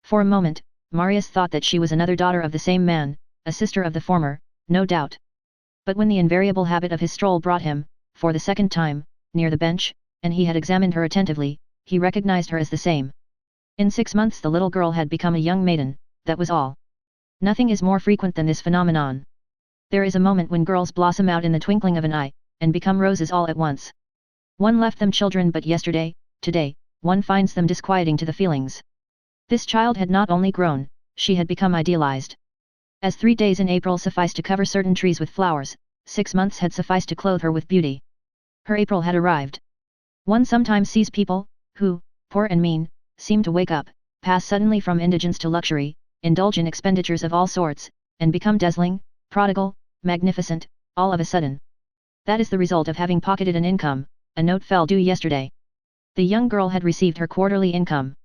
For a moment, Marius thought that she was another daughter of the same man, a sister of the former, no doubt. But when the invariable habit of his stroll brought him, for the second time, near the bench, and he had examined her attentively, he recognized her as the same. In 6 months the little girl had become a young maiden, that was all. Nothing is more frequent than this phenomenon. There is a moment when girls blossom out in the twinkling of an eye, and become roses all at once. One left them children but yesterday, today, one finds them disquieting to the feelings. This child had not only grown, she had become idealized. As 3 days in April sufficed to cover certain trees with flowers, 6 months had sufficed to clothe her with beauty. Her April had arrived. One sometimes sees people, who, poor and mean, seem to wake up, pass suddenly from indigence to luxury, indulge in expenditures of all sorts, and become dazzling, prodigal, magnificent, all of a sudden. That is the result of having pocketed an income. A note fell due yesterday. The young girl had received her quarterly income.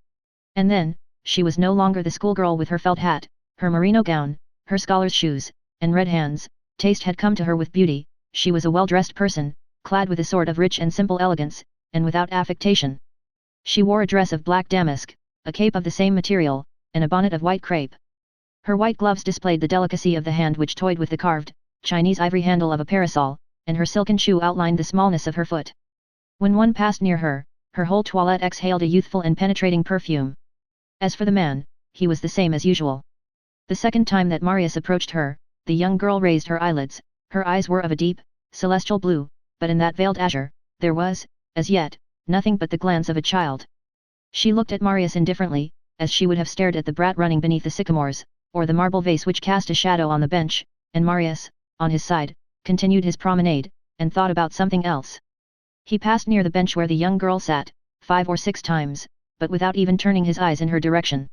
And then, she was no longer the schoolgirl with her felt hat, her merino gown, her scholar's shoes, and red hands. Taste had come to her with beauty, she was a well-dressed person, clad with a sort of rich and simple elegance, and without affectation. She wore a dress of black damask, a cape of the same material, and a bonnet of white crepe. Her white gloves displayed the delicacy of the hand which toyed with the carved, Chinese ivory handle of a parasol, and her silken shoe outlined the smallness of her foot. When one passed near her, her whole toilette exhaled a youthful and penetrating perfume. As for the man, he was the same as usual. The second time that Marius approached her, the young girl raised her eyelids. Her eyes were of a deep, celestial blue, but in that veiled azure, there was, as yet, nothing but the glance of a child. She looked at Marius indifferently, as she would have stared at the brat running beneath the sycamores, or the marble vase which cast a shadow on the bench, and Marius, on his side, continued his promenade, and thought about something else. He passed near the bench where the young girl sat, 5 or 6 times, but without even turning his eyes in her direction.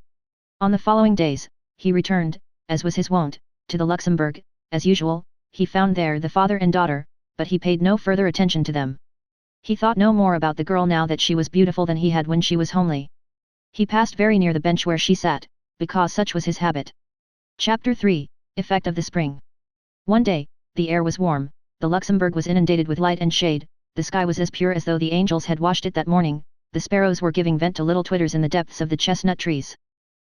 On the following days, he returned, as was his wont, to the Luxembourg. As usual, he found there the father and daughter, but he paid no further attention to them. He thought no more about the girl now that she was beautiful than he had when she was homely. He passed very near the bench where she sat, because such was his habit. Chapter 3, Effect of the Spring. One day, the air was warm, the Luxembourg was inundated with light and shade, the sky was as pure as though the angels had washed it that morning, the sparrows were giving vent to little twitters in the depths of the chestnut trees.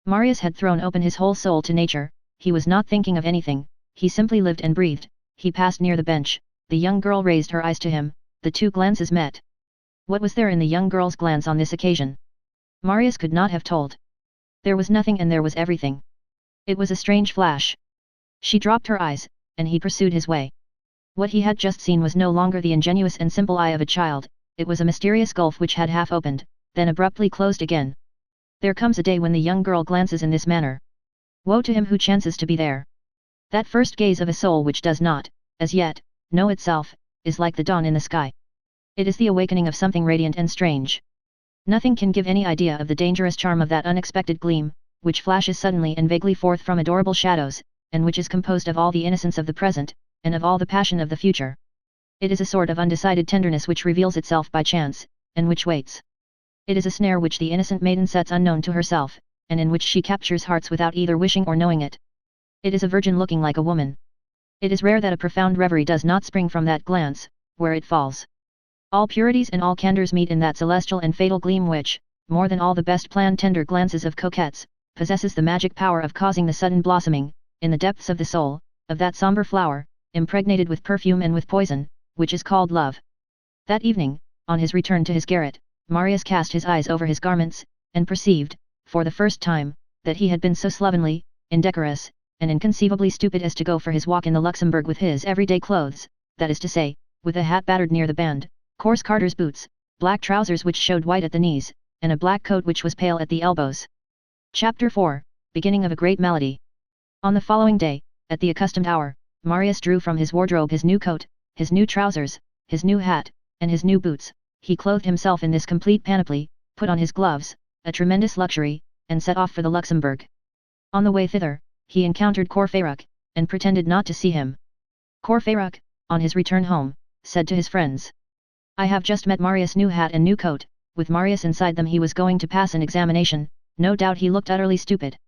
Marius had thrown open his whole soul to nature, he was not thinking of anything, he simply lived and breathed. He passed near the bench, the young girl raised her eyes to him, the two glances met. What was there in the young girl's glance on this occasion? Marius could not have told. There was nothing and there was everything. It was a strange flash. She dropped her eyes, and he pursued his way. What he had just seen was no longer the ingenuous and simple eye of a child, it was a mysterious gulf which had half opened, then abruptly closed again. There comes a day when the young girl glances in this manner. Woe to him who chances to be there. That first gaze of a soul which does not, as yet, know itself, is like the dawn in the sky. It is the awakening of something radiant and strange. Nothing can give any idea of the dangerous charm of that unexpected gleam, which flashes suddenly and vaguely forth from adorable shadows, and which is composed of all the innocence of the present, and of all the passion of the future. It is a sort of undecided tenderness which reveals itself by chance, and which waits. It is a snare which the innocent maiden sets unknown to herself, and in which she captures hearts without either wishing or knowing it. It is a virgin looking like a woman. It is rare that a profound reverie does not spring from that glance, where it falls. All purities and all candors meet in that celestial and fatal gleam which, more than all the best planned tender glances of coquettes, possesses the magic power of causing the sudden blossoming, in the depths of the soul, of that somber flower, impregnated with perfume and with poison, which is called love. That evening, on his return to his garret, Marius cast his eyes over his garments, and perceived, for the first time, that he had been so slovenly, indecorous, and inconceivably stupid as to go for his walk in the Luxembourg with his everyday clothes, that is to say, with a hat battered near the band, coarse carter's boots, black trousers which showed white at the knees, and a black coat which was pale at the elbows. Chapter 4, Beginning of a Great Malady. On the following day, at the accustomed hour, Marius drew from his wardrobe his new coat, his new trousers, his new hat, and his new boots. He clothed himself in this complete panoply, put on his gloves, a tremendous luxury, and set off for the Luxembourg. On the way thither, he encountered Courfeyrac, and pretended not to see him. Courfeyrac, on his return home, said to his friends, "I have just met Marius' new hat and new coat." With Marius inside them he was going to pass an examination, no doubt he looked utterly stupid.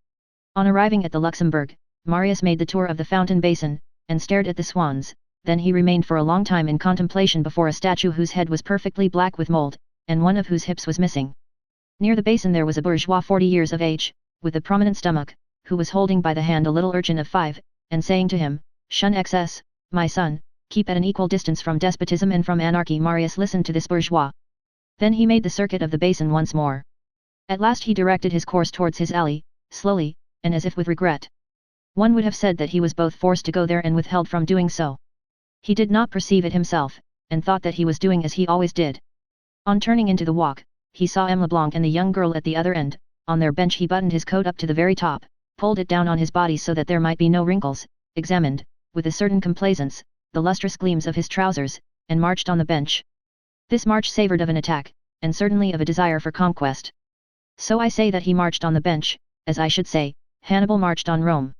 On arriving at the Luxembourg, Marius made the tour of the fountain basin, and stared at the swans, then he remained for a long time in contemplation before a statue whose head was perfectly black with mold, and one of whose hips was missing. Near the basin there was a bourgeois 40 years of age, with a prominent stomach, who was holding by the hand a little urchin of 5, and saying to him, "Shun excess, my son, keep at an equal distance from despotism and from anarchy." Marius listened to this bourgeois. Then he made the circuit of the basin once more. At last he directed his course towards his alley, slowly, and as if with regret. One would have said that he was both forced to go there and withheld from doing so. He did not perceive it himself, and thought that he was doing as he always did. On turning into the walk, he saw M. Leblanc and the young girl at the other end. On their bench he buttoned his coat up to the very top, pulled it down on his body so that there might be no wrinkles, examined, with a certain complaisance, the lustrous gleams of his trousers, and marched on the bench. This march savoured of an attack, and certainly of a desire for conquest. So I say that he marched on the bench, as I should say, Hannibal marched on Rome.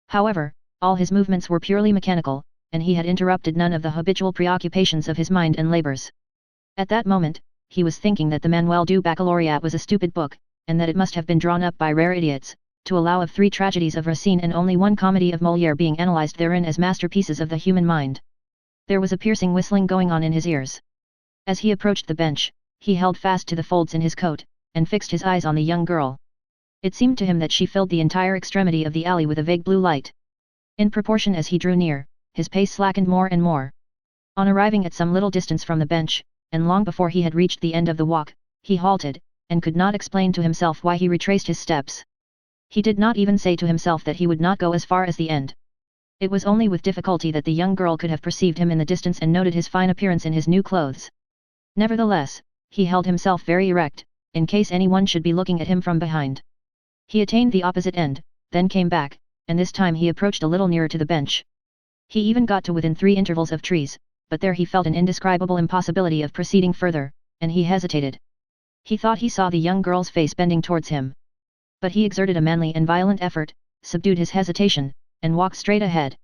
However, all his movements were purely mechanical, and he had interrupted none of the habitual preoccupations of his mind and labours. At that moment, he was thinking that the Manuel du Baccalaureat was a stupid book, and that it must have been drawn up by rare idiots, to allow of 3 tragedies of Racine and only 1 comedy of Molière being analysed therein as masterpieces of the human mind. There was a piercing whistling going on in his ears. As he approached the bench, he held fast to the folds in his coat, and fixed his eyes on the young girl. It seemed to him that she filled the entire extremity of the alley with a vague blue light. In proportion as he drew near, his pace slackened more and more. On arriving at some little distance from the bench, and long before he had reached the end of the walk, he halted, and could not explain to himself why he retraced his steps. He did not even say to himself that he would not go as far as the end. It was only with difficulty that the young girl could have perceived him in the distance and noted his fine appearance in his new clothes. Nevertheless, he held himself very erect, in case anyone should be looking at him from behind. He attained the opposite end, then came back, and this time he approached a little nearer to the bench. He even got to within 3 intervals of trees, but there he felt an indescribable impossibility of proceeding further, and he hesitated. He thought he saw the young girl's face bending towards him. But he exerted a manly and violent effort, subdued his hesitation, and walked straight ahead.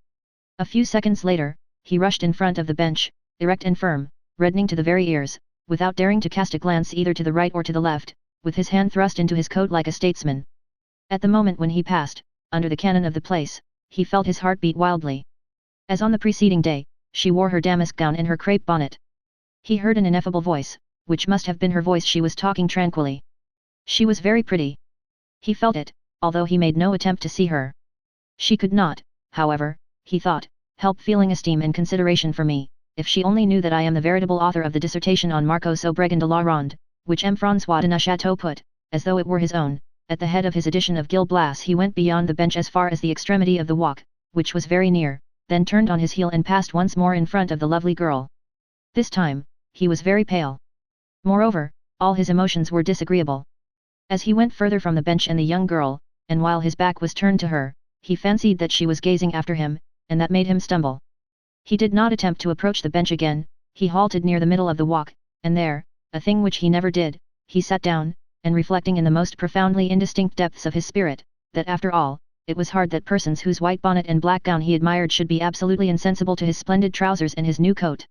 A few seconds later, he rushed in front of the bench, erect and firm, reddening to the very ears, without daring to cast a glance either to the right or to the left, with his hand thrust into his coat like a statesman. At the moment when he passed, under the cannon of the place, he felt his heart beat wildly. As on the preceding day, she wore her damask gown and her crepe bonnet. He heard an ineffable voice, which must have been her voice. She was talking tranquilly. She was very pretty. He felt it, although he made no attempt to see her. She could not, however, he thought, help feeling esteem and consideration for me, if she only knew that I am the veritable author of the dissertation on Marcos Obregon de la Ronde, which M. François de Neufchâteau put, as though it were his own, at the head of his edition of Gil Blas. He went beyond the bench as far as the extremity of the walk, which was very near, then turned on his heel and passed once more in front of the lovely girl. This time, he was very pale. Moreover, all his emotions were disagreeable. As he went further from the bench and the young girl, and while his back was turned to her, he fancied that she was gazing after him, and that made him stumble. He did not attempt to approach the bench again. He halted near the middle of the walk, and there, a thing which he never did, he sat down, and reflecting in the most profoundly indistinct depths of his spirit, that after all, it was hard that persons whose white bonnet and black gown he admired should be absolutely insensible to his splendid trousers and his new coat.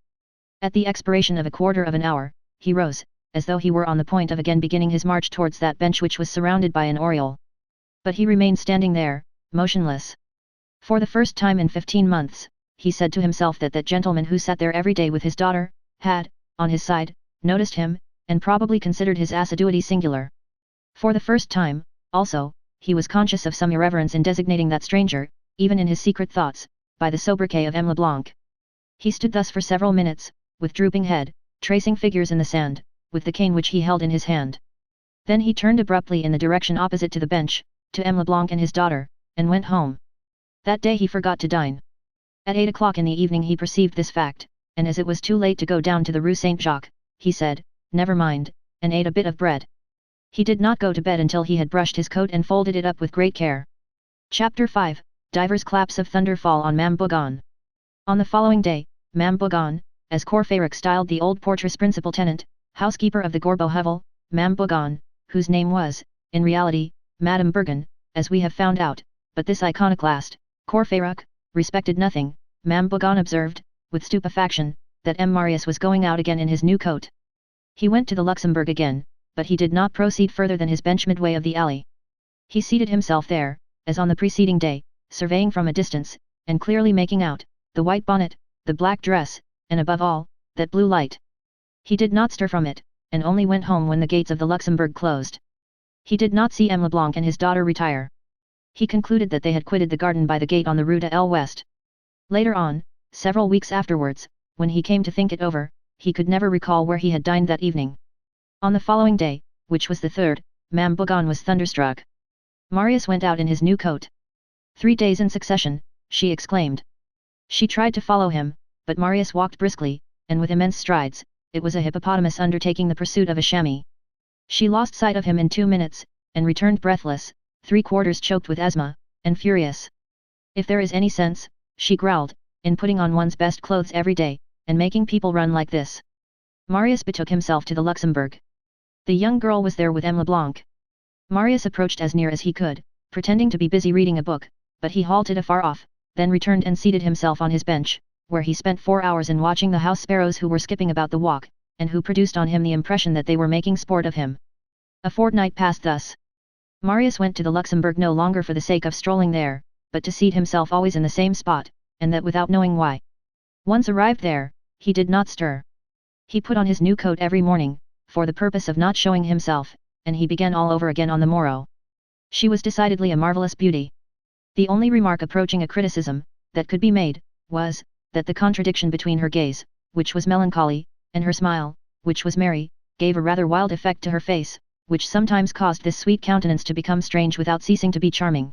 At the expiration of a quarter of an hour, he rose, as though he were on the point of again beginning his march towards that bench which was surrounded by an oriel. But he remained standing there, motionless. For the first time in 15 months, he said to himself that that gentleman who sat there every day with his daughter, had, on his side, noticed him, and probably considered his assiduity singular. For the first time, also, he was conscious of some irreverence in designating that stranger, even in his secret thoughts, by the sobriquet of M. Leblanc. He stood thus for several minutes, with drooping head, tracing figures in the sand, with the cane which he held in his hand. Then he turned abruptly in the direction opposite to the bench, to M. Leblanc and his daughter, and went home. That day he forgot to dine. At 8 o'clock in the evening he perceived this fact, and as it was too late to go down to the Rue Saint-Jacques, he said, "Never mind," and ate a bit of bread. He did not go to bed until he had brushed his coat and folded it up with great care. Chapter 5, Divers claps of thunder fall on Ma'am Bougon. On the following day, Ma'am Bougon, as Courfeyrac styled the old portress principal tenant, housekeeper of the Gorbeau Hovel, Ma'am Bougon, whose name was, in reality, Madame Bergon, as we have found out, but this iconoclast, Courfeyrac, respected nothing. Ma'am Bougon observed, with stupefaction, that M. Marius was going out again in his new coat. He went to the Luxembourg again, but he did not proceed further than his bench midway of the alley. He seated himself there, as on the preceding day, surveying from a distance, and clearly making out, the white bonnet, the black dress, and above all, that blue light. He did not stir from it, and only went home when the gates of the Luxembourg closed. He did not see M. Leblanc and his daughter retire. He concluded that they had quitted the garden by the gate on the Rue de l'Ouest. Later on, several weeks afterwards, when he came to think it over, he could never recall where he had dined that evening. On the following day, which was the 3rd, Ma'am Bougon was thunderstruck. Marius went out in his new coat. 3 days in succession, she exclaimed. She tried to follow him, but Marius walked briskly, and with immense strides. It was a hippopotamus undertaking the pursuit of a chamois. She lost sight of him in 2 minutes, and returned breathless, 3/4 choked with asthma, and furious. If there is any sense, she growled, in putting on one's best clothes every day, and making people run like this. Marius betook himself to the Luxembourg. The young girl was there with M. Leblanc. Marius approached as near as he could, pretending to be busy reading a book, but he halted afar off, then returned and seated himself on his bench, where he spent 4 hours in watching the house sparrows who were skipping about the walk, and who produced on him the impression that they were making sport of him. A fortnight passed thus. Marius went to the Luxembourg no longer for the sake of strolling there, but to seat himself always in the same spot, and that without knowing why. Once arrived there, he did not stir. He put on his new coat every morning, for the purpose of not showing himself, and he began all over again on the morrow. She was decidedly a marvelous beauty. The only remark approaching a criticism, that could be made, was, that the contradiction between her gaze, which was melancholy, and her smile, which was merry, gave a rather wild effect to her face, which sometimes caused this sweet countenance to become strange without ceasing to be charming.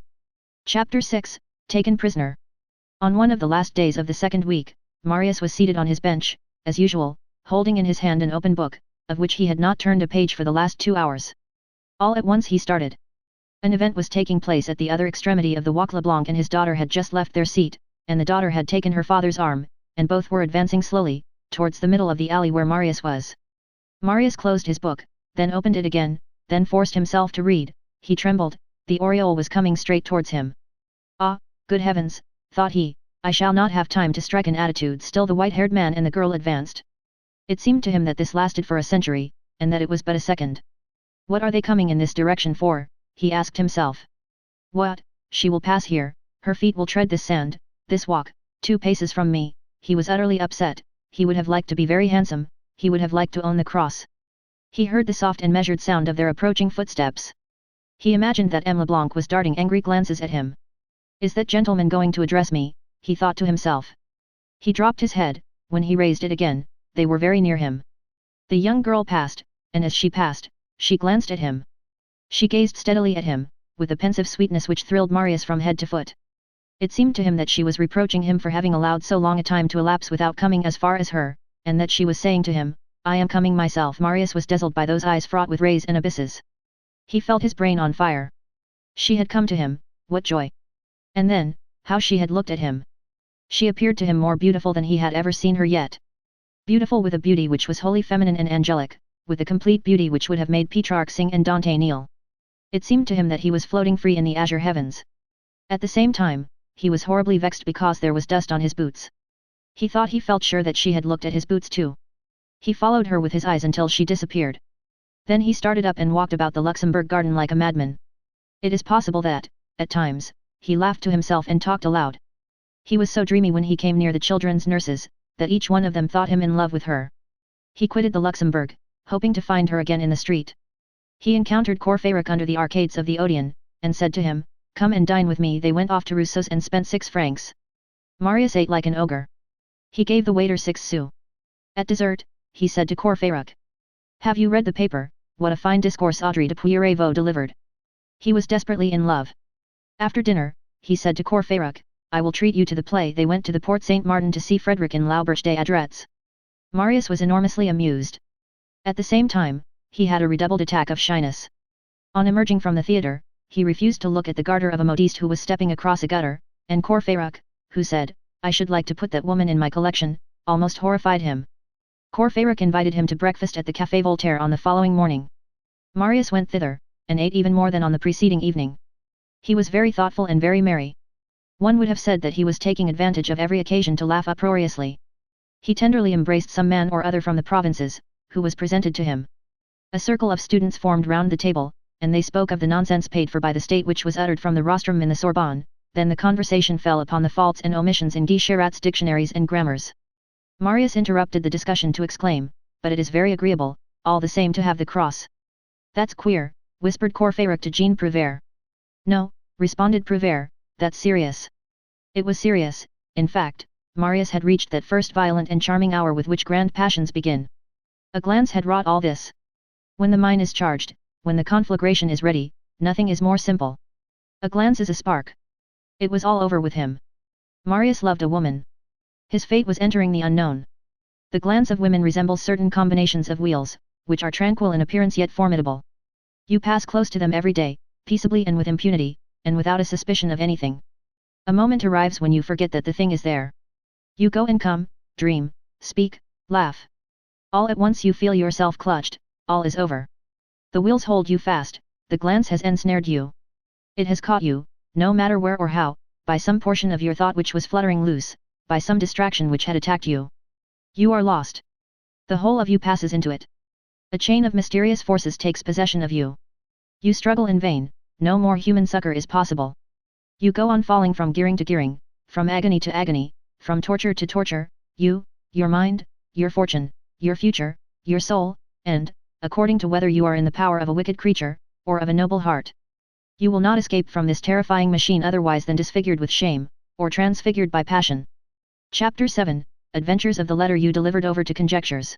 Chapter 6, Taken Prisoner. On one of the last days of the 2nd week, Marius was seated on his bench, as usual, holding in his hand an open book, of which he had not turned a page for the last 2 hours. All at once he started. An event was taking place at the other extremity of the Walk. Leblanc and his daughter had just left their seat, and the daughter had taken her father's arm, and both were advancing slowly, towards the middle of the alley where Marius was. Marius closed his book, then opened it again, then forced himself to read. He trembled, the aureole was coming straight towards him. Ah, good heavens, thought he, I shall not have time to strike an attitude. Still the white-haired man and the girl advanced. It seemed to him that this lasted for a century, and that it was but a second. What are they coming in this direction for, he asked himself. What, she will pass here, her feet will tread this sand, this walk, 2 paces from me. He was utterly upset. He would have liked to be very handsome, he would have liked to own the cross. He heard the soft and measured sound of their approaching footsteps. He imagined that M. Leblanc was darting angry glances at him. Is that gentleman going to address me, he thought to himself. He dropped his head. When he raised it again, they were very near him. The young girl passed, and as she passed, she glanced at him. She gazed steadily at him, with a pensive sweetness which thrilled Marius from head to foot. It seemed to him that she was reproaching him for having allowed so long a time to elapse without coming as far as her, and that she was saying to him, I am coming myself. Marius was dazzled by those eyes fraught with rays and abysses. He felt his brain on fire. She had come to him, what joy! And then, how she had looked at him! She appeared to him more beautiful than he had ever seen her yet. Beautiful with a beauty which was wholly feminine and angelic, with a complete beauty which would have made Petrarch sing and Dante kneel. It seemed to him that he was floating free in the azure heavens. At the same time, he was horribly vexed because there was dust on his boots. He thought he felt sure that she had looked at his boots too. He followed her with his eyes until she disappeared. Then he started up and walked about the Luxembourg garden like a madman. It is possible that, at times, he laughed to himself and talked aloud. He was so dreamy when he came near the children's nurses, that each one of them thought him in love with her. He quitted the Luxembourg, hoping to find her again in the street. He encountered Courfeyrac under the arcades of the Odeon, and said to him, Come and dine with me. They went off to Rousseau's and spent 6 francs. Marius ate like an ogre. He gave the waiter 6 sous. At dessert, he said to Courfeyrac. Have you read the paper? What a fine discourse Audrey de Puyraveau delivered. He was desperately in love. After dinner, he said to Courfeyrac, I will treat you to the play. They went to the Porte Saint-Martin to see Frederick in L'Auberge des Adrettes. Marius was enormously amused. At the same time, he had a redoubled attack of shyness. On emerging from the theatre, he refused to look at the garter of a modiste who was stepping across a gutter, and Courfeyrac, who said, I should like to put that woman in my collection, almost horrified him. Courfeyrac invited him to breakfast at the Café Voltaire on the following morning. Marius went thither, and ate even more than on the preceding evening. He was very thoughtful and very merry. One would have said that he was taking advantage of every occasion to laugh uproariously. He tenderly embraced some man or other from the provinces, who was presented to him. A circle of students formed round the table, and they spoke of the nonsense paid for by the state which was uttered from the rostrum in the Sorbonne. Then the conversation fell upon the faults and omissions in Guy Charat's dictionaries and grammars. Marius interrupted the discussion to exclaim, but it is very agreeable, all the same to have the cross. That's queer, whispered Courfeyrac to Jean Prouvaire. No, responded Prouvaire, that's serious. It was serious, in fact, Marius had reached that first violent and charming hour with which grand passions begin. A glance had wrought all this. When the mind is charged, when the conflagration is ready, nothing is more simple. A glance is a spark. It was all over with him. Marius loved a woman. His fate was entering the unknown. The glance of women resembles certain combinations of wheels, which are tranquil in appearance yet formidable. You pass close to them every day, peaceably and with impunity, and without a suspicion of anything. A moment arrives when you forget that the thing is there. You go and come, dream, speak, laugh. All at once you feel yourself clutched, all is over. The wheels hold you fast, the glance has ensnared you. It has caught you, no matter where or how, by some portion of your thought which was fluttering loose, by some distraction which had attacked you. You are lost. The whole of you passes into it. A chain of mysterious forces takes possession of you. You struggle in vain, no more human succor is possible. You go on falling from gearing to gearing, from agony to agony, from torture to torture, you, your mind, your fortune, your future, your soul, and, according to whether you are in the power of a wicked creature, or of a noble heart. You will not escape from this terrifying machine otherwise than disfigured with shame, or transfigured by passion. Chapter 7, Adventures of the Letter You Delivered Over to Conjectures.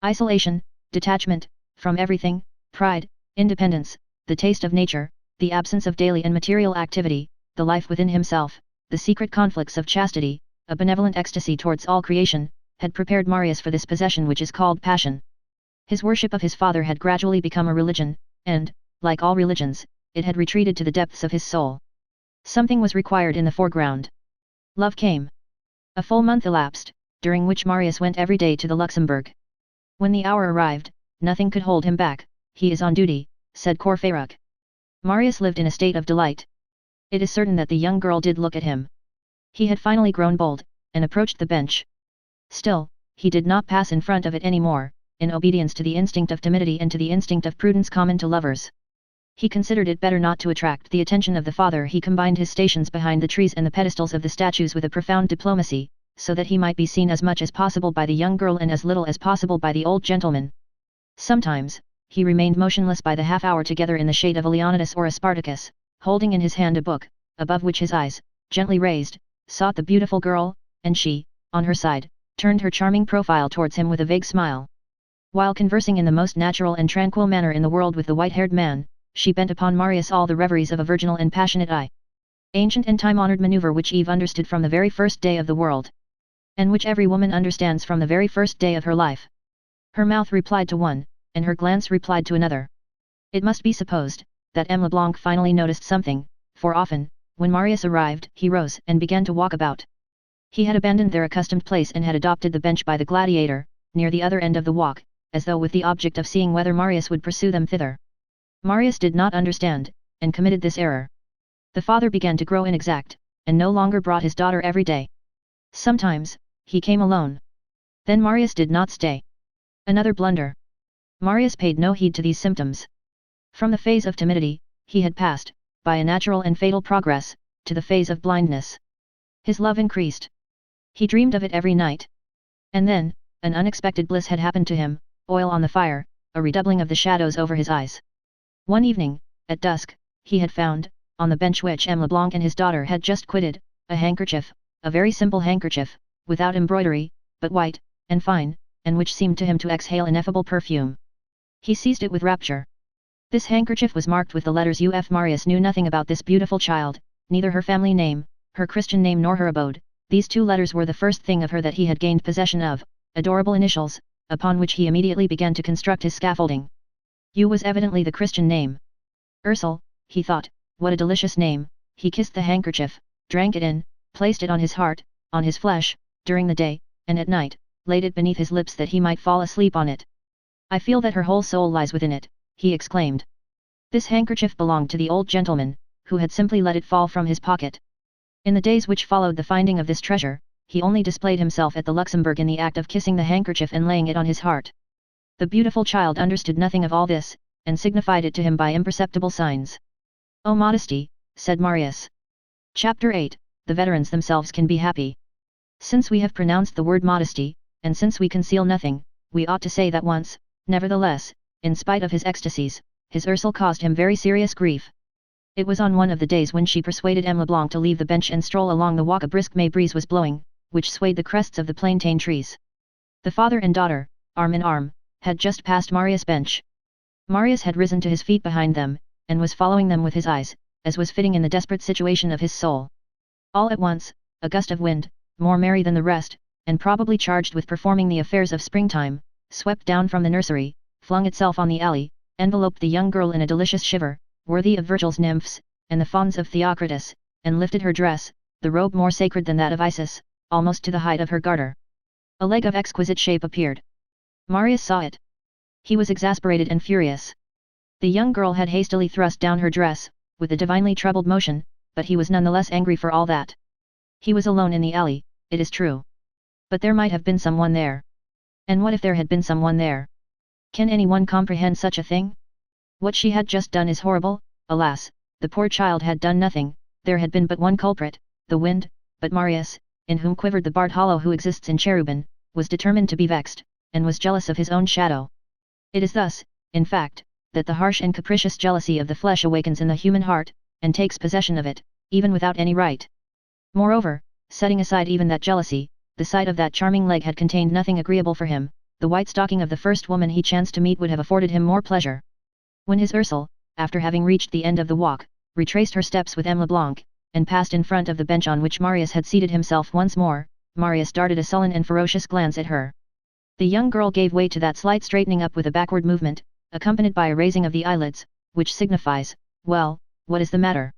Isolation, detachment, from everything, pride, independence, the taste of nature, the absence of daily and material activity, the life within himself, the secret conflicts of chastity, a benevolent ecstasy towards all creation, had prepared Marius for this possession which is called passion. His worship of his father had gradually become a religion, and, like all religions, it had retreated to the depths of his soul. Something was required in the foreground. Love came. A full month elapsed, during which Marius went every day to the Luxembourg. When the hour arrived, nothing could hold him back. He is on duty, said Courfeyrac. Marius lived in a state of delight. It is certain that the young girl did look at him. He had finally grown bold, and approached the bench. Still, he did not pass in front of it any more, in obedience to the instinct of timidity and to the instinct of prudence common to lovers. He considered it better not to attract the attention of the father. He combined his stations behind the trees and the pedestals of the statues with a profound diplomacy, so that he might be seen as much as possible by the young girl and as little as possible by the old gentleman. Sometimes, he remained motionless by the half-hour together in the shade of a Leonidas or a Spartacus, holding in his hand a book, above which his eyes, gently raised, sought the beautiful girl, and she, on her side, turned her charming profile towards him with a vague smile. While conversing in the most natural and tranquil manner in the world with the white-haired man, she bent upon Marius all the reveries of a virginal and passionate eye. Ancient and time-honored maneuver which Eve understood from the very first day of the world. And which every woman understands from the very first day of her life. Her mouth replied to one, and her glance replied to another. It must be supposed, that M. Leblanc finally noticed something, for often, when Marius arrived, he rose and began to walk about. He had abandoned their accustomed place and had adopted the bench by the gladiator, near the other end of the walk, as though with the object of seeing whether Marius would pursue them thither. Marius did not understand, and committed this error. The father began to grow inexact, and no longer brought his daughter every day. Sometimes, he came alone. Then Marius did not stay. Another blunder. Marius paid no heed to these symptoms. From the phase of timidity, he had passed, by a natural and fatal progress, to the phase of blindness. His love increased. He dreamed of it every night. And then, an unexpected bliss had happened to him, oil on the fire, a redoubling of the shadows over his eyes. One evening, at dusk, he had found, on the bench which M. Leblanc and his daughter had just quitted, a handkerchief, a very simple handkerchief, without embroidery, but white, and fine, and which seemed to him to exhale ineffable perfume. He seized it with rapture. This handkerchief was marked with the letters UF. Marius knew nothing about this beautiful child, neither her family name, her Christian name nor her abode. These two letters were the first thing of her that he had gained possession of, adorable initials, upon which he immediately began to construct his scaffolding. U was evidently the Christian name. Ursule, he thought, what a delicious name. He kissed the handkerchief, drank it in, placed it on his heart, on his flesh, during the day, and at night, laid it beneath his lips that he might fall asleep on it. I feel that her whole soul lies within it, he exclaimed. This handkerchief belonged to the old gentleman, who had simply let it fall from his pocket. In the days which followed the finding of this treasure, he only displayed himself at the Luxembourg in the act of kissing the handkerchief and laying it on his heart. The beautiful child understood nothing of all this, and signified it to him by imperceptible signs. "Oh modesty," said Marius. Chapter 8, The veterans themselves can be happy. Since we have pronounced the word modesty, and since we conceal nothing, we ought to say that once, nevertheless, in spite of his ecstasies, his Ursule caused him very serious grief. It was on one of the days when she persuaded M. Leblanc to leave the bench and stroll along the walk. A brisk May breeze was blowing, which swayed the crests of the plantain trees. The father and daughter, arm in arm, had just passed Marius' bench. Marius had risen to his feet behind them, and was following them with his eyes, as was fitting in the desperate situation of his soul. All at once, a gust of wind, more merry than the rest, and probably charged with performing the affairs of springtime, swept down from the nursery, flung itself on the alley, enveloped the young girl in a delicious shiver, worthy of Virgil's nymphs, and the fauns of Theocritus, and lifted her dress, the robe more sacred than that of Isis, almost to the height of her garter. A leg of exquisite shape appeared. Marius saw it. He was exasperated and furious. The young girl had hastily thrust down her dress, with a divinely troubled motion, but he was none the less angry for all that. He was alone in the alley, it is true. But there might have been someone there. And what if there had been someone there? Can anyone comprehend such a thing? What she had just done is horrible. Alas, the poor child had done nothing. There had been but one culprit, the wind, but Marius, in whom quivered the bard hollow who exists in cherubin, was determined to be vexed, and was jealous of his own shadow. It is thus, in fact, that the harsh and capricious jealousy of the flesh awakens in the human heart, and takes possession of it, even without any right. Moreover, setting aside even that jealousy, the sight of that charming leg had contained nothing agreeable for him. The white stocking of the first woman he chanced to meet would have afforded him more pleasure. When his Ursule, after having reached the end of the walk, retraced her steps with M. Leblanc, and passed in front of the bench on which Marius had seated himself once more, Marius darted a sullen and ferocious glance at her. The young girl gave way to that slight straightening up with a backward movement, accompanied by a raising of the eyelids, which signifies, well, what is the matter?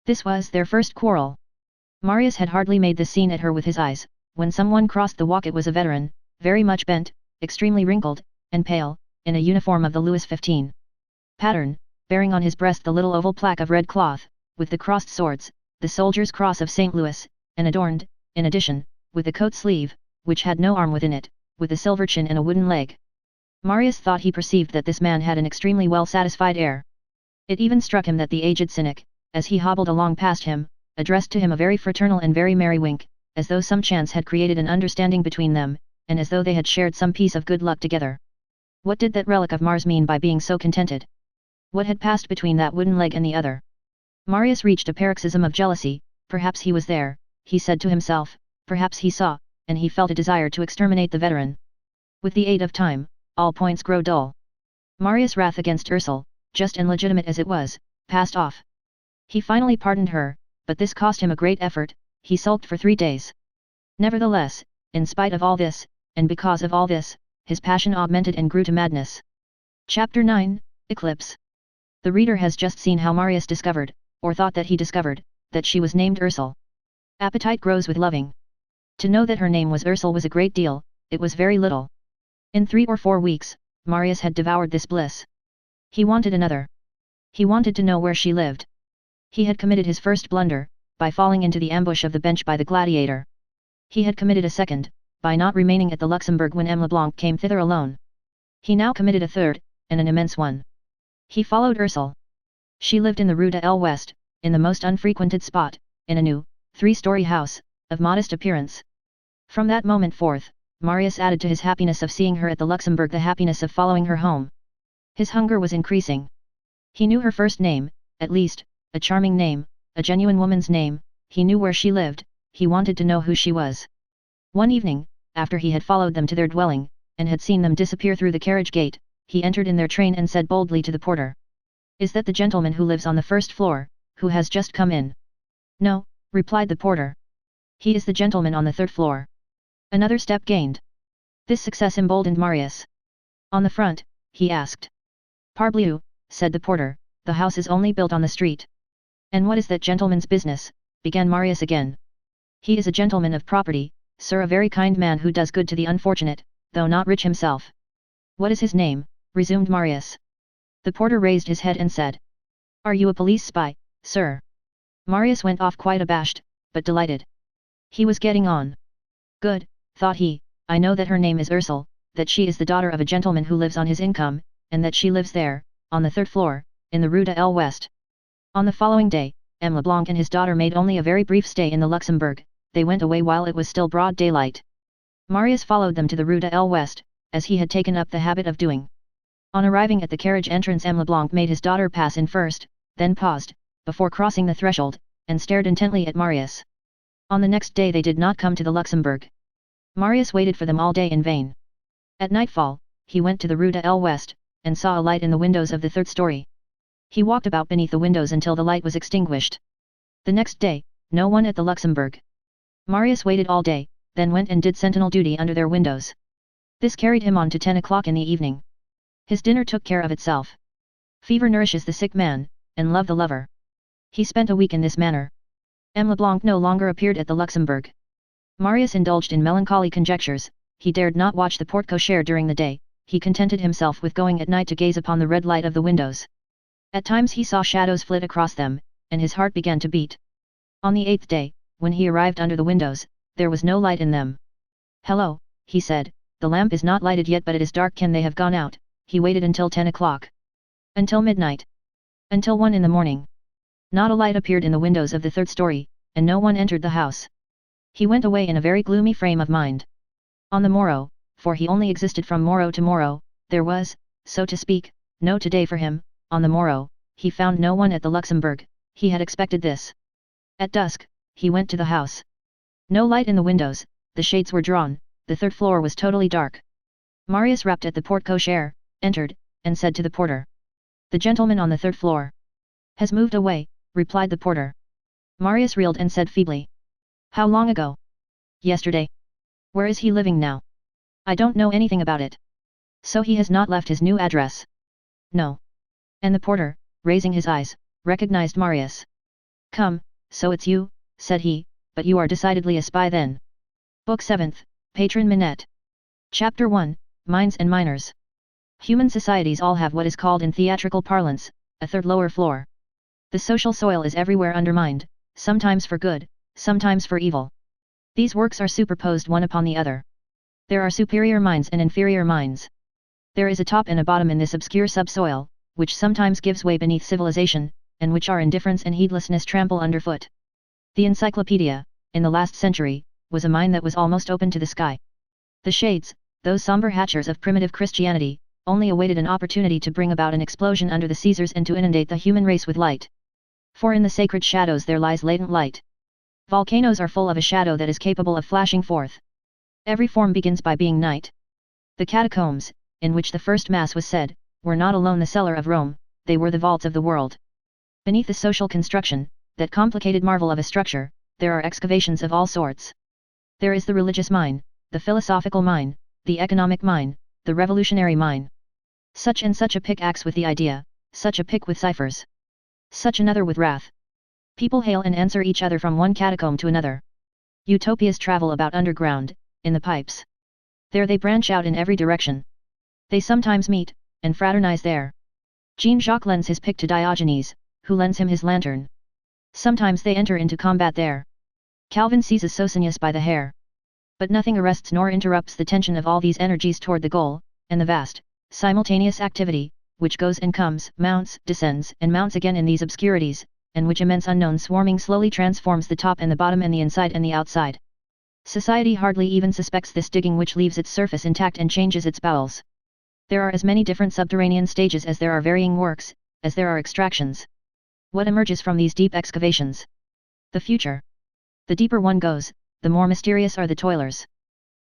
This was their first quarrel. Marius had hardly made this scene at her with his eyes, when someone crossed the walk. It was a veteran, very much bent, extremely wrinkled, and pale, in a uniform of the Louis XV pattern, bearing on his breast the little oval plaque of red cloth, with the crossed swords, the soldier's cross of St. Louis, and adorned, in addition, with the coat sleeve, which had no arm within it, with a silver chin and a wooden leg. Marius thought he perceived that this man had an extremely well-satisfied air. It even struck him that the aged cynic, as he hobbled along past him, addressed to him a very fraternal and very merry wink, as though some chance had created an understanding between them, and as though they had shared some piece of good luck together. What did that relic of Mars mean by being so contented? What had passed between that wooden leg and the other? Marius reached a paroxysm of jealousy. Perhaps he was there, he said to himself, perhaps he saw, and he felt a desire to exterminate the veteran. With the aid of time, all points grow dull. Marius' wrath against Ursule, just and legitimate as it was, passed off. He finally pardoned her, but this cost him a great effort. He sulked for 3 days. Nevertheless, in spite of all this, and because of all this, his passion augmented and grew to madness. Chapter 9, Eclipse. The reader has just seen how Marius discovered, or thought that he discovered, that she was named Ursule. Appetite grows with loving. To know that her name was Ursule was a great deal, it was very little. In 3 or 4 weeks, Marius had devoured this bliss. He wanted another. He wanted to know where she lived. He had committed his first blunder, by falling into the ambush of the bench by the gladiator. He had committed a second, by not remaining at the Luxembourg when M. Leblanc came thither alone. He now committed a third, and an immense one. He followed Ursule. She lived in the Rue de l'Ouest, in the most unfrequented spot, in a new, 3-story house, of modest appearance. From that moment forth, Marius added to his happiness of seeing her at the Luxembourg the happiness of following her home. His hunger was increasing. He knew her first name, at least, a charming name, a genuine woman's name. He knew where she lived. He wanted to know who she was. One evening, after he had followed them to their dwelling, and had seen them disappear through the carriage gate, he entered in their train and said boldly to the porter, "Is that the gentleman who lives on the first floor, who has just come in?" "No," replied the porter. "He is the gentleman on the 3rd floor." Another step gained. This success emboldened Marius. "On the front?" he asked. "Parbleu," said the porter, "the house is only built on the street." "And what is that gentleman's business?" began Marius again. "He is a gentleman of property, sir, a very kind man who does good to the unfortunate, though not rich himself." "What is his name?" resumed Marius. The porter raised his head and said, "Are you a police spy, sir?" Marius went off quite abashed, but delighted. He was getting on. "Good," thought he, "I know that her name is Ursule, that she is the daughter of a gentleman who lives on his income, and that she lives there, on the 3rd floor, in the Rue de l'Ouest." On the following day, M. Leblanc and his daughter made only a very brief stay in the Luxembourg. They went away while it was still broad daylight. Marius followed them to the Rue de l'Ouest, as he had taken up the habit of doing. On arriving at the carriage entrance, M. Leblanc made his daughter pass in first, then paused, before crossing the threshold, and stared intently at Marius. On the next day they did not come to the Luxembourg. Marius waited for them all day in vain. At nightfall, he went to the Rue de l'Ouest, and saw a light in the windows of the third story. He walked about beneath the windows until the light was extinguished. The next day, no one at the Luxembourg. Marius waited all day, then went and did sentinel duty under their windows. This carried him on to 10 o'clock in the evening. His dinner took care of itself. Fever nourishes the sick man, and love the lover. He spent a week in this manner. M. Leblanc no longer appeared at the Luxembourg. Marius indulged in melancholy conjectures. He dared not watch the porte cochere during the day, he contented himself with going at night to gaze upon the red light of the windows. At times he saw shadows flit across them, and his heart began to beat. On the 8th day, when he arrived under the windows, there was no light in them. "Hello," he said, "the lamp is not lighted yet, but it is dark. Can they have gone out?" He waited until 10 o'clock. Until midnight. Until 1 in the morning. Not a light appeared in the windows of the third story, and no one entered the house. He went away in a very gloomy frame of mind. On the morrow, for he only existed from morrow to morrow, there was, so to speak, no today for him. On the morrow, he found no one at the Luxembourg. He had expected this. At dusk, he went to the house. No light in the windows, the shades were drawn, the third floor was totally dark. Marius rapped at the porte cochere, entered, and said to the porter. "The gentleman on the third floor has moved away," replied the porter. Marius reeled and said feebly. "How long ago?" "Yesterday." "Where is he living now?" "I don't know anything about it." "So he has not left his new address?" "No." And the porter, raising his eyes, recognized Marius. "Come, so it's you," said he, "but you are decidedly a spy then." Book 7th, Patron Minette. Chapter 1, Mines and Miners. Human societies all have what is called in theatrical parlance, a third lower floor. The social soil is everywhere undermined, sometimes for good, sometimes for evil. These works are superposed one upon the other. There are superior minds and inferior minds. There is a top and a bottom in this obscure subsoil, which sometimes gives way beneath civilization, and which our indifference and heedlessness trample underfoot. The encyclopedia, in the last century, was a mine that was almost open to the sky. The shades, those somber hatchers of primitive Christianity, only awaited an opportunity to bring about an explosion under the Caesars and to inundate the human race with light. For in the sacred shadows there lies latent light. Volcanoes are full of a shadow that is capable of flashing forth. Every form begins by being night. The catacombs, in which the first Mass was said, were not alone the cellar of Rome, they were the vaults of the world. Beneath the social construction, that complicated marvel of a structure, there are excavations of all sorts. There is the religious mine, the philosophical mine, the economic mine, the revolutionary mine. Such and such a pickaxe with the idea, such a pick with ciphers. Such another with wrath. People hail and answer each other from one catacomb to another. Utopias travel about underground, in the pipes. There they branch out in every direction. They sometimes meet, and fraternize there. Jean-Jacques lends his pick to Diogenes, who lends him his lantern. Sometimes they enter into combat there. Calvin seizes Socinus by the hair. But nothing arrests nor interrupts the tension of all these energies toward the goal, and the vast, simultaneous activity, which goes and comes, mounts, descends, and mounts again in these obscurities, and which immense unknown swarming slowly transforms the top and the bottom and the inside and the outside. Society hardly even suspects this digging which leaves its surface intact and changes its bowels. There are as many different subterranean stages as there are varying works, as there are extractions. What emerges from these deep excavations? The future. The deeper one goes, the more mysterious are the toilers.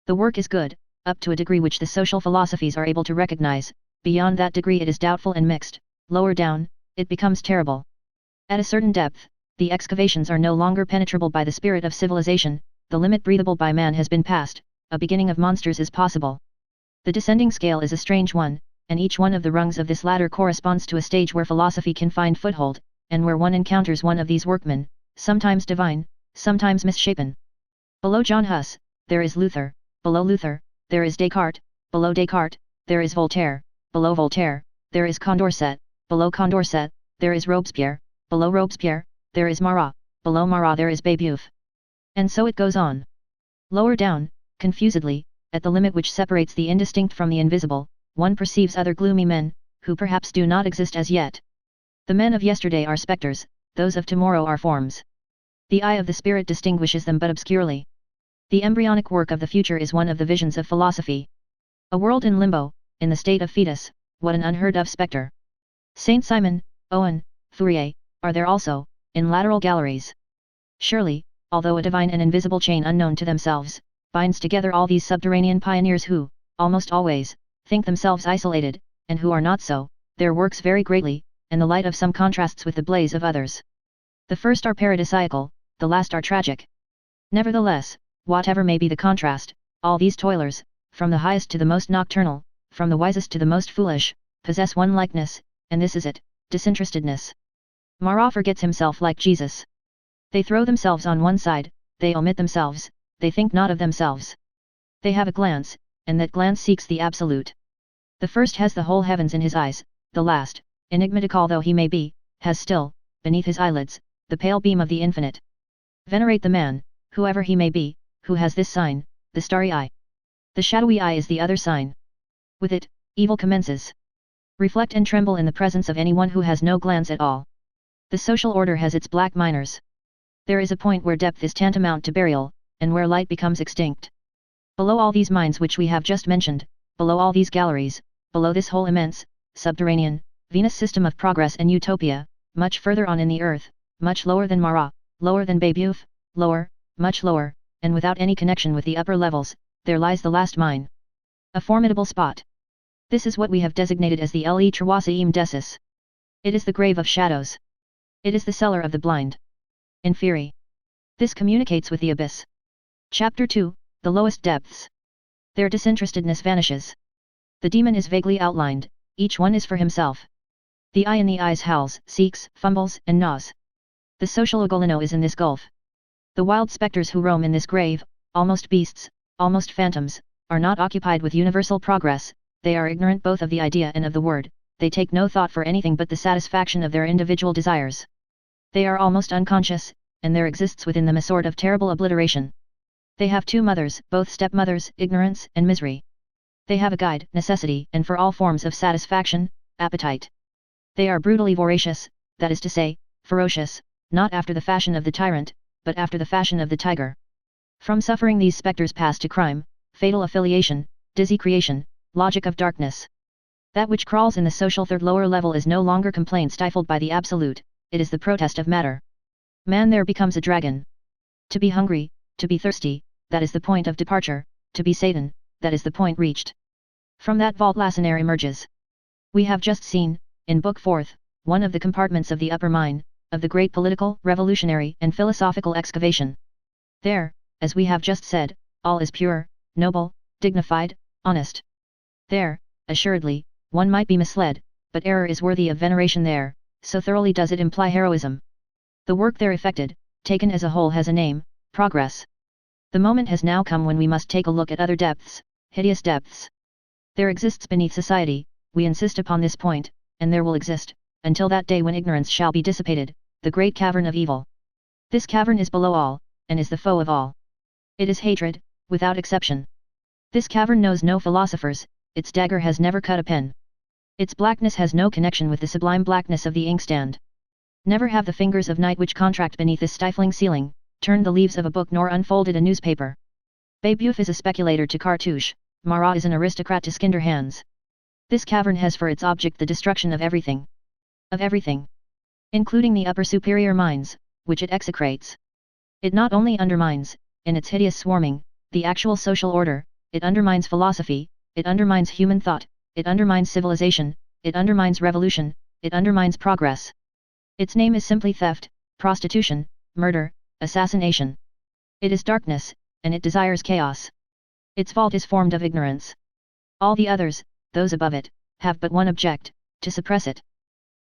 The work is good, up to a degree which the social philosophies are able to recognize. Beyond that degree it is doubtful and mixed. Lower down, it becomes terrible. At a certain depth, the excavations are no longer penetrable by the spirit of civilization, the limit breathable by man has been passed, a beginning of monsters is possible. The descending scale is a strange one, and each one of the rungs of this ladder corresponds to a stage where philosophy can find foothold, and where one encounters one of these workmen, sometimes divine, sometimes misshapen. Below John Huss, there is Luther, below Luther, there is Descartes, below Descartes, there is Voltaire, below Voltaire, there is Condorcet, below Condorcet, there is Robespierre, below Robespierre, there is Marat, below Marat there is Babeuf. And so it goes on. Lower down, confusedly, at the limit which separates the indistinct from the invisible, one perceives other gloomy men, who perhaps do not exist as yet. The men of yesterday are spectres, those of tomorrow are forms. The eye of the spirit distinguishes them but obscurely. The embryonic work of the future is one of the visions of philosophy. A world in limbo, in the state of fetus, what an unheard of spectre! Saint Simon, Owen, Fourier, are there also, in lateral galleries. Surely, although a divine and invisible chain unknown to themselves, binds together all these subterranean pioneers who, almost always, think themselves isolated, and who are not so, their works vary greatly, and the light of some contrasts with the blaze of others. The first are paradisiacal, the last are tragic. Nevertheless, whatever may be the contrast, all these toilers, from the highest to the most nocturnal, from the wisest to the most foolish, possess one likeness, and this is it, disinterestedness. Marat forgets himself like Jesus. They throw themselves on one side, they omit themselves, they think not of themselves. They have a glance, and that glance seeks the absolute. The first has the whole heavens in his eyes, the last, enigmatical though he may be, has still, beneath his eyelids, the pale beam of the infinite. Venerate the man, whoever he may be, who has this sign, the starry eye. The shadowy eye is the other sign. With it, evil commences. Reflect and tremble in the presence of anyone who has no glance at all. The social order has its black minors. There is a point where depth is tantamount to burial, and where light becomes extinct. Below all these minds which we have just mentioned, below all these galleries, below this whole immense, subterranean, Venus system of progress and utopia, much further on in the earth, much lower than Marat, lower than Babeuf, lower, much lower, and without any connection with the upper levels, there lies the last mine. A formidable spot. This is what we have designated as the Le Troisième Decis. It is the grave of shadows. It is the cellar of the blind. Inferi. This communicates with the abyss. Chapter 2, the lowest depths. Their disinterestedness vanishes. The demon is vaguely outlined, each one is for himself. The eye in the eyes howls, seeks, fumbles, and gnaws. The social ugolino is in this gulf. The wild spectres who roam in this grave, almost beasts, almost phantoms, are not occupied with universal progress, they are ignorant both of the idea and of the word, they take no thought for anything but the satisfaction of their individual desires. They are almost unconscious, and there exists within them a sort of terrible obliteration. They have two mothers, both stepmothers, ignorance and misery. They have a guide, necessity, and for all forms of satisfaction, appetite. They are brutally voracious, that is to say, ferocious, not after the fashion of the tyrant, but after the fashion of the tiger. From suffering these spectres pass to crime, fatal affiliation, dizzy creation, logic of darkness. That which crawls in the social third lower level is no longer complaint stifled by the absolute, it is the protest of matter. Man there becomes a dragon. To be hungry, to be thirsty, that is the point of departure, to be Satan, that is the point reached. From that vault Lacenaire emerges. We have just seen, in Book 4th, one of the compartments of the upper mine, of the great political, revolutionary and philosophical excavation. There, as we have just said, all is pure, noble, dignified, honest. There, assuredly, one might be misled, but error is worthy of veneration there, so thoroughly does it imply heroism. The work there effected, taken as a whole has a name, progress. The moment has now come when we must take a look at other depths, hideous depths. There exists beneath society, we insist upon this point, and there will exist, until that day when ignorance shall be dissipated, the great cavern of evil. This cavern is below all, and is the foe of all. It is hatred, without exception. This cavern knows no philosophers, its dagger has never cut a pen. Its blackness has no connection with the sublime blackness of the inkstand. Never have the fingers of night which contract beneath this stifling ceiling, turned the leaves of a book nor unfolded a newspaper. Babeuf is a speculator to cartouche, Marat is an aristocrat to Skinderhands. This cavern has for its object the destruction of everything. Of everything. Including the upper superior minds, which it execrates. It not only undermines, in its hideous swarming, the actual social order, it undermines philosophy, it undermines human thought, it undermines civilization, it undermines revolution, it undermines progress. Its name is simply theft, prostitution, murder, assassination. It is darkness, and it desires chaos. Its fault is formed of ignorance. All the others, those above it, have but one object, to suppress it.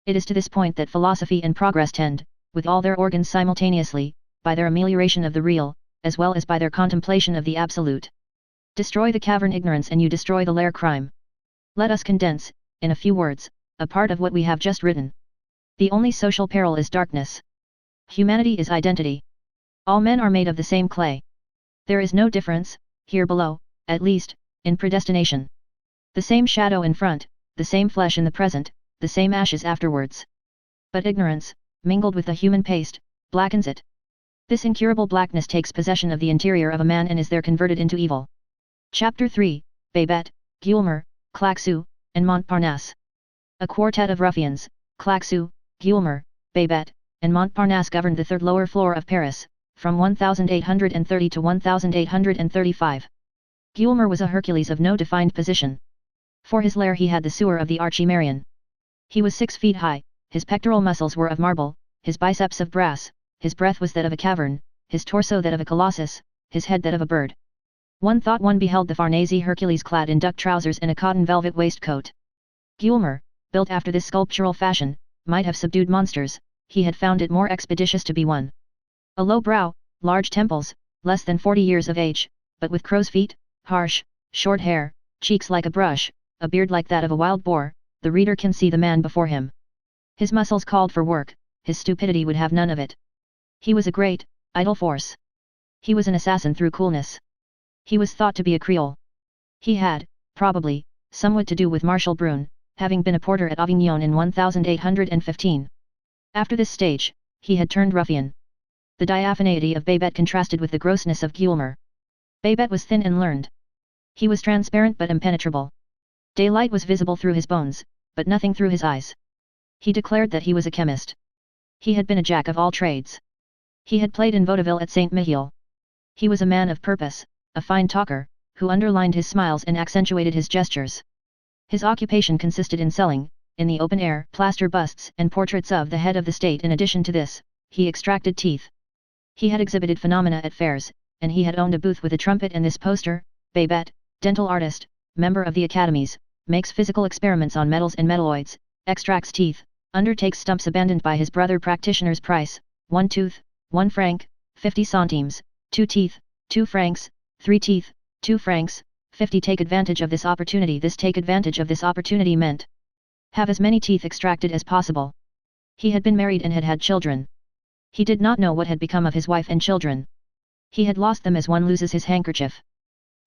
It is to this point that philosophy and progress tend, with all their organs simultaneously, by their amelioration of the real, as well as by their contemplation of the absolute. Destroy the cavern ignorance and you destroy the lair crime. Let us condense, in a few words, a part of what we have just written. The only social peril is darkness. Humanity is identity. All men are made of the same clay. There is no difference, here below, at least, in predestination. The same shadow in front, the same flesh in the present, the same ashes afterwards. But ignorance, mingled with the human paste, blackens it. This incurable blackness takes possession of the interior of a man and is there converted into evil. Chapter 3, Babet, Guilmer, Claquesous, and Montparnasse. A quartet of ruffians, Claquesous, Gueulemer, Babet, and Montparnasse governed the third lower floor of Paris, from 1830 to 1835. Gueulemer was a Hercules of no defined position. For his lair he had the sewer of the Archimerion. He was 6 feet high, his pectoral muscles were of marble, his biceps of brass, his breath was that of a cavern, his torso that of a colossus, his head that of a bird. One thought one beheld the Farnese Hercules clad in duck trousers and a cotton velvet waistcoat. Gueulemer, built after this sculptural fashion, might have subdued monsters, he had found it more expeditious to be one. A low brow, large temples, less than 40 years of age, but with crow's feet, harsh, short hair, cheeks like a brush, a beard like that of a wild boar, the reader can see the man before him. His muscles called for work, his stupidity would have none of it. He was a great, idle force. He was an assassin through coolness. He was thought to be a Creole. He had, probably, somewhat to do with Marshal Brune, having been a porter at Avignon in 1815. After this stage, he had turned ruffian. The diaphaneity of Babet contrasted with the grossness of Gueulemer. Babet was thin and learned. He was transparent but impenetrable. Daylight was visible through his bones, but nothing through his eyes. He declared that he was a chemist. He had been a jack of all trades. He had played in vaudeville at Saint Mihiel. He was a man of purpose, a fine talker, who underlined his smiles and accentuated his gestures. His occupation consisted in selling, in the open air, plaster busts and portraits of the head of the state. In addition to this, he extracted teeth. He had exhibited phenomena at fairs, and he had owned a booth with a trumpet and this poster: Babet, dental artist, member of the academies, makes physical experiments on metals and metalloids, extracts teeth, undertakes stumps abandoned by his brother practitioners. Price: 1 tooth, 1 franc, 50 centimes, 2 teeth, 2 francs, 3 teeth, 2 francs, 50. Take advantage of this opportunity. This take advantage of this opportunity meant have as many teeth extracted as possible. He had been married and had had children. He did not know what had become of his wife and children. He had lost them as one loses his handkerchief.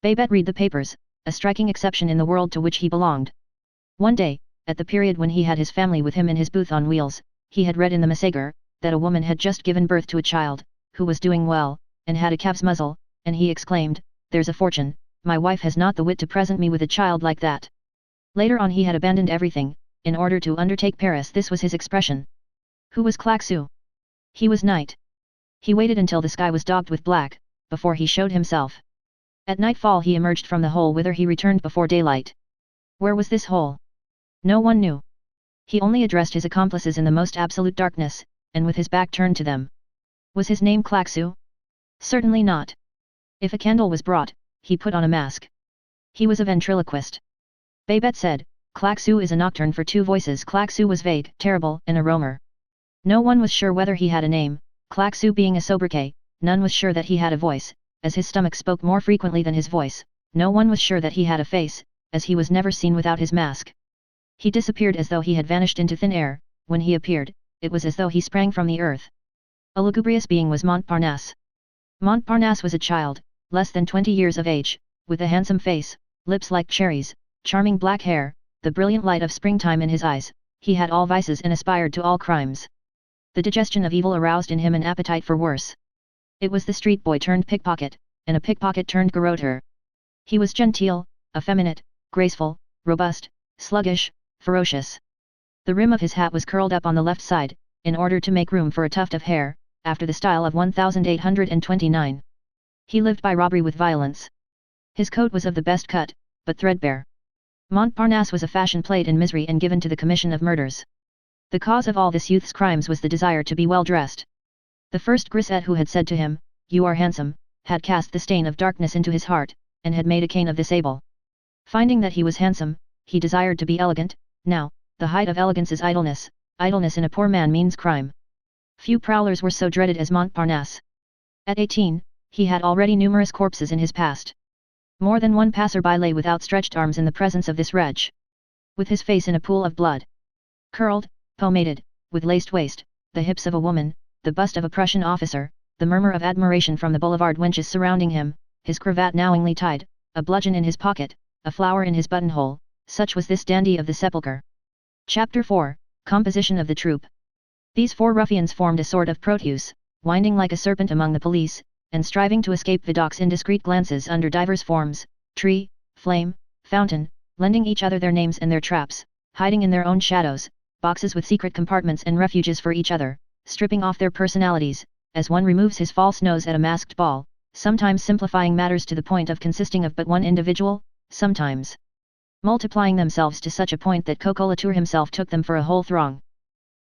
Babet read the papers, a striking exception in the world to which he belonged. One day, at the period when he had his family with him in his booth on wheels, he had read in the Messager, that a woman had just given birth to a child, who was doing well, and had a calf's muzzle, and he exclaimed, "There's a fortune, my wife has not the wit to present me with a child like that." Later on he had abandoned everything, in order to undertake Paris. This was his expression. Who was Claquesous? He was night. He waited until the sky was daubed with black, before he showed himself. At nightfall he emerged from the hole whither he returned before daylight. Where was this hole? No one knew. He only addressed his accomplices in the most absolute darkness, and with his back turned to them. Was his name Claquesous? Certainly not. If a candle was brought, he put on a mask. He was a ventriloquist. Babet said, "Claquesous is a nocturne for 2 voices." Claquesous was vague, terrible, and a roamer. No one was sure whether he had a name. Claquesous being a sobriquet, none was sure that he had a voice, as his stomach spoke more frequently than his voice. No one was sure that he had a face, as he was never seen without his mask. He disappeared as though he had vanished into thin air. When he appeared, it was as though he sprang from the earth. A lugubrious being was Montparnasse. Montparnasse was a child, less than 20 years of age, with a handsome face, lips like cherries, charming black hair, the brilliant light of springtime in his eyes. He had all vices and aspired to all crimes. The digestion of evil aroused in him an appetite for worse. It was the street boy turned pickpocket, and a pickpocket turned garroter. He was genteel, effeminate, graceful, robust, sluggish, ferocious. The rim of his hat was curled up on the left side, in order to make room for a tuft of hair, after the style of 1829. He lived by robbery with violence. His coat was of the best cut, but threadbare. Montparnasse was a fashion played in misery and given to the commission of murders. The cause of all this youth's crimes was the desire to be well dressed. The first grisette who had said to him, "You are handsome," had cast the stain of darkness into his heart, and had made a Cain of this Abel. Finding that he was handsome, he desired to be elegant. Now, the height of elegance is idleness. Idleness in a poor man means crime. Few prowlers were so dreaded as Montparnasse. At 18, he had already numerous corpses in his past. More than one passer-by lay with outstretched arms in the presence of this wretch. With his face in a pool of blood. Curled, pomaded, with laced waist, the hips of a woman, the bust of a Prussian officer, the murmur of admiration from the boulevard wenches surrounding him, his cravat knowingly tied, a bludgeon in his pocket, a flower in his buttonhole, such was this dandy of the sepulchre. Chapter 4, Composition of the Troupe. These 4 ruffians formed a sort of Proteus, winding like a serpent among the police, and striving to escape Vidocq's indiscreet glances under divers forms: tree, flame, fountain, lending each other their names and their traps, hiding in their own shadows, boxes with secret compartments and refuges for each other, stripping off their personalities, as one removes his false nose at a masked ball, sometimes simplifying matters to the point of consisting of but one individual, sometimes multiplying themselves to such a point that Coco Latour himself took them for a whole throng.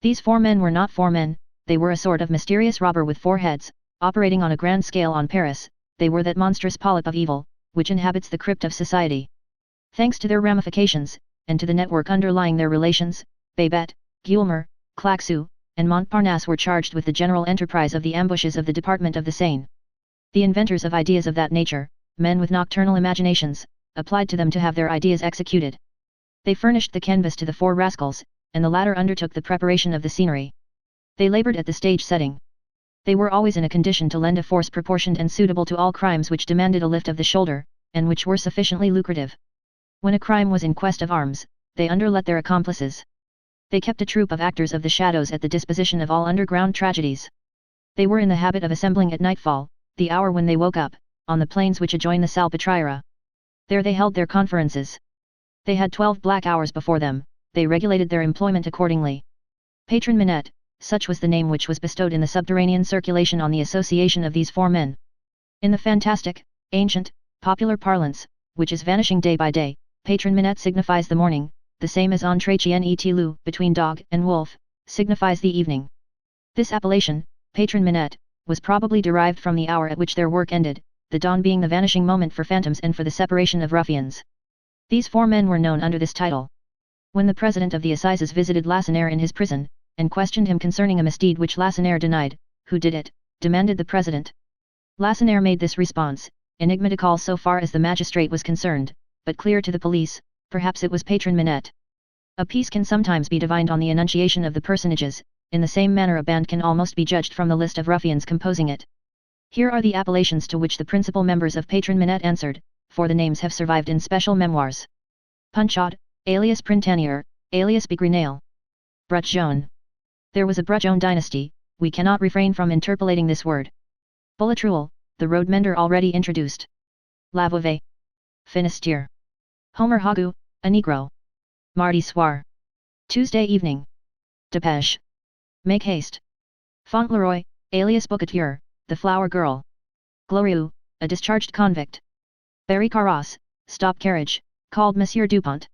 These 4 men were not 4 men, they were a sort of mysterious robber with 4 heads, operating on a grand scale on Paris. They were that monstrous polyp of evil, which inhabits the crypt of society. Thanks to their ramifications, and to the network underlying their relations, Babette, Guilmer, Claxou, and Montparnasse were charged with the general enterprise of the ambushes of the Department of the Seine. The inventors of ideas of that nature, men with nocturnal imaginations, applied to them to have their ideas executed. They furnished the canvas to the 4 rascals, and the latter undertook the preparation of the scenery. They labored at the stage setting. They were always in a condition to lend a force proportioned and suitable to all crimes which demanded a lift of the shoulder, and which were sufficiently lucrative. When a crime was in quest of arms, they underlet their accomplices. They kept a troupe of actors of the shadows at the disposition of all underground tragedies. They were in the habit of assembling at nightfall, the hour when they woke up, on the plains which adjoin the Salpêtrière. There they held their conferences. They had 12 black hours before them, they regulated their employment accordingly. Patron Minette, such was the name which was bestowed in the subterranean circulation on the association of these 4 men. In the fantastic, ancient, popular parlance, which is vanishing day by day, Patron Minette signifies the morning, the same as entretien et loup, between dog and wolf, signifies the evening. This appellation, Patron Minette, was probably derived from the hour at which their work ended, the dawn being the vanishing moment for phantoms and for the separation of ruffians. These 4 men were known under this title. When the president of the Assizes visited Lacenaire in his prison, and questioned him concerning a misdeed which Lacenaire denied, "Who did it?" demanded the president. Lacenaire made this response, enigmatical so far as the magistrate was concerned, but clear to the police: perhaps it was Patron Minette. A piece can sometimes be divined on the enunciation of the personages, in the same manner a band can almost be judged from the list of ruffians composing it. Here are the appellations to which the principal members of Patron Minette answered, for the names have survived in special memoirs. Punchot, alias Printanier, alias Bigrenail. Brutjaune. There was a Brutjaune dynasty, we cannot refrain from interpolating this word. Boulatruelle, the road mender already introduced. Lavouvet. Finisterre. Homer Hagu, a Negro. Mardi Soir. Tuesday evening. Dépêche. Make haste. Fauntleroy, alias Bouquetier, the flower girl. Glorieux, a discharged convict. Barry Carras, stop carriage, called Monsieur Dupont.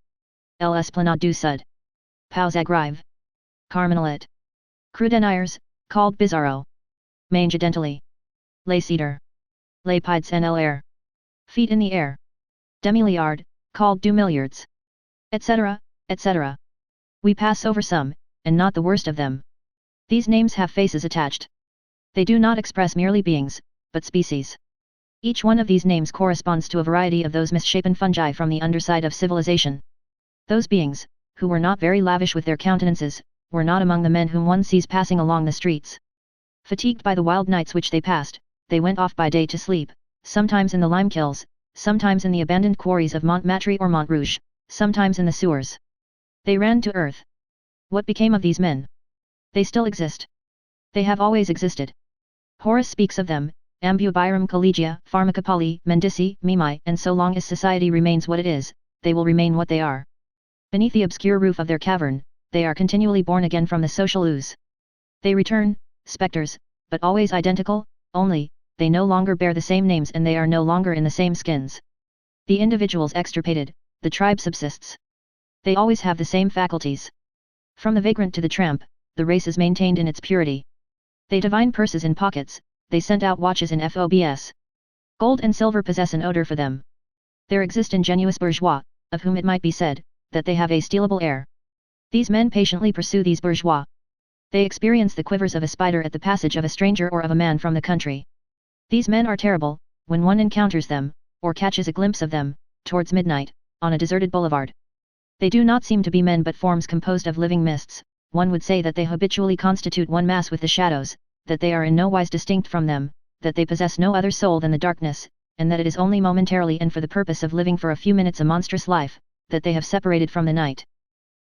L'Esplanade du Sud. Pausagrive. Carmenelet. Crudeniers, called Bizarro. Mange Dentally. Les Cedar. Les Pieds en l'air. Feet in the air. Demiliard, called du Milliards. Etc., etc. We pass over some, and not the worst of them. These names have faces attached. They do not express merely beings, but species. Each one of these names corresponds to a variety of those misshapen fungi from the underside of civilization. Those beings, who were not very lavish with their countenances, were not among the men whom one sees passing along the streets. Fatigued by the wild nights which they passed, they went off by day to sleep, sometimes in the lime-kilns, sometimes in the abandoned quarries of Montmartre or Montrouge, sometimes in the sewers. They ran to earth. What became of these men? They still exist. They have always existed. Horace speaks of them, ambubirum collegia, pharmacopoly, mendici, mimi, and so long as society remains what it is, they will remain what they are. Beneath the obscure roof of their cavern, they are continually born again from the social ooze. They return, spectres, but always identical, only, they no longer bear the same names and they are no longer in the same skins. The individuals extirpated, the tribe subsists. They always have the same faculties. From the vagrant to the tramp, the race is maintained in its purity. They divine purses in pockets, they sent out watches in FOBS. Gold and silver possess an odor for them. There exist ingenuous bourgeois, of whom it might be said, that they have a stealable air. These men patiently pursue these bourgeois. They experience the quivers of a spider at the passage of a stranger or of a man from the country. These men are terrible, when one encounters them, or catches a glimpse of them, towards midnight, on a deserted boulevard. They do not seem to be men but forms composed of living mists. One would say that they habitually constitute one mass with the shadows, that they are in no wise distinct from them, that they possess no other soul than the darkness, and that it is only momentarily and for the purpose of living for a few minutes a monstrous life, that they have separated from the night.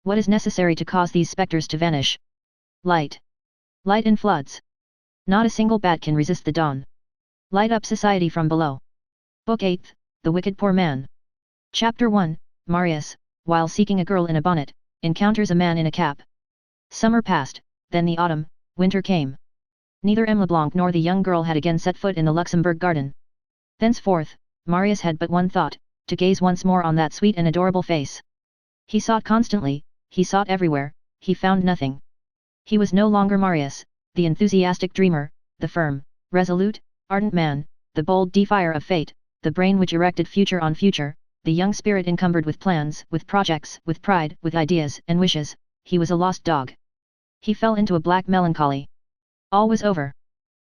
What is necessary to cause these spectres to vanish? Light. Light in floods. Not a single bat can resist the dawn. Light up society from below. Book 8th, The Wicked Poor Man. Chapter 1, Marius, while seeking a girl in a bonnet, encounters a man in a cap. Summer passed, then the autumn, winter came. Neither M. Leblanc nor the young girl had again set foot in the Luxembourg garden. Thenceforth, Marius had but one thought, to gaze once more on that sweet and adorable face. He sought constantly, he sought everywhere, he found nothing. He was no longer Marius, the enthusiastic dreamer, the firm, resolute, ardent man, the bold defier of fate, the brain which erected future on future, the young spirit encumbered with plans, with projects, with pride, with ideas and wishes. He was a lost dog. He fell into a black melancholy. All was over.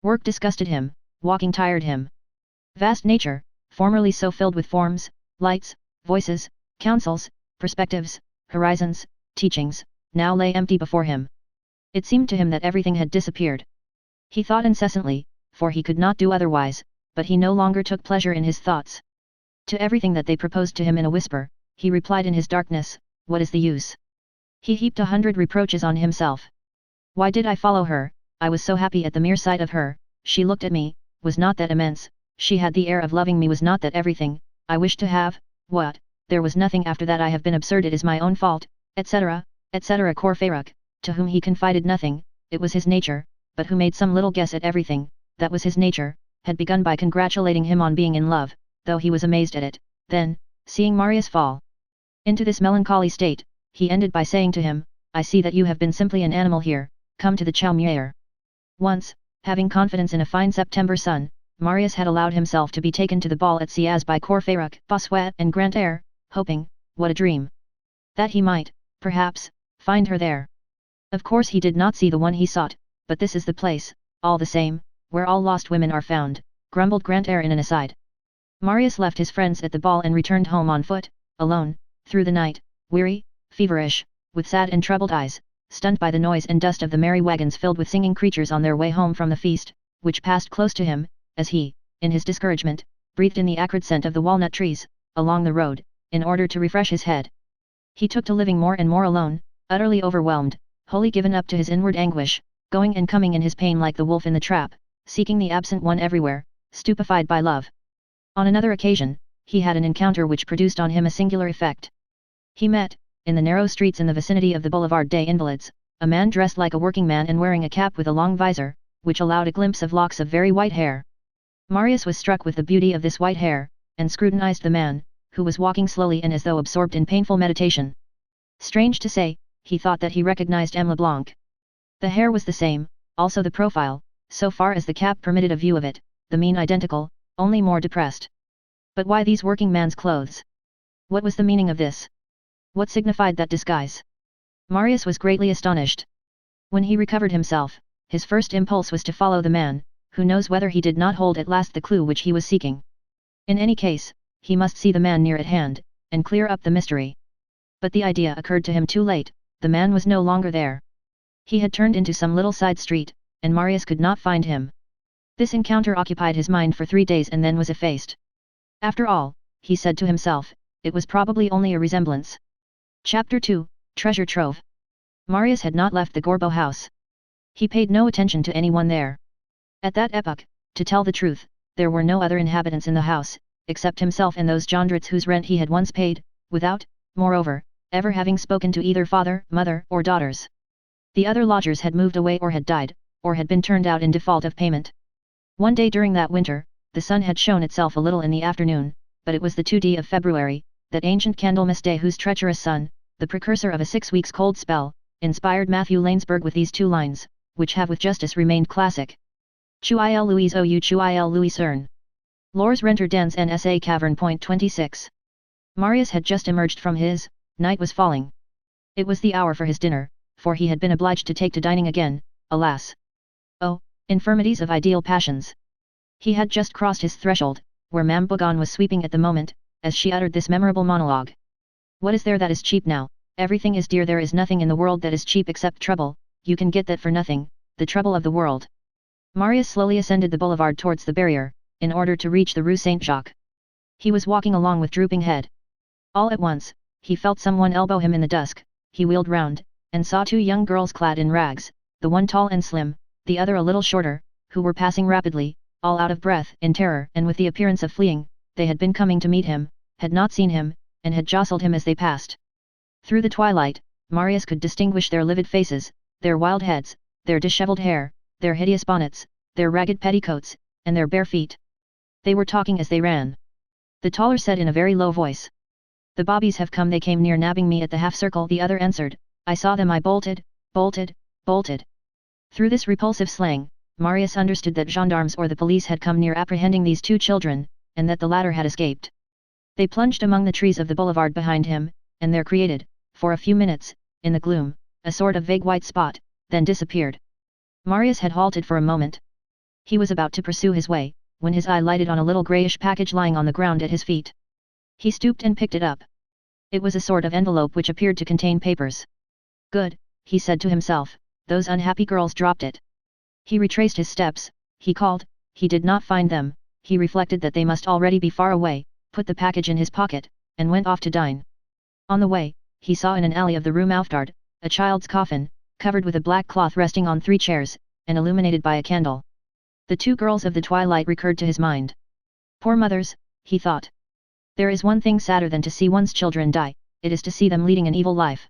Work disgusted him, walking tired him. Vast nature, formerly so filled with forms, lights, voices, counsels, perspectives, horizons, teachings, now lay empty before him. It seemed to him that everything had disappeared. He thought incessantly, for he could not do otherwise, but he no longer took pleasure in his thoughts. To everything that they proposed to him in a whisper, he replied in his darkness, "What is the use?" He heaped 100 reproaches on himself. Why did I follow her? I was so happy at the mere sight of her. She looked at me, was not that immense, she had the air of loving me, was not that everything I wished to have? What? There was nothing after that. I have been absurd, it is my own fault, etc., etc. Courfeyrac, to whom he confided nothing, it was his nature, but who made some little guess at everything, that was his nature, had begun by congratulating him on being in love, though he was amazed at it. Then, seeing Marius fall into this melancholy state, he ended by saying to him, "I see that you have been simply an animal here, come to the Chaumiere." Once, having confidence in a fine September sun, Marius had allowed himself to be taken to the ball at Siaz by Courfeyrac, Bossuet and Grantaire, hoping, what a dream! That he might, perhaps, find her there. Of course he did not see the one he sought, but this is the place, all the same, where all lost women are found, grumbled Grantaire in an aside. Marius left his friends at the ball and returned home on foot, alone, through the night, weary, feverish, with sad and troubled eyes, stunned by the noise and dust of the merry wagons filled with singing creatures on their way home from the feast, which passed close to him, as he, in his discouragement, breathed in the acrid scent of the walnut trees, along the road, in order to refresh his head. He took to living more and more alone, utterly overwhelmed, wholly given up to his inward anguish, going and coming in his pain like the wolf in the trap, seeking the absent one everywhere, stupefied by love. On another occasion, he had an encounter which produced on him a singular effect. He met, in the narrow streets in the vicinity of the Boulevard des Invalides, a man dressed like a working man and wearing a cap with a long visor, which allowed a glimpse of locks of very white hair. Marius was struck with the beauty of this white hair, and scrutinized the man, who was walking slowly and as though absorbed in painful meditation. Strange to say, he thought that he recognized M. Leblanc. The hair was the same, also the profile, so far as the cap permitted a view of it, the mien identical, only more depressed. But why these working man's clothes? What was the meaning of this? What signified that disguise? Marius was greatly astonished. When he recovered himself, his first impulse was to follow the man, who knows whether he did not hold at last the clue which he was seeking. In any case, he must see the man near at hand, and clear up the mystery. But the idea occurred to him too late, the man was no longer there. He had turned into some little side street, and Marius could not find him. This encounter occupied his mind for 3 days and then was effaced. After all, he said to himself, it was probably only a resemblance. Chapter 2, Treasure Trove. Marius had not left the Gorbeau house. He paid no attention to anyone there. At that epoch, to tell the truth, there were no other inhabitants in the house, except himself and those Jondrets whose rent he had once paid, without, moreover, ever having spoken to either father, mother, or daughters. The other lodgers had moved away or had died, or had been turned out in default of payment. One day during that winter, the sun had shown itself a little in the afternoon, but it was the 2d of February, that ancient Candlemas day whose treacherous sun, the precursor of a 6 weeks' cold spell, inspired Matthew Lanesburg with these 2 lines, which have with justice remained classic. Chuil Louis ou Chuil Louis Cern. Lors renter dans NSA cavern. 26. Marius had just emerged from his, night was falling. It was the hour for his dinner, for he had been obliged to take to dining again, alas. Oh, infirmities of ideal passions. He had just crossed his threshold, where Ma'am Bougon was sweeping at the moment, as she uttered this memorable monologue. What is there that is cheap now? Everything is dear. There is nothing in the world that is cheap except trouble. You can get that for nothing, the trouble of the world. Marius slowly ascended the boulevard towards the barrier, in order to reach the Rue Saint-Jacques. He was walking along with drooping head. All at once, he felt someone elbow him in the dusk. He wheeled round, and saw 2 young girls clad in rags, the one tall and slim, the other a little shorter, who were passing rapidly, all out of breath, in terror and with the appearance of fleeing. They had been coming to meet him, had not seen him, and had jostled him as they passed. Through the twilight, Marius could distinguish their livid faces, their wild heads, their disheveled hair, their hideous bonnets, their ragged petticoats, and their bare feet. They were talking as they ran. The taller said in a very low voice. The bobbies have come. They came near nabbing me at the half-circle. The other answered, I saw them. I bolted, bolted, bolted. Through this repulsive slang, Marius understood that gendarmes or the police had come near apprehending these two children, and that the latter had escaped. They plunged among the trees of the boulevard behind him, and there created, for a few minutes, in the gloom, a sort of vague white spot, then disappeared. Marius had halted for a moment. He was about to pursue his way, when his eye lighted on a little greyish package lying on the ground at his feet. He stooped and picked it up. It was a sort of envelope which appeared to contain papers. Good, he said to himself, those unhappy girls dropped it. He retraced his steps, he called, he did not find them, he reflected that they must already be far away, put the package in his pocket, and went off to dine. On the way, he saw in an alley of the Rue Mouffetard, a child's coffin, covered with a black cloth resting on 3 chairs, and illuminated by a candle. The 2 girls of the twilight recurred to his mind. Poor mothers, he thought. There is one thing sadder than to see one's children die, it is to see them leading an evil life.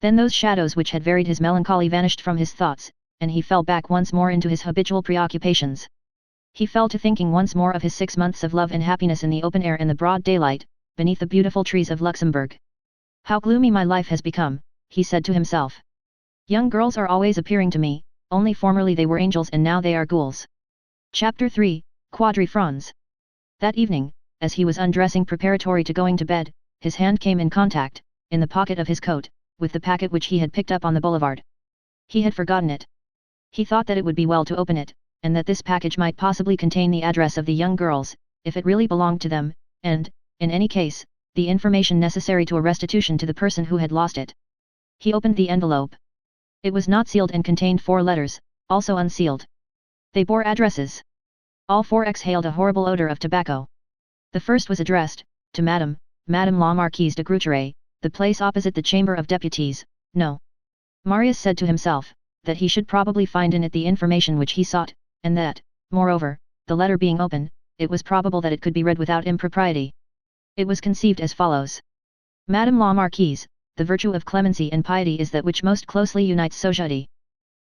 Then those shadows which had varied his melancholy vanished from his thoughts, and he fell back once more into his habitual preoccupations. He fell to thinking once more of his 6 months of love and happiness in the open air in the broad daylight, beneath the beautiful trees of Luxembourg. How gloomy my life has become, he said to himself. Young girls are always appearing to me, only formerly they were angels and now they are ghouls. Chapter 3, Quadrifrons. That evening, as he was undressing preparatory to going to bed, his hand came in contact, in the pocket of his coat, with the packet which he had picked up on the boulevard. He had forgotten it. He thought that it would be well to open it, and that this package might possibly contain the address of the young girls, if it really belonged to them, and, in any case, the information necessary to a restitution to the person who had lost it. He opened the envelope. It was not sealed and contained 4 letters, also unsealed. They bore addresses. All 4 exhaled a horrible odor of tobacco. The first was addressed, to Madame la Marquise de Groucheray, the place opposite the Chamber of Deputies, No. Marius said to himself, that he should probably find in it the information which he sought, and that, moreover, the letter being open, it was probable that it could be read without impropriety. It was conceived as follows. Madame la Marquise, the virtue of clemency and piety is that which most closely unites society.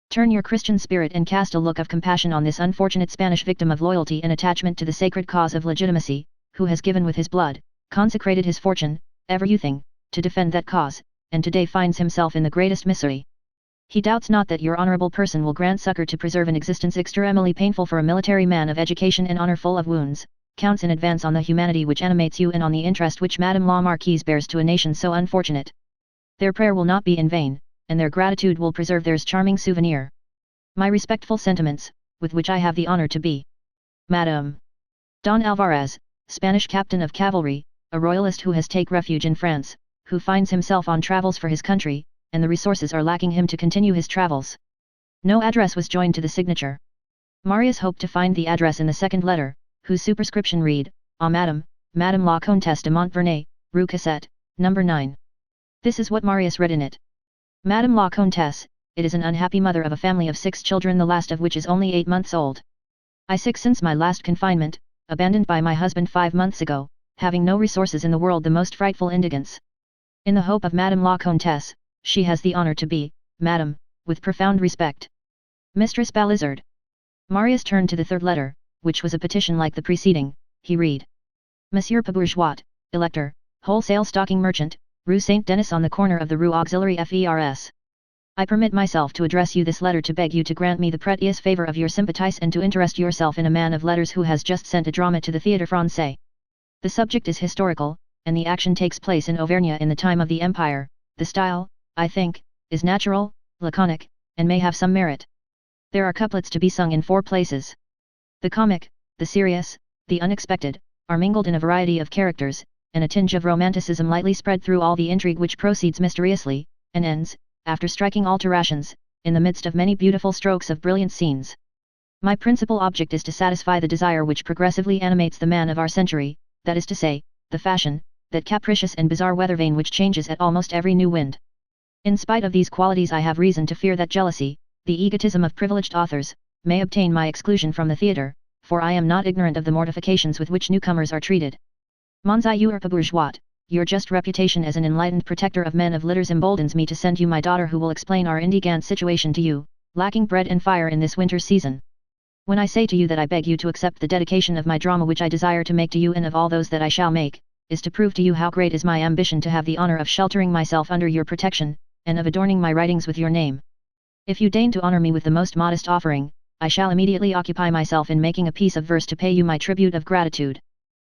Turn your Christian spirit and cast a look of compassion on this unfortunate Spanish victim of loyalty and attachment to the sacred cause of legitimacy, who has given with his blood, consecrated his fortune, ever youthing, to defend that cause, and today finds himself in the greatest misery. He doubts not that your honourable person will grant succour to preserve an existence extremely painful for a military man of education and honour full of wounds, counts in advance on the humanity which animates you and on the interest which Madame la Marquise bears to a nation so unfortunate. Their prayer will not be in vain, and their gratitude will preserve theirs charming souvenir. My respectful sentiments, with which I have the honour to be, Madame Don Alvarez, Spanish captain of cavalry, a royalist who has taken refuge in France, who finds himself on travels for his country, and the resources are lacking him to continue his travels. No address was joined to the signature. Marius hoped to find the address in the second letter, whose superscription read, Ah Madame la Comtesse de Montvernet, Rue Cassette, No. 9. This is what Marius read in it. Madame la Comtesse, it is an unhappy mother of a family of 6 children, the last of which is only 8 months old. I sick since my last confinement, abandoned by my husband 5 months ago, having no resources in the world, the most frightful indigence. In the hope of Madame la Comtesse, she has the honour to be, Madame, with profound respect, Mistress Balizard. Marius turned to the third letter, which was a petition like the preceding. He read. Monsieur Bourgeois, Elector, wholesale stocking merchant, Rue Saint-Denis on the corner of the Rue Auxiliary Fers. I permit myself to address you this letter to beg you to grant me the prettiest favour of your sympathies and to interest yourself in a man of letters who has just sent a drama to the Théâtre Français. The subject is historical, and the action takes place in Auvergne in the time of the Empire. The style, I think, is natural, laconic, and may have some merit. There are couplets to be sung in 4 places. The comic, the serious, the unexpected, are mingled in a variety of characters, and a tinge of romanticism lightly spread through all the intrigue which proceeds mysteriously, and ends, after striking alterations, in the midst of many beautiful strokes of brilliant scenes. My principal object is to satisfy the desire which progressively animates the man of our century, that is to say, the fashion, that capricious and bizarre weather vane which changes at almost every new wind. In spite of these qualities I have reason to fear that jealousy, the egotism of privileged authors, may obtain my exclusion from the theatre, for I am not ignorant of the mortifications with which newcomers are treated. Monsieur Bourgeois, your just reputation as an enlightened protector of men of litters emboldens me to send you my daughter who will explain our indigant situation to you, lacking bread and fire in this winter season. When I say to you that I beg you to accept the dedication of my drama which I desire to make to you and of all those that I shall make, is to prove to you how great is my ambition to have the honor of sheltering myself under your protection, and of adorning my writings with your name. If you deign to honor me with the most modest offering, I shall immediately occupy myself in making a piece of verse to pay you my tribute of gratitude,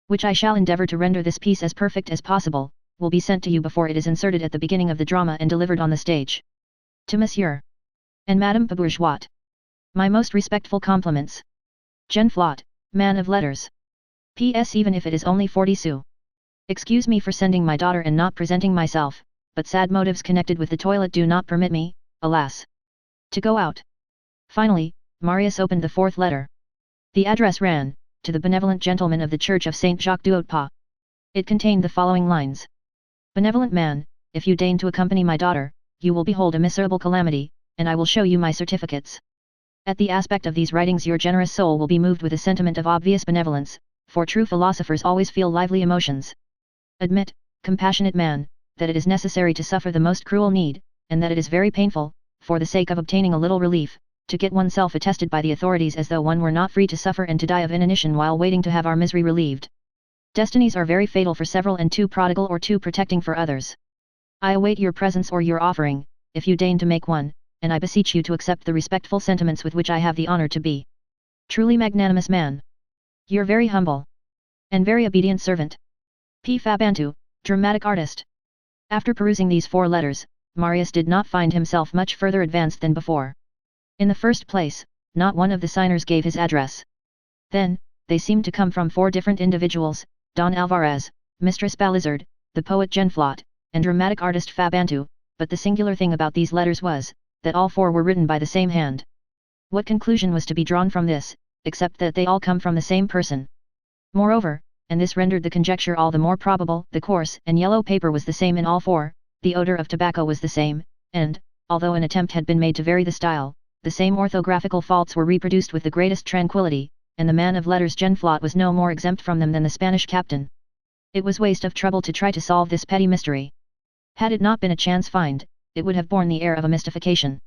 which I shall endeavor to render this piece as perfect as possible, will be sent to you before it is inserted at the beginning of the drama and delivered on the stage. To Monsieur and Madame Bourgeois, my most respectful compliments. Genflot, man of letters. P.S. Even if it is only 40 sous. Excuse me for sending my daughter and not presenting myself, but sad motives connected with the toilet do not permit me, alas, to go out. Finally, Marius opened the fourth letter. The address ran, to the benevolent gentleman of the Church of Saint Jacques du Haut-Pas. It contained the following lines. Benevolent man, if you deign to accompany my daughter, you will behold a miserable calamity, and I will show you my certificates. At the aspect of these writings your generous soul will be moved with a sentiment of obvious benevolence, for true philosophers always feel lively emotions. Admit, compassionate man, that it is necessary to suffer the most cruel need, and that it is very painful, for the sake of obtaining a little relief, to get oneself attested by the authorities as though one were not free to suffer and to die of inanition while waiting to have our misery relieved. Destinies are very fatal for several and too prodigal or too protecting for others. I await your presence or your offering, if you deign to make one, and I beseech you to accept the respectful sentiments with which I have the honor to be. Truly magnanimous man. Your very humble and very obedient servant. P. Fabantou, dramatic artist. After perusing these 4 letters, Marius did not find himself much further advanced than before. In the first place, not one of the signers gave his address. Then, they seemed to come from 4 different individuals, Don Alvarez, Mistress Balizard, the poet Genflot, and dramatic artist Fabantou, but the singular thing about these letters was, that all 4 were written by the same hand. What conclusion was to be drawn from this, except that they all come from the same person? Moreover, and this rendered the conjecture all the more probable, the coarse and yellow paper was the same in all 4, the odor of tobacco was the same, and, although an attempt had been made to vary the style, the same orthographical faults were reproduced with the greatest tranquillity, and the man of letters Genflot was no more exempt from them than the Spanish captain. It was waste of trouble to try to solve this petty mystery. Had it not been a chance find, it would have borne the air of a mystification.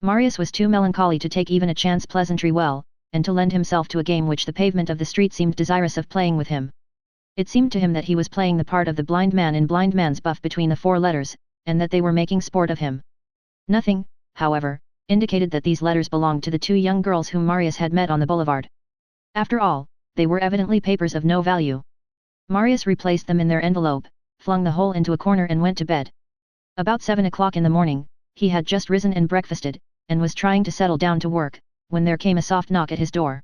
Marius was too melancholy to take even a chance pleasantry well, and to lend himself to a game which the pavement of the street seemed desirous of playing with him. It seemed to him that he was playing the part of the blind man in Blind Man's Buff between the 4 letters, and that they were making sport of him. Nothing, however, indicated that these letters belonged to the 2 young girls whom Marius had met on the boulevard. After all, they were evidently papers of no value. Marius replaced them in their envelope, flung the whole into a corner and went to bed. About 7 o'clock in the morning, he had just risen and breakfasted, and was trying to settle down to work, when there came a soft knock at his door.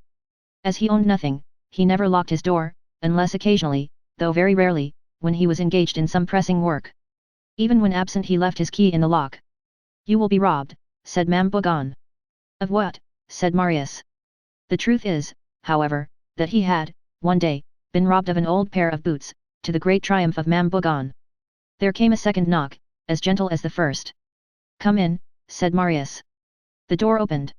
As he owned nothing, he never locked his door, unless occasionally, though very rarely, when he was engaged in some pressing work. Even when absent he left his key in the lock. You will be robbed, said Ma'am Bougon. Of what? Said Marius. The truth is, however, that he had, one day, been robbed of an old pair of boots, to the great triumph of Ma'am Bougon. There came a second knock, as gentle as the first. Come in, said Marius. The door opened.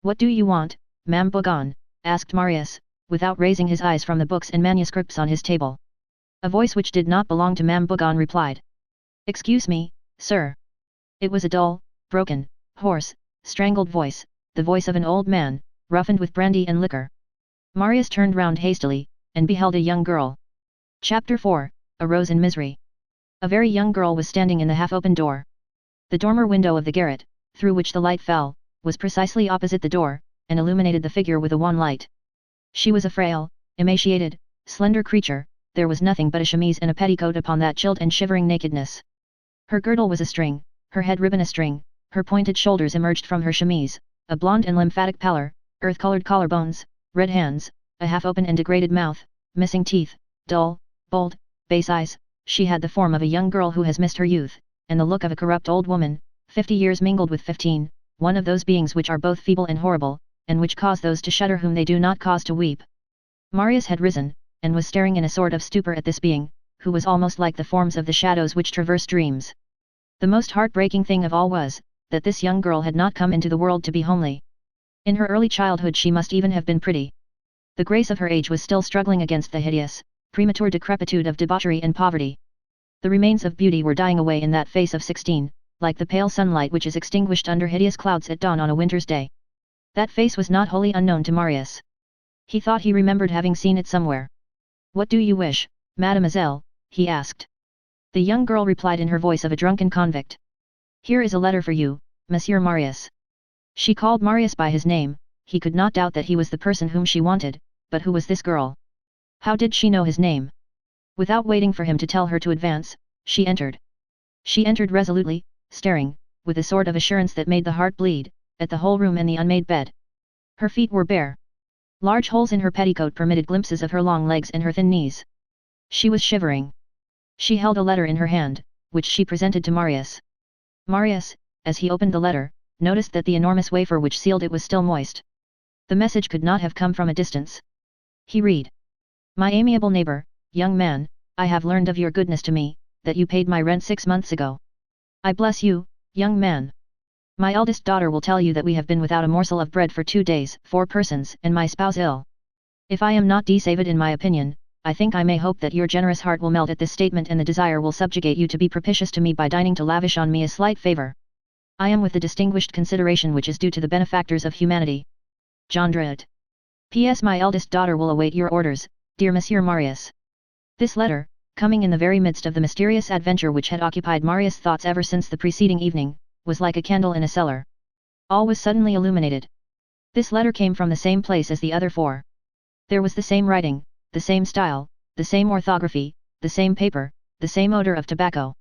What do you want, Ma'am Bougon? Asked Marius, without raising his eyes from the books and manuscripts on his table. A voice which did not belong to Ma'am Bougon replied. Excuse me, sir. It was a dull, broken, hoarse, strangled voice, the voice of an old man, roughened with brandy and liquor. Marius turned round hastily, and beheld a young girl. Chapter 4, A Rose in Misery. A very young girl was standing in the half-open door. The dormer window of the garret, through which the light fell, was precisely opposite the door, and illuminated the figure with a wan light. She was a frail, emaciated, slender creature, there was nothing but a chemise and a petticoat upon that chilled and shivering nakedness. Her girdle was a string, her head ribbon a string, her pointed shoulders emerged from her chemise, a blonde and lymphatic pallor, earth-colored collarbones, red hands, a half-open and degraded mouth, missing teeth, dull, bold, base eyes. She had the form of a young girl who has missed her youth, and the look of a corrupt old woman, 50 years mingled with 15, one of those beings which are both feeble and horrible, and which cause those to shudder whom they do not cause to weep. Marius had risen, and was staring in a sort of stupor at this being, who was almost like the forms of the shadows which traverse dreams. The most heartbreaking thing of all was, that this young girl had not come into the world to be homely. In her early childhood she must even have been pretty. The grace of her age was still struggling against the hideous, premature decrepitude of debauchery and poverty. The remains of beauty were dying away in that face of 16, like the pale sunlight which is extinguished under hideous clouds at dawn on a winter's day. That face was not wholly unknown to Marius. He thought he remembered having seen it somewhere. "What do you wish, mademoiselle?" he asked. The young girl replied in her voice of a drunken convict. "Here is a letter for you, Monsieur Marius." She called Marius by his name. He could not doubt that he was the person whom she wanted, but who was this girl? How did she know his name? Without waiting for him to tell her to advance, she entered. She entered resolutely, staring, with a sort of assurance that made the heart bleed, at the whole room and the unmade bed. Her feet were bare. Large holes in her petticoat permitted glimpses of her long legs and her thin knees. She was shivering. She held a letter in her hand, which she presented to Marius. Marius, as he opened the letter, noticed that the enormous wafer which sealed it was still moist. The message could not have come from a distance. He read. "My amiable neighbor, young man, I have learned of your goodness to me, that you paid my rent 6 months ago. I bless you, young man. My eldest daughter will tell you that we have been without a morsel of bread for 2 days, 4 persons, and my spouse ill. If I am not deceived in my opinion, I think I may hope that your generous heart will melt at this statement and the desire will subjugate you to be propitious to me by deigning to lavish on me a slight favor. I am with the distinguished consideration which is due to the benefactors of humanity. Jondrette. P.S. My eldest daughter will await your orders, dear Monsieur Marius." This letter, coming in the very midst of the mysterious adventure which had occupied Marius' thoughts ever since the preceding evening, was like a candle in a cellar. All was suddenly illuminated. This letter came from the same place as the other 4. There was the same writing, the same style, the same orthography, the same paper, the same odor of tobacco.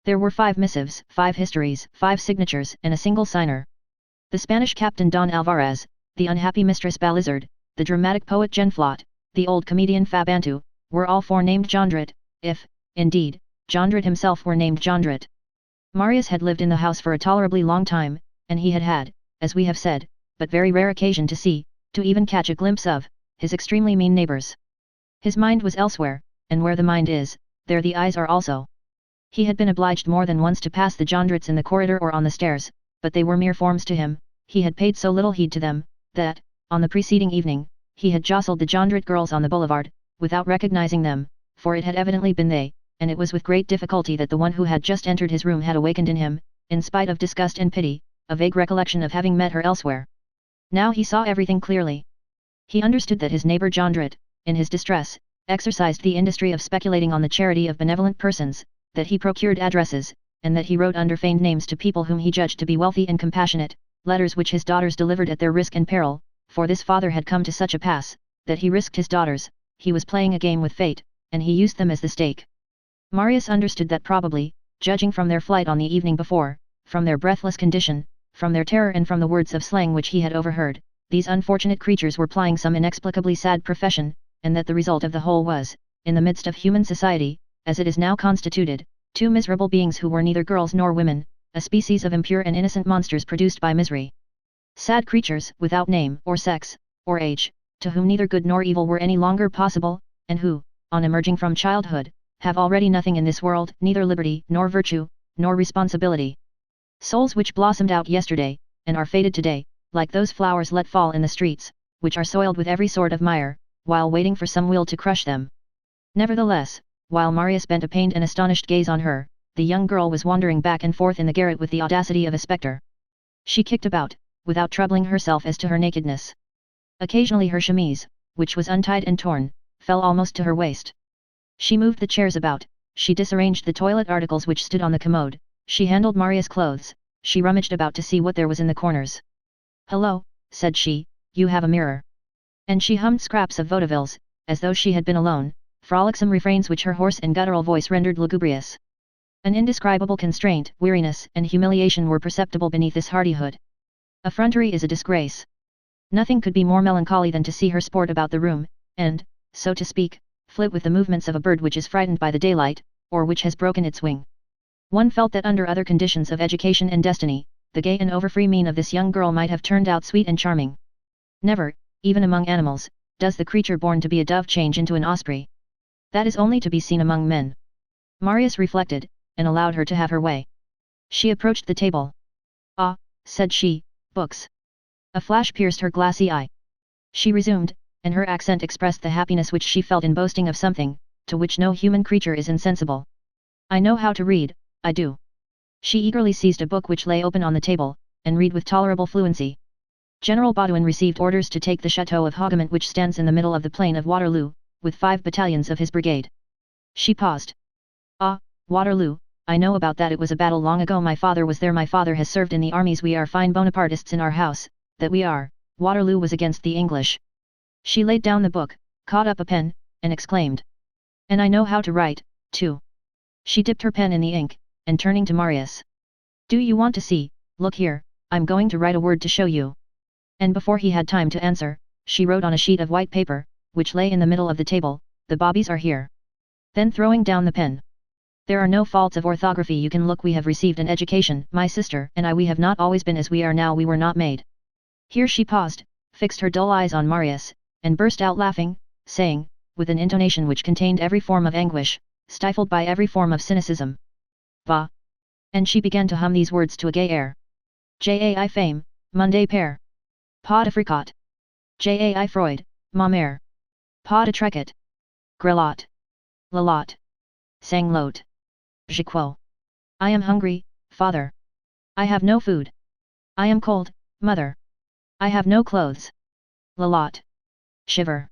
There were 5 missives, 5 histories, 5 signatures, and a single signer. The Spanish captain Don Alvarez, the unhappy mistress Balizard, the dramatic poet Genflot, the old comedian Fabantou, were all 4 named Jondrette, if, indeed, Jondrette himself were named Jondrette. Marius had lived in the house for a tolerably long time, and he had had, as we have said, but very rare occasion to see, to even catch a glimpse of, his extremely mean neighbors. His mind was elsewhere, and where the mind is, there the eyes are also. He had been obliged more than once to pass the Jondrettes in the corridor or on the stairs, but they were mere forms to him. He had paid so little heed to them, that, on the preceding evening, he had jostled the Jondrette girls on the boulevard, without recognizing them, for it had evidently been they, and it was with great difficulty that the one who had just entered his room had awakened in him, in spite of disgust and pity, a vague recollection of having met her elsewhere. Now he saw everything clearly. He understood that his neighbor Jondrette, in his distress, exercised the industry of speculating on the charity of benevolent persons, that he procured addresses, and that he wrote under feigned names to people whom he judged to be wealthy and compassionate, letters which his daughters delivered at their risk and peril, for this father had come to such a pass, that he risked his daughters. He was playing a game with fate, and he used them as the stake. Marius understood that probably, judging from their flight on the evening before, from their breathless condition, from their terror and from the words of slang which he had overheard, these unfortunate creatures were plying some inexplicably sad profession, and that the result of the whole was, in the midst of human society, as it is now constituted, 2 miserable beings who were neither girls nor women, a species of impure and innocent monsters produced by misery. Sad creatures, without name, or sex, or age, to whom neither good nor evil were any longer possible, and who, on emerging from childhood, have already nothing in this world, neither liberty, nor virtue, nor responsibility. Souls which blossomed out yesterday, and are faded today, like those flowers let fall in the streets, which are soiled with every sort of mire, while waiting for some will to crush them. Nevertheless, while Marius bent a pained and astonished gaze on her, the young girl was wandering back and forth in the garret with the audacity of a spectre. She kicked about, without troubling herself as to her nakedness. Occasionally her chemise, which was untied and torn, fell almost to her waist. She moved the chairs about, she disarranged the toilet articles which stood on the commode, she handled Marius' clothes, she rummaged about to see what there was in the corners. "Hello," said she, "you have a mirror." And she hummed scraps of vaudevilles, as though she had been alone, frolicsome refrains which her hoarse and guttural voice rendered lugubrious. An indescribable constraint, weariness, and humiliation were perceptible beneath this hardihood. Effrontery is a disgrace. Nothing could be more melancholy than to see her sport about the room, and, so to speak, flit with the movements of a bird which is frightened by the daylight, or which has broken its wing. One felt that under other conditions of education and destiny, the gay and overfree mien of this young girl might have turned out sweet and charming. Never, even among animals, does the creature born to be a dove change into an osprey. That is only to be seen among men. Marius reflected, and allowed her to have her way. She approached the table. "Ah," said she, "books." A flash pierced her glassy eye. She resumed, and her accent expressed the happiness which she felt in boasting of something, to which no human creature is insensible. I know how to read, I do. She eagerly seized a book which lay open on the table, and read with tolerable fluency. General Baudouin received orders to take the chateau of Hougoumont which stands in the middle of the plain of Waterloo, with 5 battalions of his brigade. She paused. Ah, Waterloo, I know about that. It was a battle long ago. My father was there. My father has served in the armies. We are fine Bonapartists in our house, that we are. Waterloo was against the English. She laid down the book, caught up a pen, and exclaimed. And I know how to write, too. She dipped her pen in the ink, and turning to Marius. Do you want to see? Look here, I'm going to write a word to show you. And before he had time to answer, she wrote on a sheet of white paper, which lay in the middle of the table, the bobbies are here. Then throwing down the pen. There are no faults of orthography. You can look. We have received an education. My sister and I, we have not always been as we are now. We were not made. Here she paused, fixed her dull eyes on Marius, and burst out laughing, saying, with an intonation which contained every form of anguish, stifled by every form of cynicism. Bah! And she began to hum these words to a gay air. Jai fame, Monday père. Pas de fricot. Jai Freud, ma mère. Pas de trecot. Grelotte. Lalotte. Sanglote. Jiquot. I am hungry, father. I have no food. I am cold, mother. I have no clothes. Lalotte. Shiver.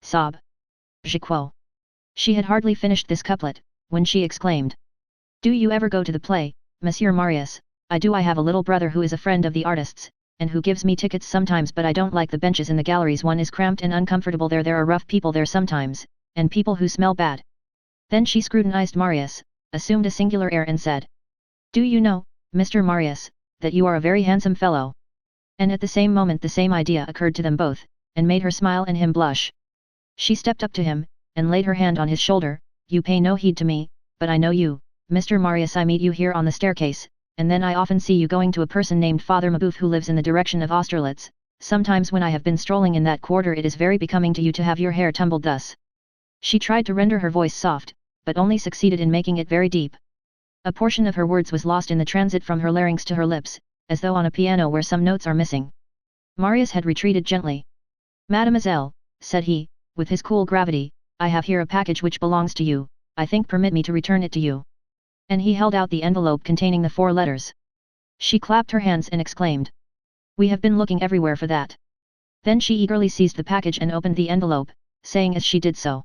Sob. Jiquot. She had hardly finished this couplet, when she exclaimed. Do you ever go to the play, Monsieur Marius? I do. I have a little brother who is a friend of the artists, and who gives me tickets sometimes, but I don't like the benches in the galleries. One is cramped and uncomfortable there. There are rough people there sometimes, and people who smell bad. Then she scrutinized Marius, assumed a singular air and said. Do you know, Mr. Marius, that you are a very handsome fellow? And at the same moment the same idea occurred to them both, and made her smile and him blush. She stepped up to him, and laid her hand on his shoulder. You pay no heed to me, but I know you, Mr. Marius. I meet you here on the staircase, and then I often see you going to a person named Father Mabeuf who lives in the direction of Austerlitz. Sometimes when I have been strolling in that quarter it is very becoming to you to have your hair tumbled thus. She tried to render her voice soft, but only succeeded in making it very deep. A portion of her words was lost in the transit from her larynx to her lips, as though on a piano where some notes are missing. Marius had retreated gently. Mademoiselle, said he, with his cool gravity, I have here a package which belongs to you. I think permit me to return it to you. And he held out the envelope containing the 4 letters. She clapped her hands and exclaimed. We have been looking everywhere for that. Then she eagerly seized the package and opened the envelope, saying as she did so.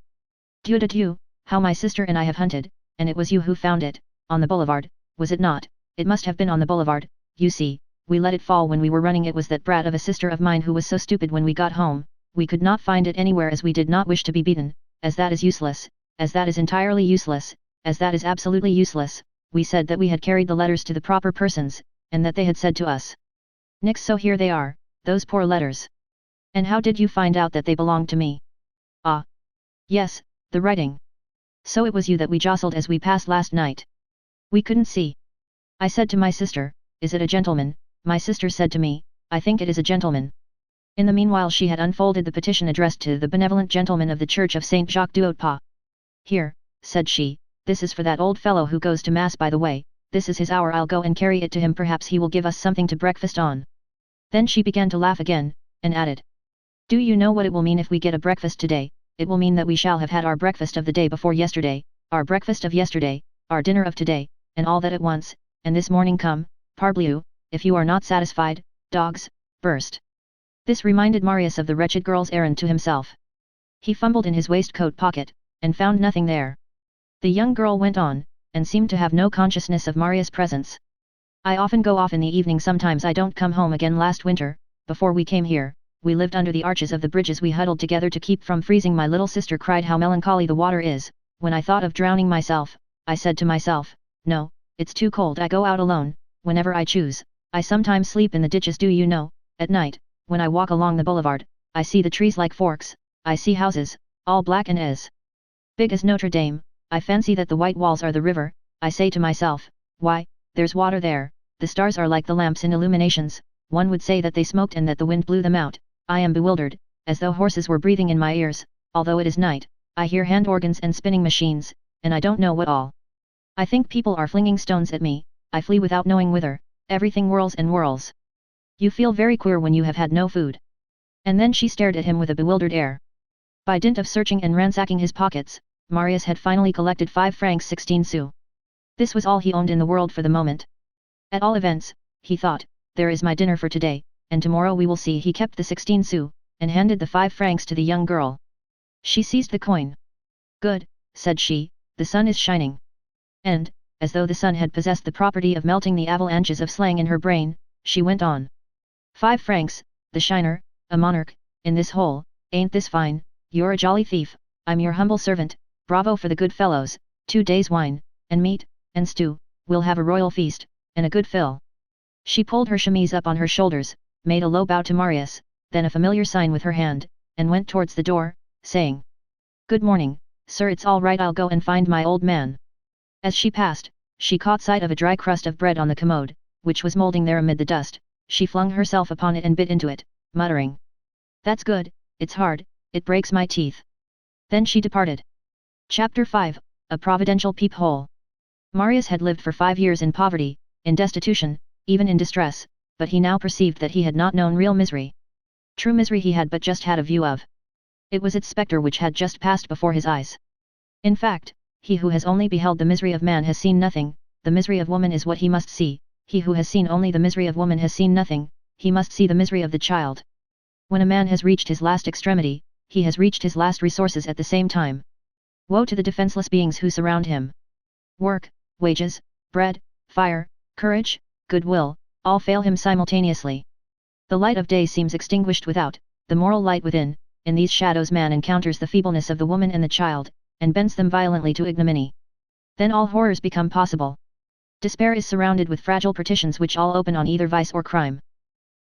Dieu de Dieu, how my sister and I have hunted, and it was you who found it, on the boulevard, was it not? It must have been on the boulevard. You see, we let it fall when we were running. It was that brat of a sister of mine who was so stupid when we got home. We could not find it anywhere as we did not wish to be beaten, as that is useless, as that is entirely useless, as that is absolutely useless. We said that we had carried the letters to the proper persons, and that they had said to us. Nix, so here they are, those poor letters. And how did you find out that they belonged to me? Ah. Yes, the writing. So it was you that we jostled as we passed last night. We couldn't see. I said to my sister, is it a gentleman? My sister said to me, I think it is a gentleman. In the meanwhile she had unfolded the petition addressed to the benevolent gentleman of the Church of Saint Jacques du Haut-Pas. Here, said she, this is for that old fellow who goes to mass by the way. This is his hour. I'll go and carry it to him. Perhaps he will give us something to breakfast on. Then she began to laugh again, and added. Do you know what it will mean if we get a breakfast today? It will mean that we shall have had our breakfast of the day before yesterday, our breakfast of yesterday, our dinner of today, and all that at once, and this morning come, parbleu, if you are not satisfied, dogs, burst. This reminded Marius of the wretched girl's errand to himself. He fumbled in his waistcoat pocket, and found nothing there. The young girl went on, and seemed to have no consciousness of Marius' presence. I often go off in the evening. Sometimes I don't come home again. Last winter, before we came here, we lived under the arches of the bridges. We huddled together to keep from freezing. My little sister cried how melancholy the water is. When I thought of drowning myself, I said to myself, no, it's too cold. I go out alone, whenever I choose. I sometimes sleep in the ditches. Do you know, at night, when I walk along the boulevard, I see the trees like forks, I see houses, all black and as big as Notre Dame. I fancy that the white walls are the river. I say to myself, why, there's water there. The stars are like the lamps in illuminations. One would say that they smoked and that the wind blew them out. I am bewildered, as though horses were breathing in my ears. Although it is night, I hear hand organs and spinning machines, and I don't know what all. I think people are flinging stones at me. I flee without knowing whither. Everything whirls and whirls. You feel very queer when you have had no food. And then she stared at him with a bewildered air. By dint of searching and ransacking his pockets, Marius had finally collected 5 francs 16 sous. This was all he owned in the world for the moment. At all events, he thought, there is my dinner for today, and tomorrow we will see. He kept the 16 sous, and handed the 5 francs to the young girl. She seized the coin. Good, said she, the sun is shining. And, as though the sun had possessed the property of melting the avalanches of slang in her brain, she went on. 5 francs, the shiner, a monarch, in this hole, ain't this fine? You're a jolly thief, I'm your humble servant, bravo for the good fellows, 2 days wine, and meat, and stew, we'll have a royal feast, and a good fill. She pulled her chemise up on her shoulders, made a low bow to Marius, then a familiar sign with her hand, and went towards the door, saying, Good morning, sir, it's all right, I'll go and find my old man. As she passed, she caught sight of a dry crust of bread on the commode, which was moulding there amid the dust. She flung herself upon it and bit into it, muttering, That's good, it's hard, it breaks my teeth. Then she departed. Chapter 5, A Providential Peephole. Marius had lived for 5 years in poverty, in destitution, even in distress, but he now perceived that he had not known real misery. True misery he had but just had a view of. It was its spectre which had just passed before his eyes. In fact, he who has only beheld the misery of man has seen nothing, the misery of woman is what he must see. He who has seen only the misery of woman has seen nothing, he must see the misery of the child. When a man has reached his last extremity, he has reached his last resources at the same time. Woe to the defenseless beings who surround him. Work, wages, bread, fire, courage, goodwill, all fail him simultaneously. The light of day seems extinguished without, the moral light within. In these shadows man encounters the feebleness of the woman and the child, and bends them violently to ignominy. Then all horrors become possible. Despair is surrounded with fragile partitions which all open on either vice or crime.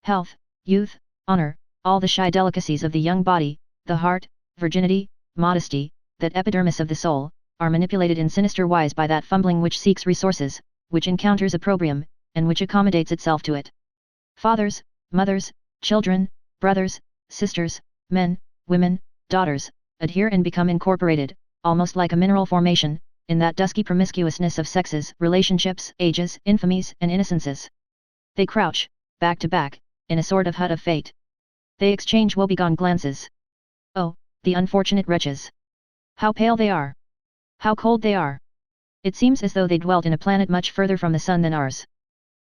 Health, youth, honor, all the shy delicacies of the young body, the heart, virginity, modesty, that epidermis of the soul, are manipulated in sinister wise by that fumbling which seeks resources, which encounters opprobrium, and which accommodates itself to it. Fathers, mothers, children, brothers, sisters, men, women, daughters, adhere and become incorporated, almost like a mineral formation, in that dusky promiscuousness of sexes, relationships, ages, infamies, and innocences. They crouch, back to back, in a sort of hut of fate. They exchange woebegone glances. Oh, the unfortunate wretches! How pale they are! How cold they are! It seems as though they dwelt in a planet much further from the sun than ours.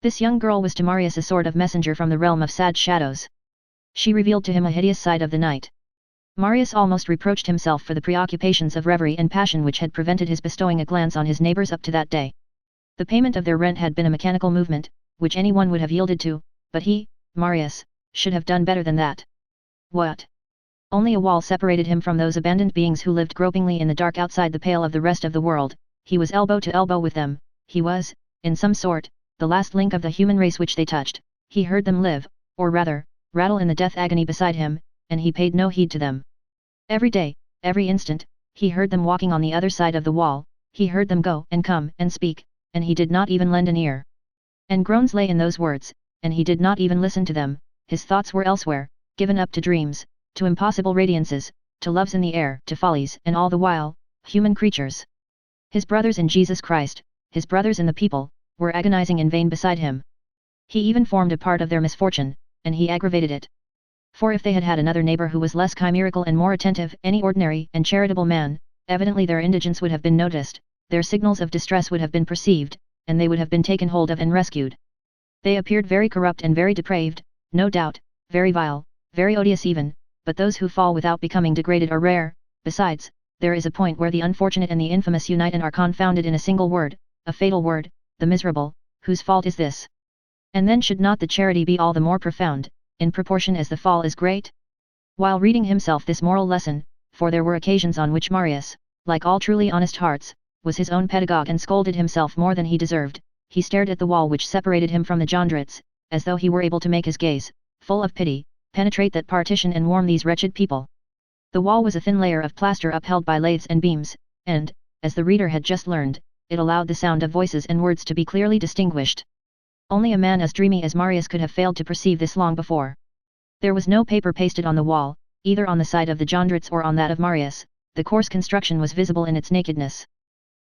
This young girl was to Marius a sort of messenger from the realm of sad shadows. She revealed to him a hideous side of the night. Marius almost reproached himself for the preoccupations of reverie and passion which had prevented his bestowing a glance on his neighbors up to that day. The payment of their rent had been a mechanical movement, which anyone would have yielded to, but he, Marius, should have done better than that. What? Only a wall separated him from those abandoned beings who lived gropingly in the dark outside the pale of the rest of the world. He was elbow to elbow with them, he was, in some sort, the last link of the human race which they touched. He heard them live, or rather, rattle in the death agony beside him, and he paid no heed to them. Every day, every instant, he heard them walking on the other side of the wall, he heard them go and come and speak, and he did not even lend an ear. And groans lay in those words, and he did not even listen to them. His thoughts were elsewhere, given up to dreams, to impossible radiances, to loves in the air, to follies, and all the while, human creatures. His brothers in Jesus Christ, his brothers in the people, were agonizing in vain beside him. He even formed a part of their misfortune, and he aggravated it. For if they had had another neighbor who was less chimerical and more attentive, any ordinary and charitable man, evidently their indigence would have been noticed, their signals of distress would have been perceived, and they would have been taken hold of and rescued. They appeared very corrupt and very depraved, no doubt, very vile, very odious even, but those who fall without becoming degraded are rare. Besides, there is a point where the unfortunate and the infamous unite and are confounded in a single word, a fatal word, the miserable, whose fault is this? And then should not the charity be all the more profound, in proportion as the fall is great? While reading himself this moral lesson, for there were occasions on which Marius, like all truly honest hearts, was his own pedagogue and scolded himself more than he deserved, he stared at the wall which separated him from the Jondrets, as though he were able to make his gaze, full of pity, penetrate that partition and warm these wretched people. The wall was a thin layer of plaster upheld by laths and beams, and, as the reader had just learned, it allowed the sound of voices and words to be clearly distinguished. Only a man as dreamy as Marius could have failed to perceive this long before. There was no paper pasted on the wall, either on the side of the Jondrets or on that of Marius. The coarse construction was visible in its nakedness.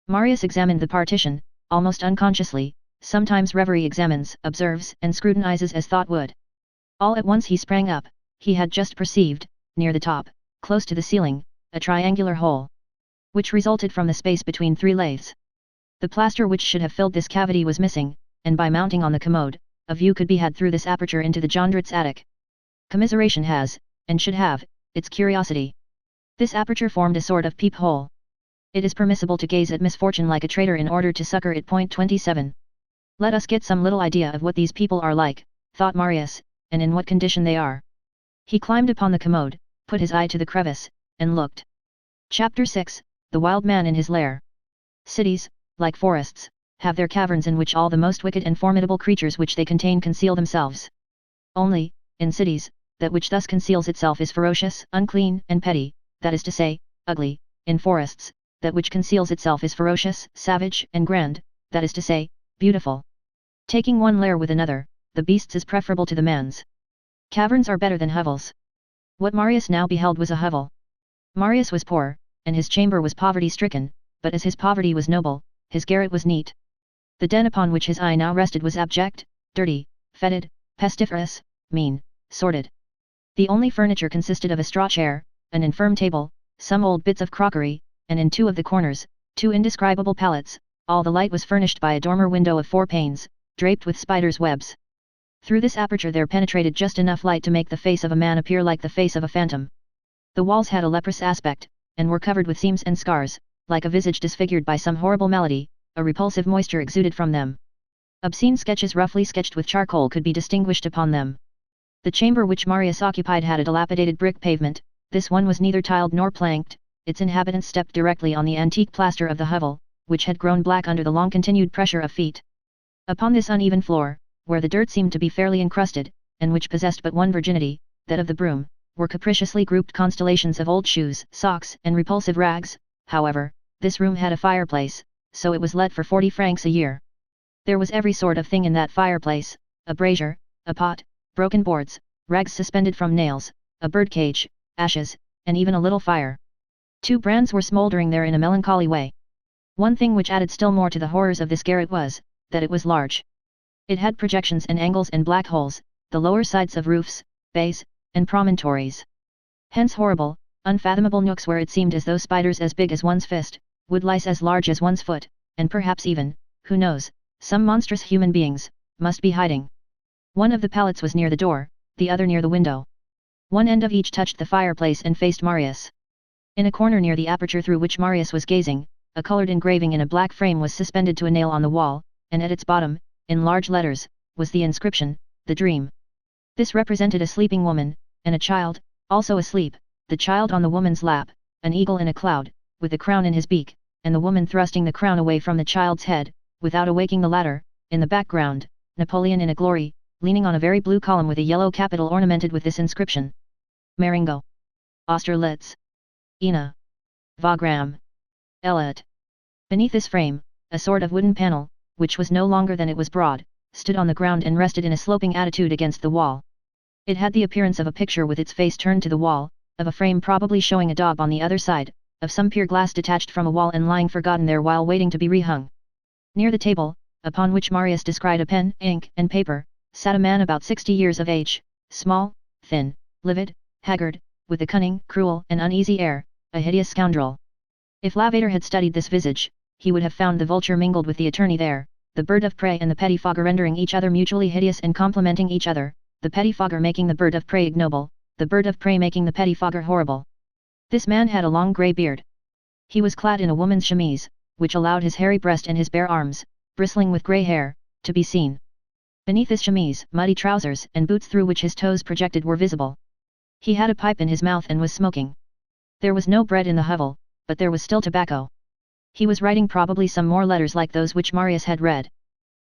Marius examined the partition, almost unconsciously. Sometimes reverie examines, observes, and scrutinizes as thought would. All at once he sprang up. He had just perceived, near the top, close to the ceiling, a triangular hole, which resulted from the space between 3 lathes. The plaster which should have filled this cavity was missing, and by mounting on the commode, a view could be had through this aperture into the Jondrets' attic. Commiseration has, and should have, its curiosity. This aperture formed a sort of peep-hole. It is permissible to gaze at misfortune like a traitor in order to succor it. 27. Let us get some little idea of what these people are like, thought Marius, and in what condition they are. He climbed upon the commode, put his eye to the crevice, and looked. Chapter 6, The Wild Man in His Lair. Cities, like forests, have their caverns in which all the most wicked and formidable creatures which they contain conceal themselves. Only, in cities, that which thus conceals itself is ferocious, unclean, and petty, that is to say, ugly. In forests, that which conceals itself is ferocious, savage, and grand, that is to say, beautiful. Taking one lair with another, the beast's is preferable to the man's. Caverns are better than hovels. What Marius now beheld was a hovel. Marius was poor, and his chamber was poverty-stricken, but as his poverty was noble, his garret was neat. The den upon which his eye now rested was abject, dirty, fetid, pestiferous, mean, sordid. The only furniture consisted of a straw chair, an infirm table, some old bits of crockery, and in two of the corners, two indescribable pallets. All the light was furnished by a dormer window of 4 panes, draped with spiders' webs. Through this aperture there penetrated just enough light to make the face of a man appear like the face of a phantom. The walls had a leprous aspect, and were covered with seams and scars, like a visage disfigured by some horrible malady. A repulsive moisture exuded from them. Obscene sketches roughly sketched with charcoal could be distinguished upon them. The chamber which Marius occupied had a dilapidated brick pavement. This one was neither tiled nor planked. Its inhabitants stepped directly on the antique plaster of the hovel, which had grown black under the long-continued pressure of feet. Upon this uneven floor, where the dirt seemed to be fairly encrusted, and which possessed but one virginity, that of the broom, were capriciously grouped constellations of old shoes, socks, and repulsive rags. However, this room had a fireplace, so it was let for 40 francs a year. There was every sort of thing in that fireplace: a brazier, a pot, broken boards, rags suspended from nails, a birdcage, ashes, and even a little fire. 2 brands were smouldering there in a melancholy way. One thing which added still more to the horrors of this garret was, that it was large. It had projections and angles and black holes, the lower sides of roofs, bays, and promontories. Hence horrible, unfathomable nooks where it seemed as though spiders as big as one's fist, woodlice as large as one's foot, and perhaps even, who knows, some monstrous human beings, must be hiding. One of the pallets was near the door, the other near the window. One end of each touched the fireplace and faced Marius. In a corner near the aperture through which Marius was gazing, a colored engraving in a black frame was suspended to a nail on the wall, and at its bottom, in large letters, was the inscription, "The Dream." This represented a sleeping woman, and a child, also asleep, the child on the woman's lap, an eagle in a cloud, with the crown in his beak, and the woman thrusting the crown away from the child's head, without awaking the latter. In the background, Napoleon in a glory, leaning on a very blue column with a yellow capital ornamented with this inscription: Marengo. Austerlitz. Ina. Wagram. Elliot. Beneath this frame, a sort of wooden panel, which was no longer than it was broad, stood on the ground and rested in a sloping attitude against the wall. It had the appearance of a picture with its face turned to the wall, of a frame probably showing a daub on the other side, of some pure glass detached from a wall and lying forgotten there while waiting to be rehung. Near the table, upon which Marius descried a pen, ink, and paper, sat a man about 60 years of age, small, thin, livid, haggard, with a cunning, cruel, and uneasy air, a hideous scoundrel. If Lavater had studied this visage, he would have found the vulture mingled with the attorney there, the bird of prey and the pettifogger rendering each other mutually hideous and complementing each other, the pettifogger making the bird of prey ignoble, the bird of prey making the pettifogger horrible. This man had a long grey beard. He was clad in a woman's chemise, which allowed his hairy breast and his bare arms, bristling with grey hair, to be seen. Beneath this chemise, muddy trousers and boots through which his toes projected were visible. He had a pipe in his mouth and was smoking. There was no bread in the hovel, but there was still tobacco. He was writing probably some more letters like those which Marius had read.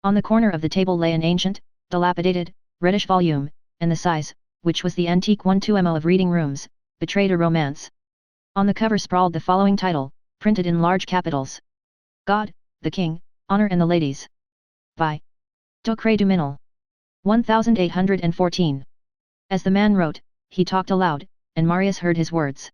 On the corner of the table lay an ancient, dilapidated, reddish volume, and the size, which was the antique 1/2mo of reading rooms, betrayed a romance. On the cover sprawled the following title, printed in large capitals: God, the King, Honor and the Ladies. By Docre du Minel. 1814. As the man wrote, he talked aloud, and Marius heard his words.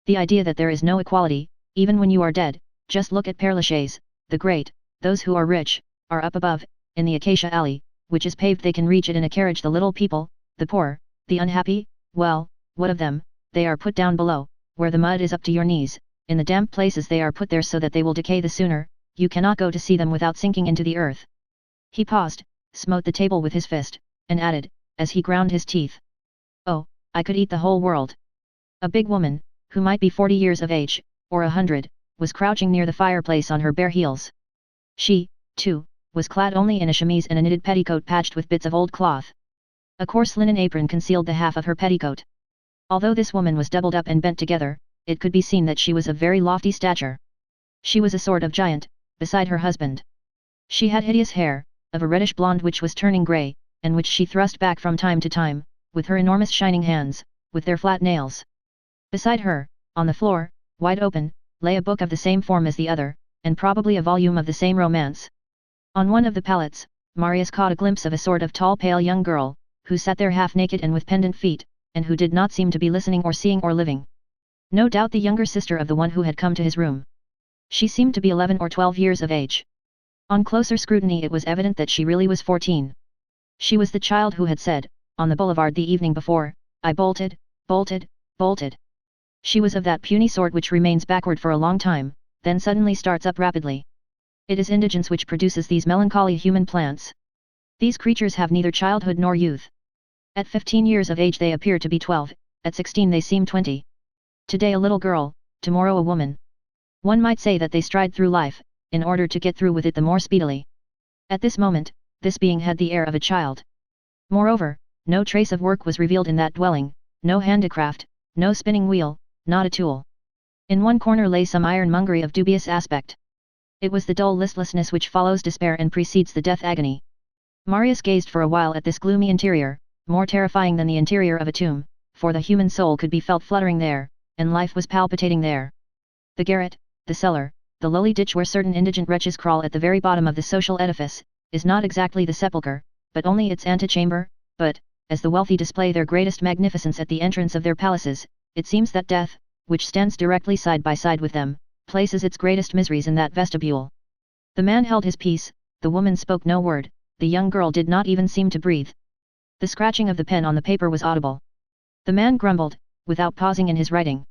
The idea that there is no equality, even when you are dead. Just look at Père Lachaise, the great. Those who are rich, are up above, in the acacia alley, which is paved. They can reach it in a carriage. The little people, the poor, the unhappy, well, what of them? They are put down below, where the mud is up to your knees. In the damp places they are put there so that they will decay the sooner. you cannot go to see them without sinking into the earth. He paused, smote the table with his fist, and added, as he ground his teeth. Oh, I could eat the whole world. A big woman, who might be 40 years of age, or 100, was crouching near the fireplace on her bare heels. She, too, was clad only in a chemise and a knitted petticoat patched with bits of old cloth. A coarse linen apron concealed the half of her petticoat. Although this woman was doubled up and bent together, it could be seen that she was of very lofty stature. She was a sort of giant, beside her husband. She had hideous hair, of a reddish blonde which was turning grey, and which she thrust back from time to time, with her enormous shining hands, with their flat nails. Beside her, on the floor, wide open, lay a book of the same form as the other, and probably a volume of the same romance. On one of the pallets, Marius caught a glimpse of a sort of tall pale young girl, who sat there half naked and with pendant feet, and who did not seem to be listening or seeing or living. No doubt the younger sister of the one who had come to his room. She seemed to be 11 or 12 years of age. On closer scrutiny it was evident that she really was 14. She was the child who had said, on the boulevard the evening before, I bolted, bolted, bolted. She was of that puny sort which remains backward for a long time, then suddenly starts up rapidly. It is indigence which produces these melancholy human plants. These creatures have neither childhood nor youth. At 15 years of age they appear to be 12, at 16 they seem 20. Today a little girl, tomorrow a woman. One might say that they stride through life, in order to get through with it the more speedily. At this moment, this being had the air of a child. Moreover, no trace of work was revealed in that dwelling, no handicraft, no spinning wheel, not a tool. In one corner lay some ironmongery of dubious aspect. It was the dull listlessness which follows despair and precedes the death agony. Marius gazed for a while at this gloomy interior, more terrifying than the interior of a tomb, for the human soul could be felt fluttering there, and life was palpitating there. The garret, the cellar, the lowly ditch where certain indigent wretches crawl at the very bottom of the social edifice, is not exactly the sepulchre, but only its antechamber, but, as the wealthy display their greatest magnificence at the entrance of their palaces, it seems that death, which stands directly side by side with them, places its greatest miseries in that vestibule. The man held his peace, the woman spoke no word, the young girl did not even seem to breathe. The scratching of the pen on the paper was audible. The man grumbled, without pausing in his writing.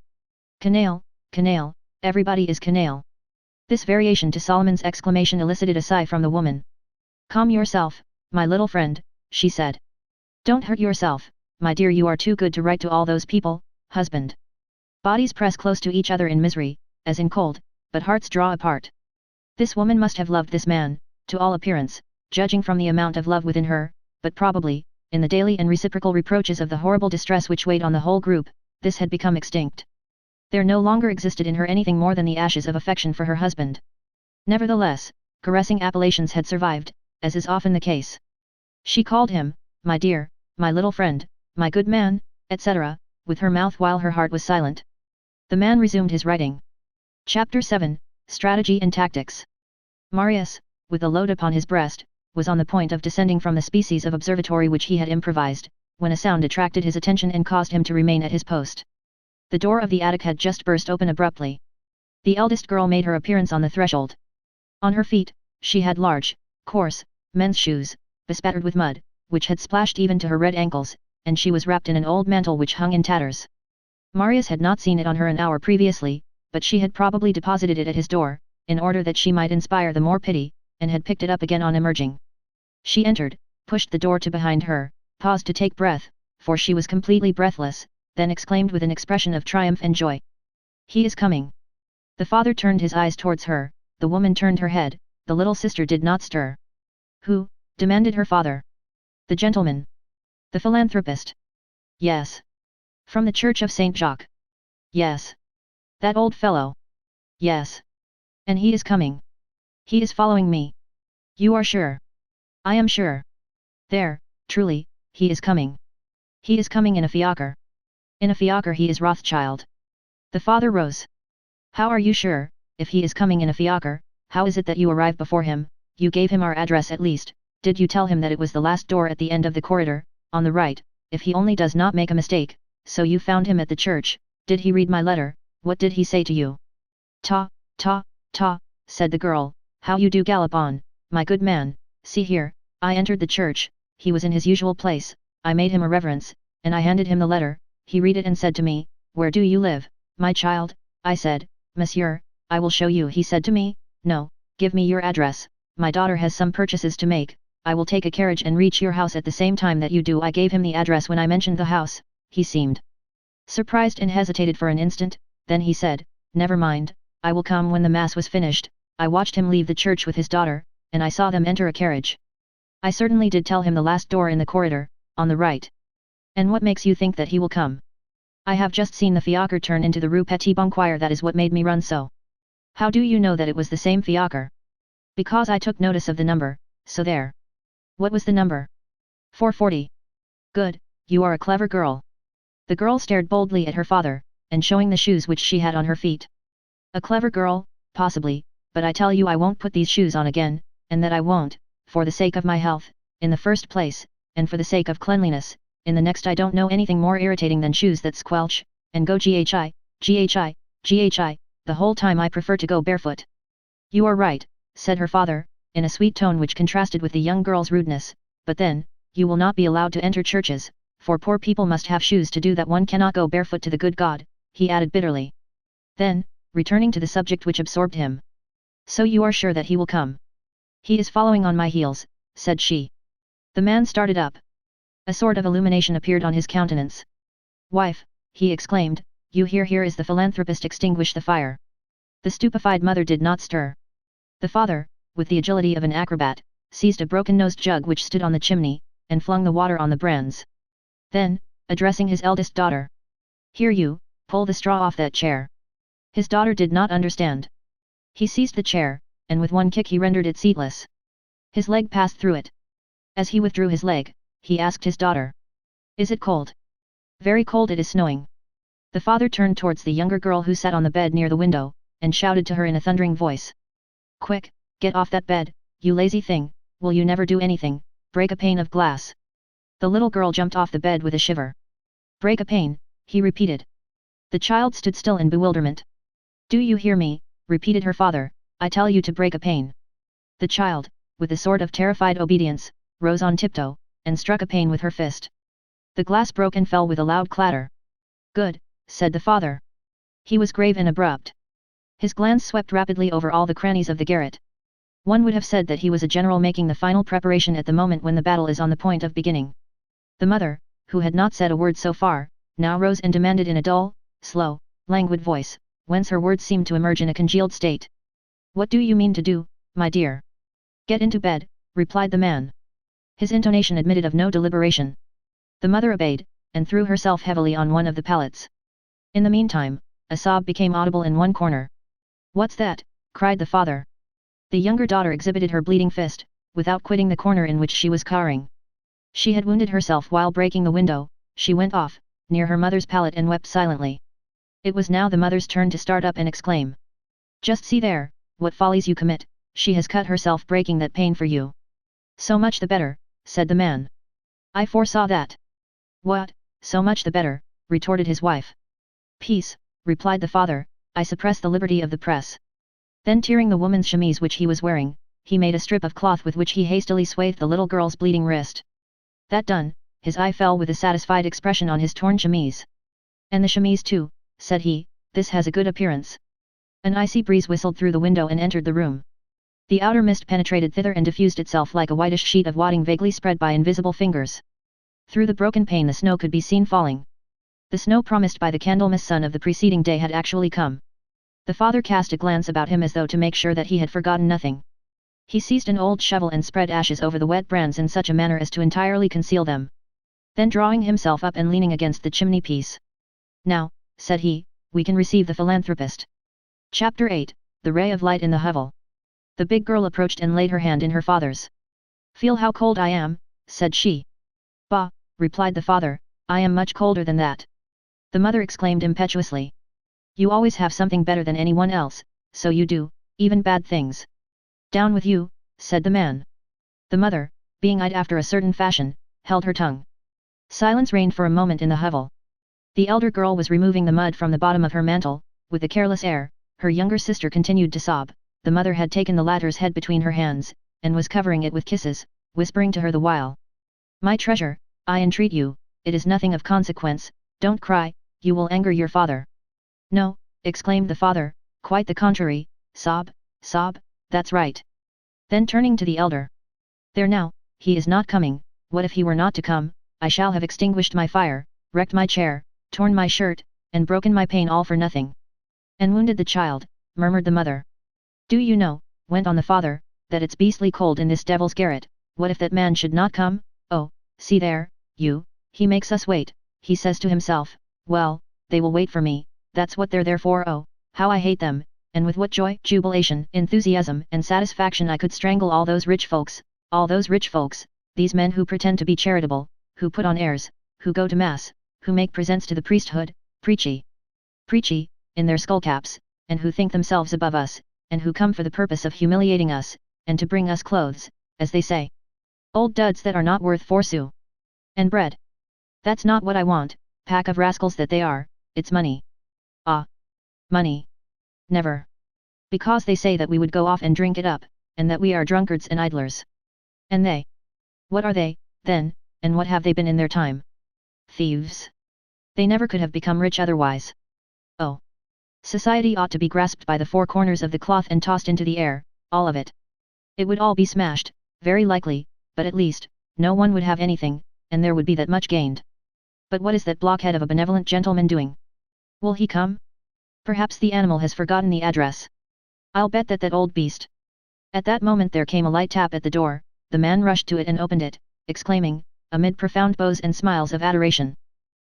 Canaille, canaille, everybody is canaille. This variation to Solomon's exclamation elicited a sigh from the woman. Calm yourself, my little friend, she said. Don't hurt yourself, my dear, you are too good to write to all those people, husband. Bodies press close to each other in misery, as in cold, but hearts draw apart. This woman must have loved this man, to all appearance, judging from the amount of love within her, but probably, in the daily and reciprocal reproaches of the horrible distress which weighed on the whole group, this had become extinct. There no longer existed in her anything more than the ashes of affection for her husband. Nevertheless, caressing appellations had survived, as is often the case. She called him, my dear, my little friend, my good man, etc., with her mouth while her heart was silent. The man resumed his writing. Chapter 7, Strategy and Tactics. Marius, with a load upon his breast, was on the point of descending from the species of observatory which he had improvised, when a sound attracted his attention and caused him to remain at his post. The door of the attic had just burst open abruptly. The eldest girl made her appearance on the threshold. On her feet, she had large, coarse, men's shoes, bespattered with mud, which had splashed even to her red ankles, and she was wrapped in an old mantle which hung in tatters. Marius had not seen it on her an hour previously, but she had probably deposited it at his door, in order that she might inspire the more pity, and had picked it up again on emerging. She entered, pushed the door to behind her, paused to take breath, for she was completely breathless, then exclaimed with an expression of triumph and joy. He is coming. The father turned his eyes towards her, the woman turned her head, the little sister did not stir. Who? Demanded her father. The gentleman. The philanthropist. Yes. From the Church of Saint Jacques. Yes. That old fellow. Yes. And he is coming. He is following me. You are sure? I am sure. There, truly, he is coming. He is coming in a fiacre. In a fiacre he is Rothschild. The father rose. How are you sure, if he is coming in a fiacre, how is it that you arrive before him? You gave him our address at least, did you tell him that it was the last door at the end of the corridor, on the right, if he only does not make a mistake, so you found him at the church, did he read my letter, what did he say to you? Ta, ta, ta, said the girl, how you do gallop on, my good man, see here, I entered the church, he was in his usual place, I made him a reverence, and I handed him the letter, he read it and said to me, where do you live, my child? I said, Monsieur, I will show you. He said to me, no, give me your address, my daughter has some purchases to make, I will take a carriage and reach your house at the same time that you do. I gave him the address when I mentioned the house. He seemed surprised and hesitated for an instant, then he said, never mind, I will come when the mass was finished. I watched him leave the church with his daughter, and I saw them enter a carriage. I certainly did tell him the last door in the corridor, on the right. And what makes you think that he will come? I have just seen the fiacre turn into the Rue Petit Boncoeur. That is what made me run so. How do you know that it was the same fiacre? Because I took notice of the number, so there. What was the number? 440. Good, you are a clever girl. The girl stared boldly at her father, and showing the shoes which she had on her feet. A clever girl, possibly, but I tell you I won't put these shoes on again, and that I won't, for the sake of my health, in the first place, and for the sake of cleanliness, in the next. I don't know anything more irritating than shoes that squelch, and go ghi, the whole time. I prefer to go barefoot. You are right, said her father, in a sweet tone which contrasted with the young girl's rudeness, but then, you will not be allowed to enter churches, for poor people must have shoes to do that. One cannot go barefoot to the good God, he added bitterly. Then, returning to the subject which absorbed him. So you are sure that he will come? He is following on my heels, said she. The man started up. A sort of illumination appeared on his countenance. Wife, he exclaimed, you hear, here is the philanthropist. Extinguish the fire. The stupefied mother did not stir. The father, with the agility of an acrobat, seized a broken-nosed jug which stood on the chimney, and flung the water on the brands. Then, addressing his eldest daughter. Here you, pull the straw off that chair. His daughter did not understand. He seized the chair, and with one kick he rendered it seatless. His leg passed through it. As he withdrew his leg, he asked his daughter. Is it cold? Very cold, it is snowing. The father turned towards the younger girl who sat on the bed near the window, and shouted to her in a thundering voice. Quick, get off that bed, you lazy thing, will you never do anything, break a pane of glass. The little girl jumped off the bed with a shiver. Break a pane, he repeated. The child stood still in bewilderment. Do you hear me, repeated her father, I tell you to break a pane. The child, with a sort of terrified obedience, rose on tiptoe, and struck a pane with her fist. The glass broke and fell with a loud clatter. Good, said the father. He was grave and abrupt. His glance swept rapidly over all the crannies of the garret. One would have said that he was a general making the final preparation at the moment when the battle is on the point of beginning. The mother, who had not said a word so far, now rose and demanded in a dull, slow, languid voice, whence her words seemed to emerge in a congealed state. What do you mean to do, my dear? Get into bed, replied the man. His intonation admitted of no deliberation. The mother obeyed, and threw herself heavily on one of the pallets. In the meantime, a sob became audible in one corner. What's that? Cried the father. The younger daughter exhibited her bleeding fist, without quitting the corner in which she was cowering. She had wounded herself while breaking the window. She went off, near her mother's pallet, and wept silently. It was now the mother's turn to start up and exclaim. Just see there, what follies you commit, she has cut herself breaking that pane for you. So much the better, said the man. I foresaw that. What, so much the better, retorted his wife. Peace, replied the father, I suppress the liberty of the press. Then tearing the woman's chemise which he was wearing, he made a strip of cloth with which he hastily swathed the little girl's bleeding wrist. That done, his eye fell with a satisfied expression on his torn chemise. And the chemise too, said he, this has a good appearance. An icy breeze whistled through the window and entered the room. The outer mist penetrated thither and diffused itself like a whitish sheet of wadding vaguely spread by invisible fingers. Through the broken pane the snow could be seen falling. The snow promised by the Candlemas sun of the preceding day had actually come. The father cast a glance about him as though to make sure that he had forgotten nothing. He seized an old shovel and spread ashes over the wet brands in such a manner as to entirely conceal them. Then drawing himself up and leaning against the chimney-piece. Now, said he, we can receive the philanthropist. Chapter 8, The Ray of Light in the Hovel. The big girl approached and laid her hand in her father's. Feel how cold I am, said she. Bah, replied the father, I am much colder than that. The mother exclaimed impetuously. You always have something better than anyone else, so you do, even bad things. Down with you, said the man. The mother, being eyed after a certain fashion, held her tongue. Silence reigned for a moment in the hovel. The elder girl was removing the mud from the bottom of her mantle, with a careless air. Her younger sister continued to sob. The mother had taken the latter's head between her hands, and was covering it with kisses, whispering to her the while. My treasure, I entreat you, it is nothing of consequence, don't cry, you will anger your father. No, exclaimed the father, quite the contrary, sob, sob, that's right. Then turning to the elder. There now, he is not coming, what if he were not to come, I shall have extinguished my fire, wrecked my chair, torn my shirt, and broken my pane all for nothing. And wounded the child, murmured the mother. Do you know, went on the father, that it's beastly cold in this devil's garret, what if that man should not come? Oh, see there, he makes us wait, he says to himself, well, they will wait for me, that's what they're there for. Oh, how I hate them, and with what joy, jubilation, enthusiasm and satisfaction I could strangle all those rich folks, these men who pretend to be charitable, who put on airs, who go to mass, who make presents to the priesthood, preachy, in their skullcaps, and who think themselves above us, and who come for the purpose of humiliating us, and to bring us clothes, as they say. Old duds that are not worth 4 sous. And bread. That's not what I want, pack of rascals that they are, it's money. Ah! Money. Never. Because they say that we would go off and drink it up, and that we are drunkards and idlers. And they? What are they, then, and what have they been in their time? Thieves. They never could have become rich otherwise. Oh! Society ought to be grasped by the 4 corners of the cloth and tossed into the air, all of it. It would all be smashed, very likely, but at least, no one would have anything, and there would be that much gained. But what is that blockhead of a benevolent gentleman doing? Will he come? Perhaps the animal has forgotten the address. I'll bet that old beast. At that moment there came a light tap at the door, the man rushed to it and opened it, exclaiming, amid profound bows and smiles of adoration.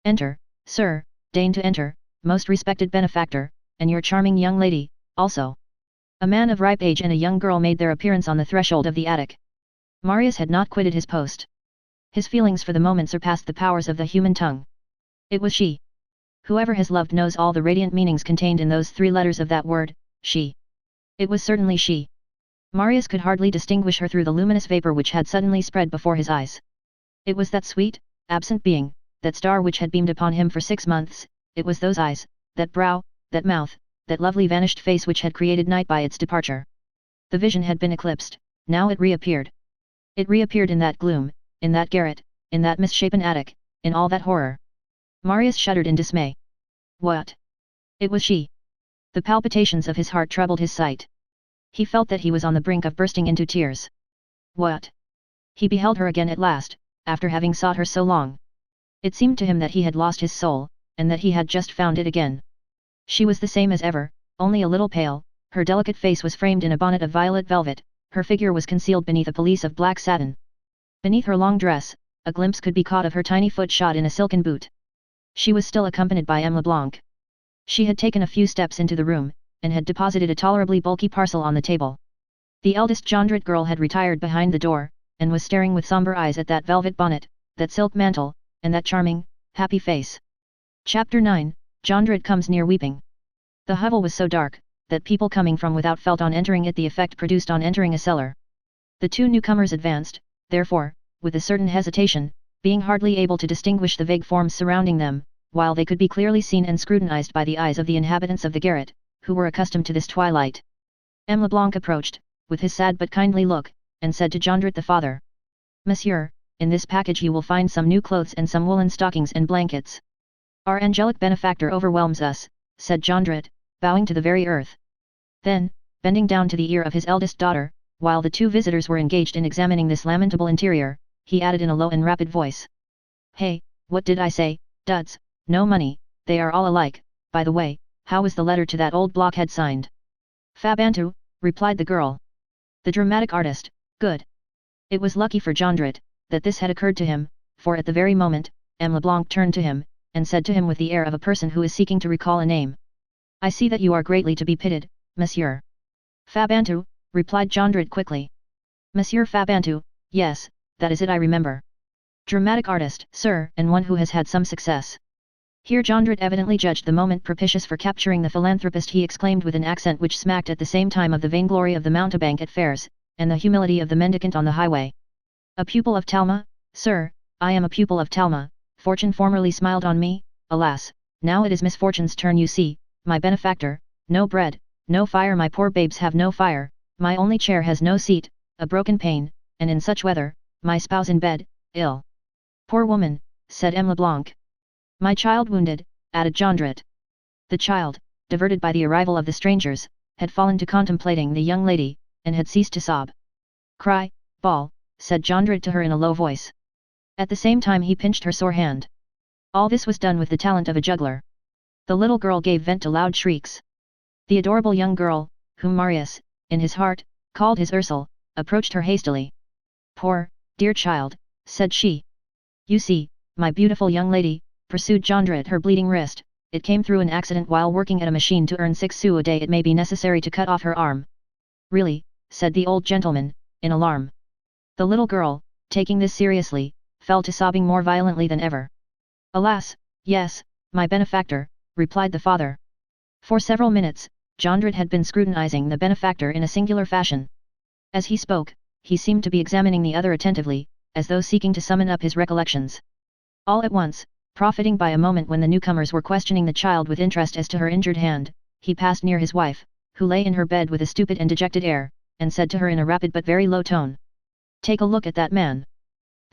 Enter, sir, deign to enter, most respected benefactor, and your charming young lady, also. A man of ripe age and a young girl made their appearance on the threshold of the attic. Marius had not quitted his post. His feelings for the moment surpassed the powers of the human tongue. It was she. Whoever has loved knows all the radiant meanings contained in those 3 letters of that word, she. It was certainly she. Marius could hardly distinguish her through the luminous vapor which had suddenly spread before his eyes. It was that sweet, absent being, that star which had beamed upon him for 6 months, it was those eyes, that brow, that mouth, that lovely vanished face which had created night by its departure. The vision had been eclipsed, now it reappeared. It reappeared in that gloom, in that garret, in that misshapen attic, in all that horror. Marius shuddered in dismay. What? It was she. The palpitations of his heart troubled his sight. He felt that he was on the brink of bursting into tears. What? He beheld her again at last, after having sought her so long. It seemed to him that he had lost his soul, and that he had just found it again. She was the same as ever, only a little pale, her delicate face was framed in a bonnet of violet velvet, her figure was concealed beneath a pelisse of black satin. Beneath her long dress, a glimpse could be caught of her tiny foot shod in a silken boot. She was still accompanied by M. Leblanc. She had taken a few steps into the room, and had deposited a tolerably bulky parcel on the table. The eldest Jondrette girl had retired behind the door, and was staring with somber eyes at that velvet bonnet, that silk mantle, and that charming, happy face. Chapter 9, Jondrette comes near weeping. The hovel was so dark, that people coming from without felt on entering it the effect produced on entering a cellar. The 2 newcomers advanced, therefore, with a certain hesitation, being hardly able to distinguish the vague forms surrounding them, while they could be clearly seen and scrutinized by the eyes of the inhabitants of the garret, who were accustomed to this twilight. M. Leblanc approached, with his sad but kindly look, and said to Jondrette the father. Monsieur, in this package you will find some new clothes and some woolen stockings and blankets. Our angelic benefactor overwhelms us, said Jondrette, bowing to the very earth. Then, bending down to the ear of his eldest daughter, while the 2 visitors were engaged in examining this lamentable interior, he added in a low and rapid voice. Hey, what did I say, duds, no money, they are all alike, by the way, how was the letter to that old blockhead signed? Fabantou, replied the girl. The dramatic artist, good. It was lucky for Jondrette, that this had occurred to him, for at the very moment, M. Leblanc turned to him, and said to him with the air of a person who is seeking to recall a name. I see that you are greatly to be pitied, monsieur. Fabantou, replied Jondrette quickly. Monsieur Fabantou, yes, that is it I remember. Dramatic artist, sir, and one who has had some success. Here Jondrette evidently judged the moment propitious for capturing the philanthropist. He exclaimed with an accent which smacked at the same time of the vainglory of the mountebank at fairs, and the humility of the mendicant on the highway. A pupil of Talma, sir, I am a pupil of Talma, fortune formerly smiled on me, alas, now it is misfortune's turn. You see, my benefactor, no bread, no fire, my poor babes have no fire, my only chair has no seat, a broken pane, and in such weather, my spouse in bed, ill. Poor woman, said M. Leblanc. My child wounded, added Jondrette. The child, diverted by the arrival of the strangers, had fallen to contemplating the young lady, and had ceased to sob. Cry, bawl, said Jondrette to her in a low voice. At the same time he pinched her sore hand. All this was done with the talent of a juggler. The little girl gave vent to loud shrieks. The adorable young girl, whom Marius, in his heart, called his Ursule, approached her hastily. Poor, dear child, said she. You see, my beautiful young lady, pursued Jondrette her bleeding wrist, it came through an accident while working at a machine to earn 6 sous a day. It may be necessary to cut off her arm. Really, said the old gentleman, in alarm. The little girl, taking this seriously, fell to sobbing more violently than ever. Alas, yes, my benefactor, replied the father. For several minutes, Jondrette had been scrutinizing the benefactor in a singular fashion. As he spoke, he seemed to be examining the other attentively, as though seeking to summon up his recollections. All at once, profiting by a moment when the newcomers were questioning the child with interest as to her injured hand, he passed near his wife, who lay in her bed with a stupid and dejected air, and said to her in a rapid but very low tone. Take a look at that man.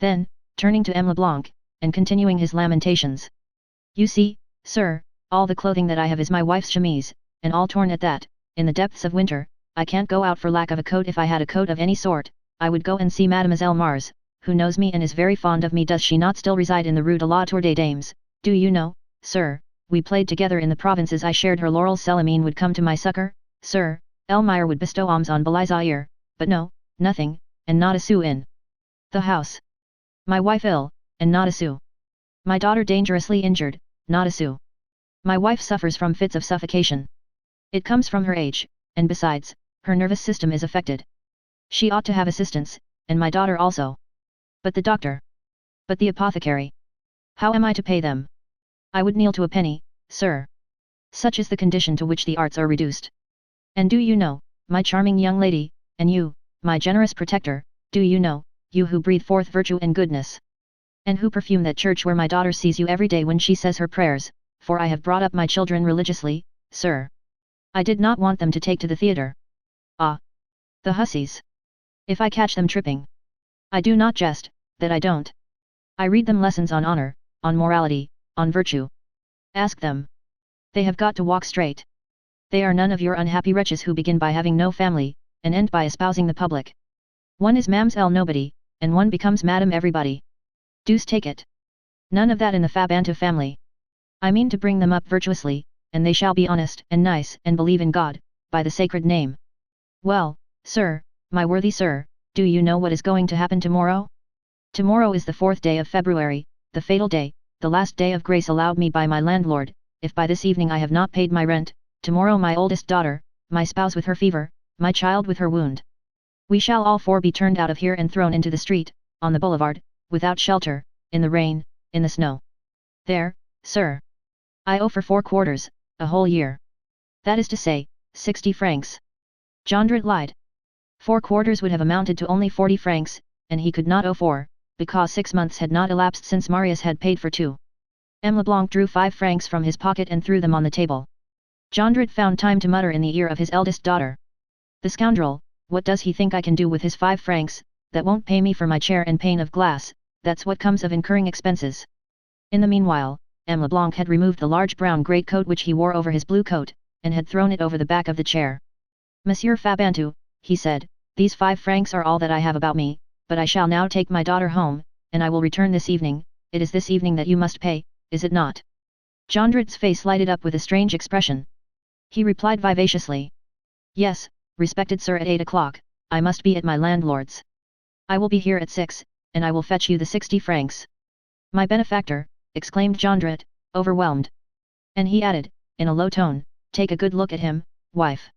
Then, turning to M. Leblanc, and continuing his lamentations. You see, sir, all the clothing that I have is my wife's chemise, and all torn at that. In the depths of winter, I can't go out for lack of a coat. If I had a coat of any sort, I would go and see Mademoiselle Mars, who knows me and is very fond of me. Does she not still reside in the Rue de la Tour des Dames? Do you know, sir, we played together in the provinces. I shared her laurels. Celimene would come to my succor, sir, Elmire would bestow alms on Belizaire, but no, nothing, and not a sou in the house. My wife ill, and not a sou. My daughter dangerously injured, not a sou. My wife suffers from fits of suffocation. It comes from her age, and besides, her nervous system is affected. She ought to have assistance, and my daughter also. But the doctor? But the apothecary? How am I to pay them? I would kneel to a penny, sir. Such is the condition to which the arts are reduced. And do you know, my charming young lady, and you, my generous protector, do you know, you who breathe forth virtue and goodness, and who perfume that church where my daughter sees you every day when she says her prayers, for I have brought up my children religiously, sir. I did not want them to take to the theatre. Ah! The hussies! If I catch them tripping. I do not jest, that I don't. I read them lessons on honor, on morality, on virtue. Ask them. They have got to walk straight. They are none of your unhappy wretches who begin by having no family, and end by espousing the public. One is Mamselle Nobody, and one becomes Madame Everybody. Deuce take it. None of that in the Fabantou family. I mean to bring them up virtuously, and they shall be honest and nice and believe in God, by the sacred name. Well, sir, my worthy sir, do you know what is going to happen tomorrow? Tomorrow is the 4th day of February, the fatal day, the last day of grace allowed me by my landlord. If by this evening I have not paid my rent, tomorrow my oldest daughter, my spouse with her fever, my child with her wound. We shall all 4 be turned out of here and thrown into the street, on the boulevard, without shelter, in the rain, in the snow. There, sir. I owe for 4 quarters, a whole year. That is to say, 60 francs. Jondrette lied. 4 quarters would have amounted to only 40 francs, and he could not owe 4, because 6 months had not elapsed since Marius had paid for 2. M. Leblanc drew 5 francs from his pocket and threw them on the table. Jondrette found time to mutter in the ear of his eldest daughter. The scoundrel, what does he think I can do with his 5 francs, that won't pay me for my chair and pane of glass? That's what comes of incurring expenses. In the meanwhile, M. Leblanc had removed the large brown greatcoat which he wore over his blue coat, and had thrown it over the back of the chair. Monsieur Fabantou, he said, these 5 francs are all that I have about me, but I shall now take my daughter home, and I will return this evening. It is this evening that you must pay, is it not? Jondrette's face lighted up with a strange expression. He replied vivaciously. Yes, respected sir, at 8 o'clock, I must be at my landlord's. I will be here at 6, and I will fetch you the 60 francs. My benefactor, exclaimed Jondrette, overwhelmed. And he added, in a low tone, take a good look at him, wife.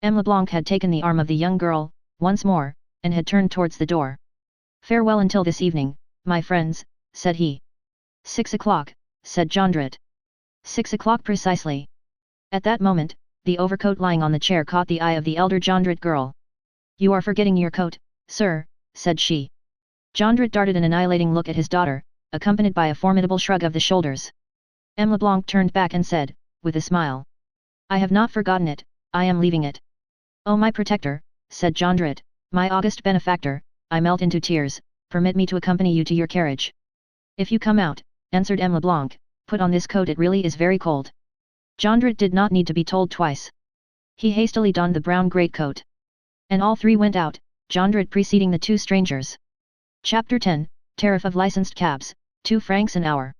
M. Leblanc had taken the arm of the young girl, once more, and had turned towards the door. Farewell until this evening, my friends, said he. 6 o'clock, said Jondrette. 6 o'clock precisely. At that moment, the overcoat lying on the chair caught the eye of the elder Jondrette girl. You are forgetting your coat, sir, said she. Jondrette darted an annihilating look at his daughter, accompanied by a formidable shrug of the shoulders. M. Leblanc turned back and said, with a smile. I have not forgotten it, I am leaving it. Oh my protector, said Jondrette, my august benefactor, I melt into tears, permit me to accompany you to your carriage. If you come out, answered M. Leblanc, put on this coat, it really is very cold. Jondrette did not need to be told twice. He hastily donned the brown greatcoat. And all three went out, Jondrette preceding the two strangers. Chapter 10, Tariff of Licensed Cabs, 2 francs an hour.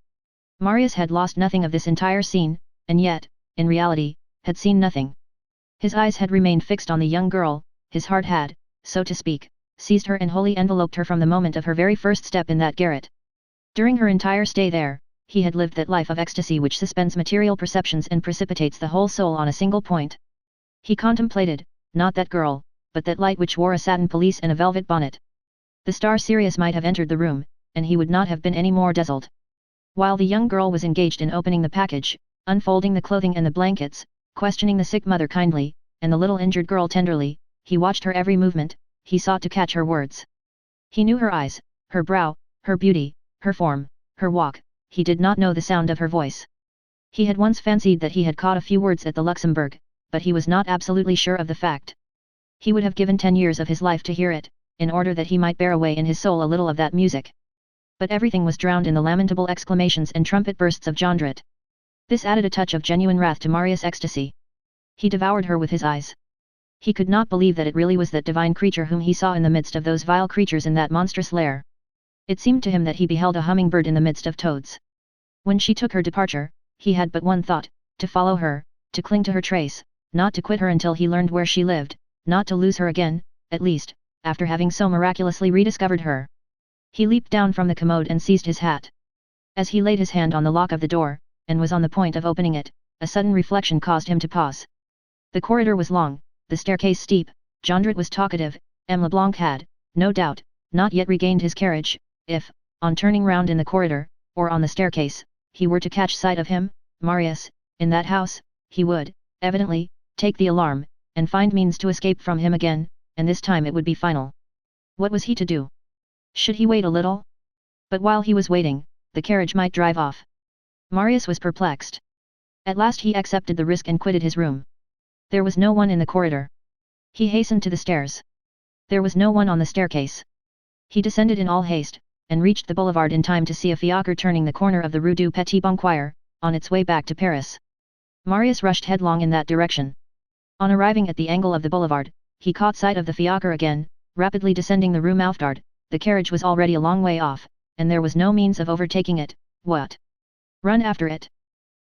Marius had lost nothing of this entire scene, and yet, in reality, had seen nothing. His eyes had remained fixed on the young girl, his heart had, so to speak, seized her and wholly enveloped her from the moment of her very first step in that garret. During her entire stay there, he had lived that life of ecstasy which suspends material perceptions and precipitates the whole soul on a single point. He contemplated, not that girl, but that light which wore a satin pelisse and a velvet bonnet. The star Sirius might have entered the room, and he would not have been any more dazzled. While the young girl was engaged in opening the package, unfolding the clothing and the blankets, questioning the sick mother kindly, and the little injured girl tenderly, he watched her every movement, he sought to catch her words. He knew her eyes, her brow, her beauty, her form, her walk, he did not know the sound of her voice. He had once fancied that he had caught a few words at the Luxembourg, but he was not absolutely sure of the fact. He would have given 10 years of his life to hear it, in order that he might bear away in his soul a little of that music. But everything was drowned in the lamentable exclamations and trumpet bursts of Jondrette. This added a touch of genuine wrath to Marius' ecstasy. He devoured her with his eyes. He could not believe that it really was that divine creature whom he saw in the midst of those vile creatures in that monstrous lair. It seemed to him that he beheld a hummingbird in the midst of toads. When she took her departure, he had but one thought, to follow her, to cling to her trace, not to quit her until he learned where she lived, not to lose her again, at least, after having so miraculously rediscovered her. He leaped down from the commode and seized his hat. As he laid his hand on the lock of the door, and was on the point of opening it, a sudden reflection caused him to pause. The corridor was long, the staircase steep, Jondrette was talkative, M. Leblanc had, no doubt, not yet regained his carriage. If, on turning round in the corridor, or on the staircase, he were to catch sight of him, Marius, in that house, he would, evidently, take the alarm, and find means to escape from him again, and this time it would be final. What was he to do? Should he wait a little? But while he was waiting, the carriage might drive off. Marius was perplexed. At last he accepted the risk and quitted his room. There was no one in the corridor. He hastened to the stairs. There was no one on the staircase. He descended in all haste, and reached the boulevard in time to see a fiacre turning the corner of the Rue du Petit Banquier, on its way back to Paris. Marius rushed headlong in that direction. On arriving at the angle of the boulevard, he caught sight of the fiacre again, rapidly descending the Rue Mouffetard. The carriage was already a long way off, and there was no means of overtaking it. What? Run after it?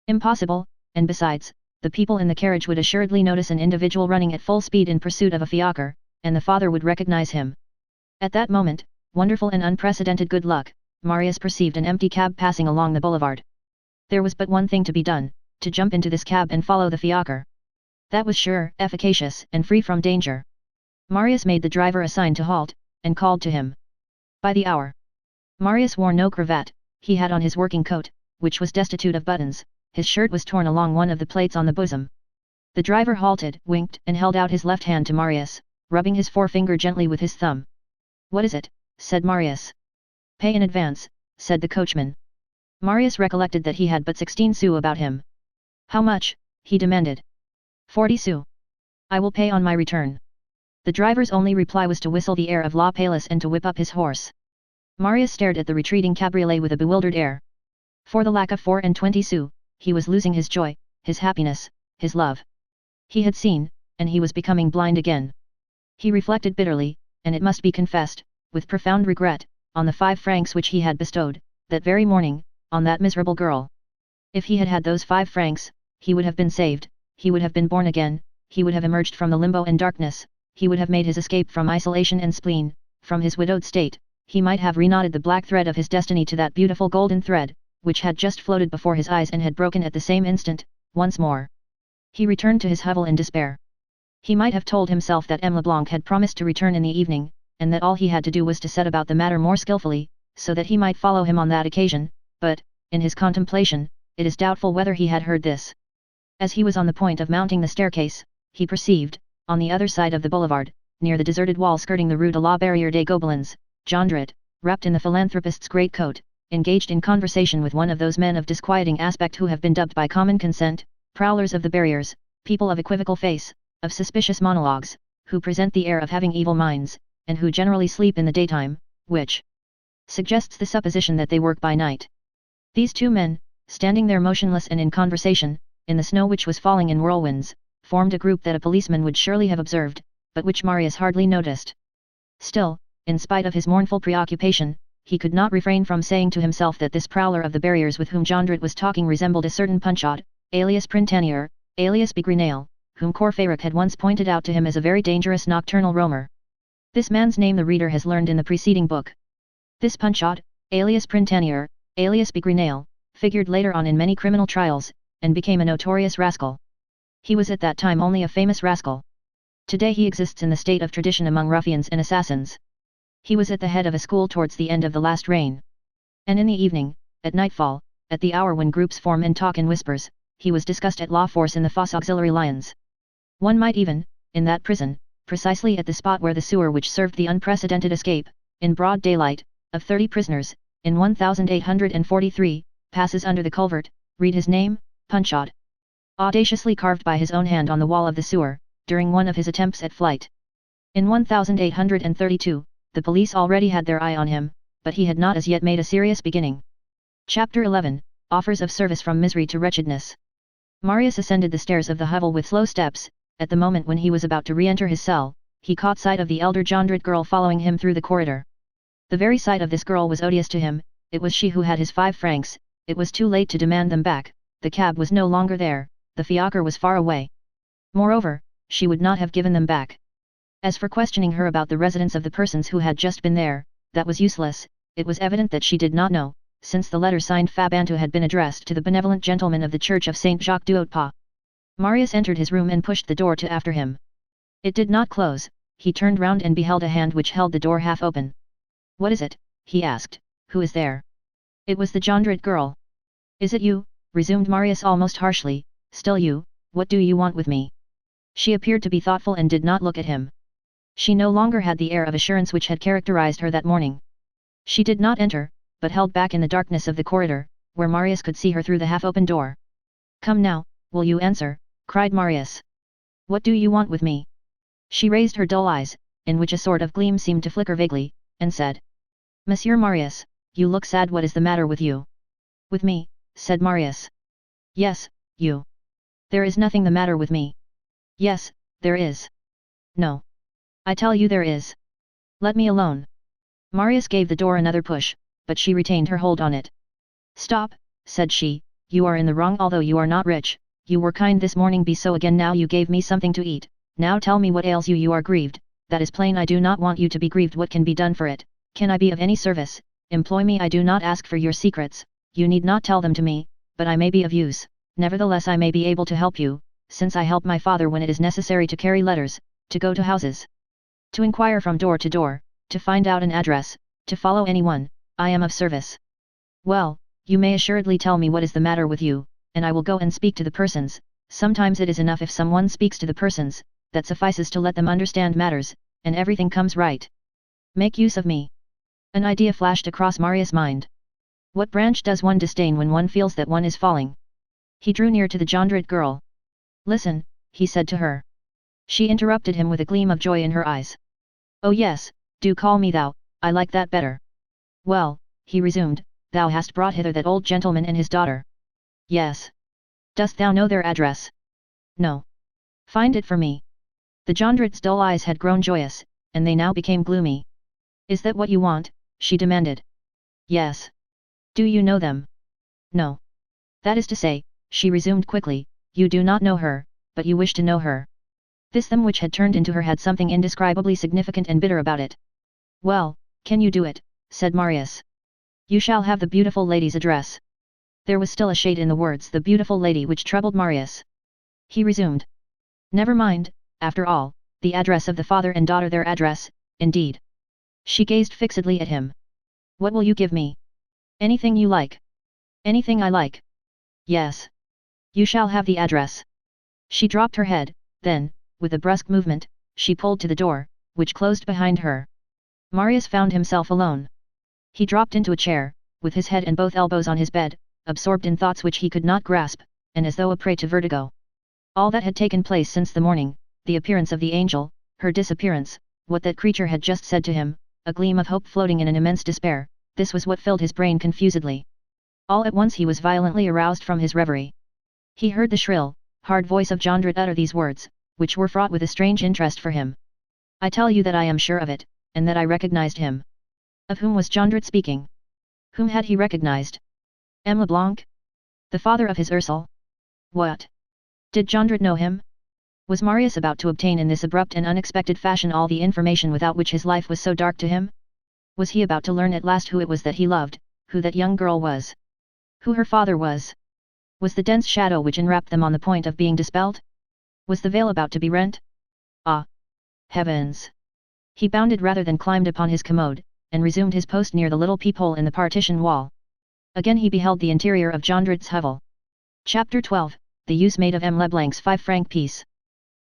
Impossible, and besides, the people in the carriage would assuredly notice an individual running at full speed in pursuit of a fiacre, and the father would recognize him. At that moment, wonderful and unprecedented good luck, Marius perceived an empty cab passing along the boulevard. There was but one thing to be done, to jump into this cab and follow the fiacre. That was sure, efficacious, and free from danger. Marius made the driver a sign to halt, and called to him. By the hour. Marius wore no cravat, he had on his working coat, which was destitute of buttons, his shirt was torn along one of the plates on the bosom. The driver halted, winked, and held out his left hand to Marius, rubbing his forefinger gently with his thumb. What is it? Said Marius. Pay in advance, said the coachman. Marius recollected that he had but 16 sous about him. How much? He demanded. 40 sous. I will pay on my return. The driver's only reply was to whistle the air of La Palisse and to whip up his horse. Marius stared at the retreating cabriolet with a bewildered air. For the lack of 24 sous, he was losing his joy, his happiness, his love. He had seen, and he was becoming blind again. He reflected bitterly, and it must be confessed, with profound regret, on the 5 francs which he had bestowed, that very morning, on that miserable girl. If he had had those 5 francs, he would have been saved, he would have been born again, he would have emerged from the limbo and darkness, he would have made his escape from isolation and spleen, from his widowed state, he might have reknotted the black thread of his destiny to that beautiful golden thread, which had just floated before his eyes and had broken at the same instant, once more. He returned to his hovel in despair. He might have told himself that M. Leblanc had promised to return in the evening, and that all he had to do was to set about the matter more skillfully, so that he might follow him on that occasion, but, in his contemplation, it is doubtful whether he had heard this. As he was on the point of mounting the staircase, he perceived, on the other side of the boulevard, near the deserted wall skirting the Rue de la Barrière des Gobelins, Jondrette, wrapped in the philanthropist's great coat, engaged in conversation with one of those men of disquieting aspect who have been dubbed by common consent, prowlers of the barriers, people of equivocal face, of suspicious monologues, who present the air of having evil minds, and who generally sleep in the daytime, which suggests the supposition that they work by night. These 2 men, standing there motionless and in conversation, in the snow which was falling in whirlwinds, formed a group that a policeman would surely have observed, but which Marius hardly noticed. Still, in spite of his mournful preoccupation, he could not refrain from saying to himself that this prowler of the barriers with whom Jondrette was talking resembled a certain Punchot, alias Printanier, alias Bigrenail, whom Courfeyrac had once pointed out to him as a very dangerous nocturnal roamer. This man's name the reader has learned in the preceding book. This Punchot, alias Printanier, alias Bigrenail, figured later on in many criminal trials, and became a notorious rascal. He was at that time only a famous rascal. Today he exists in the state of tradition among ruffians and assassins. He was at the head of a school towards the end of the last reign. And in the evening, at nightfall, at the hour when groups form and talk in whispers, he was discussed at law force in the Fosse Auxiliary Lions. One might even, in that prison, precisely at the spot where the sewer which served the unprecedented escape, in broad daylight, of 30 prisoners, in 1843, passes under the culvert, read his name, Punchot. Audaciously carved by his own hand on the wall of the sewer, during one of his attempts at flight. In 1832, the police already had their eye on him, but he had not as yet made a serious beginning. Chapter 11, Offers of Service from Misery to Wretchedness. Marius ascended the stairs of the hovel with slow steps. At the moment when he was about to re-enter his cell, he caught sight of the elder Jondrette girl following him through the corridor. The very sight of this girl was odious to him. It was she who had his 5 francs, it was too late to demand them back, the cab was no longer there, the fiacre was far away. Moreover, she would not have given them back. As for questioning her about the residence of the persons who had just been there, that was useless. It was evident that she did not know, since the letter signed Fabantou had been addressed to the benevolent gentleman of the Church of Saint Jacques du Haut-Pas. Marius entered his room and pushed the door to after him. It did not close. He turned round and beheld a hand which held the door half open. "What is it?" he asked. "Who is there?" It was the Jondrette girl. "Is it you?" resumed Marius almost harshly. "Still you, what do you want with me?" She appeared to be thoughtful and did not look at him. She no longer had the air of assurance which had characterized her that morning. She did not enter, but held back in the darkness of the corridor, where Marius could see her through the half-open door. "Come now, will you answer?" cried Marius. "What do you want with me?" She raised her dull eyes, in which a sort of gleam seemed to flicker vaguely, and said, "Monsieur Marius, you look sad. What is the matter with you?" "With me?" said Marius. "Yes, you." "There is nothing the matter with me." "Yes, there is." "No. I tell you there is. Let me alone." Marius gave the door another push, but she retained her hold on it. "Stop," said she, "you are in the wrong. Although you are not rich, you were kind this morning. Be so again. Now you gave me something to eat. Now tell me what ails you. You are grieved. That is plain. I do not want you to be grieved. What can be done for it? Can I be of any service? Employ me. I do not ask for your secrets. You need not tell them to me, but I may be of use. Nevertheless I may be able to help you, since I help my father when it is necessary to carry letters, to go to houses, to inquire from door to door, to find out an address, to follow anyone. I am of service. Well, you may assuredly tell me what is the matter with you, and I will go and speak to the persons. Sometimes it is enough if someone speaks to the persons, that suffices to let them understand matters, and everything comes right. Make use of me." An idea flashed across Marius' mind. What branch does one disdain when one feels that one is falling? He drew near to the Jondrette girl. "Listen," he said to her. She interrupted him with a gleam of joy in her eyes. "Oh yes, do call me thou, I like that better." "Well," he resumed, "thou hast brought hither that old gentleman and his daughter." "Yes." "Dost thou know their address?" "No." "Find it for me." The Jondrette's dull eyes had grown joyous, and they now became gloomy. "Is that what you want?" she demanded. "Yes." "Do you know them?" "No." "That is to say," she resumed quickly, "you do not know her, but you wish to know her." This them which had turned into her had something indescribably significant and bitter about it. "Well, can you do it?" said Marius. "You shall have the beautiful lady's address." There was still a shade in the words "the beautiful lady" which troubled Marius. He resumed. "Never mind, after all, the address of the father and daughter. Their address, indeed." She gazed fixedly at him. "What will you give me?" "Anything you like." "Anything I like?" "Yes. You shall have the address." She dropped her head, then, with a brusque movement, she pulled to the door, which closed behind her. Marius found himself alone. He dropped into a chair, with his head and both elbows on his bed, absorbed in thoughts which he could not grasp, and as though a prey to vertigo. All that had taken place since the morning, the appearance of the angel, her disappearance, what that creature had just said to him, a gleam of hope floating in an immense despair, this was what filled his brain confusedly. All at once he was violently aroused from his reverie. He heard the shrill, hard voice of Jondrette utter these words, which were fraught with a strange interest for him. I tell you that I am sure of it, and that I recognized him. Of whom was Jondrette speaking? Whom had he recognized? M. Leblanc? The father of his Ursule? What? Did Jondrette know him? Was Marius about to obtain in this abrupt and unexpected fashion all the information without which his life was so dark to him? Was he about to learn at last who it was that he loved, who that young girl was? Who her father was? Was the dense shadow which enwrapped them on the point of being dispelled? Was the veil about to be rent? Ah! Heavens! He bounded rather than climbed upon his commode, and resumed his post near the little peephole in the partition wall. Again he beheld the interior of Jondrette's hovel. Chapter 12, the use made of M. Leblanc's 5-franc piece.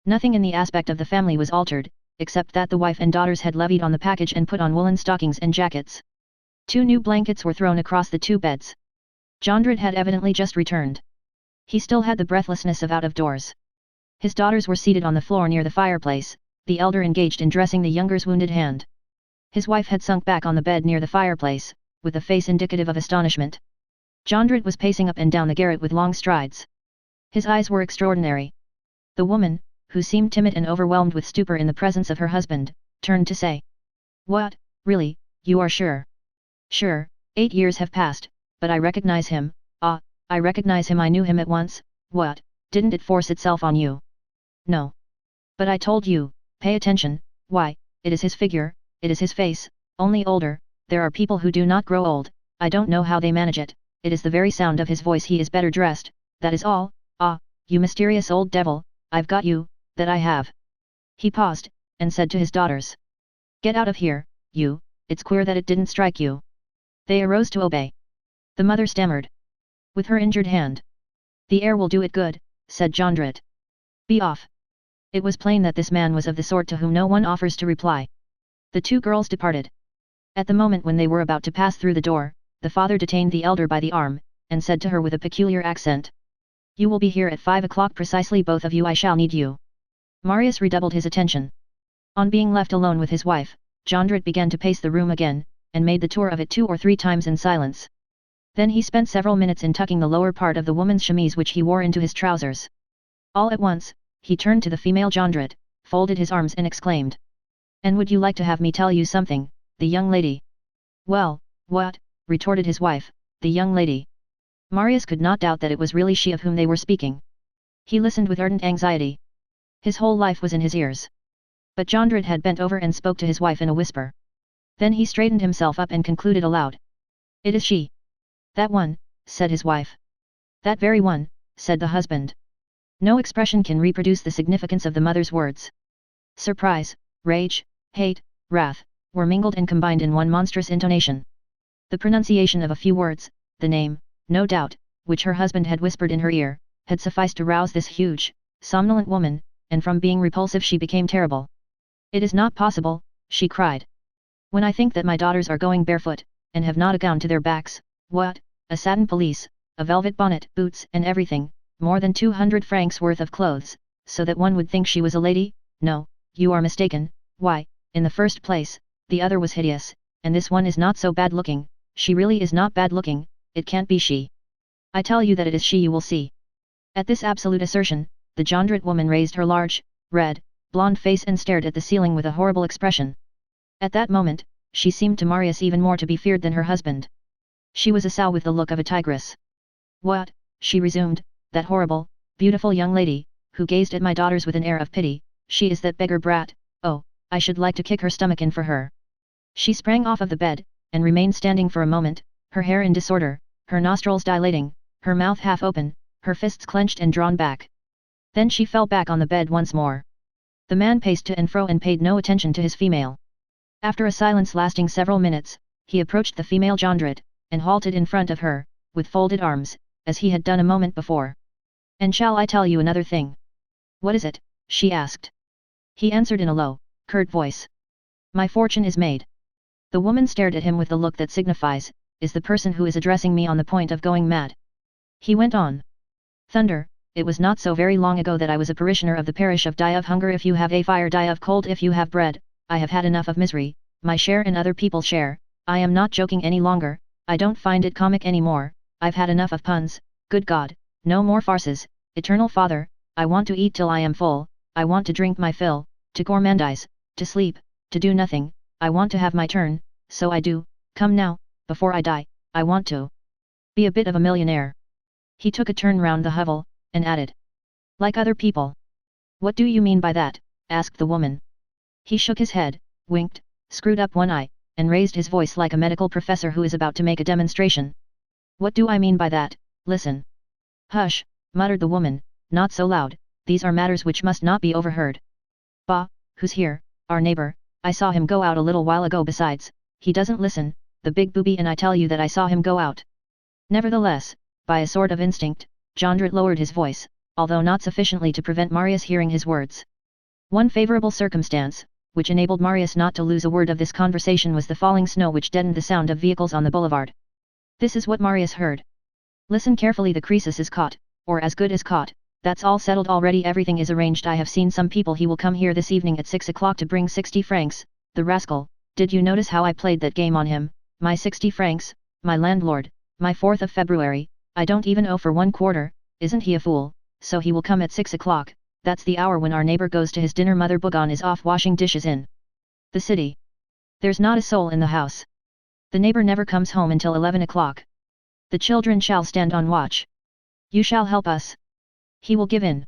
Nothing in the aspect of the family was altered, except that the wife and daughters had levied on the package and put on woolen stockings and jackets. 2 new blankets were thrown across the 2 beds. Jondrette had evidently just returned. He still had the breathlessness of out of doors. His daughters were seated on the floor near the fireplace, the elder engaged in dressing the younger's wounded hand. His wife had sunk back on the bed near the fireplace, with a face indicative of astonishment. Jondrette was pacing up and down the garret with long strides. His eyes were extraordinary. The woman, who seemed timid and overwhelmed with stupor in the presence of her husband, turned to say, "What, really, you are sure?" "Sure, 8 years have passed, but I recognize him. Ah, I recognize him. I knew him at once." "What, didn't it force itself on you?" "No. But I told you, pay attention. Why, it is his figure, it is his face, only older. There are people who do not grow old, I don't know how they manage it. It is the very sound of his voice. He is better dressed, that is all. Ah, you mysterious old devil, I've got you, that I have." He paused, and said to his daughters, "Get out of here, you, it's queer that it didn't strike you." They arose to obey. The mother stammered, with her injured hand. "The air will do it good," said Jondrette. "Be off." It was plain that this man was of the sort to whom no one offers to reply. The 2 girls departed. At the moment when they were about to pass through the door, the father detained the elder by the arm, and said to her with a peculiar accent, "You will be here at 5 o'clock precisely, both of you. I shall need you." Marius redoubled his attention. On being left alone with his wife, Jondrette began to pace the room again, and made the tour of it 2 or 3 times in silence. Then he spent several minutes in tucking the lower part of the woman's chemise which he wore into his trousers. All at once, he turned to the female Jondrette, folded his arms and exclaimed, "And would you like to have me tell you something, the young lady?" "Well, what?" retorted his wife, "the young lady?" Marius could not doubt that it was really she of whom they were speaking. He listened with ardent anxiety. His whole life was in his ears. But Jondrette had bent over and spoke to his wife in a whisper. Then he straightened himself up and concluded aloud, "It is she." "That one," said his wife. "That very one," said the husband. No expression can reproduce the significance of the mother's words. Surprise, rage, hate, wrath, were mingled and combined in one monstrous intonation. The pronunciation of a few words, the name, no doubt, which her husband had whispered in her ear, had sufficed to rouse this huge, somnolent woman, and from being repulsive she became terrible. "It is not possible," she cried. "When I think that my daughters are going barefoot, and have not a gown to their backs, what, a satin pelisse, a velvet bonnet, boots and everything, more than 200 francs worth of clothes, so that one would think she was a lady? No, you are mistaken. Why, in the first place, the other was hideous, and this one is not so bad looking. She really is not bad looking, it can't be she. I tell you that it is she, you will see." At this absolute assertion, the Jondrette woman raised her large, red, blonde face and stared at the ceiling with a horrible expression. At that moment, she seemed to Marius even more to be feared than her husband. She was a sow with the look of a tigress. "What?" she resumed, "that horrible, beautiful young lady, who gazed at my daughters with an air of pity, she is that beggar brat. Oh, I should like to kick her stomach in for her." She sprang off of the bed, and remained standing for a moment, her hair in disorder, her nostrils dilating, her mouth half open, her fists clenched and drawn back. Then she fell back on the bed once more. The man paced to and fro and paid no attention to his female. After a silence lasting several minutes, he approached the female Jondrette, and halted in front of her, with folded arms, as he had done a moment before. "And shall I tell you another thing?" "What is it?" she asked. He answered in a low, curt voice. "My fortune is made." The woman stared at him with the look that signifies, "Is the person who is addressing me on the point of going mad?" He went on. "Thunder, it was not so very long ago that I was a parishioner of the parish of die of hunger if you have a fire, die of cold if you have bread. I have had enough of misery, my share and other people's share. I am not joking any longer, I don't find it comic any more. I've had enough of puns, good God, no more farces. Eternal Father, I want to eat till I am full, I want to drink my fill, to gormandize, To sleep, to do nothing, I want to have my turn, so I do, come now, before I die, I want to be a bit of a millionaire. He took a turn round the hovel, and added. Like other people. What do you mean by that? Asked the woman. He shook his head, winked, screwed up one eye, and raised his voice like a medical professor who is about to make a demonstration. What do I mean by that? Listen. Hush, muttered the woman, not so loud, these are matters which must not be overheard. Bah, who's here? Our neighbor, I saw him go out a little while ago. Besides, he doesn't listen, the big booby, and I tell you that I saw him go out. Nevertheless, by a sort of instinct, Jondrette lowered his voice, although not sufficiently to prevent Marius hearing his words. One favorable circumstance, which enabled Marius not to lose a word of this conversation, was the falling snow which deadened the sound of vehicles on the boulevard. This is what Marius heard. Listen carefully. The Croesus is caught, or as good as caught, that's all settled already, everything is arranged. I have seen some people. He will come here this evening at 6 o'clock to bring 60 francs, the rascal. Did you notice how I played that game on him? My 60 francs, my landlord, my 4th of February, I don't even owe for 1/4, isn't he a fool? So he will come at 6 o'clock, that's the hour when our neighbor goes to his dinner. Mother Bougon is off washing dishes in the city. There's not a soul in the house. The neighbor never comes home until 11 o'clock. The children shall stand on watch. You shall help us. He will give in.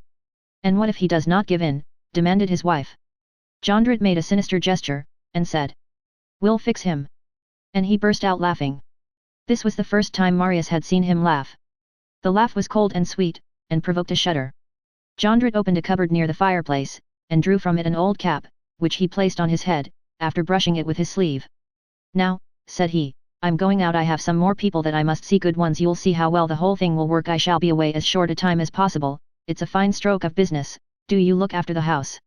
And what if he does not give in? Demanded his wife. Jondrette made a sinister gesture, and said. We'll fix him. And he burst out laughing. This was the first time Marius had seen him laugh. The laugh was cold and sweet, and provoked a shudder. Jondrette opened a cupboard near the fireplace, and drew from it an old cap, which he placed on his head, after brushing it with his sleeve. Now, said he, I'm going out. I have some more people that I must see, good ones. You'll see how well the whole thing will work. I shall be away as short a time as possible. It's a fine stroke of business. Do you look after the house?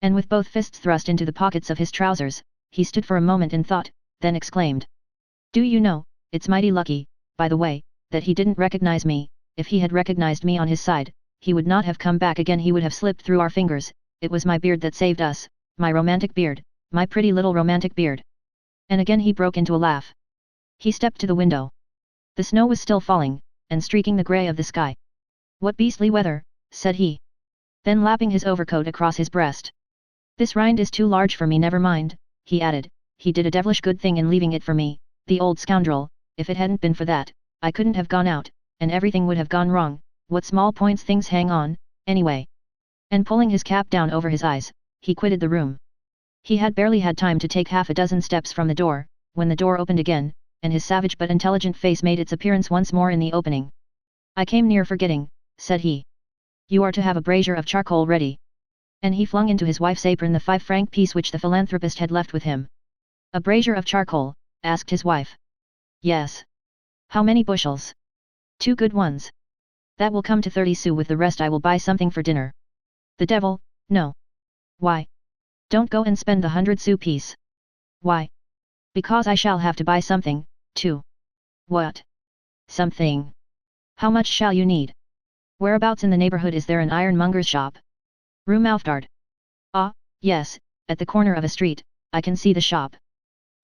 And with both fists thrust into the pockets of his trousers, he stood for a moment in thought, then exclaimed. Do you know, it's mighty lucky, by the way, that he didn't recognize me. If he had recognized me on his side, he would not have come back again. He would have slipped through our fingers. It was my beard that saved us, my romantic beard, my pretty little romantic beard. And again he broke into a laugh. He stepped to the window. The snow was still falling, and streaking the grey of the sky. What beastly weather, said he. Then lapping his overcoat across his breast. This rind is too large for me. Never mind, he added, he did a devilish good thing in leaving it for me, the old scoundrel. If it hadn't been for that, I couldn't have gone out, and everything would have gone wrong. What small points things hang on, anyway. And pulling his cap down over his eyes, he quitted the room. He had barely had time to take half a dozen steps from the door, when the door opened again, and his savage but intelligent face made its appearance once more in the opening. I came near forgetting, said he. You are to have a brazier of charcoal ready. And he flung into his wife's apron the 5-franc piece which the philanthropist had left with him. A brazier of charcoal? Asked his wife. Yes. How many bushels? 2 good ones. That will come to 30 sous. With the rest I will buy something for dinner. The devil, no. Why? Don't go and spend the 100 sous piece. Why? Because I shall have to buy something, too. What? Something. How much shall you need? Whereabouts in the neighborhood is there an ironmonger's shop? Rue Mouffetard. Ah, yes, at the corner of a street, I can see the shop.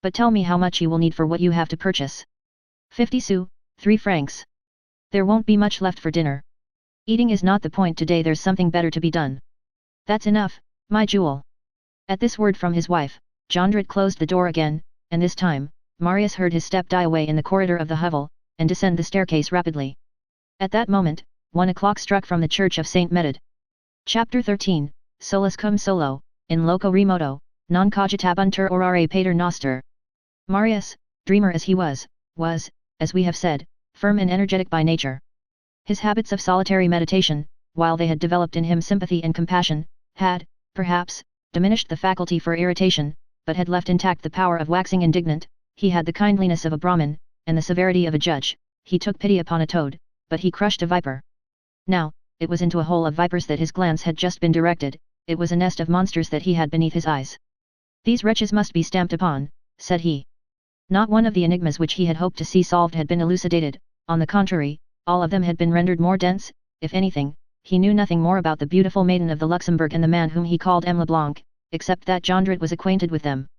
But tell me how much you will need for what you have to purchase. 50 sous, 3 francs. There won't be much left for dinner. Eating is not the point today, there's something better to be done. That's enough, my jewel. At this word from his wife, Jondrette closed the door again, and this time, Marius heard his step die away in the corridor of the hovel, and descend the staircase rapidly. At that moment, 1 o'clock struck from the church of Saint Méthode. Chapter 13, Solus cum solo, in loco remoto, non cogitabantur orare pater noster. Marius, dreamer as he was, as we have said, firm and energetic by nature. His habits of solitary meditation, while they had developed in him sympathy and compassion, had, perhaps, diminished the faculty for irritation, but had left intact the power of waxing indignant. He had the kindliness of a Brahmin, and the severity of a judge. He took pity upon a toad, but he crushed a viper. Now, it was into a hole of vipers that his glance had just been directed, it was a nest of monsters that he had beneath his eyes. These wretches must be stamped upon, said he. Not one of the enigmas which he had hoped to see solved had been elucidated, on the contrary, all of them had been rendered more dense. If anything, he knew nothing more about the beautiful maiden of the Luxembourg and the man whom he called M. Leblanc, except that Jondrette was acquainted with them.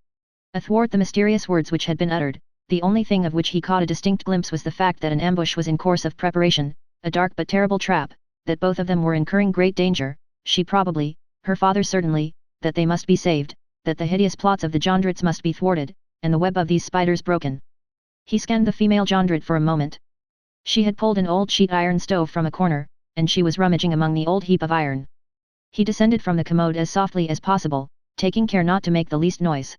Athwart the mysterious words which had been uttered, the only thing of which he caught a distinct glimpse was the fact that an ambush was in course of preparation, a dark but terrible trap, that both of them were incurring great danger, she probably, her father certainly, that they must be saved, that the hideous plots of the Jondrets must be thwarted, and the web of these spiders broken. He scanned the female Jondret for a moment. She had pulled an old sheet iron stove from a corner, and she was rummaging among the old heap of iron. He descended from the commode as softly as possible, taking care not to make the least noise.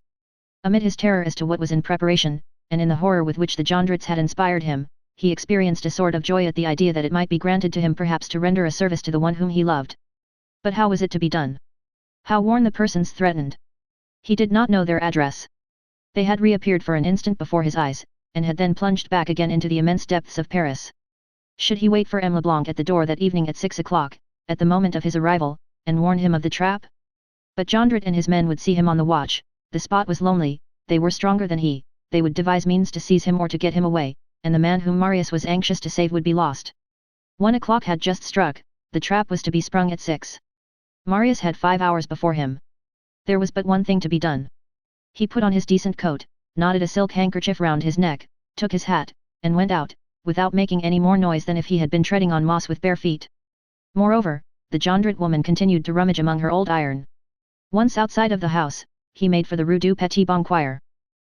Amid his terror as to what was in preparation, and in the horror with which the Jondrets had inspired him, he experienced a sort of joy at the idea that it might be granted to him perhaps to render a service to the one whom he loved. But how was it to be done? How warn the persons threatened? He did not know their address. They had reappeared for an instant before his eyes, and had then plunged back again into the immense depths of Paris. Should he wait for M. Leblanc at the door that evening at 6 o'clock, at the moment of his arrival, and warn him of the trap? But Jondret and his men would see him on the watch. The spot was lonely, they were stronger than he, they would devise means to seize him or to get him away, and the man whom Marius was anxious to save would be lost. 1 o'clock had just struck, the trap was to be sprung at 6. Marius had 5 hours before him. There was but one thing to be done. He put on his decent coat, knotted a silk handkerchief round his neck, took his hat, and went out, without making any more noise than if he had been treading on moss with bare feet. Moreover, the Jondret woman continued to rummage among her old iron. Once outside of the house, he made for the Rue du Petit Banquier.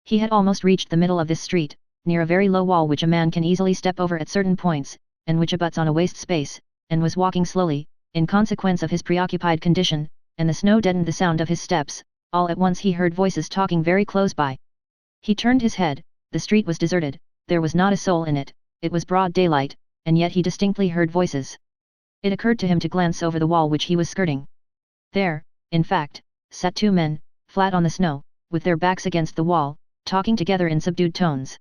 He had almost reached the middle of this street, near a very low wall which a man can easily step over at certain points, and which abuts on a waste space, and was walking slowly, in consequence of his preoccupied condition, and the snow deadened the sound of his steps. All at once he heard voices talking very close by. He turned his head, the street was deserted, there was not a soul in it, it was broad daylight, and yet he distinctly heard voices. It occurred to him to glance over the wall which he was skirting. There, in fact, sat 2 men, flat on the snow, with their backs against the wall, talking together in subdued tones.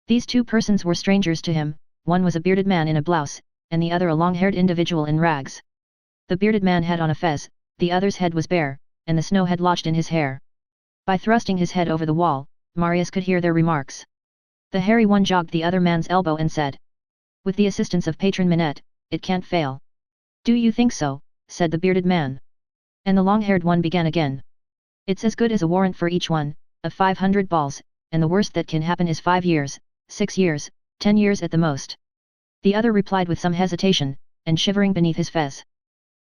These 2 persons were strangers to him, one was a bearded man in a blouse, and the other a long-haired individual in rags. The bearded man had on a fez, the other's head was bare, and the snow had lodged in his hair. By thrusting his head over the wall, Marius could hear their remarks. The hairy one jogged the other man's elbow and said, "With the assistance of Patron Minette, it can't fail." "Do you think so?" said the bearded man. And the long-haired one began again. "It's as good as a warrant for each one, of 500 balls, and the worst that can happen is 5 years, 6 years, 10 years at the most." The other replied with some hesitation, and shivering beneath his fez.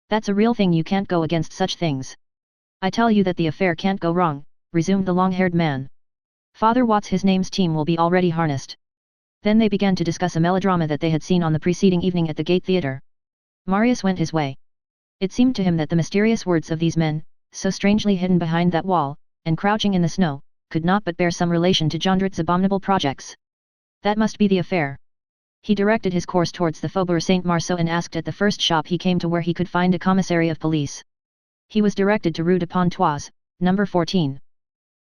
"That's a real thing, you can't go against such things." "I tell you that the affair can't go wrong," resumed the long-haired man. "Father Watts his name's team will be already harnessed." Then they began to discuss a melodrama that they had seen on the preceding evening at the Gate Theatre. Marius went his way. It seemed to him that the mysterious words of these men, so strangely hidden behind that wall, and crouching in the snow, could not but bear some relation to Jondret's abominable projects. That must be the affair. He directed his course towards the Faubourg Saint-Marceau and asked at the first shop he came to where he could find a commissary of police. He was directed to Rue de Pontoise, number 14.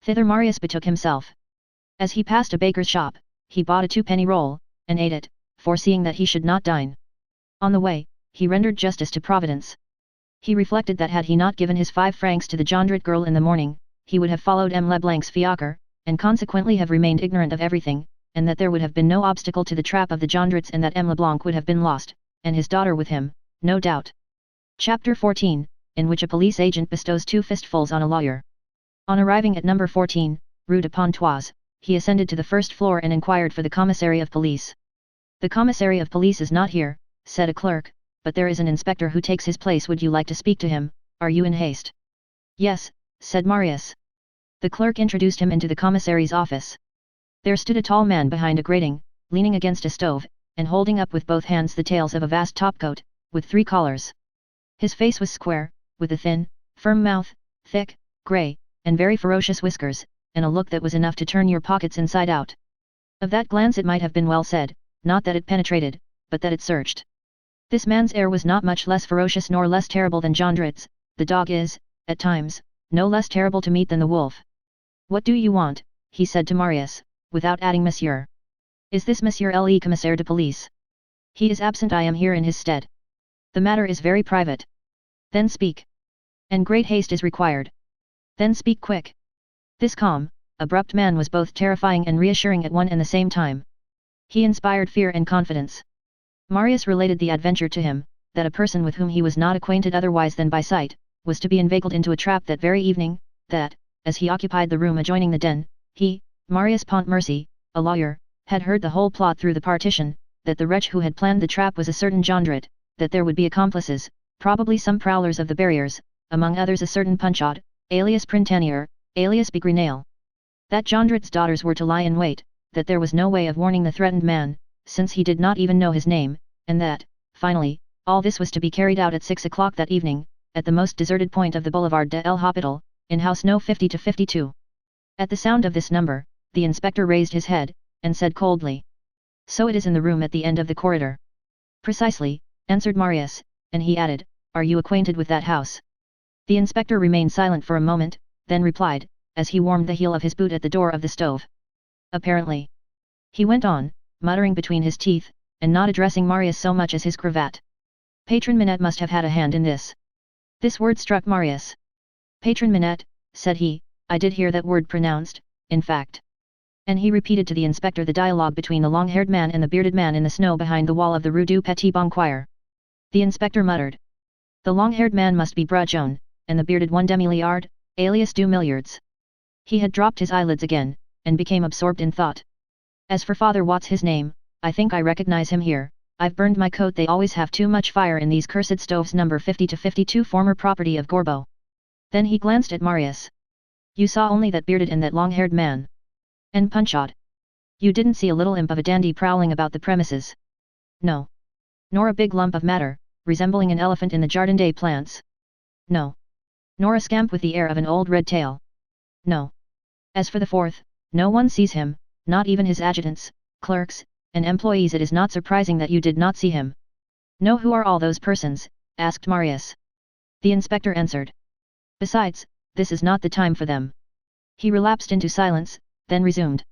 Thither Marius betook himself. As he passed a baker's shop, he bought a 2-penny roll, and ate it, foreseeing that he should not dine. On the way, he rendered justice to Providence. He reflected that had he not given his 5 francs to the Jondret girl in the morning, he would have followed M. Leblanc's fiacre, and consequently have remained ignorant of everything, and that there would have been no obstacle to the trap of the Jondrets, and that M. Leblanc would have been lost, and his daughter with him, no doubt. Chapter 14, in which a police agent bestows 2 fistfuls on a lawyer. On arriving at number 14, Rue de Pontoise, he ascended to the first floor and inquired for the commissary of police. "The commissary of police is not here," said a clerk, "but there is an inspector who takes his place. Would you like to speak to him? Are you in haste?" "Yes," said Marius. The clerk introduced him into the commissary's office. There stood a tall man behind a grating, leaning against a stove, and holding up with both hands the tails of a vast topcoat, with 3 collars. His face was square, with a thin, firm mouth, thick, grey, and very ferocious whiskers, and a look that was enough to turn your pockets inside out. Of that glance it might have been well said, not that it penetrated, but that it searched. This man's air was not much less ferocious nor less terrible than Jondret's. The dog is, at times, no less terrible to meet than the wolf. "What do you want?" he said to Marius, without adding monsieur. "Is this Monsieur le Commissaire de Police?" "He is absent. I am here in his stead." "The matter is very private." "Then speak." "And great haste is required." "Then speak quick." This calm, abrupt man was both terrifying and reassuring at one and the same time. He inspired fear and confidence. Marius related the adventure to him, that a person with whom he was not acquainted otherwise than by sight, was to be inveigled into a trap that very evening, that, as he occupied the room adjoining the den, he, Marius Pontmercy, a lawyer, had heard the whole plot through the partition, that the wretch who had planned the trap was a certain Jondret, that there would be accomplices, probably some prowlers of the barriers, among others a certain Punchot, alias Printanier, alias Begrenale. That Jondret's daughters were to lie in wait, that there was no way of warning the threatened man, since he did not even know his name, and that, finally, all this was to be carried out at 6 o'clock that evening, at the most deserted point of the Boulevard de El Hospital, in house no 50-52. At the sound of this number, the inspector raised his head, and said coldly. So it is in the room at the end of the corridor. Precisely, answered Marius, and he added, are you acquainted with that house? The inspector remained silent for a moment, then replied, as he warmed the heel of his boot at the door of the stove. Apparently. He went on, muttering between his teeth, and not addressing Marius so much as his cravat. Patron Minette must have had a hand in this. This word struck Marius. Patron Minette, said he, I did hear that word pronounced, in fact. And he repeated to the inspector the dialogue between the long-haired man and the bearded man in the snow behind the wall of the Rue du Petit Boncoeur. The inspector muttered. The long-haired man must be Brajon, and the bearded one Demiliard, alias du Milliards. He had dropped his eyelids again, and became absorbed in thought. As for Father What's his name, I think I recognize him here. I've burned my coat. They always have too much fire in these cursed stoves. Number 50-52, former property of Gorbeau. Then he glanced at Marius. You saw only that bearded and that long-haired man. And Punchot. You didn't see a little imp of a dandy prowling about the premises. No. Nor a big lump of matter, resembling an elephant in the Jardin des Plantes. No. Nor a scamp with the air of an old red tail. No. As for the fourth, no one sees him, not even his adjutants, clerks, and employees. It is not surprising that you did not see him. No, who are all those persons? Asked Marius. The inspector answered. Besides, this is not the time for them. He relapsed into silence, then resumed.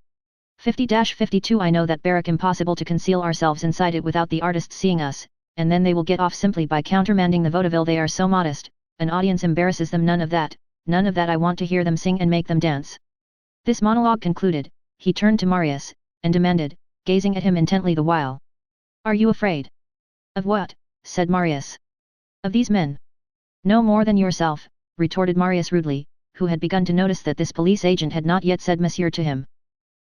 50-52 I know that barrack. Impossible to conceal ourselves inside it without the artists seeing us, and then they will get off simply by countermanding the vaudeville. They are so modest, an audience embarrasses them. None of that, I want to hear them sing and make them dance. This monologue concluded, he turned to Marius, and demanded, gazing at him intently the while. Are you afraid? Of what? Said Marius. Of these men. No more than yourself, retorted Marius rudely, who had begun to notice that this police agent had not yet said monsieur to him.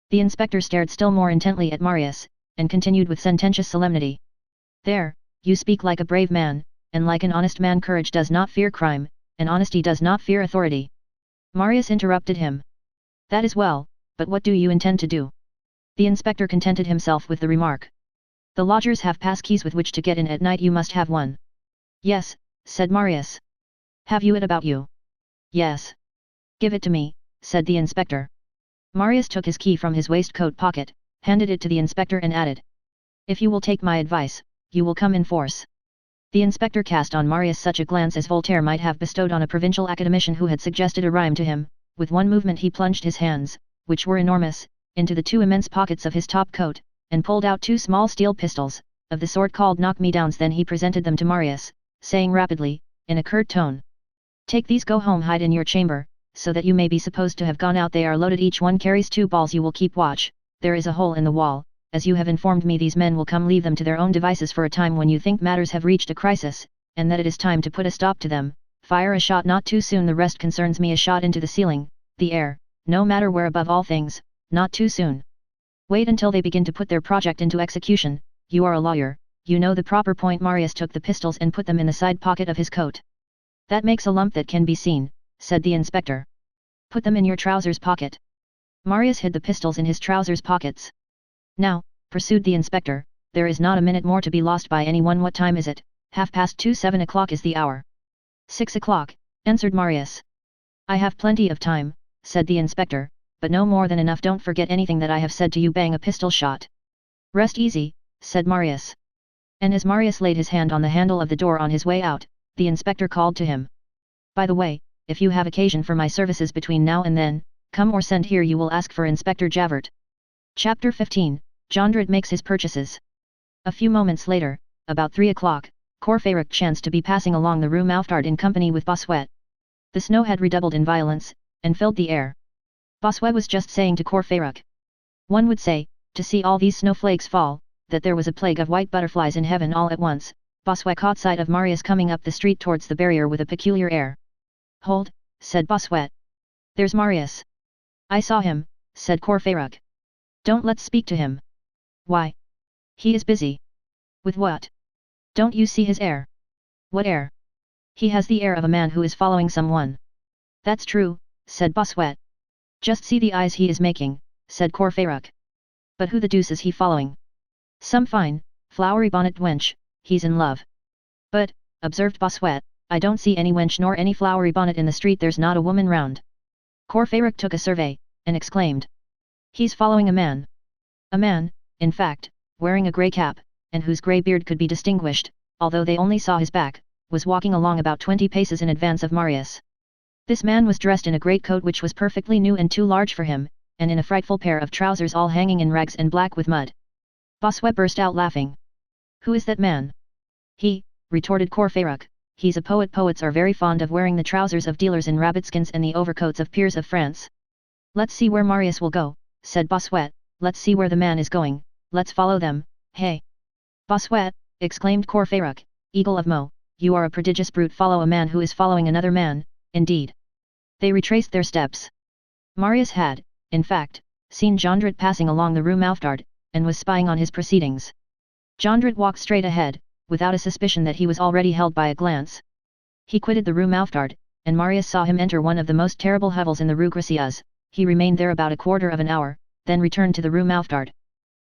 The inspector stared still more intently at Marius, and continued with sententious solemnity. There, you speak like a brave man, and like an honest man. Courage does not fear crime, and honesty does not fear authority. Marius interrupted him. That is well, but what do you intend to do? The inspector contented himself with the remark. The lodgers have pass keys with which to get in at night. You must have one. Yes, said Marius. Have you it about you? Yes. Give it to me, said the inspector. Marius took his key from his waistcoat pocket, handed it to the inspector and added. If you will take my advice, you will come in force. The inspector cast on Marius such a glance as Voltaire might have bestowed on a provincial academician who had suggested a rhyme to him. With one movement he plunged his hands, which were enormous, into the two immense pockets of his top coat, and pulled out two small steel pistols, of the sort called knock-me-downs. Then he presented them to Marius, saying rapidly, in a curt tone. Take these, go home, hide in your chamber, so that you may be supposed to have gone out. They are loaded, each one carries 2 balls. You will keep watch. There is a hole in the wall. As you have informed me, these men will come. Leave them to their own devices for a time. When you think matters have reached a crisis, and that it is time to put a stop to them, fire a shot, not too soon. The rest concerns me. A shot into the ceiling, the air, no matter where. Above all things, not too soon. Wait until they begin to put their project into execution. You are a lawyer, you know the proper point. Marius took the pistols and put them in the side pocket of his coat. That makes a lump that can be seen, said the inspector. Put them in your trousers pocket. Marius hid the pistols in his trousers pockets. Now, pursued the inspector, there is not a minute more to be lost by anyone. What time is it? 2:30. 7 o'clock is the hour. 6 o'clock, answered Marius. I have plenty of time, said the inspector, but no more than enough. Don't forget anything that I have said to you. Bang a pistol shot. Rest easy, said Marius. And as Marius laid his hand on the handle of the door on his way out, the inspector called to him. By the way, if you have occasion for my services between now and then, come or send here. You will ask for Inspector Javert. Chapter 15, Jondret makes his purchases. A few moments later, about 3 o'clock, Courfeyrac chanced to be passing along the Rue Mouffetard in company with Bossuet. The snow had redoubled in violence, and filled the air. Bossuet was just saying to Courfeyrac. One would say, to see all these snowflakes fall, that there was a plague of white butterflies in heaven. All at once, Bossuet caught sight of Marius coming up the street towards the barrier with a peculiar air. Hold, said Bossuet. There's Marius. I saw him, said Courfeyrac. Don't let's speak to him. Why? He is busy. With what? Don't you see his air? What air? He has the air of a man who is following someone. That's true, said Bossuet, Just see the eyes he is making, said Courfeyrac. But who the deuce is he following? Some fine, flowery bonnet wench, he's in love. But, observed Bossuet, I don't see any wench nor any flowery bonnet in the street, there's not a woman round. Courfeyrac took a survey, and exclaimed. He's following a man. A man, in fact, wearing a grey cap, and whose grey beard could be distinguished, although they only saw his back, was walking along about 20 paces in advance of Marius. This man was dressed in a great coat which was perfectly new and too large for him, and in a frightful pair of trousers all hanging in rags and black with mud. Bossuet burst out laughing. Who is that man? He, retorted Courfeyrac, he's a poet. Poets are very fond of wearing the trousers of dealers in rabbitskins and the overcoats of peers of France. Let's see where Marius will go, said Bossuet, let's see where the man is going, let's follow them, hey! Bossuet, exclaimed Courfeyrac, Eagle of Meaux, you are a prodigious brute, follow a man who is following another man, indeed. They retraced their steps. Marius had, in fact, seen Jondrette passing along the Rue Mouffetard, and was spying on his proceedings. Jondrette walked straight ahead, without a suspicion that he was already held by a glance. He quitted the Rue Mouffetard, and Marius saw him enter one of the most terrible hovels in the Rue Gracieuse. He remained there about a quarter of an hour, then returned to the Rue Mouffetard.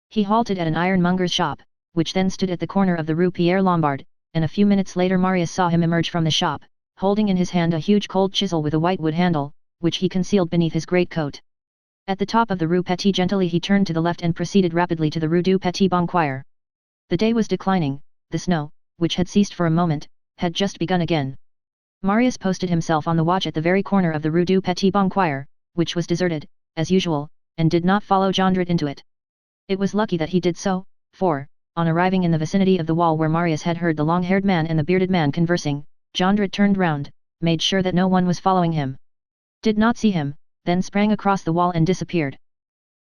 He halted at an ironmonger's shop, which then stood at the corner of the Rue Pierre Lombard, and a few minutes later Marius saw him emerge from the shop, holding in his hand a huge cold chisel with a white wood handle, which he concealed beneath his great coat. At the top of the Rue Petit Gentilly he turned to the left and proceeded rapidly to the Rue du Petit Boncoeur. The day was declining, the snow, which had ceased for a moment, had just begun again. Marius posted himself on the watch at the very corner of the Rue du Petit Boncoeur, which was deserted, as usual, and did not follow Jondrette into it. It was lucky that he did so, for, on arriving in the vicinity of the wall where Marius had heard the long-haired man and the bearded man conversing, Jondrette turned round, made sure that no one was following him. Did not see him, then sprang across the wall and disappeared.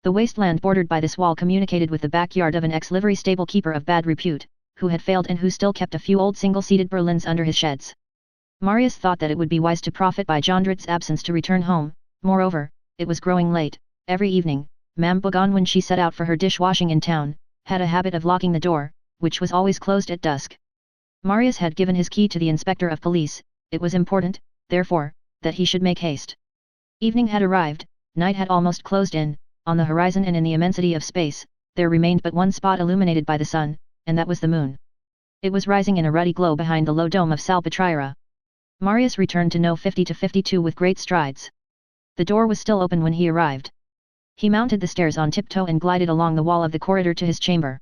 The wasteland bordered by this wall communicated with the backyard of an ex-livery stable keeper of bad repute, who had failed and who still kept a few old single-seated berlins under his sheds. Marius thought that it would be wise to profit by Jondrette's absence to return home. Moreover, it was growing late. Every evening, Ma'am Bougon, when she set out for her dishwashing in town, had a habit of locking the door, which was always closed at dusk. Marius had given his key to the inspector of police. It was important, therefore, that he should make haste. Evening had arrived, night had almost closed in. On the horizon and in the immensity of space, there remained but one spot illuminated by the sun, and that was the moon. It was rising in a ruddy glow behind the low dome of Salpêtrière. Marius returned to No. 50 to 52 with great strides. The door was still open when he arrived. He mounted the stairs on tiptoe and glided along the wall of the corridor to his chamber.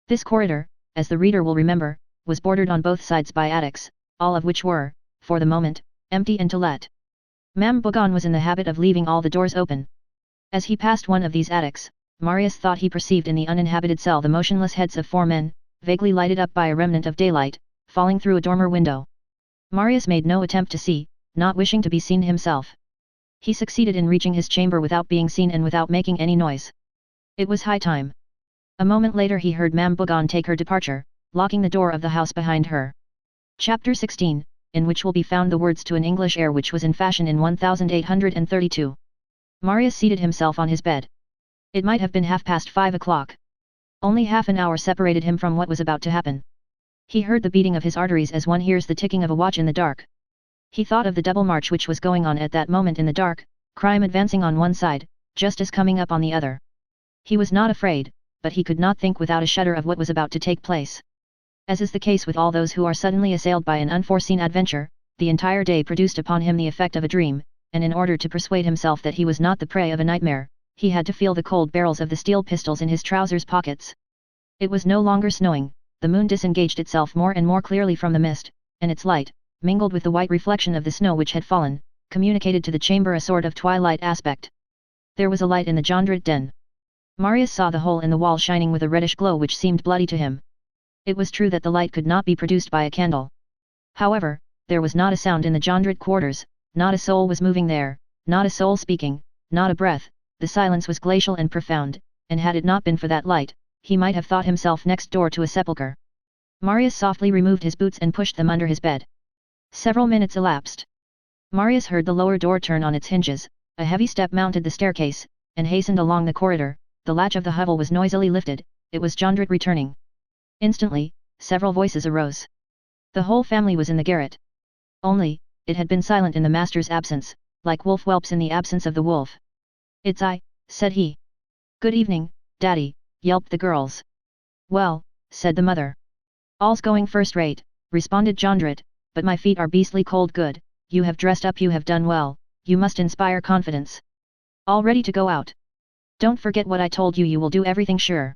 This corridor, as the reader will remember, was bordered on both sides by attics, all of which were, for the moment, empty and to let. Ma'am Bougon was in the habit of leaving all the doors open. As he passed one of these attics, Marius thought he perceived in the uninhabited cell the motionless heads of 4 men, vaguely lighted up by a remnant of daylight, falling through a dormer window. Marius made no attempt to see, not wishing to be seen himself. He succeeded in reaching his chamber without being seen and without making any noise. It was high time. A moment later he heard Ma'am Bougon take her departure, locking the door of the house behind her. Chapter 16, in which will be found the words to an English air which was in fashion in 1832. Marius seated himself on his bed. It might have been 5:30. Only half an hour separated him from what was about to happen. He heard the beating of his arteries as one hears the ticking of a watch in the dark. He thought of the double march which was going on at that moment in the dark, crime advancing on one side, justice coming up on the other. He was not afraid, but he could not think without a shudder of what was about to take place. As is the case with all those who are suddenly assailed by an unforeseen adventure, the entire day produced upon him the effect of a dream, and in order to persuade himself that he was not the prey of a nightmare, he had to feel the cold barrels of the steel pistols in his trousers pockets. It was no longer snowing, the moon disengaged itself more and more clearly from the mist, and its light, mingled with the white reflection of the snow which had fallen, communicated to the chamber a sort of twilight aspect. There was a light in the Jondrette den. Marius saw the hole in the wall shining with a reddish glow which seemed bloody to him. It was true that the light could not be produced by a candle. However, there was not a sound in the Jondrette quarters, not a soul was moving there, not a soul speaking, not a breath. The silence was glacial and profound, and had it not been for that light, he might have thought himself next door to a sepulchre. Marius softly removed his boots and pushed them under his bed. Several minutes elapsed. Marius heard the lower door turn on its hinges, a heavy step mounted the staircase, and hastened along the corridor. The latch of the hovel was noisily lifted. It was Jondrette returning. Instantly, several voices arose. The whole family was in the garret. Only, it had been silent in the master's absence, like wolf whelps in the absence of the wolf. "It's I," said he. "Good evening, Daddy," yelped the girls. "Well," said the mother. "All's going first rate," responded Jondrit, "but my feet are beastly cold. Good, you have dressed up, you have done well, you must inspire confidence. All ready to go out. Don't forget what I told you, you will do everything sure.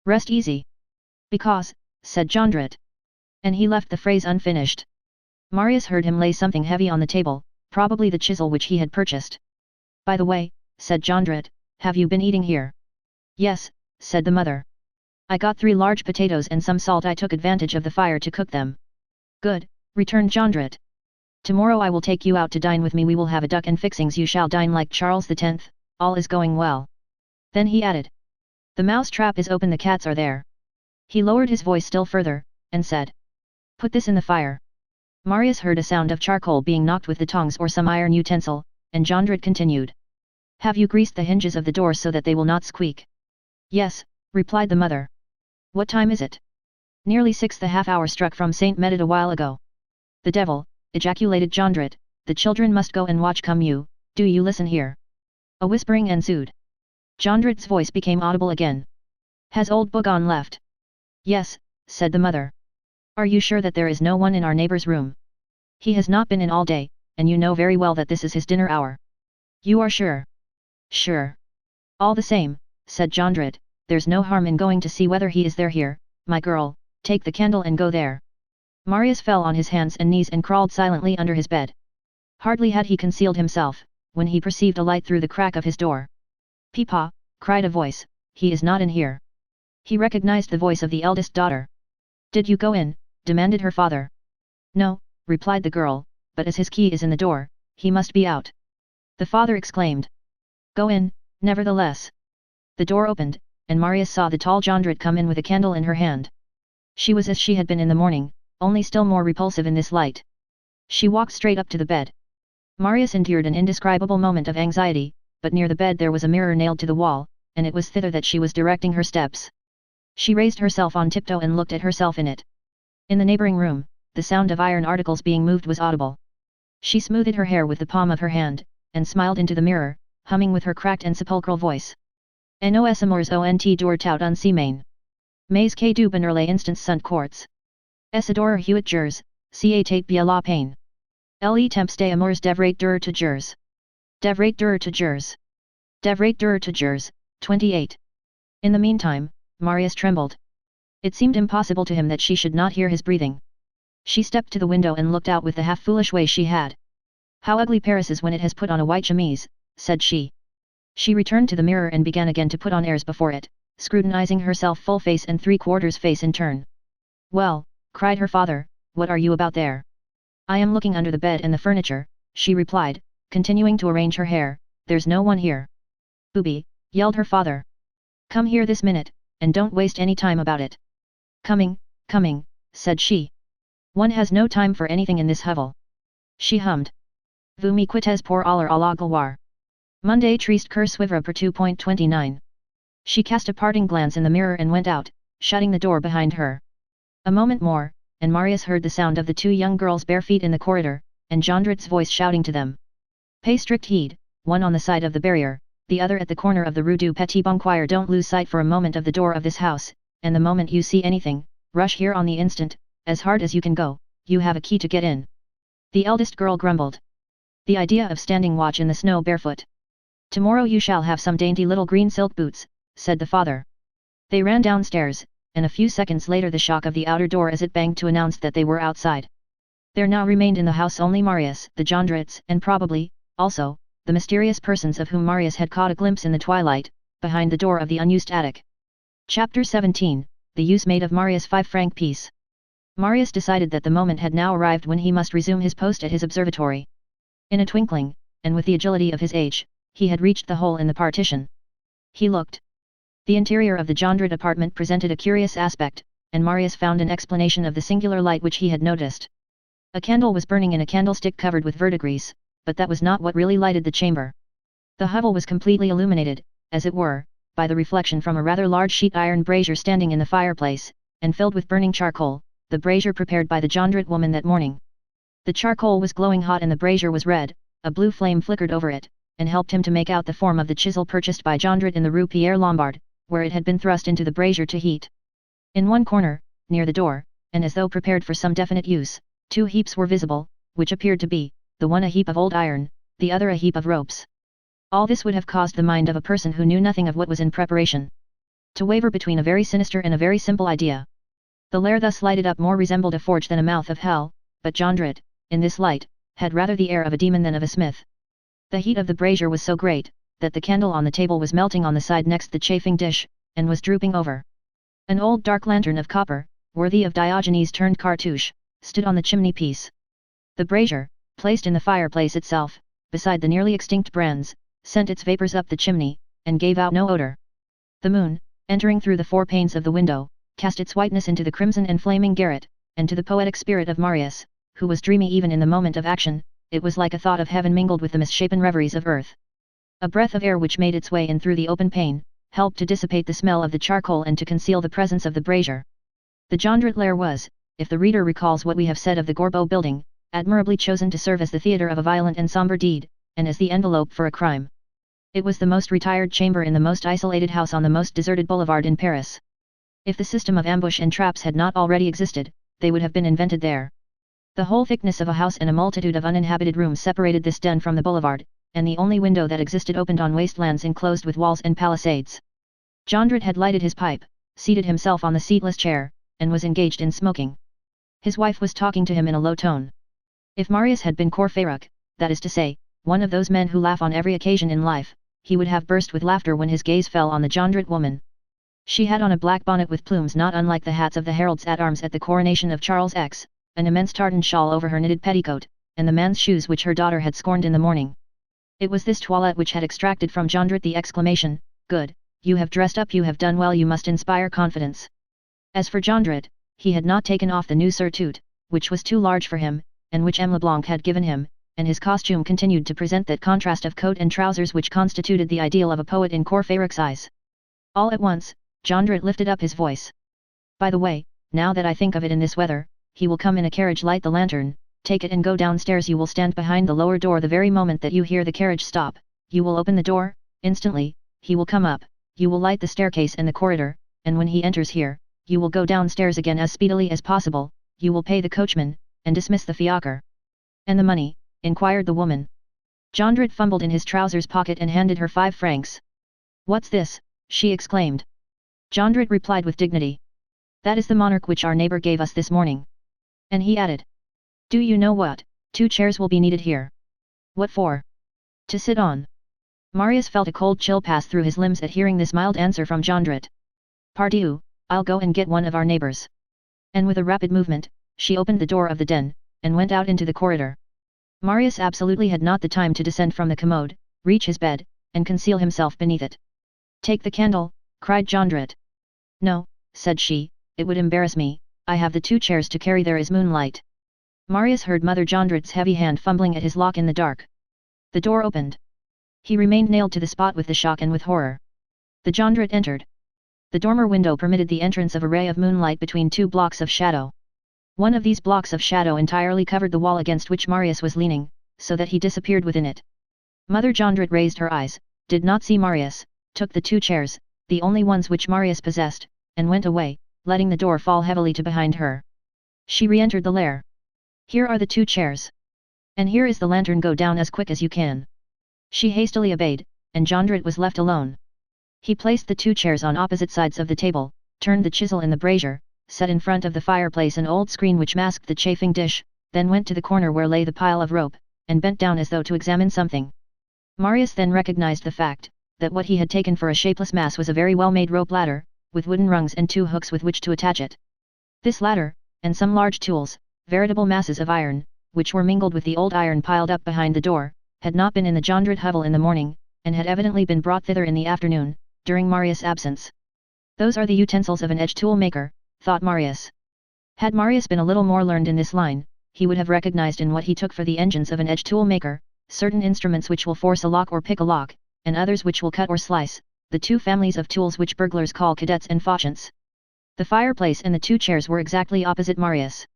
Rest easy." "Because," said Jondrit. And he left the phrase unfinished. Marius heard him lay something heavy on the table, probably the chisel which he had purchased. "By the way," said Jondrit, "have you been eating here?" "Yes," said the mother. "I got 3 large potatoes and some salt. I took advantage of the fire to cook them." "Good," returned Jondrit. "Tomorrow I will take you out to dine with me. We will have a duck and fixings. You shall dine like Charles X. All is going well." Then he added, "The mouse trap is open, the cats are there." He lowered his voice still further, and said, "Put this in the fire." Marius heard a sound of charcoal being knocked with the tongs or some iron utensil, and Jondrit continued, "Have you greased the hinges of the door so that they will not squeak?" "Yes," replied the mother. "What time is it?" "Nearly 6. The half-hour struck from Saint Medard a while ago." "The devil!" ejaculated Jondrit, "the children must go and watch. Come you, do you listen here." A whispering ensued. Jondrit's voice became audible again. "Has old Bougon left?" "Yes," said the mother. "Are you sure that there is no one in our neighbor's room?" "He has not been in all day, and you know very well that this is his dinner hour." "You are sure?" "Sure." "All the same," said Jondrit, "there's no harm in going to see whether he is there. Here, my girl, take the candle and go there." Marius fell on his hands and knees and crawled silently under his bed. Hardly had he concealed himself, when he perceived a light through the crack of his door. "Peepaw," cried a voice, "he is not in here." He recognized the voice of the eldest daughter. "Did you go in?" demanded her father. "No," replied the girl, "but as his key is in the door, he must be out." The father exclaimed, "Go in, nevertheless." The door opened, and Marius saw the tall Jondrit come in with a candle in her hand. She was as she had been in the morning, only still more repulsive in this light. She walked straight up to the bed. Marius endured an indescribable moment of anxiety, but near the bed there was a mirror nailed to the wall, and it was thither that she was directing her steps. She raised herself on tiptoe and looked at herself in it. In the neighboring room, the sound of iron articles being moved was audible. She smoothed her hair with the palm of her hand, and smiled into the mirror, humming with her cracked and sepulchral voice. "Nos amours ont dur tout un semaine. Mais que du bonheur les instants sont courts. Isidore Huet jures, c'est bien la peine. Le temps des amours devrait durer toujours. Devrait durer toujours. Devrait durer toujours." 28. In the meantime, Marius trembled. It seemed impossible to him that she should not hear his breathing. She stepped to the window and looked out with the half-foolish way she had. "How ugly Paris is when it has put on a white chemise," said she. She returned to the mirror and began again to put on airs before it, scrutinizing herself full face and three-quarters face in turn. "Well," cried her father, "what are you about there?" "I am looking under the bed and the furniture," she replied, continuing to arrange her hair. "There's no one here." "Booby," yelled her father. "Come here this minute, and don't waste any time about it." "Coming, coming," said she. "One has no time for anything in this hovel." She hummed. "Vous me quittez pour aller à la gloire. Monday triste que suivre per 2.29. She cast a parting glance in the mirror and went out, shutting the door behind her. A moment more, and Marius heard the sound of the 2 young girls' bare feet in the corridor, and Jondrit's voice shouting to them. "Pay strict heed, one on the side of the barrier, the other at the corner of the Rue du Petit Boncoeur. Don't lose sight for a moment of the door of this house, and the moment you see anything, rush here on the instant, as hard as you can go, you have a key to get in." The eldest girl grumbled. "The idea of standing watch in the snow barefoot. Tomorrow you shall have some dainty little green silk boots," said the father. They ran downstairs, and a few seconds later the shock of the outer door as it banged to announce that they were outside. There now remained in the house only Marius, the Jondrits, and probably, also, the mysterious persons of whom Marius had caught a glimpse in the twilight, behind the door of the unused attic. Chapter 17, The Use Made of Marius' 5-franc piece. Marius decided that the moment had now arrived when he must resume his post at his observatory. In a twinkling, and with the agility of his age, he had reached the hole in the partition. He looked. The interior of the Jondrit apartment presented a curious aspect, and Marius found an explanation of the singular light which he had noticed. A candle was burning in a candlestick covered with verdigris, but that was not what really lighted the chamber. The hovel was completely illuminated, as it were, by the reflection from a rather large sheet iron brazier standing in the fireplace, and filled with burning charcoal, the brazier prepared by the Jondrit woman that morning. The charcoal was glowing hot and the brazier was red, a blue flame flickered over it, and helped him to make out the form of the chisel purchased by Jondrette in the Rue Pierre Lombard, where it had been thrust into the brazier to heat. In one corner, near the door, and as though prepared for some definite use, 2 heaps were visible, which appeared to be, the one a heap of old iron, the other a heap of ropes. All this would have caused the mind of a person who knew nothing of what was in preparation to waver between a very sinister and a very simple idea. The lair thus lighted up more resembled a forge than a mouth of hell, but Jondrette, in this light, had rather the air of a demon than of a smith. The heat of the brazier was so great, that the candle on the table was melting on the side next the chafing dish, and was drooping over. An old dark lantern of copper, worthy of Diogenes turned cartouche, stood on the chimney piece. The brazier, placed in the fireplace itself, beside the nearly extinct brands, sent its vapours up the chimney, and gave out no odour. The moon, entering through the 4 panes of the window, cast its whiteness into the crimson and flaming garret, and to the poetic spirit of Marius, who was dreamy even in the moment of action, it was like a thought of heaven mingled with the misshapen reveries of earth. A breath of air which made its way in through the open pane, helped to dissipate the smell of the charcoal and to conceal the presence of the brazier. The Jondrette lair was, if the reader recalls what we have said of the Gorbeau building, admirably chosen to serve as the theatre of a violent and sombre deed, and as the envelope for a crime. It was the most retired chamber in the most isolated house on the most deserted boulevard in Paris. If the system of ambush and traps had not already existed, they would have been invented there. The whole thickness of a house and a multitude of uninhabited rooms separated this den from the boulevard, and the only window that existed opened on wastelands enclosed with walls and palisades. Jondrette had lighted his pipe, seated himself on the seatless chair, and was engaged in smoking. His wife was talking to him in a low tone. If Marius had been Courfeyrac, that is to say, one of those men who laugh on every occasion in life, he would have burst with laughter when his gaze fell on the Jondrette woman. She had on a black bonnet with plumes not unlike the hats of the heralds at arms at the coronation of Charles X, an immense tartan shawl over her knitted petticoat, and the man's shoes which her daughter had scorned in the morning. It was this toilette which had extracted from Jondrette the exclamation, "Good, you have dressed up, you have done well, you must inspire confidence." As for Jondrette, he had not taken off the new surtout, which was too large for him, and which M. Leblanc had given him, and his costume continued to present that contrast of coat and trousers which constituted the ideal of a poet in Courfeyrac's eyes. All at once, Jondrette lifted up his voice. "By the way, now that I think of it, in this weather, he will come in a carriage, light the lantern, take it and go downstairs. You will stand behind the lower door the very moment that you hear the carriage stop, you will open the door, instantly, he will come up, you will light the staircase and the corridor, and when he enters here, you will go downstairs again as speedily as possible, you will pay the coachman, and dismiss the fiacre." "And the money?" inquired the woman. Jondrette fumbled in his trousers pocket and handed her 5 francs. "What's this?" she exclaimed. Jondrette replied with dignity. "That is the monarch which our neighbor gave us this morning." And he added, "Do you know what, 2 chairs will be needed here." "What for?" "To sit on." Marius felt a cold chill pass through his limbs at hearing this mild answer from Jondrette. "Pardieu, I'll go and get one of our neighbors." And with a rapid movement, she opened the door of the den, and went out into the corridor. Marius absolutely had not the time to descend from the commode, reach his bed, and conceal himself beneath it. "Take the candle," cried Jondrette. "No," said she, "it would embarrass me, I have the 2 chairs to carry, there is moonlight." Marius heard Mother Jondrette's heavy hand fumbling at his lock in the dark. The door opened. He remained nailed to the spot with the shock and with horror. The Jondrette entered. The dormer window permitted the entrance of a ray of moonlight between 2 blocks of shadow. One of these blocks of shadow entirely covered the wall against which Marius was leaning, so that he disappeared within it. Mother Jondrette raised her eyes, did not see Marius, took the 2 chairs, the only ones which Marius possessed, and went away, letting the door fall heavily to behind her. She re-entered the lair. "Here are the 2 chairs. And here is the lantern, go down as quick as you can." She hastily obeyed, and Jondrette was left alone. He placed the 2 chairs on opposite sides of the table, turned the chisel in the brazier, set in front of the fireplace an old screen which masked the chafing dish, then went to the corner where lay the pile of rope, and bent down as though to examine something. Marius then recognized the fact, that what he had taken for a shapeless mass was a very well-made rope ladder, with wooden rungs and 2 hooks with which to attach it. This ladder, and some large tools, veritable masses of iron, which were mingled with the old iron piled up behind the door, had not been in the Jondrette hovel in the morning, and had evidently been brought thither in the afternoon, during Marius' absence. "Those are the utensils of an edge tool maker," thought Marius. Had Marius been a little more learned in this line, he would have recognized in what he took for the engines of an edge tool maker, certain instruments which will force a lock or pick a lock, and others which will cut or slice, the 2 families of tools which burglars call cadets and fauchants. The fireplace and the 2 chairs were exactly opposite Marius.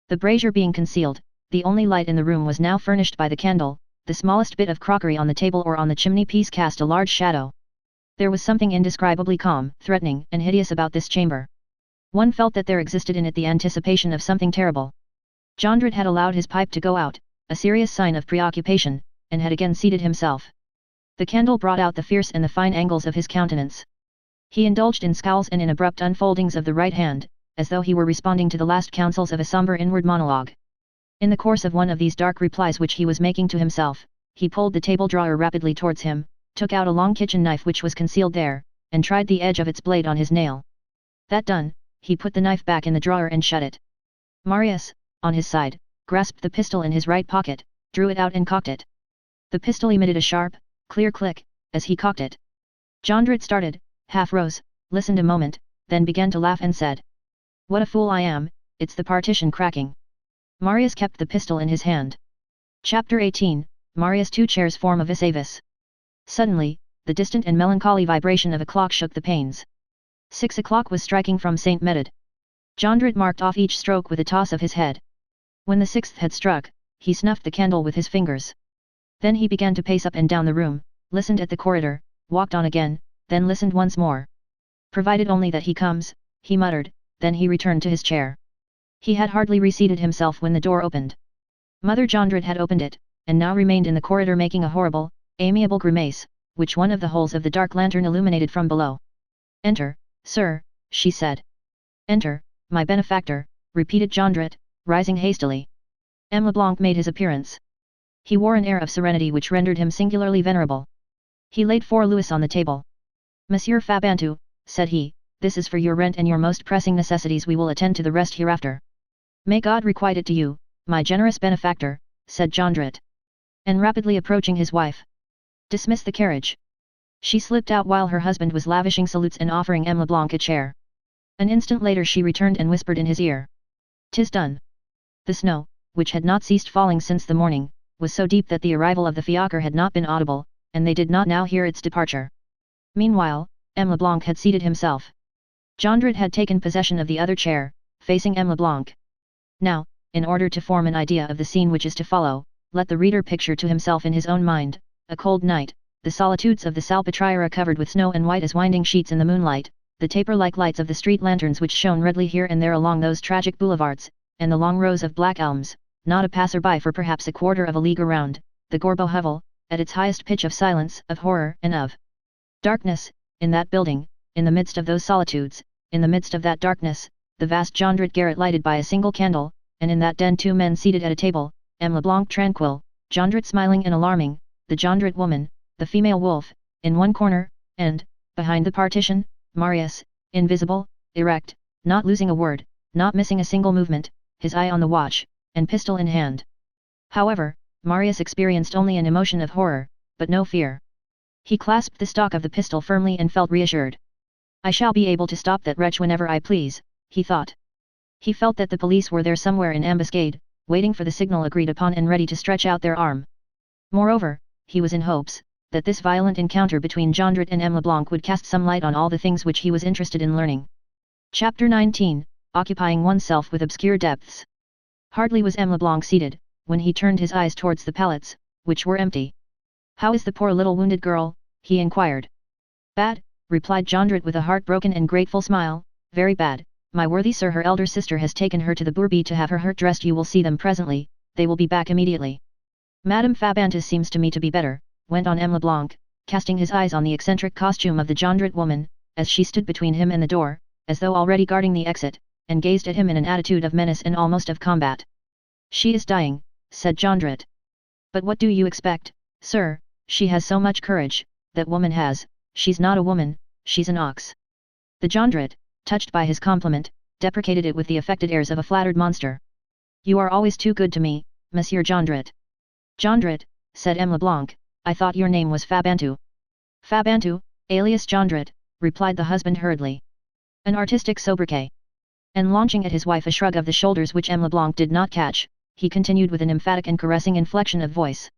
The brazier being concealed, the only light in the room was now furnished by the candle, the smallest bit of crockery on the table or on the chimney-piece cast a large shadow. There was something indescribably calm, threatening, and hideous about this chamber. One felt that there existed in it the anticipation of something terrible. Jondrette had allowed his pipe to go out, a serious sign of preoccupation, and had again seated himself. The candle brought out the fierce and the fine angles of his countenance. He indulged in scowls and in abrupt unfoldings of the right hand, as though he were responding to the last counsels of a sombre inward monologue. In the course of one of these dark replies which he was making to himself, he pulled the table drawer rapidly towards him, took out a long kitchen knife which was concealed there, and tried the edge of its blade on his nail. That done, he put the knife back in the drawer and shut it. Marius, on his side, grasped the pistol in his right pocket, drew it out and cocked it. The pistol emitted a sharp, clear click, as he cocked it. Jondrette started, half rose, listened a moment, then began to laugh and said, "What a fool I am, it's the partition cracking." Marius kept the pistol in his hand. Chapter 18, Marius' 2 chairs form a vis-a-vis. Suddenly, the distant and melancholy vibration of a clock shook the panes. 6 o'clock was striking from Saint Méthode. Jondrette marked off each stroke with a toss of his head. When the 6th had struck, he snuffed the candle with his fingers. Then he began to pace up and down the room, listened at the corridor, walked on again, then listened once more. "Provided only that he comes," he muttered, then he returned to his chair. He had hardly reseated himself when the door opened. Mother Jondrette had opened it, and now remained in the corridor making a horrible, amiable grimace, which one of the holes of the dark lantern illuminated from below. "Enter, sir," she said. "Enter, my benefactor," repeated Jondrette, rising hastily. M. Leblanc made his appearance. He wore an air of serenity which rendered him singularly venerable. He laid 4 louis on the table. "Monsieur Fabantou," said he, "this is for your rent and your most pressing necessities. We will attend to the rest hereafter." "May God requite it to you, my generous benefactor," said Jondrette. And rapidly approaching his wife, "Dismiss the carriage." She slipped out while her husband was lavishing salutes and offering M. Leblanc a chair. An instant later she returned and whispered in his ear, "'Tis done." The snow, which had not ceased falling since the morning, was so deep that the arrival of the fiacre had not been audible, and they did not now hear its departure. Meanwhile, M. Leblanc had seated himself. Jondrette had taken possession of the other chair, facing M. Leblanc. Now, in order to form an idea of the scene which is to follow, let the reader picture to himself in his own mind, a cold night, the solitudes of the Salpêtrière covered with snow and white as winding sheets in the moonlight, the taper-like lights of the street lanterns which shone redly here and there along those tragic boulevards, and the long rows of black elms, not a passer-by for perhaps a quarter of a league around, the Gorbeau hovel, at its highest pitch of silence, of horror and of darkness, in that building, in the midst of those solitudes, in the midst of that darkness, the vast Jondrette garret lighted by a single candle, and in that den 2 men seated at a table, M. Leblanc tranquil, Jondrette smiling and alarming, the Jondrette woman, the female wolf, in one corner, and, behind the partition, Marius, invisible, erect, not losing a word, not missing a single movement, his eye on the watch, and pistol in hand. However, Marius experienced only an emotion of horror, but no fear. He clasped the stock of the pistol firmly and felt reassured. "I shall be able to stop that wretch whenever I please," he thought. He felt that the police were there somewhere in ambuscade, waiting for the signal agreed upon and ready to stretch out their arm. Moreover, he was in hopes that this violent encounter between Jondrette and M. Leblanc would cast some light on all the things which he was interested in learning. Chapter 19, Occupying oneself with obscure depths. Hardly was M. Leblanc seated, when he turned his eyes towards the pallets, which were empty. "How is the poor little wounded girl?" he inquired. "Bad," replied Jondrette with a heartbroken and grateful smile, "very bad, my worthy sir. Her elder sister has taken her to the Bourbie to have her hurt dressed. You will see them presently, they will be back immediately." "Madame Fabantou seems to me to be better," went on M. Leblanc, casting his eyes on the eccentric costume of the Jondrette woman, as she stood between him and the door, as though already guarding the exit, and gazed at him in an attitude of menace and almost of combat. "She is dying," said Jondrette. "But what do you expect, sir? She has so much courage, that woman has. She's not a woman, she's an ox." The Jondrette, touched by his compliment, deprecated it with the affected airs of a flattered monster. "You are always too good to me, Monsieur Jondrette." "Jondrette," said M. Leblanc, "I thought your name was Fabantou." "Fabantou, alias Jondrette," replied the husband hurriedly. An artistic sobriquet. And launching at his wife a shrug of the shoulders which M. Leblanc did not catch, he continued with an emphatic and caressing inflection of voice.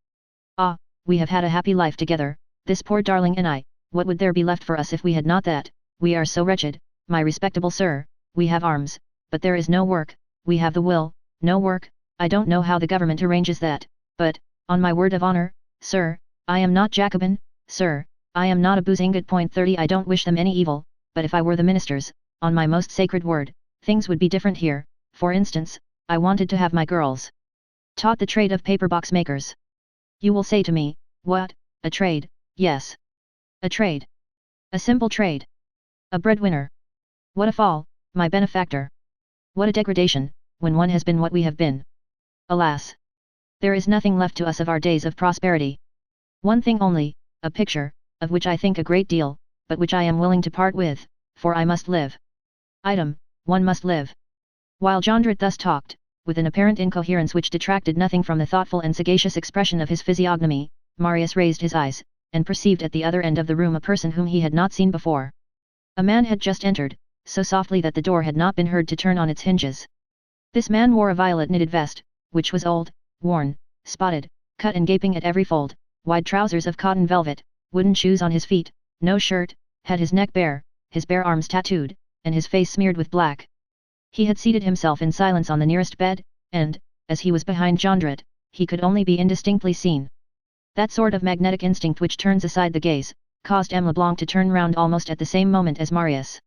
"Ah, we have had a happy life together, this poor darling and I. What would there be left for us if we had not that? We are so wretched, my respectable sir. We have arms, but there is no work. We have the will, no work. I don't know how the government arranges that, but, on my word of honor, Sir, I am not Jacobin, sir, I am not a Boozingot. 30 I don't wish them any evil, but if I were the ministers, on my most sacred word, things would be different here. For instance, I wanted to have my girls taught the trade of paperbox makers. You will say to me, what, a trade? Yes. A trade. A simple trade. A breadwinner. What a fall, my benefactor. What a degradation, when one has been what we have been. Alas! There is nothing left to us of our days of prosperity. One thing only, a picture, of which I think a great deal, but which I am willing to part with, for I must live. Item, one must live. While Jondrette thus talked, with an apparent incoherence which detracted nothing from the thoughtful and sagacious expression of his physiognomy, Marius raised his eyes, and perceived at the other end of the room a person whom he had not seen before. A man had just entered, so softly that the door had not been heard to turn on its hinges. This man wore a violet knitted vest, which was old, worn, spotted, cut and gaping at every fold, wide trousers of cotton velvet, wooden shoes on his feet, no shirt, had his neck bare, his bare arms tattooed, and his face smeared with black. He had seated himself in silence on the nearest bed, and, as he was behind Jondrette, he could only be indistinctly seen. That sort of magnetic instinct which turns aside the gaze, caused M. Leblanc to turn round almost at the same moment as Marius.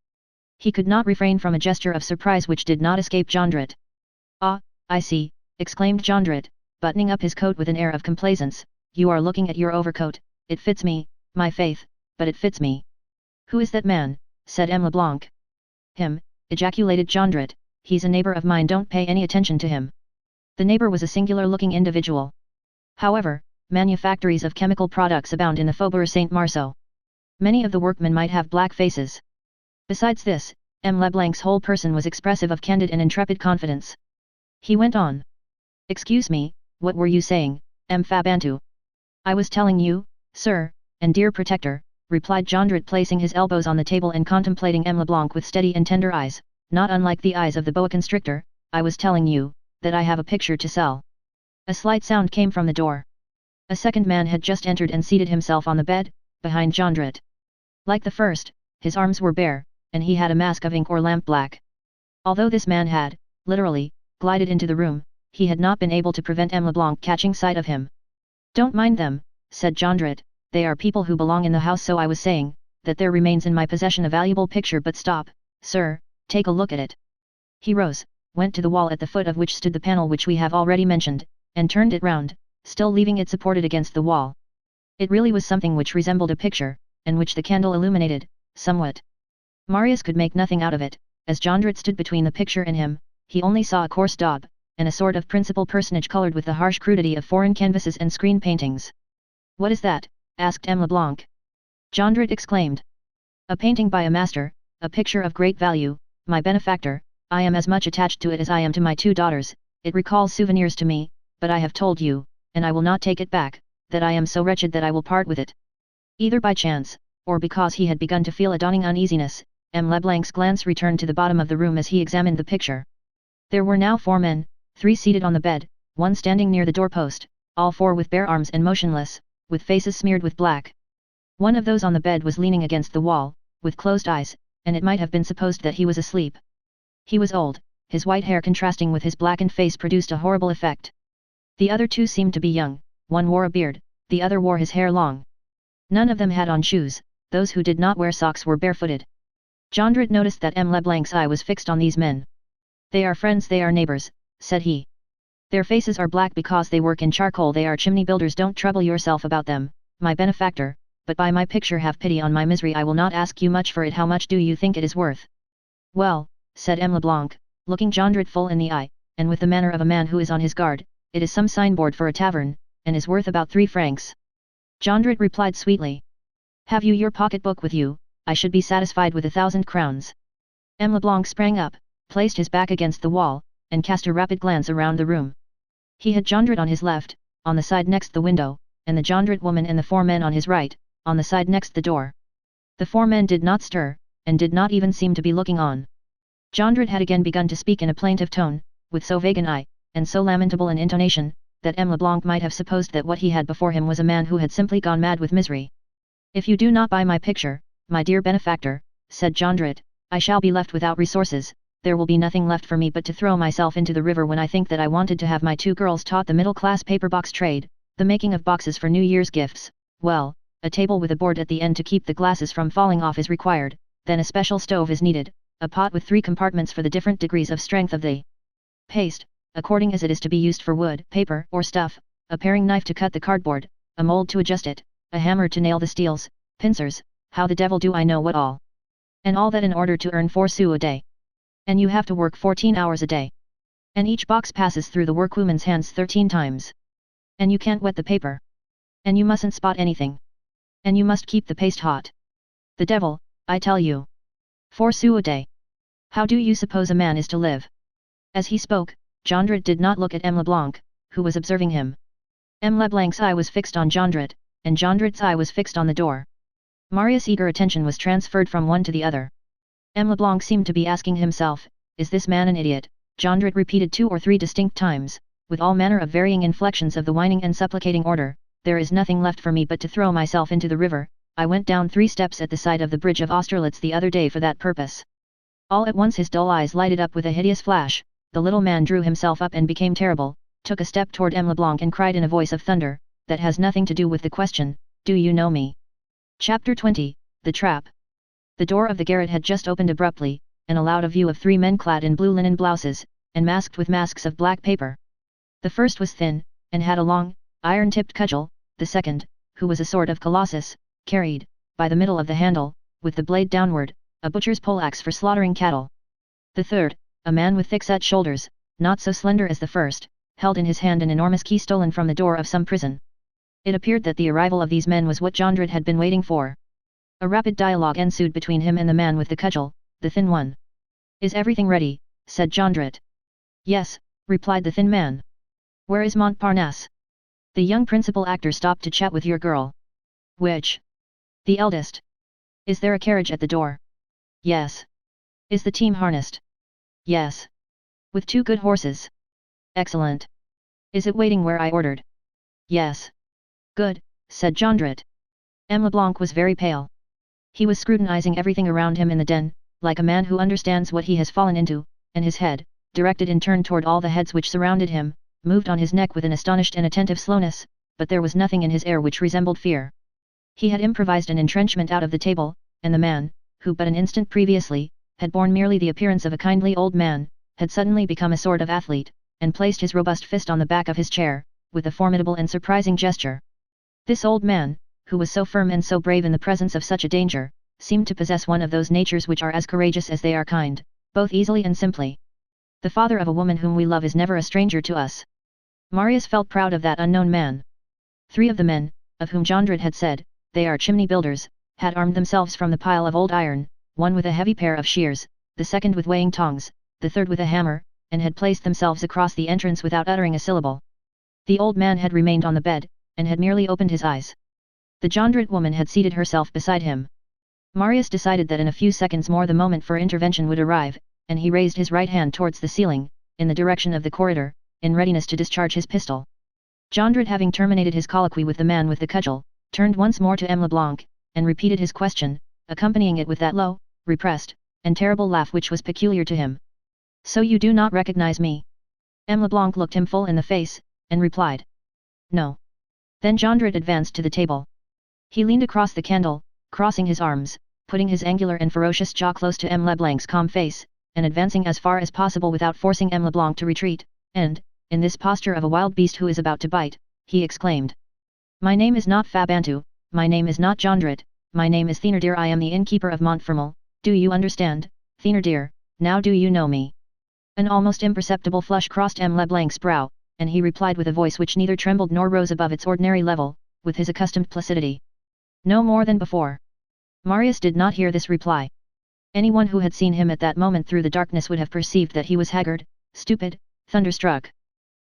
He could not refrain from a gesture of surprise which did not escape Jondrette. Ah, I see, exclaimed Jondrette, buttoning up his coat with an air of complaisance, you are looking at your overcoat, it fits me, my faith, but it fits me. Who is that man? Said M. Leblanc. Him, ejaculated Jondrette, he's a neighbor of mine, don't pay any attention to him. The neighbor was a singular-looking individual. However, manufactories of chemical products abound in the Faubourg Saint-Marceau. Many of the workmen might have black faces. Besides this, M. Leblanc's whole person was expressive of candid and intrepid confidence. He went on. Excuse me, what were you saying, M. Fabantou? I was telling you, sir, and dear protector, replied Jondrette, placing his elbows on the table and contemplating M. Leblanc with steady and tender eyes, not unlike the eyes of the boa constrictor, I was telling you, that I have a picture to sell. A slight sound came from the door. A second man had just entered and seated himself on the bed, behind Jondrette. Like the first, his arms were bare, and he had a mask of ink or lamp black. Although this man had, literally, glided into the room, he had not been able to prevent M. Leblanc catching sight of him. Don't mind them, said Jondrette, they are people who belong in the house, so I was saying, that there remains in my possession a valuable picture, but stop, sir, take a look at it. He rose, went to the wall at the foot of which stood the panel which we have already mentioned, and turned it round, still leaving it supported against the wall. It really was something which resembled a picture, and which the candle illuminated, somewhat. Marius could make nothing out of it, as Jondrette stood between the picture and him, he only saw a coarse daub, and a sort of principal personage colored with the harsh crudity of foreign canvases and screen paintings. What is that? Asked M. Leblanc. Jondrette exclaimed. A painting by a master, a picture of great value, my benefactor, I am as much attached to it as I am to my two daughters, it recalls souvenirs to me, but I have told you, and I will not take it back, that I am so wretched that I will part with it. Either by chance, or because he had begun to feel a dawning uneasiness, M. Leblanc's glance returned to the bottom of the room as he examined the picture. There were now 4 men, 3 seated on the bed, 1 standing near the doorpost, all 4 with bare arms and motionless, with faces smeared with black. One of those on the bed was leaning against the wall, with closed eyes, and it might have been supposed that he was asleep. He was old, his white hair contrasting with his blackened face produced a horrible effect. The other 2 seemed to be young, one wore a beard, the other wore his hair long. None of them had on shoes, those who did not wear socks were barefooted. Jondrette noticed that M. Leblanc's eye was fixed on these men. They are friends, they are neighbors, said he. Their faces are black because they work in charcoal, they are chimney builders, don't trouble yourself about them, my benefactor, but by my picture have pity on my misery, I will not ask you much for it, how much do you think it is worth? Well, said M. Leblanc, looking Jondrette full in the eye, and with the manner of a man who is on his guard, it is some signboard for a tavern, and is worth about 3 francs. Jondrette replied sweetly. Have you your pocketbook with you? I should be satisfied with 1,000 crowns. M. Leblanc sprang up, placed his back against the wall, and cast a rapid glance around the room. He had Jondrette on his left, on the side next the window, and the Jondrette woman and the 4 men on his right, on the side next the door. The 4 men did not stir, and did not even seem to be looking on. Jondrette had again begun to speak in a plaintive tone, with so vague an eye, and so lamentable an intonation, that M. Leblanc might have supposed that what he had before him was a man who had simply gone mad with misery. If you do not buy my picture, my dear benefactor, said Jondrette, I shall be left without resources, there will be nothing left for me but to throw myself into the river when I think that I wanted to have my 2 girls taught the middle-class paper box trade, The making of boxes for New Year's gifts, well, a table with a board at the end to keep the glasses from falling off is required, then a special stove is needed, a pot with 3 compartments for the different degrees of strength of the paste, according as it is to be used for wood, paper, or stuff, a paring knife to cut the cardboard, a mold to adjust it, a hammer to nail the steels, pincers, how the devil do I know what all. And all that in order to earn 4 sous a day. And you have to work 14 hours a day. And each box passes through the workwoman's hands 13 times. And you can't wet the paper. And you mustn't spot anything. And you must keep the paste hot. The devil, I tell you. 4 sous a day. How do you suppose a man is to live? As he spoke, Jondrette did not look at M. Leblanc, who was observing him. M. Leblanc's eye was fixed on Jondrette, and Jondrette's eye was fixed on the door. Marius' eager attention was transferred from one to the other. M. Leblanc seemed to be asking himself, is this man an idiot? Jondrette repeated 2 or 3 distinct times, with all manner of varying inflections of the whining and supplicating order, there is nothing left for me but to throw myself into the river. I went down 3 steps at the side of the bridge of Austerlitz the other day for that purpose. All at once his dull eyes lighted up with a hideous flash, the little man drew himself up and became terrible, took a step toward M. Leblanc and cried in a voice of thunder, that has nothing to do with the question, do you know me? Chapter 20, The Trap. The door of the garret had just opened abruptly, and allowed a view of 3 men clad in blue linen blouses, and masked with masks of black paper. The first was thin, and had a long, iron-tipped cudgel, the second, who was a sort of colossus, carried, by the middle of the handle, with the blade downward, a butcher's poleaxe for slaughtering cattle. The third, a man with thick-set shoulders, not so slender as the first, held in his hand an enormous key stolen from the door of some prison. It appeared that the arrival of these men was what Jondrette had been waiting for. A rapid dialogue ensued between him and the man with the cudgel, the thin one. Is everything ready? Said Jondrette. Yes, replied the thin man. Where is Montparnasse? The young principal actor stopped to chat with your girl. Which? The eldest. Is there a carriage at the door? Yes. Is the team harnessed? Yes. With 2 good horses. Excellent. Is it waiting where I ordered? Yes. Good, said Jondrette. M. Leblanc was very pale. He was scrutinizing everything around him in the den, like a man who understands what he has fallen into, and his head, directed in turn toward all the heads which surrounded him, moved on his neck with an astonished and attentive slowness, but there was nothing in his air which resembled fear. He had improvised an entrenchment out of the table, and the man, who but an instant previously, had borne merely the appearance of a kindly old man, had suddenly become a sort of athlete, and placed his robust fist on the back of his chair, with a formidable and surprising gesture. This old man, who was so firm and so brave in the presence of such a danger, seemed to possess one of those natures which are as courageous as they are kind, both easily and simply. The father of a woman whom we love is never a stranger to us. Marius felt proud of that unknown man. 3 of the men, of whom Jondrette had said, they are chimney builders, had armed themselves from the pile of old iron, one with a heavy pair of shears, the second with weighing tongs, the third with a hammer, and had placed themselves across the entrance without uttering a syllable. The old man had remained on the bed, and had merely opened his eyes. The Jondrette woman had seated herself beside him. Marius decided that in a few seconds more the moment for intervention would arrive, and he raised his right hand towards the ceiling, in the direction of the corridor, in readiness to discharge his pistol. Jondrette, having terminated his colloquy with the man with the cudgel, turned once more to M. Leblanc, and repeated his question, accompanying it with that low, repressed, and terrible laugh which was peculiar to him. So you do not recognize me? M. Leblanc looked him full in the face, and replied. No. Then Jondrette advanced to the table. He leaned across the candle, crossing his arms, putting his angular and ferocious jaw close to M. Leblanc's calm face, and advancing as far as possible without forcing M. Leblanc to retreat, and, in this posture of a wild beast who is about to bite, he exclaimed. My name is not Fabantou, my name is not Jondrette, my name is Thénardier, I am the innkeeper of Montfermeil, do you understand, Thénardier, now do you know me? An almost imperceptible flush crossed M. Leblanc's brow, and he replied with a voice which neither trembled nor rose above its ordinary level, with his accustomed placidity. No more than before. Marius did not hear this reply. Anyone who had seen him at that moment through the darkness would have perceived that he was haggard, stupid, thunderstruck.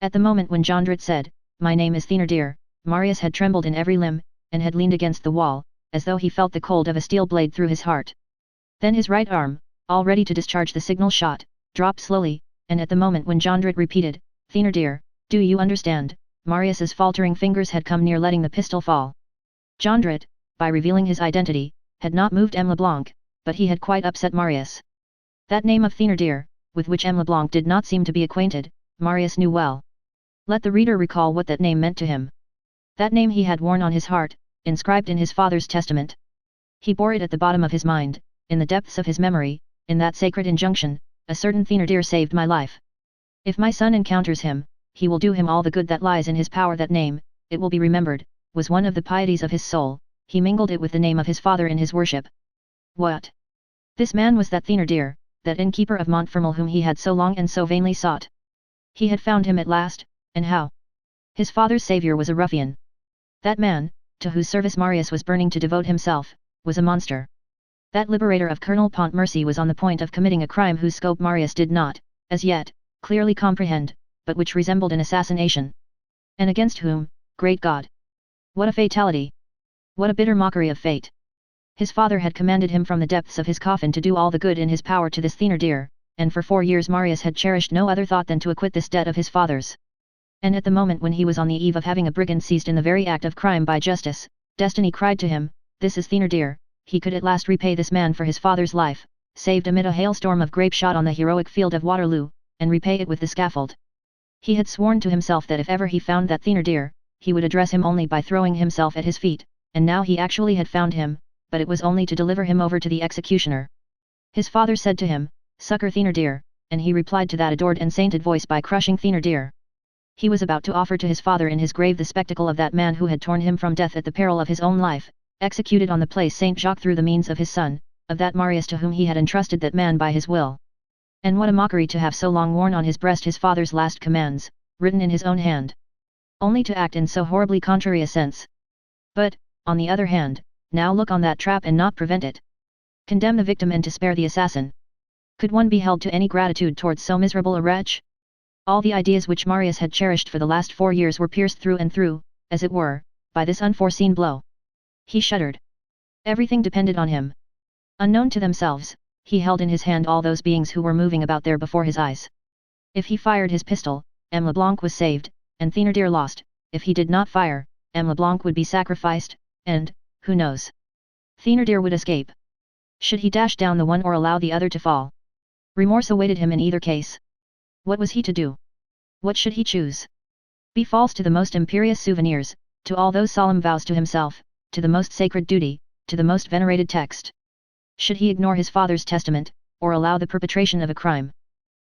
At the moment when Jondrette said, my name is Thénardier, Marius had trembled in every limb, and had leaned against the wall, as though he felt the cold of a steel blade through his heart. Then his right arm, all ready to discharge the signal shot, dropped slowly, and at the moment when Jondrette repeated, Thénardier, do you understand, Marius's faltering fingers had come near letting the pistol fall. Jondrette, by revealing his identity, had not moved M. Leblanc, but he had quite upset Marius. That name of Thénardier, with which M. Leblanc did not seem to be acquainted, Marius knew well. Let the reader recall what that name meant to him. That name he had worn on his heart, inscribed in his father's testament. He bore it at the bottom of his mind, in the depths of his memory, in that sacred injunction, a certain Thénardier saved my life. If my son encounters him, he will do him all the good that lies in his power. That name, it will be remembered, was one of the pieties of his soul. He mingled it with the name of his father in his worship. What? This man was that Thénardier, that innkeeper of Montfermeil whom he had so long and so vainly sought. He had found him at last, and how? His father's savior was a ruffian. That man, to whose service Marius was burning to devote himself, was a monster. That liberator of Colonel Pontmercy was on the point of committing a crime whose scope Marius did not, as yet, clearly comprehend, but which resembled an assassination. And against whom, great God! What a fatality! What a bitter mockery of fate! His father had commanded him from the depths of his coffin to do all the good in his power to this Thénardier, and for 4 years Marius had cherished no other thought than to acquit this debt of his father's. And at the moment when he was on the eve of having a brigand seized in the very act of crime by justice, destiny cried to him, "This is Thénardier." He could at last repay this man for his father's life, saved amid a hailstorm of grape shot on the heroic field of Waterloo, and repay it with the scaffold. He had sworn to himself that if ever he found that Thénardier, he would address him only by throwing himself at his feet, and now he actually had found him, but it was only to deliver him over to the executioner. His father said to him, "Succor Thénardier," and he replied to that adored and sainted voice by crushing Thénardier. He was about to offer to his father in his grave the spectacle of that man who had torn him from death at the peril of his own life, executed on the place Saint-Jacques through the means of his son, of that Marius to whom he had entrusted that man by his will. And what a mockery to have so long worn on his breast his father's last commands, written in his own hand. Only to act in so horribly contrary a sense. But, on the other hand, now look on that trap and not prevent it. Condemn the victim and to spare the assassin. Could one be held to any gratitude towards so miserable a wretch? All the ideas which Marius had cherished for the last 4 years were pierced through and through, as it were, by this unforeseen blow. He shuddered. Everything depended on him. Unknown to themselves, he held in his hand all those beings who were moving about there before his eyes. If he fired his pistol, M. Leblanc was saved, and Thénardier lost. If he did not fire, M. Leblanc would be sacrificed, and, who knows, Thénardier would escape. Should he dash down the one or allow the other to fall? Remorse awaited him in either case. What was he to do? What should he choose? Be false to the most imperious souvenirs, to all those solemn vows to himself, to the most sacred duty, to the most venerated text? Should he ignore his father's testament, or allow the perpetration of a crime?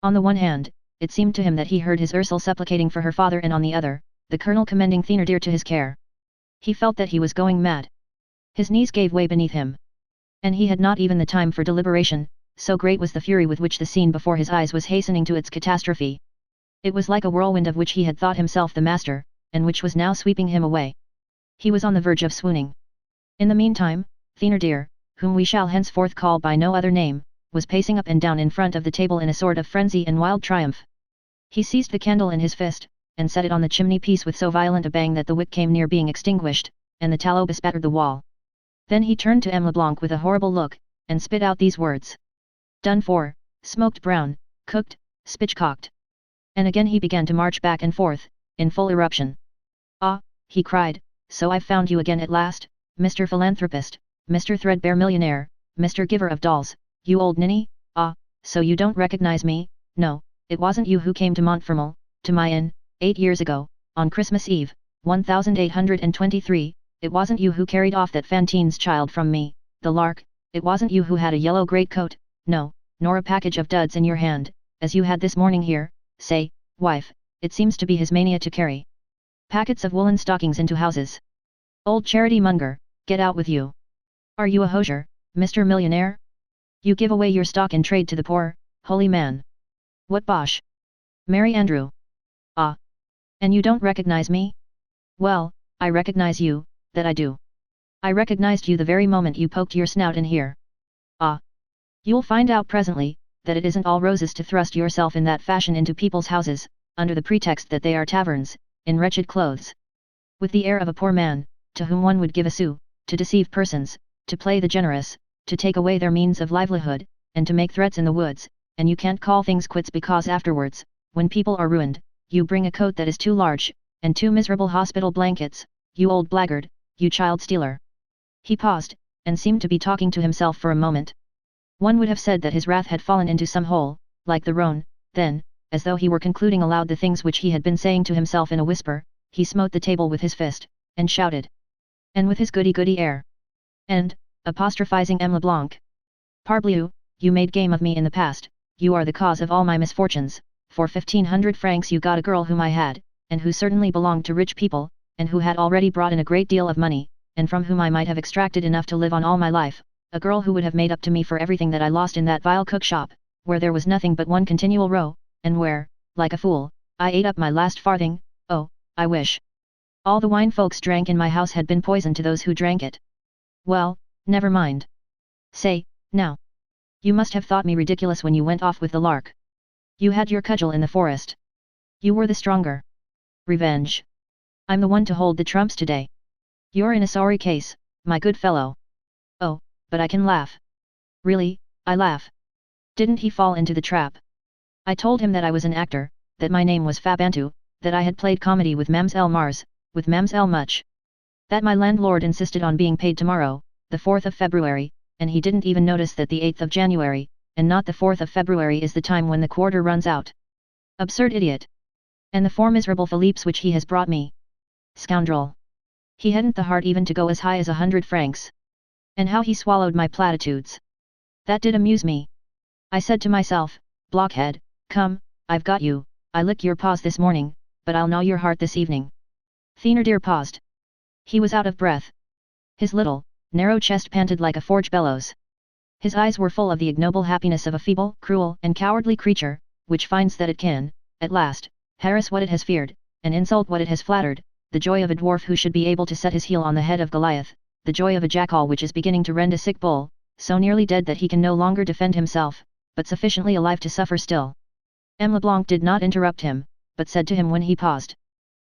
On the one hand, it seemed to him that he heard his Ursule supplicating for her father, and on the other, the colonel commending Thénardier to his care. He felt that he was going mad. His knees gave way beneath him. And he had not even the time for deliberation, so great was the fury with which the scene before his eyes was hastening to its catastrophe. It was like a whirlwind of which he had thought himself the master, and which was now sweeping him away. He was on the verge of swooning. In the meantime, Thénardier, whom we shall henceforth call by no other name, was pacing up and down in front of the table in a sort of frenzy and wild triumph. He seized the candle in his fist, and set it on the chimney-piece with so violent a bang that the wick came near being extinguished, and the tallow bespattered the wall. Then he turned to M. Leblanc with a horrible look, and spit out these words: "Done for, smoked brown, cooked, spitchcocked." And again he began to march back and forth, in full eruption. "Ah," he cried, "so I've found you again at last, Mr. Philanthropist, Mr. Threadbare Millionaire, Mr. Giver of Dolls, you old ninny. Ah, so you don't recognize me? No, it wasn't you who came to Montfermeil, to my inn, 8 years ago, on Christmas Eve, 1823, it wasn't you who carried off that Fantine's child from me, the lark, it wasn't you who had a yellow greatcoat, no, nor a package of duds in your hand, as you had this morning here. Say, wife, it seems to be his mania to carry packets of woolen stockings into houses. Old charity monger, get out with you. Are you a hosier, Mr. Millionaire? You give away your stock in trade to the poor, holy man. What bosh! Merry Andrew. Ah! And you don't recognize me? Well, I recognize you, that I do. I recognized you the very moment you poked your snout in here. Ah! You'll find out presently, that it isn't all roses to thrust yourself in that fashion into people's houses, under the pretext that they are taverns, in wretched clothes. With the air of a poor man, to whom one would give a sou, to deceive persons, to play the generous, to take away their means of livelihood, and to make threats in the woods, and you can't call things quits because afterwards, when people are ruined, you bring a coat that is too large, and 2 miserable hospital blankets, you old blackguard, you child stealer." He paused, and seemed to be talking to himself for a moment. One would have said that his wrath had fallen into some hole, like the Rhone. Then, as though he were concluding aloud the things which he had been saying to himself in a whisper, he smote the table with his fist, and shouted. And with his goody-goody air. And, apostrophizing M. LeBlanc. Parbleu, you made game of me in the past, you are the cause of all my misfortunes, for 1500 francs you got a girl whom I had, and who certainly belonged to rich people, and who had already brought in a great deal of money, and from whom I might have extracted enough to live on all my life, a girl who would have made up to me for everything that I lost in that vile cook shop, where there was nothing but one continual row, and where, like a fool, I ate up my last farthing. Oh, I wish all the wine folks drank in my house had been poison to those who drank it. Well, never mind. Say, now. You must have thought me ridiculous when you went off with the lark. You had your cudgel in the forest. You were the stronger. Revenge. I'm the one to hold the trumps today. You're in a sorry case, my good fellow. Oh, but I can laugh. Really, I laugh. Didn't he fall into the trap? I told him that I was an actor, that my name was Fabantou, that I had played comedy with Mamselle Mars, with Mamselle Much. That my landlord insisted on being paid tomorrow, the 4th of February, and he didn't even notice that the 8th of January, and not the 4th of February is the time when the quarter runs out. Absurd idiot. And the 4 miserable Philippes which he has brought me. Scoundrel. He hadn't the heart even to go as high as 100 francs. And how he swallowed my platitudes. That did amuse me. I said to myself, blockhead, come, I've got you, I licked your paws this morning, but I'll gnaw your heart this evening. Thénardier paused. He was out of breath. His little, narrow chest panted like a forge bellows. His eyes were full of the ignoble happiness of a feeble, cruel, and cowardly creature, which finds that it can, at last, harass what it has feared, and insult what it has flattered, the joy of a dwarf who should be able to set his heel on the head of Goliath, the joy of a jackal which is beginning to rend a sick bull, so nearly dead that he can no longer defend himself, but sufficiently alive to suffer still. M. LeBlanc did not interrupt him, but said to him when he paused.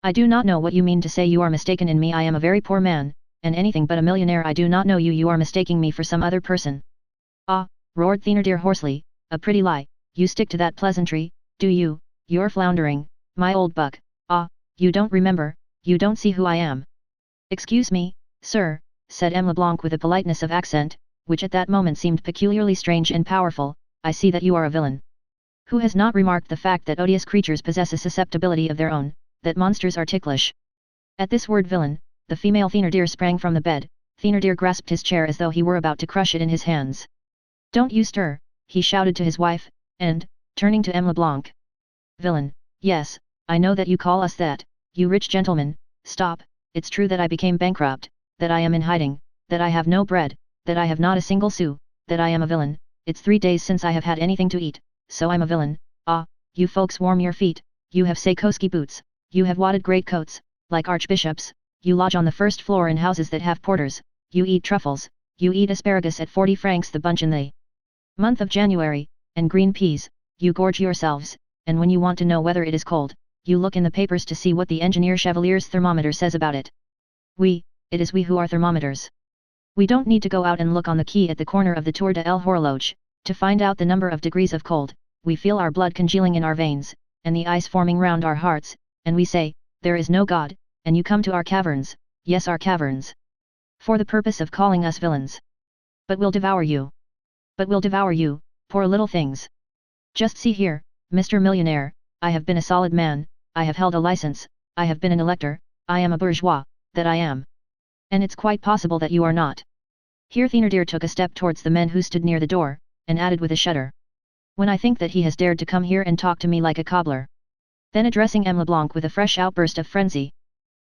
I do not know what you mean to say you are mistaken in me. I am a very poor man, and anything but a millionaire. I do not know you. You are mistaking me for some other person. Ah, roared Thénardier hoarsely, a pretty lie, you stick to that pleasantry, do you? You're floundering, my old buck. Ah, you don't remember, you don't see who I am. Excuse me, sir, said M. LeBlanc with a politeness of accent, which at that moment seemed peculiarly strange and powerful, I see that you are a villain. Who has not remarked the fact that odious creatures possess a susceptibility of their own, that monsters are ticklish? At this word villain, the female Thénardier sprang from the bed. Thénardier grasped his chair as though he were about to crush it in his hands. Don't you stir, he shouted to his wife, and, turning to M. LeBlanc. Villain, yes, I know that you call us that, you rich gentleman. Stop, it's true that I became bankrupt, that I am in hiding, that I have no bread, that I have not a single sou, that I am a villain. It's 3 days since I have had anything to eat, so I'm a villain. Ah, you folks warm your feet, you have Sakoski boots, you have wadded greatcoats, like archbishops, you lodge on the first floor in houses that have porters, you eat truffles, you eat asparagus at 40 francs the bunch in the month of January, and green peas, you gorge yourselves, and when you want to know whether it is cold, you look in the papers to see what the engineer Chevalier's thermometer says about it. It is we who are thermometers. We don't need to go out and look on the quay at the corner of the Tour de l'Horloge, to find out the number of degrees of cold. We feel our blood congealing in our veins, and the ice forming round our hearts, and we say, there is no God, and you come to our caverns, yes our caverns. For the purpose of calling us villains. But we'll devour you. But we'll devour you, poor little things. Just see here, Mr. Millionaire, I have been a solid man, I have held a license, I have been an elector, I am a bourgeois, that I am. And it's quite possible that you are not. Here Thénardier took a step towards the men who stood near the door, and added with a shudder. When I think that he has dared to come here and talk to me like a cobbler. Then addressing M. LeBlanc with a fresh outburst of frenzy.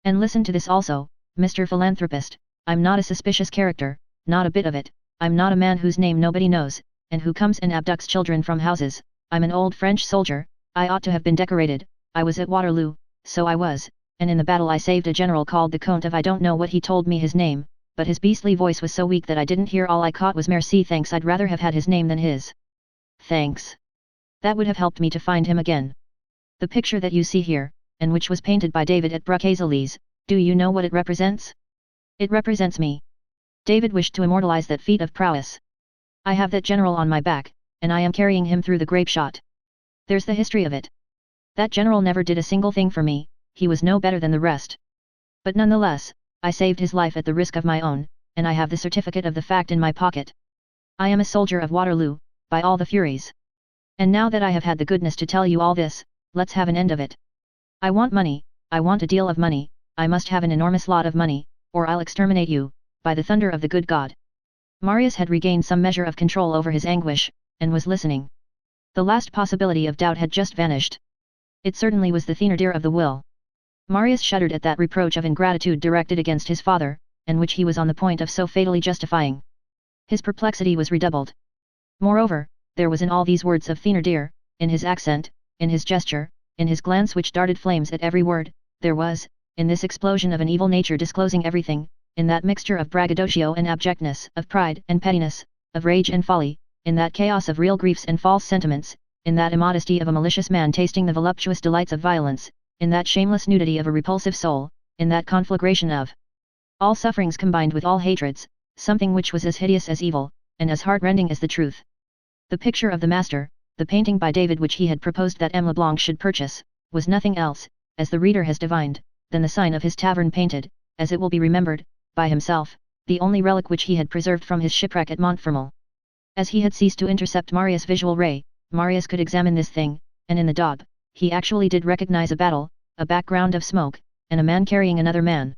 And listen to this also, Mr. Philanthropist, I'm not a suspicious character, not a bit of it, I'm not a man whose name nobody knows, and who comes and abducts children from houses, I'm an old French soldier, I ought to have been decorated, I was at Waterloo, so I was, and in the battle I saved a general called the Count of I don't know what. He told me his name, but his beastly voice was so weak that I didn't hear. All I caught was merci thanks. I'd rather have had his name than his thanks. That would have helped me to find him again. The picture that you see here, and which was painted by David at Bruxelles, do you know what it represents? It represents me. David wished to immortalize that feat of prowess. I have that general on my back, and I am carrying him through the grape shot. There's the history of it. That general never did a single thing for me, he was no better than the rest. But nonetheless, I saved his life at the risk of my own, and I have the certificate of the fact in my pocket. I am a soldier of Waterloo, by all the Furies. And now that I have had the goodness to tell you all this, let's have an end of it. I want money, I want a deal of money, I must have an enormous lot of money, or I'll exterminate you, by the thunder of the good God. Marius had regained some measure of control over his anguish, and was listening. The last possibility of doubt had just vanished. It certainly was the Thénardier of the will. Marius shuddered at that reproach of ingratitude directed against his father, and which he was on the point of so fatally justifying. His perplexity was redoubled. Moreover, there was in all these words of Thénardier, in his accent, in his gesture, in his glance which darted flames at every word, there was, in this explosion of an evil nature disclosing everything, in that mixture of braggadocio and abjectness, of pride and pettiness, of rage and folly, in that chaos of real griefs and false sentiments, in that immodesty of a malicious man tasting the voluptuous delights of violence, in that shameless nudity of a repulsive soul, in that conflagration of all sufferings combined with all hatreds, something which was as hideous as evil, and as heart-rending as the truth. The picture of the master, the painting by David which he had proposed that M. Leblanc should purchase, was nothing else, as the reader has divined, than the sign of his tavern painted, as it will be remembered, by himself, the only relic which he had preserved from his shipwreck at Montfermeil. As he had ceased to intercept Marius' visual ray, Marius could examine this thing, and in the daub, he actually did recognize a battle, a background of smoke, and a man carrying another man.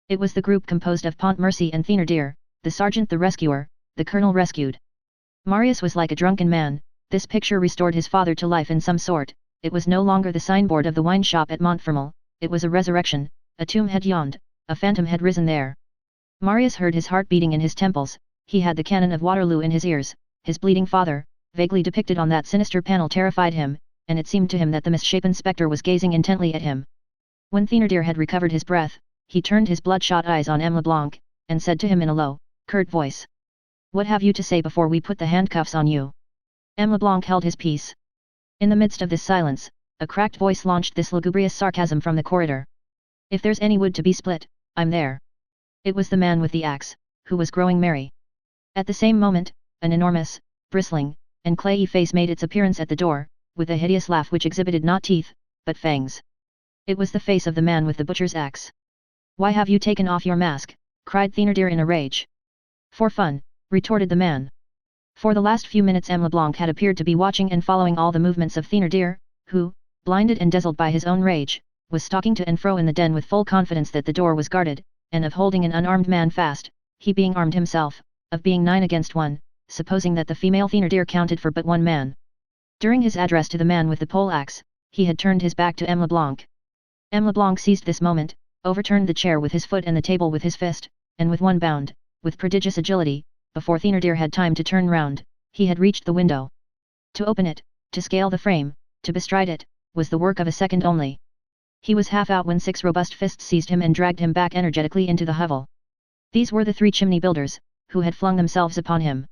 It was the group composed of Pontmercy and Thénardier, the sergeant the rescuer, the colonel rescued. Marius was like a drunken man. This picture restored his father to life in some sort. It was no longer the signboard of the wine shop at Montfermeil, it was a resurrection, a tomb had yawned, a phantom had risen there. Marius heard his heart beating in his temples, he had the cannon of Waterloo in his ears, his bleeding father, vaguely depicted on that sinister panel terrified him, and it seemed to him that the misshapen spectre was gazing intently at him. When Thénardier had recovered his breath, he turned his bloodshot eyes on M. Leblanc, and said to him in a low, curt voice, "What have you to say before we put the handcuffs on you?" M. Leblanc held his peace. In the midst of this silence, a cracked voice launched this lugubrious sarcasm from the corridor. "If there's any wood to be split, I'm there." It was the man with the axe, who was growing merry. At the same moment, an enormous, bristling, and clayey face made its appearance at the door, with a hideous laugh which exhibited not teeth, but fangs. It was the face of the man with the butcher's axe. "Why have you taken off your mask?" cried Thénardier in a rage. "For fun," retorted the man. For the last few minutes M. Leblanc had appeared to be watching and following all the movements of Thénardier, who, blinded and dazzled by his own rage, was stalking to and fro in the den with full confidence that the door was guarded, and of holding an unarmed man fast, he being armed himself, of being 9 against 1, supposing that the female Thénardier counted for but one man. During his address to the man with the pole axe, he had turned his back to M. Leblanc. M. Leblanc seized this moment, overturned the chair with his foot and the table with his fist, and with one bound, with prodigious agility, before Thénardier had time to turn round, he had reached the window. To open it, to scale the frame, to bestride it, was the work of a second only. He was half out when 6 robust fists seized him and dragged him back energetically into the hovel. These were the 3 chimney builders, who had flung themselves upon him.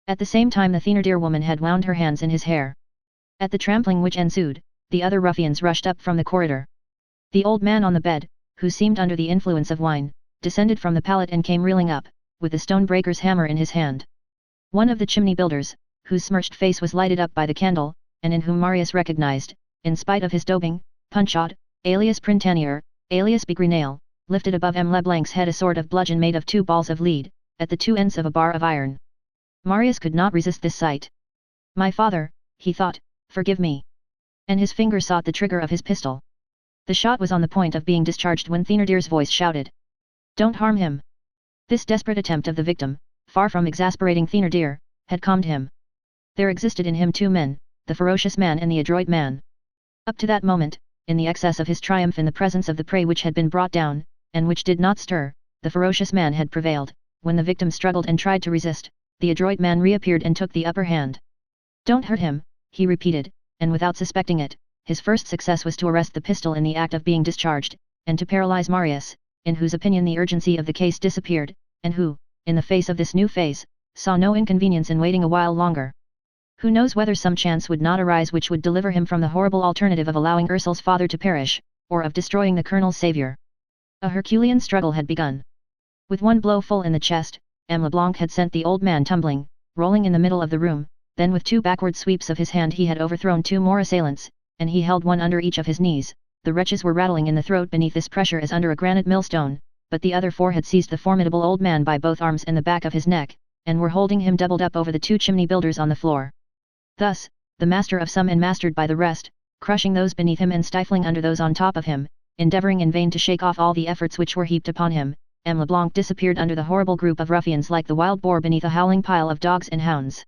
At the same time the Thénardier woman had wound her hands in his hair. At the trampling which ensued, the other ruffians rushed up from the corridor. The old man on the bed, who seemed under the influence of wine, descended from the pallet and came reeling up, with the stone-breaker's hammer in his hand. One of the chimney builders, whose smirched face was lighted up by the candle, and in whom Marius recognized, in spite of his daubing, Punchot, alias Printanier, alias Bigrenail, lifted above M. Leblanc's head a sort of bludgeon made of 2 balls of lead, at the 2 ends of a bar of iron. Marius could not resist this sight. "My father," he thought, "forgive me." And his finger sought the trigger of his pistol. The shot was on the point of being discharged when Thénardier's voice shouted, "Don't harm him." This desperate attempt of the victim, far from exasperating Thénardier, had calmed him. There existed in him 2 men, the ferocious man and the adroit man. Up to that moment, in the excess of his triumph in the presence of the prey which had been brought down, and which did not stir, the ferocious man had prevailed. When the victim struggled and tried to resist, the adroit man reappeared and took the upper hand. "Don't hurt him," he repeated, and without suspecting it, his first success was to arrest the pistol in the act of being discharged, and to paralyze Marius, in whose opinion the urgency of the case disappeared, and who, in the face of this new phase, saw no inconvenience in waiting a while longer. Who knows whether some chance would not arise which would deliver him from the horrible alternative of allowing Ursul's father to perish, or of destroying the colonel's savior. A Herculean struggle had begun. With one blow full in the chest, M. Leblanc had sent the old man tumbling, rolling in the middle of the room, then with 2 backward sweeps of his hand he had overthrown 2 more assailants, and he held one under each of his knees. The wretches were rattling in the throat beneath this pressure as under a granite millstone, but the other 4 had seized the formidable old man by both arms and the back of his neck, and were holding him doubled up over the 2 chimney builders on the floor. Thus, the master of some and mastered by the rest, crushing those beneath him and stifling under those on top of him, endeavoring in vain to shake off all the efforts which were heaped upon him, M. Leblanc disappeared under the horrible group of ruffians like the wild boar beneath a howling pile of dogs and hounds.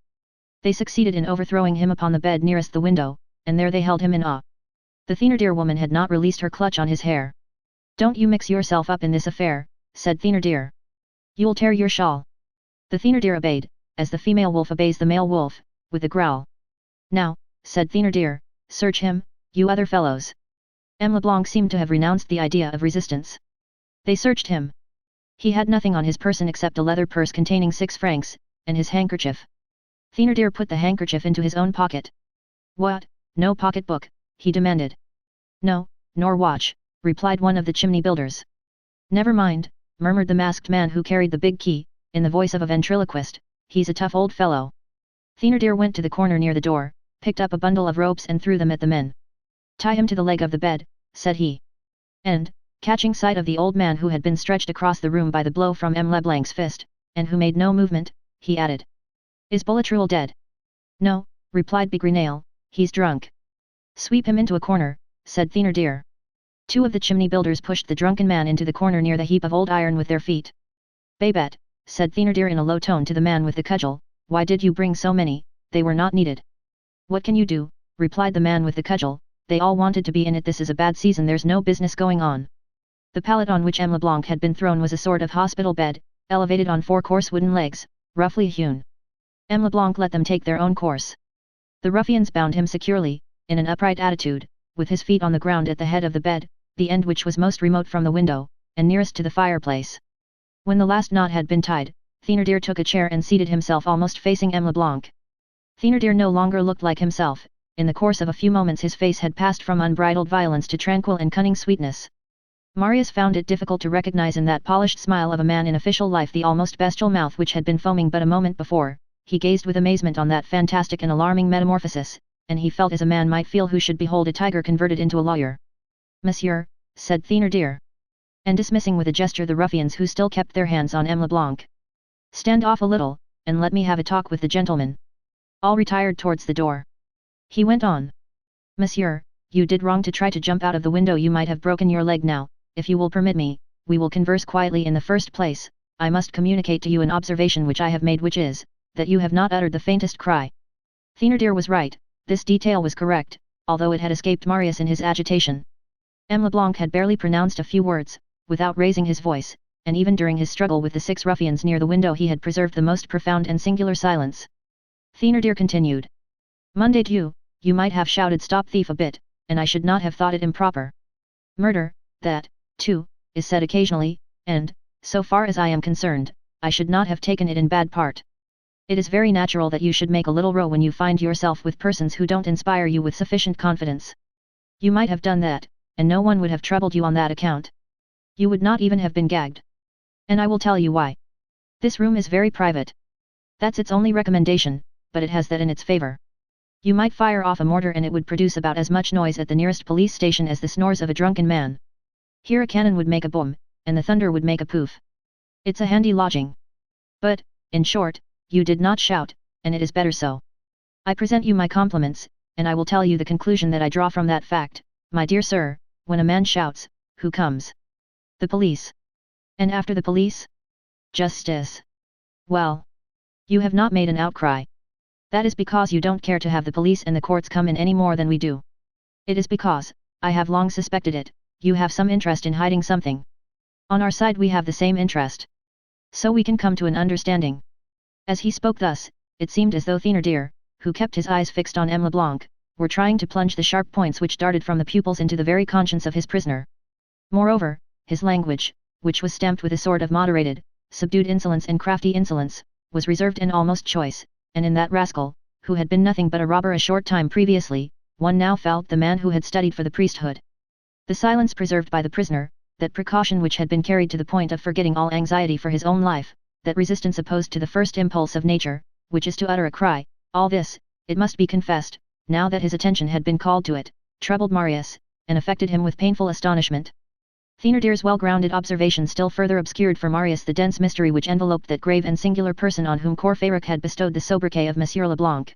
They succeeded in overthrowing him upon the bed nearest the window, and there they held him in awe. The Thénardier woman had not released her clutch on his hair. "Don't you mix yourself up in this affair," said Thénardier. "You'll tear your shawl." The Thénardier obeyed, as the female wolf obeys the male wolf, with a growl. "Now," said Thénardier, "search him, you other fellows." M. Leblanc seemed to have renounced the idea of resistance. They searched him. He had nothing on his person except a leather purse containing 6 francs, and his handkerchief. Thénardier put the handkerchief into his own pocket. "What, no pocket-book?" he demanded. "No, nor watch," replied one of the chimney builders. "Never mind," murmured the masked man who carried the big key, in the voice of a ventriloquist, "he's a tough old fellow." Thénardier went to the corner near the door, picked up a bundle of ropes and threw them at the men. "Tie him to the leg of the bed," said he. And, catching sight of the old man who had been stretched across the room by the blow from M. Leblanc's fist, and who made no movement, he added, "Is Boulatruelle dead?" "No," replied Bigrenaille, "he's drunk." "Sweep him into a corner," said Thénardier. 2 of the chimney builders pushed the drunken man into the corner near the heap of old iron with their feet. "Babet," said Thénardier in a low tone to the man with the cudgel, "why did you bring so many? They were not needed." "What can you do?" replied the man with the cudgel, "they all wanted to be in it. This is a bad season, there's no business going on." The pallet on which M. Leblanc had been thrown was a sort of hospital bed, elevated on 4 coarse wooden legs, roughly hewn. M. Leblanc let them take their own course. The ruffians bound him securely, in an upright attitude, with his feet on the ground at the head of the bed, the end which was most remote from the window, and nearest to the fireplace. When the last knot had been tied, Thénardier took a chair and seated himself almost facing M. Leblanc. Thénardier no longer looked like himself. In the course of a few moments his face had passed from unbridled violence to tranquil and cunning sweetness. Marius found it difficult to recognize in that polished smile of a man in official life the almost bestial mouth which had been foaming but a moment before. He gazed with amazement on that fantastic and alarming metamorphosis, and he felt as a man might feel who should behold a tiger converted into a lawyer. "Monsieur," said Thénardier. And dismissing with a gesture the ruffians who still kept their hands on M. Leblanc. "Stand off a little, and let me have a talk with the gentleman." All retired towards the door. He went on. "Monsieur, you did wrong to try to jump out of the window. You might have broken your leg. Now, if you will permit me, we will converse quietly. In the first place, I must communicate to you an observation which I have made, which is, that you have not uttered the faintest cry." Thénardier was right, this detail was correct, although it had escaped Marius in his agitation. M. Leblanc had barely pronounced a few words, without raising his voice, and even during his struggle with the 6 ruffians near the window he had preserved the most profound and singular silence. Thénardier continued. "Monday Dieu, you might have shouted 'Stop thief' a bit, and I should not have thought it improper. Murder, that, too, is said occasionally, and, so far as I am concerned, I should not have taken it in bad part. It is very natural that you should make a little row when you find yourself with persons who don't inspire you with sufficient confidence. You might have done that, and no one would have troubled you on that account. You would not even have been gagged. And I will tell you why. This room is very private. That's its only recommendation, but it has that in its favor. You might fire off a mortar and it would produce about as much noise at the nearest police station as the snores of a drunken man. Here a cannon would make a boom, and the thunder would make a poof. It's a handy lodging. But, in short, you did not shout, and it is better so. I present you my compliments, and I will tell you the conclusion that I draw from that fact, my dear sir. When a man shouts, who comes? The police. And after the police? Justice. Well, you have not made an outcry. That is because you don't care to have the police and the courts come in any more than we do. It is because, I have long suspected it, you have some interest in hiding something. On our side we have the same interest. So we can come to an understanding." As he spoke thus, it seemed as though Thénardier, who kept his eyes fixed on M. Leblanc, were trying to plunge the sharp points which darted from the pupils into the very conscience of his prisoner. Moreover, his language, which was stamped with a sort of moderated, subdued insolence and crafty insolence, was reserved and almost choice, and in that rascal, who had been nothing but a robber a short time previously, one now felt the man who had studied for the priesthood. The silence preserved by the prisoner, that precaution which had been carried to the point of forgetting all anxiety for his own life, that resistance opposed to the first impulse of nature, which is to utter a cry, all this, it must be confessed, now that his attention had been called to it, troubled Marius, and affected him with painful astonishment. Thénardier's well-grounded observation still further obscured for Marius the dense mystery which enveloped that grave and singular person on whom Courfeyrac had bestowed the sobriquet of Monsieur Leblanc.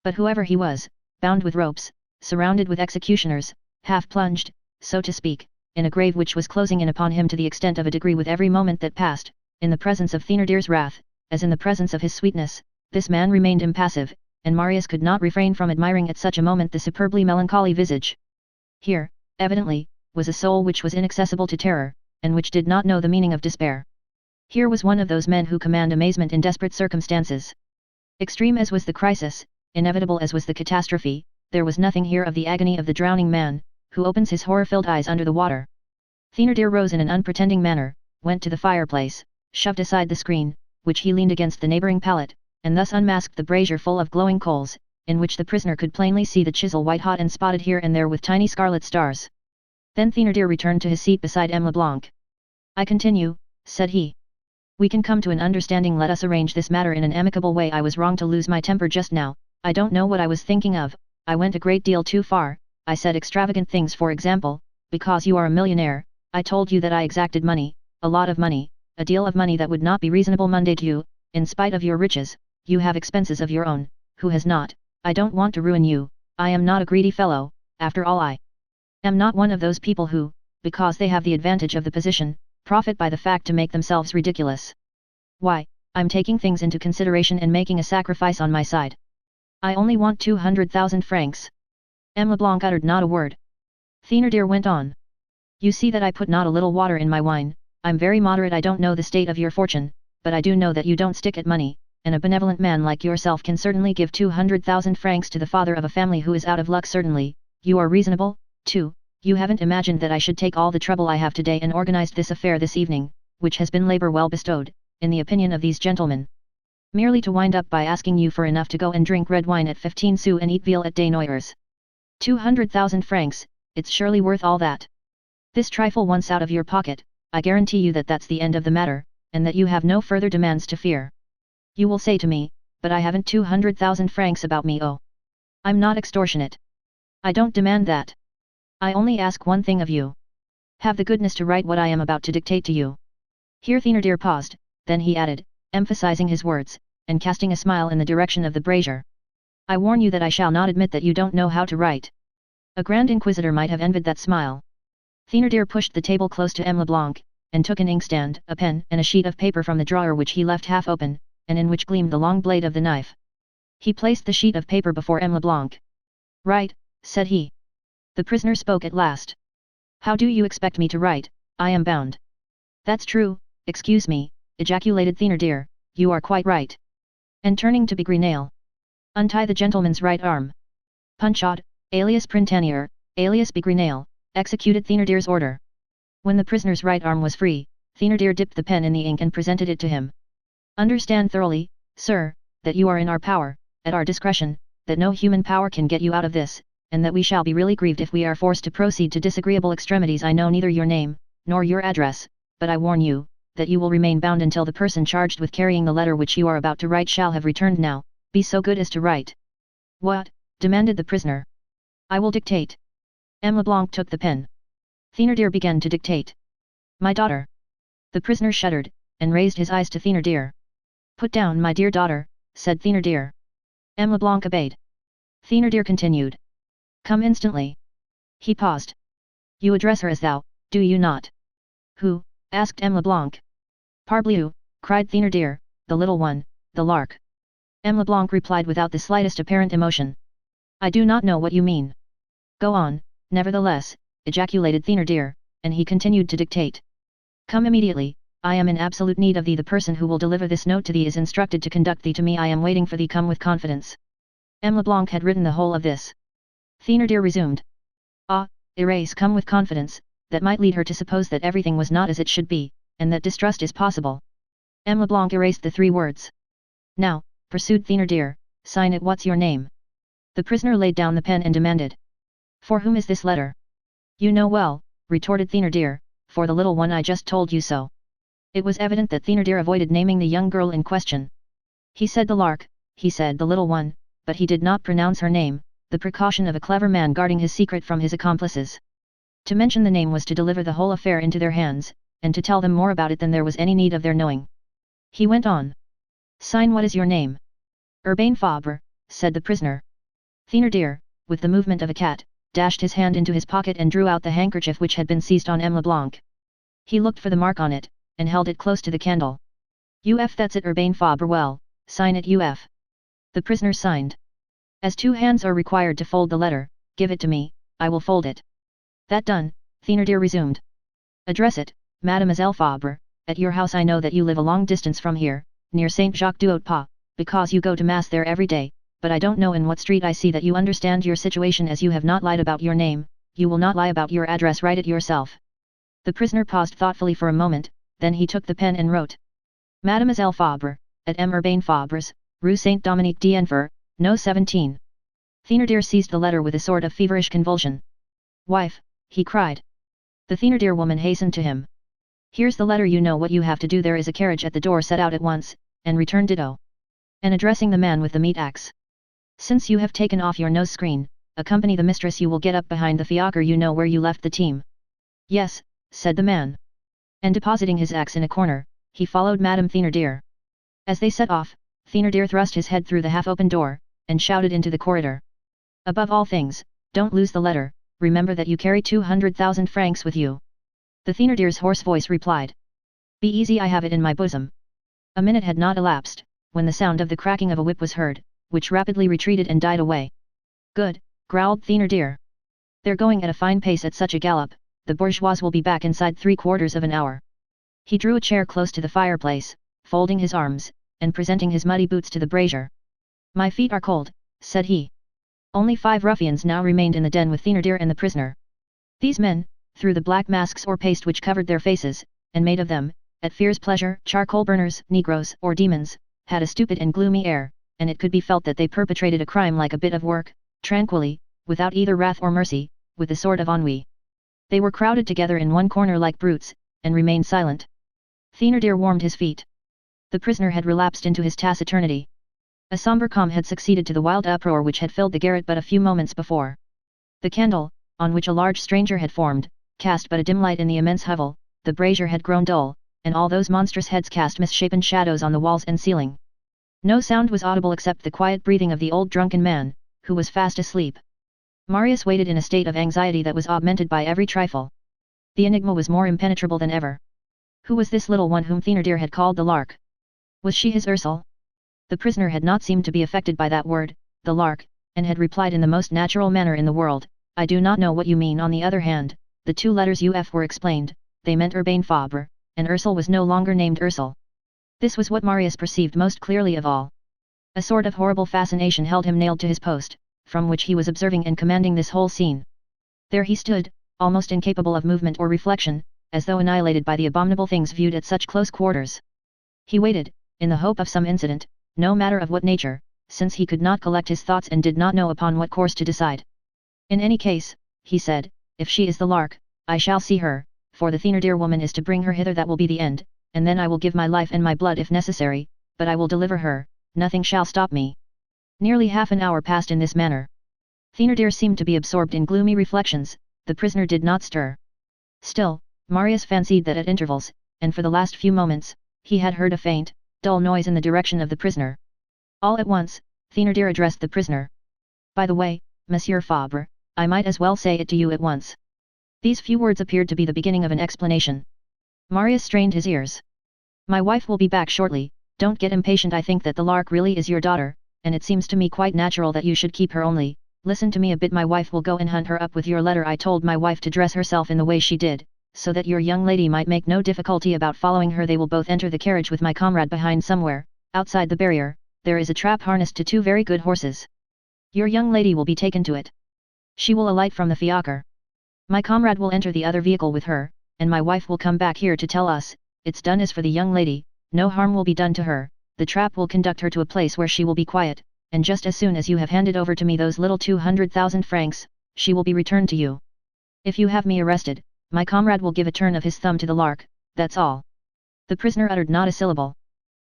But whoever he was, bound with ropes, surrounded with executioners, half plunged, so to speak, in a grave which was closing in upon him to the extent of a degree with every moment that passed, in the presence of Thénardier's wrath, as in the presence of his sweetness, this man remained impassive, and Marius could not refrain from admiring at such a moment the superbly melancholy visage. Here, evidently, was a soul which was inaccessible to terror, and which did not know the meaning of despair. Here was one of those men who command amazement in desperate circumstances. Extreme as was the crisis, inevitable as was the catastrophe, there was nothing here of the agony of the drowning man, who opens his horror-filled eyes under the water. Thénardier rose in an unpretending manner, went to the fireplace, shoved aside the screen, which he leaned against the neighbouring pallet, and thus unmasked the brazier full of glowing coals, in which the prisoner could plainly see the chisel white-hot and spotted here and there with tiny scarlet stars. Then Thénardier returned to his seat beside M. Leblanc. "I continue," said he. "We can come to an understanding. Let us arrange this matter in an amicable way. I was wrong to lose my temper just now. I don't know what I was thinking of. I went a great deal too far. I said extravagant things. For example, because you are a millionaire, I told you that I exacted money, a lot of money, a deal of money that would not be reasonable Monday to you. In spite of your riches, you have expenses of your own. Who has not? I don't want to ruin you. I am not a greedy fellow. After all, I am not one of those people who, because they have the advantage of the position, profit by the fact to make themselves ridiculous. Why, I'm taking things into consideration and making a sacrifice on my side. I only want 200,000 francs. M. Leblanc uttered not a word. Thénardier went on. You see that I put not a little water in my wine. I'm very moderate. I don't know the state of your fortune, but I do know that you don't stick at money, and a benevolent man like yourself can certainly give 200,000 francs to the father of a family who is out of luck. Certainly, you are reasonable, too. You haven't imagined that I should take all the trouble I have today and organized this affair this evening, which has been labor well bestowed, in the opinion of these gentlemen, merely to wind up by asking you for enough to go and drink red wine at 15 sous and eat veal at Desnoyers. 200,000 francs, it's surely worth all that. This trifle once out of your pocket, I guarantee you that that's the end of the matter, and that you have no further demands to fear. You will say to me, but I haven't 200,000 francs about me. Oh, I'm not extortionate. I don't demand that. I only ask one thing of you. Have the goodness to write what I am about to dictate to you." Here Thénardier paused, then he added, emphasizing his words, and casting a smile in the direction of the brazier. "I warn you that I shall not admit that you don't know how to write." A Grand Inquisitor might have envied that smile. Thénardier pushed the table close to M. Leblanc, and took an inkstand, a pen and a sheet of paper from the drawer which he left half open, and in which gleamed the long blade of the knife. He placed the sheet of paper before M. Leblanc. "Write," said he. The prisoner spoke at last. "How do you expect me to write? I am bound." "That's true, excuse me," ejaculated Thénardier, "you are quite right." And turning to Bigrenaille, "Untie the gentleman's right arm." Punchot, alias Printanier, alias Bigrenaille, executed Thénardier's order. When the prisoner's right arm was free, Thénardier dipped the pen in the ink and presented it to him. "Understand thoroughly, sir, that you are in our power, at our discretion, that no human power can get you out of this, and that we shall be really grieved if we are forced to proceed to disagreeable extremities. I know neither your name, nor your address, but I warn you, that you will remain bound until the person charged with carrying the letter which you are about to write shall have returned. Now, be so good as to write." "What?" demanded the prisoner. "I will dictate." M. Leblanc took the pen. Thénardier began to dictate. "My daughter." The prisoner shuddered, and raised his eyes to Thénardier. "Put down, my dear daughter," said Thénardier. M. Leblanc obeyed. Thénardier continued. "Come instantly." He paused. "You address her as thou, do you not?" "Who?" asked M. Leblanc. "Parbleu!" cried Thénardier, "the little one, the lark." M. Leblanc replied without the slightest apparent emotion. "I do not know what you mean." "Go on, nevertheless," ejaculated Thénardier, and he continued to dictate. "Come immediately, I am in absolute need of thee. The person who will deliver this note to thee is instructed to conduct thee to me. I am waiting for thee. Come with confidence." M. Leblanc had written the whole of this. Thénardier resumed. "Ah, erase come with confidence, that might lead her to suppose that everything was not as it should be, and that distrust is possible." M. Leblanc erased the 3 words. "Now," pursued Thénardier, "sign it. What's your name?" The prisoner laid down the pen and demanded. "For whom is this letter?" "You know well," retorted Thénardier, "for the little one. I just told you so." It was evident that Thénardier avoided naming the young girl in question. He said the lark, he said the little one, but he did not pronounce her name, the precaution of a clever man guarding his secret from his accomplices. To mention the name was to deliver the whole affair into their hands, and to tell them more about it than there was any need of their knowing. He went on. "Sign. What is your name?" "Urbain Fabre," said the prisoner. Thénardier, with the movement of a cat, dashed his hand into his pocket and drew out the handkerchief which had been seized on M. Leblanc. He looked for the mark on it, and held it close to the candle. "Uf, that's it, Urbain Fabre, well, sign it uf." The prisoner signed. "As 2 hands are required to fold the letter, give it to me, I will fold it." That done, Thénardier resumed. "Address it, Mademoiselle Fabre, at your house. I know that you live a long distance from here, near Saint-Jacques-du-Haut-Pas, because you go to Mass there every day, but I don't know in what street. I see that you understand your situation, as you have not lied about your name. You will not lie about your address. Write it yourself." The prisoner paused thoughtfully for a moment, then he took the pen and wrote. "Mademoiselle Fabre, at M. Urbain Fabre's, Rue Saint-Dominique d'Enfer, No. 17. Thénardier seized the letter with a sort of feverish convulsion. "Wife," he cried. The Thénardier woman hastened to him. "Here's the letter. You know what you have to do. There is a carriage at the door. Set out at once, and return ditto." And addressing the man with the meat axe. "Since you have taken off your nose screen, accompany the mistress. You will get up behind the fiacre. You know where you left the team." "Yes," said the man. And depositing his axe in a corner, he followed Madame Thénardier. As they set off, Thénardier thrust his head through the half-open door, and shouted into the corridor. "Above all things, don't lose the letter. Remember that you carry 200,000 francs with you." The Thénardier's hoarse voice replied. "Be easy, I have it in my bosom." A minute had not elapsed, when the sound of the cracking of a whip was heard, which rapidly retreated and died away. "Good," growled Thénardier. "They're going at a fine pace. At such a gallop, the bourgeois will be back inside 3/4 of an hour." He drew a chair close to the fireplace, folding his arms, and presenting his muddy boots to the brazier. "My feet are cold," said he. Only 5 ruffians now remained in the den with Thénardier and the prisoner. These men, through the black masks or paste which covered their faces, and made of them, at fear's pleasure, charcoal burners, negroes, or demons, had a stupid and gloomy air, and it could be felt that they perpetrated a crime like a bit of work, tranquilly, without either wrath or mercy, with a sort of ennui. They were crowded together in one corner like brutes, and remained silent. Thénardier warmed his feet. The prisoner had relapsed into his taciturnity. A sombre calm had succeeded to the wild uproar which had filled the garret but a few moments before. The candle, on which a large stranger had formed, cast but a dim light in the immense hovel. The brazier had grown dull, and all those monstrous heads cast misshapen shadows on the walls and ceiling. No sound was audible except the quiet breathing of the old drunken man, who was fast asleep. Marius waited in a state of anxiety that was augmented by every trifle. The enigma was more impenetrable than ever. Who was this little one whom Thénardier had called the Lark? Was she his Ursule? The prisoner had not seemed to be affected by that word, the Lark, and had replied in the most natural manner in the world, "I do not know what you mean." On the other hand, the 2 letters UF were explained. They meant Urbain Fabre, and Ursule was no longer named Ursule. This was what Marius perceived most clearly of all. A sort of horrible fascination held him nailed to his post, from which he was observing and commanding this whole scene. There he stood, almost incapable of movement or reflection, as though annihilated by the abominable things viewed at such close quarters. He waited, in the hope of some incident, no matter of what nature, since he could not collect his thoughts and did not know upon what course to decide. "In any case," he said, "if she is the Lark, I shall see her, for the Thénardier woman is to bring her hither. That will be the end, and then I will give my life and my blood if necessary, but I will deliver her. Nothing shall stop me." Nearly half an hour passed in this manner. Thénardier seemed to be absorbed in gloomy reflections. The prisoner did not stir. Still, Marius fancied that at intervals, and for the last few moments, he had heard a faint, dull noise in the direction of the prisoner. All at once, Thénardier addressed the prisoner. "By the way, Monsieur Fabre, I might as well say it to you at once." These few words appeared to be the beginning of an explanation. Marius strained his ears. "My wife will be back shortly. Don't get impatient. I think that the Lark really is your daughter, and it seems to me quite natural that you should keep her. Only, listen to me a bit. My wife will go and hunt her up with your letter. I told my wife to dress herself in the way she did, so that your young lady might make no difficulty about following her. They will both enter the carriage with my comrade behind somewhere. Outside the barrier, there is a trap harnessed to 2 very good horses. Your young lady will be taken to it. She will alight from the fiacre. My comrade will enter the other vehicle with her, and my wife will come back here to tell us. It's done. As for the young lady, no harm will be done to her. The trap will conduct her to a place where she will be quiet, and just as soon as you have handed over to me those little 200,000 francs, she will be returned to you. If you have me arrested, my comrade will give a turn of his thumb to the Lark, that's all." The prisoner uttered not a syllable.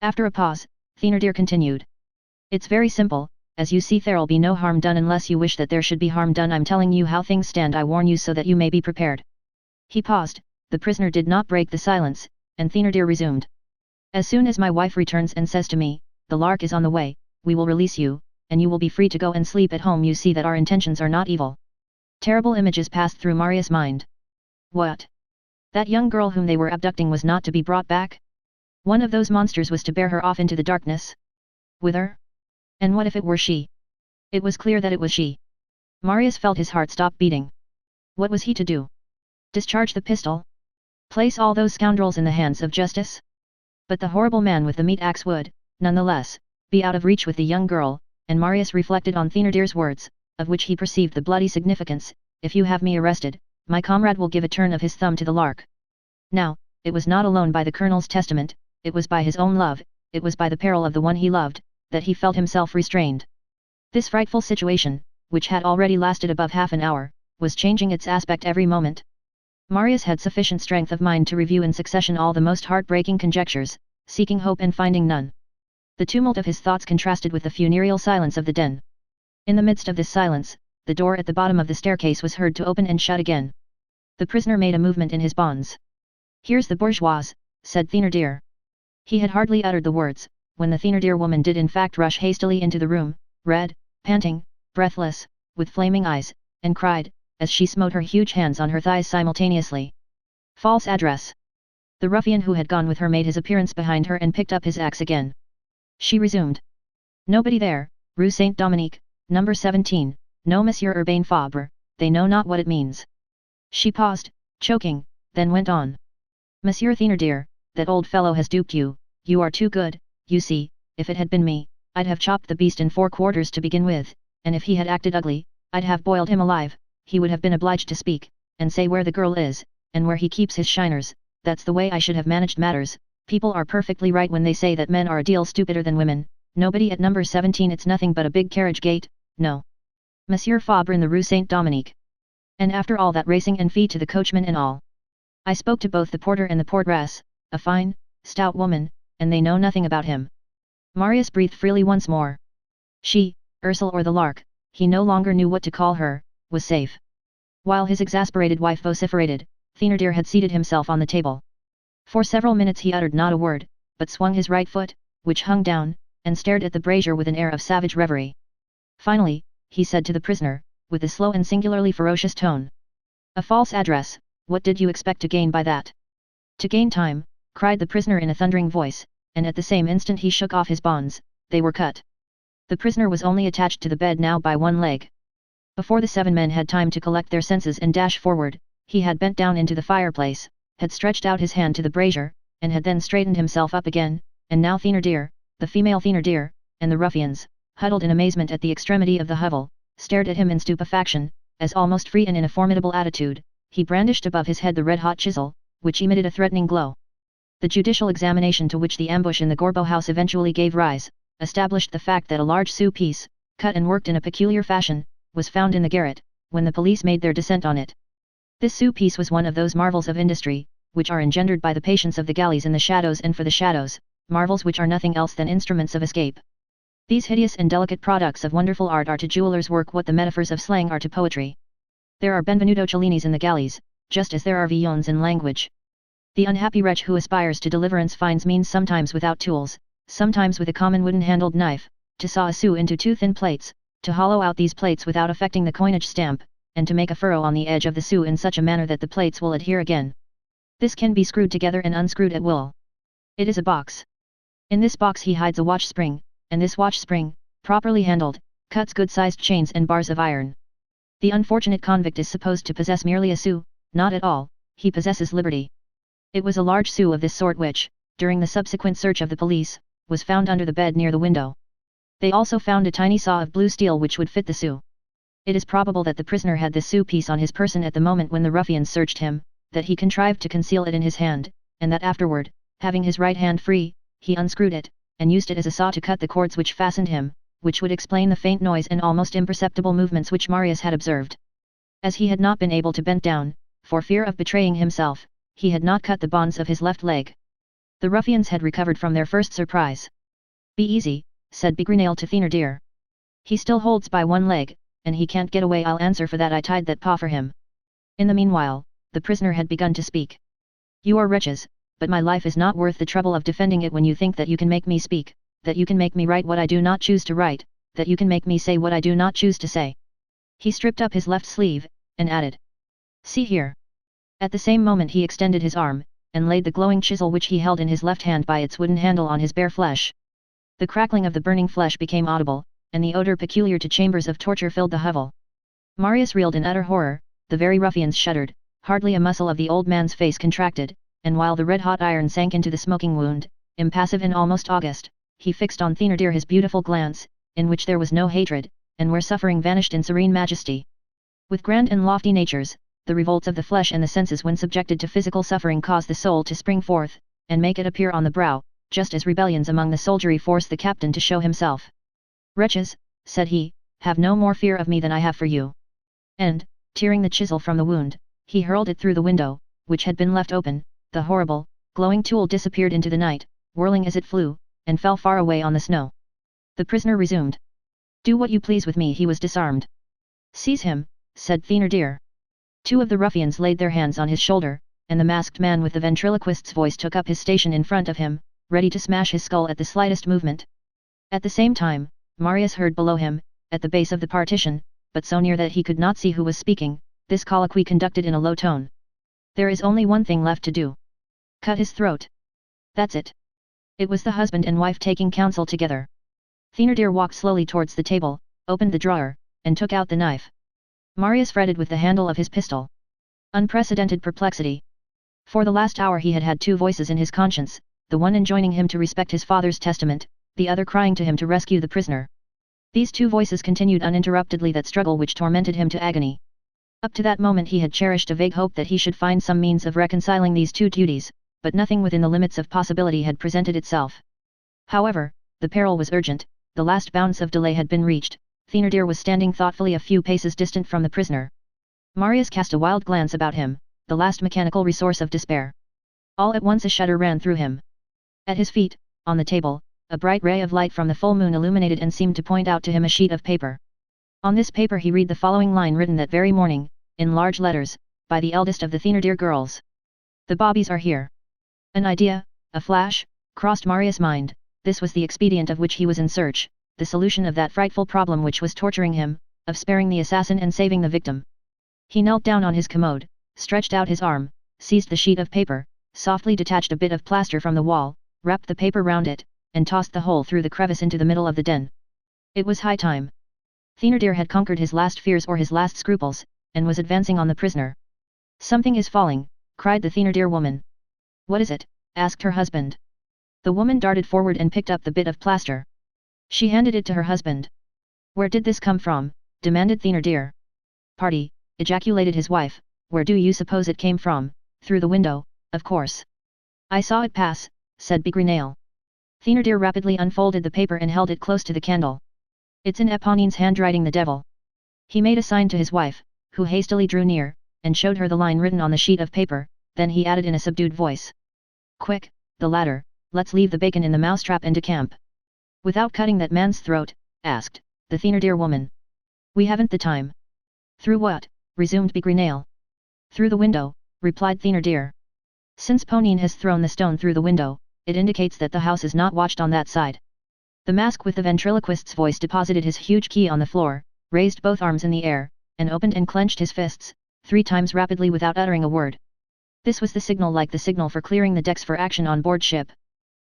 After a pause, Thénardier continued. "It's very simple. As you see, there'll be no harm done unless you wish that there should be harm done. I'm telling you how things stand. I warn you so that you may be prepared." He paused. The prisoner did not break the silence, and Thénardier resumed. "As soon as my wife returns and says to me, 'The Lark is on the way,' we will release you, and you will be free to go and sleep at home. You see that our intentions are not evil." Terrible images passed through Marius' mind. What? That young girl whom they were abducting was not to be brought back? One of those monsters was to bear her off into the darkness? Whither? And what if it were she? It was clear that it was she. Marius felt his heart stop beating. What was he to do? Discharge the pistol? Place all those scoundrels in the hands of justice? But the horrible man with the meat axe would, nonetheless, be out of reach with the young girl, and Marius reflected on Thénardier's words, of which he perceived the bloody significance: if you have me arrested, my comrade will give a turn of his thumb to the lark. Now, it was not alone by the colonel's testament, it was by his own love, it was by the peril of the one he loved, that he felt himself restrained. This frightful situation, which had already lasted above half an hour, was changing its aspect every moment. Marius had sufficient strength of mind to review in succession all the most heart-breaking conjectures, seeking hope and finding none. The tumult of his thoughts contrasted with the funereal silence of the den. In the midst of this silence, the door at the bottom of the staircase was heard to open and shut again. The prisoner made a movement in his bonds. "Here's the bourgeoise," said Thénardier. He had hardly uttered the words, when the Thénardier woman did in fact rush hastily into the room, red, panting, breathless, with flaming eyes, and cried, as she smote her huge hands on her thighs simultaneously: "False address!" The ruffian who had gone with her made his appearance behind her and picked up his axe again. She resumed: "Nobody there, Rue Saint-Dominique, number 17, no Monsieur Urbain Fabre, they know not what it means." She paused, choking, then went on: "Monsieur Thénardier, that old fellow has duped you, you are too good, you see, if it had been me, I'd have chopped the beast in 4 quarters to begin with, and if he had acted ugly, I'd have boiled him alive, he would have been obliged to speak, and say where the girl is, and where he keeps his shiners, that's the way I should have managed matters. People are perfectly right when they say that men are a deal stupider than women. Nobody at number 17, it's nothing but a big carriage gate, no. Monsieur Fabre in the Rue Saint-Dominique. And after all that racing and fee to the coachman and all. I spoke to both the porter and the portress, a fine, stout woman, and they know nothing about him." Marius breathed freely once more. She, Ursule or the lark, he no longer knew what to call her, was safe. While his exasperated wife vociferated, Thénardier had seated himself on the table. For several minutes he uttered not a word, but swung his right foot, which hung down, and stared at the brazier with an air of savage reverie. Finally, he said to the prisoner, with a slow and singularly ferocious tone: "A false address, what did you expect to gain by that?" "To gain time," cried the prisoner in a thundering voice, and at the same instant he shook off his bonds. They were cut. The prisoner was only attached to the bed now by one leg. Before the 7 men had time to collect their senses and dash forward, he had bent down into the fireplace, had stretched out his hand to the brazier, and had then straightened himself up again, and now Thénardier, the female Thénardier, and the ruffians, huddled in amazement at the extremity of the hovel, stared at him in stupefaction, as almost free and in a formidable attitude, he brandished above his head the red-hot chisel, which emitted a threatening glow. The judicial examination to which the ambush in the Gorbeau house eventually gave rise, established the fact that a large sou piece, cut and worked in a peculiar fashion, was found in the garret, when the police made their descent on it. This sou piece was one of those marvels of industry, which are engendered by the patience of the galleys in the shadows and for the shadows, marvels which are nothing else than instruments of escape. These hideous and delicate products of wonderful art are to jewelers' work what the metaphors of slang are to poetry. There are Benvenuto Cellinis in the galleys, just as there are Villons in language. The unhappy wretch who aspires to deliverance finds means sometimes without tools, sometimes with a common wooden-handled knife, to saw a sou into 2 thin plates, to hollow out these plates without affecting the coinage stamp, and to make a furrow on the edge of the sou in such a manner that the plates will adhere again. This can be screwed together and unscrewed at will. It is a box. In this box he hides a watch spring, and this watch spring, properly handled, cuts good-sized chains and bars of iron. The unfortunate convict is supposed to possess merely a sou, not at all, he possesses liberty. It was a large sou of this sort which, during the subsequent search of the police, was found under the bed near the window. They also found a tiny saw of blue steel which would fit the sou. It is probable that the prisoner had this sou piece on his person at the moment when the ruffians searched him, that he contrived to conceal it in his hand, and that afterward, having his right hand free, he unscrewed it, and used it as a saw to cut the cords which fastened him, which would explain the faint noise and almost imperceptible movements which Marius had observed. As he had not been able to bend down, for fear of betraying himself, he had not cut the bonds of his left leg. The ruffians had recovered from their first surprise. "Be easy," said Bigrenaille to Thénardier. "He still holds by one leg, and he can't get away. I'll answer for that. I tied that paw for him." In the meanwhile, the prisoner had begun to speak. "You are wretches, but my life is not worth the trouble of defending it when you think that you can make me speak, that you can make me write what I do not choose to write, that you can make me say what I do not choose to say." He stripped up his left sleeve, and added, "See here." At the same moment he extended his arm, and laid the glowing chisel which he held in his left hand by its wooden handle on his bare flesh. The crackling of the burning flesh became audible, and the odor peculiar to chambers of torture filled the hovel. Marius reeled in utter horror, the very ruffians shuddered, hardly a muscle of the old man's face contracted, and while the red-hot iron sank into the smoking wound, impassive and almost august, he fixed on Thénardier his beautiful glance, in which there was no hatred, and where suffering vanished in serene majesty. With grand and lofty natures, the revolts of the flesh and the senses when subjected to physical suffering cause the soul to spring forth, and make it appear on the brow, just as rebellions among the soldiery force the captain to show himself. "Wretches," said he, "have no more fear of me than I have for you." And, tearing the chisel from the wound, he hurled it through the window, which had been left open. The horrible, glowing tool disappeared into the night, whirling as it flew, and fell far away on the snow. The prisoner resumed. "Do what you please with me." He was disarmed. "Seize him," said Thénardier. Two of the ruffians laid their hands on his shoulder, and the masked man with the ventriloquist's voice took up his station in front of him, ready to smash his skull at the slightest movement. At the same time, Marius heard below him, at the base of the partition, but so near that he could not see who was speaking, this colloquy conducted in a low tone. "There is only one thing left to do. Cut his throat. That's it." It was the husband and wife taking counsel together. Thénardier walked slowly towards the table, opened the drawer, and took out the knife. Marius fretted with the handle of his pistol. Unprecedented perplexity. For the last hour he had had two voices in his conscience, the one enjoining him to respect his father's testament, the other crying to him to rescue the prisoner. These two voices continued uninterruptedly that struggle which tormented him to agony. Up to that moment he had cherished a vague hope that he should find some means of reconciling these two duties, but nothing within the limits of possibility had presented itself. However, the peril was urgent, the last bounds of delay had been reached. Thénardier was standing thoughtfully a few paces distant from the prisoner. Marius cast a wild glance about him, the last mechanical resource of despair. All at once a shudder ran through him. At his feet, on the table, a bright ray of light from the full moon illuminated and seemed to point out to him a sheet of paper. On this paper he read the following line written that very morning, in large letters, by the eldest of the Thénardier girls. "The bobbies are here." An idea, a flash, crossed Marius' mind. This was the expedient of which he was in search, the solution of that frightful problem which was torturing him, of sparing the assassin and saving the victim. He knelt down on his commode, stretched out his arm, seized the sheet of paper, softly detached a bit of plaster from the wall, wrapped the paper round it, and tossed the whole through the crevice into the middle of the den. It was high time. Thénardier had conquered his last fears or his last scruples, and was advancing on the prisoner. "Something is falling," cried the Thénardier woman. "What is it?" asked her husband. The woman darted forward and picked up the bit of plaster. She handed it to her husband. "Where did this come from?" demanded Thénardier. "Party," ejaculated his wife. "Where do you suppose it came from?" "Through the window, of course." "I saw it pass," said Bigrenaille. Thénardier rapidly unfolded the paper and held it close to the candle. "It's in Éponine's handwriting, the devil." He made a sign to his wife, who hastily drew near, and showed her the line written on the sheet of paper. Then he added in a subdued voice. "Quick, the ladder, let's leave the bacon in the mousetrap and decamp." "Without cutting that man's throat?" asked the Thénardier woman. "We haven't the time." "Through what?" resumed Bigrenaille. "Through the window," replied Thénardier. "Since Ponine has thrown the stone through the window, it indicates that the house is not watched on that side." The mask with the ventriloquist's voice deposited his huge key on the floor, raised both arms in the air, and opened and clenched his fists, 3 times rapidly without uttering a word. This was the signal like the signal for clearing the decks for action on board ship.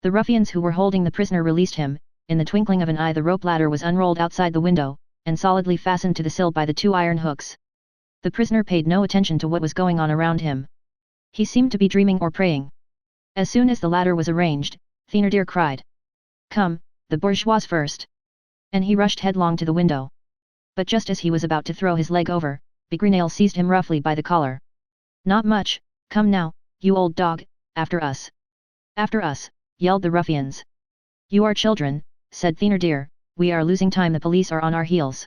The ruffians who were holding the prisoner released him. In the twinkling of an eye the rope ladder was unrolled outside the window, and solidly fastened to the sill by the 2 iron hooks. The prisoner paid no attention to what was going on around him. He seemed to be dreaming or praying. As soon as the ladder was arranged, Thénardier cried, "Come, the bourgeois first!" And he rushed headlong to the window. But just as he was about to throw his leg over, Bigrenaille seized him roughly by the collar. "Not much, come now, you old dog, after us!" "After us!" yelled the ruffians. "You are children," said Thénardier, "we are losing time, the police are on our heels."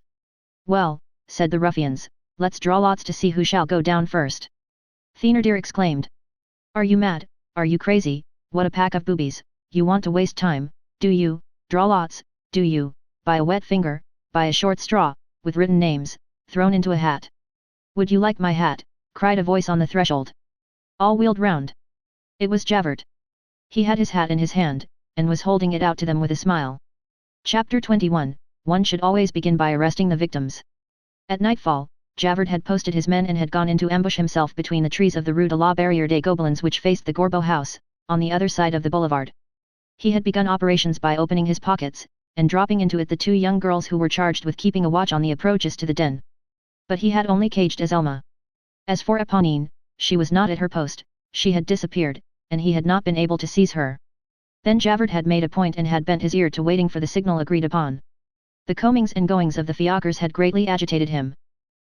"Well," said the ruffians, "let's draw lots to see who shall go down first." Thénardier exclaimed. "Are you mad, are you crazy, what a pack of boobies, you want to waste time, do you, draw lots, do you, by a wet finger, by a short straw, with written names, thrown into a hat." "Would you like my hat?" cried a voice on the threshold. All wheeled round. It was Javert. He had his hat in his hand, and was holding it out to them with a smile. Chapter 21, One should always begin by arresting the victims. At nightfall, Javert had posted his men and had gone into ambush himself between the trees of the Rue de la Barrière des Gobelins which faced the Gorbeau house, on the other side of the boulevard. He had begun operations by opening his pockets, and dropping into it the two young girls who were charged with keeping a watch on the approaches to the den. But he had only caged Azelma. As for Eponine, she was not at her post, she had disappeared, and he had not been able to seize her. Then Javert had made a point and had bent his ear to waiting for the signal agreed upon. The comings and goings of the fiacres had greatly agitated him.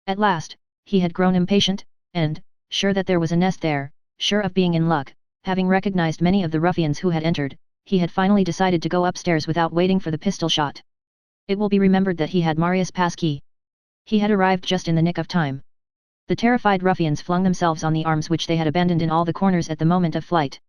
At last, he had grown impatient, and, sure that there was a nest there, sure of being in luck, having recognized many of the ruffians who had entered, he had finally decided to go upstairs without waiting for the pistol shot. It will be remembered that he had Marius' passkey. He had arrived just in the nick of time. The terrified ruffians flung themselves on the arms which they had abandoned in all the corners at the moment of flight.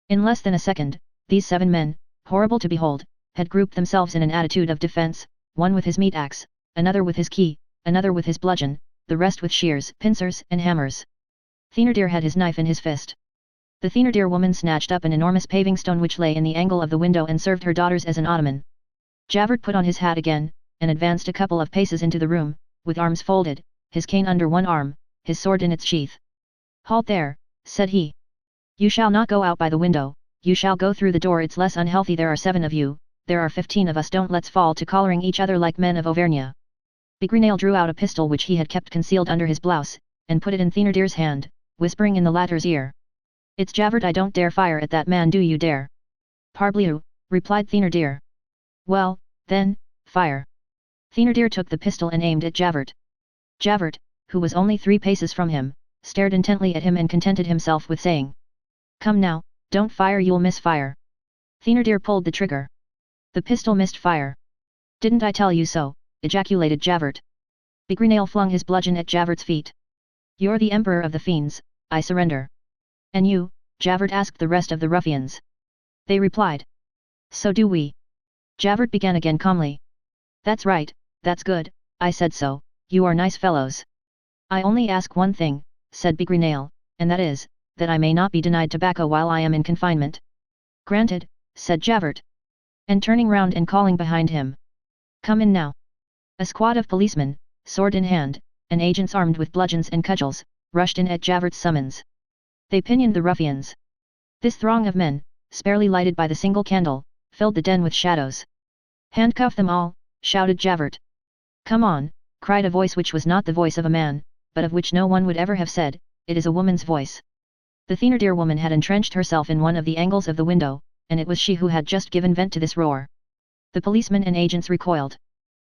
In less than a second, these 7 men, horrible to behold, had grouped themselves in an attitude of defense, one with his meat axe, another with his key, another with his bludgeon, the rest with shears, pincers, and hammers. Thénardier had his knife in his fist. The Thénardier woman snatched up an enormous paving stone which lay in the angle of the window and served her daughters as an ottoman. Javert put on his hat again, and advanced a couple of paces into the room, with arms folded, his cane under one arm, his sword in its sheath. "Halt there," said he. "You shall not go out by the window, you shall go through the door. It's less unhealthy. There are 7 of you, there are 15 of us. Don't let's fall to collaring each other like men of Auvergne." Bigrenaille drew out a pistol which he had kept concealed under his blouse, and put it in Thénardier's hand, whispering in the latter's ear. "It's Javert. I don't dare fire at that man. Do you dare?" "Parbleu," replied Thénardier. "Well, then, fire." Thénardier took the pistol and aimed at Javert. Javert, who was only 3 paces from him, stared intently at him and contented himself with saying, "Come now, don't fire. You'll miss fire." Thénardier pulled the trigger. The pistol missed fire. "Didn't I tell you so?" ejaculated Javert. Bigrenaille flung his bludgeon at Javert's feet. "You're the emperor of the fiends, I surrender." "And you?" Javert asked the rest of the ruffians. They replied, "So do we." Javert began again calmly. "That's right, that's good, I said so, you are nice fellows. I only ask one thing," said Bigrenaille, "and that is, that I may not be denied tobacco while I am in confinement." "Granted," said Javert. And turning round and calling behind him, "Come in now." A squad of policemen, sword in hand, and agents armed with bludgeons and cudgels, rushed in at Javert's summons. They pinioned the ruffians. This throng of men, sparely lighted by the single candle, filled the den with shadows. "Handcuff them all," shouted Javert. "Come on," cried a voice which was not the voice of a man, but of which no one would ever have said, "It is a woman's voice." The Thénardier woman had entrenched herself in one of the angles of the window, and it was she who had just given vent to this roar. The policemen and agents recoiled.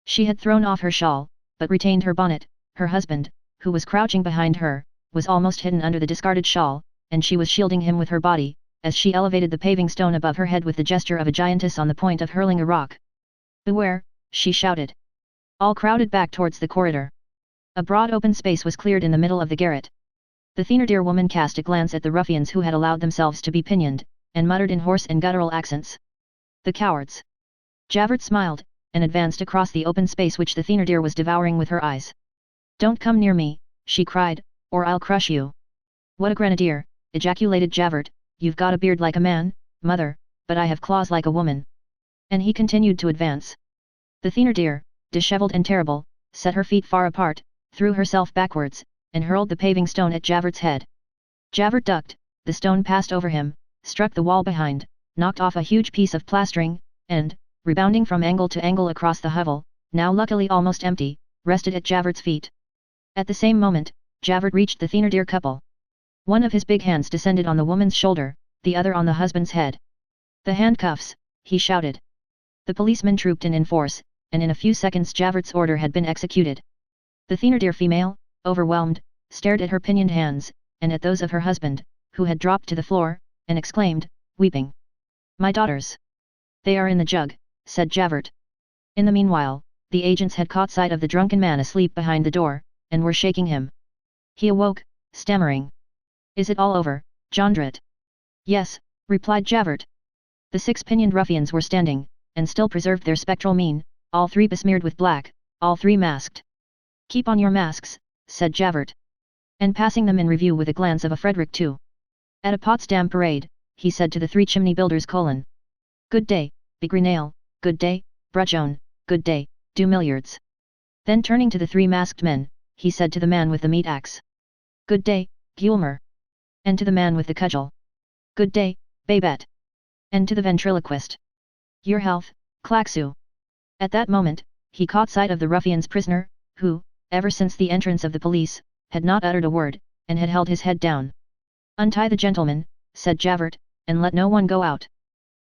She had thrown off her shawl, but retained her bonnet. Her husband, who was crouching behind her, was almost hidden under the discarded shawl, and she was shielding him with her body, as she elevated the paving stone above her head with the gesture of a giantess on the point of hurling a rock. "Beware," she shouted. All crowded back towards the corridor. A broad open space was cleared in the middle of the garret. The Thénardier woman cast a glance at the ruffians who had allowed themselves to be pinioned, and muttered in hoarse and guttural accents, "The cowards!" Javert smiled, and advanced across the open space which the Thénardier was devouring with her eyes. "Don't come near me," she cried, "or I'll crush you." "What a grenadier!" ejaculated Javert, "you've got a beard like a man, mother, but I have claws like a woman." And he continued to advance. The Thénardier, dishevelled and terrible, set her feet far apart, threw herself backwards, and hurled the paving stone at Javert's head. Javert ducked, the stone passed over him, struck the wall behind, knocked off a huge piece of plastering, and, rebounding from angle to angle across the hovel, now luckily almost empty, rested at Javert's feet. At the same moment, Javert reached the Thénardier couple. One of his big hands descended on the woman's shoulder, the other on the husband's head. "The handcuffs," he shouted. The policemen trooped in force, and in a few seconds Javert's order had been executed. The Thénardier female, overwhelmed, stared at her pinioned hands, and at those of her husband, who had dropped to the floor, and exclaimed, weeping, "My daughters! They are in the jug," said Javert. In the meanwhile, the agents had caught sight of the drunken man asleep behind the door, and were shaking him. He awoke, stammering, "Is it all over, Jondrette?" "Yes," replied Javert. The 6 pinioned ruffians were standing, and still preserved their spectral mien, all 3 besmeared with black, all 3 masked. "Keep on your masks," said Javert. And passing them in review with a glance of a Frederick II. "At a Potsdam parade," he said to the 3 chimney builders: "Good day, Bigrenaille, good day, Brujon, good day, Dumilliards." Then turning to the 3 masked men, he said to the man with the meat axe. Good day, Gulmer. And to the man with the cudgel. Good day, Babette. And to the ventriloquist. Your health, Klaxu. At that moment, he caught sight of the ruffian's prisoner, who, ever since the entrance of the police, had not uttered a word, and had held his head down. Untie the gentleman, said Javert, and let no one go out.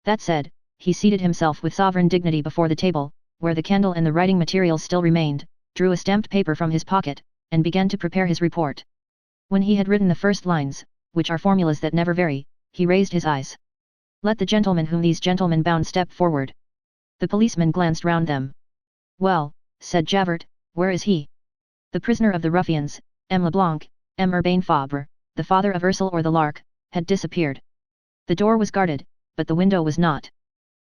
That said, he seated himself with sovereign dignity before the table, where the candle and the writing materials still remained, drew a stamped paper from his pocket, and began to prepare his report. When he had written the first lines, which are formulas that never vary, he raised his eyes. Let the gentleman whom these gentlemen bound step forward. The policemen glanced round them. Well, said Javert, where is he? The prisoner of the ruffians, M. Leblanc, M. Urbain Fabre, the father of Ursule or the Lark, had disappeared. The door was guarded, but the window was not.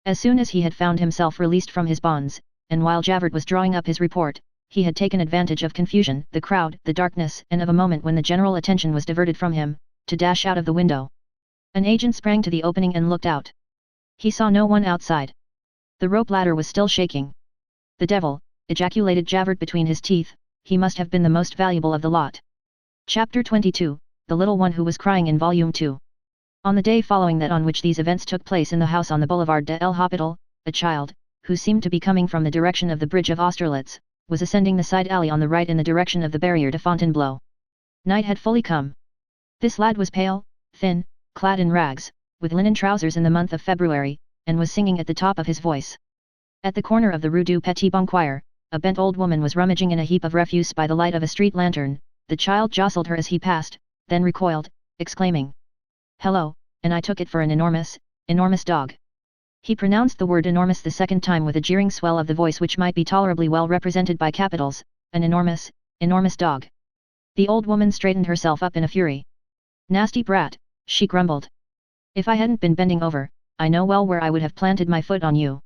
As soon as he had found himself released from his bonds, and while Javert was drawing up his report, he had taken advantage of confusion, the crowd, the darkness, and of a moment when the general attention was diverted from him, to dash out of the window. An agent sprang to the opening and looked out. He saw no one outside. The rope ladder was still shaking. The devil, ejaculated Javert between his teeth, he must have been the most valuable of the lot. Chapter 22, The Little One Who Was Crying in Volume 2. On the day following that on which these events took place in the house on the Boulevard de l'Hôpital, a child, who seemed to be coming from the direction of the bridge of Austerlitz, was ascending the side alley on the right in the direction of the Barrière de Fontainebleau. Night had fully come. This lad was pale, thin, clad in rags, with linen trousers in the month of February, and was singing at the top of his voice. At the corner of the Rue du Petit Banquier, a bent old woman was rummaging in a heap of refuse by the light of a street lantern. The child jostled her as he passed, then recoiled, exclaiming, "Hello," and I took it for an enormous, enormous dog. He pronounced the word enormous the second time with a jeering swell of the voice which might be tolerably well represented by capitals, an enormous, enormous dog. The old woman straightened herself up in a fury. Nasty brat, she grumbled. If I hadn't been bending over, I know well where I would have planted my foot on you.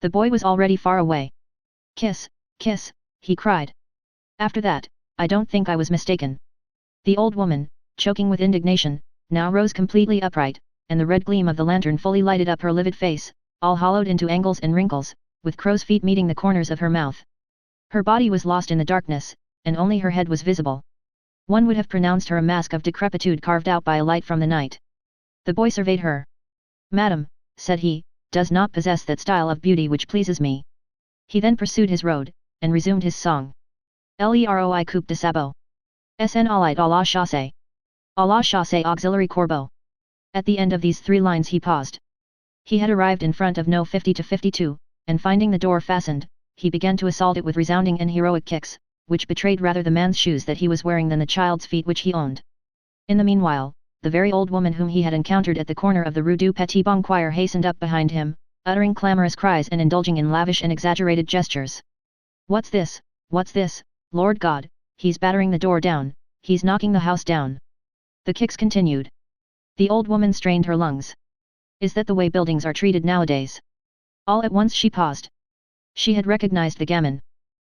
The boy was already far away. Kiss, kiss, he cried. After that, I don't think I was mistaken. The old woman, choking with indignation, now rose completely upright, and the red gleam of the lantern fully lighted up her livid face, all hollowed into angles and wrinkles, with crow's feet meeting the corners of her mouth. Her body was lost in the darkness, and only her head was visible. One would have pronounced her a mask of decrepitude carved out by a light from the night. The boy surveyed her. "Madam," said he, "does not possess that style of beauty which pleases me." He then pursued his road, and resumed his song. Leroi coupe de sabot. Sn alite à la chasse. À la chasse auxiliary corbeau. At the end of these 3 lines he paused. He had arrived in front of No. 50 to 52, and finding the door fastened, he began to assault it with resounding and heroic kicks, which betrayed rather the man's shoes that he was wearing than the child's feet which he owned. In the meanwhile, the very old woman whom he had encountered at the corner of the Rue du Petit Banquier hastened up behind him, uttering clamorous cries and indulging in lavish and exaggerated gestures. "What's this? What's this? Lord God, he's battering the door down, he's knocking the house down." The kicks continued. The old woman strained her lungs. Is that the way buildings are treated nowadays? All at once she paused. She had recognized the gamin.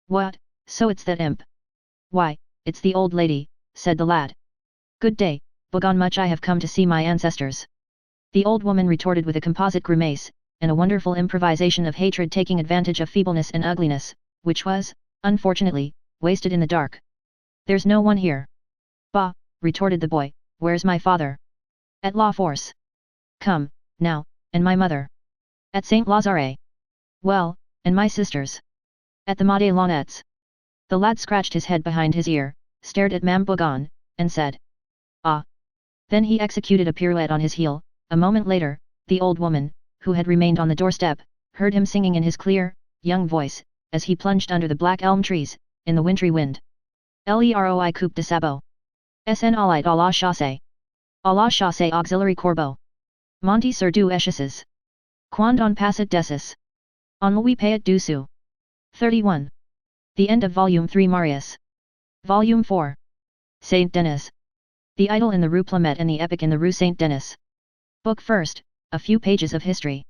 "What, so it's that imp?" "Why, it's the old lady," said the lad. "Good day, Bougon, much I have come to see my ancestors." The old woman retorted with a composite grimace, and a wonderful improvisation of hatred taking advantage of feebleness and ugliness, which was, unfortunately, wasted in the dark. "There's no one here." "Bah," retorted the boy, "where's my father?" "At La Force." "Come, now, and my mother?" "At Saint Lazare." "Well, and my sisters?" "At the Madelonnettes." The lad scratched his head behind his ear, stared at Ma'am Bougon, and said, "Ah." Then he executed a pirouette on his heel. A moment later, the old woman, who had remained on the doorstep, heard him singing in his clear, young voice, as he plunged under the black elm trees, in the wintry wind. Leroi coupe de sabot. Sn alite à la chasse. À la chasse auxiliary corbeau. Monty sur deux échasses. Quand on passet dessus. On lui payet du sou. 31. The end of Volume 3 Marius. Volume 4. Saint Denis. The Idol in the Rue Plumet and the Epic in the Rue Saint Denis. Book first, a few pages of history.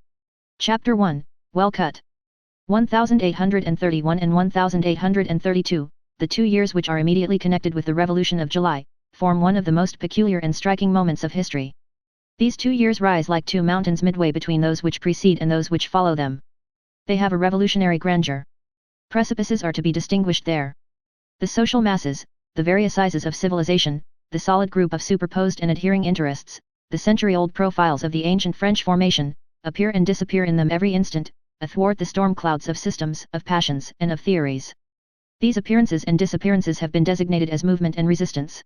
Chapter 1, Well Cut. 1831 and 1832, the 2 years which are immediately connected with the Revolution of July, form one of the most peculiar and striking moments of history. These 2 years rise like 2 mountains midway between those which precede and those which follow them. They have a revolutionary grandeur. Precipices are to be distinguished there. The social masses, the various sizes of civilization, the solid group of superposed and adhering interests, the century-old profiles of the ancient French formation, appear and disappear in them every instant, athwart the storm clouds of systems, of passions, and of theories. These appearances and disappearances have been designated as movement and resistance.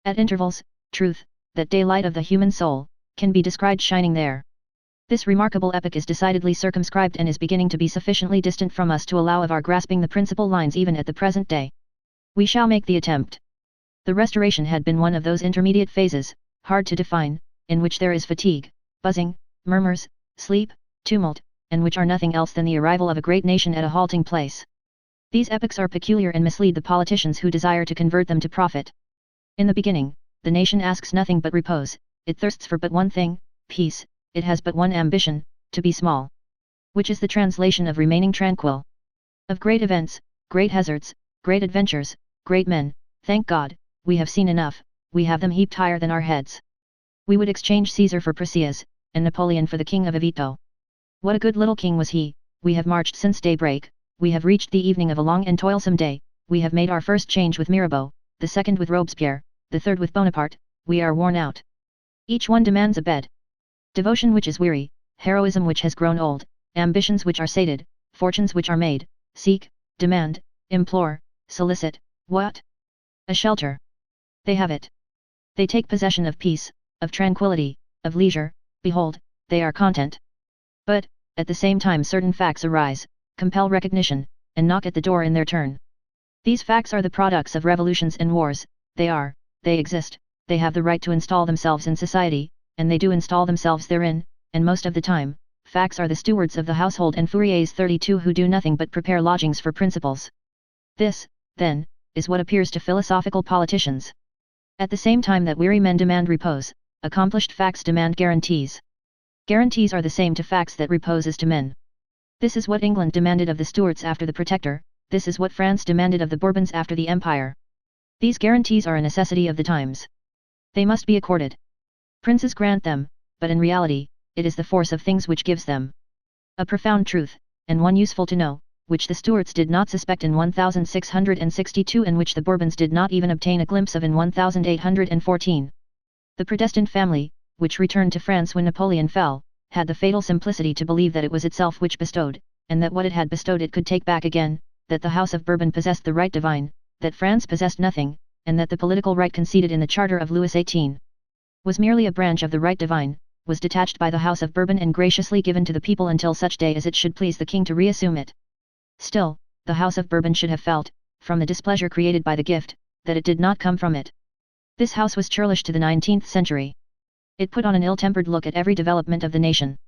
At intervals, truth, that daylight of the human soul, can be descried shining there. This remarkable epoch is decidedly circumscribed and is beginning to be sufficiently distant from us to allow of our grasping the principal lines even at the present day. We shall make the attempt. The Restoration had been one of those intermediate phases, hard to define, in which there is fatigue, buzzing, murmurs, sleep, tumult, and which are nothing else than the arrival of a great nation at a halting place. These epochs are peculiar and mislead the politicians who desire to convert them to profit. In the beginning, the nation asks nothing but repose, it thirsts for but one thing, peace, it has but one ambition, to be small. Which is the translation of remaining tranquil. Of great events, great hazards, great adventures, great men, thank God, we have seen enough, we have them heaped higher than our heads. We would exchange Caesar for Perseus, and Napoleon for the King of Avito. What a good little king was he, we have marched since daybreak, we have reached the evening of a long and toilsome day, we have made our first change with Mirabeau, the second with Robespierre, the third with Bonaparte, we are worn out. Each one demands a bed. Devotion which is weary, heroism which has grown old, ambitions which are sated, fortunes which are made, seek, demand, implore, solicit, what? A shelter. They have it. They take possession of peace, of tranquility, of leisure, behold, they are content. But, at the same time certain facts arise, compel recognition, and knock at the door in their turn. These facts are the products of revolutions and wars, they exist, they have the right to install themselves in society, and they do install themselves therein, and most of the time, facts are the stewards of the household and Fourier's 32 who do nothing but prepare lodgings for principles. This, then, is what appears to philosophical politicians. At the same time that weary men demand repose, accomplished facts demand guarantees. Guarantees are the same to facts that repose is to men. This is what England demanded of the Stuarts after the Protector, this is what France demanded of the Bourbons after the Empire. These guarantees are a necessity of the times. They must be accorded. Princes grant them, but in reality, it is the force of things which gives them. A profound truth, and one useful to know, which the Stuarts did not suspect in 1662 and which the Bourbons did not even obtain a glimpse of in 1814. The predestined family, which returned to France when Napoleon fell, had the fatal simplicity to believe that it was itself which bestowed, and that what it had bestowed it could take back again, that the House of Bourbon possessed the right divine, that France possessed nothing, and that the political right conceded in the Charter of Louis XVIII was merely a branch of the right divine, was detached by the House of Bourbon and graciously given to the people until such day as it should please the king to reassume it. Still, the House of Bourbon should have felt, from the displeasure created by the gift, that it did not come from it. This house was churlish to the 19th century. It put on an ill-tempered look at every development of the nation.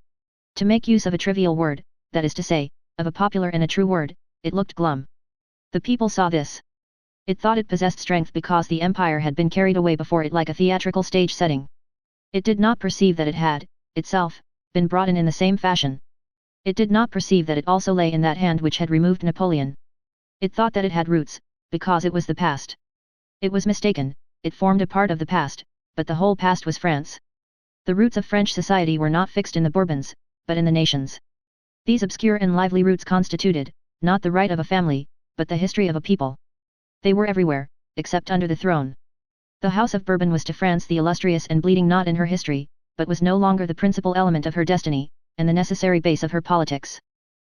To make use of a trivial word, that is to say, of a popular and a true word, it looked glum. The people saw this. It thought it possessed strength because the empire had been carried away before it like a theatrical stage setting. It did not perceive that it had, itself, been brought in the same fashion. It did not perceive that it also lay in that hand which had removed Napoleon. It thought that it had roots, because it was the past. It was mistaken, it formed a part of the past, but the whole past was France. The roots of French society were not fixed in the Bourbons, but in the nations. These obscure and lively roots constituted, not the right of a family, but the history of a people. They were everywhere, except under the throne. The House of Bourbon was to France the illustrious and bleeding knot in her history, but was no longer the principal element of her destiny, and the necessary base of her politics.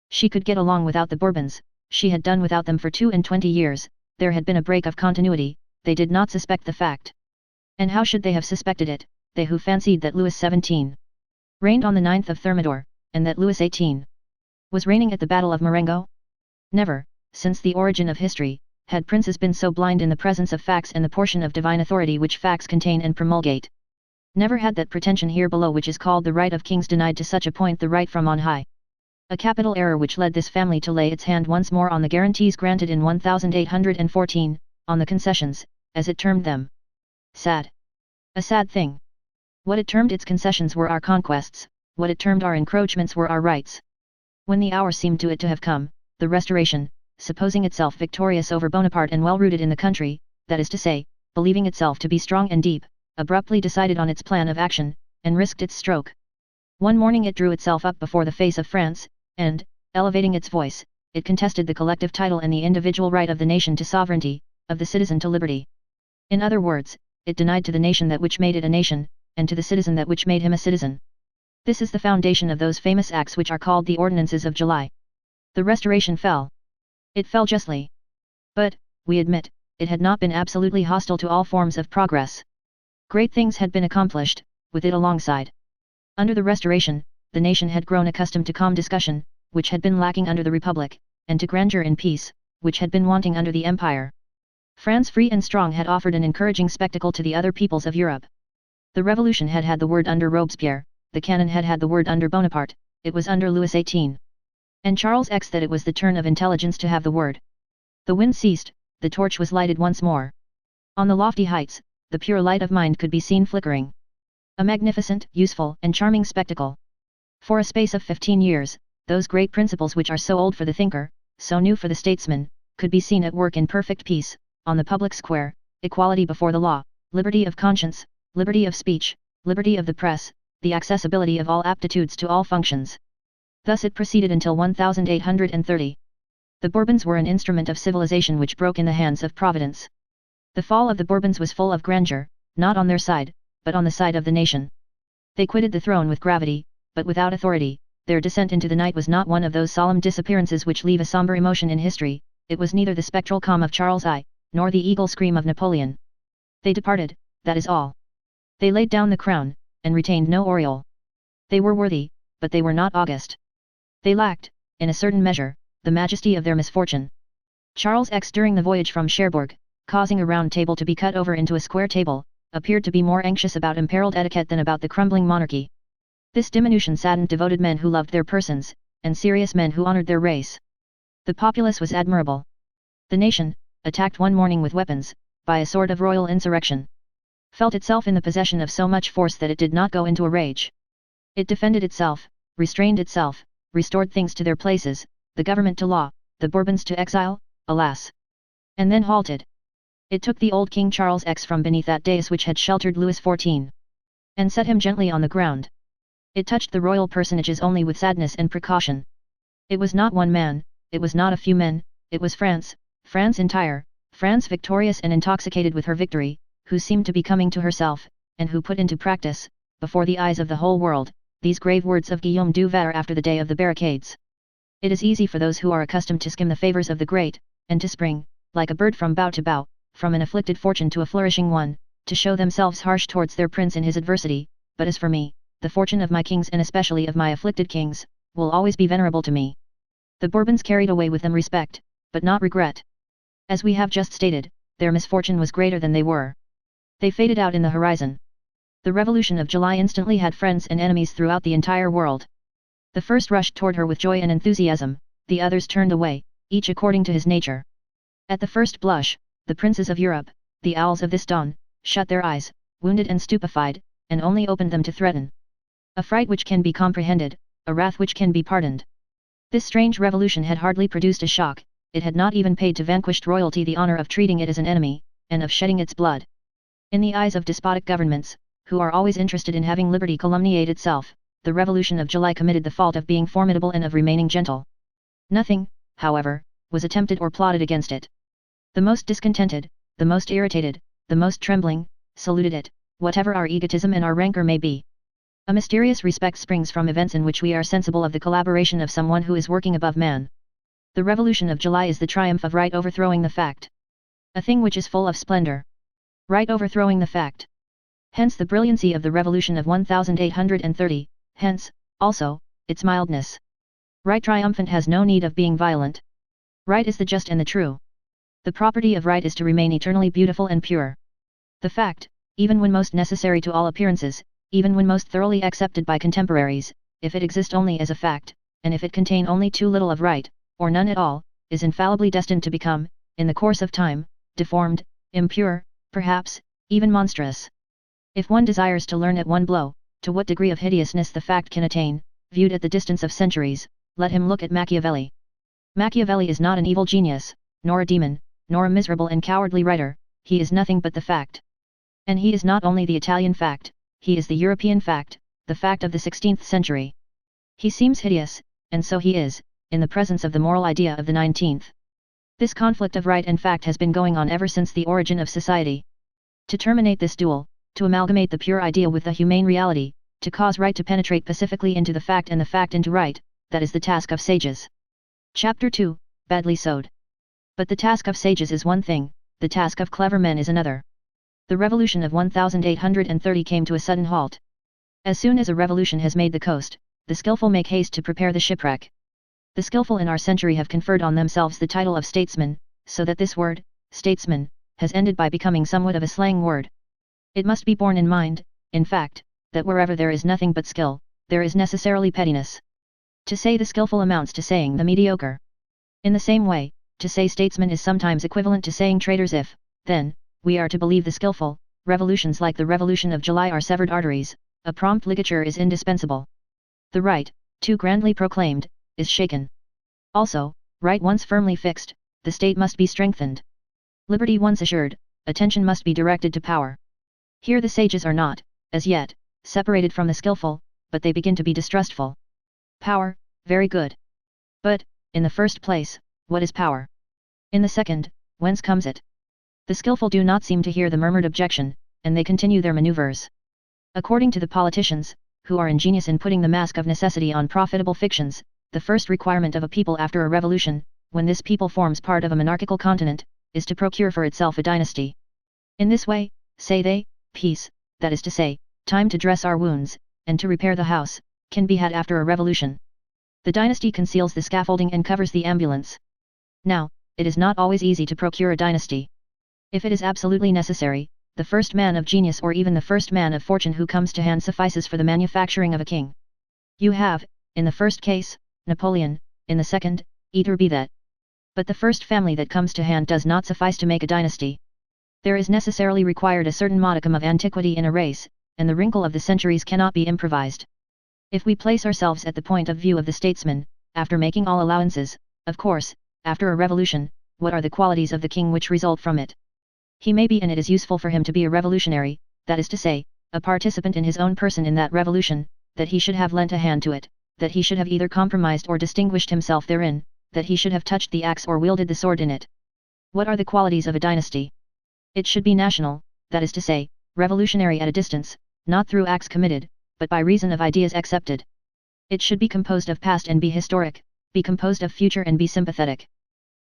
She could get along without the Bourbons, she had done without them for 22 years, there had been a break of continuity, they did not suspect the fact. And how should they have suspected it, they who fancied that Louis XVII reigned on the 9th of Thermidor, and that Louis XVIII was reigning at the Battle of Marengo? Never, since the origin of history, had princes been so blind in the presence of facts and the portion of divine authority which facts contain and promulgate. Never had that pretension here below which is called the right of kings denied to such a point the right from on high. A capital error which led this family to lay its hand once more on the guarantees granted in 1814, on the concessions, as it termed them. Sad. A sad thing. What it termed its concessions were our conquests, what it termed our encroachments were our rights. When the hour seemed to it to have come, the Restoration, supposing itself victorious over Bonaparte and well-rooted in the country, that is to say, believing itself to be strong and deep, abruptly decided on its plan of action, and risked its stroke. One morning it drew itself up before the face of France, and, elevating its voice, it contested the collective title and the individual right of the nation to sovereignty, of the citizen to liberty. In other words, it denied to the nation that which made it a nation, and to the citizen that which made him a citizen. This is the foundation of those famous acts which are called the Ordinances of July. The Restoration fell. It fell justly. But, we admit, it had not been absolutely hostile to all forms of progress. Great things had been accomplished, with it alongside. Under the Restoration, the nation had grown accustomed to calm discussion, which had been lacking under the Republic, and to grandeur in peace, which had been wanting under the Empire. France free and strong had offered an encouraging spectacle to the other peoples of Europe. The Revolution had had the word under Robespierre, the cannon had had the word under Bonaparte, it was under Louis XVIII. And Charles X that it was the turn of intelligence to have the word. The wind ceased, the torch was lighted once more. On the lofty heights, the pure light of mind could be seen flickering. A magnificent, useful, and charming spectacle. For a space of 15 years, those great principles which are so old for the thinker, so new for the statesman, could be seen at work in perfect peace, on the public square: equality before the law, liberty of conscience, liberty of speech, liberty of the press, the accessibility of all aptitudes to all functions. Thus it proceeded until 1830. The Bourbons were an instrument of civilization which broke in the hands of Providence. The fall of the Bourbons was full of grandeur, not on their side, but on the side of the nation. They quitted the throne with gravity, but without authority. Their descent into the night was not one of those solemn disappearances which leave a somber emotion in history, it was neither the spectral calm of Charles I, nor the eagle scream of Napoleon. They departed, that is all. They laid down the crown, and retained no aureole. They were worthy, but they were not august. They lacked, in a certain measure, the majesty of their misfortune. Charles X during the voyage from Cherbourg, causing a round table to be cut over into a square table, appeared to be more anxious about imperiled etiquette than about the crumbling monarchy. This diminution saddened devoted men who loved their persons, and serious men who honored their race. The populace was admirable. The nation, attacked one morning with weapons, by a sort of royal insurrection, felt itself in the possession of so much force that it did not go into a rage. It defended itself, restrained itself, restored things to their places, the government to law, the Bourbons to exile, alas! And then halted. It took the old King Charles X from beneath that dais which had sheltered Louis XIV, and set him gently on the ground. It touched the royal personages only with sadness and precaution. It was not one man, it was not a few men, it was France, France entire, France victorious and intoxicated with her victory, who seemed to be coming to herself, and who put into practice, before the eyes of the whole world, these grave words of Guillaume du Vair after the day of the barricades. It is easy for those who are accustomed to skim the favours of the great, and to spring, like a bird from bough to bough, from an afflicted fortune to a flourishing one, to show themselves harsh towards their prince in his adversity, but as for me, the fortune of my kings and especially of my afflicted kings, will always be venerable to me. The Bourbons carried away with them respect, but not regret. As we have just stated, their misfortune was greater than they were. They faded out in the horizon. The Revolution of July instantly had friends and enemies throughout the entire world. The first rushed toward her with joy and enthusiasm, the others turned away, each according to his nature. At the first blush, the princes of Europe, the owls of this dawn, shut their eyes, wounded and stupefied, and only opened them to threaten. A fright which can be comprehended, a wrath which can be pardoned. This strange revolution had hardly produced a shock, it had not even paid to vanquished royalty the honor of treating it as an enemy, and of shedding its blood. In the eyes of despotic governments, who are always interested in having liberty calumniate itself, the Revolution of July committed the fault of being formidable and of remaining gentle. Nothing, however, was attempted or plotted against it. The most discontented, the most irritated, the most trembling, saluted it, whatever our egotism and our rancor may be. A mysterious respect springs from events in which we are sensible of the collaboration of someone who is working above man. The Revolution of July is the triumph of right overthrowing the fact. A thing which is full of splendor. Right overthrowing the fact. Hence the brilliancy of the Revolution of 1830, hence, also, its mildness. Right triumphant has no need of being violent. Right is the just and the true. The property of right is to remain eternally beautiful and pure. The fact, even when most necessary to all appearances, even when most thoroughly accepted by contemporaries, if it exist only as a fact, and if it contain only too little of right, or none at all, is infallibly destined to become, in the course of time, deformed, impure, perhaps, even monstrous. If one desires to learn at one blow, to what degree of hideousness the fact can attain, viewed at the distance of centuries, let him look at Machiavelli. Machiavelli is not an evil genius, nor a demon, nor a miserable and cowardly writer, he is nothing but the fact. And he is not only the Italian fact, he is the European fact, the fact of the 16th century. He seems hideous, and so he is, in the presence of the moral idea of the 19th. This conflict of right and fact has been going on ever since the origin of society. To terminate this duel, to amalgamate the pure idea with the humane reality, to cause right to penetrate pacifically into the fact and the fact into right, that is the task of sages. Chapter 2, Badly Sewed. But the task of sages is one thing, the task of clever men is another. The revolution of 1830 came to a sudden halt. As soon as a revolution has made the coast, the skillful make haste to prepare the shipwreck. The skillful in our century have conferred on themselves the title of statesman, so that this word, statesman, has ended by becoming somewhat of a slang word. It must be borne in mind, in fact, that wherever there is nothing but skill, there is necessarily pettiness. To say the skillful amounts to saying the mediocre. In the same way, to say statesman is sometimes equivalent to saying traitors if, then, we are to believe the skillful. Revolutions like the Revolution of July are severed arteries, a prompt ligature is indispensable. The right, too grandly proclaimed, is shaken. Also, right once firmly fixed, the state must be strengthened. Liberty once assured, attention must be directed to power. Here the sages are not, as yet, separated from the skillful, but they begin to be distrustful. Power, very good. But, in the first place, what is power? In the second, whence comes it? The skillful do not seem to hear the murmured objection, and they continue their maneuvers. According to the politicians, who are ingenious in putting the mask of necessity on profitable fictions, the first requirement of a people after a revolution, when this people forms part of a monarchical continent, is to procure for itself a dynasty. In this way, say they, peace, that is to say, time to dress our wounds, and to repair the house, can be had after a revolution. The dynasty conceals the scaffolding and covers the ambulance. Now, it is not always easy to procure a dynasty. If it is absolutely necessary, the first man of genius or even the first man of fortune who comes to hand suffices for the manufacturing of a king. You have, in the first case, Napoleon, in the second, Iturbide. But the first family that comes to hand does not suffice to make a dynasty. There is necessarily required a certain modicum of antiquity in a race, and the wrinkle of the centuries cannot be improvised. If we place ourselves at the point of view of the statesman, after making all allowances, of course, after a revolution, what are the qualities of the king which result from it? He may be, and it is useful for him to be a revolutionary, that is to say, a participant in his own person in that revolution, that he should have lent a hand to it, that he should have either compromised or distinguished himself therein, that he should have touched the axe or wielded the sword in it. What are the qualities of a dynasty? It should be national, that is to say, revolutionary at a distance, not through acts committed, but by reason of ideas accepted. It should be composed of past and be historic, be composed of future and be sympathetic.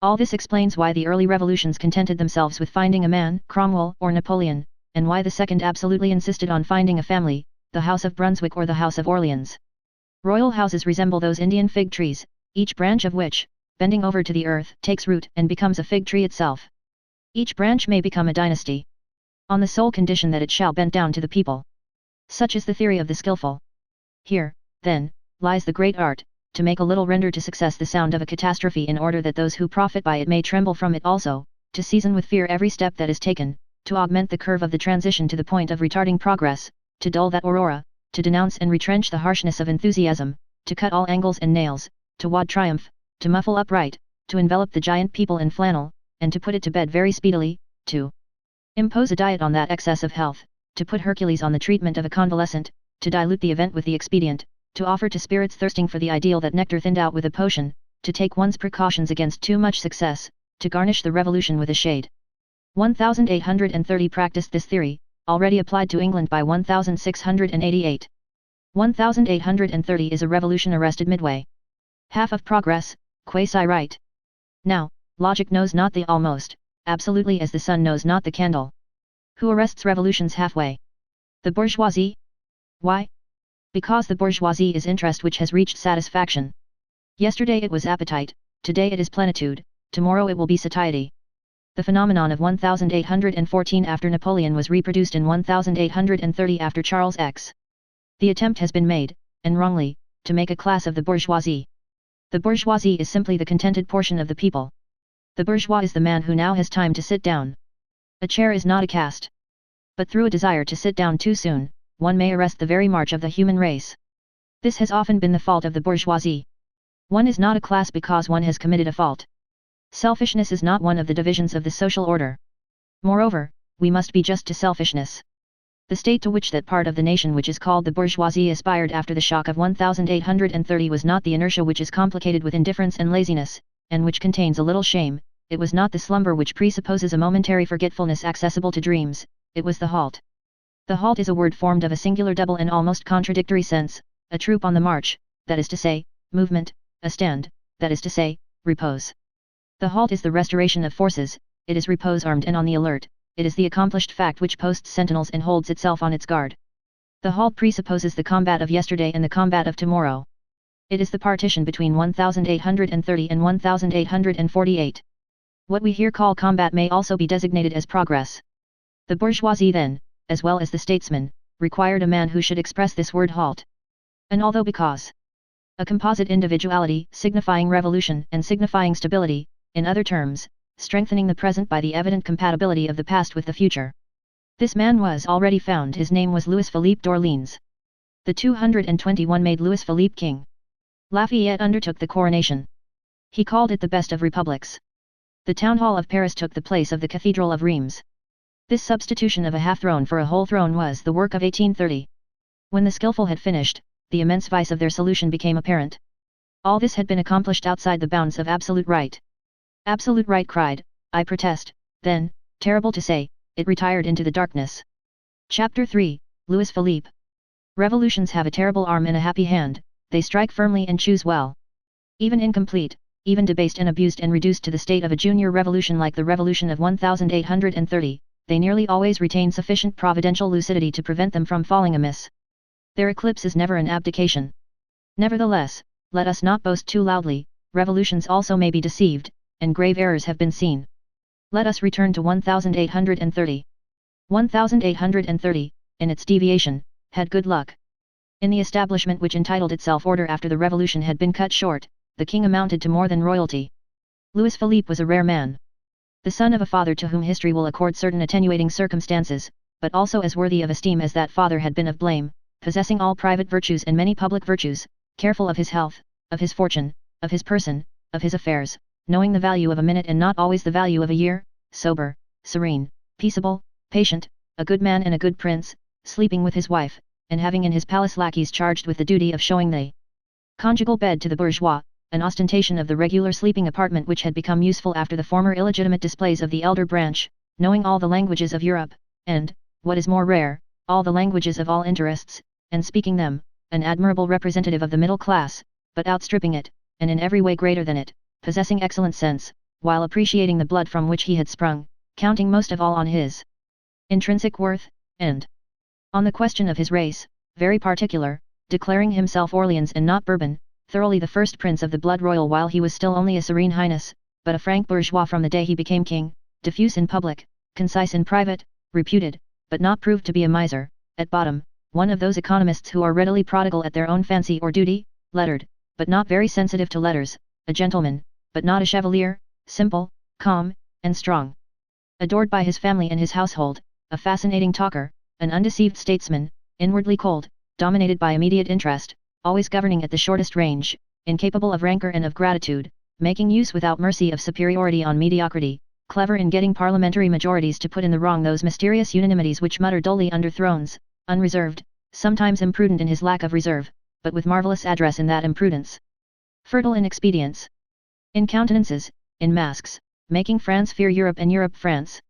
All this explains why the early revolutions contented themselves with finding a man, Cromwell or Napoleon, and why the second absolutely insisted on finding a family, the House of Brunswick or the House of Orleans. Royal houses resemble those Indian fig trees, each branch of which, bending over to the earth, takes root and becomes a fig tree itself. Each branch may become a dynasty, on the sole condition that it shall bend down to the people. Such is the theory of the skillful. Here, then, lies the great art, to make a little render to success the sound of a catastrophe in order that those who profit by it may tremble from it also, to season with fear every step that is taken, to augment the curve of the transition to the point of retarding progress, to dull that aurora, to denounce and retrench the harshness of enthusiasm, to cut all angles and nails, to wad triumph, to muffle upright, to envelop the giant people in flannel, and to put it to bed very speedily, to impose a diet on that excess of health, to put Hercules on the treatment of a convalescent, to dilute the event with the expedient, to offer to spirits thirsting for the ideal that nectar thinned out with a potion, to take one's precautions against too much success, to garnish the revolution with a shade. 1830 practiced this theory, already applied to England by 1688. 1830 is a revolution arrested midway. Half of progress, quasi right. Now, logic knows not the almost, absolutely as the sun knows not the candle. Who arrests revolutions halfway? The bourgeoisie? Why? Because the bourgeoisie is interest which has reached satisfaction. Yesterday it was appetite, today it is plenitude, tomorrow it will be satiety. The phenomenon of 1814 after Napoleon was reproduced in 1830 after Charles X. The attempt has been made, and wrongly, to make a class of the bourgeoisie. The bourgeoisie is simply the contented portion of the people. The bourgeois is the man who now has time to sit down. A chair is not a caste. But through a desire to sit down too soon, one may arrest the very march of the human race. This has often been the fault of the bourgeoisie. One is not a class because one has committed a fault. Selfishness is not one of the divisions of the social order. Moreover, we must be just to selfishness. The state to which that part of the nation which is called the bourgeoisie aspired after the shock of 1830 was not the inertia which is complicated with indifference and laziness, and which contains a little shame, it was not the slumber which presupposes a momentary forgetfulness accessible to dreams, it was the halt. The halt is a word formed of a singular double and almost contradictory sense, a troop on the march, that is to say, movement, a stand, that is to say, repose. The halt is the restoration of forces, it is repose armed and on the alert, it is the accomplished fact which posts sentinels and holds itself on its guard. The halt presupposes the combat of yesterday and the combat of tomorrow. It is the partition between 1830 and 1848. What we here call combat may also be designated as progress. The bourgeoisie then, as well as the statesman, required a man who should express this word halt. And although because a composite individuality, signifying revolution and signifying stability, in other terms, strengthening the present by the evident compatibility of the past with the future. This man was already found. His name was Louis Philippe d'Orléans. The 221 made Louis Philippe king. Lafayette undertook the coronation. He called it the best of republics. The town hall of Paris took the place of the cathedral of Reims. This substitution of a half throne for a whole throne was the work of 1830. When the skillful had finished, the immense vice of their solution became apparent. All this had been accomplished outside the bounds of absolute right. Absolute right cried, I protest, then, terrible to say, it retired into the darkness. Chapter 3, Louis Philippe. Revolutions have a terrible arm and a happy hand, they strike firmly and choose well. Even incomplete, even debased and abused and reduced to the state of a junior revolution like the revolution of 1830, they nearly always retain sufficient providential lucidity to prevent them from falling amiss. Their eclipse is never an abdication. Nevertheless, let us not boast too loudly, revolutions also may be deceived, and grave errors have been seen. Let us return to 1830. 1830, in its deviation, had good luck. In the establishment which entitled itself order after the revolution had been cut short, the king amounted to more than royalty. Louis Philippe was a rare man. The son of a father to whom history will accord certain attenuating circumstances, but also as worthy of esteem as that father had been of blame, possessing all private virtues and many public virtues, careful of his health, of his fortune, of his person, of his affairs, knowing the value of a minute and not always the value of a year, sober, serene, peaceable, patient, a good man and a good prince, sleeping with his wife, and having in his palace lackeys charged with the duty of showing the conjugal bed to the bourgeois, an ostentation of the regular sleeping apartment which had become useful after the former illegitimate displays of the elder branch, knowing all the languages of Europe, and, what is more rare, all the languages of all interests, and speaking them, an admirable representative of the middle class, but outstripping it, and in every way greater than it, possessing excellent sense, while appreciating the blood from which he had sprung, counting most of all on his intrinsic worth, and on the question of his race, very particular, declaring himself Orleans and not Bourbon, thoroughly the first prince of the blood royal while he was still only a serene highness, but a frank bourgeois from the day he became king, diffuse in public, concise in private, reputed, but not proved to be a miser, at bottom, one of those economists who are readily prodigal at their own fancy or duty, lettered, but not very sensitive to letters, a gentleman, but not a chevalier, simple, calm, and strong. Adored by his family and his household, a fascinating talker, an undeceived statesman, inwardly cold, dominated by immediate interest, always governing at the shortest range, incapable of rancor and of gratitude, making use without mercy of superiority on mediocrity, clever in getting parliamentary majorities to put in the wrong those mysterious unanimities which mutter dully under thrones, unreserved, sometimes imprudent in his lack of reserve, but with marvellous address in that imprudence. Fertile in expedients, in countenances, in masks, making France fear Europe and Europe France.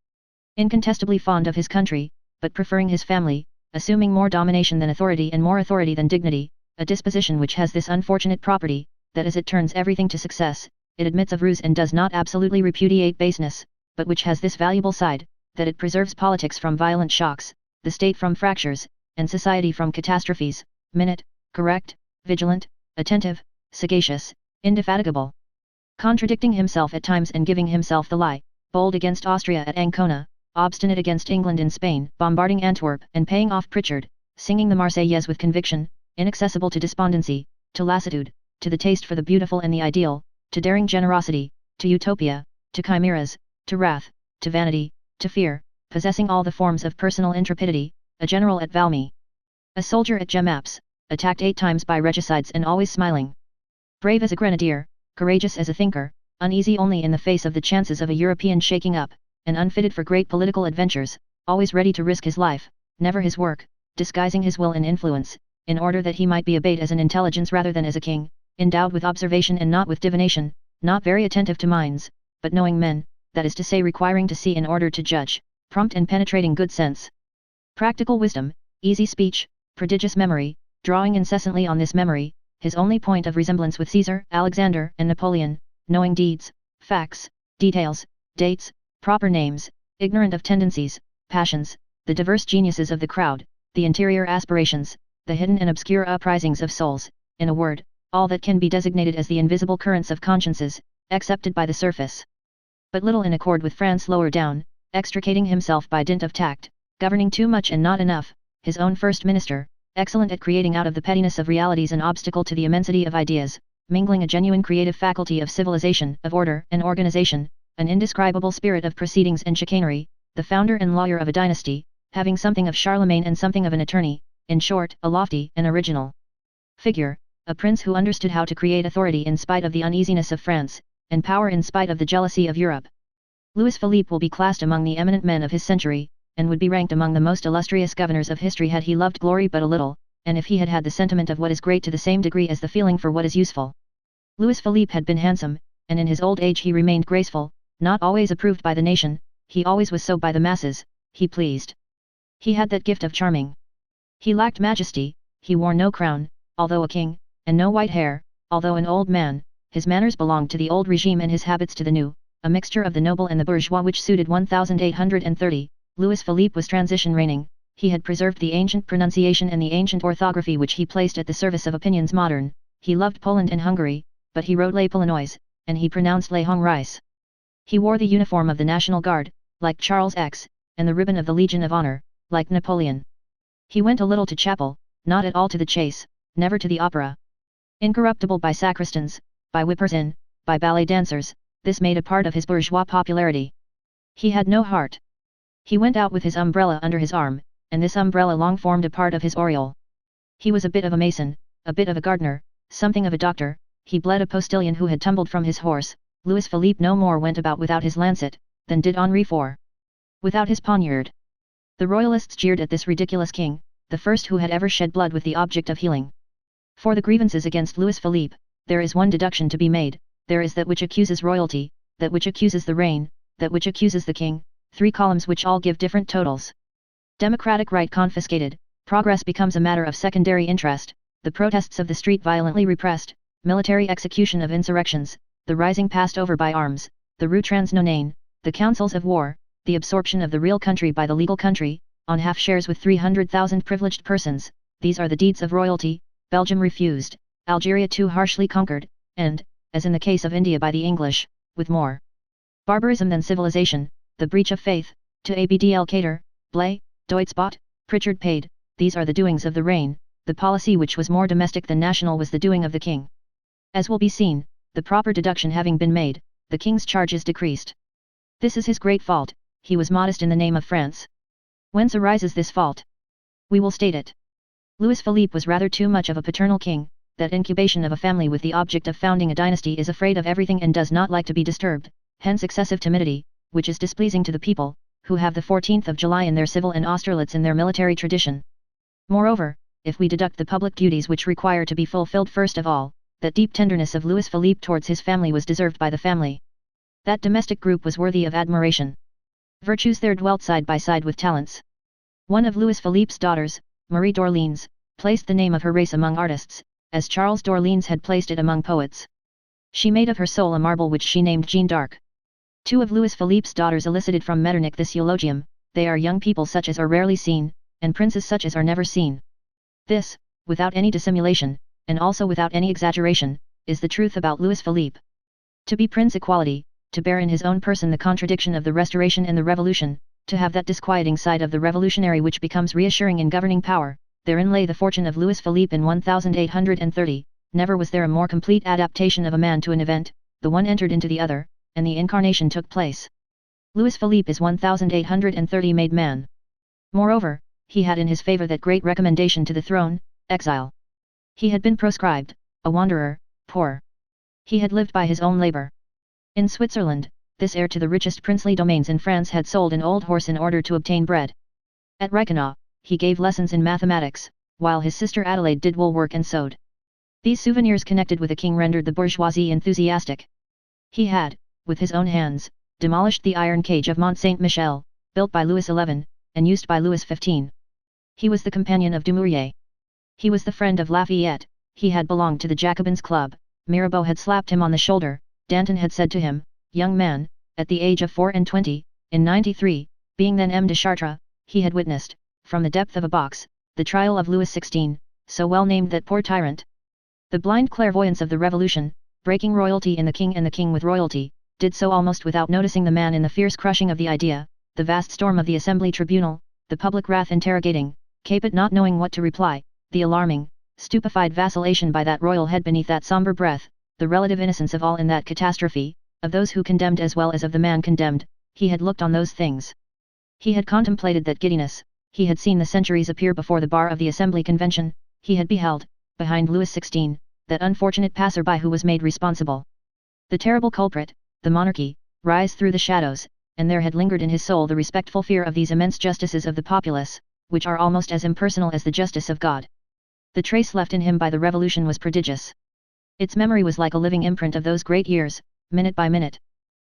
Incontestably fond of his country, but preferring his family, assuming more domination than authority and more authority than dignity, a disposition which has this unfortunate property, that as it turns everything to success, it admits of ruse and does not absolutely repudiate baseness, but which has this valuable side, that it preserves politics from violent shocks, the state from fractures, and society from catastrophes, minute, correct, vigilant, attentive, sagacious, indefatigable. Contradicting himself at times and giving himself the lie, bold against Austria at Ancona, obstinate against England in Spain, bombarding Antwerp and paying off Pritchard, singing the Marseillaise with conviction, inaccessible to despondency, to lassitude, to the taste for the beautiful and the ideal, to daring generosity, to utopia, to chimeras, to wrath, to vanity, to fear, possessing all the forms of personal intrepidity, a general at Valmy, a soldier at Jemappes, attacked 8 times by regicides and always smiling. Brave as a grenadier, courageous as a thinker, uneasy only in the face of the chances of a European shaking up, and unfitted for great political adventures, always ready to risk his life, never his work, disguising his will and influence, in order that he might be obeyed as an intelligence rather than as a king, endowed with observation and not with divination, not very attentive to minds, but knowing men, that is to say requiring to see in order to judge, prompt and penetrating good sense, practical wisdom, easy speech, prodigious memory, drawing incessantly on this memory, his only point of resemblance with Caesar, Alexander, and Napoleon, knowing deeds, facts, details, dates, proper names, ignorant of tendencies, passions, the diverse geniuses of the crowd, the interior aspirations, the hidden and obscure uprisings of souls, in a word, all that can be designated as the invisible currents of consciences, accepted by the surface, but little in accord with France lower down, extricating himself by dint of tact, governing too much and not enough, his own first minister, excellent at creating out of the pettiness of realities an obstacle to the immensity of ideas, mingling a genuine creative faculty of civilization, of order and organization, an indescribable spirit of proceedings and chicanery, the founder and lawyer of a dynasty, having something of Charlemagne and something of an attorney, in short, a lofty and original figure, a prince who understood how to create authority in spite of the uneasiness of France, and power in spite of the jealousy of Europe. Louis Philippe will be classed among the eminent men of his century, and would be ranked among the most illustrious governors of history had he loved glory but a little, and if he had had the sentiment of what is great to the same degree as the feeling for what is useful. Louis Philippe had been handsome, and in his old age he remained graceful, not always approved by the nation, he always was so by the masses, he pleased. He had that gift of charming. He lacked majesty, he wore no crown, although a king, and no white hair, although an old man, his manners belonged to the old regime and his habits to the new, a mixture of the noble and the bourgeois which suited 1830, Louis Philippe was transition reigning, he had preserved the ancient pronunciation and the ancient orthography which he placed at the service of opinions modern, he loved Poland and Hungary, but he wrote les Polonais, and he pronounced les Hongrois. He wore the uniform of the National Guard, like Charles X, and the ribbon of the Legion of Honor, like Napoleon. He went a little to chapel, not at all to the chase, never to the opera. Incorruptible by sacristans, by whippers in, by ballet dancers, this made a part of his bourgeois popularity. He had no heart. He went out with his umbrella under his arm, and this umbrella long formed a part of his aureole. He was a bit of a mason, a bit of a gardener, something of a doctor, he bled a postilion who had tumbled from his horse. Louis Philippe no more went about without his lancet, than did Henri IV. Without his poniard. The royalists jeered at this ridiculous king, the first who had ever shed blood with the object of healing. For the grievances against Louis Philippe, there is one deduction to be made, there is that which accuses royalty, that which accuses the reign, that which accuses the king, 3 columns which all give different totals. Democratic right confiscated, progress becomes a matter of secondary interest, the protests of the street violently repressed, military execution of insurrections, the rising passed over by arms, the rue transnonaine, the councils of war, the absorption of the real country by the legal country, on half shares with 300,000 privileged persons, these are the deeds of royalty. Belgium refused, Algeria too harshly conquered, and, as in the case of India by the English, with more barbarism than civilization, the breach of faith, to Abdel Kader, Blay, Deutschbot, Pritchard paid, these are the doings of the reign, the policy which was more domestic than national was the doing of the king. As will be seen, the proper deduction having been made, the king's charges decreased. This is his great fault, he was modest in the name of France. Whence arises this fault? We will state it. Louis Philippe was rather too much of a paternal king, that incubation of a family with the object of founding a dynasty is afraid of everything and does not like to be disturbed, hence excessive timidity, which is displeasing to the people, who have the 14th of July in their civil and Austerlitz in their military tradition. Moreover, if we deduct the public duties which require to be fulfilled first of all, that deep tenderness of Louis Philippe towards his family was deserved by the family. That domestic group was worthy of admiration. Virtues there dwelt side by side with talents. One of Louis Philippe's daughters, Marie d'Orléans, placed the name of her race among artists, as Charles d'Orléans had placed it among poets. She made of her soul a marble which she named Jeanne d'Arc. 2 of Louis Philippe's daughters elicited from Metternich this eulogium, they are young people such as are rarely seen, and princes such as are never seen. This, without any dissimulation, and also without any exaggeration, is the truth about Louis Philippe. To be Prince Equality, to bear in his own person the contradiction of the Restoration and the Revolution, to have that disquieting side of the revolutionary which becomes reassuring in governing power, therein lay the fortune of Louis Philippe in 1830, never was there a more complete adaptation of a man to an event, the one entered into the other, and the incarnation took place. Louis Philippe is 1830 made man. Moreover, he had in his favor that great recommendation to the throne, exile. He had been proscribed, a wanderer, poor. He had lived by his own labor. In Switzerland, this heir to the richest princely domains in France had sold an old horse in order to obtain bread. At Reichenau, he gave lessons in mathematics, while his sister Adelaide did wool work and sewed. These souvenirs connected with a king rendered the bourgeoisie enthusiastic. He had, with his own hands, demolished the iron cage of Mont Saint-Michel, built by Louis XI, and used by Louis XV. He was the companion of Dumouriez. He was the friend of Lafayette. He had belonged to the Jacobins' club. Mirabeau had slapped him on the shoulder. Danton had said to him, "Young man," at the age of 24, in 93, being then M. de Chartres, he had witnessed, from the depth of a box, the trial of Louis XVI, so well named that poor tyrant. The blind clairvoyance of the Revolution, breaking royalty in the king and the king with royalty, did so almost without noticing the man in the fierce crushing of the idea, the vast storm of the Assembly tribunal, the public wrath interrogating, Capet not knowing what to reply, the alarming, stupefied vacillation by that royal head beneath that sombre breath, the relative innocence of all in that catastrophe, of those who condemned as well as of the man condemned. He had looked on those things. He had contemplated that giddiness, he had seen the centuries appear before the bar of the Assembly Convention, he had beheld, behind Louis XVI, that unfortunate passer-by who was made responsible. The terrible culprit, the monarchy, rise through the shadows, and there had lingered in his soul the respectful fear of these immense justices of the populace, which are almost as impersonal as the justice of God. The trace left in him by the Revolution was prodigious. Its memory was like a living imprint of those great years, minute by minute.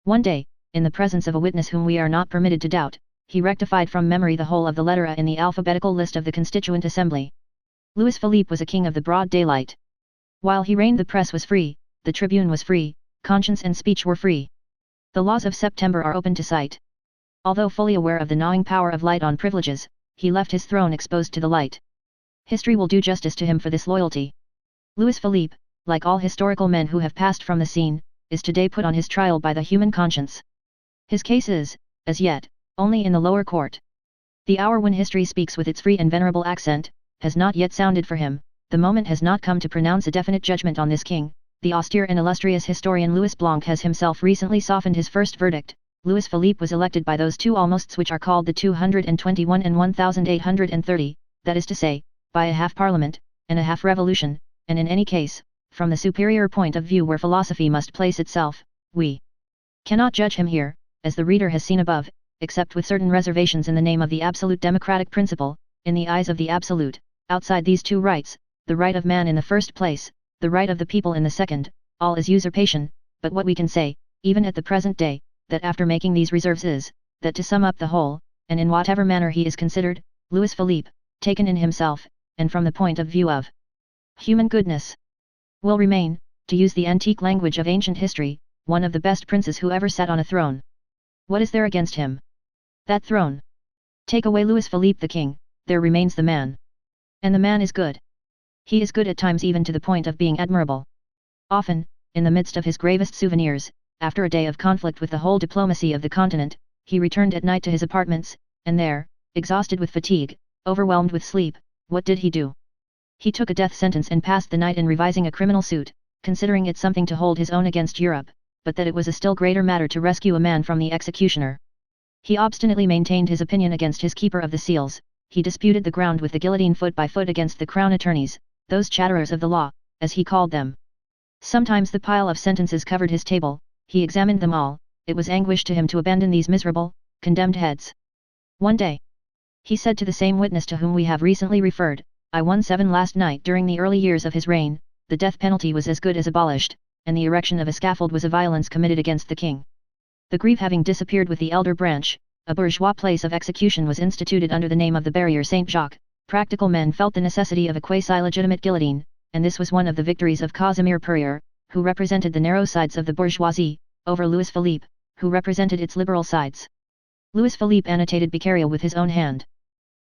One day, in the presence of a witness whom we are not permitted to doubt, he rectified from memory the whole of the letter A in the alphabetical list of the Constituent Assembly. Louis Philippe was a king of the broad daylight. While he reigned, the press was free, the tribune was free, conscience and speech were free. The laws of September are open to sight. Although fully aware of the gnawing power of light on privileges, he left his throne exposed to the light. History will do justice to him for this loyalty. Louis Philippe, like all historical men who have passed from the scene, is today put on his trial by the human conscience. His case is, as yet, only in the lower court. The hour when history speaks with its free and venerable accent, has not yet sounded for him. The moment has not come to pronounce a definite judgment on this king. The austere and illustrious historian Louis Blanc has himself recently softened his first verdict. Louis Philippe was elected by those two almosts which are called the 221 and 1830, that is to say, by a half parliament, and a half revolution, and in any case, from the superior point of view where philosophy must place itself, we cannot judge him here, as the reader has seen above, except with certain reservations in the name of the absolute democratic principle, in the eyes of the absolute, outside these two rights, the right of man in the first place, the right of the people in the second, all is usurpation. But what we can say, even at the present day, that after making these reserves is, that to sum up the whole, and in whatever manner he is considered, Louis Philippe, taken in himself, and from the point of view of human goodness, will remain, to use the antique language of ancient history, one of the best princes who ever sat on a throne. What is there against him? That throne. Take away Louis Philippe the king, there remains the man. And the man is good. He is good at times even to the point of being admirable. Often, in the midst of his gravest souvenirs, after a day of conflict with the whole diplomacy of the continent, he returned at night to his apartments, and there, exhausted with fatigue, overwhelmed with sleep, what did he do? He took a death sentence and passed the night in revising a criminal suit, considering it something to hold his own against Europe, but that it was a still greater matter to rescue a man from the executioner. He obstinately maintained his opinion against his keeper of the seals. He disputed the ground with the guillotine foot by foot against the crown attorneys, those chatterers of the law, as he called them. Sometimes the pile of sentences covered his table, he examined them all. It was anguish to him to abandon these miserable, condemned heads. One day, he said to the same witness to whom we have recently referred, I won 7 last night. During the early years of his reign, the death penalty was as good as abolished, and the erection of a scaffold was a violence committed against the king. The Greve having disappeared with the elder branch, a bourgeois place of execution was instituted under the name of the Barrière Saint-Jacques. Practical men felt the necessity of a quasi-legitimate guillotine, and this was one of the victories of Casimir Perier, who represented the narrow sides of the bourgeoisie, over Louis Philippe, who represented its liberal sides. Louis Philippe annotated Beccaria with his own hand.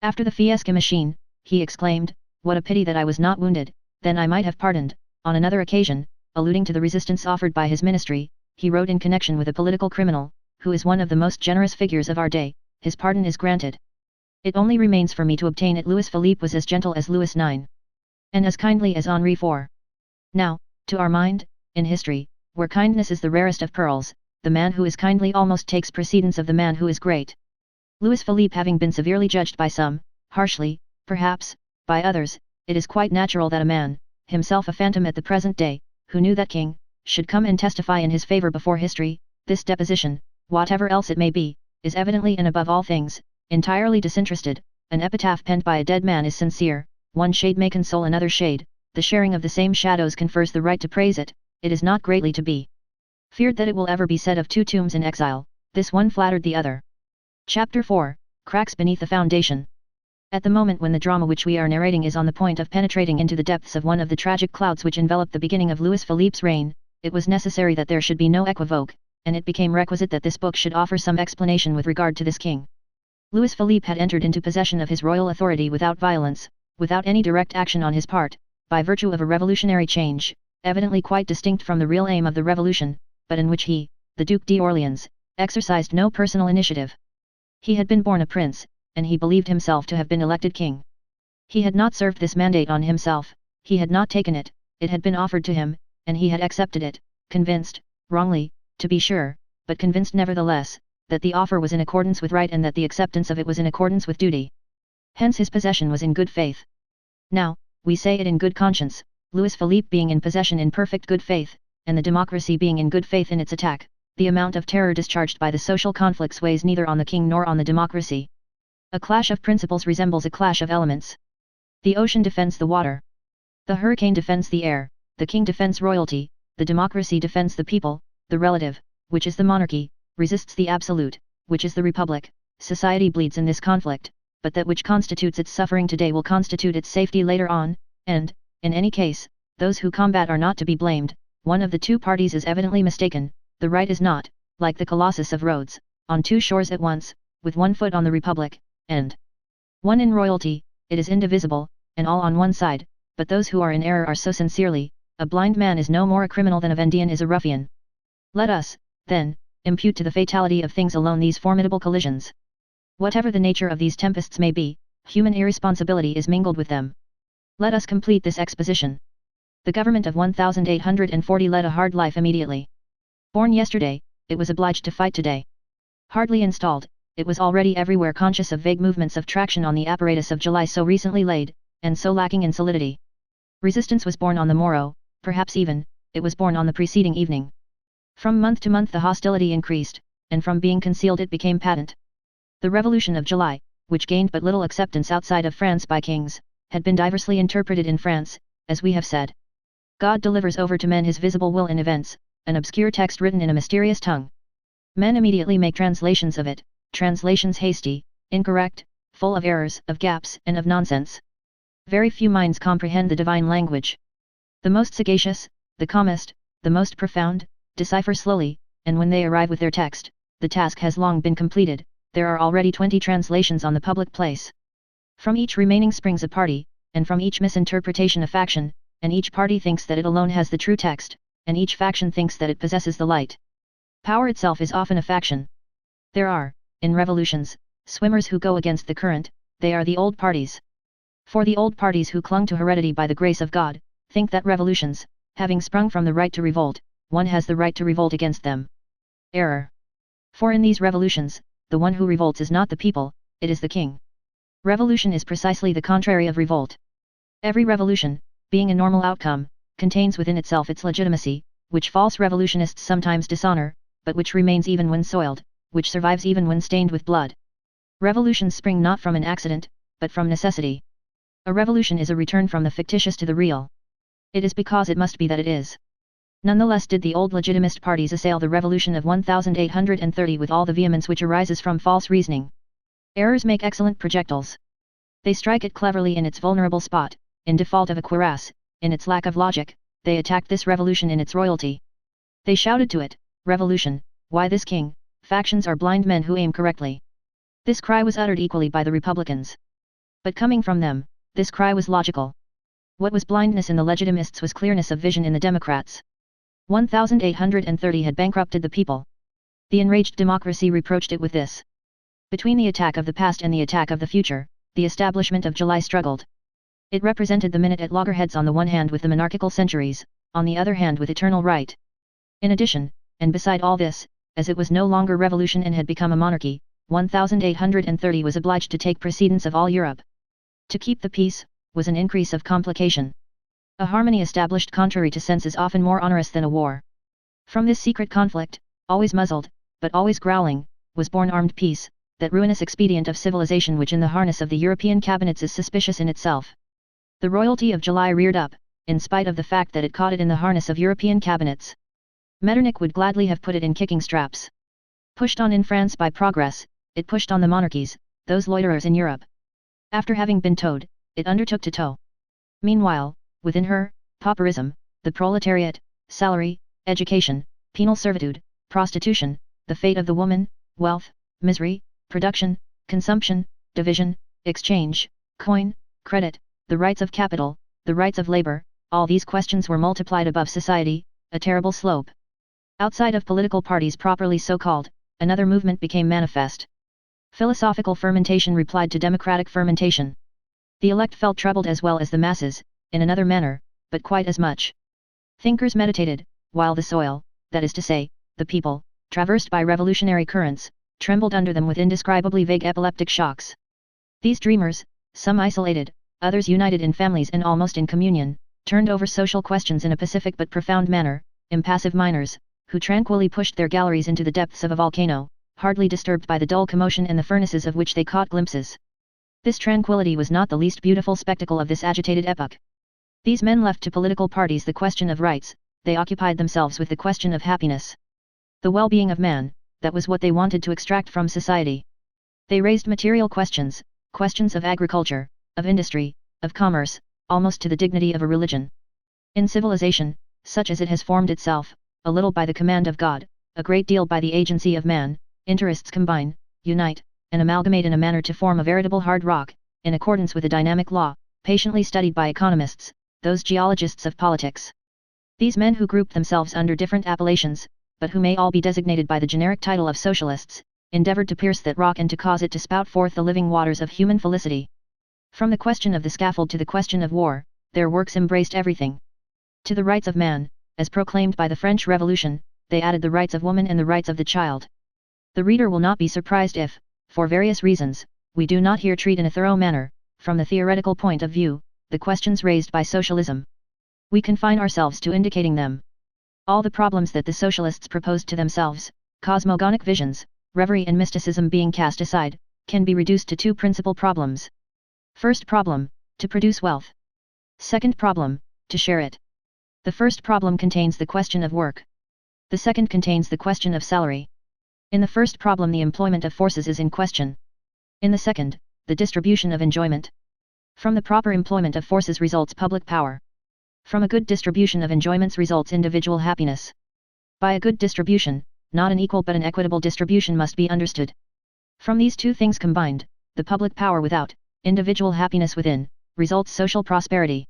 After the fiesque machine, he exclaimed, what a pity that I was not wounded, then I might have pardoned. On another occasion, alluding to the resistance offered by his ministry, he wrote in connection with a political criminal, who is one of the most generous figures of our day, his pardon is granted. It only remains for me to obtain it. Louis Philippe was as gentle as Louis IX. And as kindly as Henri IV. Now, to our mind, in history, where kindness is the rarest of pearls, the man who is kindly almost takes precedence of the man who is great. Louis Philippe having been severely judged by some, harshly, perhaps, by others, it is quite natural that a man, himself a phantom at the present day, who knew that king, should come and testify in his favor before history. This deposition, whatever else it may be, is evidently and above all things, entirely disinterested. An epitaph penned by a dead man is sincere, one shade may console another shade, the sharing of the same shadows confers the right to praise it, it is not greatly to be feared that it will ever be said of two tombs in exile, this one flattered the other. Chapter 4, Cracks Beneath the Foundation. At the moment when the drama which we are narrating is on the point of penetrating into the depths of one of the tragic clouds which enveloped the beginning of Louis Philippe's reign, it was necessary that there should be no equivoque, and it became requisite that this book should offer some explanation with regard to this king. Louis Philippe had entered into possession of his royal authority without violence, without any direct action on his part, by virtue of a revolutionary change, evidently quite distinct from the real aim of the revolution, but in which he, the Duc d'Orléans, exercised no personal initiative. He had been born a prince, and he believed himself to have been elected king. He had not served this mandate on himself, he had not taken it, it had been offered to him, and he had accepted it, convinced, wrongly, to be sure, but convinced nevertheless, that the offer was in accordance with right and that the acceptance of it was in accordance with duty. Hence his possession was in good faith. Now, we say it in good conscience, Louis Philippe being in possession in perfect good faith, and the democracy being in good faith in its attack, the amount of terror discharged by the social conflicts weighs neither on the king nor on the democracy. A clash of principles resembles a clash of elements. The ocean defends the water. The hurricane defends the air, the king defends royalty, the democracy defends the people, the relative, which is the monarchy, resists the absolute, which is the republic. Society bleeds in this conflict, but that which constitutes its suffering today will constitute its safety later on, and, in any case, those who combat are not to be blamed. One of the two parties is evidently mistaken, the right is not, like the Colossus of Rhodes, on two shores at once, with one foot on the republic, and one in royalty. It is indivisible, and all on one side, but those who are in error are so sincerely. A blind man is no more a criminal than a Vendean is a ruffian. Let us, then, impute to the fatality of things alone these formidable collisions. Whatever the nature of these tempests may be, human irresponsibility is mingled with them. Let us complete this exposition. The government of 1840 led a hard life immediately. Born yesterday, it was obliged to fight today. Hardly installed, it was already everywhere conscious of vague movements of traction on the apparatus of July so recently laid, and so lacking in solidity. Resistance was born on the morrow, perhaps even, it was born on the preceding evening. From month to month the hostility increased, and from being concealed it became patent. The Revolution of July, which gained but little acceptance outside of France by kings, had been diversely interpreted in France, as we have said. God delivers over to men his visible will in events, an obscure text written in a mysterious tongue. Men immediately make translations of it, translations hasty, incorrect, full of errors, of gaps, and of nonsense. Very few minds comprehend the divine language. The most sagacious, the calmest, the most profound, decipher slowly, and when they arrive with their text, the task has long been completed. There are already 20 translations on the public place. From each remaining springs a party, and from each misinterpretation a faction, and each party thinks that it alone has the true text, and each faction thinks that it possesses the light. Power itself is often a faction. There are, in revolutions, swimmers who go against the current, they are the old parties. For the old parties who clung to heredity by the grace of God, think that revolutions, having sprung from the right to revolt, one has the right to revolt against them. Error. For in these revolutions, the one who revolts is not the people, it is the king. Revolution is precisely the contrary of revolt. Every revolution, being a normal outcome, contains within itself its legitimacy, which false revolutionists sometimes dishonor, but which remains even when soiled, which survives even when stained with blood. Revolutions spring not from an accident, but from necessity. A revolution is a return from the fictitious to the real. It is because it must be that it is. Nonetheless did the old legitimist parties assail the revolution of 1830 with all the vehemence which arises from false reasoning. Errors make excellent projectiles. They strike it cleverly in its vulnerable spot, in default of a cuirass, in its lack of logic. They attacked this revolution in its royalty. They shouted to it, "Revolution, why this king? Factions are blind men who aim correctly." This cry was uttered equally by the Republicans. But coming from them, this cry was logical. What was blindness in the Legitimists was clearness of vision in the Democrats. 1830 had bankrupted the people. The enraged democracy reproached it with this. Between the attack of the past and the attack of the future, the establishment of July struggled. It represented the minute at loggerheads on the one hand with the monarchical centuries, on the other hand with eternal right. In addition, and beside all this, as it was no longer revolution and had become a monarchy, 1830 was obliged to take precedence of all Europe. To keep the peace, was an increase of complication. A harmony established contrary to sense is often more onerous than a war. From this secret conflict, always muzzled, but always growling, was born armed peace, that ruinous expedient of civilization which in the harness of the European cabinets is suspicious in itself. The royalty of July reared up, in spite of the fact that it caught it in the harness of European cabinets. Metternich would gladly have put it in kicking straps. Pushed on in France by progress, it pushed on the monarchies, those loiterers in Europe. After having been towed, it undertook to tow. Meanwhile, within her, pauperism, the proletariat, salary, education, penal servitude, prostitution, the fate of the woman, wealth, misery, production, consumption, division, exchange, coin, credit, the rights of capital, the rights of labor, all these questions were multiplied above society, a terrible slope. Outside of political parties properly so-called, another movement became manifest. Philosophical fermentation replied to democratic fermentation. The elect felt troubled as well as the masses, in another manner, but quite as much. Thinkers meditated, while the soil, that is to say, the people, traversed by revolutionary currents, trembled under them with indescribably vague epileptic shocks. These dreamers, some isolated, others united in families and almost in communion, turned over social questions in a pacific but profound manner, impassive miners, who tranquilly pushed their galleries into the depths of a volcano, hardly disturbed by the dull commotion in the furnaces of which they caught glimpses. This tranquility was not the least beautiful spectacle of this agitated epoch. These men left to political parties the question of rights, they occupied themselves with the question of happiness. The well-being of man, that was what they wanted to extract from society. They raised material questions, questions of agriculture, of industry, of commerce, almost to the dignity of a religion. In civilization, such as it has formed itself, a little by the command of God, a great deal by the agency of man, interests combine, unite, and amalgamate in a manner to form a veritable hard rock, in accordance with a dynamic law, patiently studied by economists, those geologists of politics. These men who group themselves under different appellations, but who may all be designated by the generic title of socialists, endeavored to pierce that rock and to cause it to spout forth the living waters of human felicity. From the question of the scaffold to the question of war, their works embraced everything. To the rights of man, as proclaimed by the French Revolution, they added the rights of woman and the rights of the child. The reader will not be surprised if, for various reasons, we do not here treat in a thorough manner, from the theoretical point of view, the questions raised by socialism. We confine ourselves to indicating them. All the problems that the socialists proposed to themselves, cosmogonic visions, reverie and mysticism being cast aside, can be reduced to two principal problems. First problem, to produce wealth. Second problem, to share it. The first problem contains the question of work. The second contains the question of salary. In the first problem the employment of forces is in question. In the second, the distribution of enjoyment. From the proper employment of forces results public power. From a good distribution of enjoyments results individual happiness. By a good distribution, not an equal but an equitable distribution must be understood. From these two things combined, the public power without, individual happiness within, results social prosperity.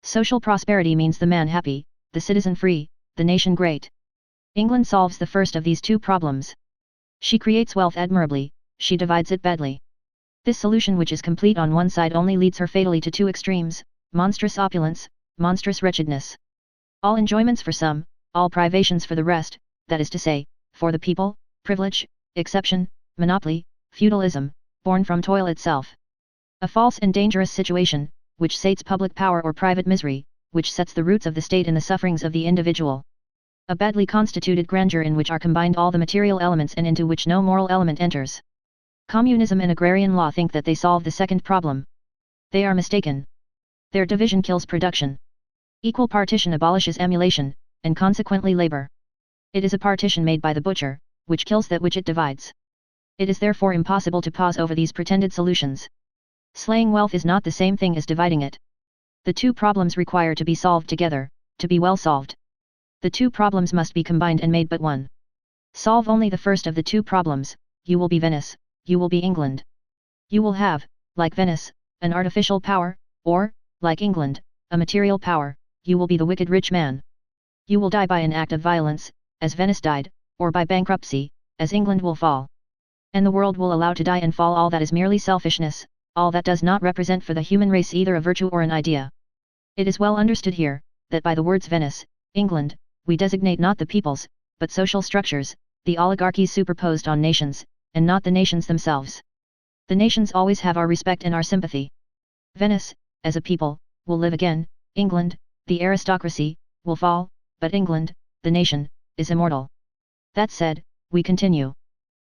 Social prosperity means the man happy, the citizen free, the nation great. England solves the first of these two problems. She creates wealth admirably, she divides it badly. This solution, which is complete on one side, only leads her fatally to two extremes: monstrous opulence, monstrous wretchedness. All enjoyments for some, all privations for the rest, that is to say, for the people, privilege, exception, monopoly, feudalism, born from toil itself. A false and dangerous situation, which sates public power or private misery, which sets the roots of the state in the sufferings of the individual. A badly constituted grandeur in which are combined all the material elements and into which no moral element enters. Communism and agrarian law think that they solve the second problem. They are mistaken. Their division kills production. Equal partition abolishes emulation, and consequently labor. It is a partition made by the butcher, which kills that which it divides. It is therefore impossible to pause over these pretended solutions. Slaying wealth is not the same thing as dividing it. The two problems require to be solved together, to be well solved. The two problems must be combined and made but one. Solve only the first of the two problems, you will be Venice, you will be England. You will have, like Venice, an artificial power, or, like England, a material power, you will be the wicked rich man. You will die by an act of violence, as Venice died, or by bankruptcy, as England will fall. And the world will allow to die and fall all that is merely selfishness, all that does not represent for the human race either a virtue or an idea. It is well understood here, that by the words Venice, England, we designate not the peoples, but social structures, the oligarchies superposed on nations, and not the nations themselves. The nations always have our respect and our sympathy. Venice, as a people, will live again, England, the aristocracy, will fall, but England, the nation, is immortal. That said, we continue.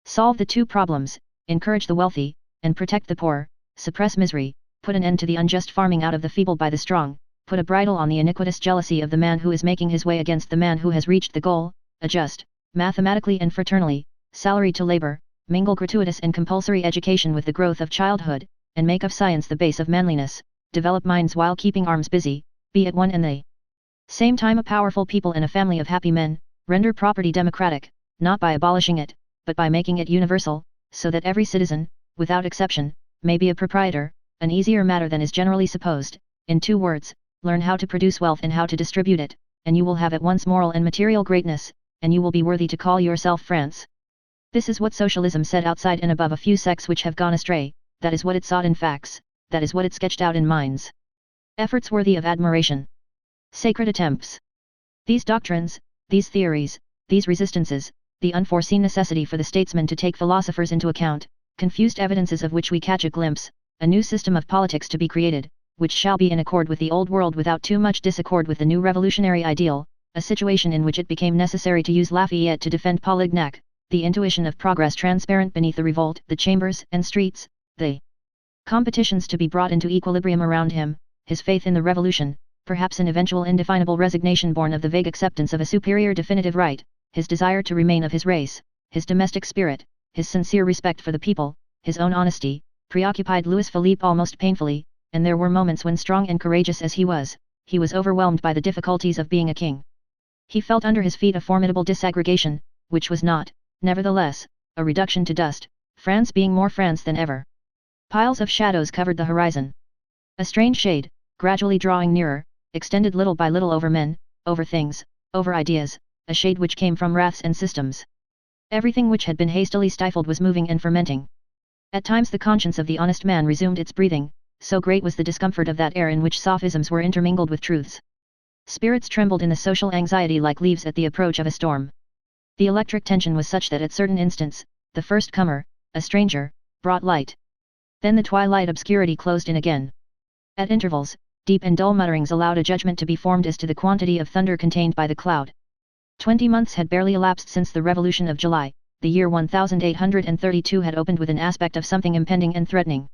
Solve the two problems, encourage the wealthy, and protect the poor, suppress misery, put an end to the unjust farming out of the feeble by the strong, put a bridle on the iniquitous jealousy of the man who is making his way against the man who has reached the goal, adjust, mathematically and fraternally, salary to labor, mingle gratuitous and compulsory education with the growth of childhood, and make of science the base of manliness, develop minds while keeping arms busy, be at one and the same time a powerful people and a family of happy men, render property democratic, not by abolishing it, but by making it universal, so that every citizen, without exception, may be a proprietor, an easier matter than is generally supposed. In 2 words, learn how to produce wealth and how to distribute it, and you will have at once moral and material greatness, and you will be worthy to call yourself France. This is what socialism said outside and above a few sects which have gone astray, that is what it sought in facts, that is what it sketched out in minds. Efforts worthy of admiration. Sacred attempts. These doctrines, these theories, these resistances, the unforeseen necessity for the statesman to take philosophers into account, confused evidences of which we catch a glimpse, a new system of politics to be created, which shall be in accord with the old world without too much disaccord with the new revolutionary ideal, a situation in which it became necessary to use Lafayette to defend Polignac, the intuition of progress transparent beneath the revolt, the chambers and streets, the competitions to be brought into equilibrium around him, his faith in the revolution, perhaps an eventual indefinable resignation born of the vague acceptance of a superior definitive right, his desire to remain of his race, his domestic spirit, his sincere respect for the people, his own honesty, preoccupied Louis Philippe almost painfully, and there were moments when, strong and courageous as he was overwhelmed by the difficulties of being a king. He felt under his feet a formidable disaggregation, which was not, nevertheless, a reduction to dust, France being more France than ever. Piles of shadows covered the horizon. A strange shade, gradually drawing nearer, extended little by little over men, over things, over ideas, a shade which came from wraths and systems. Everything which had been hastily stifled was moving and fermenting. At times the conscience of the honest man resumed its breathing, so great was the discomfort of that air in which sophisms were intermingled with truths. Spirits trembled in the social anxiety like leaves at the approach of a storm. The electric tension was such that at certain instants, the first comer, a stranger, brought light. Then the twilight obscurity closed in again. At intervals, deep and dull mutterings allowed a judgment to be formed as to the quantity of thunder contained by the cloud. 20 months had barely elapsed since the Revolution of July. The year 1832 had opened with an aspect of something impending and threatening.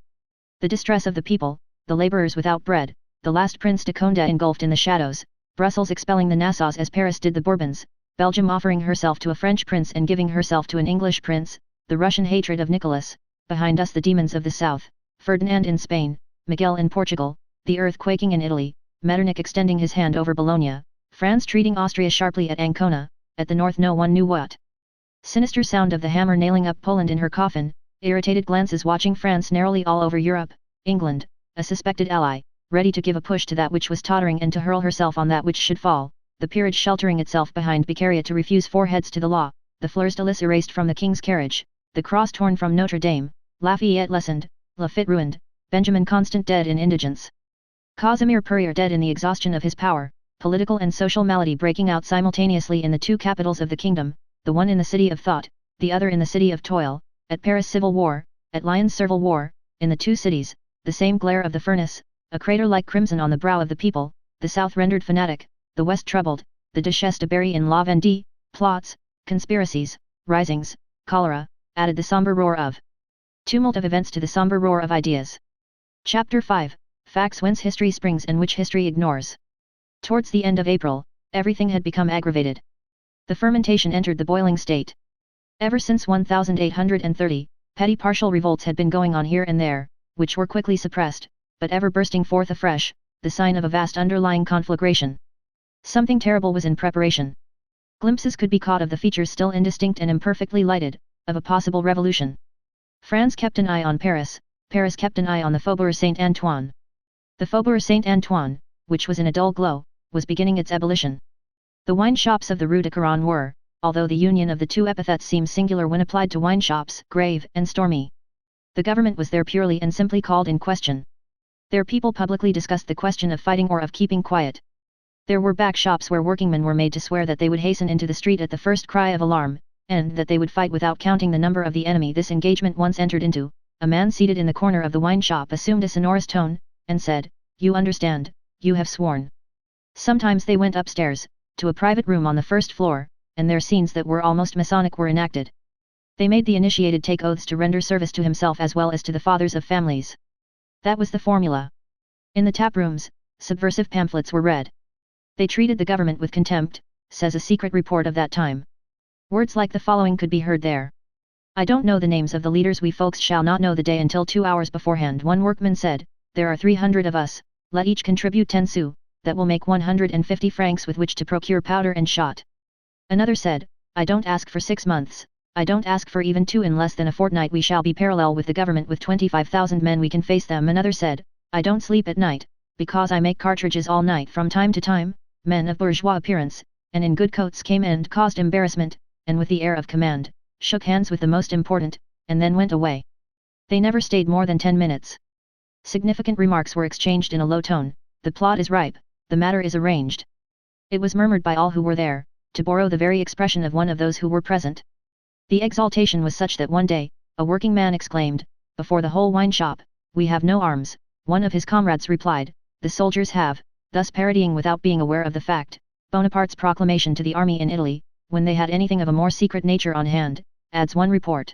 The distress of the people, the labourers without bread, the last Prince de Condé engulfed in the shadows, Brussels expelling the Nassaus as Paris did the Bourbons, Belgium offering herself to a French prince and giving herself to an English prince, the Russian hatred of Nicholas, behind us the demons of the south, Ferdinand in Spain, Miguel in Portugal, the earth quaking in Italy, Metternich extending his hand over Bologna, France treating Austria sharply at Ancona, at the north no one knew what. Sinister sound of the hammer nailing up Poland in her coffin, irritated glances watching France narrowly all over Europe, England, a suspected ally, ready to give a push to that which was tottering and to hurl herself on that which should fall, the peerage sheltering itself behind Beccaria to refuse 4 heads to the law, the fleurs de lis erased from the king's carriage, the cross torn from Notre Dame, Lafayette lessened, Lafitte ruined, Benjamin Constant dead in indigence. Casimir Purier dead in the exhaustion of his power, political and social malady breaking out simultaneously in the 2 capitals of the kingdom, the one in the city of thought, the other in the city of toil, at Paris civil war, at Lyons servile war, in the 2 cities, the same glare of the furnace, a crater like crimson on the brow of the people, the south rendered fanatic, the west troubled, the Duchesse de Berry in La Vendée, plots, conspiracies, risings, cholera, added the sombre roar of tumult of events to the sombre roar of ideas. Chapter 5, Facts whence history springs and which history ignores. Towards the end of April, everything had become aggravated. The fermentation entered the boiling state. Ever since 1830, petty partial revolts had been going on here and there, which were quickly suppressed, but ever bursting forth afresh, the sign of a vast underlying conflagration. Something terrible was in preparation. Glimpses could be caught of the features still indistinct and imperfectly lighted, of a possible revolution. France kept an eye on Paris, Paris kept an eye on the Faubourg Saint-Antoine. The Faubourg Saint-Antoine, which was in a dull glow, was beginning its ebullition. The wine shops of the Rue de Caron were, although the union of the 2 epithets seems singular when applied to wine shops, grave and stormy. The government was there purely and simply called in question. Their people publicly discussed the question of fighting or of keeping quiet. There were back shops where workingmen were made to swear that they would hasten into the street at the first cry of alarm, and that they would fight without counting the number of the enemy this engagement once entered into. A man seated in the corner of the wine shop assumed a sonorous tone, and said, "You understand, you have sworn." Sometimes they went upstairs, to a private room on the first floor, and there scenes that were almost Masonic were enacted. They made the initiated take oaths to render service to himself as well as to the fathers of families. That was the formula. In the tap rooms, subversive pamphlets were read. They treated the government with contempt, says a secret report of that time, Words like the following could be heard there. I don't know the names of the leaders, we folks shall not know the day until 2 hours beforehand. One workman said, there are 300 of us, let each contribute 10 sous, that will make 150 francs with which to procure powder and shot. Another said, I don't ask for 6 months, I don't ask for even 2, in less than a fortnight we shall be parallel with the government, with 25,000 men we can face them. Another said, I don't sleep at night, because I make cartridges all night. From time to time, men of bourgeois appearance, and in good coats came and caused embarrassment, and with the air of command, shook hands with the most important, and then went away. They never stayed more than 10 minutes. Significant remarks were exchanged in a low tone, the plot is ripe, the matter is arranged. It was murmured by all who were there, to borrow the very expression of one of those who were present. The exaltation was such that one day, a working man exclaimed, before the whole wine shop, we have no arms. One of his comrades replied, the soldiers have, thus parodying without being aware of the fact, Bonaparte's proclamation to the army in Italy, when they had anything of a more secret nature on hand, adds one report.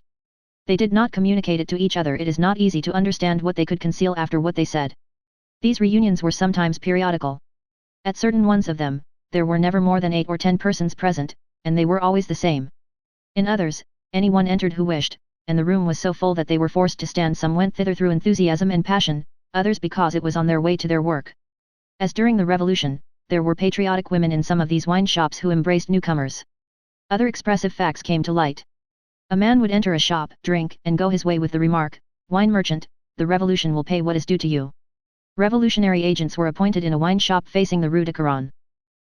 They did not communicate it to each other. It is not easy to understand what they could conceal after what they said. These reunions were sometimes periodical. At certain ones of them, there were never more than 8 or 10 persons present, and they were always the same. In others, anyone entered who wished, and the room was so full that they were forced to stand. Some went thither through enthusiasm and passion, others because it was on their way to their work. As during the Revolution, there were patriotic women in some of these wine shops who embraced newcomers. Other expressive facts came to light. A man would enter a shop, drink, and go his way with the remark, wine merchant, the revolution will pay what is due to you. Revolutionary agents were appointed in a wine shop facing the Rue de Caron.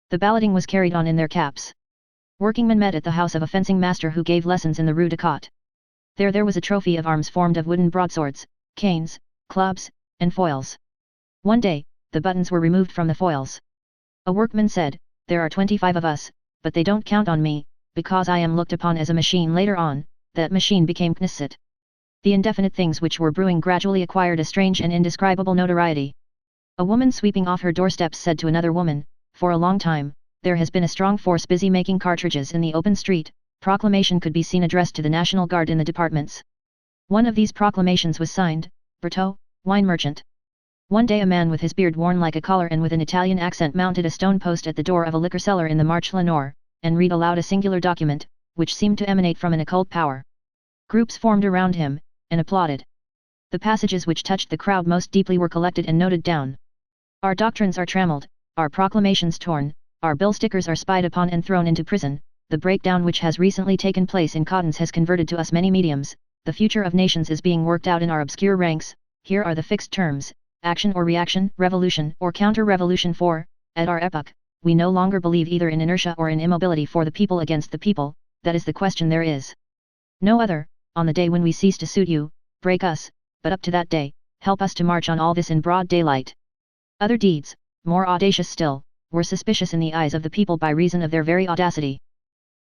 The balloting was carried on in their caps. Workingmen met at the house of a fencing master who gave lessons in the Rue de Cotte. There was a trophy of arms formed of wooden broadswords, canes, clubs, and foils. One day, the buttons were removed from the foils. A workman said, there are 25 of us, but they don't count on me, because I am looked upon as a machine. Later on, that machine became Knesset. The indefinite things which were brewing gradually acquired a strange and indescribable notoriety. A woman sweeping off her doorsteps said to another woman, for a long time, there has been a strong force busy making cartridges in the open street. Proclamation could be seen addressed to the National Guard in the departments. One of these proclamations was signed, Berthaud, wine merchant. One day a man with his beard worn like a collar and with an Italian accent mounted a stone post at the door of a liquor cellar in the Marche Lenoir, and read aloud a singular document, which seemed to emanate from an occult power. Groups formed around him, and applauded. The passages which touched the crowd most deeply were collected and noted down. Our doctrines are trammeled, our proclamations torn, our bill stickers are spied upon and thrown into prison. The breakdown which has recently taken place in cottons has converted to us many mediums, the future of nations is being worked out in our obscure ranks. Here are the fixed terms, action or reaction, revolution or counter-revolution. For, at our epoch, we no longer believe either in inertia or in immobility. For the people against the people, that is the question, there is no other. On the day when we cease to suit you, break us, but up to that day, help us to march on all this in broad daylight. Other deeds, more audacious still, were suspicious in the eyes of the people by reason of their very audacity.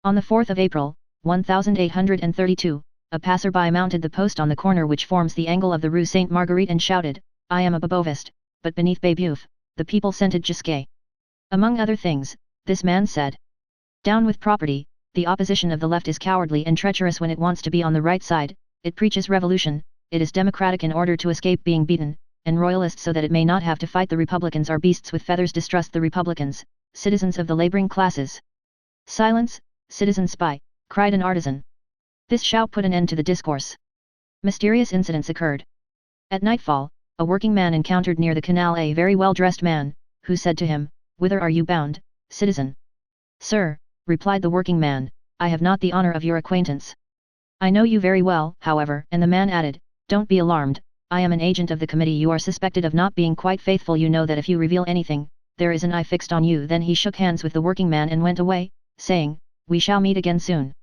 On the 4th of April, 1832, a passer-by mounted the post on the corner which forms the angle of the Rue Sainte Marguerite and shouted, I am a Babovist, but beneath Babeuf, the people scented Gisquet. Among other things, this man said, down with property, the opposition of the left is cowardly and treacherous when it wants to be on the right side, it preaches revolution, it is democratic in order to escape being beaten, and royalist so that it may not have to fight the Republicans are beasts with feathers. Distrust the Republicans, citizens of the laboring classes. Silence, citizen spy, cried an artisan. This shout put an end to the discourse. Mysterious incidents occurred. At nightfall, a working man encountered near the canal a very well-dressed man, who said to him, whither are you bound, citizen? Sir, replied the working man, I have not the honor of your acquaintance. I know you very well, however, and the man added, don't be alarmed, I am an agent of the committee. You are suspected of not being quite faithful. You know that if you reveal anything, there is an eye fixed on you. Then he shook hands with the working man and went away, saying, we shall meet again soon.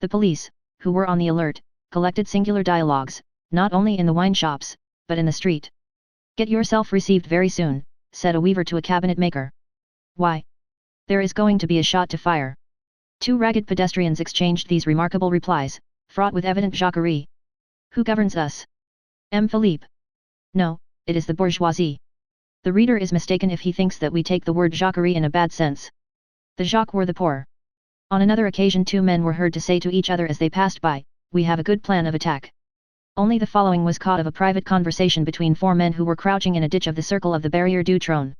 The police, who were on the alert, collected singular dialogues, not only in the wine shops, but in the street. Get yourself received very soon, said a weaver to a cabinet maker. Why? There is going to be a shot to fire. Two ragged pedestrians exchanged these remarkable replies, fraught with evident jockery. Who governs us? M. Philippe. No, it is the bourgeoisie. The reader is mistaken if he thinks that we take the word jockery in a bad sense. The Jacques were the poor. On another occasion two men were heard to say to each other as they passed by, we have a good plan of attack. Only the following was caught of a private conversation between four men who were crouching in a ditch of the circle of the Barrière du Trône.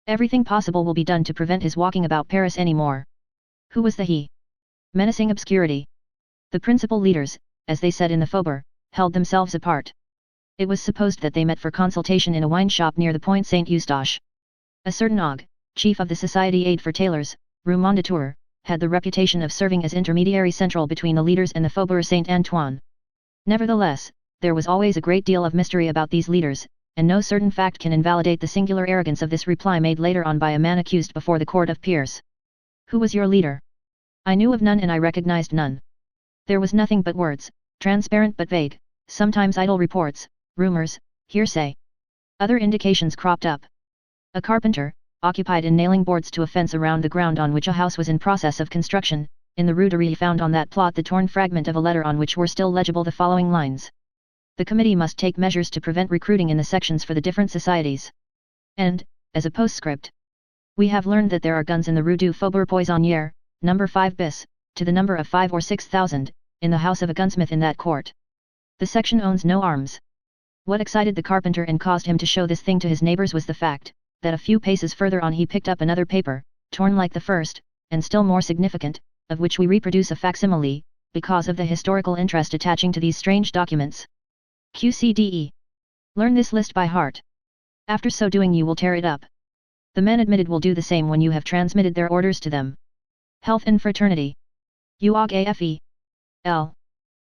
Everything possible will be done to prevent his walking about Paris any more. Who was the he? Menacing obscurity. The principal leaders, as they said in the Faubourg, held themselves apart. It was supposed that they met for consultation in a wine shop near the Point Saint-Eustache. A certain Og, chief of the Society Aide for Tailors, Rue Mondétour, had the reputation of serving as intermediary central between the leaders and the Faubourg Saint-Antoine. Nevertheless, there was always a great deal of mystery about these leaders, and no certain fact can invalidate the singular arrogance of this reply made later on by a man accused before the Court of Peers. Who was your leader? I knew of none and I recognized none. There was nothing but words, transparent but vague, sometimes idle reports, rumors, hearsay. Other indications cropped up. A carpenter, occupied in nailing boards to a fence around the ground on which a house was in process of construction, in the Rue de Reuilly found on that plot the torn fragment of a letter on which were still legible the following lines. The committee must take measures to prevent recruiting in the sections for the different societies. And, as a postscript, we have learned that there are guns in the Rue du Faubourg Poissonnière, number 5 bis, to the number of 5 or 6,000, in the house of a gunsmith in that court. The section owns no arms. What excited the carpenter and caused him to show this thing to his neighbors was the fact, that a few paces further on he picked up another paper, torn like the first, and still more significant, of which we reproduce a facsimile, because of the historical interest attaching to these strange documents. QCDE. Learn this list by heart. After so doing you will tear it up. The men admitted will do the same when you have transmitted their orders to them. Health and fraternity. UOG L.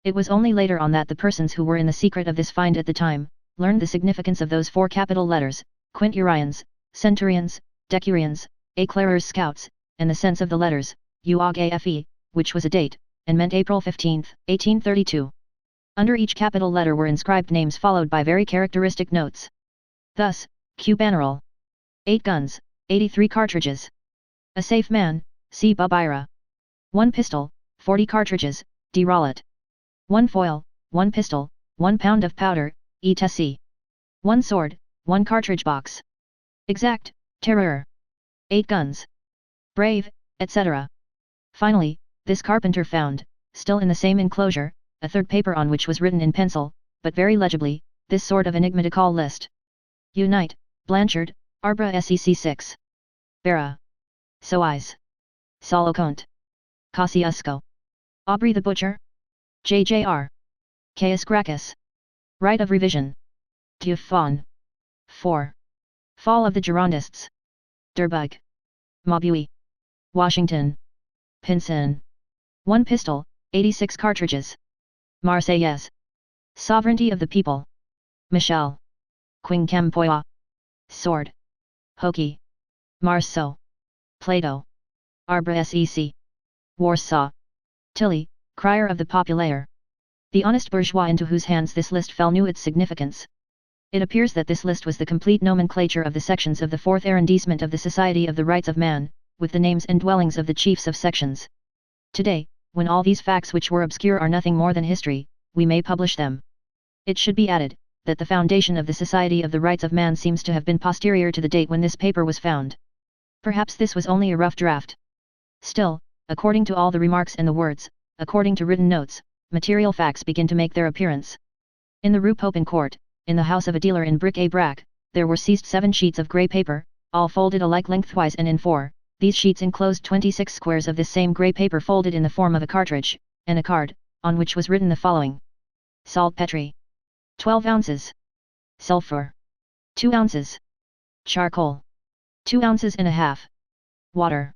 It was only later on that the persons who were in the secret of this find at the time, learned the significance of those 4 capital letters, quinturions, centurions, decurions, éclaireurs scouts, and the sense of the letters, UOG which was a date, and meant April 15, 1832. Under each capital letter were inscribed names followed by very characteristic notes. Thus, Q. Bannerol. 8 guns, 83 cartridges. A safe man, C. Babira. 1 pistol, 40 cartridges, D. Rollet. 1 foil, 1 pistol, 1 pound of powder, E. Tessie. 1 sword, 1 cartridge box. Exact, terror. 8 guns. Brave, etc. Finally, this carpenter found, still in the same enclosure, a third paper on which was written in pencil, but very legibly, this sort of enigmatical list. Unite, Blanchard, Arbra Sec 6. Barra. Sois. Solocont. Kosciuszko. Aubry the Butcher. JJR. Caius Gracchus. Right of revision. Dufon. 4. Fall of the Girondists. Durbug. Maubuy. Washington. Pinson. 1 pistol, 86 cartridges. Marseillaise. Sovereignty of the people. Michel. Quincampoix. Sword. Hockey. Marceau. Plato. Arbra Sec. Warsaw. Tilly, crier of the populaire. The honest bourgeois into whose hands this list fell knew its significance. It appears that this list was the complete nomenclature of the sections of the 4th arrondissement of the Society of the Rights of Man, with the names and dwellings of the chiefs of sections. Today, when all these facts which were obscure are nothing more than history, we may publish them. It should be added, that the foundation of the Society of the Rights of Man seems to have been posterior to the date when this paper was found. Perhaps this was only a rough draft. Still, according to all the remarks and the words, according to written notes, material facts begin to make their appearance. In the Rue Popincourt, in the house of a dealer in bric-a-brac, there were seized 7 sheets of grey paper, all folded alike lengthwise and in 4. These sheets enclosed 26 squares of this same grey paper folded in the form of a cartridge, and a card, on which was written the following. Saltpetre. 12 ounces. Sulphur. 2 ounces. Charcoal. 2 ounces and a half. Water.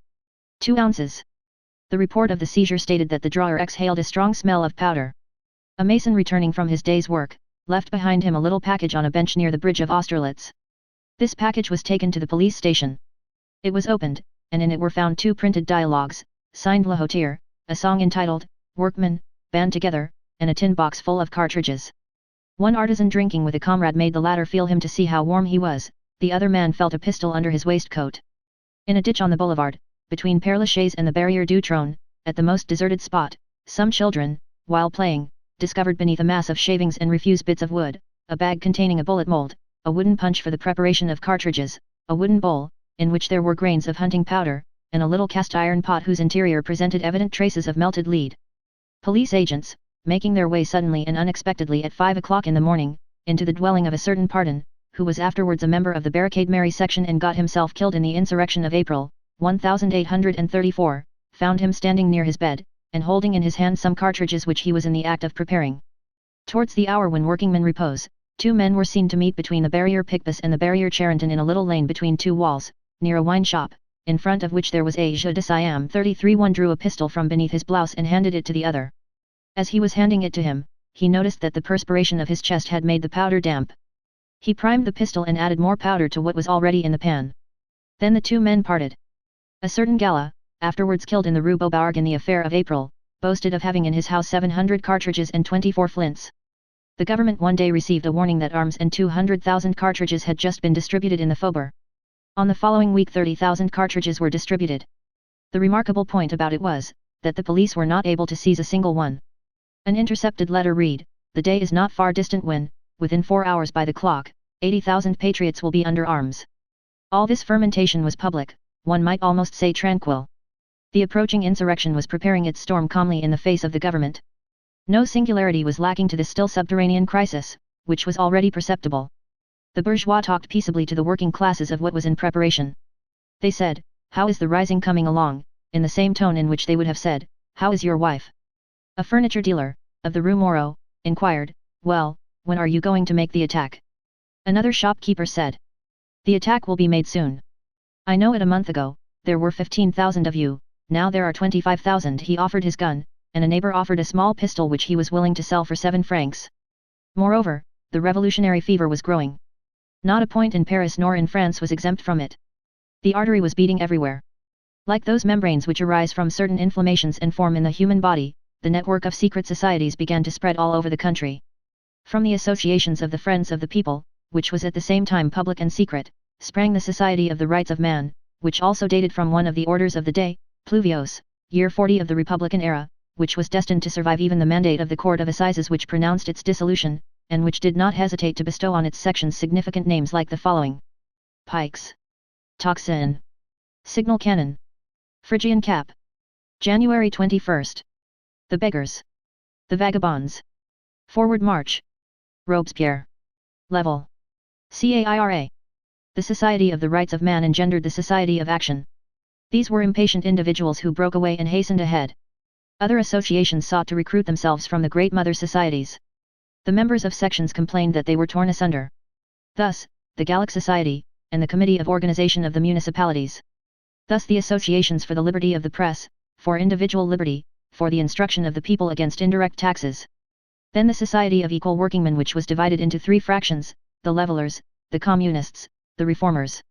2 ounces. The report of the seizure stated that the drawer exhaled a strong smell of powder. A mason returning from his day's work, left behind him a little package on a bench near the bridge of Austerlitz. This package was taken to the police station. It was opened, and in it were found 2 printed dialogues, signed La Hauteur, a song entitled, Workmen, Band Together, and a tin box full of cartridges. One artisan drinking with a comrade made the latter feel him to see how warm he was, the other man felt a pistol under his waistcoat. In a ditch on the boulevard, between Père Lachaise and the Barrière du Trône, at the most deserted spot, some children, while playing, discovered beneath a mass of shavings and refuse bits of wood, a bag containing a bullet mold, a wooden punch for the preparation of cartridges, a wooden bowl, in which there were grains of hunting powder, and a little cast iron pot whose interior presented evident traces of melted lead. Police agents, making their way suddenly and unexpectedly at 5 o'clock in the morning, into the dwelling of a certain Pardon, who was afterwards a member of the Barricade Mary section and got himself killed in the insurrection of April, 1834, found him standing near his bed, and holding in his hand some cartridges which he was in the act of preparing. Towards the hour when workingmen repose, two men were seen to meet between the barrier Picpus and the barrier Charenton in a little lane between two walls, near a wine shop, in front of which there was a jeu de Siam 33. One drew a pistol from beneath his blouse and handed it to the other. As he was handing it to him, he noticed that the perspiration of his chest had made the powder damp. He primed the pistol and added more powder to what was already in the pan. Then the two men parted. A certain Gala, afterwards killed in the Rue Beaubourg in the affair of April, boasted of having in his house 700 cartridges and 24 flints. The government one day received a warning that arms and 200,000 cartridges had just been distributed in the Faubourg. On the following week 30,000 cartridges were distributed. The remarkable point about it was, that the police were not able to seize a single one. An intercepted letter read, "The day is not far distant when, within 4 hours by the clock, 80,000 patriots will be under arms." All this fermentation was public, one might almost say tranquil. The approaching insurrection was preparing its storm calmly in the face of the government. No singularity was lacking to this still subterranean crisis, which was already perceptible. The bourgeois talked peaceably to the working classes of what was in preparation. They said, "How is the rising coming along?" in the same tone in which they would have said, "How is your wife?" A furniture dealer, of the Rue Moreau, inquired, "Well, when are you going to make the attack?" Another shopkeeper said, "The attack will be made soon. I know it. A month ago, there were 15,000 of you, now there are 25,000. He offered his gun, and a neighbor offered a small pistol which he was willing to sell for 7 francs. Moreover, the revolutionary fever was growing. Not a point in Paris nor in France was exempt from it. The artery was beating everywhere. Like those membranes which arise from certain inflammations and form in the human body, the network of secret societies began to spread all over the country. From the associations of the Friends of the People, which was at the same time public and secret, sprang the Society of the Rights of Man, which also dated from one of the orders of the day, Pluviose, year 40 of the Republican era, which was destined to survive even the mandate of the Court of Assizes which pronounced its dissolution, and which did not hesitate to bestow on its sections significant names like the following: Pikes, Tocsin, Signal Cannon, Phrygian Cap, January 21st, The Beggars, The Vagabonds, Forward March, Robespierre, Level, Caira. The Society of the Rights of Man engendered the Society of Action. These were impatient individuals who broke away and hastened ahead. Other associations sought to recruit themselves from the great mother societies. The members of sections complained that they were torn asunder. Thus, the Gallic Society, and the Committee of Organization of the Municipalities. Thus the associations for the liberty of the press, for individual liberty, for the instruction of the people against indirect taxes. Then the Society of Equal Workingmen, which was divided into 3 fractions, the Levellers, the Communists, the Reformers.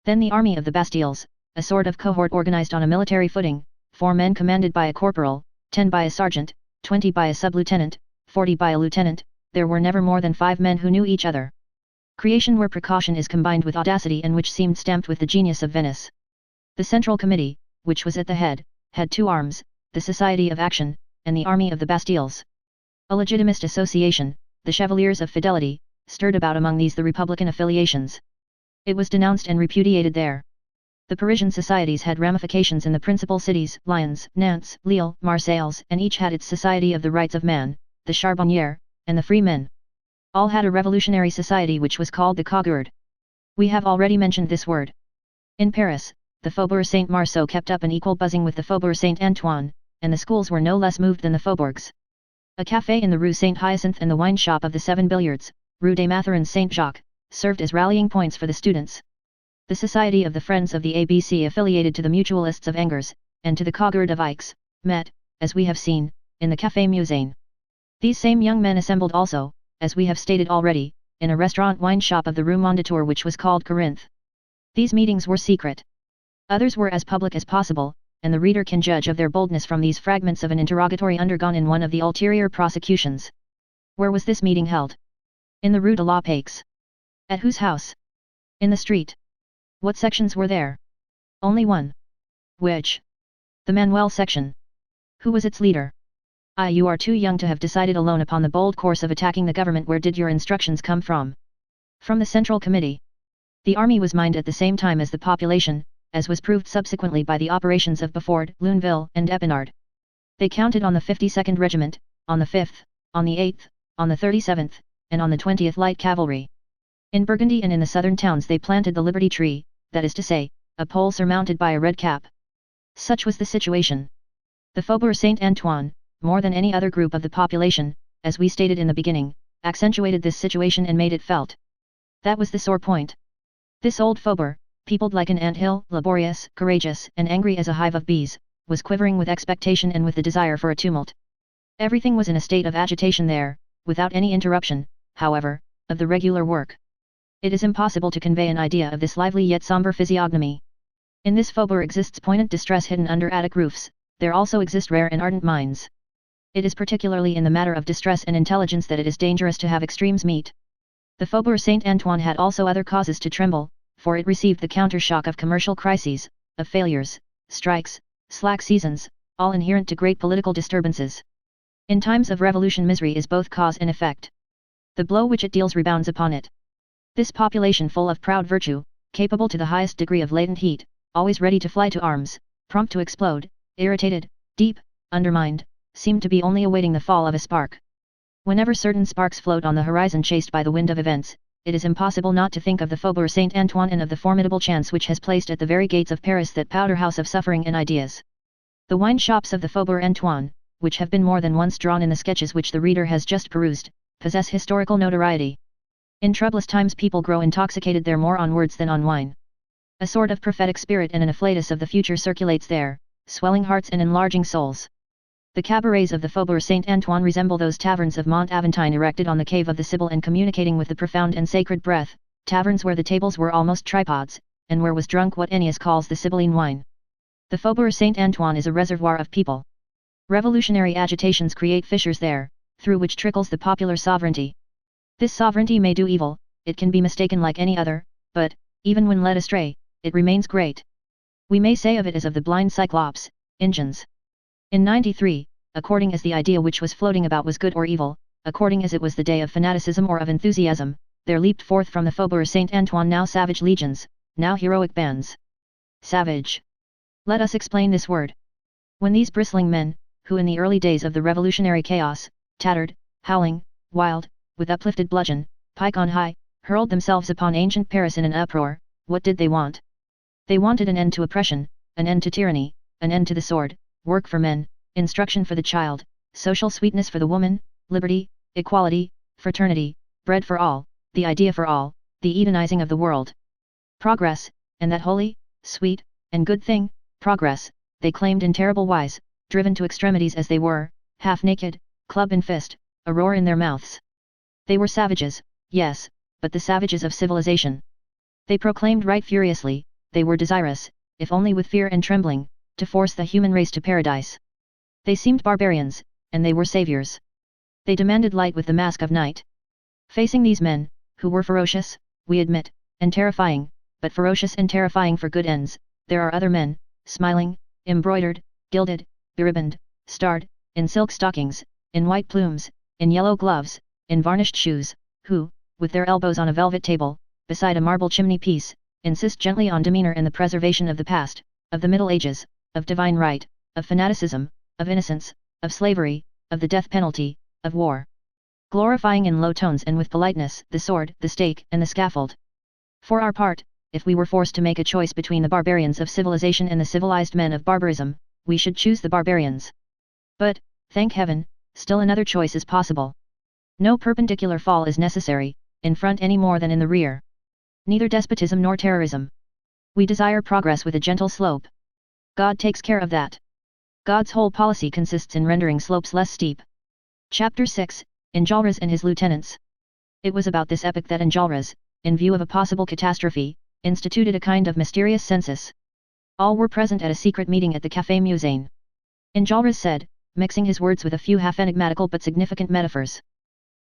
Then the Army of the Bastilles, a sort of cohort organized on a military footing, 4 men commanded by a corporal, 10 by a sergeant, 20 by a sub-lieutenant, 40 by a lieutenant. There were never more than 5 men who knew each other. Creation where precaution is combined with audacity and which seemed stamped with the genius of Venice. The Central Committee, which was at the head, had 2 arms, the Society of Action, and the Army of the Bastilles. A legitimist association, the Chevaliers of Fidelity, stirred about among these the Republican affiliations. It was denounced and repudiated there. The Parisian societies had ramifications in the principal cities, Lyons, Nantes, Lille, Marseilles, and each had its Society of the Rights of Man, the Charbonniers, and the Free Men. All had a revolutionary society which was called the Caugourde. We have already mentioned this word. In Paris, the Faubourg Saint-Marceau kept up an equal buzzing with the Faubourg Saint-Antoine, and the schools were no less moved than the faubourgs. A café in the Rue Saint-Hyacinthe and the wine shop of the 7 Billiards, Rue des Mathurins Saint-Jacques, served as rallying points for the students. The Society of the Friends of the ABC, affiliated to the Mutualists of Angers, and to the Caugourde of Aix, met, as we have seen, in the Café Musain. These same young men assembled also, as we have stated already, in a restaurant wine shop of the Rue Mondétour which was called Corinth. These meetings were secret. Others were as public as possible, and the reader can judge of their boldness from these fragments of an interrogatory undergone in one of the ulterior prosecutions. Where was this meeting held? In the Rue de la Paix. At whose house? In the street. What sections were there? Only one. Which? The Manuel section. Who was its leader? You are too young to have decided alone upon the bold course of attacking the government. Where did your instructions come from? From the Central Committee. The army was mined at the same time as the population, as was proved subsequently by the operations of Beaufort, Luneville, and Epinard. They counted on the 52nd Regiment, on the 5th, on the 8th, on the 37th, and on the 20th Light Cavalry. In Burgundy and in the southern towns they planted the Liberty Tree, that is to say, a pole surmounted by a red cap. Such was the situation. The Faubourg Saint-Antoine, more than any other group of the population, as we stated in the beginning, accentuated this situation and made it felt. That was the sore point. This old faubourg, peopled like an anthill, laborious, courageous, and angry as a hive of bees, was quivering with expectation and with the desire for a tumult. Everything was in a state of agitation there, without any interruption, however, of the regular work. It is impossible to convey an idea of this lively yet sombre physiognomy. In this faubourg exists poignant distress hidden under attic roofs, there also exist rare and ardent minds. It is particularly in the matter of distress and intelligence that it is dangerous to have extremes meet. The Faubourg Saint-Antoine had also other causes to tremble, for it received the counter-shock of commercial crises, of failures, strikes, slack seasons, all inherent to great political disturbances. In times of revolution misery is both cause and effect. The blow which it deals rebounds upon it. This population full of proud virtue, capable to the highest degree of latent heat, always ready to fly to arms, prompt to explode, irritated, deep, undermined, seemed to be only awaiting the fall of a spark. Whenever certain sparks float on the horizon chased by the wind of events, it is impossible not to think of the Faubourg Saint-Antoine and of the formidable chance which has placed at the very gates of Paris that powder house of suffering and ideas. The wine shops of the Faubourg Antoine, which have been more than once drawn in the sketches which the reader has just perused, possess historical notoriety. In troublous times people grow intoxicated there more on words than on wine. A sort of prophetic spirit and an afflatus of the future circulates there, swelling hearts and enlarging souls. The cabarets of the Faubourg Saint-Antoine resemble those taverns of Mont-Aventine erected on the cave of the Sibyl and communicating with the profound and sacred breath, taverns where the tables were almost tripods, and where was drunk what Ennius calls the Sibylline wine. The Faubourg Saint-Antoine is a reservoir of people. Revolutionary agitations create fissures there, through which trickles the popular sovereignty. This sovereignty may do evil, it can be mistaken like any other, but, even when led astray, it remains great. We may say of it as of the blind Cyclops, Ingens. In 93, according as the idea which was floating about was good or evil, according as it was the day of fanaticism or of enthusiasm, there leaped forth from the Faubourg Saint-Antoine now savage legions, now heroic bands. Savage. Let us explain this word. When these bristling men, who in the early days of the revolutionary chaos, tattered, howling, wild, with uplifted bludgeon, pike on high, hurled themselves upon ancient Paris in an uproar, what did they want? They wanted an end to oppression, an end to tyranny, an end to the sword, work for men, instruction for the child, social sweetness for the woman, liberty, equality, fraternity, bread for all, the idea for all, the Edenizing of the world. Progress, and that holy, sweet, and good thing, progress, they claimed in terrible wise, driven to extremities as they were, half naked, club in fist, a roar in their mouths. They were savages, yes, but the savages of civilization. They proclaimed right furiously, they were desirous, if only with fear and trembling, to force the human race to paradise. They seemed barbarians, and they were saviors. They demanded light with the mask of night. Facing these men, who were ferocious, we admit, and terrifying, but ferocious and terrifying for good ends, there are other men, smiling, embroidered, gilded, beribboned, starred, in silk stockings, in white plumes, in yellow gloves, in varnished shoes, who, with their elbows on a velvet table, beside a marble chimney-piece, insist gently on demeanor and the preservation of the past, of the Middle Ages, of divine right, of fanaticism, of innocence, of slavery, of the death penalty, of war. Glorifying in low tones and with politeness the sword, the stake, and the scaffold. For our part, if we were forced to make a choice between the barbarians of civilization and the civilized men of barbarism, we should choose the barbarians. But, thank heaven, still another choice is possible. No perpendicular fall is necessary, in front any more than in the rear. Neither despotism nor terrorism. We desire progress with a gentle slope. God takes care of that. God's whole policy consists in rendering slopes less steep. Chapter 6, Enjolras and his lieutenants. It was about this epoch that Enjolras, in view of a possible catastrophe, instituted a kind of mysterious census. All were present at a secret meeting at the Café Musain. Enjolras said, mixing his words with a few half-enigmatical but significant metaphors.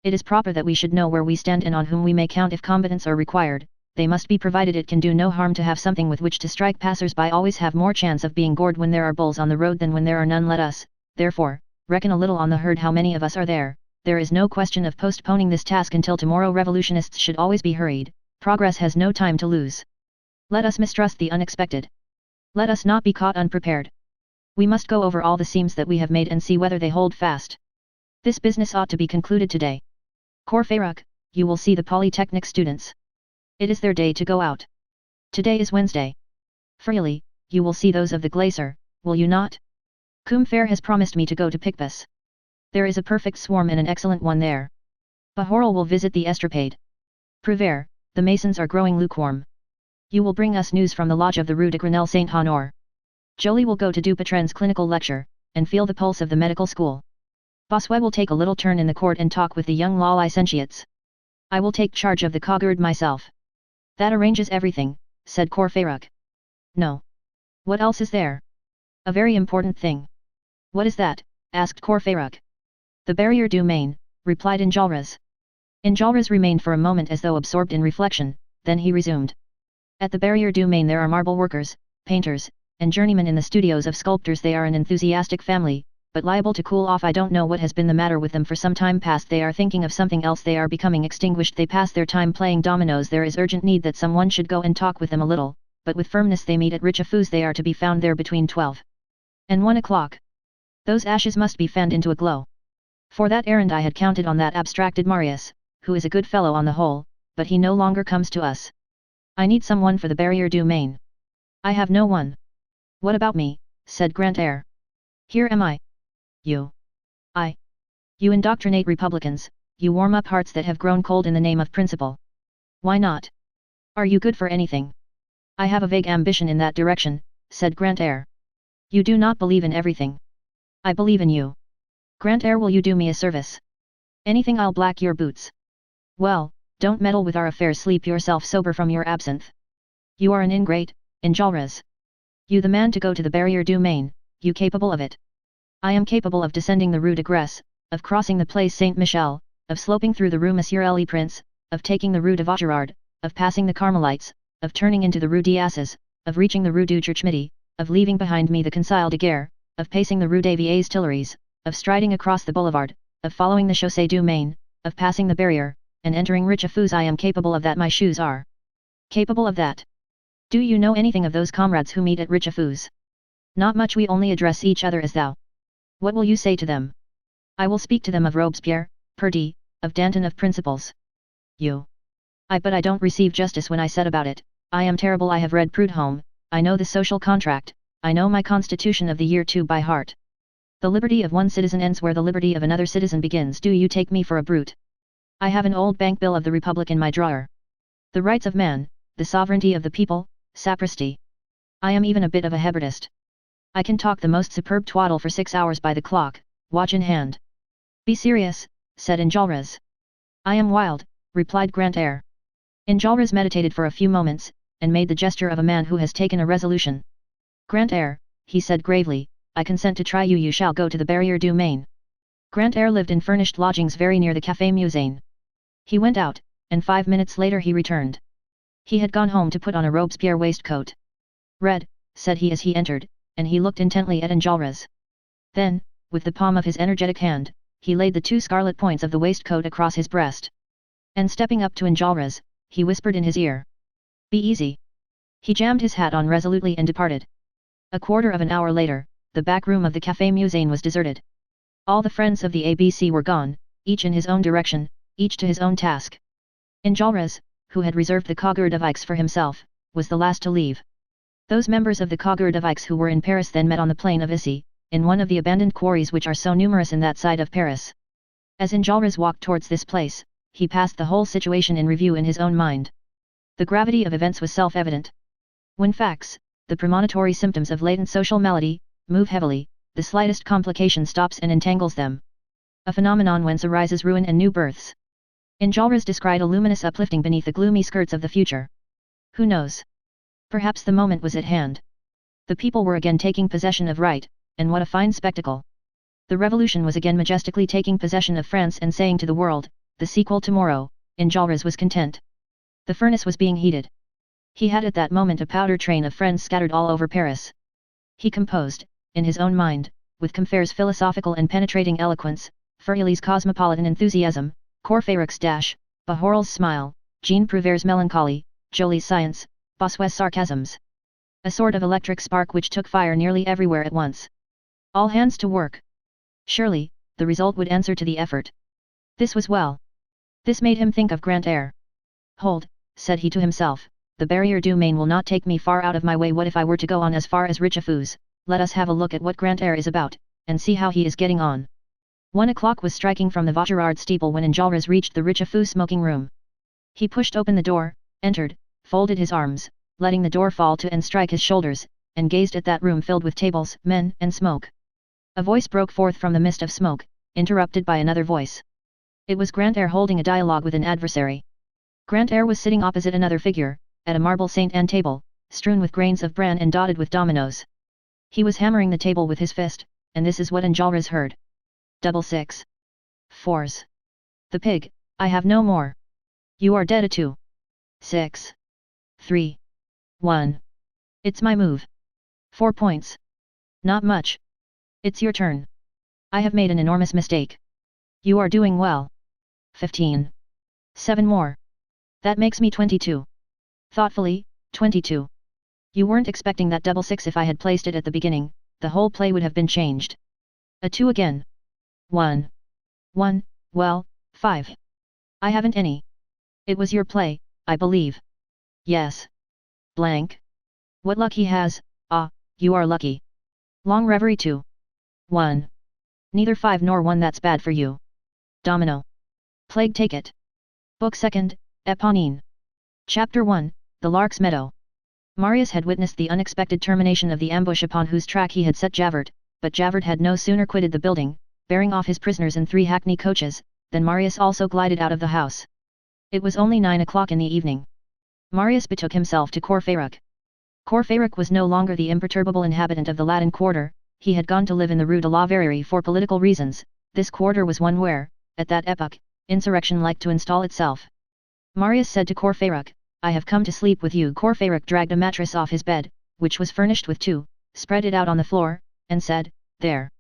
It is proper that we should know where we stand and on whom we may count if combatants are required. They must be provided. It can do no harm to have something with which to strike. Passers-by always have more chance of being gored when there are bulls on the road than when there are none. Let us, therefore, reckon a little on the herd. How many of us are there? There is no question of postponing this task until tomorrow. Revolutionists should always be hurried. Progress has no time to lose. Let us mistrust the unexpected. Let us not be caught unprepared. We must go over all the seams that we have made and see whether they hold fast. This business ought to be concluded today. Courfeyrac, you will see the Polytechnic students. It is their day to go out. Today is Wednesday. Freely, you will see those of the Glacier, will you not? Combeferre has promised me to go to Picpus. There is a perfect swarm and an excellent one there. Bahorel will visit the estrapade. Prévert, the masons are growing lukewarm. You will bring us news from the lodge of the Rue de Grenelle Saint-Honore. Joly will go to Dupuytren's clinical lecture, and feel the pulse of the medical school. Bossuet will take a little turn in the court and talk with the young law licentiates. I will take charge of the cogurd myself. That arranges everything, said Courfeyrac. No. What else is there? A very important thing. What is that? Asked Courfeyrac. The Barrière du Maine, replied Enjolras. Enjolras remained for a moment as though absorbed in reflection, then he resumed. At the Barrière du Maine there are marble workers, painters, and journeymen in the studios of sculptors. They are an enthusiastic family, but liable to cool off. I don't know what has been the matter with them for some time past. They are thinking of something else. They are becoming extinguished. They pass their time playing dominoes. There is urgent need that someone should go and talk with them a little, but with firmness they meet at Richefou's. They are to be found there between 12 and 1 o'clock. Those ashes must be fanned into a glow. For that errand I had counted on that abstracted Marius, who is a good fellow on the whole, but he no longer comes to us. I need someone for the Barrière du Maine. I have no one. What about me? Said Grantaire. Here am I. You. You indoctrinate republicans, you warm up hearts that have grown cold in the name of principle. Why not? Are you good for anything? I have a vague ambition in that direction, said Grantaire. You do not believe in everything. I believe in you. Grantaire, will you do me a service? Anything, I'll black your boots. Well, don't meddle with our affairs. Sleep yourself sober from your absinthe. You are an ingrate, Enjolras. You the man to go to the Barrière du Maine, you capable of it. I am capable of descending the Rue de Grèce, of crossing the Place Saint-Michel, of sloping through the Rue Monsieur le Prince, of taking the Rue de Vaugirard, of passing the Carmelites, of turning into the Rue d'Asses, of reaching the Rue du Church-Midi, of leaving behind me the Conseil de Guerre, of pacing the Rue des Vieilles Tuileries, of striding across the boulevard, of following the Chaussée du Maine, of passing the barrier, and entering Richefou's. I am capable of that. My shoes are capable of that. Do you know anything of those comrades who meet at Richefou's? Not much. We only address each other as thou. What will you say to them? I will speak to them of Robespierre, Perdie, of Danton, of principles. You. But I don't receive justice when I set about it. I am terrible. I have read Prudhomme, I know the social contract, I know my constitution of the year 2 by heart. The liberty of one citizen ends where the liberty of another citizen begins. Do you take me for a brute? I have an old bank bill of the Republic in my drawer. The rights of man, the sovereignty of the people, sapristi. I am even a bit of a Heberdist. I can talk the most superb twaddle for 6 hours by the clock, watch in hand. Be serious, said Enjolras. I am wild, replied Grantaire. Enjolras meditated for a few moments, and made the gesture of a man who has taken a resolution. Grantaire, he said gravely, I consent to try you. You shall go to the Barrière du Maine. Grantaire lived in furnished lodgings very near the Café Musain. He went out, and 5 minutes later he returned. He had gone home to put on a Robespierre waistcoat. Red, said he as he entered, and he looked intently at Enjolras. Then, with the palm of his energetic hand, he laid the 2 scarlet points of the waistcoat across his breast. And stepping up to Enjolras, he whispered in his ear. Be easy. He jammed his hat on resolutely and departed. A quarter of an hour later, the back room of the Café Musain was deserted. All the friends of the ABC were gone, each in his own direction, each to his own task. Enjolras, who had reserved the Cogurd of Aix for himself, was the last to leave. Those members of the Cogurd of Aix who were in Paris then met on the plain of Issy, in one of the abandoned quarries which are so numerous in that side of Paris. As Enjolras walked towards this place, he passed the whole situation in review in his own mind. The gravity of events was self-evident. When facts, the premonitory symptoms of latent social malady, move heavily, the slightest complication stops and entangles them. A phenomenon whence arises ruin and new births. Enjolras descried a luminous uplifting beneath the gloomy skirts of the future. Who knows? Perhaps the moment was at hand. The people were again taking possession of right, and what a fine spectacle! The revolution was again majestically taking possession of France and saying to the world, the sequel tomorrow. Enjolras was content. The furnace was being heated. He had at that moment a powder train of friends scattered all over Paris. He composed, in his own mind, with Combeferre's philosophical and penetrating eloquence, Feuilly's cosmopolitan enthusiasm, Courfeyrac's dash, Bahorel's smile, Jean Prouvair's melancholy, Joly's science, Bossuet's sarcasms. A sort of electric spark which took fire nearly everywhere at once. All hands to work. Surely, the result would answer to the effort. This was well. This made him think of Grantaire. Hold, said he to himself, the Barrière du Maine will not take me far out of my way. What if I were to go on as far as Richefou's, let us have a look at what Grantaire is about, and see how he is getting on. 1 o'clock was striking from the Vaugirard steeple when Enjolras reached the Richefeu smoking room. He pushed open the door, entered, folded his arms, letting the door fall to and strike his shoulders, and gazed at that room filled with tables, men, and smoke. A voice broke forth from the mist of smoke, interrupted by another voice. It was Grantaire holding a dialogue with an adversary. Grantaire was sitting opposite another figure, at a marble Saint Anne table, strewn with grains of bran and dotted with dominoes. He was hammering the table with his fist, and this is what Enjolras heard. 6 4s. The pig, I have no more. You are dead a 2. 6 3 1. It's my move. 4 points. Not much. It's your turn. I have made an enormous mistake. You are doing well. 15. 7 more. That makes me 22. Thoughtfully, 22. You weren't expecting that 6 if I had placed it at the beginning, the whole play would have been changed. A 2 again. 1. 1, well, 5. I haven't any. It was your play, I believe. Yes. Blank. What luck he has, ah, you are lucky. Long reverie 2. 1. Neither 5 nor 1, that's bad for you. Domino. Plague take it. Book 2nd, Eponine. Chapter 1, The Lark's Meadow. Marius had witnessed the unexpected termination of the ambush upon whose track he had set Javert, but Javert had no sooner quitted the building, bearing off his prisoners in 3 hackney coaches, than Marius also glided out of the house. It was only 9 o'clock in the evening. Marius betook himself to Courfeyrac. Courfeyrac was no longer the imperturbable inhabitant of the Latin Quarter, he had gone to live in the Rue de la Verrerie for political reasons. This quarter was one where, at that epoch, insurrection liked to install itself. Marius said to Courfeyrac, I have come to sleep with you. Courfeyrac dragged a mattress off his bed, which was furnished with 2, spread it out on the floor, and said, there.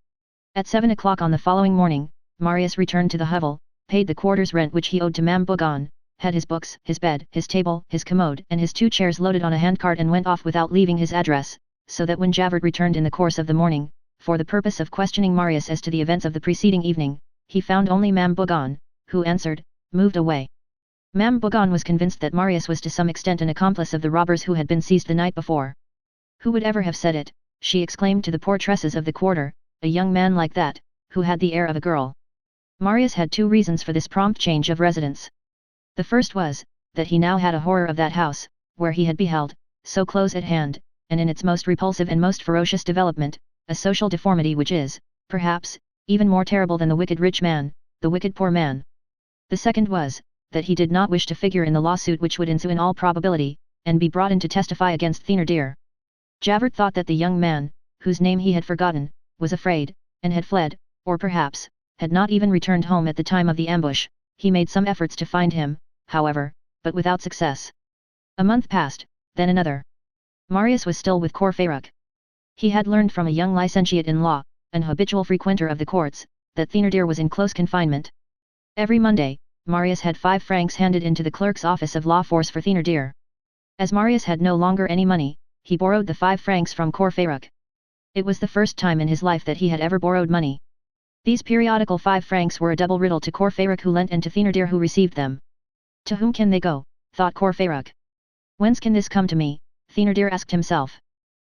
At 7 o'clock on the following morning, Marius returned to the hovel, paid the quarter's rent which he owed to Ma'am Bougon, had his books, his bed, his table, his commode, and his 2 chairs loaded on a handcart and went off without leaving his address, so that when Javert returned in the course of the morning, for the purpose of questioning Marius as to the events of the preceding evening, he found only Ma'am Bougon, who answered, moved away. Ma'am Bougon was convinced that Marius was to some extent an accomplice of the robbers who had been seized the night before. Who would ever have said it, she exclaimed to the portresses of the quarter, a young man like that, who had the air of a girl. Marius had 2 reasons for this prompt change of residence. The first was, that he now had a horror of that house, where he had beheld, so close at hand, and in its most repulsive and most ferocious development, a social deformity which is, perhaps, even more terrible than the wicked rich man, the wicked poor man. The second was, that he did not wish to figure in the lawsuit which would ensue in all probability, and be brought in to testify against Thénardier. Javert thought that the young man, whose name he had forgotten, was afraid, and had fled, or perhaps, had not even returned home at the time of the ambush. He made some efforts to find him, however, but without success. A month passed, then another. Marius was still with Courfeyrac. He had learned from a young licentiate in law, an habitual frequenter of the courts, that Thénardier was in close confinement. Every Monday, Marius had 5 francs handed into the clerk's office of law force for Thénardier. As Marius had no longer any money, he borrowed the 5 francs from Courfeyrac. It was the first time in his life that he had ever borrowed money. These periodical 5 francs were a double riddle to Courfeyrac who lent and to Thénardier who received them. To whom can they go, thought Courfeyrac. Whence can this come to me, Thénardier asked himself.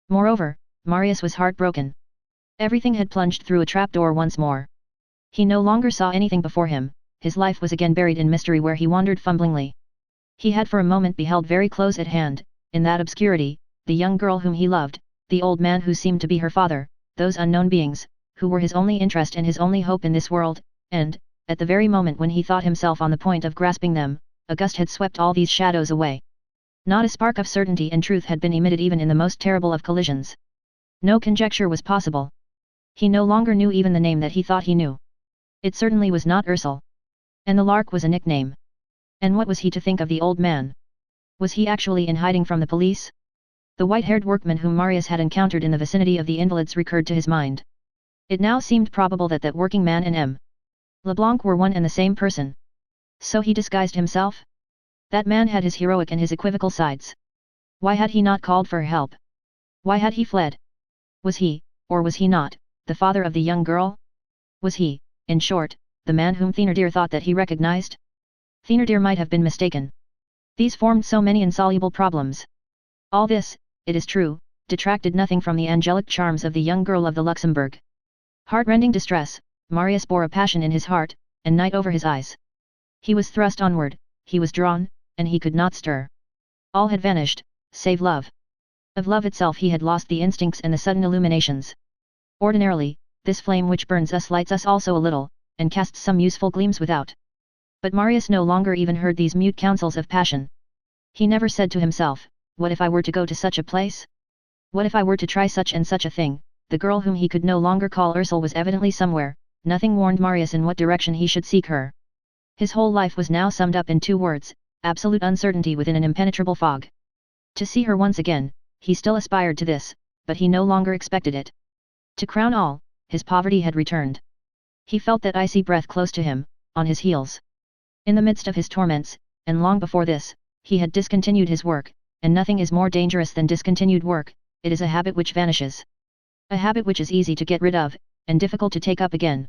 Moreover, Marius was heartbroken. Everything had plunged through a trapdoor once more. He no longer saw anything before him, his life was again buried in mystery where he wandered fumblingly. He had for a moment beheld very close at hand, in that obscurity, the young girl whom he loved, the old man who seemed to be her father, those unknown beings, who were his only interest and his only hope in this world, and, at the very moment when he thought himself on the point of grasping them, a gust had swept all these shadows away. Not a spark of certainty and truth had been emitted even in the most terrible of collisions. No conjecture was possible. He no longer knew even the name that he thought he knew. It certainly was not Ursel. And the Lark was a nickname. And what was he to think of the old man? Was he actually in hiding from the police? The white-haired workman whom Marius had encountered in the vicinity of the Invalides recurred to his mind. It now seemed probable that that working man and M. Leblanc were one and the same person. So he disguised himself? That man had his heroic and his equivocal sides. Why had he not called for help? Why had he fled? Was he, or was he not, the father of the young girl? Was he, in short, the man whom Thénardier thought that he recognized? Thénardier might have been mistaken. These formed so many insoluble problems. All this, it is true, detracted nothing from the angelic charms of the young girl of the Luxembourg. Heart-rending distress, Marius bore a passion in his heart, and night over his eyes. He was thrust onward, he was drawn, and he could not stir. All had vanished, save love. Of love itself he had lost the instincts and the sudden illuminations. Ordinarily, this flame which burns us lights us also a little, and casts some useful gleams without. But Marius no longer even heard these mute counsels of passion. He never said to himself, what if I were to go to such a place? What if I were to try such and such a thing? The girl whom he could no longer call Ursule was evidently somewhere, nothing warned Marius in what direction he should seek her. His whole life was now summed up in 2 words, absolute uncertainty within an impenetrable fog. To see her once again, he still aspired to this, but he no longer expected it. To crown all, his poverty had returned. He felt that icy breath close to him, on his heels. In the midst of his torments, and long before this, he had discontinued his work, and nothing is more dangerous than discontinued work. It is a habit which vanishes. A habit which is easy to get rid of, and difficult to take up again.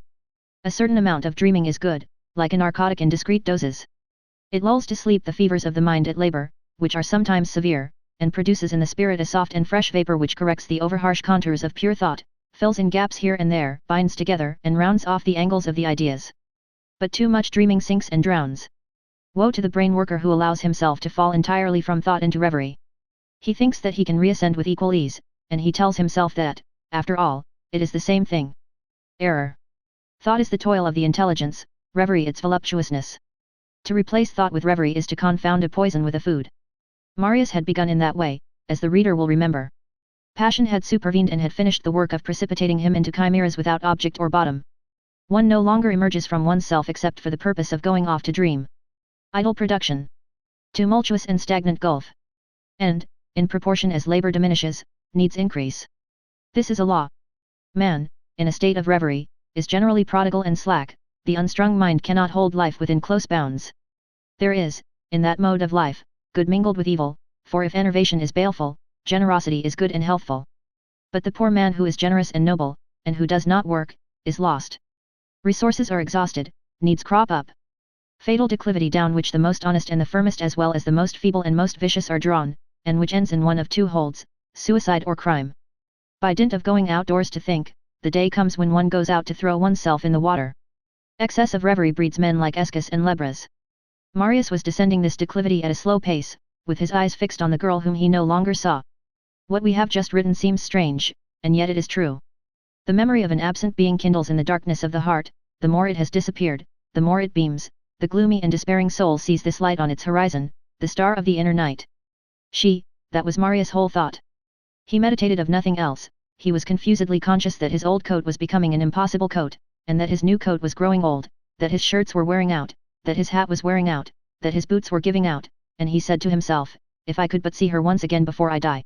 A certain amount of dreaming is good, like a narcotic in discreet doses. It lulls to sleep the fevers of the mind at labor, which are sometimes severe, and produces in the spirit a soft and fresh vapor which corrects the overharsh contours of pure thought, fills in gaps here and there, binds together and rounds off the angles of the ideas. But too much dreaming sinks and drowns. Woe to the brain worker who allows himself to fall entirely from thought into reverie. He thinks that he can reascend with equal ease, and he tells himself that, after all, it is the same thing. Error. Thought is the toil of the intelligence, reverie its voluptuousness. To replace thought with reverie is to confound a poison with a food. Marius had begun in that way, as the reader will remember. Passion had supervened and had finished the work of precipitating him into chimeras without object or bottom. One no longer emerges from oneself except for the purpose of going off to dream. Idle production. Tumultuous and stagnant gulf. And, in proportion as labor diminishes, needs increase. This is a law. Man, in a state of reverie, is generally prodigal and slack. The unstrung mind cannot hold life within close bounds. There is, in that mode of life, good mingled with evil, for if enervation is baleful, generosity is good and healthful. But the poor man who is generous and noble, and who does not work, is lost. Resources are exhausted, needs crop up. Fatal declivity down which the most honest and the firmest as well as the most feeble and most vicious are drawn, and which ends in one of 2 holds, suicide or crime. By dint of going outdoors to think, the day comes when one goes out to throw oneself in the water. Excess of reverie breeds men like Escus and Lebras. Marius was descending this declivity at a slow pace, with his eyes fixed on the girl whom he no longer saw. What we have just written seems strange, and yet it is true. The memory of an absent being kindles in the darkness of the heart, the more it has disappeared, the more it beams, the gloomy and despairing soul sees this light on its horizon, the star of the inner night. She, that was Marius' whole thought. He meditated of nothing else, he was confusedly conscious that his old coat was becoming an impossible coat, and that his new coat was growing old, that his shirts were wearing out, that his hat was wearing out, that his boots were giving out, and he said to himself, if I could but see her once again before I die.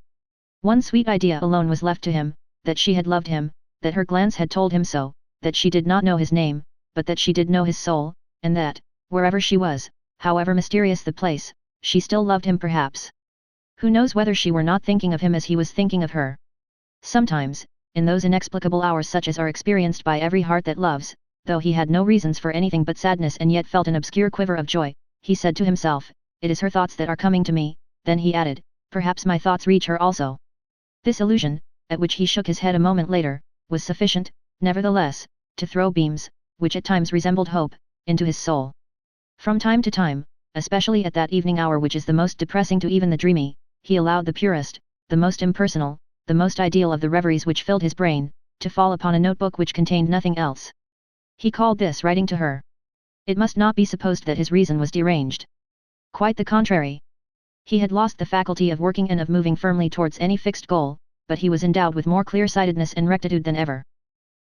One sweet idea alone was left to him, that she had loved him, that her glance had told him so, that she did not know his name, but that she did know his soul, and that, wherever she was, however mysterious the place, she still loved him perhaps. Who knows whether she were not thinking of him as he was thinking of her? Sometimes, in those inexplicable hours such as are experienced by every heart that loves, though he had no reasons for anything but sadness and yet felt an obscure quiver of joy, he said to himself, it is her thoughts that are coming to me, then he added, perhaps my thoughts reach her also. This illusion, at which he shook his head a moment later, was sufficient, nevertheless, to throw beams, which at times resembled hope, into his soul. From time to time, especially at that evening hour which is the most depressing to even the dreamy, he allowed the purest, the most impersonal, the most ideal of the reveries which filled his brain, to fall upon a notebook which contained nothing else. He called this writing to her. It must not be supposed that his reason was deranged. Quite the contrary. He had lost the faculty of working and of moving firmly towards any fixed goal, but he was endowed with more clear-sightedness and rectitude than ever.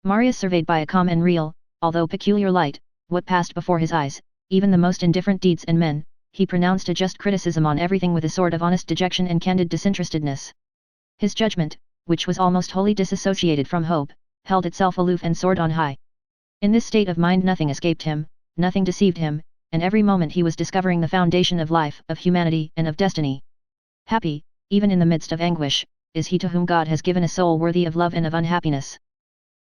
Marius surveyed by a calm and real, although peculiar light, what passed before his eyes, even the most indifferent deeds and men. He pronounced a just criticism on everything with a sort of honest dejection and candid disinterestedness. His judgment, which was almost wholly disassociated from hope, held itself aloof and soared on high. In this state of mind nothing escaped him, nothing deceived him, and every moment he was discovering the foundation of life, of humanity and of destiny. Happy, even in the midst of anguish, is he to whom God has given a soul worthy of love and of unhappiness.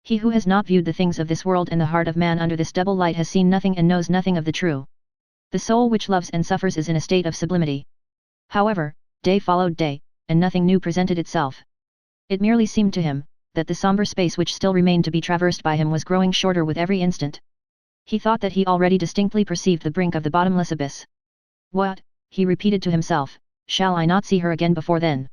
He who has not viewed the things of this world and the heart of man under this double light has seen nothing and knows nothing of the true. The soul which loves and suffers is in a state of sublimity. However, day followed day, and nothing new presented itself. It merely seemed to him, that the somber space which still remained to be traversed by him was growing shorter with every instant. He thought that he already distinctly perceived the brink of the bottomless abyss. What, he repeated to himself, shall I not see her again before then?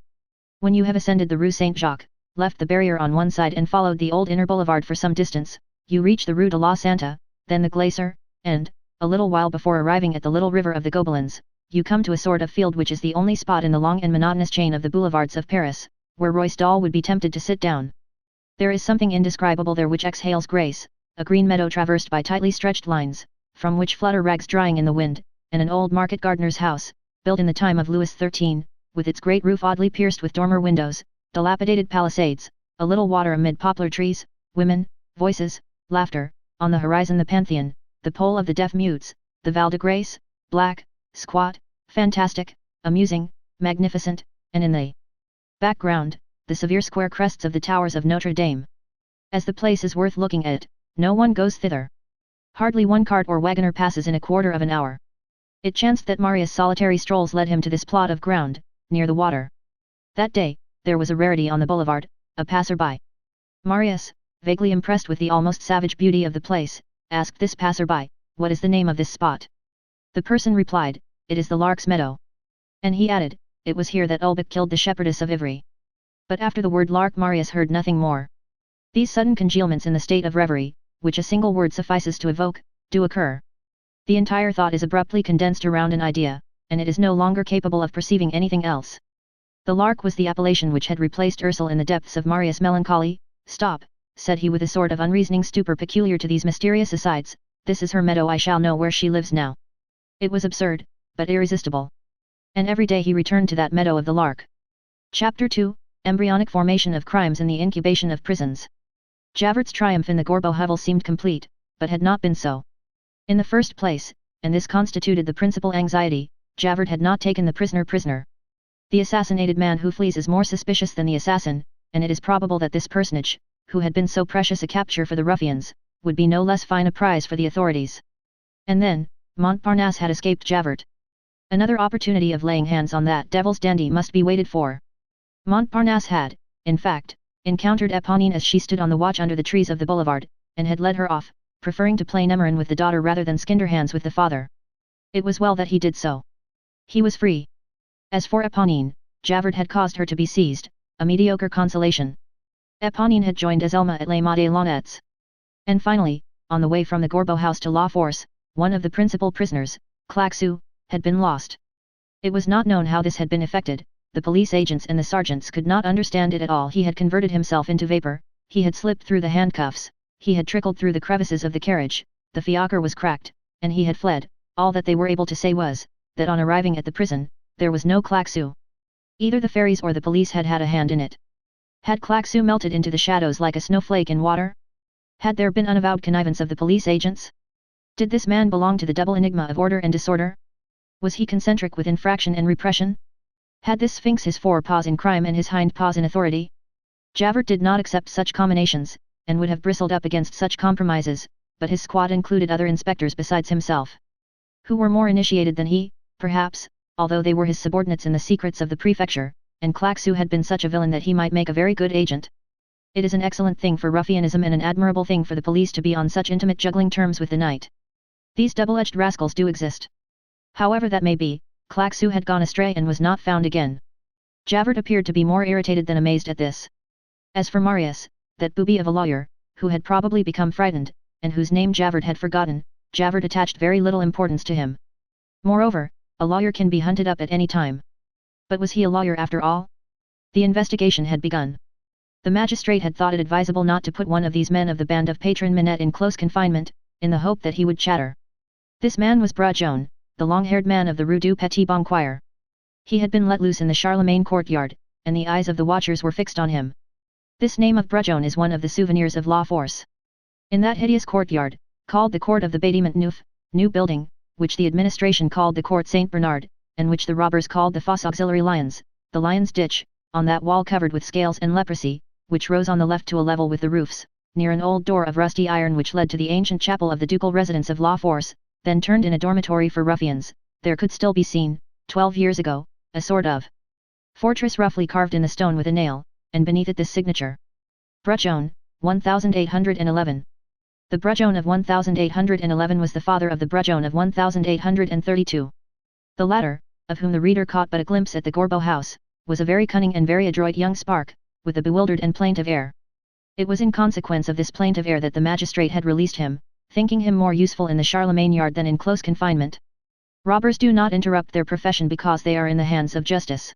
When you have ascended the Rue Saint-Jacques, left the barrier on one side and followed the old inner boulevard for some distance, you reach the Rue de la Santa, then the Glacier, and, a little while before arriving at the little river of the Gobelins, you come to a sort of field which is the only spot in the long and monotonous chain of the boulevards of Paris, where Roysdal would be tempted to sit down. There is something indescribable there which exhales grace, a green meadow traversed by tightly stretched lines, from which flutter rags drying in the wind, and an old market gardener's house, built in the time of Louis XIII, with its great roof oddly pierced with dormer windows, dilapidated palisades, a little water amid poplar trees, women, voices, laughter, on the horizon the Pantheon, the pole of the deaf mutes, the Val de Grace, black, squat, fantastic, amusing, magnificent, and in the background, the severe square crests of the towers of Notre Dame. As the place is worth looking at, no one goes thither. Hardly one cart or wagoner passes in a quarter of an hour. It chanced that Marius' solitary strolls led him to this plot of ground, near the water. That day, there was a rarity on the boulevard, a passer-by. Marius, vaguely impressed with the almost savage beauty of the place, asked this passer-by, "What is the name of this spot?" The person replied, "It is the Lark's Meadow." And he added, "It was here that Ulbec killed the shepherdess of Ivry." But after the word lark Marius heard nothing more. These sudden congealments in the state of reverie, which a single word suffices to evoke, do occur. The entire thought is abruptly condensed around an idea, and it is no longer capable of perceiving anything else. The lark was the appellation which had replaced Ursel in the depths of Marius' melancholy. "Stop," said he with a sort of unreasoning stupor peculiar to these mysterious asides, "this is her meadow, I shall know where she lives now." It was absurd, but irresistible. And every day he returned to that meadow of the lark. Chapter 2, Embryonic Formation of Crimes and the Incubation of Prisons. Javert's triumph in the Gorbeau hovel seemed complete, but had not been so. In the first place, and this constituted the principal anxiety, Javert had not taken the prisoner. The assassinated man who flees is more suspicious than the assassin, and it is probable that this personage, who had been so precious a capture for the ruffians, would be no less fine a prize for the authorities. And then, Montparnasse had escaped Javert. Another opportunity of laying hands on that devil's dandy must be waited for. Montparnasse had, in fact, encountered Éponine as she stood on the watch under the trees of the boulevard, and had led her off, preferring to play Nemorin with the daughter rather than skinder hands with the father. It was well that he did so. He was free. As for Éponine, Javert had caused her to be seized, a mediocre consolation. Éponine had joined Azelma at Les Madelonnettes. And finally, on the way from the Gorbeau house to La Force, one of the principal prisoners, Claquesous, had been lost. It was not known how this had been effected, the police agents and the sergeants could not understand it at all. He had converted himself into vapor, he had slipped through the handcuffs, he had trickled through the crevices of the carriage, the fiacre was cracked, and he had fled. All that they were able to say was, that on arriving at the prison, there was no Claquesous. Either the fairies or the police had had a hand in it. Had Claquesous melted into the shadows like a snowflake in water? Had there been unavowed connivance of the police agents? Did this man belong to the double enigma of order and disorder? Was he concentric with infraction and repression? Had this sphinx his fore paws in crime and his hind paws in authority? Javert did not accept such combinations, and would have bristled up against such compromises, but his squad included other inspectors besides himself, who were more initiated than he, perhaps, although they were his subordinates in the secrets of the prefecture, and Claquesous had been such a villain that he might make a very good agent. It is an excellent thing for ruffianism and an admirable thing for the police to be on such intimate juggling terms with the night. These double-edged rascals do exist. However that may be, Claquesous had gone astray and was not found again. Javert appeared to be more irritated than amazed at this. As for Marius, that booby of a lawyer, who had probably become frightened, and whose name Javert had forgotten, Javert attached very little importance to him. Moreover, a lawyer can be hunted up at any time. But was he a lawyer after all? The investigation had begun. The magistrate had thought it advisable not to put one of these men of the band of Patron Minette in close confinement, in the hope that he would chatter. This man was Brajon, the long-haired man of the Rue du Petit Banquier. He had been let loose in the Charlemagne courtyard, and the eyes of the watchers were fixed on him. This name of Brajon is one of the souvenirs of La Force. In that hideous courtyard, called the Court of the Bâtiment Neuf, new building, which the administration called the Court Saint Bernard, and which the robbers called the Fosse Auxiliary Lions, the Lions' Ditch, on that wall covered with scales and leprosy, which rose on the left to a level with the roofs, near an old door of rusty iron which led to the ancient chapel of the ducal residence of La Force, then turned in a dormitory for ruffians, there could still be seen, 12 years ago, a sort of fortress roughly carved in the stone with a nail, and beneath it this signature. Brujon, 1811. The Brujon of 1811 was the father of the Brujon of 1832. The latter, of whom the reader caught but a glimpse at the Gorbeau house, was a very cunning and very adroit young spark, with a bewildered and plaintive air. It was in consequence of this plaintive air that the magistrate had released him, thinking him more useful in the Charlemagne yard than in close confinement. Robbers do not interrupt their profession because they are in the hands of justice.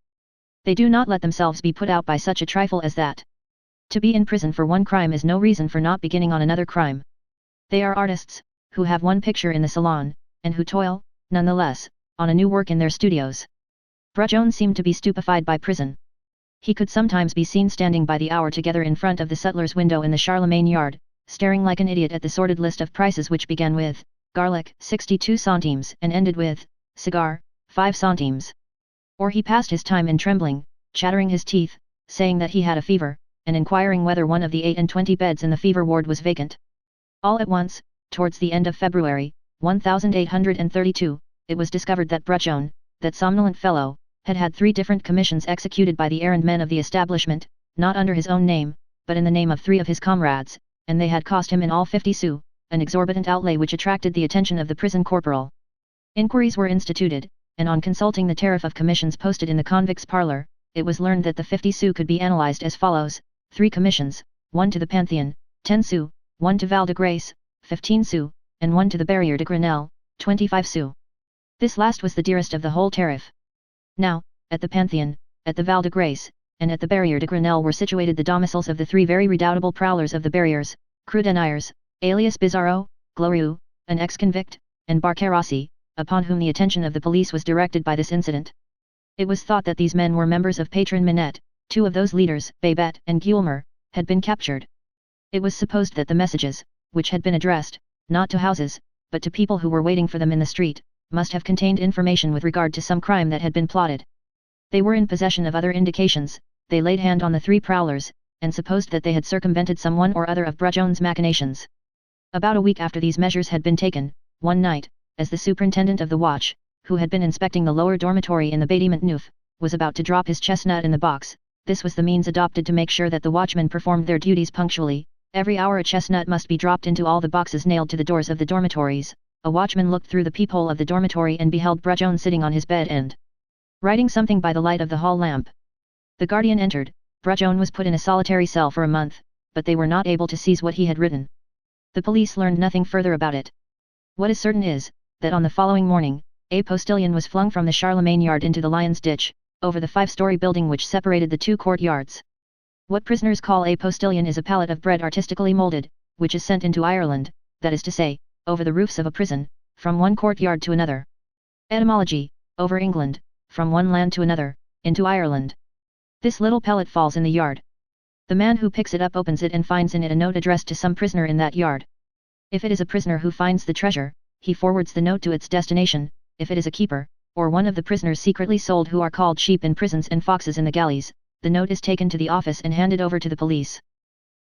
They do not let themselves be put out by such a trifle as that. To be in prison for one crime is no reason for not beginning on another crime. They are artists, who have one picture in the salon, and who toil, nonetheless, on a new work in their studios. Brujon seemed to be stupefied by prison. He could sometimes be seen standing by the hour together in front of the sutler's window in the Charlemagne yard, staring like an idiot at the sordid list of prices which began with, garlic, 62 centimes, and ended with, cigar, 5 centimes. Or he passed his time in trembling, chattering his teeth, saying that he had a fever, and inquiring whether one of the 28 beds in the fever ward was vacant. All at once, towards the end of February, 1832, it was discovered that Brujon, that somnolent fellow, had had 3 different commissions executed by the errand men of the establishment, not under his own name, but in the name of 3 of his comrades, and they had cost him in all 50 sous, an exorbitant outlay which attracted the attention of the prison corporal. Inquiries were instituted, and on consulting the tariff of commissions posted in the convicts' parlour, it was learned that the 50 sous could be analysed as follows: 3 commissions, 1 to the Pantheon, 10 sous, 1 to Val de Grace, 15 sous, and 1 to the Barrière de Grenelle, 25 sous. This last was the dearest of the whole tariff. Now, at the Pantheon, at the Val de Grace, and at the Barrière de Grenelle were situated the domiciles of the 3 very redoubtable prowlers of the barriers, Crudeniers, alias Bizarro, Glorieux, an ex-convict, and Barcarossi, upon whom the attention of the police was directed by this incident. It was thought that these men were members of Patron Minette. 2 of those leaders, Babet and Guilmer, had been captured. It was supposed that the messages, which had been addressed, not to houses, but to people who were waiting for them in the street, must have contained information with regard to some crime that had been plotted. They were in possession of other indications. They laid hand on the 3 prowlers, and supposed that they had circumvented some one or other of Brujon's machinations. About a week after these measures had been taken, one night, as the superintendent of the watch, who had been inspecting the lower dormitory in the Bâtiment Neuf, was about to drop his chestnut in the box, this was the means adopted to make sure that the watchmen performed their duties punctually. Every hour a chestnut must be dropped into all the boxes nailed to the doors of the dormitories. A watchman looked through the peephole of the dormitory and beheld Brujon sitting on his bed and writing something by the light of the hall lamp. The guardian entered. Brujon was put in a solitary cell for a month, but they were not able to seize what he had written. The police learned nothing further about it. What is certain is, that on the following morning, a postilion was flung from the Charlemagne yard into the Lion's Ditch, over the 5-story building which separated the 2 courtyards. What prisoners call a postilion is a pallet of bread artistically moulded, which is sent into Ireland, that is to say, over the roofs of a prison, from one courtyard to another. Etymology, over England, from one land to another, into Ireland. This little pellet falls in the yard. The man who picks it up opens it and finds in it a note addressed to some prisoner in that yard. If it is a prisoner who finds the treasure, he forwards the note to its destination. If it is a keeper, or one of the prisoners secretly sold who are called sheep in prisons and foxes in the galleys, the note is taken to the office and handed over to the police.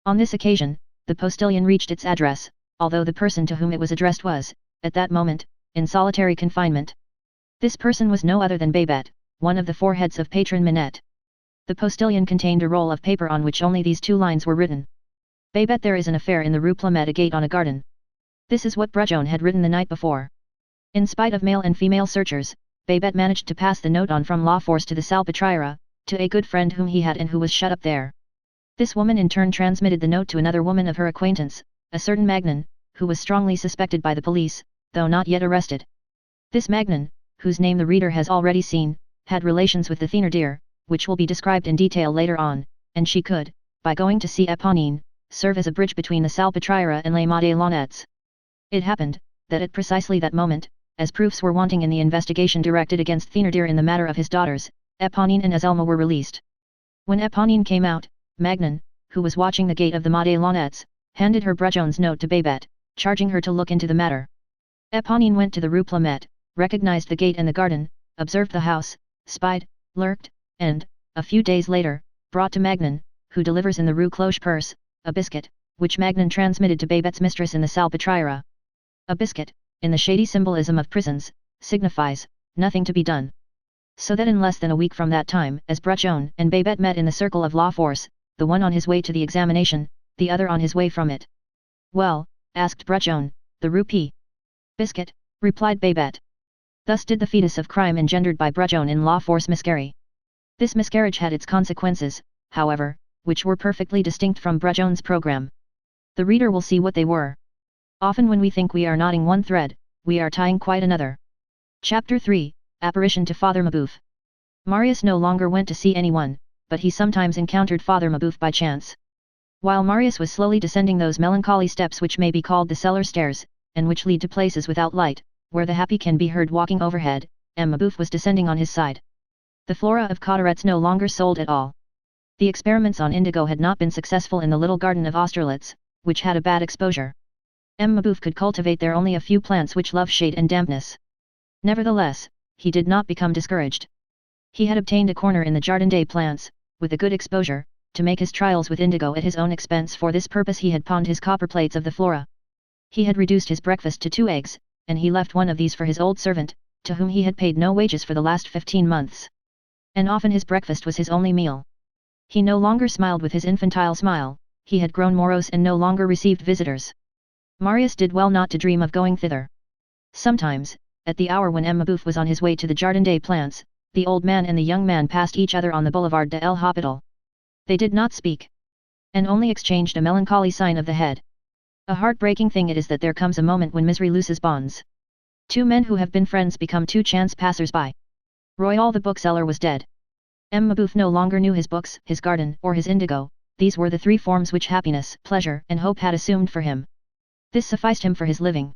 On this occasion, the postilion reached its address, although the person to whom it was addressed was, at that moment, in solitary confinement. This person was no other than Babet, one of the 4 heads of Patron Minette. The postilion contained a roll of paper on which only these 2 lines were written. Babet, there is an affair in the Rue Plumet, a gate on a garden. This is what Brujon had written the night before. In spite of male and female searchers, Babet managed to pass the note on from La Force to the Salpêtrière, to a good friend whom he had and who was shut up there. This woman in turn transmitted the note to another woman of her acquaintance, a certain Magnan, who was strongly suspected by the police, though not yet arrested. This Magnan, whose name the reader has already seen, had relations with the Thénardier, which will be described in detail later on, and she could, by going to see Éponine, serve as a bridge between the Salpêtrière and Les Madelonnettes. It happened, that at precisely that moment, as proofs were wanting in the investigation directed against Thénardier in the matter of his daughters, Éponine and Azelma were released. When Éponine came out, Magnan, who was watching the gate of the Madelonnettes, handed her Brujon's note to Babet, charging her to look into the matter. Éponine went to the Rue Plumet, recognized the gate and the garden, observed the house, spied, lurked, and, a few days later, brought to Magnan, who delivers in the Rue Cloche-Perce, a biscuit, which Magnan transmitted to Babet's mistress in the Salpêtrière. A biscuit, in the shady symbolism of prisons, signifies, nothing to be done. So that in less than a week from that time, as Brujon and Babet met in the circle of La Force, the one on his way to the examination, the other on his way from it. Well, asked Bruchon, the rupee. Biscuit, replied Babette. Thus did the fetus of crime engendered by Bruchon in law force miscarry. This miscarriage had its consequences, however, which were perfectly distinct from Bruchon's program. The reader will see what they were. Often when we think we are knotting one thread, we are tying quite another. Chapter 3, Apparition to Father Mabeuf. Marius no longer went to see anyone, but he sometimes encountered Father Mabeuf by chance. While Marius was slowly descending those melancholy steps which may be called the cellar stairs, and which lead to places without light, where the happy can be heard walking overhead, Mabeuf was descending on his side. The flora of Cauteretz no longer sold at all. The experiments on indigo had not been successful in the little garden of Austerlitz, which had a bad exposure. Mabeuf could cultivate there only a few plants which love shade and dampness. Nevertheless, he did not become discouraged. He had obtained a corner in the Jardin des Plantes, with a good exposure, to make his trials with indigo at his own expense. For this purpose he had pawned his copper plates of the flora. He had reduced his breakfast to 2 eggs, and he left one of these for his old servant, to whom he had paid no wages for the last 15 months. And often his breakfast was his only meal. He no longer smiled with his infantile smile, he had grown morose and no longer received visitors. Marius did well not to dream of going thither. Sometimes, at the hour when Mabeuf was on his way to the Jardin des Plantes, the old man and the young man passed each other on the Boulevard de l'Hôpital. They did not speak, and only exchanged a melancholy sign of the head. A heartbreaking thing it is that there comes a moment when misery looses bonds. 2 men who have been friends become 2 chance passers-by. Royal the bookseller was dead. Mabeuf no longer knew his books, his garden, or his indigo. These were the 3 forms which happiness, pleasure, and hope had assumed for him. This sufficed him for his living.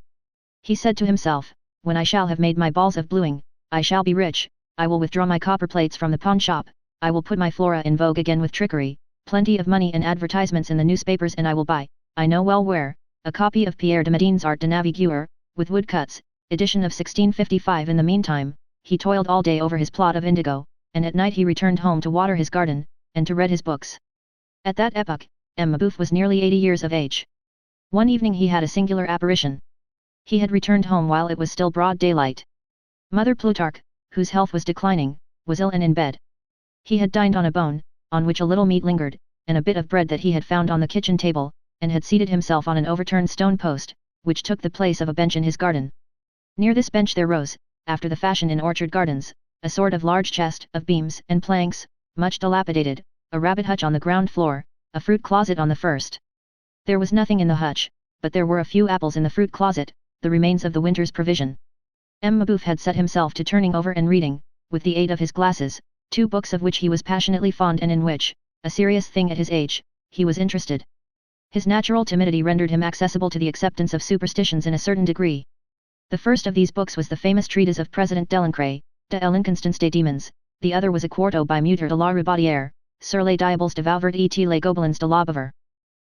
He said to himself, when I shall have made my balls of bluing, I shall be rich, I will withdraw my copper plates from the pawn shop, I will put my flora in vogue again with trickery, plenty of money and advertisements in the newspapers, and I will buy, I know well where, a copy of Pierre de Medine's Art de Naviguer, with woodcuts, edition of 1655. In the meantime, he toiled all day over his plot of indigo, and at night he returned home to water his garden, and to read his books. At that epoch, Mabeuf was nearly 80 years of age. One evening he had a singular apparition. He had returned home while it was still broad daylight. Mother Plutarch, whose health was declining, was ill and in bed. He had dined on a bone, on which a little meat lingered, and a bit of bread that he had found on the kitchen table, and had seated himself on an overturned stone post, which took the place of a bench in his garden. Near this bench there rose, after the fashion in orchard gardens, a sort of large chest of beams and planks, much dilapidated, a rabbit hutch on the ground floor, a fruit closet on the first. There was nothing in the hutch, but there were a few apples in the fruit closet, the remains of the winter's provision. Mabeuf had set himself to turning over and reading, with the aid of his glasses, 2 books of which he was passionately fond and in which, a serious thing at his age, he was interested. His natural timidity rendered him accessible to the acceptance of superstitions in a certain degree. The first of these books was the famous treatise of President Delancre, De l'inconstance des démons, the other was a quarto by Mutter de la Ribaudière, Sur les diables de Vauvert et les gobelins de l'Aubervilliers.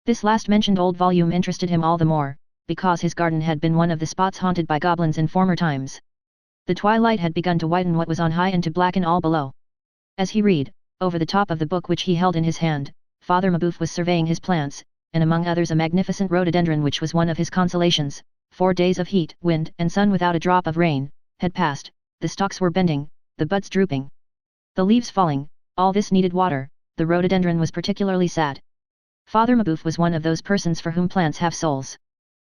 This last mentioned old volume interested him all the more, because his garden had been one of the spots haunted by goblins in former times. The twilight had begun to whiten what was on high and to blacken all below. As he read, over the top of the book which he held in his hand, Father Mabeuf was surveying his plants, and among others a magnificent rhododendron which was one of his consolations. 4 days of heat, wind, and sun without a drop of rain had passed, the stalks were bending, the buds drooping, the leaves falling, all this needed water. The rhododendron was particularly sad. Father Mabeuf was one of those persons for whom plants have souls.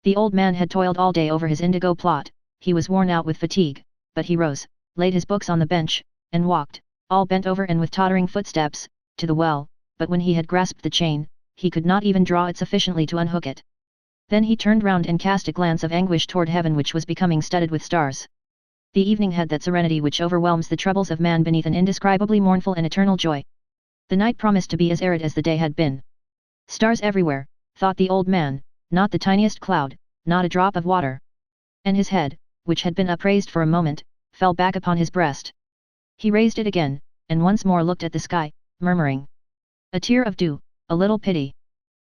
The old man had toiled all day over his indigo plot, he was worn out with fatigue, but he rose, laid his books on the bench, and walked, all bent over and with tottering footsteps, to the well, but when he had grasped the chain, he could not even draw it sufficiently to unhook it. Then he turned round and cast a glance of anguish toward heaven which was becoming studded with stars. The evening had that serenity which overwhelms the troubles of man beneath an indescribably mournful and eternal joy. The night promised to be as arid as the day had been. Stars everywhere, thought the old man, not the tiniest cloud, not a drop of water. And his head, which had been upraised for a moment, fell back upon his breast. He raised it again, and once more looked at the sky, murmuring, "A tear of dew, a little pity."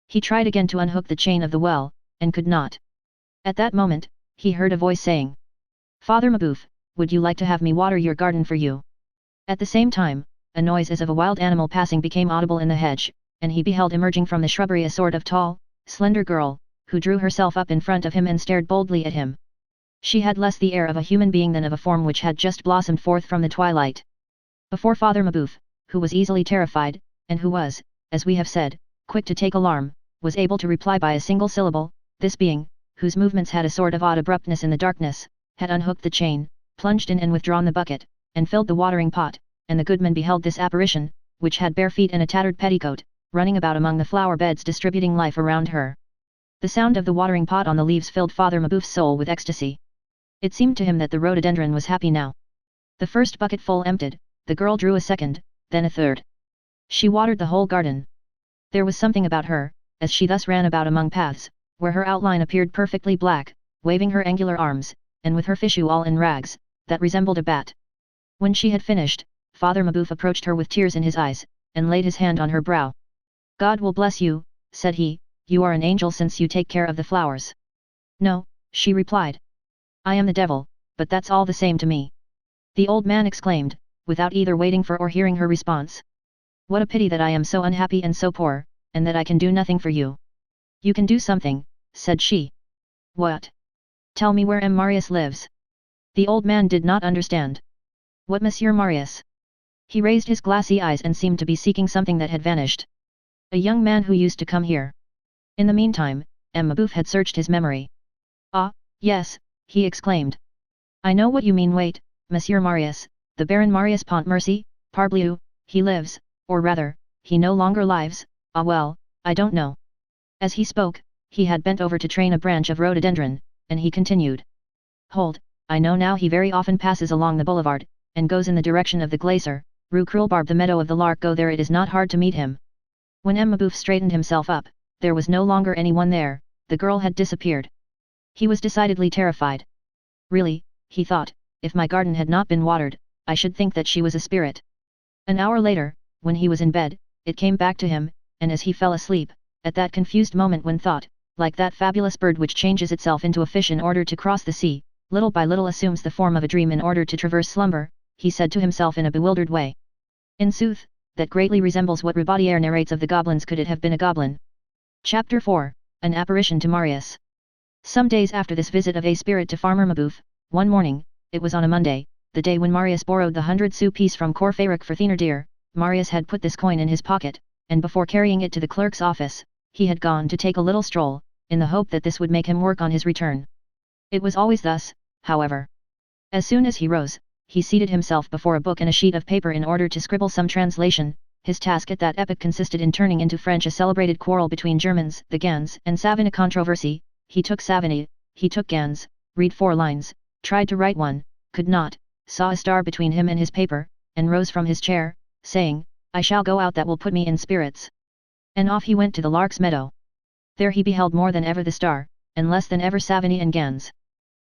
He tried again to unhook the chain of the well, and could not. At that moment, he heard a voice saying, "Father Mabeuf, would you like to have me water your garden for you?" At the same time, a noise as of a wild animal passing became audible in the hedge, and he beheld emerging from the shrubbery a sort of tall, slender girl, who drew herself up in front of him and stared boldly at him. She had less the air of a human being than of a form which had just blossomed forth from the twilight. Before Father Mabeuf, who was easily terrified, and who was, as we have said, quick to take alarm, was able to reply by a single syllable. This being, whose movements had a sort of odd abruptness in the darkness, had unhooked the chain, plunged in and withdrawn the bucket, and filled the watering pot, and the goodman beheld this apparition, which had bare feet and a tattered petticoat, running about among the flower beds distributing life around her. The sound of the watering pot on the leaves filled Father Mabeuf's soul with ecstasy. It seemed to him that the rhododendron was happy now. The first bucketful emptied, the girl drew a second, then a third. She watered the whole garden. There was something about her, as she thus ran about among paths, where her outline appeared perfectly black, waving her angular arms, and with her fichu all in rags, that resembled a bat. When she had finished, Father Mabeuf approached her with tears in his eyes, and laid his hand on her brow. "God will bless you," said he, "you are an angel since you take care of the flowers." "No," she replied. "I am the devil, but that's all the same to me," the old man exclaimed, without either waiting for or hearing her response. "What a pity that I am so unhappy and so poor, and that I can do nothing for you." "You can do something," said she. "What? Tell me where M. Marius lives." The old man did not understand. "What Monsieur Marius?" He raised his glassy eyes and seemed to be seeking something that had vanished. "A young man who used to come here." In the meantime, M. Mabeuf had searched his memory. "Ah, yes," he exclaimed. "I know what you mean. Wait, Monsieur Marius, the Baron Marius Pontmercy, parbleu, he lives, or rather, he no longer lives, ah well, I don't know." As he spoke, he had bent over to train a branch of rhododendron, and he continued. "Hold, I know now, he very often passes along the boulevard, and goes in the direction of the glacier, Rue Krulbarbe, the meadow of the lark. Go there, it is not hard to meet him." When M. Mabeuf straightened himself up, there was no longer anyone there, the girl had disappeared. He was decidedly terrified. "Really," he thought, "if my garden had not been watered, I should think that she was a spirit." An hour later, when he was in bed, it came back to him, and as he fell asleep, at that confused moment when thought, like that fabulous bird which changes itself into a fish in order to cross the sea, little by little assumes the form of a dream in order to traverse slumber, he said to himself in a bewildered way. "In sooth, that greatly resembles what Rabaudière narrates of the goblins. Could it have been a goblin?" Chapter 4, An Apparition to Marius. Some days after this visit of a spirit to Farmer Mabeuf, one morning, it was on a Monday, the day when Marius borrowed the 100-sou piece from Courfeyrac for Thénardier, Marius had put this coin in his pocket, and before carrying it to the clerk's office, he had gone to take a little stroll, in the hope that this would make him work on his return. It was always thus, however. As soon as he rose, he seated himself before a book and a sheet of paper in order to scribble some translation. His task at that epoch consisted in turning into French a celebrated quarrel between Germans, the Gans and Savin, a controversy. He took Savigny, he took Gans, read 4 lines, tried to write one, could not, saw a star between him and his paper, and rose from his chair, saying, "I shall go out, that will put me in spirits." And off he went to the lark's meadow. There he beheld more than ever the star, and less than ever Savigny and Gans.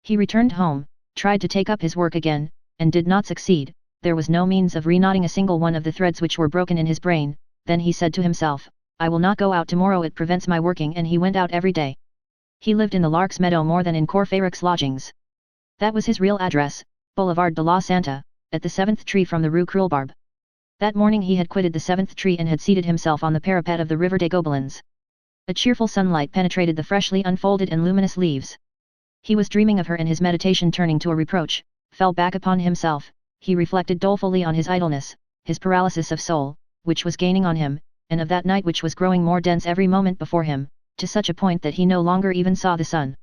He returned home, tried to take up his work again, and did not succeed. There was no means of reknotting a single one of the threads which were broken in his brain. Then he said to himself, "I will not go out tomorrow, it prevents my working," and he went out every day. He lived in the Lark's Meadow more than in Courfeyrac's lodgings. That was his real address, Boulevard de la Santa, at the 7th tree from the Rue Krulbarbe. That morning he had quitted the 7th tree and had seated himself on the parapet of the River des Gobelins. A cheerful sunlight penetrated the freshly unfolded and luminous leaves. He was dreaming of her, and his meditation, turning to a reproach, fell back upon himself. He reflected dolefully on his idleness, his paralysis of soul, which was gaining on him, and of that night which was growing more dense every moment before him, to such a point that he no longer even saw the sun.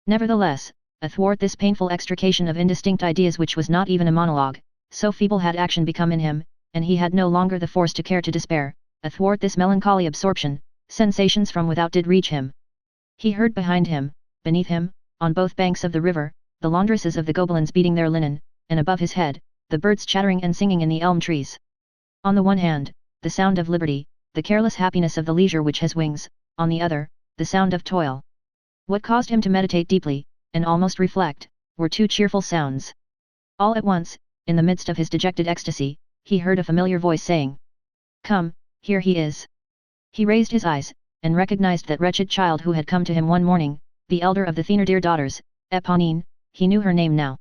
Nevertheless, athwart this painful extrication of indistinct ideas, which was not even a monologue, so feeble had action become in him, and he had no longer the force to care to despair, athwart this melancholy absorption, sensations from without did reach him. He heard behind him, beneath him, on both banks of the river, the laundresses of the Gobelins beating their linen, and above his head, the birds chattering and singing in the elm trees. On the one hand, the sound of liberty, the careless happiness of the leisure which has wings, on the other, the sound of toil. What caused him to meditate deeply, and almost reflect, were 2 cheerful sounds. All at once, in the midst of his dejected ecstasy, he heard a familiar voice saying, "Come, here he is." He raised his eyes, and recognized that wretched child who had come to him one morning, the elder of the Thénardier daughters, Éponine. He knew her name now.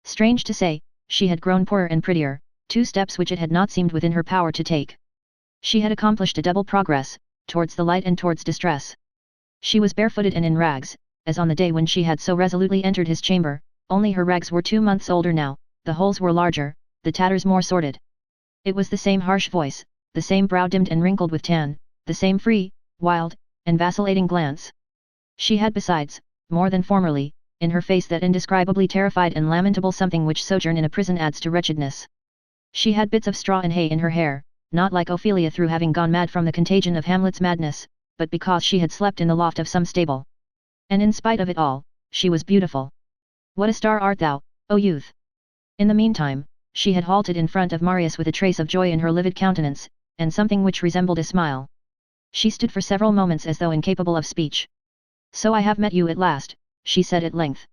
Strange to say, she had grown poorer and prettier, 2 steps which it had not seemed within her power to take. She had accomplished a double progress, towards the light and towards distress. She was barefooted and in rags, as on the day when she had so resolutely entered his chamber, only her rags were 2 months older now, the holes were larger, the tatters more sordid. It was the same harsh voice, the same brow dimmed and wrinkled with tan, the same free, wild, and vacillating glance. She had besides, more than formerly, in her face that indescribably terrified and lamentable something which sojourn in a prison adds to wretchedness. She had bits of straw and hay in her hair, not like Ophelia through having gone mad from the contagion of Hamlet's madness, but because she had slept in the loft of some stable. And in spite of it all, she was beautiful. What a star art thou, O youth! In the meantime, she had halted in front of Marius with a trace of joy in her livid countenance, and something which resembled a smile. She stood for several moments as though incapable of speech. So I have met you at last, she said at length.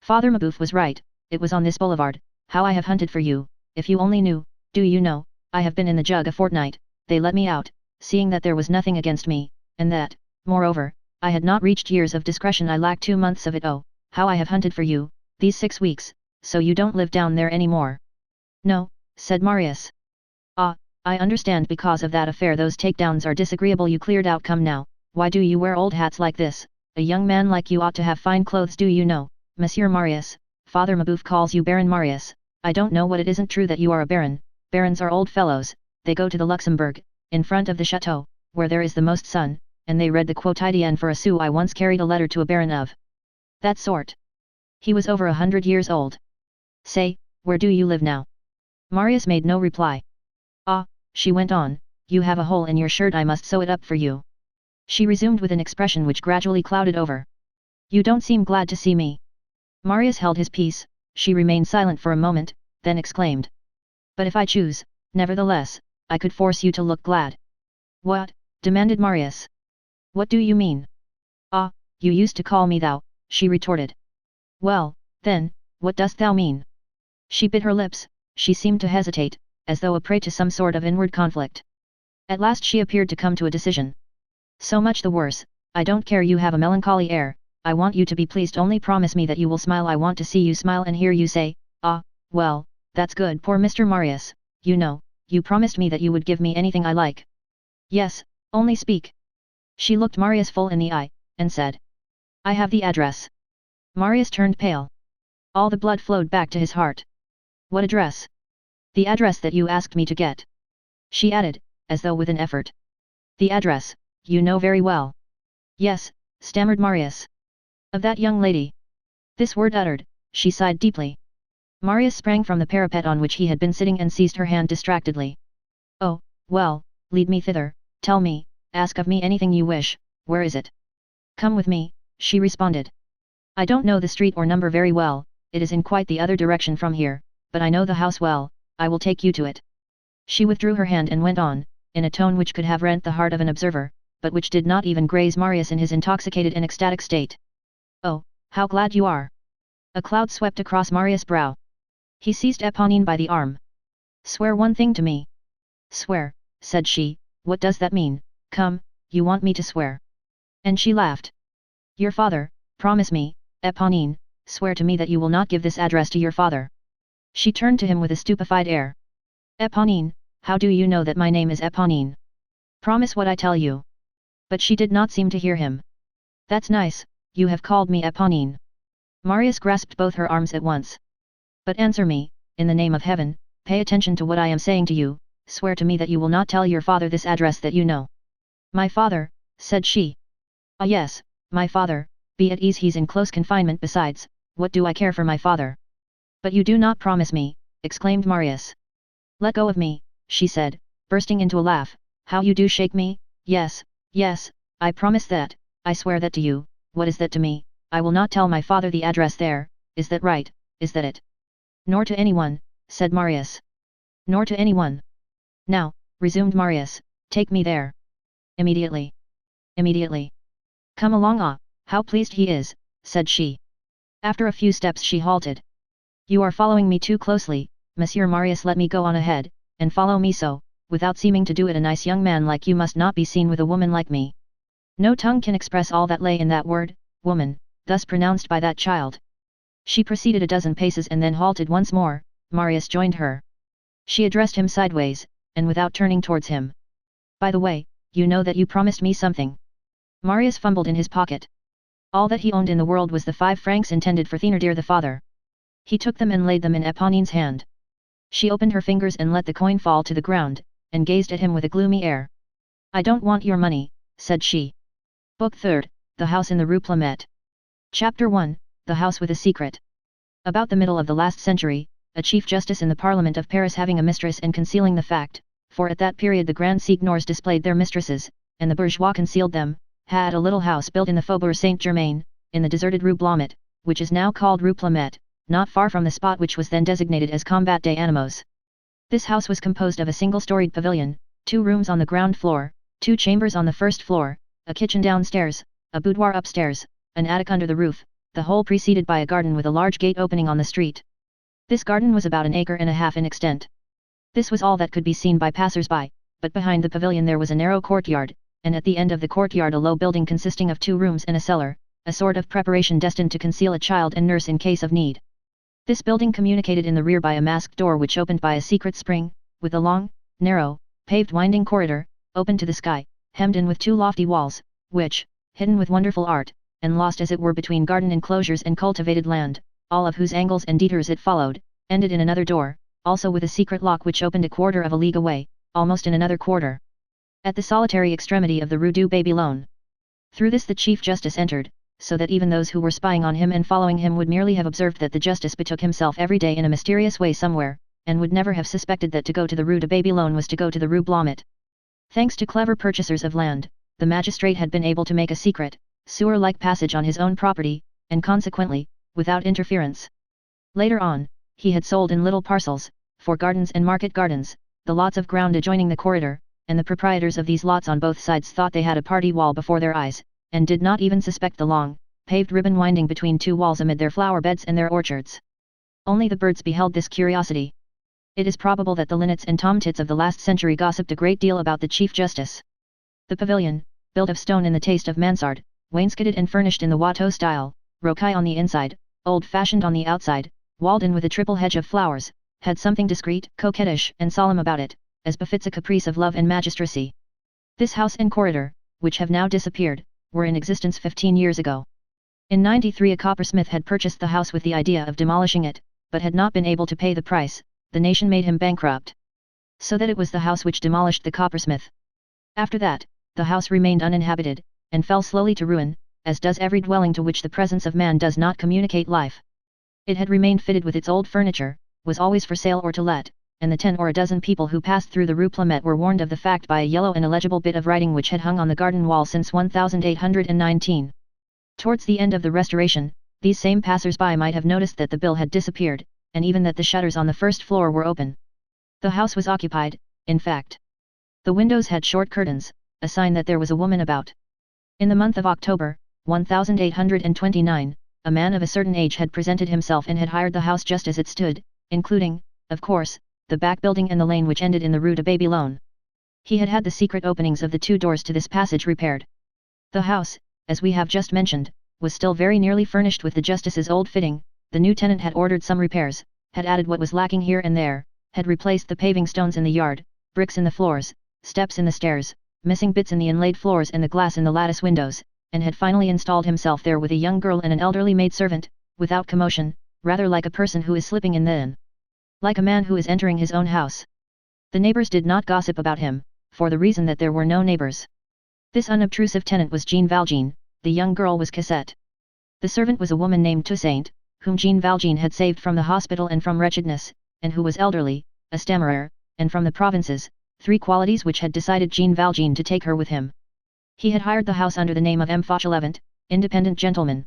Father Mabeuf was right, it was on this boulevard, how I have hunted for you, if you only knew, do you know, I have been in the jug a fortnight, they let me out, seeing that there was nothing against me, and that, moreover, I had not reached years of discretion I lacked 2 months of it. Oh, how I have hunted for you, these 6 weeks, so you don't live down there any more. No, said Marius. Ah, I understand because of that affair those takedowns are disagreeable you cleared out come now, why do you wear old hats like this, a young man like you ought to have fine clothes do you know, Monsieur Marius, Father Mabeuf calls you Baron Marius, I don't know what it isn't true that you are a baron, barons are old fellows, they go to the Luxembourg, in front of the chateau, where there is the most sun, and they read the quotidienne for a sou I once carried a letter to a baron of that sort. He was over 100 years old. Say, where do you live now? Marius made no reply. Ah, she went on, you have a hole in your shirt I must sew it up for you. She resumed with an expression which gradually clouded over. You don't seem glad to see me. Marius held his peace, she remained silent for a moment, then exclaimed. But if I choose, nevertheless, I could force you to look glad. What? Demanded Marius. What do you mean? Ah, you used to call me thou, she retorted. Well, then, what dost thou mean? She bit her lips, she seemed to hesitate, as though a prey to some sort of inward conflict. At last she appeared to come to a decision. So much the worse, I don't care you have a melancholy air, I want you to be pleased only promise me that you will smile I want to see you smile and hear you say, ah, well, that's good poor Mr. Marius, you know, you promised me that you would give me anything I like. Yes, only speak. She looked Marius full in the eye, and said. I have the address. Marius turned pale. All the blood flowed back to his heart. What address? The address that you asked me to get. She added, as though with an effort. The address, you know very well. Yes, stammered Marius. Of that young lady. This word uttered, she sighed deeply. Marius sprang from the parapet on which he had been sitting and seized her hand distractedly. Oh, well, lead me thither, tell me, ask of me anything you wish, where is it? Come with me, she responded. I don't know the street or number very well, it is in quite the other direction from here, but I know the house well, I will take you to it. She withdrew her hand and went on, in a tone which could have rent the heart of an observer, but which did not even graze Marius in his intoxicated and ecstatic state. Oh, how glad you are! A cloud swept across Marius' brow. He seized Éponine by the arm. Swear one thing to me. Swear, said she, what does that mean? Come, you want me to swear. And she laughed. Your father, promise me, Éponine, swear to me that you will not give this address to your father. She turned to him with a stupefied air. Éponine, how do you know that my name is Éponine? Promise what I tell you. But she did not seem to hear him. That's nice, you have called me Éponine. Marius grasped both her arms at once. But answer me, in the name of heaven, pay attention to what I am saying to you, swear to me that you will not tell your father this address that you know. My father, said she. Ah yes, my father, be at ease he's in close confinement besides, what do I care for my father? But you do not promise me, exclaimed Marius. Let go of me, she said, bursting into a laugh, how you do shake me, yes, yes, I promise that, I swear that to you, what is that to me, I will not tell my father the address there, is that right, is that it? Nor to anyone, said Marius. Nor to anyone. Now, resumed Marius, take me there. Immediately. Immediately. Come along ah, how pleased he is, said she. After a few steps she halted. You are following me too closely, Monsieur Marius let me go on ahead, and follow me so, without seeming to do it a nice young man like you must not be seen with a woman like me. No tongue can express all that lay in that word, woman, thus pronounced by that child. She proceeded a dozen paces and then halted once more. Marius joined her. She addressed him sideways, and without turning towards him. By the way, you know that you promised me something. Marius fumbled in his pocket. All that he owned in the world was the 5 francs intended for Thénardier the father. He took them and laid them in Éponine's hand. She opened her fingers and let the coin fall to the ground, and gazed at him with a gloomy air. "I don't want your money," said she. Book 3rd, The House in the Rue Plumet. Chapter 1, The House with a Secret. About the middle of the last century, a Chief Justice in the Parliament of Paris having a mistress and concealing the fact, for at that period the grand seigneurs displayed their mistresses, and the bourgeois concealed them, had a little house built in the Faubourg Saint-Germain, in the deserted Rue Blomet, which is now called Rue Plumet, not far from the spot which was then designated as Combat des Animaux. This house was composed of a single-storied pavilion, 2 rooms on the ground floor, 2 chambers on the first floor, a kitchen downstairs, a boudoir upstairs, an attic under the roof, the whole preceded by a garden with a large gate opening on the street. This garden was about 1.5 acres in extent. This was all that could be seen by passers-by, but behind the pavilion there was a narrow courtyard, and at the end of the courtyard a low building consisting of 2 rooms and a cellar, a sort of preparation destined to conceal a child and nurse in case of need. This building communicated in the rear by a masked door which opened by a secret spring, with a long, narrow, paved winding corridor, open to the sky, hemmed in with 2 lofty walls, which, hidden with wonderful art, and lost as it were between garden enclosures and cultivated land, all of whose angles and detours it followed, ended in another door, also with a secret lock which opened a quarter of a league away, almost in another quarter, at the solitary extremity of the Rue du Babylone. Through this the Chief Justice entered, so that even those who were spying on him and following him would merely have observed that the Justice betook himself every day in a mysterious way somewhere, and would never have suspected that to go to the Rue de Babylone was to go to the Rue Blomet. Thanks to clever purchasers of land, the magistrate had been able to make a secret, sewer-like passage on his own property, and consequently, without interference. Later on, he had sold in little parcels, for gardens and market gardens, the lots of ground adjoining the corridor, and the proprietors of these lots on both sides thought they had a party wall before their eyes, and did not even suspect the long, paved ribbon winding between 2 walls amid their flower beds and their orchards. Only the birds beheld this curiosity. It is probable that the linnets and tomtits of the last century gossiped a great deal about the Chief Justice. The pavilion, built of stone in the taste of mansard, wainscoted and furnished in the Watteau style, rocaille on the inside, old-fashioned on the outside, walled in with a triple hedge of flowers, had something discreet, coquettish and solemn about it, as befits a caprice of love and magistracy. This house and corridor, which have now disappeared, were in existence 15 years ago. In '93 a coppersmith had purchased the house with the idea of demolishing it, but had not been able to pay the price. The nation made him bankrupt. So that it was the house which demolished the coppersmith. After that, the house remained uninhabited, and fell slowly to ruin, as does every dwelling to which the presence of man does not communicate life. It had remained fitted with its old furniture, was always for sale or to let, and the 10 or a dozen people who passed through the Rue Plumet were warned of the fact by a yellow and illegible bit of writing which had hung on the garden wall since 1819. Towards the end of the Restoration, these same passers-by might have noticed that the bill had disappeared, and even that the shutters on the first floor were open. The house was occupied, in fact. The windows had short curtains, a sign that there was a woman about. In the month of October, 1829, a man of a certain age had presented himself and had hired the house just as it stood, including, of course, the back building and the lane which ended in the Rue de Babylone. He had had the secret openings of the 2 doors to this passage repaired. The house, as we have just mentioned, was still very nearly furnished with the Justice's old fitting. The new tenant had ordered some repairs, had added what was lacking here and there, had replaced the paving stones in the yard, bricks in the floors, steps in the stairs, missing bits in the inlaid floors and the glass in the lattice windows, and had finally installed himself there with a young girl and an elderly maidservant, without commotion, rather like a person who is slipping in than like a man who is entering his own house. The neighbors did not gossip about him, for the reason that there were no neighbors. This unobtrusive tenant was Jean Valjean, the young girl was Cosette. The servant was a woman named Toussaint, whom Jean Valjean had saved from the hospital and from wretchedness, and who was elderly, a stammerer, and from the provinces, 3 qualities which had decided Jean Valjean to take her with him. He had hired the house under the name of M. Fauchelevent, independent gentleman.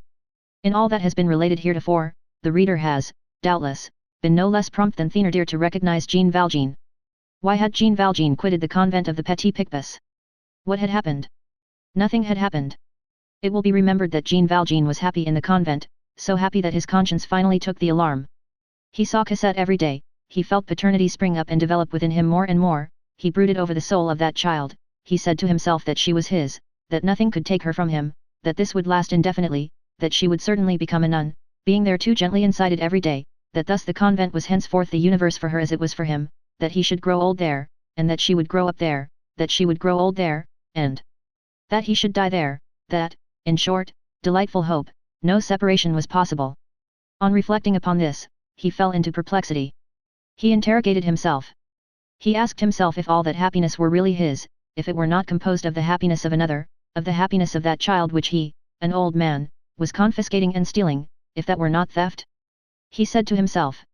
In all that has been related heretofore, the reader has, doubtless, been no less prompt than Thénardier to recognize Jean Valjean. Why had Jean Valjean quitted the convent of the Petit Picpus? What had happened? Nothing had happened. It will be remembered that Jean Valjean was happy in the convent, so happy that his conscience finally took the alarm. He saw Cosette every day, he felt paternity spring up and develop within him more and more, he brooded over the soul of that child, he said to himself that she was his, that nothing could take her from him, that this would last indefinitely, that she would certainly become a nun, being there too gently incited every day, that thus the convent was henceforth the universe for her as it was for him, that he should grow old there, and that she would grow up there, that she would grow old there, and that he should die there, that, in short, delightful hope, no separation was possible. On reflecting upon this, he fell into perplexity. He interrogated himself. He asked himself if all that happiness were really his, if it were not composed of the happiness of another, of the happiness of that child which he, an old man, was confiscating and stealing, if that were not theft? He said to himself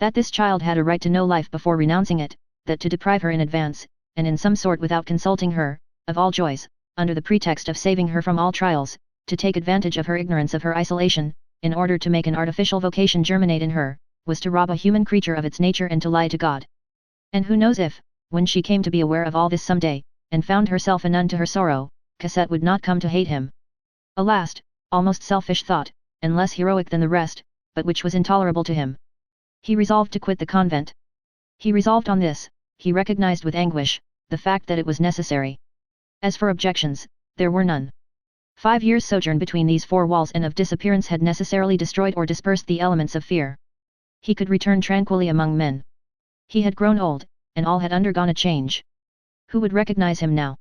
that this child had a right to know life before renouncing it, that to deprive her in advance, and in some sort without consulting her, of all joys, under the pretext of saving her from all trials, to take advantage of her ignorance of her isolation, in order to make an artificial vocation germinate in her, was to rob a human creature of its nature and to lie to God. And who knows if, when she came to be aware of all this some day, and found herself a nun to her sorrow, Cosette would not come to hate him. A last, almost selfish thought, and less heroic than the rest, but which was intolerable to him. He resolved to quit the convent. He resolved on this, he recognized with anguish, the fact that it was necessary. As for objections, there were none. 5 years' sojourn between these four walls and of disappearance had necessarily destroyed or dispersed the elements of fear. He could return tranquilly among men. He had grown old, and all had undergone a change. Who would recognize him now?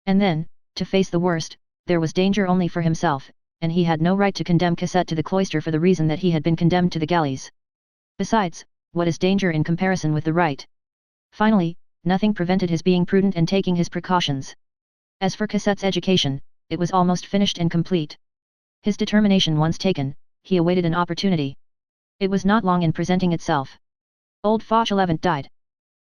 And then, to face the worst, there was danger only for himself, and he had no right to condemn Cosette to the cloister for the reason that he had been condemned to the galleys. Besides, what is danger in comparison with the right? Finally, nothing prevented his being prudent and taking his precautions. As for Cosette's education, it was almost finished and complete. His determination once taken, he awaited an opportunity. It was not long in presenting itself. Old Fauchelevent died.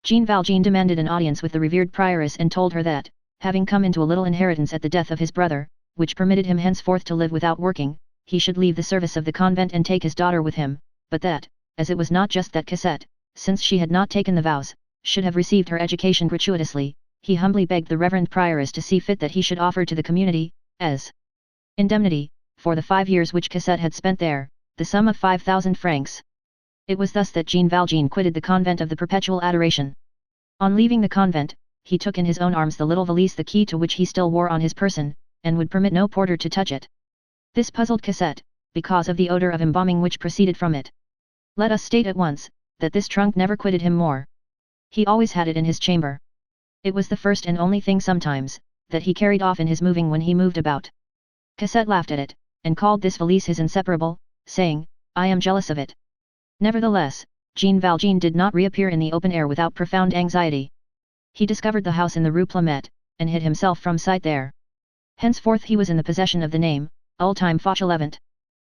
Jean Valjean demanded an audience with the revered prioress and told her that, having come into a little inheritance at the death of his brother, which permitted him henceforth to live without working, he should leave the service of the convent and take his daughter with him, but that, as it was not just that Cosette, since she had not taken the vows, should have received her education gratuitously, he humbly begged the reverend prioress to see fit that he should offer to the community, as indemnity, for the 5 years which Cosette had spent there, the sum of 5,000 francs. It was thus that Jean Valjean quitted the convent of the Perpetual Adoration. On leaving the convent, he took in his own arms the little valise, the key to which he still wore on his person, and would permit no porter to touch it. This puzzled Cosette, because of the odor of embalming which proceeded from it. Let us state at once, that this trunk never quitted him more. He always had it in his chamber. It was the first and only thing sometimes, that he carried off in his moving when he moved about. Cosette laughed at it, and called this valise his inseparable, saying, I am jealous of it. Nevertheless, Jean Valjean did not reappear in the open air without profound anxiety. He discovered the house in the Rue Plumet, and hid himself from sight there. Henceforth he was in the possession of the name, old-time Fauchelevent.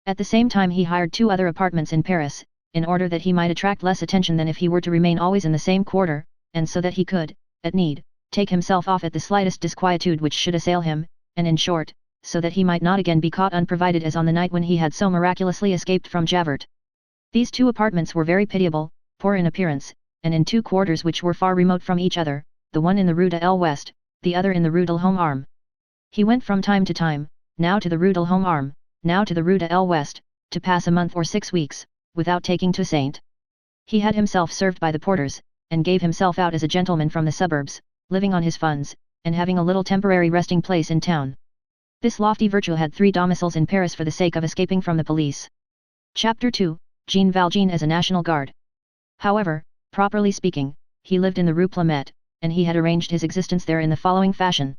At the same time he hired 2 other apartments in Paris, in order that he might attract less attention than if he were to remain always in the same quarter, and so that he could, at need, take himself off at the slightest disquietude which should assail him, and in short, so that he might not again be caught unprovided as on the night when he had so miraculously escaped from Javert. These 2 apartments were very pitiable, poor in appearance, and in 2 quarters which were far remote from each other, the one in the Rue de l'Ouest, the other in the Rue de l'Homme Arme. He went from time to time, now to the Rue de l'Homme Arme, now to the Rue de l'Ouest, to pass a month or 6 weeks, without taking Toussaint. He had himself served by the porters, and gave himself out as a gentleman from the suburbs, living on his funds, and having a little temporary resting place in town. This lofty virtue had 3 domiciles in Paris for the sake of escaping from the police. Chapter 2, Jean Valjean as a National Guard. However, properly speaking, he lived in the Rue Plumet, and he had arranged his existence there in the following fashion.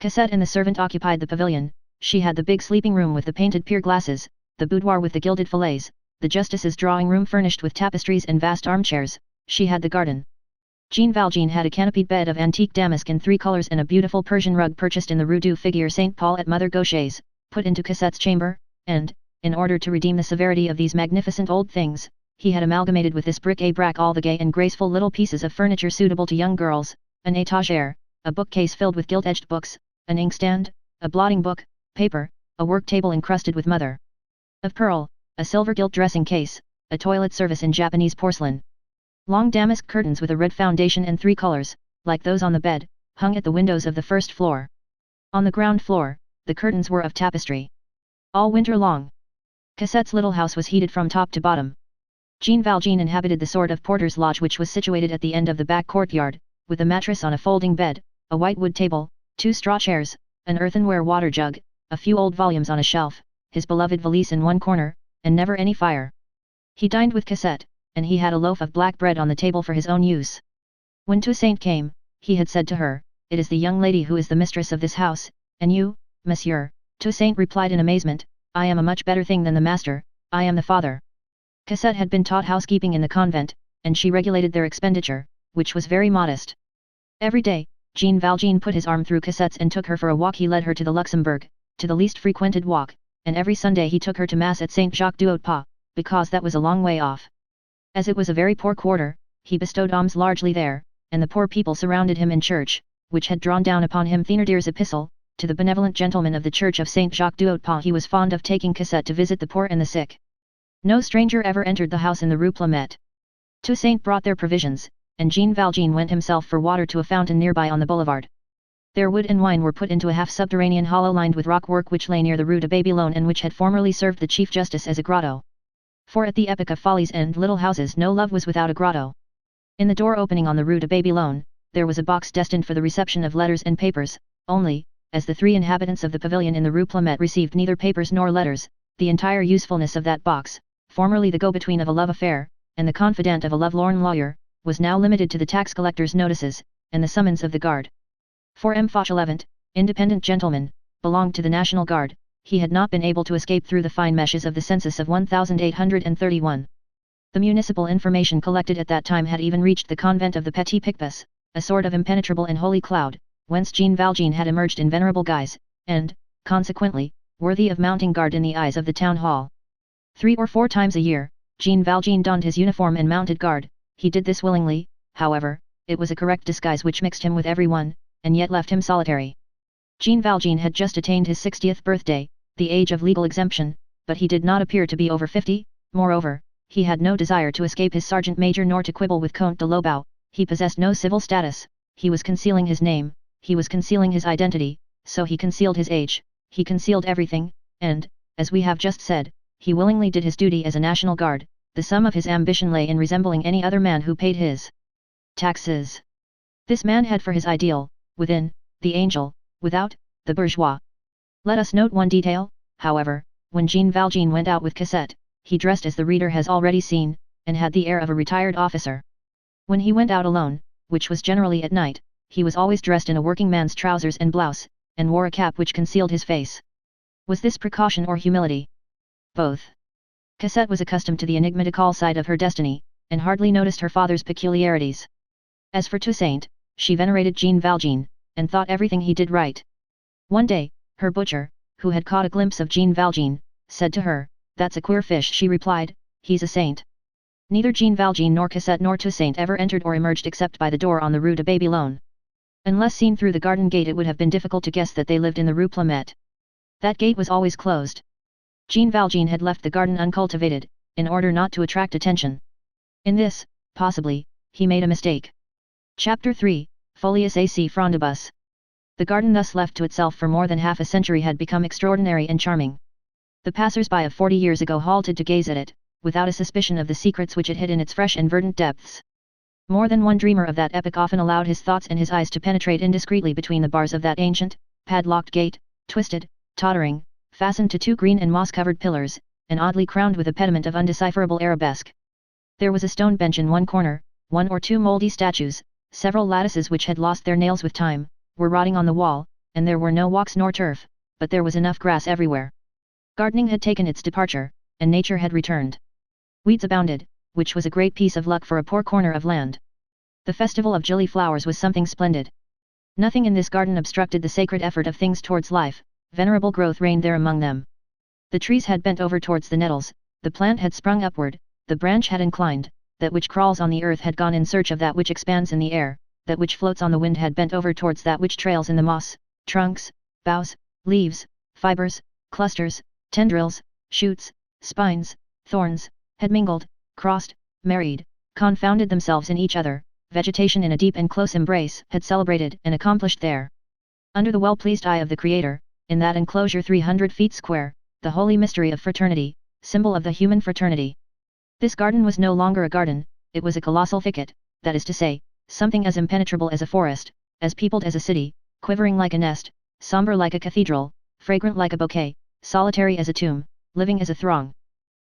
Cosette and the servant occupied the pavilion, she had the big sleeping room with the painted pier glasses, the boudoir with the gilded fillets, the justice's drawing room furnished with tapestries and vast armchairs, she had the garden. Jean Valjean had a canopied bed of antique damask in 3 colors and a beautiful Persian rug purchased in the Rue du Figure Saint Paul at Mother Gaucher's, put into Cosette's chamber, and, in order to redeem the severity of these magnificent old things, he had amalgamated with this bric-a-brac all the gay and graceful little pieces of furniture suitable to young girls, an étagère, a bookcase filled with gilt-edged books, an inkstand, a blotting book, paper, a work table encrusted with mother of pearl, a silver gilt dressing case, a toilet service in Japanese porcelain. Long damask curtains with a red foundation and 3 colors, like those on the bed, hung at the windows of the first floor. On the ground floor, the curtains were of tapestry. All winter long, Cosette's little house was heated from top to bottom. Jean Valjean inhabited the sort of porter's lodge which was situated at the end of the back courtyard, with a mattress on a folding bed, a white wood table, 2 straw chairs, an earthenware water jug, a few old volumes on a shelf, his beloved valise in one corner, and never any fire. He dined with Cosette, and he had a loaf of black bread on the table for his own use. When Toussaint came, he had said to her, "It is the young lady who is the mistress of this house, and you, monsieur." Toussaint replied in amazement, "I am a much better thing than the master, I am the father." Cosette had been taught housekeeping in the convent, and she regulated their expenditure, which was very modest. Every day, Jean Valjean put his arm through Cosette's and took her for a walk. He led her to the Luxembourg, to the least frequented walk, and every Sunday he took her to Mass at Saint Jacques du Haut-Pas, because that was a long way off. As it was a very poor quarter, he bestowed alms largely there, and the poor people surrounded him in church, which had drawn down upon him Thénardier's epistle. To the benevolent gentleman of the Church of Saint Jacques du Haut-Pas he was fond of taking Cosette to visit the poor and the sick. No stranger ever entered the house in the Rue Plumet. Toussaint brought their provisions, and Jean Valjean went himself for water to a fountain nearby on the boulevard. Their wood and wine were put into a half-subterranean hollow lined with rock-work which lay near the Rue de Babylone and which had formerly served the Chief Justice as a grotto. For at the epoch of Folly's and Little Houses no love was without a grotto. In the door opening on the Rue de Babylone, there was a box destined for the reception of letters and papers, only, as the 3 inhabitants of the pavilion in the Rue Plumet received neither papers nor letters, the entire usefulness of that box, formerly the go-between of a love affair, and the confidant of a lovelorn lawyer, was now limited to the tax collector's notices, and the summons of the guard. For M. Fauchelevent, independent gentleman, belonged to the National Guard. He had not been able to escape through the fine meshes of the census of 1831. The municipal information collected at that time had even reached the convent of the Petit Picpus, a sort of impenetrable and holy cloud, whence Jean Valjean had emerged in venerable guise, and, consequently, worthy of mounting guard in the eyes of the town hall. 3 or 4 times a year, Jean Valjean donned his uniform and mounted guard. He did this willingly, however. It was a correct disguise which mixed him with everyone, and yet left him solitary. Jean Valjean had just attained his 60th birthday, the age of legal exemption, but he did not appear to be over 50, moreover, he had no desire to escape his sergeant major nor to quibble with Comte de Lobau. He possessed no civil status, he was concealing his name, he was concealing his identity, so he concealed his age, he concealed everything, and, as we have just said, he willingly did his duty as a National Guard. The sum of his ambition lay in resembling any other man who paid his taxes. This man had for his ideal, within, the angel, without, the bourgeois. Let us note one detail, however. When Jean Valjean went out with Cosette, he dressed as the reader has already seen, and had the air of a retired officer. When he went out alone, which was generally at night, he was always dressed in a working man's trousers and blouse, and wore a cap which concealed his face. Was this precaution or humility? Both. Cosette was accustomed to the enigmatical side of her destiny, and hardly noticed her father's peculiarities. As for Toussaint, she venerated Jean Valjean, and thought everything he did right. One day, her butcher, who had caught a glimpse of Jean Valjean, said to her, "That's a queer fish." She replied, "He's a saint." Neither Jean Valjean nor Cosette nor Toussaint ever entered or emerged except by the door on the Rue de Babylone. Unless seen through the garden gate it would have been difficult to guess that they lived in the Rue Plumet. That gate was always closed. Jean Valjean had left the garden uncultivated, in order not to attract attention. In this, possibly, he made a mistake. Chapter 3, Folius AC Frondibus. The garden thus left to itself for more than half a century had become extraordinary and charming. The passers-by of 40 years ago halted to gaze at it, without a suspicion of the secrets which it hid in its fresh and verdant depths. More than one dreamer of that epoch often allowed his thoughts and his eyes to penetrate indiscreetly between the bars of that ancient, padlocked gate, twisted, tottering, fastened to 2 green and moss-covered pillars, and oddly crowned with a pediment of undecipherable arabesque. There was a stone bench in one corner, 1 or 2 mouldy statues, several lattices which had lost their nails with time, were rotting on the wall, and there were no walks nor turf, but there was enough grass everywhere. Gardening had taken its departure, and nature had returned. Weeds abounded, which was a great piece of luck for a poor corner of land. The festival of gilly flowers was something splendid. Nothing in this garden obstructed the sacred effort of things towards life. Venerable growth reigned there among them. The trees had bent over towards the nettles, the plant had sprung upward, the branch had inclined, that which crawls on the earth had gone in search of that which expands in the air, that which floats on the wind had bent over towards that which trails in the moss, trunks, boughs, leaves, fibers, clusters, tendrils, shoots, spines, thorns, had mingled, crossed, married, confounded themselves in each other. Vegetation in a deep and close embrace had celebrated and accomplished there. Under the well-pleased eye of the Creator, in that enclosure 300 feet square, the holy mystery of fraternity, symbol of the human fraternity. This garden was no longer a garden, it was a colossal thicket, that is to say, something as impenetrable as a forest, as peopled as a city, quivering like a nest, sombre like a cathedral, fragrant like a bouquet, solitary as a tomb, living as a throng.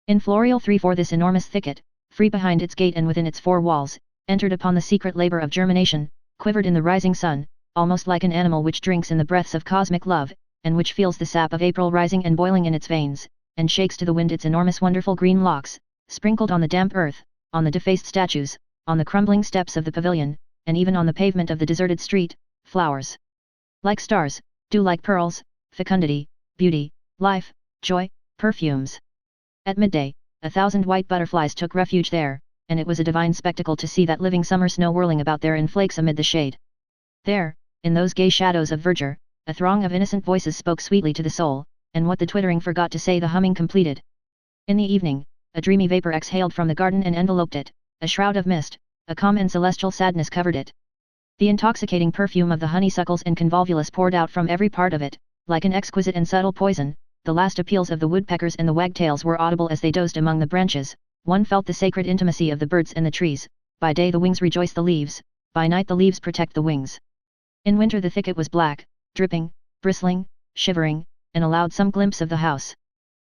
In Floreal 3-4 this enormous thicket, free behind its gate and within its 4 walls, entered upon the secret labor of germination, quivered in the rising sun, almost like an animal which drinks in the breaths of cosmic love, and which feels the sap of April rising and boiling in its veins, and shakes to the wind its enormous wonderful green locks, sprinkled on the damp earth, on the defaced statues, on the crumbling steps of the pavilion, and even on the pavement of the deserted street, flowers. Like stars, dew like pearls, fecundity, beauty, life, joy, perfumes. At midday, 1,000 white butterflies took refuge there, and it was a divine spectacle to see that living summer snow whirling about there in flakes amid the shade. There, in those gay shadows of verdure, a throng of innocent voices spoke sweetly to the soul, and what the twittering forgot to say the humming completed. In the evening, a dreamy vapor exhaled from the garden and enveloped it, a shroud of mist, a calm and celestial sadness covered it. The intoxicating perfume of the honeysuckles and convolvulus poured out from every part of it, like an exquisite and subtle poison. The last appeals of the woodpeckers and the wagtails were audible as they dozed among the branches. One felt the sacred intimacy of the birds and the trees. By day the wings rejoice the leaves, by night the leaves protect the wings. In winter the thicket was black, dripping, bristling, shivering, and allowed some glimpse of the house.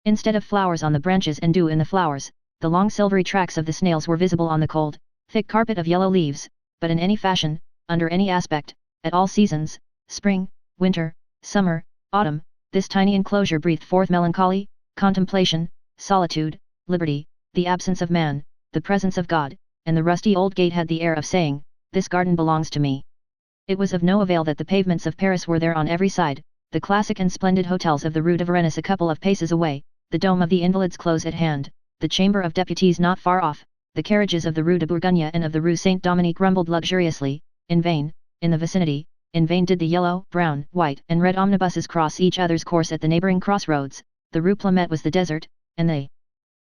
Instead of flowers on the branches and dew in the flowers, the long silvery tracks of the snails were visible on the cold, thick carpet of yellow leaves. But in any fashion, under any aspect, at all seasons, spring, winter, summer, autumn, this tiny enclosure breathed forth melancholy, contemplation, solitude, liberty, the absence of man, the presence of God, and the rusty old gate had the air of saying, "This garden belongs to me." It was of no avail that the pavements of Paris were there on every side, the classic and splendid hotels of the Rue de Varennes a couple of paces away, the dome of the Invalids close at hand, the Chamber of Deputies not far off, the carriages of the Rue de Bourgogne and of the Rue Saint-Dominique rumbled luxuriously. In vain, in the vicinity, in vain did the yellow, brown, white and red omnibuses cross each other's course at the neighbouring crossroads. The Rue Plumet was the desert, and the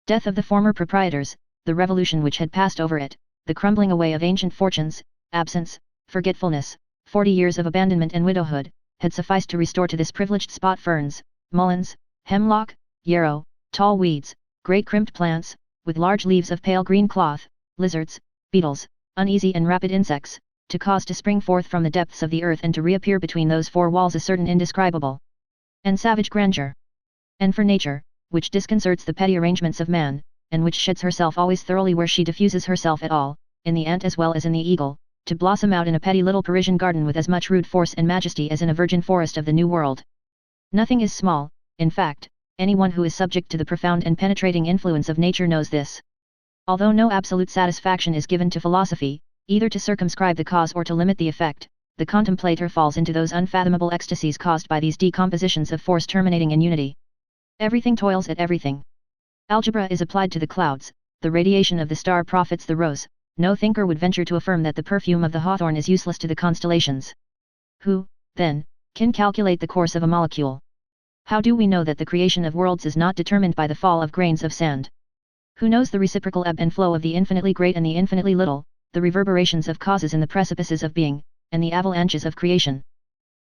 death of the former proprietors, the revolution which had passed over it, the crumbling away of ancient fortunes, absence, forgetfulness, 40 years of abandonment and widowhood, had sufficed to restore to this privileged spot ferns, mulleins, hemlock, yarrow, tall weeds, great crimped plants, with large leaves of pale green cloth, lizards, beetles, uneasy and rapid insects, to cause to spring forth from the depths of the earth and to reappear between those four walls a certain indescribable and savage grandeur. And for nature, which disconcerts the petty arrangements of man, and which sheds herself always thoroughly where she diffuses herself at all, in the ant as well as in the eagle, to blossom out in a petty little Parisian garden with as much rude force and majesty as in a virgin forest of the New World. Nothing is small, in fact, anyone who is subject to the profound and penetrating influence of nature knows this. Although no absolute satisfaction is given to philosophy, either to circumscribe the cause or to limit the effect, the contemplator falls into those unfathomable ecstasies caused by these decompositions of force terminating in unity. Everything toils at everything. Algebra is applied to the clouds, the radiation of the star profits the rose. No thinker would venture to affirm that the perfume of the hawthorn is useless to the constellations. Who, then, can calculate the course of a molecule? How do we know that the creation of worlds is not determined by the fall of grains of sand? Who knows the reciprocal ebb and flow of the infinitely great and the infinitely little, the reverberations of causes in the precipices of being, and the avalanches of creation?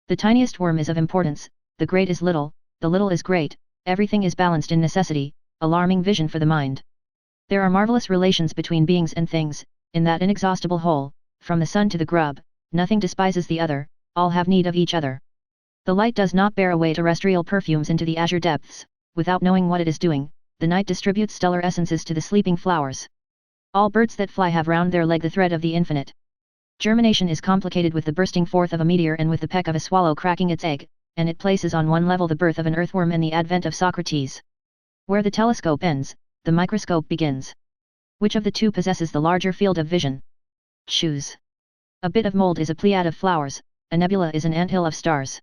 The tiniest worm is of importance, the great is little, the little is great, everything is balanced in necessity, alarming vision for the mind. There are marvelous relations between beings and things, in that inexhaustible whole, from the sun to the grub, nothing despises the other, all have need of each other. The light does not bear away terrestrial perfumes into the azure depths, without knowing what it is doing. The night distributes stellar essences to the sleeping flowers. All birds that fly have round their leg the thread of the infinite. Germination is complicated with the bursting forth of a meteor and with the peck of a swallow cracking its egg, and it places on one level the birth of an earthworm and the advent of Socrates. Where the telescope ends, the microscope begins. Which of the two possesses the larger field of vision? Choose. A bit of mold is a pleiad of flowers, a nebula is an anthill of stars.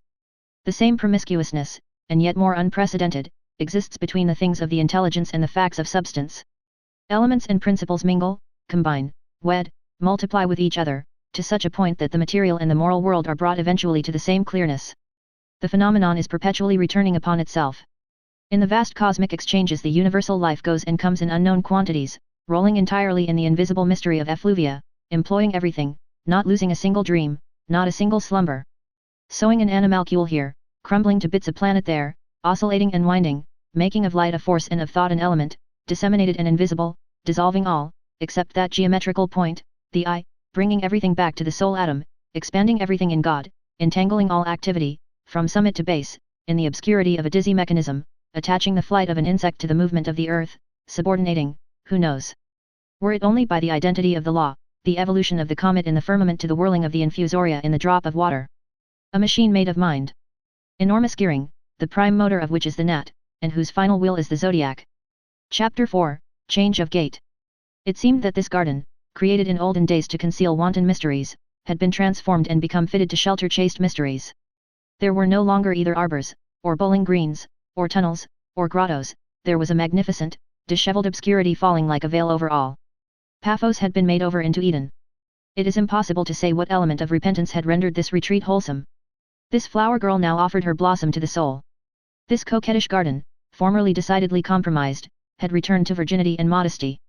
The same promiscuousness, and yet more unprecedented, exists between the things of the intelligence and the facts of substance. Elements and principles mingle, combine, wed, multiply with each other, to such a point that the material and the moral world are brought eventually to the same clearness. The phenomenon is perpetually returning upon itself. In the vast cosmic exchanges the universal life goes and comes in unknown quantities, rolling entirely in the invisible mystery of effluvia, employing everything, not losing a single dream, not a single slumber. Sowing an animalcule here, crumbling to bits a planet there, oscillating and winding, making of light a force and of thought an element, disseminated and invisible, dissolving all, except that geometrical point, the I, bringing everything back to the sole atom, expanding everything in God, entangling all activity, from summit to base, in the obscurity of a dizzy mechanism, attaching the flight of an insect to the movement of the earth, subordinating, who knows? Were it only by the identity of the law, the evolution of the comet in the firmament to the whirling of the infusoria in the drop of water. A machine made of mind. Enormous gearing, the prime motor of which is the gnat, and whose final wheel is the zodiac. Chapter 4, Change of Gate. It seemed that this garden, created in olden days to conceal wanton mysteries, had been transformed and become fitted to shelter chaste mysteries. There were no longer either arbors, or bowling greens, or tunnels, or grottos, there was a magnificent, disheveled obscurity falling like a veil over all. Paphos had been made over into Eden. It is impossible to say what element of repentance had rendered this retreat wholesome. This flower girl now offered her blossom to the soul. This coquettish garden, formerly decidedly compromised, had returned to virginity and modesty.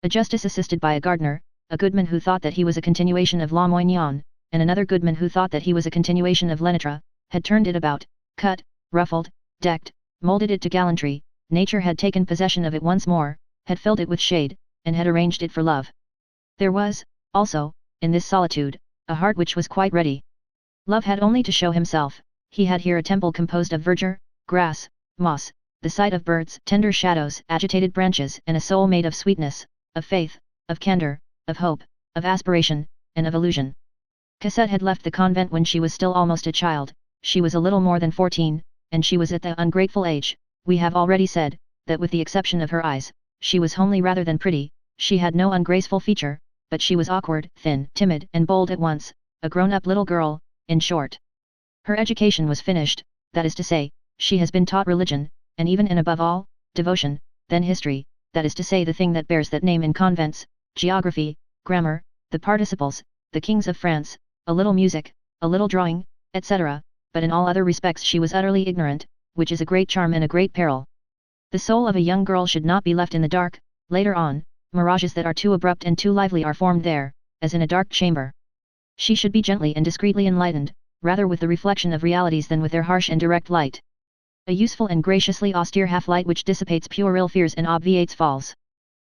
A justice assisted by a gardener, a goodman who thought that he was a continuation of Lamoignon, and another goodman who thought that he was a continuation of Lenitra, had turned it about, cut, ruffled, decked, molded it to gallantry. Nature had taken possession of it once more, had filled it with shade, and had arranged it for love. There was, also, in this solitude, a heart which was quite ready. Love had only to show himself. He had here a temple composed of verdure, grass, moss, the sight of birds, tender shadows, agitated branches, and a soul made of sweetness, of faith, of candor, of hope, of aspiration, and of illusion. Cosette had left the convent when she was still almost a child. She was a little more than 14, and she was at the ungrateful age. We have already said, that with the exception of her eyes, she was homely rather than pretty. She had no ungraceful feature, but she was awkward, thin, timid, and bold at once, a grown-up little girl, in short. Her education was finished, that is to say, she has been taught religion, and even and above all, devotion, then history, that is to say the thing that bears that name in convents, geography, grammar, the participles, the kings of France, a little music, a little drawing, etc., but in all other respects she was utterly ignorant, which is a great charm and a great peril. The soul of a young girl should not be left in the dark. Later on, mirages that are too abrupt and too lively are formed there, as in a dark chamber. She should be gently and discreetly enlightened, rather with the reflection of realities than with their harsh and direct light. A useful and graciously austere half-light which dissipates puerile fears and obviates falls.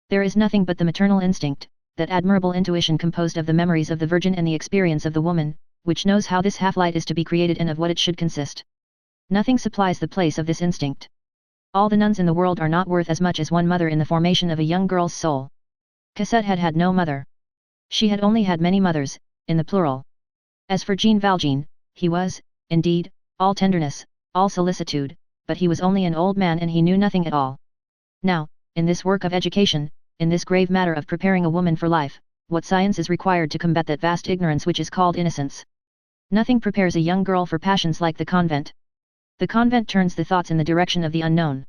There is nothing but the maternal instinct, that admirable intuition composed of the memories of the Virgin and the experience of the woman, which knows how this half-light is to be created and of what it should consist. Nothing supplies the place of this instinct. All the nuns in the world are not worth as much as one mother in the formation of a young girl's soul. Cosette had had no mother. She had only had many mothers, in the plural. As for Jean Valjean, he was, indeed, all tenderness, all solicitude, but he was only an old man and he knew nothing at all. Now, in this work of education, in this grave matter of preparing a woman for life, what science is required to combat that vast ignorance which is called innocence? Nothing prepares a young girl for passions like the convent. The convent turns the thoughts in the direction of the unknown.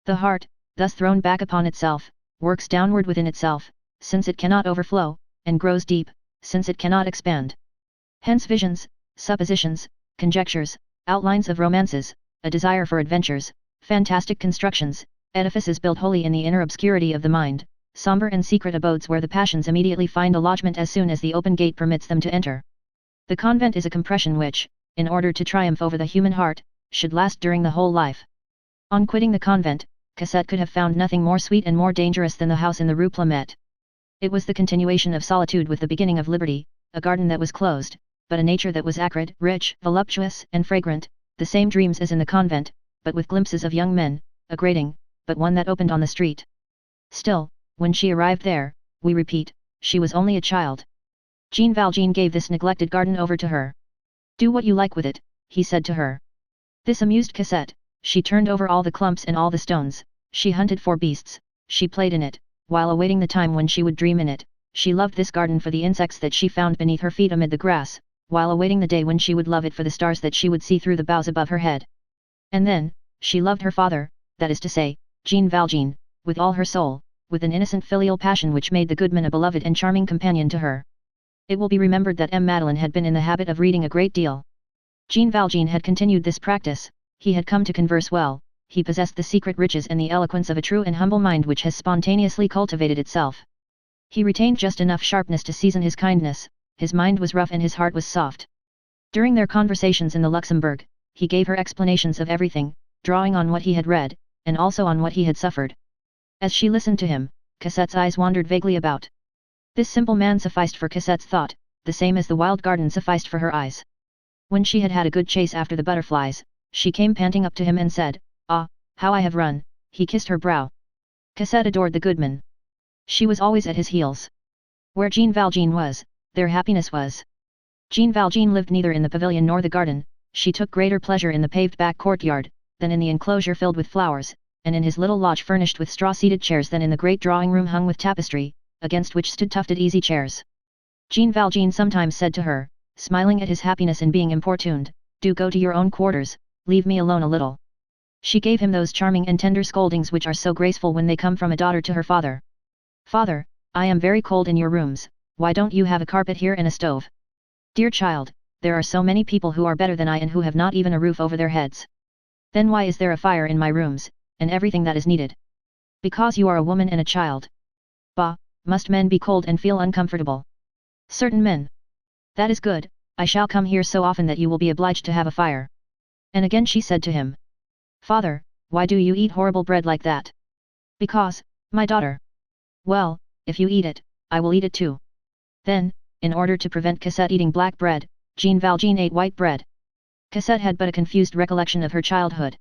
The heart, thus thrown back upon itself, works downward within itself, since it cannot overflow, and grows deep, since it cannot expand. Hence visions, suppositions, conjectures, outlines of romances, a desire for adventures, fantastic constructions, edifices built wholly in the inner obscurity of the mind, sombre and secret abodes where the passions immediately find a lodgment as soon as the open gate permits them to enter. The convent is a compression which, in order to triumph over the human heart, should last during the whole life. On quitting the convent, Cosette could have found nothing more sweet and more dangerous than the house in the Rue Plumet. It was the continuation of solitude with the beginning of liberty, a garden that was closed, but a nature that was acrid, rich, voluptuous, and fragrant, the same dreams as in the convent, but with glimpses of young men, a grating, but one that opened on the street. Still, when she arrived there, we repeat, she was only a child. Jean Valjean gave this neglected garden over to her. Do what you like with it, he said to her. This amused Cosette. She turned over all the clumps and all the stones, she hunted for beasts, she played in it, while awaiting the time when she would dream in it. She loved this garden for the insects that she found beneath her feet amid the grass, while awaiting the day when she would love it for the stars that she would see through the boughs above her head. And then, she loved her father, that is to say, Jean Valjean, with all her soul, with an innocent filial passion which made the goodman a beloved and charming companion to her. It will be remembered that M. Madeleine had been in the habit of reading a great deal. Jean Valjean had continued this practice. He had come to converse well, he possessed the secret riches and the eloquence of a true and humble mind which has spontaneously cultivated itself. He retained just enough sharpness to season his kindness, his mind was rough and his heart was soft. During their conversations in the Luxembourg, he gave her explanations of everything, drawing on what he had read, and also on what he had suffered. As she listened to him, Cosette's eyes wandered vaguely about. This simple man sufficed for Cosette's thought, the same as the wild garden sufficed for her eyes. When she had had a good chase after the butterflies, she came panting up to him and said, "Ah, how I have run!" He kissed her brow. Cosette adored the goodman. She was always at his heels. Where Jean Valjean was, their happiness was. Jean Valjean lived neither in the pavilion nor the garden, she took greater pleasure in the paved back courtyard, than in the enclosure filled with flowers, and in his little lodge furnished with straw-seated chairs than in the great drawing-room hung with tapestry, against which stood tufted easy chairs. Jean Valjean sometimes said to her, smiling at his happiness in being importuned, "Do go to your own quarters, leave me alone a little." She gave him those charming and tender scoldings which are so graceful when they come from a daughter to her father. "Father, I am very cold in your rooms, why don't you have a carpet here and a stove?" "Dear child, there are so many people who are better than I and who have not even a roof over their heads." "Then why is there a fire in my rooms, and everything that is needed?" "Because you are a woman and a child." "Bah, must men be cold and feel uncomfortable?" "Certain men." "That is good, I shall come here so often that you will be obliged to have a fire." And again she said to him, "Father, why do you eat horrible bread like that?" "Because, my daughter." "Well, if you eat it, I will eat it too." Then, in order to prevent Cosette eating black bread, Jean Valjean ate white bread. Cosette had but a confused recollection of her childhood.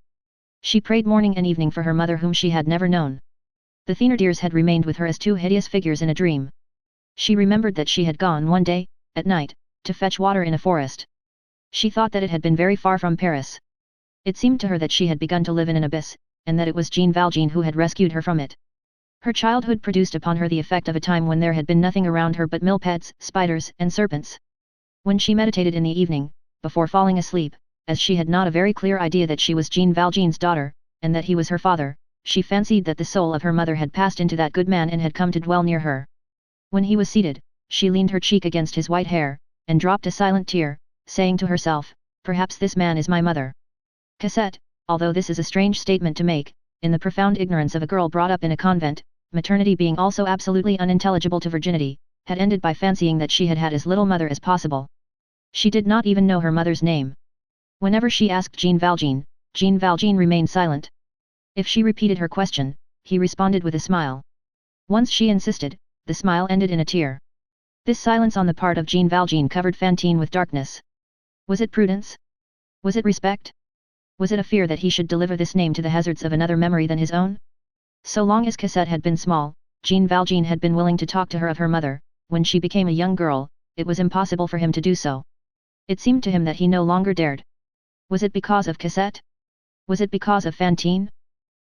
She prayed morning and evening for her mother whom she had never known. The Thénardiers had remained with her as two hideous figures in a dream. She remembered that she had gone one day, at night, to fetch water in a forest. She thought that it had been very far from Paris. It seemed to her that she had begun to live in an abyss, and that it was Jean Valjean who had rescued her from it. Her childhood produced upon her the effect of a time when there had been nothing around her but millpeds, spiders, and serpents. When she meditated in the evening, before falling asleep, as she had not a very clear idea that she was Jean Valjean's daughter, and that he was her father, she fancied that the soul of her mother had passed into that good man and had come to dwell near her. When he was seated, she leaned her cheek against his white hair, and dropped a silent tear, saying to herself, "Perhaps this man is my mother." Cosette, although this is a strange statement to make, in the profound ignorance of a girl brought up in a convent, maternity being also absolutely unintelligible to virginity, had ended by fancying that she had had as little mother as possible. She did not even know her mother's name. Whenever she asked Jean Valjean remained silent. If she repeated her question, he responded with a smile. Once she insisted, the smile ended in a tear. This silence on the part of Jean Valjean covered Fantine with darkness. Was it prudence? Was it respect? Was it a fear that he should deliver this name to the hazards of another memory than his own? So long as Cosette had been small, Jean Valjean had been willing to talk to her of her mother. When she became a young girl, it was impossible for him to do so. It seemed to him that he no longer dared. Was it because of Cosette? Was it because of Fantine?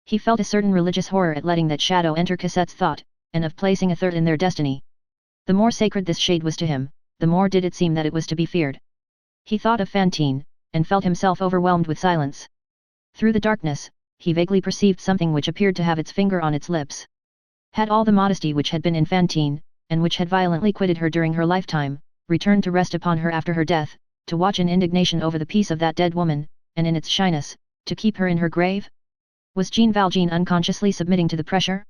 He felt a certain religious horror at letting that shadow enter Cosette's thought, and of placing a third in their destiny. The more sacred this shade was to him, the more did it seem that it was to be feared. He thought of Fantine, and felt himself overwhelmed with silence. Through the darkness, he vaguely perceived something which appeared to have its finger on its lips. Had all the modesty which had been in Fantine, and which had violently quitted her during her lifetime, returned to rest upon her after her death, to watch in indignation over the peace of that dead woman, and in its shyness, to keep her in her grave? Was Jean Valjean unconsciously submitting to the pressure?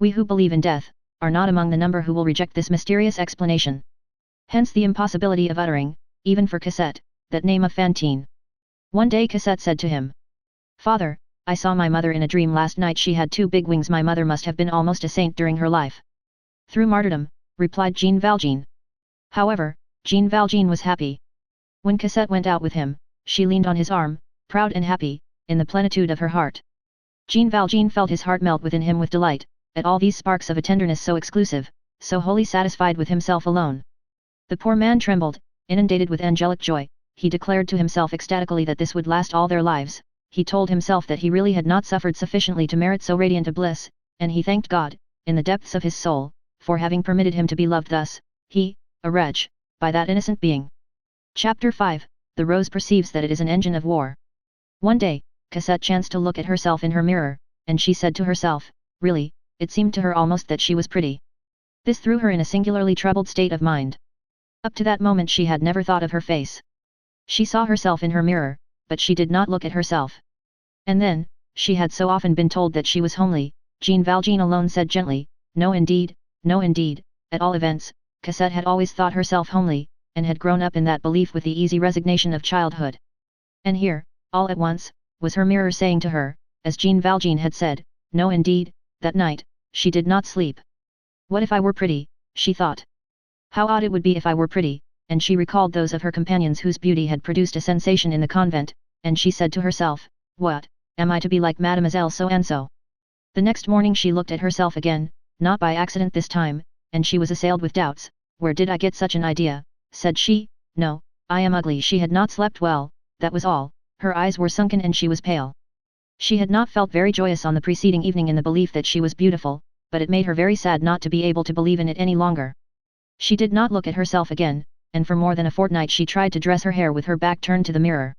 We who believe in death, are not among the number who will reject this mysterious explanation. Hence the impossibility of uttering, even for Cosette, that name of Fantine. One day Cosette said to him, "Father, I saw my mother in a dream last night. She had two big wings. My mother must have been almost a saint during her life." "Through martyrdom," replied Jean Valjean. However, Jean Valjean was happy. When Cosette went out with him, she leaned on his arm, proud and happy, in the plenitude of her heart. Jean Valjean felt his heart melt within him with delight, at all these sparks of a tenderness so exclusive, so wholly satisfied with himself alone. The poor man trembled, inundated with angelic joy. He declared to himself ecstatically that this would last all their lives. He told himself that he really had not suffered sufficiently to merit so radiant a bliss, and he thanked God, in the depths of his soul, for having permitted him to be loved thus, he, a wretch, by that innocent being. Chapter 5. The Rose perceives that it is an engine of war. One day, Cosette chanced to look at herself in her mirror, and she said to herself, really, it seemed to her almost that she was pretty. This threw her in a singularly troubled state of mind. Up to that moment she had never thought of her face. She saw herself in her mirror, but she did not look at herself. And then, she had so often been told that she was homely. Jean Valjean alone said gently, "No indeed, no indeed." At all events, Cosette had always thought herself homely, and had grown up in that belief with the easy resignation of childhood. And here, all at once, was her mirror saying to her, as Jean Valjean had said, "No indeed." That night, she did not sleep. "What if I were pretty?" she thought. "How odd it would be if I were pretty," and she recalled those of her companions whose beauty had produced a sensation in the convent, and she said to herself, "What, am I to be like Mademoiselle so-and-so?" The next morning she looked at herself again, not by accident this time, and she was assailed with doubts. "Where did I get such an idea?" said she. "No, I am ugly." She had not slept well, that was all. Her eyes were sunken and she was pale. She had not felt very joyous on the preceding evening in the belief that she was beautiful, but it made her very sad not to be able to believe in it any longer. She did not look at herself again, and for more than a fortnight she tried to dress her hair with her back turned to the mirror.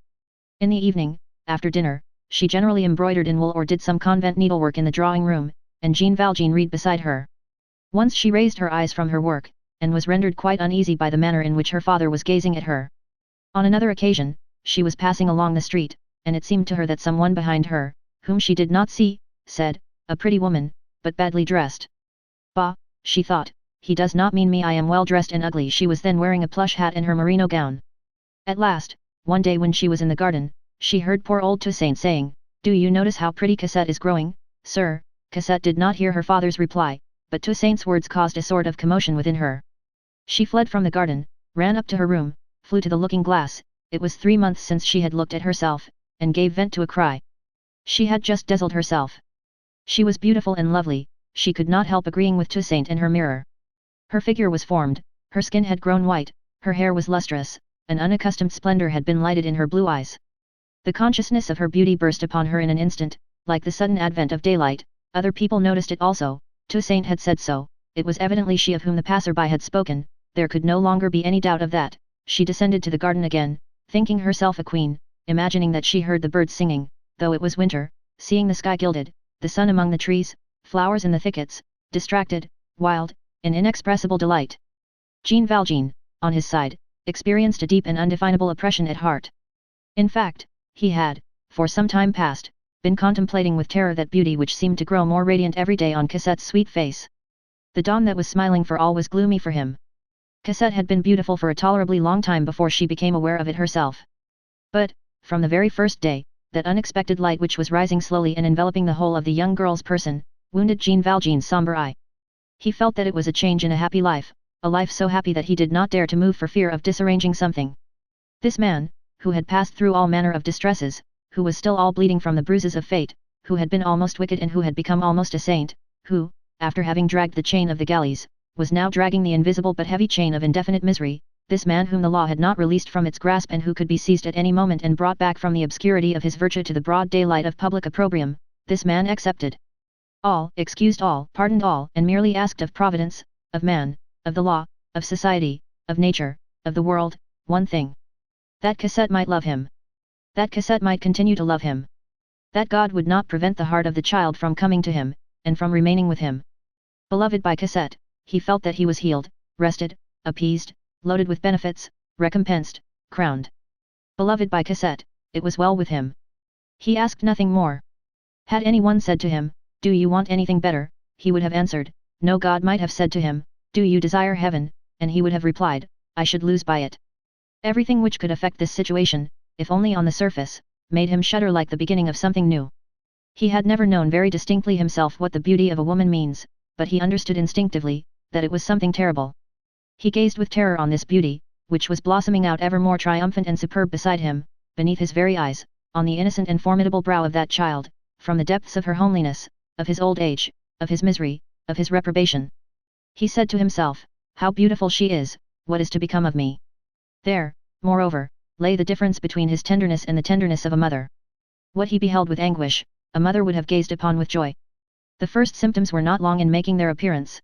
In the evening, after dinner, she generally embroidered in wool or did some convent needlework in the drawing room, and Jean Valjean read beside her. Once she raised her eyes from her work, and was rendered quite uneasy by the manner in which her father was gazing at her. On another occasion, she was passing along the street, and it seemed to her that someone behind her, whom she did not see, said, "A pretty woman, but badly dressed." "Bah," she thought, "he does not mean me. I am well dressed and ugly." She was then wearing a plush hat and her merino gown. At last, one day when she was in the garden, she heard poor old Toussaint saying, "Do you notice how pretty Cosette is growing, sir?" Cosette did not hear her father's reply, but Toussaint's words caused a sort of commotion within her. She fled from the garden, ran up to her room, flew to the looking-glass. It was 3 months since she had looked at herself, and gave vent to a cry. She had just dazzled herself. She was beautiful and lovely, she could not help agreeing with Toussaint in her mirror. Her figure was formed, her skin had grown white, her hair was lustrous, an unaccustomed splendor had been lighted in her blue eyes. The consciousness of her beauty burst upon her in an instant, like the sudden advent of daylight. Other people noticed it also. Toussaint had said so, it was evidently she of whom the passer-by had spoken, there could no longer be any doubt of that. She descended to the garden again, thinking herself a queen, imagining that she heard the birds singing, though it was winter, seeing the sky gilded, the sun among the trees, flowers in the thickets, distracted, wild, in inexpressible delight. Jean Valjean, on his side, experienced a deep and undefinable oppression at heart. In fact, he had, for some time past, been contemplating with terror that beauty which seemed to grow more radiant every day on Cosette's sweet face. The dawn that was smiling for all was gloomy for him. Cosette had been beautiful for a tolerably long time before she became aware of it herself. But, from the very first day, that unexpected light which was rising slowly and enveloping the whole of the young girl's person, wounded Jean Valjean's sombre eye. He felt that it was a change in a happy life, a life so happy that he did not dare to move for fear of disarranging something. This man, who had passed through all manner of distresses, who was still all bleeding from the bruises of fate, who had been almost wicked and who had become almost a saint, who, after having dragged the chain of the galleys, was now dragging the invisible but heavy chain of indefinite misery, this man whom the law had not released from its grasp and who could be seized at any moment and brought back from the obscurity of his virtue to the broad daylight of public opprobrium, this man accepted all, excused all, pardoned all, and merely asked of Providence, of man, of the law, of society, of nature, of the world, one thing. That Cosette might love him. That Cosette might continue to love him. That God would not prevent the heart of the child from coming to him, and from remaining with him. Beloved by Cosette, he felt that he was healed, rested, appeased, loaded with benefits, recompensed, crowned. Beloved by Cosette, it was well with him. He asked nothing more. Had anyone said to him, "Do you want anything better?" he would have answered, "No." God might have said to him, "Do you desire heaven?" and he would have replied, "I should lose by it." Everything which could affect this situation, if only on the surface, made him shudder like the beginning of something new. He had never known very distinctly himself what the beauty of a woman means, but he understood instinctively, that it was something terrible. He gazed with terror on this beauty, which was blossoming out ever more triumphant and superb beside him, beneath his very eyes, on the innocent and formidable brow of that child, from the depths of her homeliness, of his old age, of his misery, of his reprobation. He said to himself, "How beautiful she is, what is to become of me?" There, moreover, lay the difference between his tenderness and the tenderness of a mother. What he beheld with anguish, a mother would have gazed upon with joy. The first symptoms were not long in making their appearance.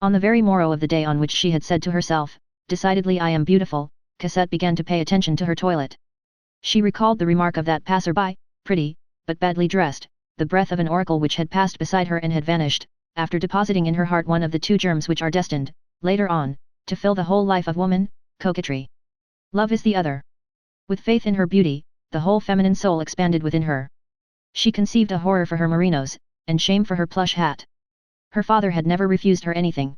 On the very morrow of the day on which she had said to herself, "Decidedly I am beautiful," Cosette began to pay attention to her toilet. She recalled the remark of that passer-by, pretty, but badly dressed, the breath of an oracle which had passed beside her and had vanished, after depositing in her heart one of the two germs which are destined, later on, to fill the whole life of woman, coquetry. Love is the other. With faith in her beauty, the whole feminine soul expanded within her. She conceived a horror for her merinos, and shame for her plush hat. Her father had never refused her anything.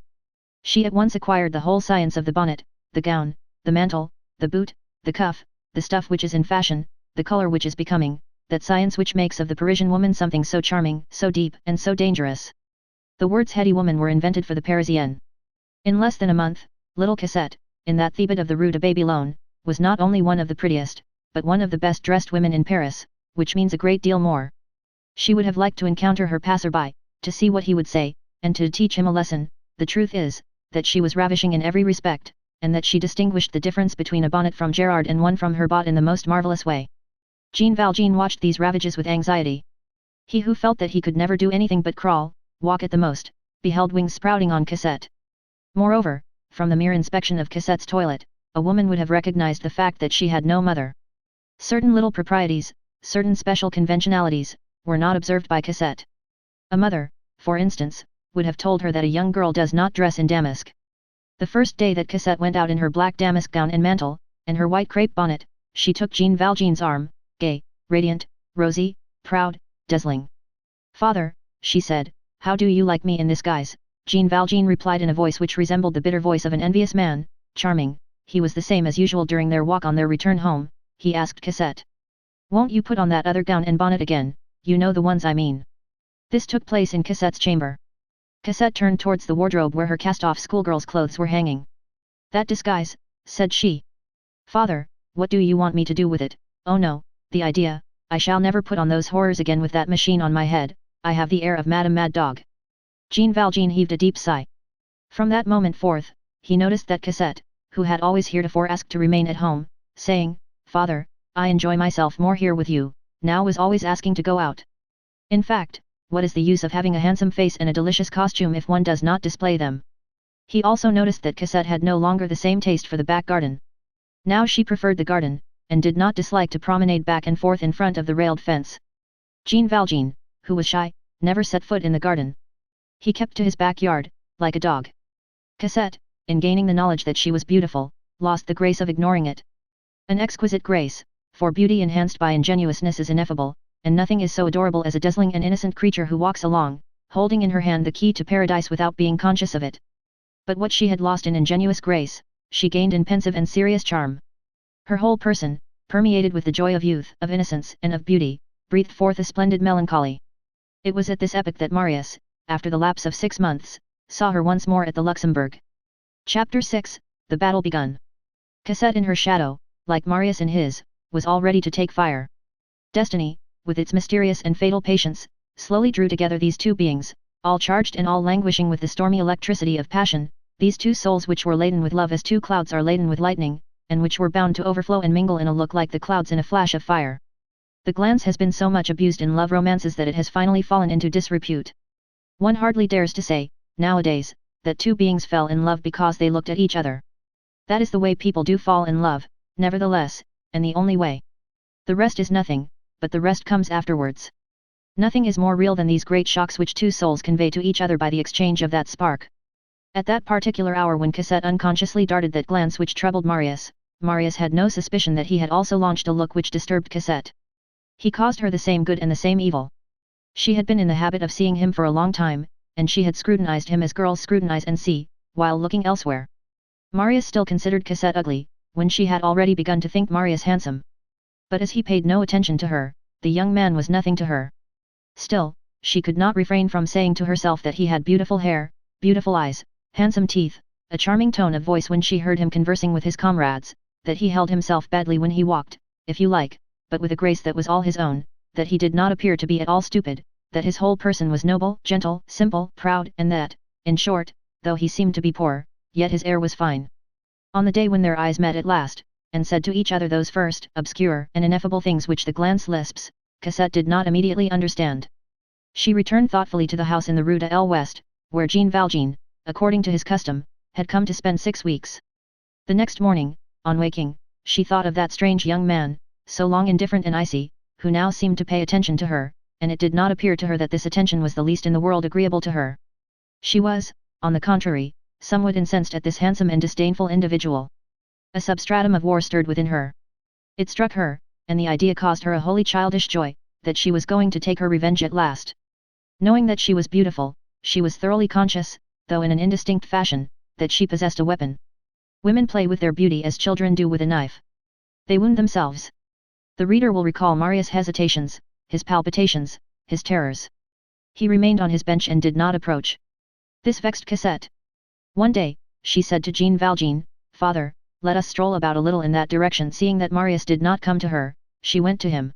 She at once acquired the whole science of the bonnet, the gown, the mantle, the boot, the cuff, the stuff which is in fashion, the color which is becoming, that science which makes of the Parisian woman something so charming, so deep, and so dangerous. The words heady woman were invented for the Parisienne. In less than a month, little Cosette, in that Thebet of the Rue de Babylone, was not only one of the prettiest, but one of the best dressed women in Paris, which means a great deal more. She would have liked to encounter her passer-by, to see what he would say, and to teach him a lesson. The truth is, that she was ravishing in every respect, and that she distinguished the difference between a bonnet from Gerard and one from her botte in the most marvelous way. Jean Valjean watched these ravages with anxiety. He who felt that he could never do anything but crawl, walk at the most, beheld wings sprouting on Cassette. Moreover, from the mere inspection of Cassette's toilet, a woman would have recognized the fact that she had no mother. Certain little proprieties, certain special conventionalities, were not observed by Cassette. A mother, for instance, would have told her that a young girl does not dress in damask. The first day that Cassette went out in her black damask gown and mantle, and her white crepe bonnet, she took Jean Valjean's arm, gay, radiant, rosy, proud, dazzling. "Father," she said, "how do you like me in this guise?" Jean Valjean replied in a voice which resembled the bitter voice of an envious man, "Charming." He was the same as usual during their walk on their return home. He asked Cassette, "Won't you put on that other gown and bonnet again, you know the ones I mean?" This took place in Cassette's chamber. Cassette turned towards the wardrobe where her cast-off schoolgirl's clothes were hanging. "That disguise," said she. "Father, what do you want me to do with it?" "Oh no, the idea, I shall never put on those horrors again with that machine on my head, I have the air of Madame Mad Dog." Jean Valjean heaved a deep sigh. From that moment forth, he noticed that Cassette, who had always heretofore asked to remain at home, saying, "Father, I enjoy myself more here with you," now was always asking to go out. In fact, what is the use of having a handsome face and a delicious costume if one does not display them? He also noticed that Cassette had no longer the same taste for the back garden. Now she preferred the garden, and did not dislike to promenade back and forth in front of the railed fence. Jean Valjean, who was shy, never set foot in the garden. He kept to his backyard, like a dog. Cassette, in gaining the knowledge that she was beautiful, lost the grace of ignoring it. An exquisite grace, for beauty enhanced by ingenuousness is ineffable, and nothing is so adorable as a dazzling and innocent creature who walks along, holding in her hand the key to paradise without being conscious of it. But what she had lost in ingenuous grace, she gained in pensive and serious charm. Her whole person, permeated with the joy of youth, of innocence, and of beauty, breathed forth a splendid melancholy. It was at this epoch that Marius, after the lapse of 6 months, saw her once more at the Luxembourg. Chapter 6, The Battle Begun. Cassette in her shadow, like Marius in his, was all ready to take fire. Destiny, with its mysterious and fatal patience, slowly drew together these two beings, all charged and all languishing with the stormy electricity of passion, these two souls which were laden with love as two clouds are laden with lightning, and which were bound to overflow and mingle in a look like the clouds in a flash of fire. The glance has been so much abused in love romances that it has finally fallen into disrepute. One hardly dares to say, nowadays, that two beings fell in love because they looked at each other. That is the way people do fall in love, nevertheless, and the only way. The rest is nothing, but the rest comes afterwards. Nothing is more real than these great shocks which two souls convey to each other by the exchange of that spark. At that particular hour when Cassette unconsciously darted that glance which troubled Marius, Marius had no suspicion that he had also launched a look which disturbed Cassette. He caused her the same good and the same evil. She had been in the habit of seeing him for a long time, and she had scrutinized him as girls scrutinize and see, while looking elsewhere. Marius still considered Cassette ugly, when she had already begun to think Marius handsome. But as he paid no attention to her, the young man was nothing to her. Still, she could not refrain from saying to herself that he had beautiful hair, beautiful eyes, handsome teeth, a charming tone of voice when she heard him conversing with his comrades, that he held himself badly when he walked, if you like, but with a grace that was all his own, that he did not appear to be at all stupid, that his whole person was noble, gentle, simple, proud, and that, in short, though he seemed to be poor, yet his air was fine. On the day when their eyes met at last, and said to each other those first, obscure, and ineffable things which the glance lisps, Cassette did not immediately understand. She returned thoughtfully to the house in the Rue de l'Ouest, where Jean Valjean, according to his custom, had come to spend 6 weeks. The next morning, on waking, she thought of that strange young man, so long indifferent and icy, who now seemed to pay attention to her, and it did not appear to her that this attention was the least in the world agreeable to her. She was, on the contrary, somewhat incensed at this handsome and disdainful individual. A substratum of war stirred within her. It struck her, and the idea caused her a wholly childish joy, that she was going to take her revenge at last. Knowing that she was beautiful, she was thoroughly conscious, though in an indistinct fashion, that she possessed a weapon. Women play with their beauty as children do with a knife. They wound themselves. The reader will recall Marius' hesitations, his palpitations, his terrors. He remained on his bench and did not approach. This vexed Cassette. One day, she said to Jean Valjean, "Father, let us stroll about a little in that direction." Seeing that Marius did not come to her, she went to him.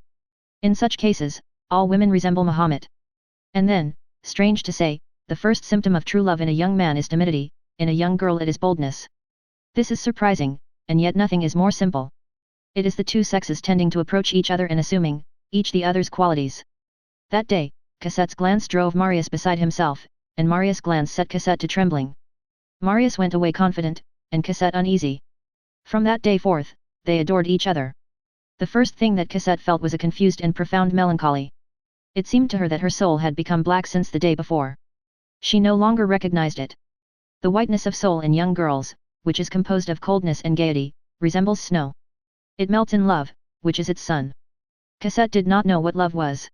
In such cases, all women resemble Mahomet. And then, strange to say, the first symptom of true love in a young man is timidity, in a young girl it is boldness. This is surprising, and yet nothing is more simple. It is the two sexes tending to approach each other and assuming, each the other's qualities. That day, Cassette's glance drove Marius beside himself, and Marius' glance set Cosette to trembling. Marius went away confident, and Cosette uneasy. From that day forth, they adored each other. The first thing that Cosette felt was a confused and profound melancholy. It seemed to her that her soul had become black since the day before. She no longer recognized it. The whiteness of soul in young girls, which is composed of coldness and gaiety, resembles snow. It melts in love, which is its sun. Cosette did not know what love was.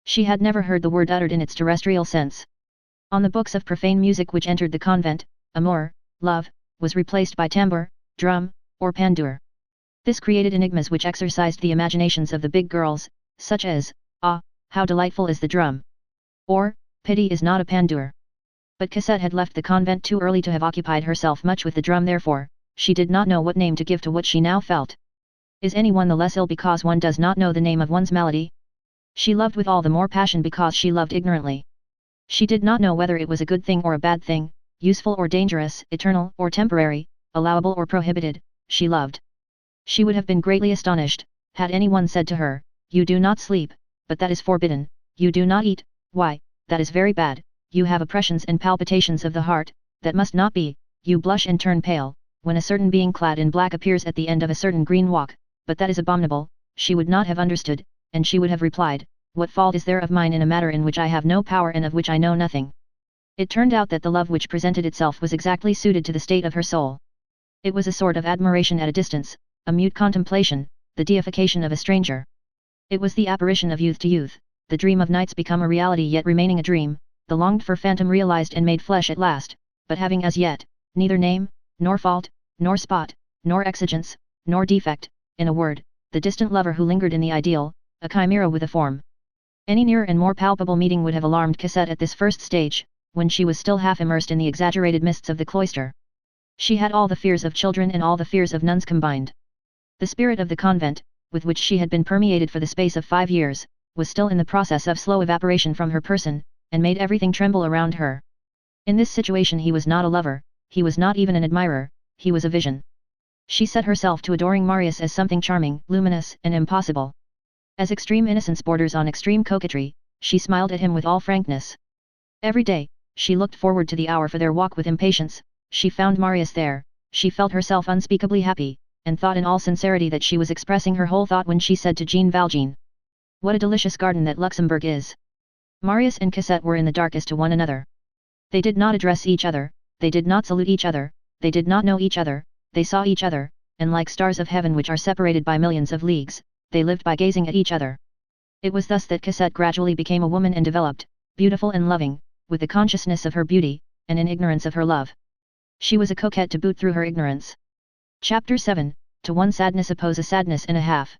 She had never heard the word uttered in its terrestrial sense. On the books of profane music which entered the convent, amour, love, was replaced by tambour, drum, or pandour. This created enigmas which exercised the imaginations of the big girls, such as, "Ah, how delightful is the drum!" or, "Pity is not a pandour." But Cosette had left the convent too early to have occupied herself much with the drum, therefore, she did not know what name to give to what she now felt. Is anyone the less ill because one does not know the name of one's malady? She loved with all the more passion because she loved ignorantly. She did not know whether it was a good thing or a bad thing, useful or dangerous, eternal or temporary, allowable or prohibited, she loved. She would have been greatly astonished, had anyone said to her, "You do not sleep, but that is forbidden, you do not eat, why, that is very bad, you have oppressions and palpitations of the heart, that must not be, you blush and turn pale, when a certain being clad in black appears at the end of a certain green walk, but that is abominable," she would not have understood, and she would have replied, "What fault is there of mine in a matter in which I have no power and of which I know nothing?" It turned out that the love which presented itself was exactly suited to the state of her soul. It was a sort of admiration at a distance, a mute contemplation, the deification of a stranger. It was the apparition of youth to youth, the dream of nights become a reality yet remaining a dream, the longed-for phantom realized and made flesh at last, but having as yet, neither name, nor fault, nor spot, nor exigence, nor defect, in a word, the distant lover who lingered in the ideal, a chimera with a form. Any nearer and more palpable meeting would have alarmed Cosette at this first stage, when she was still half immersed in the exaggerated mists of the cloister. She had all the fears of children and all the fears of nuns combined. The spirit of the convent, with which she had been permeated for the space of 5 years, was still in the process of slow evaporation from her person, and made everything tremble around her. In this situation he was not a lover, he was not even an admirer, he was a vision. She set herself to adoring Marius as something charming, luminous, and impossible. As extreme innocence borders on extreme coquetry, she smiled at him with all frankness. Every day, she looked forward to the hour for their walk with impatience. She found Marius there, she felt herself unspeakably happy, and thought in all sincerity that she was expressing her whole thought when she said to Jean Valjean, "What a delicious garden that Luxembourg is!" Marius and Cosette were in the dark as to one another. They did not address each other, they did not salute each other, they did not know each other, they saw each other, and like stars of heaven which are separated by millions of leagues, they lived by gazing at each other. It was thus that Cosette gradually became a woman and developed, beautiful and loving, with the consciousness of her beauty, and in ignorance of her love. She was a coquette to boot through her ignorance. Chapter 7, To one sadness oppose a sadness and a half.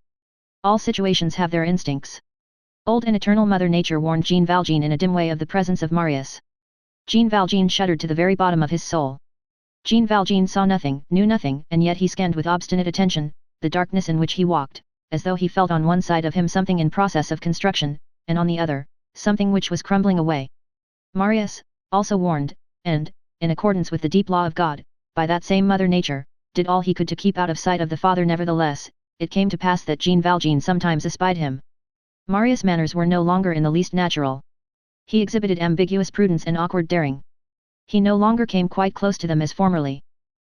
All situations have their instincts. Old and eternal Mother Nature warned Jean Valjean in a dim way of the presence of Marius. Jean Valjean shuddered to the very bottom of his soul. Jean Valjean saw nothing, knew nothing, and yet he scanned with obstinate attention the darkness in which he walked, as though he felt on one side of him something in process of construction, and on the other, something which was crumbling away. Marius, also warned, and, in accordance with the deep law of God, by that same Mother Nature, did all he could to keep out of sight of the Father. Nevertheless, it came to pass that Jean Valjean sometimes espied him. Marius' manners were no longer in the least natural. He exhibited ambiguous prudence and awkward daring. He no longer came quite close to them as formerly.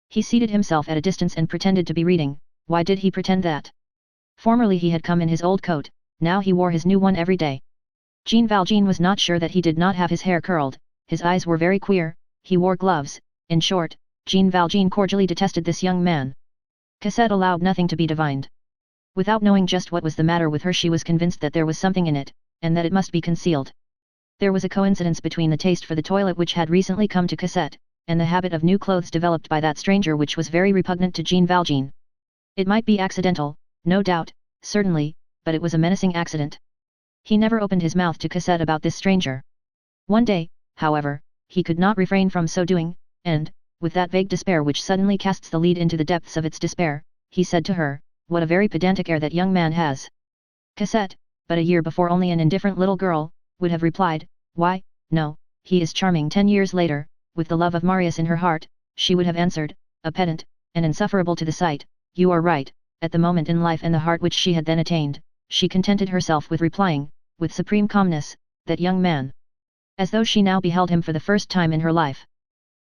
He seated himself at a distance and pretended to be reading. Why did he pretend that? Formerly he had come in his old coat, now he wore his new one every day. Jean Valjean was not sure that he did not have his hair curled, his eyes were very queer, he wore gloves, in short, Jean Valjean cordially detested this young man. Cosette allowed nothing to be divined. Without knowing just what was the matter with her, she was convinced that there was something in it, and that it must be concealed. There was a coincidence between the taste for the toilet which had recently come to Cosette, and the habit of new clothes developed by that stranger which was very repugnant to Jean Valjean. It might be accidental, no doubt, certainly, but it was a menacing accident. He never opened his mouth to Cosette about this stranger. One day, however, he could not refrain from so doing, and, with that vague despair which suddenly casts the lead into the depths of its despair, he said to her, "What a very pedantic air that young man has." Cosette, but a year before only an indifferent little girl, would have replied, "Why, no, he is charming." 10 years later, with the love of Marius in her heart, she would have answered, a pedant, and insufferable to the sight, "You are right." At the moment in life and the heart which she had then attained, she contented herself with replying, with supreme calmness, "That young man." as though she now beheld him for the first time in her life.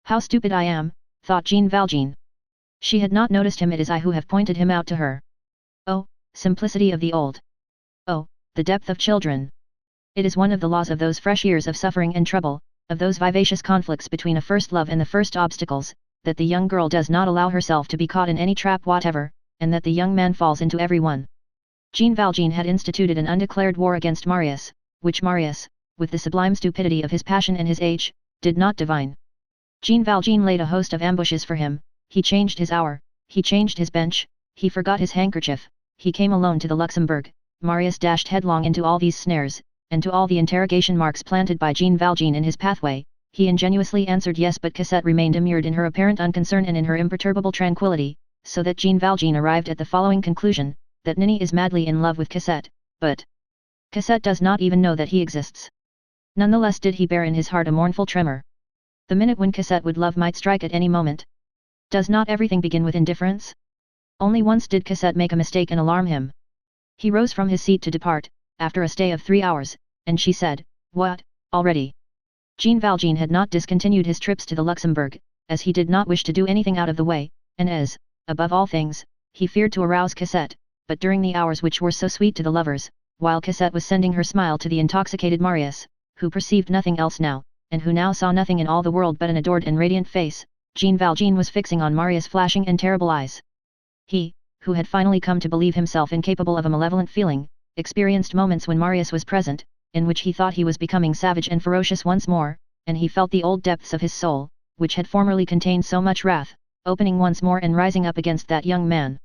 How stupid I am, thought Jean Valjean. She had not noticed him. It is I who have pointed him out to her. Oh, simplicity of the old. Oh, the depth of children. It is one of the laws of those fresh years of suffering and trouble, of those vivacious conflicts between a first love and the first obstacles, that the young girl does not allow herself to be caught in any trap whatever, and that the young man falls into every one. Jean Valjean had instituted an undeclared war against Marius, which Marius, with the sublime stupidity of his passion and his age, did not divine. Jean Valjean laid a host of ambushes for him, he changed his hour, he changed his bench, he forgot his handkerchief, he came alone to the Luxembourg. Marius dashed headlong into all these snares, and to all the interrogation marks planted by Jean Valjean in his pathway, he ingenuously answered yes, but Cosette remained immured in her apparent unconcern and in her imperturbable tranquillity, so that Jean Valjean arrived at the following conclusion, that Ninny is madly in love with Cosette, but Cosette does not even know that he exists. Nonetheless did he bear in his heart a mournful tremor. The minute when Cosette would love might strike at any moment. Does not everything begin with indifference? Only once did Cosette make a mistake and alarm him. He rose from his seat to depart, after a stay of 3 hours, and she said, "What, already?" Jean Valjean had not discontinued his trips to the Luxembourg, as he did not wish to do anything out of the way, and as, above all things, he feared to arouse Cosette, but during the hours which were so sweet to the lovers, while Cosette was sending her smile to the intoxicated Marius, who perceived nothing else now, and who now saw nothing in all the world but an adored and radiant face, Jean Valjean was fixing on Marius flashing and terrible eyes. He, who had finally come to believe himself incapable of a malevolent feeling, experienced moments when Marius was present, in which he thought he was becoming savage and ferocious once more, and he felt the old depths of his soul, which had formerly contained so much wrath, opening once more and rising up against that young man.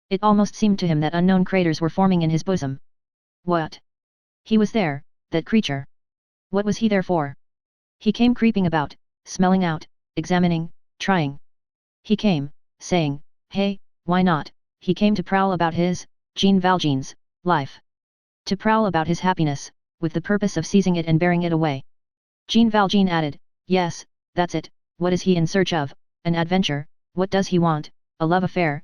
It almost seemed to him that unknown craters were forming in his bosom. What? He was there, that creature. What was he there for? He came creeping about, smelling out, examining, trying. He came, saying, "Hey, why not?" He came to prowl about his, Jean Valjean's, life. To prowl about his happiness, with the purpose of seizing it and bearing it away. Jean Valjean added, "Yes, that's it, what is he in search of? An adventure, what does he want? A love affair,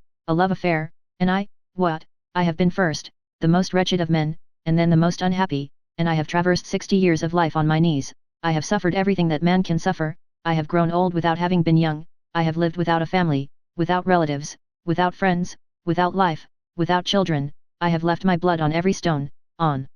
and I, what? I have been first, the most wretched of men, and then the most unhappy, and I have traversed 60 years of life on my knees, I have suffered everything that man can suffer, I have grown old without having been young, I have lived without a family, without relatives, without friends, without life, without children, I have left my blood on every stone, on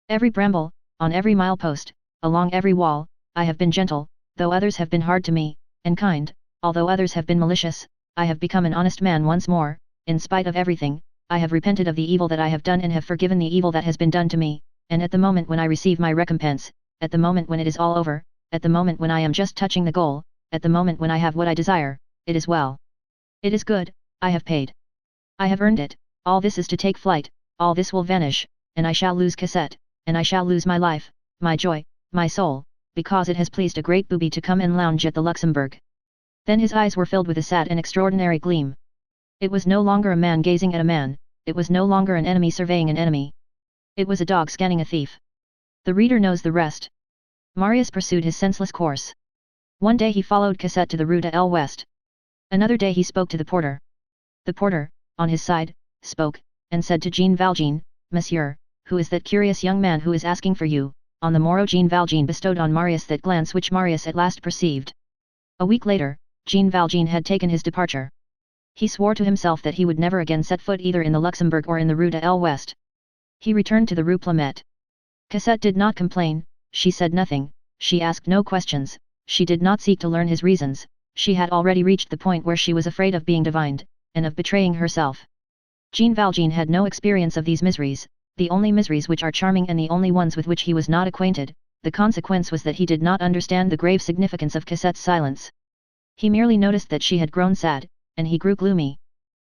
every bramble, on every milepost, along every wall, I have been gentle, though others have been hard to me, and kind, although others have been malicious, I have become an honest man once more, in spite of everything, I have repented of the evil that I have done and have forgiven the evil that has been done to me, and at the moment when I receive my recompense, at the moment when it is all over, at the moment when I am just touching the goal, at the moment when I have what I desire, it is well. It is good, I have paid. I have earned it, all this is to take flight, all this will vanish, and I shall lose Cosette, and I shall lose my life, my joy, my soul, because it has pleased a great booby to come and lounge at the Luxembourg." Then his eyes were filled with a sad and extraordinary gleam. It was no longer a man gazing at a man, it was no longer an enemy surveying an enemy. It was a dog scanning a thief. The reader knows the rest. Marius pursued his senseless course. One day he followed Cosette to the Rue de l'Ouest. Another day he spoke to the porter. The porter, on his side, spoke, and said to Jean Valjean, "Monsieur, who is that curious young man who is asking for you?" On the morrow Jean Valjean bestowed on Marius that glance which Marius at last perceived. A week later, Jean Valjean had taken his departure. He swore to himself that he would never again set foot either in the Luxembourg or in the Rue de l'Ouest. He returned to the Rue Plumet. Cosette did not complain, she said nothing, she asked no questions, she did not seek to learn his reasons, she had already reached the point where she was afraid of being divined, and of betraying herself. Jean Valjean had no experience of these miseries, the only miseries which are charming and the only ones with which he was not acquainted. The consequence was that he did not understand the grave significance of Cosette's silence. He merely noticed that she had grown sad, and he grew gloomy.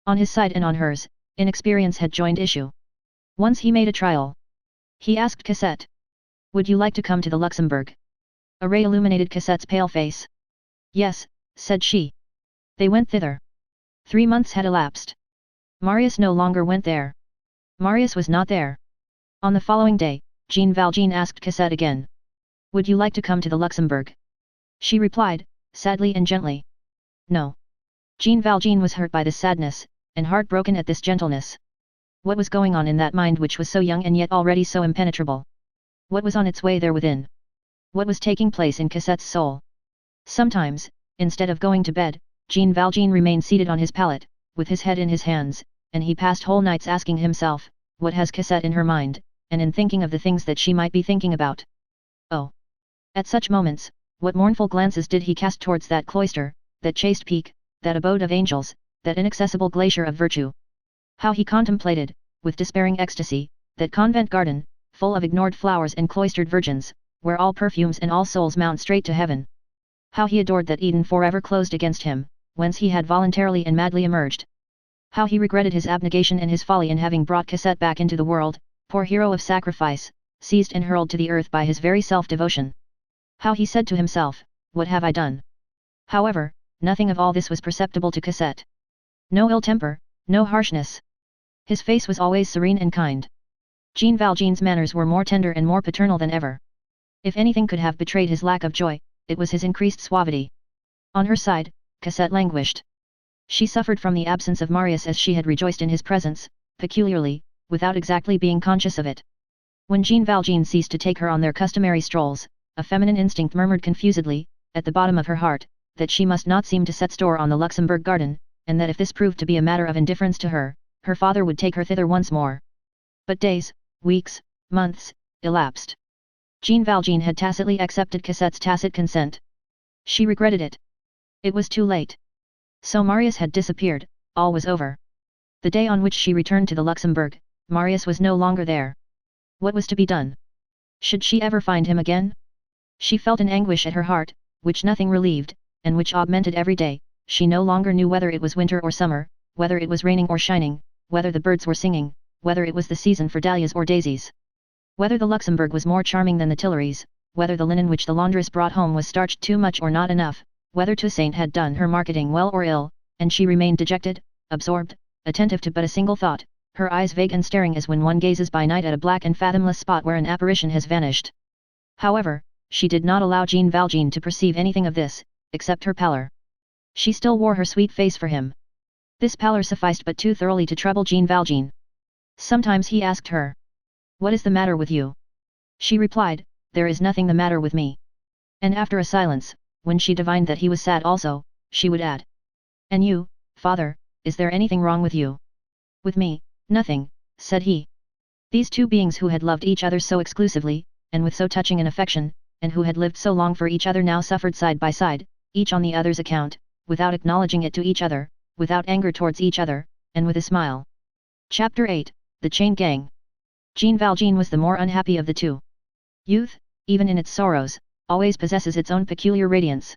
On his side and on hers, inexperience had joined issue. Once he made a trial. He asked Cosette, "Would you like to come to the Luxembourg?" A ray illuminated Cosette's pale face. "Yes," said she. They went thither. 3 months had elapsed. Marius no longer went there. Marius was not there. On the following day, Jean Valjean asked Cosette again, "Would you like to come to the Luxembourg?" She replied, sadly and gently, "No." Jean Valjean was hurt by this sadness, and heartbroken at this gentleness. What was going on in that mind which was so young and yet already so impenetrable? What was on its way there within? What was taking place in Cassette's soul? Sometimes, instead of going to bed, Jean Valjean remained seated on his pallet, with his head in his hands, and he passed whole nights asking himself, what has Cassette in her mind, and in thinking of the things that she might be thinking about. Oh! At such moments, what mournful glances did he cast towards that cloister, that chaste peak, that abode of angels, that inaccessible glacier of virtue. How he contemplated, with despairing ecstasy, that convent garden, full of ignored flowers and cloistered virgins, where all perfumes and all souls mount straight to heaven. How he adored that Eden forever closed against him, whence he had voluntarily and madly emerged. How he regretted his abnegation and his folly in having brought Cassette back into the world, poor hero of sacrifice, seized and hurled to the earth by his very self-devotion. How he said to himself, what have I done? However, nothing of all this was perceptible to Cassette. No ill temper, no harshness. His face was always serene and kind. Jean Valjean's manners were more tender and more paternal than ever. If anything could have betrayed his lack of joy, it was his increased suavity. On her side, Cassette languished. She suffered from the absence of Marius as she had rejoiced in his presence, peculiarly, without exactly being conscious of it. When Jean Valjean ceased to take her on their customary strolls, a feminine instinct murmured confusedly, at the bottom of her heart, that she must not seem to set store on the Luxembourg garden, and that if this proved to be a matter of indifference to her, her father would take her thither once more. But days, weeks, months, elapsed. Jean Valjean had tacitly accepted Cassette's tacit consent. She regretted it. It was too late. So Marius had disappeared, all was over. The day on which she returned to the Luxembourg, Marius was no longer there. What was to be done? Should she ever find him again? She felt an anguish at her heart, which nothing relieved, and which augmented every day. She no longer knew whether it was winter or summer, whether it was raining or shining, whether the birds were singing, whether it was the season for dahlias or daisies. Whether the Luxembourg was more charming than the Tuileries, whether the linen which the laundress brought home was starched too much or not enough, whether Toussaint had done her marketing well or ill, and she remained dejected, absorbed, attentive to but a single thought, her eyes vague and staring as when one gazes by night at a black and fathomless spot where an apparition has vanished. However, she did not allow Jean Valjean to perceive anything of this, except her pallor. She still wore her sweet face for him. This pallor sufficed but too thoroughly to trouble Jean Valjean. Sometimes he asked her, "What is the matter with you?" She replied, "There is nothing the matter with me." And after a silence, when she divined that he was sad also, she would add, "And you, father, is there anything wrong with you?" "With me, nothing," said he. These two beings who had loved each other so exclusively, and with so touching an affection, and who had lived so long for each other now suffered side by side, each on the other's account, without acknowledging it to each other, without anger towards each other, and with a smile. Chapter 8, The Chain Gang. Jean Valjean was the more unhappy of the two. Youth, even in its sorrows, always possesses its own peculiar radiance.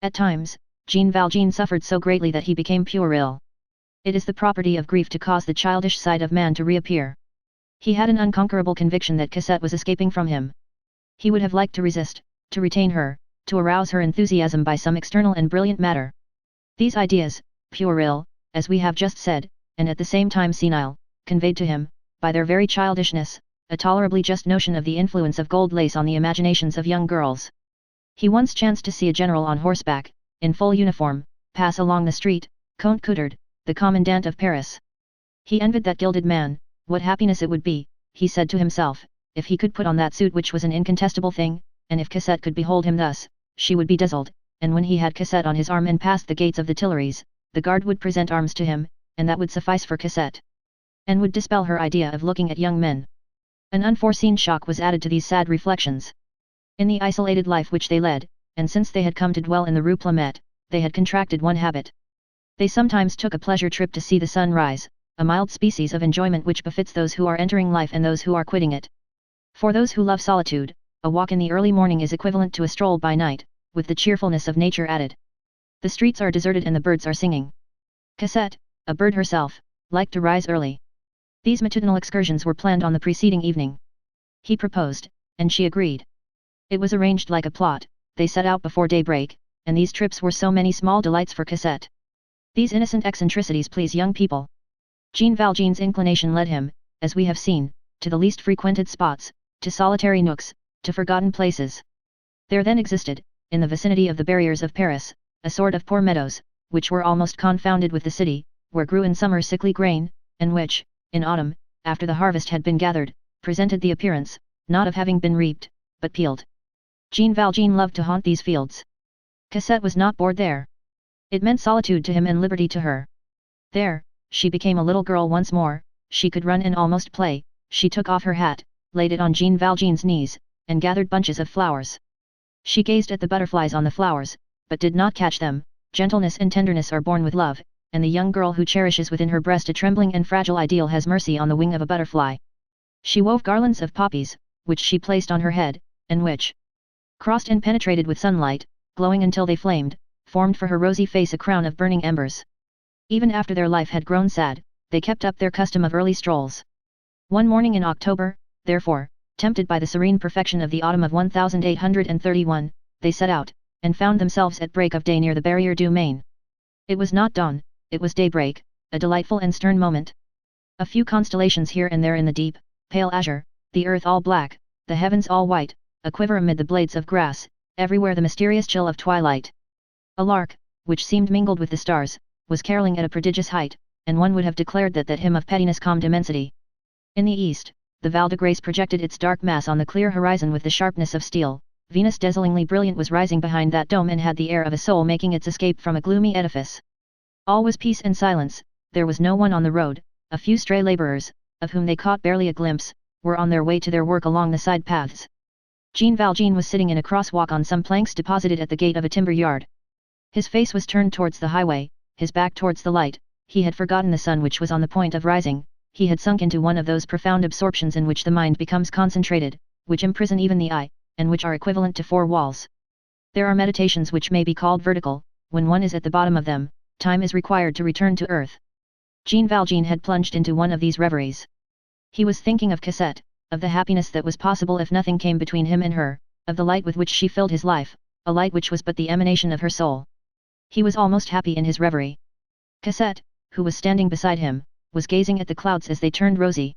At times, Jean Valjean suffered so greatly that he became puerile. It is the property of grief to cause the childish side of man to reappear. He had an unconquerable conviction that Cassette was escaping from him. He would have liked to resist, to retain her, to arouse her enthusiasm by some external and brilliant matter. These ideas, puerile, as we have just said, and at the same time senile, conveyed to him, by their very childishness, a tolerably just notion of the influence of gold lace on the imaginations of young girls. He once chanced to see a general on horseback, in full uniform, pass along the street, Comte Coutard, the commandant of Paris. He envied that gilded man. What happiness it would be, he said to himself, if he could put on that suit which was an incontestable thing, and if Cassette could behold him thus, she would be dazzled, and when he had Cassette on his arm and passed the gates of the Tuileries, the guard would present arms to him, and that would suffice for Cassette, and would dispel her idea of looking at young men. An unforeseen shock was added to these sad reflections. In the isolated life which they led, and since they had come to dwell in the Rue Plumet, they had contracted one habit. They sometimes took a pleasure trip to see the sun rise, a mild species of enjoyment which befits those who are entering life and those who are quitting it. For those who love solitude, a walk in the early morning is equivalent to a stroll by night, with the cheerfulness of nature added. The streets are deserted and the birds are singing. Cassette, a bird herself, liked to rise early. These matutinal excursions were planned on the preceding evening. He proposed, and she agreed. It was arranged like a plot. They set out before daybreak, and these trips were so many small delights for Cassette. These innocent eccentricities please young people. Jean Valjean's inclination led him, as we have seen, to the least frequented spots, to solitary nooks, to forgotten places. There then existed, in the vicinity of the barriers of Paris, a sort of poor meadows, which were almost confounded with the city, where grew in summer sickly grain, and which, in autumn, after the harvest had been gathered, presented the appearance, not of having been reaped, but peeled. Jean Valjean loved to haunt these fields. Cosette was not bored there. It meant solitude to him and liberty to her. There, she became a little girl once more, she could run and almost play. She took off her hat, laid it on Jean Valjean's knees, and gathered bunches of flowers. She gazed at the butterflies on the flowers, but did not catch them. Gentleness and tenderness are born with love, and the young girl who cherishes within her breast a trembling and fragile ideal has mercy on the wing of a butterfly. She wove garlands of poppies, which she placed on her head, and which crossed and penetrated with sunlight, glowing until they flamed, formed for her rosy face a crown of burning embers. Even after their life had grown sad, they kept up their custom of early strolls. One morning in October, therefore, tempted by the serene perfection of the autumn of 1831, they set out, and found themselves at break of day near the Barrière du Maine. It was not dawn, it was daybreak, a delightful and stern moment. A few constellations here and there in the deep, pale azure, the earth all black, the heavens all white, a quiver amid the blades of grass, everywhere the mysterious chill of twilight. A lark, which seemed mingled with the stars, was caroling at a prodigious height, and one would have declared that hymn of pettiness calmed immensity. In the east, the Val de Grace projected its dark mass on the clear horizon with the sharpness of steel. Venus dazzlingly brilliant was rising behind that dome and had the air of a soul making its escape from a gloomy edifice. All was peace and silence, there was no one on the road, a few stray laborers, of whom they caught barely a glimpse, were on their way to their work along the side paths. Jean Valjean was sitting in a crosswalk on some planks deposited at the gate of a timber yard. His face was turned towards the highway, his back towards the light. He had forgotten the sun which was on the point of rising. He had sunk into one of those profound absorptions in which the mind becomes concentrated, which imprison even the eye, and which are equivalent to four walls. There are meditations which may be called vertical. When one is at the bottom of them, time is required to return to earth. Jean Valjean had plunged into one of these reveries. He was thinking of Cosette, of the happiness that was possible if nothing came between him and her, of the light with which she filled his life, a light which was but the emanation of her soul. He was almost happy in his reverie. Cosette, who was standing beside him, was gazing at the clouds as they turned rosy.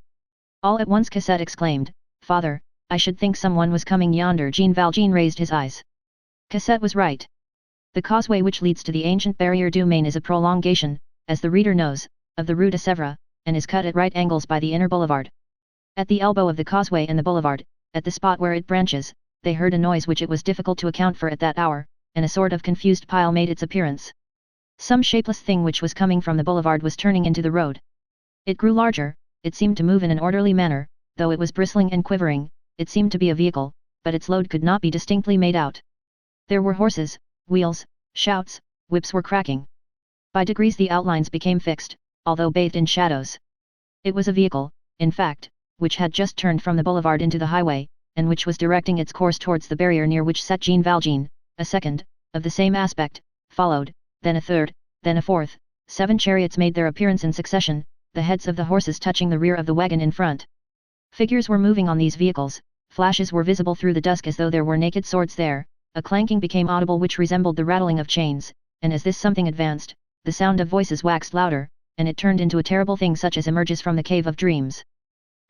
All at once Cosette exclaimed, "Father, I should think someone was coming yonder." Jean Valjean raised his eyes. Cosette was right. The causeway which leads to the ancient Barrière du Maine is a prolongation, as the reader knows, of the Rue de Sèvres, and is cut at right angles by the inner boulevard. At the elbow of the causeway and the boulevard, at the spot where it branches, they heard a noise which it was difficult to account for at that hour, and a sort of confused pile made its appearance. Some shapeless thing which was coming from the boulevard was turning into the road. It grew larger, it seemed to move in an orderly manner, though it was bristling and quivering. It seemed to be a vehicle, but its load could not be distinctly made out. There were horses, wheels, shouts, whips were cracking. By degrees the outlines became fixed, although bathed in shadows. It was a vehicle, in fact, which had just turned from the boulevard into the highway, and which was directing its course towards the barrier near which sat Jean Valjean. A second, of the same aspect, followed, then a third, then a fourth. 7 chariots made their appearance in succession, the heads of the horses touching the rear of the wagon in front. Figures were moving on these vehicles, flashes were visible through the dusk as though there were naked swords there, a clanking became audible which resembled the rattling of chains, and as this something advanced, the sound of voices waxed louder, and it turned into a terrible thing such as emerges from the cave of dreams.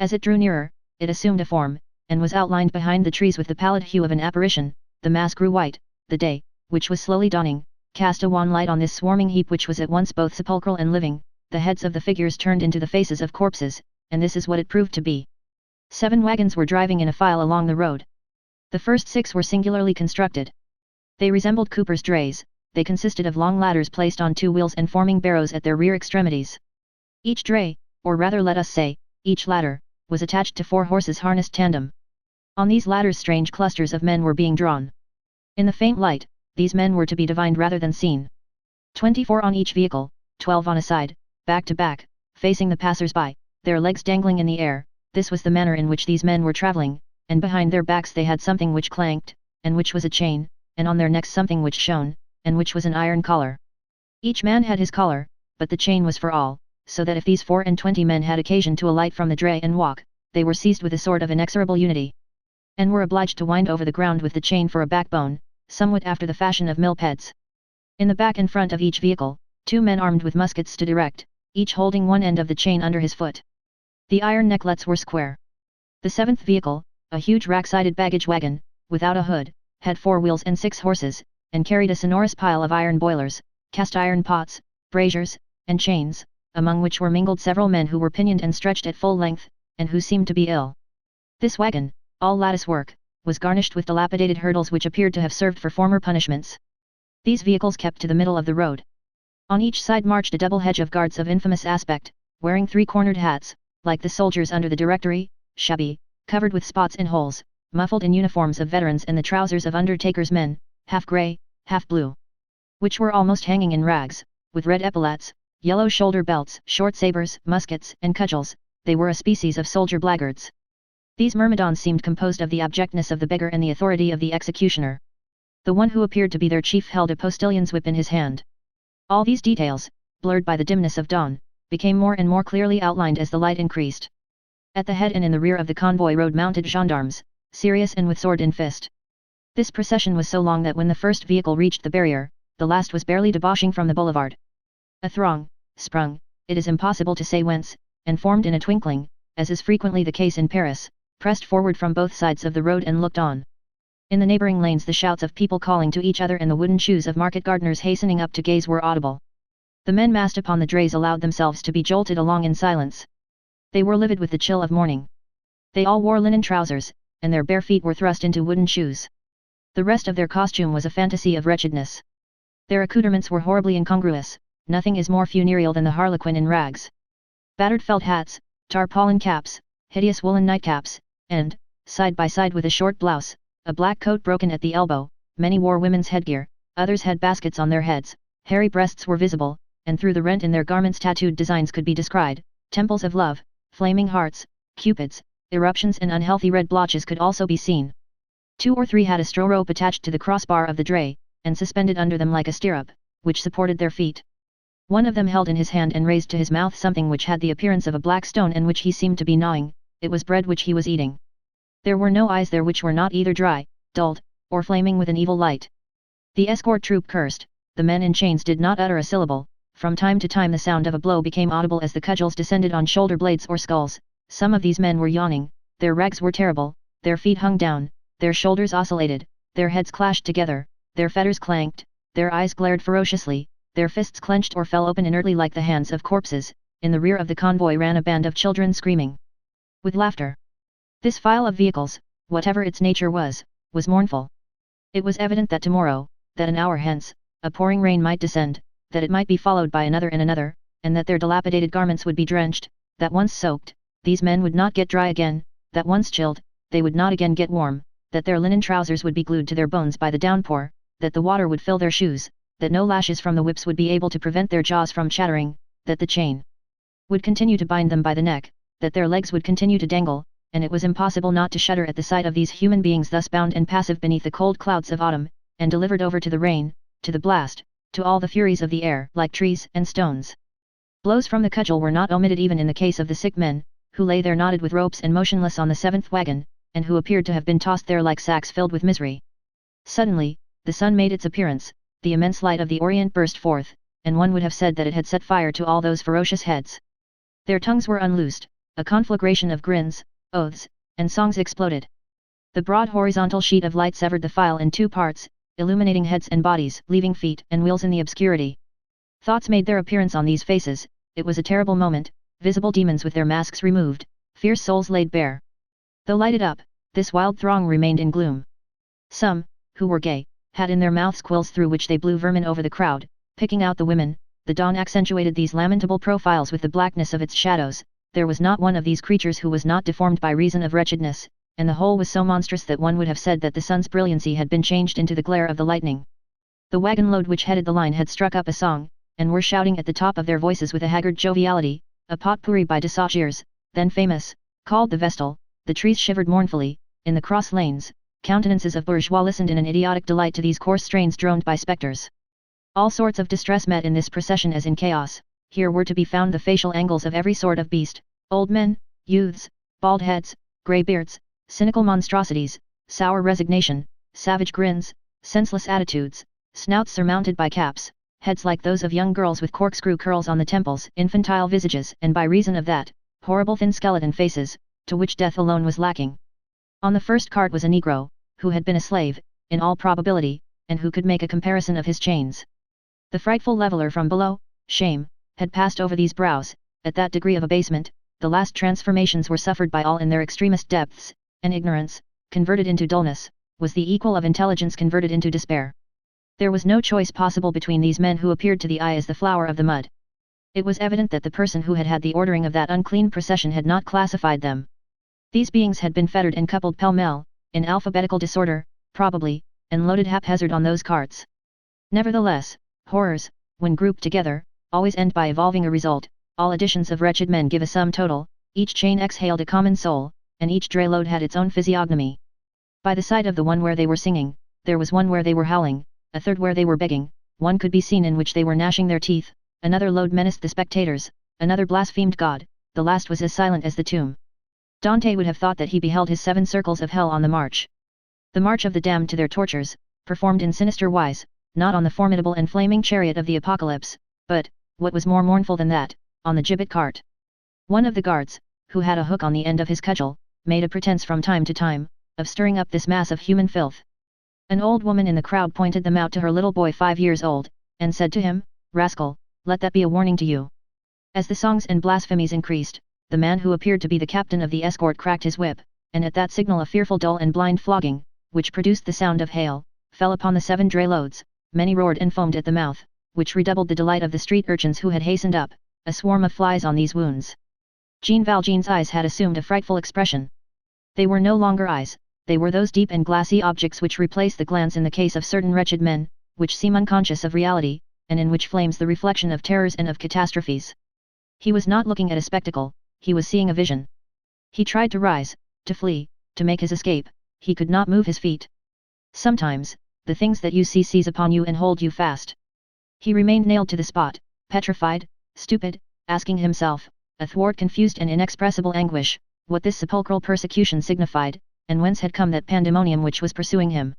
As it drew nearer, it assumed a form, and was outlined behind the trees with the pallid hue of an apparition. The mass grew white, the day, which was slowly dawning, cast a wan light on this swarming heap which was at once both sepulchral and living. The heads of the figures turned into the faces of corpses, and this is what it proved to be. 7 wagons were driving in a file along the road. The first 6 were singularly constructed. They resembled Cooper's drays. They consisted of long ladders placed on 2 wheels and forming barrows at their rear extremities. Each dray, or rather let us say, each ladder, was attached to 4 horses harnessed tandem. On these ladders strange clusters of men were being drawn. In the faint light, these men were to be divined rather than seen. 24 on each vehicle, 12 on a side, back to back, facing the passers-by, their legs dangling in the air. This was the manner in which these men were travelling, and behind their backs they had something which clanked, and which was a chain, and on their necks something which shone, and which was an iron collar. Each man had his collar, but the chain was for all, so that if these 24 men had occasion to alight from the dray and walk, they were seized with a sort of inexorable unity, and were obliged to wind over the ground with the chain for a backbone, somewhat after the fashion of milpeds. In the back and front of each vehicle, 2 men armed with muskets stood erect, each holding one end of the chain under his foot. The iron necklets were square. The 7th vehicle, a huge rack-sided baggage wagon, without a hood, had 4 wheels and 6 horses, and carried a sonorous pile of iron boilers, cast iron pots, braziers, and chains, among which were mingled several men who were pinioned and stretched at full length, and who seemed to be ill. This wagon, all lattice work, was garnished with dilapidated hurdles which appeared to have served for former punishments. These vehicles kept to the middle of the road. On each side marched a double hedge of guards of infamous aspect, wearing three-cornered hats, like the soldiers under the Directory, shabby, covered with spots and holes, muffled in uniforms of veterans and the trousers of undertakers' men, half grey, half blue, which were almost hanging in rags, with red epaulets, yellow shoulder belts, short sabres, muskets, and cudgels. They were a species of soldier blackguards. These myrmidons seemed composed of the abjectness of the beggar and the authority of the executioner. The one who appeared to be their chief held a postillion's whip in his hand. All these details, blurred by the dimness of dawn, became more and more clearly outlined as the light increased. At the head and in the rear of the convoy rode mounted gendarmes, serious and with sword in fist. This procession was so long that when the first vehicle reached the barrier, the last was barely debouching from the boulevard. A throng, sprung, it is impossible to say whence, and formed in a twinkling, as is frequently the case in Paris, pressed forward from both sides of the road and looked on. In the neighbouring lanes the shouts of people calling to each other and the wooden shoes of market gardeners hastening up to gaze were audible. The men massed upon the drays allowed themselves to be jolted along in silence. They were livid with the chill of morning. They all wore linen trousers, and their bare feet were thrust into wooden shoes. The rest of their costume was a fantasy of wretchedness. Their accoutrements were horribly incongruous. Nothing is more funereal than the harlequin in rags. Battered felt hats, tarpaulin caps, hideous woolen nightcaps, and, side by side with a short blouse, a black coat broken at the elbow. Many wore women's headgear, others had baskets on their heads, hairy breasts were visible, and through the rent in their garments tattooed designs could be descried, temples of love, flaming hearts, cupids, eruptions and unhealthy red blotches could also be seen. 2 or 3 had a straw rope attached to the crossbar of the dray, and suspended under them like a stirrup, which supported their feet. One of them held in his hand and raised to his mouth something which had the appearance of a black stone and which he seemed to be gnawing. It was bread which he was eating. There were no eyes there which were not either dry, dulled, or flaming with an evil light. The escort troop cursed. The men in chains did not utter a syllable. From time to time the sound of a blow became audible as the cudgels descended on shoulder blades or skulls. Some of these men were yawning, their rags were terrible, their feet hung down, their shoulders oscillated, their heads clashed together, their fetters clanked, their eyes glared ferociously, their fists clenched or fell open inertly like the hands of corpses. In the rear of the convoy ran a band of children screaming with laughter. This file of vehicles, whatever its nature was mournful. It was evident that tomorrow, that an hour hence, a pouring rain might descend, that it might be followed by another, and that their dilapidated garments would be drenched, that once soaked, these men would not get dry again, that once chilled, they would not again get warm, that their linen trousers would be glued to their bones by the downpour, that the water would fill their shoes, that no lashes from the whips would be able to prevent their jaws from chattering, that the chain would continue to bind them by the neck, that their legs would continue to dangle, and it was impossible not to shudder at the sight of these human beings thus bound and passive beneath the cold clouds of autumn, and delivered over to the rain, to the blast, to all the furies of the air, like trees and stones. Blows from the cudgel were not omitted even in the case of the sick men, who lay there knotted with ropes and motionless on the 7th wagon, and who appeared to have been tossed there like sacks filled with misery. Suddenly, the sun made its appearance, the immense light of the Orient burst forth, and one would have said that it had set fire to all those ferocious heads. Their tongues were unloosed, a conflagration of grins, oaths, and songs exploded. The broad horizontal sheet of light severed the file in 2 parts, illuminating heads and bodies, leaving feet and wheels in the obscurity. Thoughts made their appearance on these faces. It was a terrible moment, visible demons with their masks removed, fierce souls laid bare. Though lighted up, this wild throng remained in gloom. Some, who were gay, had in their mouths quills through which they blew vermin over the crowd, picking out the women. The dawn accentuated these lamentable profiles with the blackness of its shadows. There was not one of these creatures who was not deformed by reason of wretchedness, and the whole was so monstrous that one would have said that the sun's brilliancy had been changed into the glare of the lightning. The wagon load which headed the line had struck up a song, and were shouting at the top of their voices with a haggard joviality, a potpourri by Dessagiers, then famous, called the Vestal. The trees shivered mournfully, in the cross lanes, countenances of bourgeois listened in an idiotic delight to these coarse strains droned by spectres. All sorts of distress met in this procession as in chaos. Here were to be found the facial angles of every sort of beast, old men, youths, bald heads, grey beards, cynical monstrosities, sour resignation, savage grins, senseless attitudes, snouts surmounted by caps, heads like those of young girls with corkscrew curls on the temples, infantile visages, and by reason of that, horrible thin skeleton faces, to which death alone was lacking. On the first cart was a Negro, who had been a slave, in all probability, and who could make a comparison of his chains. The frightful leveller from below, shame, had passed over these brows. At that degree of abasement, the last transformations were suffered by all in their extremest depths, and ignorance, converted into dullness, was the equal of intelligence converted into despair. There was no choice possible between these men who appeared to the eye as the flower of the mud. It was evident that the person who had had the ordering of that unclean procession had not classified them. These beings had been fettered and coupled pell-mell, in alphabetical disorder, probably, and loaded haphazard on those carts. Nevertheless, horrors, when grouped together, always end by evolving a result. All additions of wretched men give a sum total, each chain exhaled a common soul, and each dray load had its own physiognomy. By the side of the one where they were singing, there was one where they were howling, a third where they were begging, one could be seen in which they were gnashing their teeth, another load menaced the spectators, another blasphemed God, the last was as silent as the tomb. Dante would have thought that he beheld his 7 circles of hell on the march. The march of the damned to their tortures, performed in sinister wise, not on the formidable and flaming chariot of the apocalypse, but, what was more mournful than that, on the gibbet cart. One of the guards, who had a hook on the end of his cudgel, made a pretense from time to time, of stirring up this mass of human filth. An old woman in the crowd pointed them out to her little boy 5 years old, and said to him, "Rascal, let that be a warning to you." As the songs and blasphemies increased, the man who appeared to be the captain of the escort cracked his whip, and at that signal a fearful dull and blind flogging, which produced the sound of hail, fell upon the 7 dray loads. Many roared and foamed at the mouth, which redoubled the delight of the street urchins who had hastened up, a swarm of flies on these wounds. Jean Valjean's eyes had assumed a frightful expression. They were no longer eyes, they were those deep and glassy objects which replace the glance in the case of certain wretched men, which seem unconscious of reality, and in which flames the reflection of terrors and of catastrophes. He was not looking at a spectacle, he was seeing a vision. He tried to rise, to flee, to make his escape, he could not move his feet. Sometimes, the things that you see seize upon you and hold you fast. He remained nailed to the spot, petrified, stupid, asking himself, athwart confused and inexpressible anguish, what this sepulchral persecution signified, and whence had come that pandemonium which was pursuing him.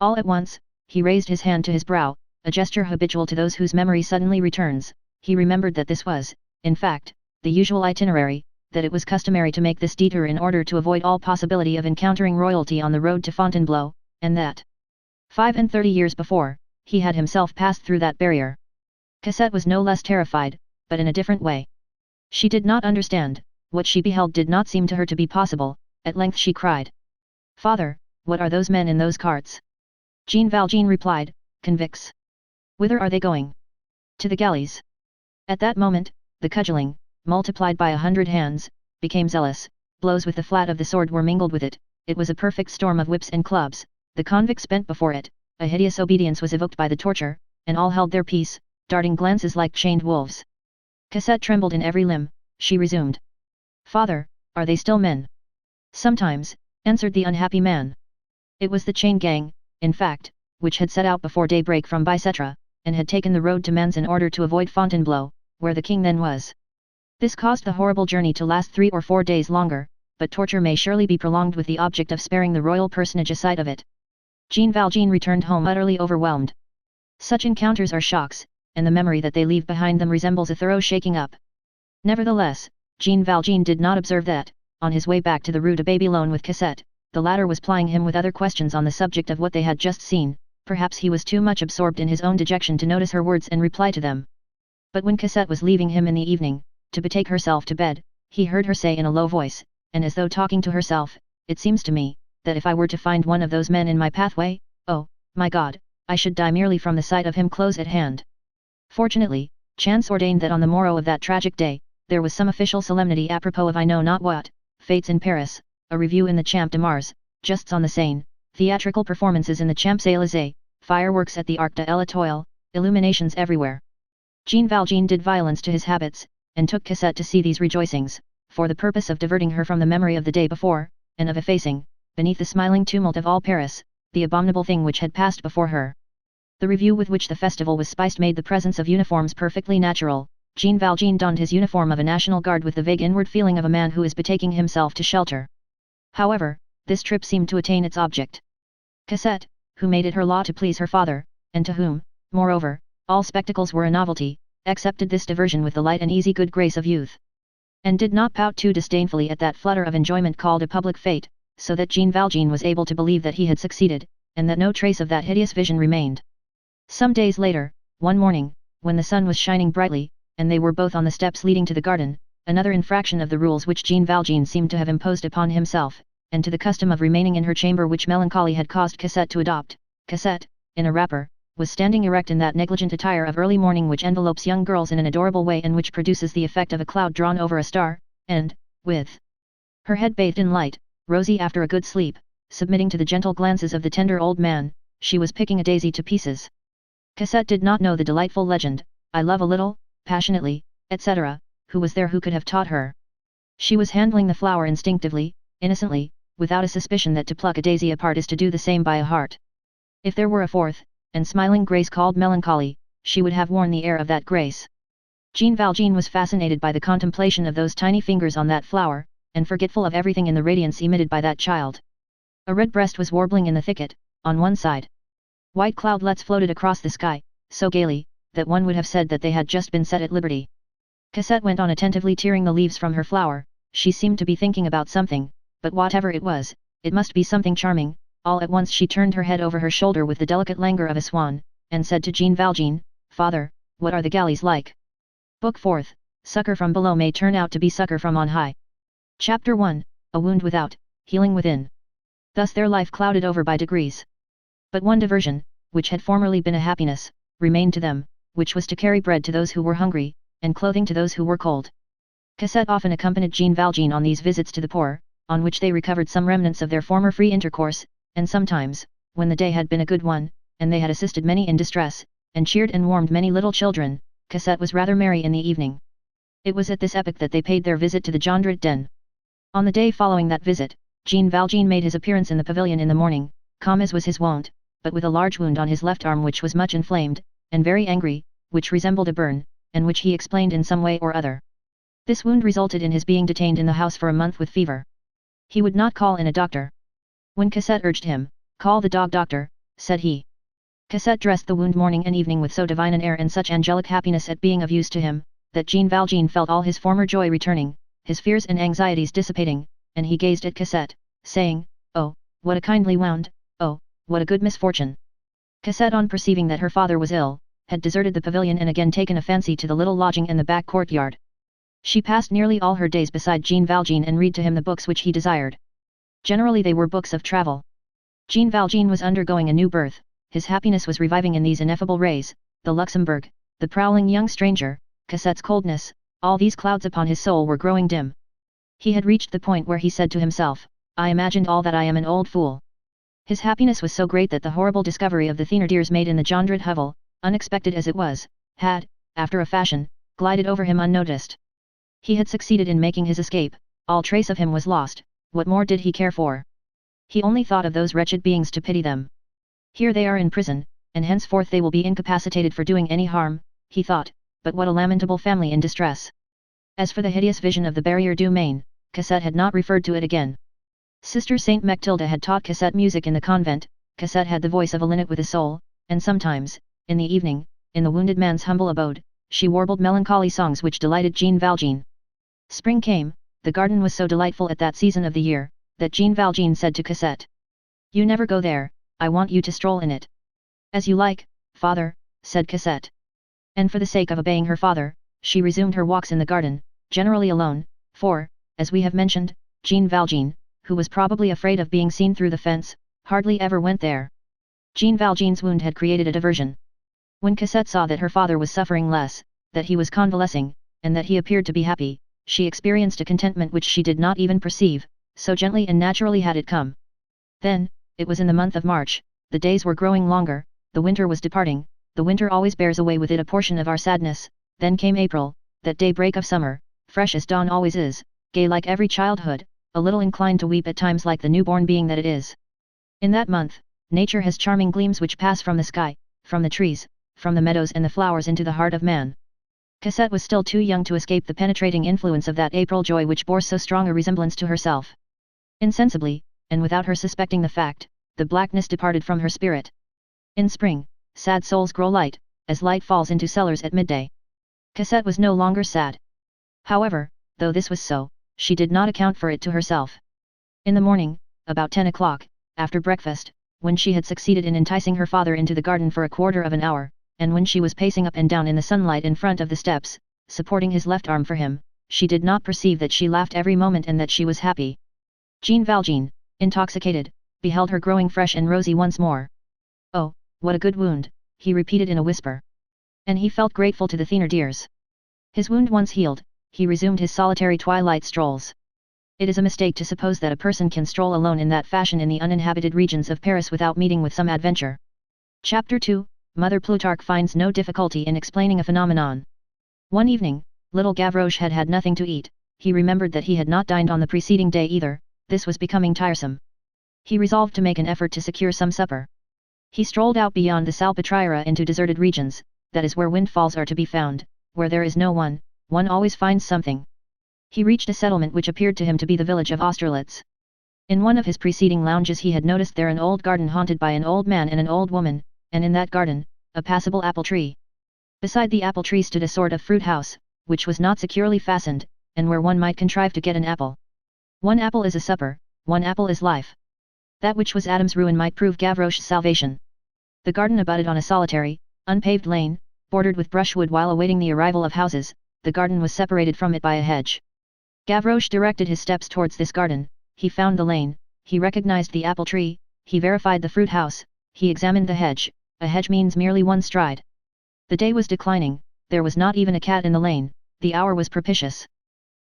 All at once, he raised his hand to his brow, a gesture habitual to those whose memory suddenly returns. He remembered that this was, in fact, the usual itinerary, that it was customary to make this detour in order to avoid all possibility of encountering royalty on the road to Fontainebleau, and that 35 years before, he had himself passed through that barrier. Cosette was no less terrified, but in a different way. She did not understand, what she beheld did not seem to her to be possible. At length she cried, "Father, what are those men in those carts?" Jean Valjean replied, "Convicts." "Whither are they going?" "To the galleys." At that moment, the cudgelling, multiplied by 100 hands, became zealous, blows with the flat of the sword were mingled with it, it was a perfect storm of whips and clubs, the convicts bent before it, a hideous obedience was evoked by the torture, and all held their peace, darting glances like chained wolves. Cosette trembled in every limb, she resumed, "Father, are they still men?" "Sometimes," answered the unhappy man. It was the chain gang, in fact, which had set out before daybreak from Bicêtre, and had taken the road to Mans in order to avoid Fontainebleau, where the king then was. This caused the horrible journey to last 3 or 4 days longer, but torture may surely be prolonged with the object of sparing the royal personage a sight of it. Jean Valjean returned home utterly overwhelmed. Such encounters are shocks, and the memory that they leave behind them resembles a thorough shaking up. Nevertheless, Jean Valjean did not observe that, on his way back to the Rue de Babylone with Cosette, the latter was plying him with other questions on the subject of what they had just seen. Perhaps he was too much absorbed in his own dejection to notice her words and reply to them. But when Cosette was leaving him in the evening, to betake herself to bed, he heard her say in a low voice, and as though talking to herself, "It seems to me, that if I were to find one of those men in my pathway, oh, my God, I should die merely from the sight of him close at hand." Fortunately, chance ordained that on the morrow of that tragic day, there was some official solemnity apropos of I know not what, fêtes in Paris, a review in the Champ de Mars, justs on the Seine, theatrical performances in the Champs-Élysées, fireworks at the Arc de l'Étoile, illuminations everywhere. Jean Valjean did violence to his habits, and took Cosette to see these rejoicings, for the purpose of diverting her from the memory of the day before, and of effacing, beneath the smiling tumult of all Paris, the abominable thing which had passed before her. The review with which the festival was spiced made the presence of uniforms perfectly natural. Jean Valjean donned his uniform of a National Guard with the vague inward feeling of a man who is betaking himself to shelter. However, this trip seemed to attain its object. Cosette, who made it her law to please her father, and to whom, moreover, all spectacles were a novelty, accepted this diversion with the light and easy good grace of youth, and did not pout too disdainfully at that flutter of enjoyment called a public fête, so that Jean Valjean was able to believe that he had succeeded, and that no trace of that hideous vision remained. Some days later, one morning, when the sun was shining brightly, and they were both on the steps leading to the garden, another infraction of the rules which Jean Valjean seemed to have imposed upon himself, and to the custom of remaining in her chamber which melancholy had caused Cosette to adopt. Cosette, in a wrapper, was standing erect in that negligent attire of early morning which envelopes young girls in an adorable way and which produces the effect of a cloud drawn over a star, and, with her head bathed in light, rosy after a good sleep, submitting to the gentle glances of the tender old man, she was picking a daisy to pieces. Cosette did not know the delightful legend, "I love a little, passionately," etc., who was there who could have taught her. She was handling the flower instinctively, innocently, without a suspicion that to pluck a daisy apart is to do the same by a heart. If there were a fourth, and smiling grace called melancholy, she would have worn the air of that grace. Jean Valjean was fascinated by the contemplation of those tiny fingers on that flower, and forgetful of everything in the radiance emitted by that child. A red breast was warbling in the thicket, on one side. White cloudlets floated across the sky, so gaily, that one would have said that they had just been set at liberty. Cosette went on attentively tearing the leaves from her flower. She seemed to be thinking about something, but whatever it was, it must be something charming. All at once she turned her head over her shoulder with the delicate languor of a swan, and said to Jean Valjean, "Father, what are the galleys like?" Book 4th, Succor from below may turn out to be succor from on high. Chapter 1, A wound without, healing within. Thus their life clouded over by degrees. But one diversion, which had formerly been a happiness, remained to them, which was to carry bread to those who were hungry, and clothing to those who were cold. Cosette often accompanied Jean Valjean on these visits to the poor, on which they recovered some remnants of their former free intercourse, and sometimes, when the day had been a good one, and they had assisted many in distress, and cheered and warmed many little children, Cosette was rather merry in the evening. It was at this epoch that they paid their visit to the Jondrette den. On the day following that visit, Jean Valjean made his appearance in the pavilion in the morning, calm as was his wont, but with a large wound on his left arm which was much inflamed, and very angry, which resembled a burn, and which he explained in some way or other. This wound resulted in his being detained in the house for a month with fever. He would not call in a doctor. When Cosette urged him, "Call the dog doctor," said he. Cosette dressed the wound morning and evening with so divine an air and such angelic happiness at being of use to him, that Jean Valjean felt all his former joy returning, his fears and anxieties dissipating, and he gazed at Cosette, saying, "Oh, what a kindly wound, oh, what a good misfortune." Cosette, on perceiving that her father was ill, had deserted the pavilion and again taken a fancy to the little lodging in the back courtyard. She passed nearly all her days beside Jean Valjean and read to him the books which he desired. Generally they were books of travel. Jean Valjean was undergoing a new birth, his happiness was reviving in these ineffable rays, the Luxembourg, the prowling young stranger, Cosette's coldness, all these clouds upon his soul were growing dim. He had reached the point where he said to himself, "I imagined all that, I am an old fool." His happiness was so great that the horrible discovery of the Thénardiers made in the Jondrette hovel, unexpected as it was, had, after a fashion, glided over him unnoticed. He had succeeded in making his escape, all trace of him was lost. What more did he care for? He only thought of those wretched beings to pity them. Here they are in prison, and henceforth they will be incapacitated for doing any harm, he thought, but what a lamentable family in distress. As for the hideous vision of the Barrière du Maine, Cosette had not referred to it again. Sister Saint Mechtilde had taught Cosette music in the convent. Cosette had the voice of a linnet with a soul, and sometimes, in the evening, in the wounded man's humble abode, she warbled melancholy songs which delighted Jean Valjean. Spring came. The garden was so delightful at that season of the year, that Jean Valjean said to Cosette, "You never go there, I want you to stroll in it." "As you like, father," said Cosette. And for the sake of obeying her father, she resumed her walks in the garden, generally alone, for, as we have mentioned, Jean Valjean, who was probably afraid of being seen through the fence, hardly ever went there. Jean Valjean's wound had created a diversion. When Cosette saw that her father was suffering less, that he was convalescing, and that he appeared to be happy, she experienced a contentment which she did not even perceive, so gently and naturally had it come. Then, it was in the month of March, the days were growing longer, the winter was departing, the winter always bears away with it a portion of our sadness. Then came April, that daybreak of summer, fresh as dawn always is, gay like every childhood, a little inclined to weep at times like the newborn being that it is. In that month, nature has charming gleams which pass from the sky, from the trees, from the meadows and the flowers into the heart of man. Cosette was still too young to escape the penetrating influence of that April joy which bore so strong a resemblance to herself. Insensibly, and without her suspecting the fact, the blackness departed from her spirit. In spring, sad souls grow light, as light falls into cellars at midday. Cosette was no longer sad. However, though this was so, she did not account for it to herself. In the morning, about 10 o'clock, after breakfast, when she had succeeded in enticing her father into the garden for a quarter of an hour, and when she was pacing up and down in the sunlight in front of the steps, supporting his left arm for him, she did not perceive that she laughed every moment and that she was happy. Jean Valjean, intoxicated, beheld her growing fresh and rosy once more. "Oh, what a good wound," he repeated in a whisper. And he felt grateful to the Thénardiers. His wound once healed, he resumed his solitary twilight strolls. It is a mistake to suppose that a person can stroll alone in that fashion in the uninhabited regions of Paris without meeting with some adventure. Chapter 2, Mother Plutarch finds no difficulty in explaining a phenomenon. One evening, little Gavroche had had nothing to eat. He remembered that he had not dined on the preceding day either. This was becoming tiresome. He resolved to make an effort to secure some supper. He strolled out beyond the Salpêtrière into deserted regions, that is where windfalls are to be found, where there is no one always finds something. He reached a settlement which appeared to him to be the village of Austerlitz. In one of his preceding lounges he had noticed there an old garden haunted by an old man and an old woman, and in that garden, a passable apple tree. Beside the apple tree stood a sort of fruit house, which was not securely fastened, and where one might contrive to get an apple. One apple is a supper, one apple is life. That which was Adam's ruin might prove Gavroche's salvation. The garden abutted on a solitary, unpaved lane, bordered with brushwood while awaiting the arrival of houses. The garden was separated from it by a hedge. Gavroche directed his steps towards this garden. He found the lane, he recognized the apple tree, he verified the fruit house, he examined the hedge. A hedge means merely one stride. The day was declining, there was not even a cat in the lane, the hour was propitious.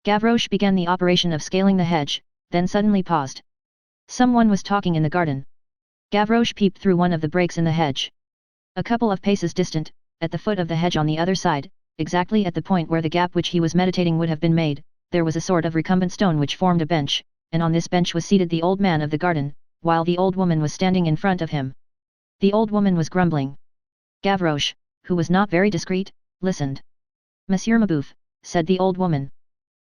Gavroche began the operation of scaling the hedge, then suddenly paused. Someone was talking in the garden. Gavroche peeped through one of the breaks in the hedge. A couple of paces distant, at the foot of the hedge on the other side, exactly at the point where the gap which he was meditating would have been made, there was a sort of recumbent stone which formed a bench, and on this bench was seated the old man of the garden, while the old woman was standing in front of him. The old woman was grumbling. Gavroche, who was not very discreet, listened. "Monsieur Mabeuf," said the old woman.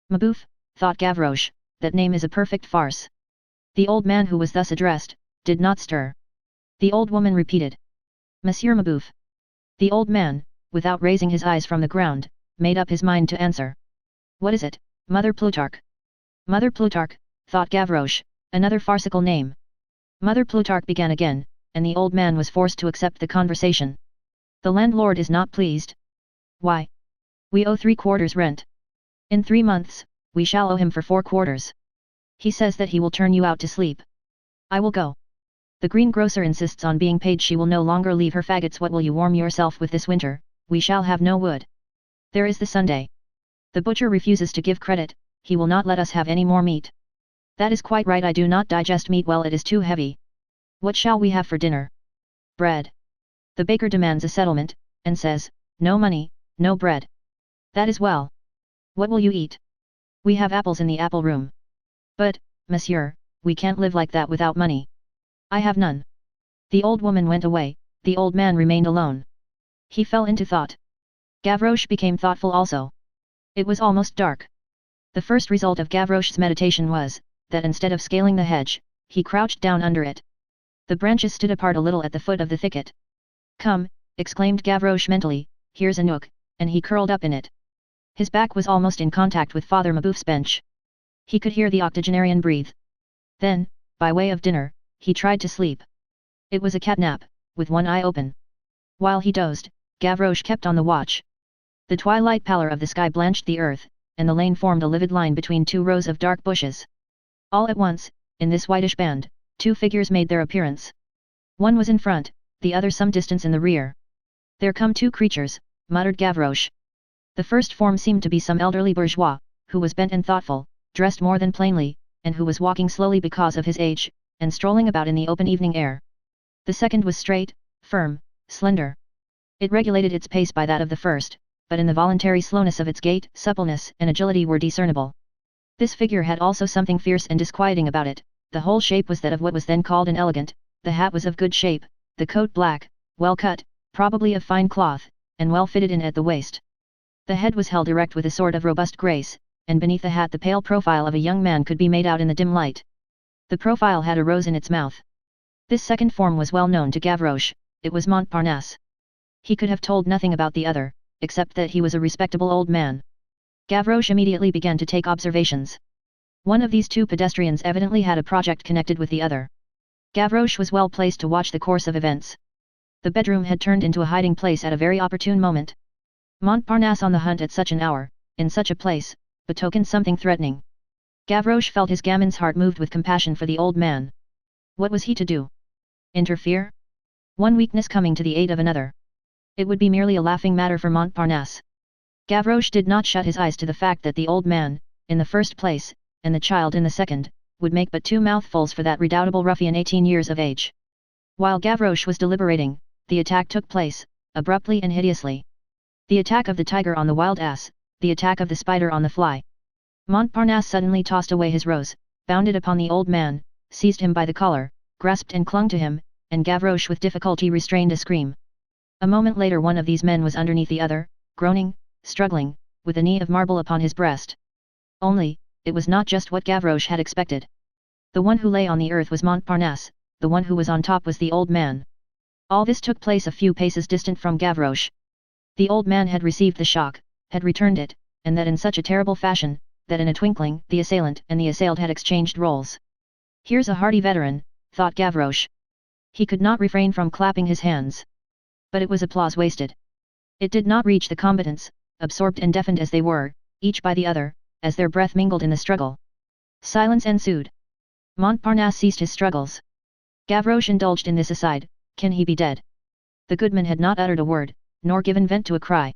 "Mabeuf," thought Gavroche, that name is a perfect farce. The old man who was thus addressed, did not stir. The old woman repeated. "Monsieur Mabeuf." The old man, without raising his eyes from the ground, made up his mind to answer. "What is it, Mother Plutarch?" Mother Plutarch, thought Gavroche, another farcical name. Mother Plutarch began again, and the old man was forced to accept the conversation. "The landlord is not pleased." "Why?" "We owe 3 quarters rent. In 3 months, we shall owe him for 4 quarters. He says that he will turn you out to sleep." "I will go." "The greengrocer insists on being paid. She will no longer leave her faggots. What will you warm yourself with this winter? We shall have no wood." "There is the Sunday." "The butcher refuses to give credit, he will not let us have any more meat." "That is quite right. I do not digest meat well, it is too heavy." "What shall we have for dinner?" "Bread." "The baker demands a settlement, and says, no money, no bread." "That is well. What will you eat?" "We have apples in the apple room." "But, monsieur, we can't live like that without money." "I have none." The old woman went away, the old man remained alone. He fell into thought. Gavroche became thoughtful also. It was almost dark. The first result of Gavroche's meditation was, that instead of scaling the hedge, he crouched down under it. The branches stood apart a little at the foot of the thicket. "Come," exclaimed Gavroche mentally, "here's a nook," and he curled up in it. His back was almost in contact with Father Mabeuf's bench. He could hear the octogenarian breathe. Then, by way of dinner, he tried to sleep. It was a cat nap, with one eye open. While he dozed, Gavroche kept on the watch. The twilight pallor of the sky blanched the earth, and the lane formed a livid line between 2 rows of dark bushes. All at once, in this whitish band, 2 figures made their appearance. One was in front, the other some distance in the rear. "There come 2 creatures," muttered Gavroche. The first form seemed to be some elderly bourgeois, who was bent and thoughtful, dressed more than plainly, and who was walking slowly because of his age, and strolling about in the open evening air. The second was straight, firm, slender. It regulated its pace by that of the first, but in the voluntary slowness of its gait, suppleness and agility were discernible. This figure had also something fierce and disquieting about it. The whole shape was that of what was then called an elegant, the hat was of good shape, the coat black, well cut, probably of fine cloth, and well fitted in at the waist. The head was held erect with a sort of robust grace, and beneath the hat the pale profile of a young man could be made out in the dim light. The profile had a rose in its mouth. This second form was well known to Gavroche, it was Montparnasse. He could have told nothing about the other, except that he was a respectable old man. Gavroche immediately began to take observations. One of these 2 pedestrians evidently had a project connected with the other. Gavroche was well placed to watch the course of events. The bedroom had turned into a hiding place at a very opportune moment. Montparnasse on the hunt at such an hour, in such a place, betokened something threatening. Gavroche felt his gamin's heart moved with compassion for the old man. What was he to do? Interfere? One weakness coming to the aid of another. It would be merely a laughing matter for Montparnasse. Gavroche did not shut his eyes to the fact that the old man, in the first place, and the child in the second, would make but 2 mouthfuls for that redoubtable ruffian 18 years of age. While Gavroche was deliberating, the attack took place, abruptly and hideously. The attack of the tiger on the wild ass, the attack of the spider on the fly. Montparnasse suddenly tossed away his rose, bounded upon the old man, seized him by the collar, grasped and clung to him, and Gavroche with difficulty restrained a scream. A moment later one of these men was underneath the other, groaning, struggling, with a knee of marble upon his breast. Only, it was not just what Gavroche had expected. The one who lay on the earth was Montparnasse, the one who was on top was the old man. All this took place a few paces distant from Gavroche. The old man had received the shock, had returned it, and that in such a terrible fashion, that in a twinkling the assailant and the assailed had exchanged roles. Here's a hardy veteran, thought Gavroche. He could not refrain from clapping his hands. But it was applause wasted. It did not reach the combatants, absorbed and deafened as they were, each by the other, as their breath mingled in the struggle. Silence ensued. Montparnasse ceased his struggles. Gavroche indulged in this aside, can he be dead? The goodman had not uttered a word, nor given vent to a cry.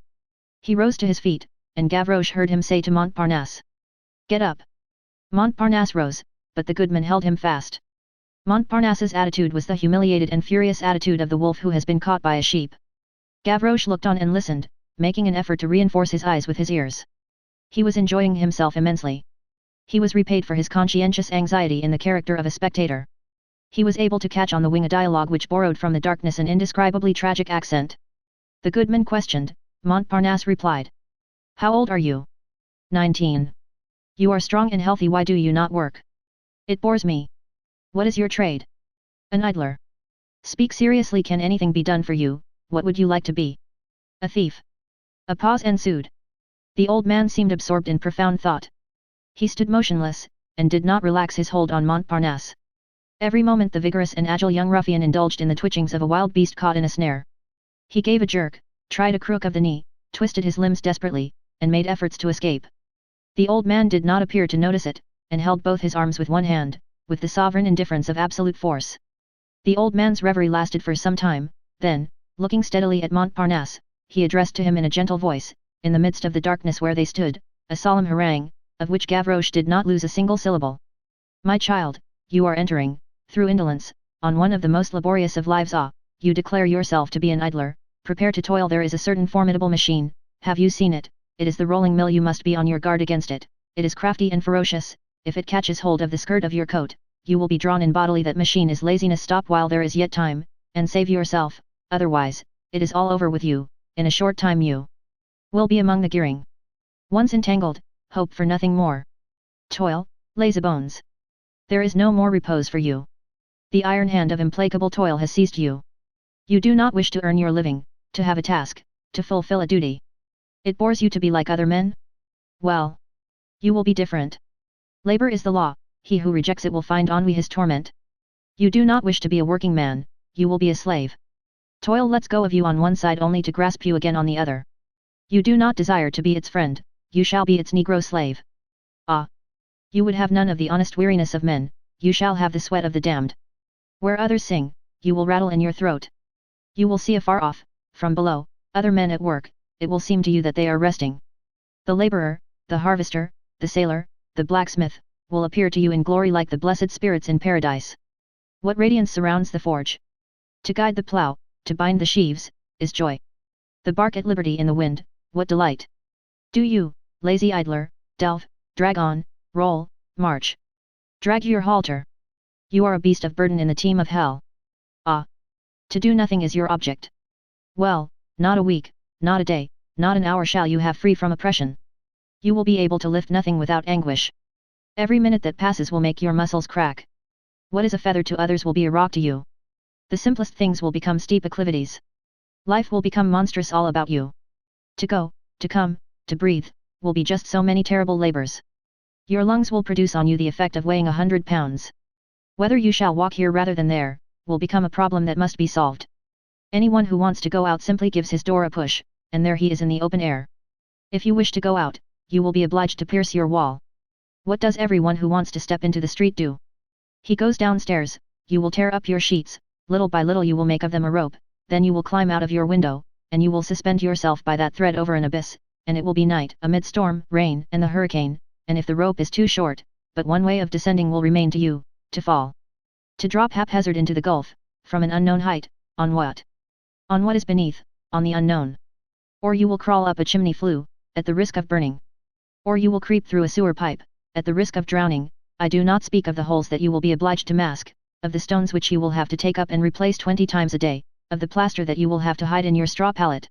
He rose to his feet, and Gavroche heard him say to Montparnasse, "Get up." Montparnasse rose, but the goodman held him fast. Montparnasse's attitude was the humiliated and furious attitude of the wolf who has been caught by a sheep. Gavroche looked on and listened, making an effort to reinforce his eyes with his ears. He was enjoying himself immensely. He was repaid for his conscientious anxiety in the character of a spectator. He was able to catch on the wing a dialogue which borrowed from the darkness an indescribably tragic accent. The goodman questioned, Montparnasse replied. "How old are you?" 19. "You are strong and healthy, why do you not work?" "It bores me." "What is your trade?" "An idler." "Speak seriously, can anything be done for you, what would you like to be?" "A thief." A pause ensued. The old man seemed absorbed in profound thought. He stood motionless, and did not relax his hold on Montparnasse. Every moment the vigorous and agile young ruffian indulged in the twitchings of a wild beast caught in a snare. He gave a jerk, tried a crook of the knee, twisted his limbs desperately, and made efforts to escape. The old man did not appear to notice it, and held both his arms with one hand, with the sovereign indifference of absolute force. The old man's reverie lasted for some time, then, looking steadily at Montparnasse, he addressed to him in a gentle voice, in the midst of the darkness where they stood, a solemn harangue, of which Gavroche did not lose a single syllable. "My child, you are entering, through indolence, on one of the most laborious of lives. You declare yourself to be an idler, prepare to toil. There is a certain formidable machine, have you seen it? It is the rolling mill. You must be on your guard against it. It is crafty and ferocious. If it catches hold of the skirt of your coat, you will be drawn in bodily. That machine is laziness. Stop while there is yet time, and save yourself, otherwise, it is all over with you. In a short time you will be among the gearing. Once entangled, hope for nothing more. Toil, lazybones. There is no more repose for you. The iron hand of implacable toil has seized you. You do not wish to earn your living, to have a task, to fulfill a duty. It bores you to be like other men? Well, you will be different. Labor is the law, he who rejects it will find ennui his torment. You do not wish to be a working man, you will be a slave. Toil lets go of you on one side only to grasp you again on the other. You do not desire to be its friend, you shall be its negro slave. Ah! You would have none of the honest weariness of men, you shall have the sweat of the damned. Where others sing, you will rattle in your throat. You will see afar off, from below, other men at work, it will seem to you that they are resting. The laborer, the harvester, the sailor, the blacksmith, will appear to you in glory like the blessed spirits in paradise. What radiance surrounds the forge? To guide the plough, to bind the sheaves, is joy. The bark at liberty in the wind, what delight! Do you, lazy idler, delve, drag on, roll, march. Drag your halter. You are a beast of burden in the team of hell. Ah! To do nothing is your object. Well, not a week, not a day, not an hour shall you have free from oppression. You will be able to lift nothing without anguish. Every minute that passes will make your muscles crack. What is a feather to others will be a rock to you. The simplest things will become steep acclivities. Life will become monstrous all about you. To go, to come, to breathe, will be just so many terrible labors. Your lungs will produce on you the effect of weighing 100 pounds. Whether you shall walk here rather than there, will become a problem that must be solved. Anyone who wants to go out simply gives his door a push, and there he is in the open air. If you wish to go out, you will be obliged to pierce your wall. What does everyone who wants to step into the street do? He goes downstairs, you will tear up your sheets, little by little you will make of them a rope, then you will climb out of your window, and you will suspend yourself by that thread over an abyss, and it will be night amid storm, rain, and the hurricane, and if the rope is too short, but one way of descending will remain to you, to fall. To drop haphazard into the gulf, from an unknown height, on what? On what is beneath, on the unknown. Or you will crawl up a chimney flue, at the risk of burning. Or you will creep through a sewer pipe, at the risk of drowning. I do not speak of the holes that you will be obliged to mask, of the stones which you will have to take up and replace 20 times a day, of the plaster that you will have to hide in your straw pallet.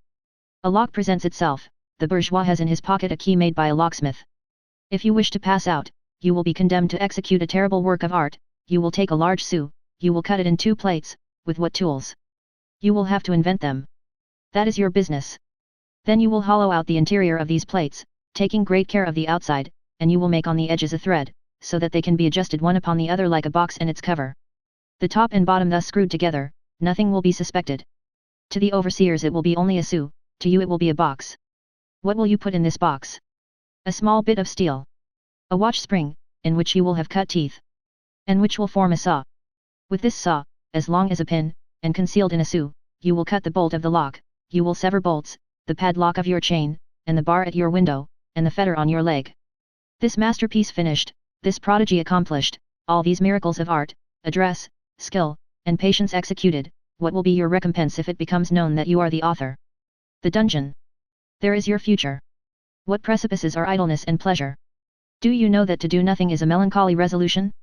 A lock presents itself, the bourgeois has in his pocket a key made by a locksmith. If you wish to pass out, you will be condemned to execute a terrible work of art, you will take a large sou, you will cut it in 2 plates, with what tools? You will have to invent them. That is your business. Then you will hollow out the interior of these plates, taking great care of the outside, and you will make on the edges a thread, so that they can be adjusted one upon the other like a box and its cover. The top and bottom thus screwed together, nothing will be suspected. To the overseers it will be only a sou, to you it will be a box. What will you put in this box? A small bit of steel. A watch spring, in which you will have cut teeth. And which will form a saw. With this saw, as long as a pin, and concealed in a sou, you will cut the bolt of the lock, you will sever bolts, the padlock of your chain, and the bar at your window, and the fetter on your leg. This masterpiece finished, this prodigy accomplished, all these miracles of art, address, skill, and patience executed, what will be your recompense if it becomes known that you are the author? The dungeon. There is your future. What precipices are idleness and pleasure? Do you know that to do nothing is a melancholy resolution?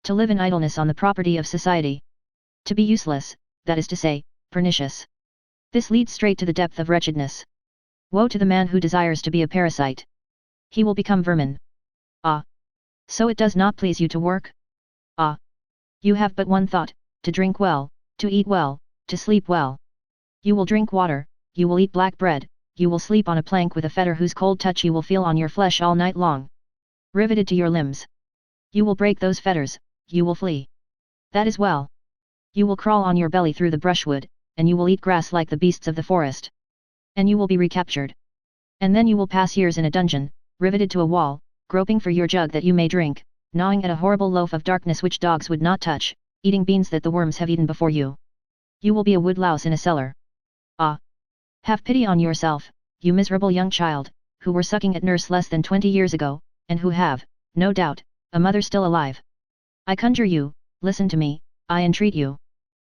To live in idleness on the property of society. To be useless, that is to say, pernicious. This leads straight to the depth of wretchedness. Woe to the man who desires to be a parasite. He will become vermin. Ah! So it does not please you to work? Ah! You have but one thought, to drink well, to eat well, to sleep well. You will drink water, you will eat black bread, you will sleep on a plank with a fetter whose cold touch you will feel on your flesh all night long. Riveted to your limbs. You will break those fetters, you will flee. That is well. You will crawl on your belly through the brushwood, and you will eat grass like the beasts of the forest. And you will be recaptured. And then you will pass years in a dungeon, riveted to a wall, groping for your jug that you may drink, gnawing at a horrible loaf of darkness which dogs would not touch, eating beans that the worms have eaten before you. You will be a woodlouse in a cellar. Ah! Have pity on yourself, you miserable young child, who were sucking at nurse less than 20 years ago, and who have, no doubt, a mother still alive. I conjure you, listen to me, I entreat you.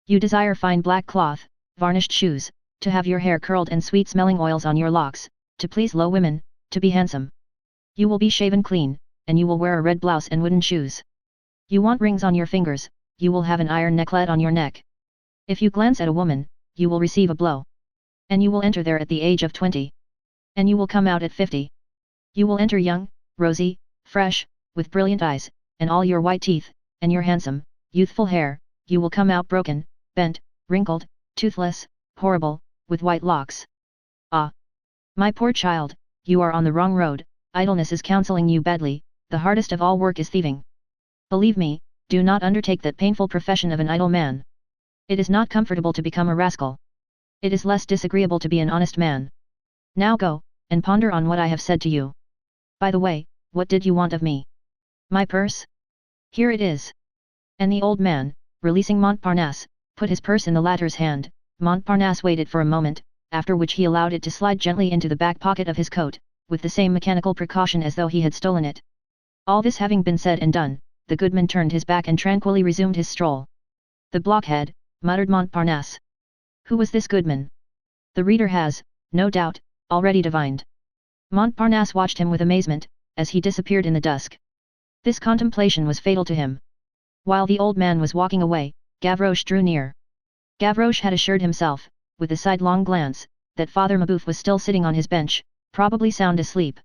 You desire fine black cloth, varnished shoes, to have your hair curled and sweet-smelling oils on your locks, to please low women, to be handsome. You will be shaven clean, and you will wear a red blouse and wooden shoes. You want rings on your fingers, you will have an iron necklet on your neck. If you glance at a woman, you will receive a blow. And you will enter there at the age of 20. And you will come out at 50. You will enter young, rosy, fresh, with brilliant eyes, and all your white teeth, and your handsome, youthful hair, you will come out broken, bent, wrinkled, toothless, horrible, with white locks. Ah! My poor child, you are on the wrong road, idleness is counseling you badly, the hardest of all work is thieving. Believe me, do not undertake that painful profession of an idle man. It is not comfortable to become a rascal. It is less disagreeable to be an honest man. Now go, and ponder on what I have said to you. By the way, what did you want of me? My purse? Here it is. And the old man, releasing Montparnasse, put his purse in the latter's hand. Montparnasse waited for a moment, after which he allowed it to slide gently into the back pocket of his coat, with the same mechanical precaution as though he had stolen it. All this having been said and done, the goodman turned his back and tranquilly resumed his stroll. The blockhead, muttered Montparnasse. Who was this goodman? The reader has, no doubt, already divined. Montparnasse watched him with amazement, as he disappeared in the dusk. This contemplation was fatal to him. While the old man was walking away, Gavroche drew near. Gavroche had assured himself, with a sidelong glance, that Father Mabeuf was still sitting on his bench, probably sound asleep.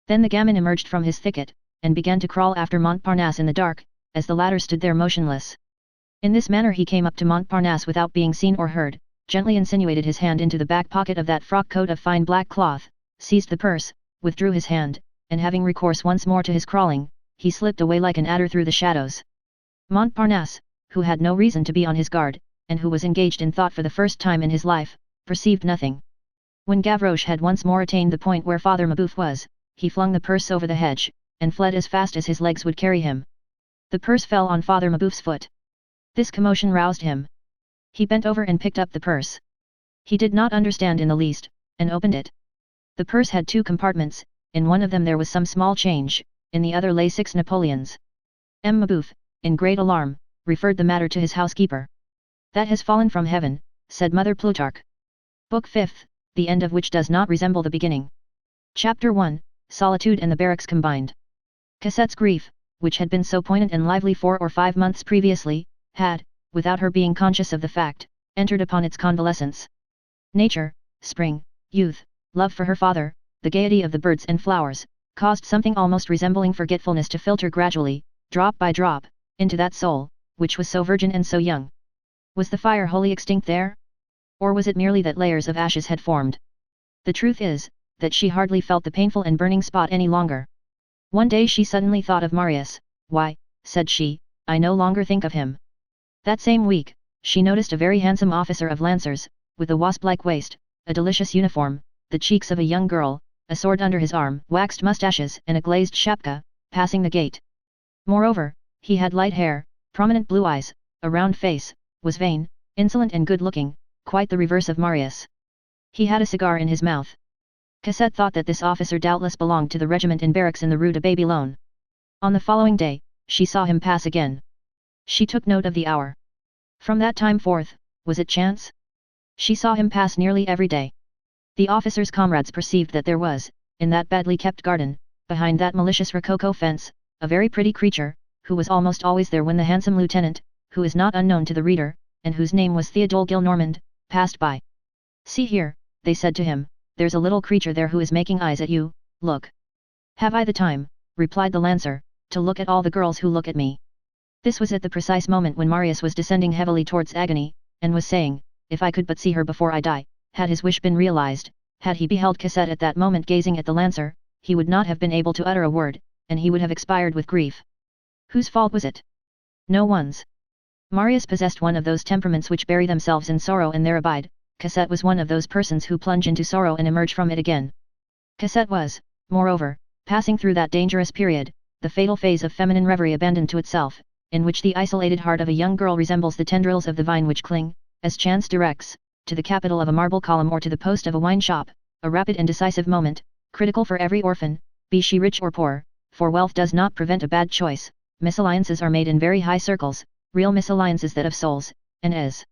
Then the gamin emerged from his thicket, and began to crawl after Montparnasse in the dark, as the latter stood there motionless. In this manner he came up to Montparnasse without being seen or heard, gently insinuated his hand into the back pocket of that frock coat of fine black cloth, seized the purse, withdrew his hand, and having recourse once more to his crawling, he slipped away like an adder through the shadows. Montparnasse, who had no reason to be on his guard, and who was engaged in thought for the first time in his life, perceived nothing. When Gavroche had once more attained the point where Father Mabeuf was, he flung the purse over the hedge, and fled as fast as his legs would carry him. The purse fell on Father Mabeuf's foot. This commotion roused him. He bent over and picked up the purse. He did not understand in the least, and opened it. The purse had 2 compartments, in one of them there was some small change, in the other lay 6 napoleons. M. Mabouf, in great alarm, referred the matter to his housekeeper. That has fallen from heaven, said Mother Plutarch. Book 5th, the end of which does not resemble the beginning. Chapter 1, Solitude and the Barracks Combined. Cosette's grief, which had been so poignant and lively 4 or 5 months previously, had, without her being conscious of the fact, entered upon its convalescence. Nature, spring, youth, love for her father, the gaiety of the birds and flowers, caused something almost resembling forgetfulness to filter gradually, drop by drop, into that soul, which was so virgin and so young. Was the fire wholly extinct there? Or was it merely that layers of ashes had formed? The truth is, that she hardly felt the painful and burning spot any longer. One day she suddenly thought of Marius. Why, said she, I no longer think of him. That same week, she noticed a very handsome officer of lancers, with a wasp-like waist, a delicious uniform, the cheeks of a young girl, a sword under his arm, waxed moustaches and a glazed shapka, passing the gate. Moreover, he had light hair, prominent blue eyes, a round face, was vain, insolent and good-looking, quite the reverse of Marius. He had a cigar in his mouth. Cosette thought that this officer doubtless belonged to the regiment in barracks in the Rue de Babylone. On the following day, she saw him pass again. She took note of the hour. From that time forth, was it chance? She saw him pass nearly every day. The officer's comrades perceived that there was, in that badly kept garden, behind that malicious rococo fence, a very pretty creature, who was almost always there when the handsome lieutenant, who is not unknown to the reader, and whose name was Theodule Gillenormand, passed by. See here, they said to him, there's a little creature there who is making eyes at you, look. Have I the time, replied the lancer, to look at all the girls who look at me? This was at the precise moment when Marius was descending heavily towards agony, and was saying, if I could but see her before I die. Had his wish been realized, had he beheld Cosette at that moment gazing at the lancer, he would not have been able to utter a word, and he would have expired with grief. Whose fault was it? No one's. Marius possessed one of those temperaments which bury themselves in sorrow and there abide. Cosette was one of those persons who plunge into sorrow and emerge from it again. Cosette was, moreover, passing through that dangerous period, the fatal phase of feminine reverie abandoned to itself, in which the isolated heart of a young girl resembles the tendrils of the vine which cling, as chance directs, to the capital of a marble column or to the post of a wine shop, a rapid and decisive moment, critical for every orphan, be she rich or poor, for wealth does not prevent a bad choice. Misalliances are made in very high circles, real misalliances that of souls, and as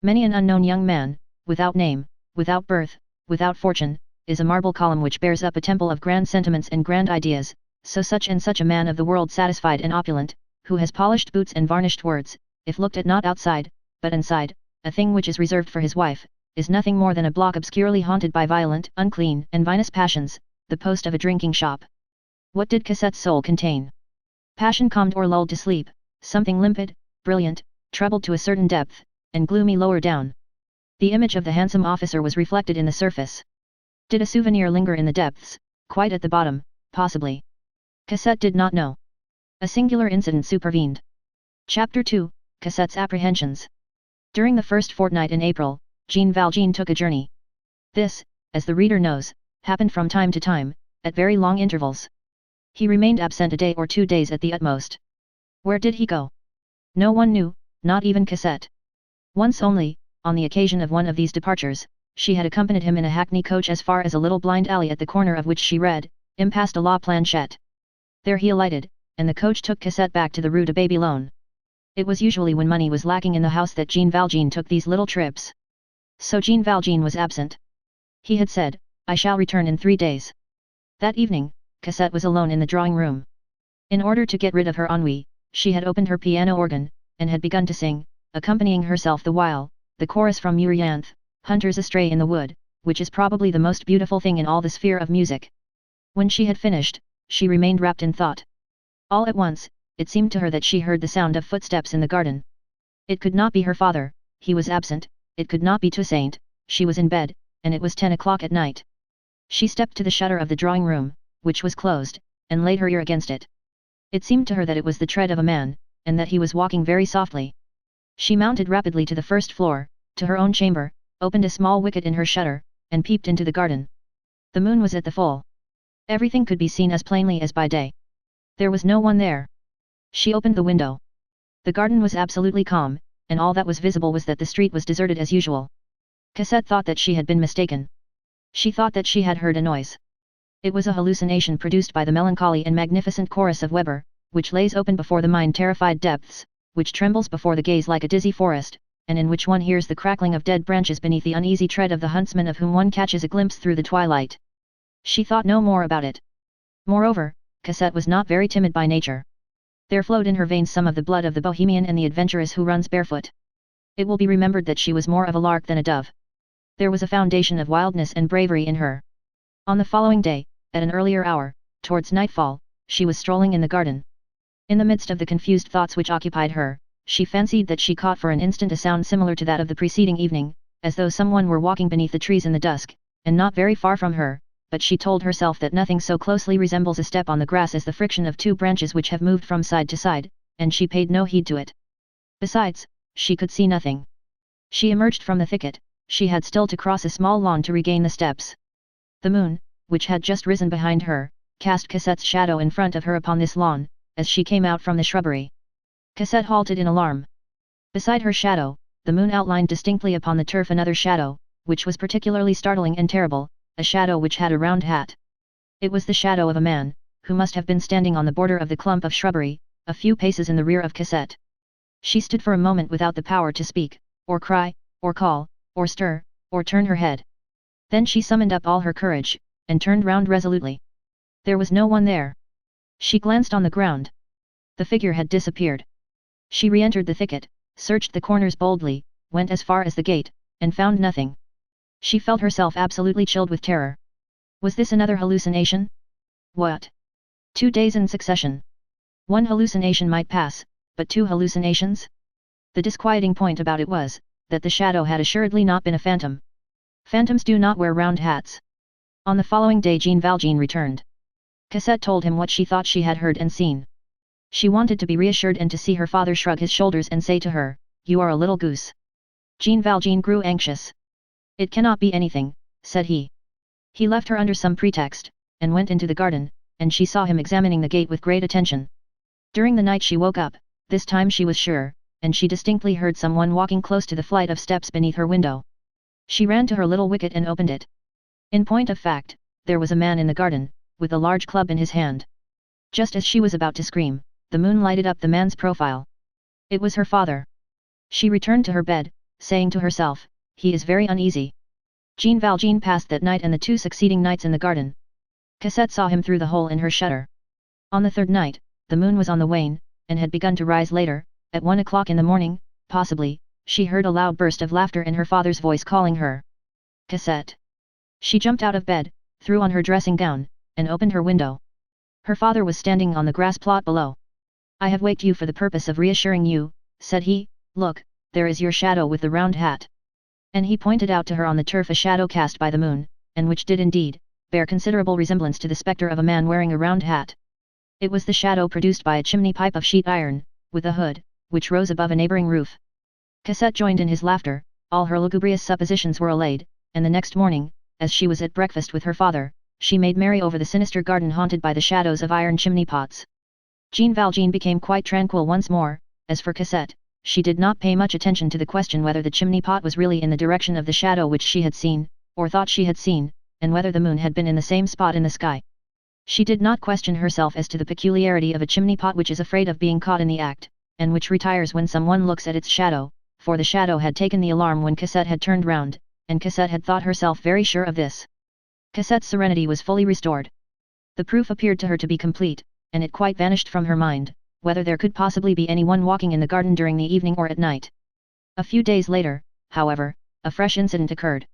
many an unknown young man, without name, without birth, without fortune, is a marble column which bears up a temple of grand sentiments and grand ideas, so such and such a man of the world satisfied and opulent, who has polished boots and varnished words, if looked at not outside, but inside, a thing which is reserved for his wife, is nothing more than a block obscurely haunted by violent, unclean, and vinous passions, the post of a drinking shop. What did Cosette's soul contain? Passion calmed or lulled to sleep, something limpid, brilliant, troubled to a certain depth, and gloomy lower down. The image of the handsome officer was reflected in the surface. Did a souvenir linger in the depths, quite at the bottom, possibly? Cosette did not know. A singular incident supervened. Chapter 2, Cosette's Apprehensions. During the first fortnight in April, Jean Valjean took a journey. This, as the reader knows, happened from time to time, at very long intervals. He remained absent a day or 2 days at the utmost. Where did he go? No one knew, not even Cosette. Once only, on the occasion of one of these departures, she had accompanied him in a hackney coach as far as a little blind alley at the corner of which she read, Impasse de la Planchette. There he alighted, and the coach took Cosette back to the Rue de Babylone. It was usually when money was lacking in the house that Jean Valjean took these little trips. So Jean Valjean was absent. He had said, I shall return in 3 days. That evening, Cosette was alone in the drawing-room. In order to get rid of her ennui, she had opened her piano organ, and had begun to sing, accompanying herself the while, the chorus from Euryanthe, Hunters Astray in the Wood, which is probably the most beautiful thing in all the sphere of music. When she had finished, she remained wrapped in thought. All at once, it seemed to her that she heard the sound of footsteps in the garden. It could not be her father, he was absent, it could not be Toussaint, she was in bed, and it was 10 o'clock at night. She stepped to the shutter of the drawing-room, which was closed, and laid her ear against it. It seemed to her that it was the tread of a man, and that he was walking very softly. She mounted rapidly to the first floor, to her own chamber, opened a small wicket in her shutter, and peeped into the garden. The moon was at the full. Everything could be seen as plainly as by day. There was no one there. She opened the window. The garden was absolutely calm, and all that was visible was that the street was deserted as usual. Cassette thought that she had been mistaken. She thought that she had heard a noise. It was a hallucination produced by the melancholy and magnificent chorus of Weber, which lays open before the mind terrified depths, which trembles before the gaze like a dizzy forest, and in which one hears the crackling of dead branches beneath the uneasy tread of the huntsman of whom one catches a glimpse through the twilight. She thought no more about it. Moreover, Cassette was not very timid by nature. There flowed in her veins some of the blood of the bohemian and the adventuress who runs barefoot. It will be remembered that she was more of a lark than a dove. There was a foundation of wildness and bravery in her. On the following day, at an earlier hour, towards nightfall, she was strolling in the garden. In the midst of the confused thoughts which occupied her, she fancied that she caught for an instant a sound similar to that of the preceding evening, as though someone were walking beneath the trees in the dusk, and not very far from her, but she told herself that nothing so closely resembles a step on the grass as the friction of two branches which have moved from side to side, and she paid no heed to it. Besides, she could see nothing. She emerged from the thicket. She had still to cross a small lawn to regain the steps. The moon, which had just risen behind her, cast Cassette's shadow in front of her upon this lawn, as she came out from the shrubbery. Cassette halted in alarm. Beside her shadow, the moon outlined distinctly upon the turf another shadow, which was particularly startling and terrible, a shadow which had a round hat. It was the shadow of a man, who must have been standing on the border of the clump of shrubbery, a few paces in the rear of Cassette. She stood for a moment without the power to speak, or cry, or call, or stir, or turn her head. Then she summoned up all her courage, and turned round resolutely. There was no one there. She glanced on the ground. The figure had disappeared. She re-entered the thicket, searched the corners boldly, went as far as the gate, and found nothing. She felt herself absolutely chilled with terror. Was this another hallucination? What? 2 days in succession. One hallucination might pass, but 2 hallucinations? The disquieting point about it was, that the shadow had assuredly not been a phantom. Phantoms do not wear round hats. On the following day Jean Valjean returned. Cassette told him what she thought she had heard and seen. She wanted to be reassured and to see her father shrug his shoulders and say to her, "You are a little goose." Jean Valjean grew anxious. "It cannot be anything," said he. He left her under some pretext, and went into the garden, and she saw him examining the gate with great attention. During the night she woke up, this time she was sure, and she distinctly heard someone walking close to the flight of steps beneath her window. She ran to her little wicket and opened it. In point of fact, there was a man in the garden, with a large club in his hand. Just as she was about to scream, the moon lighted up the man's profile. It was her father. She returned to her bed, saying to herself, "He is very uneasy." Jean Valjean passed that night and the 2 succeeding nights in the garden. Cassette saw him through the hole in her shutter. On the 3rd night, the moon was on the wane, and had begun to rise later. At 1 o'clock in the morning, possibly, she heard a loud burst of laughter and her father's voice calling her. "Cassette!" She jumped out of bed, threw on her dressing gown, and opened her window. Her father was standing on the grass plot below. "I have waked you for the purpose of reassuring you," said he. "Look, there is your shadow with the round hat." And he pointed out to her on the turf a shadow cast by the moon, and which did indeed, bear considerable resemblance to the spectre of a man wearing a round hat. It was the shadow produced by a chimney pipe of sheet iron, with a hood, which rose above a neighbouring roof. Cassette joined in his laughter. All her lugubrious suppositions were allayed, and the next morning, as she was at breakfast with her father, she made merry over the sinister garden haunted by the shadows of iron chimney pots. Jean Valjean became quite tranquil once more. As for Cassette, she did not pay much attention to the question whether the chimney pot was really in the direction of the shadow which she had seen, or thought she had seen, and whether the moon had been in the same spot in the sky. She did not question herself as to the peculiarity of a chimney pot which is afraid of being caught in the act, and which retires when someone looks at its shadow, for the shadow had taken the alarm when Cassette had turned round, and Cassette had thought herself very sure of this. Cassette's serenity was fully restored. The proof appeared to her to be complete, and it quite vanished from her mind, whether there could possibly be anyone walking in the garden during the evening or at night. A few days later, however, a fresh incident occurred.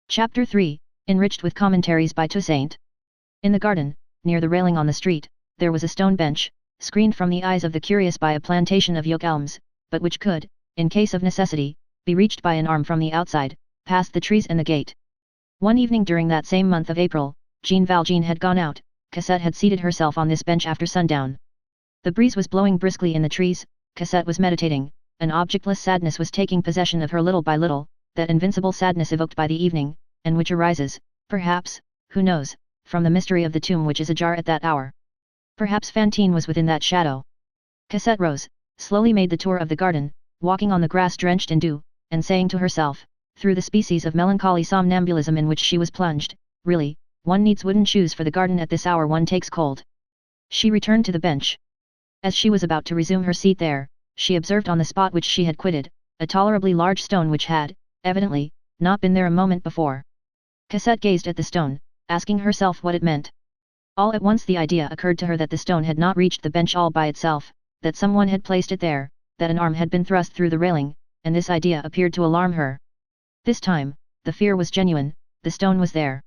Chapter 3, enriched with commentaries by Toussaint. In the garden, near the railing on the street, there was a stone bench, screened from the eyes of the curious by a plantation of yoke elms, but which could, in case of necessity, be reached by an arm from the outside, past the trees and the gate. One evening during that same month of April, Jean Valjean had gone out. Cassette had seated herself on this bench after sundown. The breeze was blowing briskly in the trees. Cassette was meditating. An objectless sadness was taking possession of her little by little, that invincible sadness evoked by the evening, and which arises, perhaps, who knows, from the mystery of the tomb which is ajar at that hour. Perhaps Fantine was within that shadow. Cassette rose, slowly made the tour of the garden, walking on the grass drenched in dew, and saying to herself, through the species of melancholy somnambulism in which she was plunged, really, one needs wooden shoes for the garden at this hour, one takes cold. She returned to the bench. As she was about to resume her seat there, she observed on the spot which she had quitted, a tolerably large stone which had, evidently, not been there a moment before. Cosette gazed at the stone, asking herself what it meant. All at once the idea occurred to her that the stone had not reached the bench all by itself, that someone had placed it there, that an arm had been thrust through the railing, and this idea appeared to alarm her. This time, the fear was genuine, the stone was there.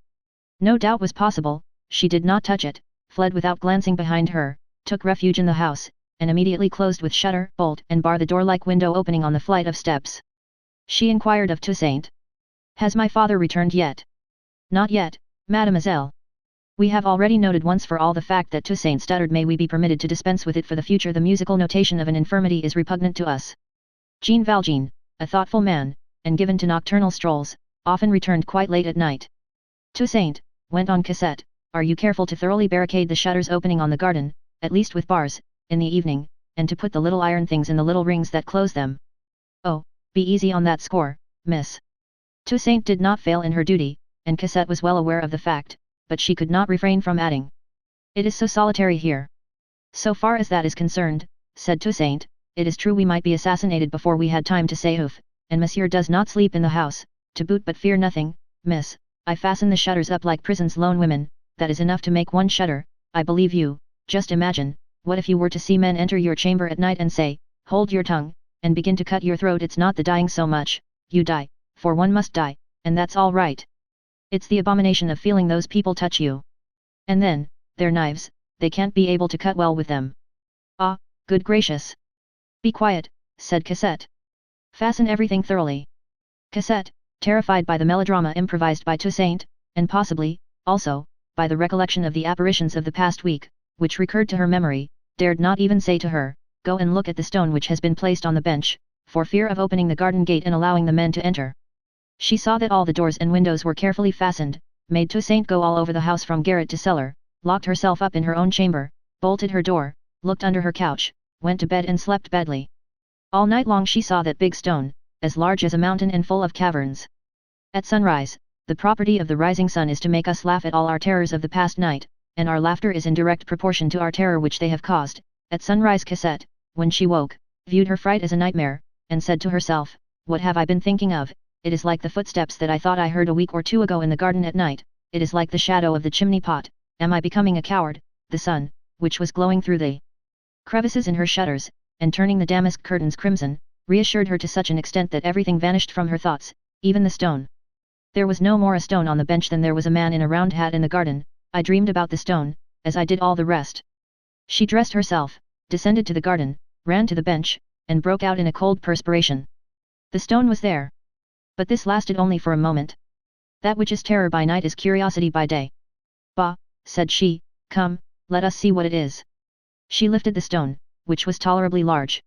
No doubt was possible, she did not touch it, fled without glancing behind her, took refuge in the house, and immediately closed with shutter, bolt and bar the door-like window opening on the flight of steps. She inquired of Toussaint. "Has my father returned yet?" "Not yet, mademoiselle. We have already noted once for all the fact that Toussaint stuttered. May we be permitted to dispense with it for the future. The musical notation of an infirmity is repugnant to us." Jean Valjean, a thoughtful man, and given to nocturnal strolls, often returned quite late at night. "Toussaint," went on Cosette, "are you careful to thoroughly barricade the shutters opening on the garden, at least with bars, in the evening, and to put the little iron things in the little rings that close them?" "Oh, be easy on that score, miss." Toussaint did not fail in her duty, and Cosette was well aware of the fact, but she could not refrain from adding, "It is so solitary here." "So far as that is concerned," said Toussaint, "it is true we might be assassinated before we had time to say oof, and monsieur does not sleep in the house, to boot, but fear nothing, miss, I fasten the shutters up like prison's lone women, that is enough to make one shudder, I believe you. Just imagine, what if you were to see men enter your chamber at night and say, 'Hold your tongue,' and begin to cut your throat. It's not the dying so much, you die, for one must die, and that's all right. It's the abomination of feeling those people touch you. And then, their knives, they can't be able to cut well with them. Ah, good gracious!" "Be quiet," said Cosette. "Fasten everything thoroughly." Cosette, terrified by the melodrama improvised by Toussaint, and possibly, also, by the recollection of the apparitions of the past week, which recurred to her memory, dared not even say to her, "Go and look at the stone which has been placed on the bench," for fear of opening the garden gate and allowing the men to enter. She saw that all the doors and windows were carefully fastened, made Toussaint go all over the house from garret to cellar, locked herself up in her own chamber, bolted her door, looked under her couch, went to bed and slept badly. All night long she saw that big stone, as large as a mountain and full of caverns. At sunrise, the property of the rising sun is to make us laugh at all our terrors of the past night, and our laughter is in direct proportion to our terror which they have caused. At sunrise Cosette, when she woke, viewed her fright as a nightmare, and said to herself, "What have I been thinking of? It is like the footsteps that I thought I heard a week or two ago in the garden at night, it is like the shadow of the chimney pot. Am I becoming a coward?" The sun, which was glowing through the crevices in her shutters, and turning the damask curtains crimson, reassured her to such an extent that everything vanished from her thoughts, even the stone. There was no more a stone on the bench than there was a man in a round hat in the garden. I dreamed about the stone, as I did all the rest. She dressed herself, descended to the garden, ran to the bench, and broke out in a cold perspiration. The stone was there. But this lasted only for a moment. That which is terror by night is curiosity by day. "Bah," said she, "come, let us see what it is." She lifted the stone, which was tolerably large.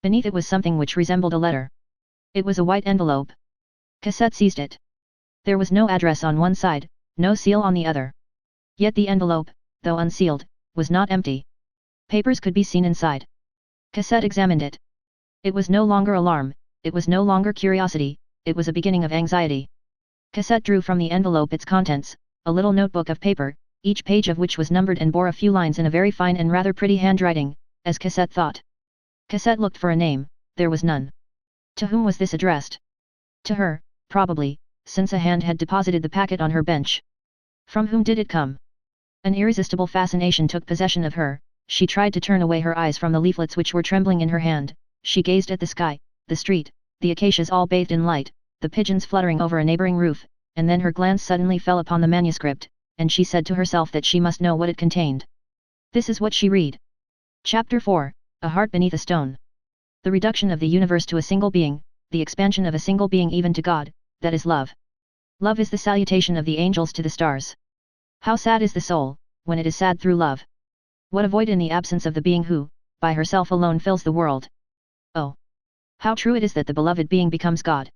Beneath it was something which resembled a letter. It was a white envelope. Cosette seized it. There was no address on one side, no seal on the other. Yet the envelope, though unsealed, was not empty. Papers could be seen inside. Cosette examined it. It was no longer alarm, it was no longer curiosity, it was a beginning of anxiety. Cosette drew from the envelope its contents, a little notebook of paper, each page of which was numbered and bore a few lines in a very fine and rather pretty handwriting, as Cosette thought. Cosette looked for a name, there was none. To whom was this addressed? To her, probably, since a hand had deposited the packet on her bench. From whom did it come? An irresistible fascination took possession of her. She tried to turn away her eyes from the leaflets which were trembling in her hand. She gazed at the sky, the street, the acacias all bathed in light, the pigeons fluttering over a neighboring roof, and then her glance suddenly fell upon the manuscript, and she said to herself that she must know what it contained. This is what she read. Chapter 4, A Heart Beneath a Stone. The reduction of the universe to a single being, the expansion of a single being even to God, that is love. Love is the salutation of the angels to the stars. How sad is the soul, when it is sad through love. What a void in the absence of the being who, by herself alone fills the world. Oh! How true it is that the beloved being becomes God.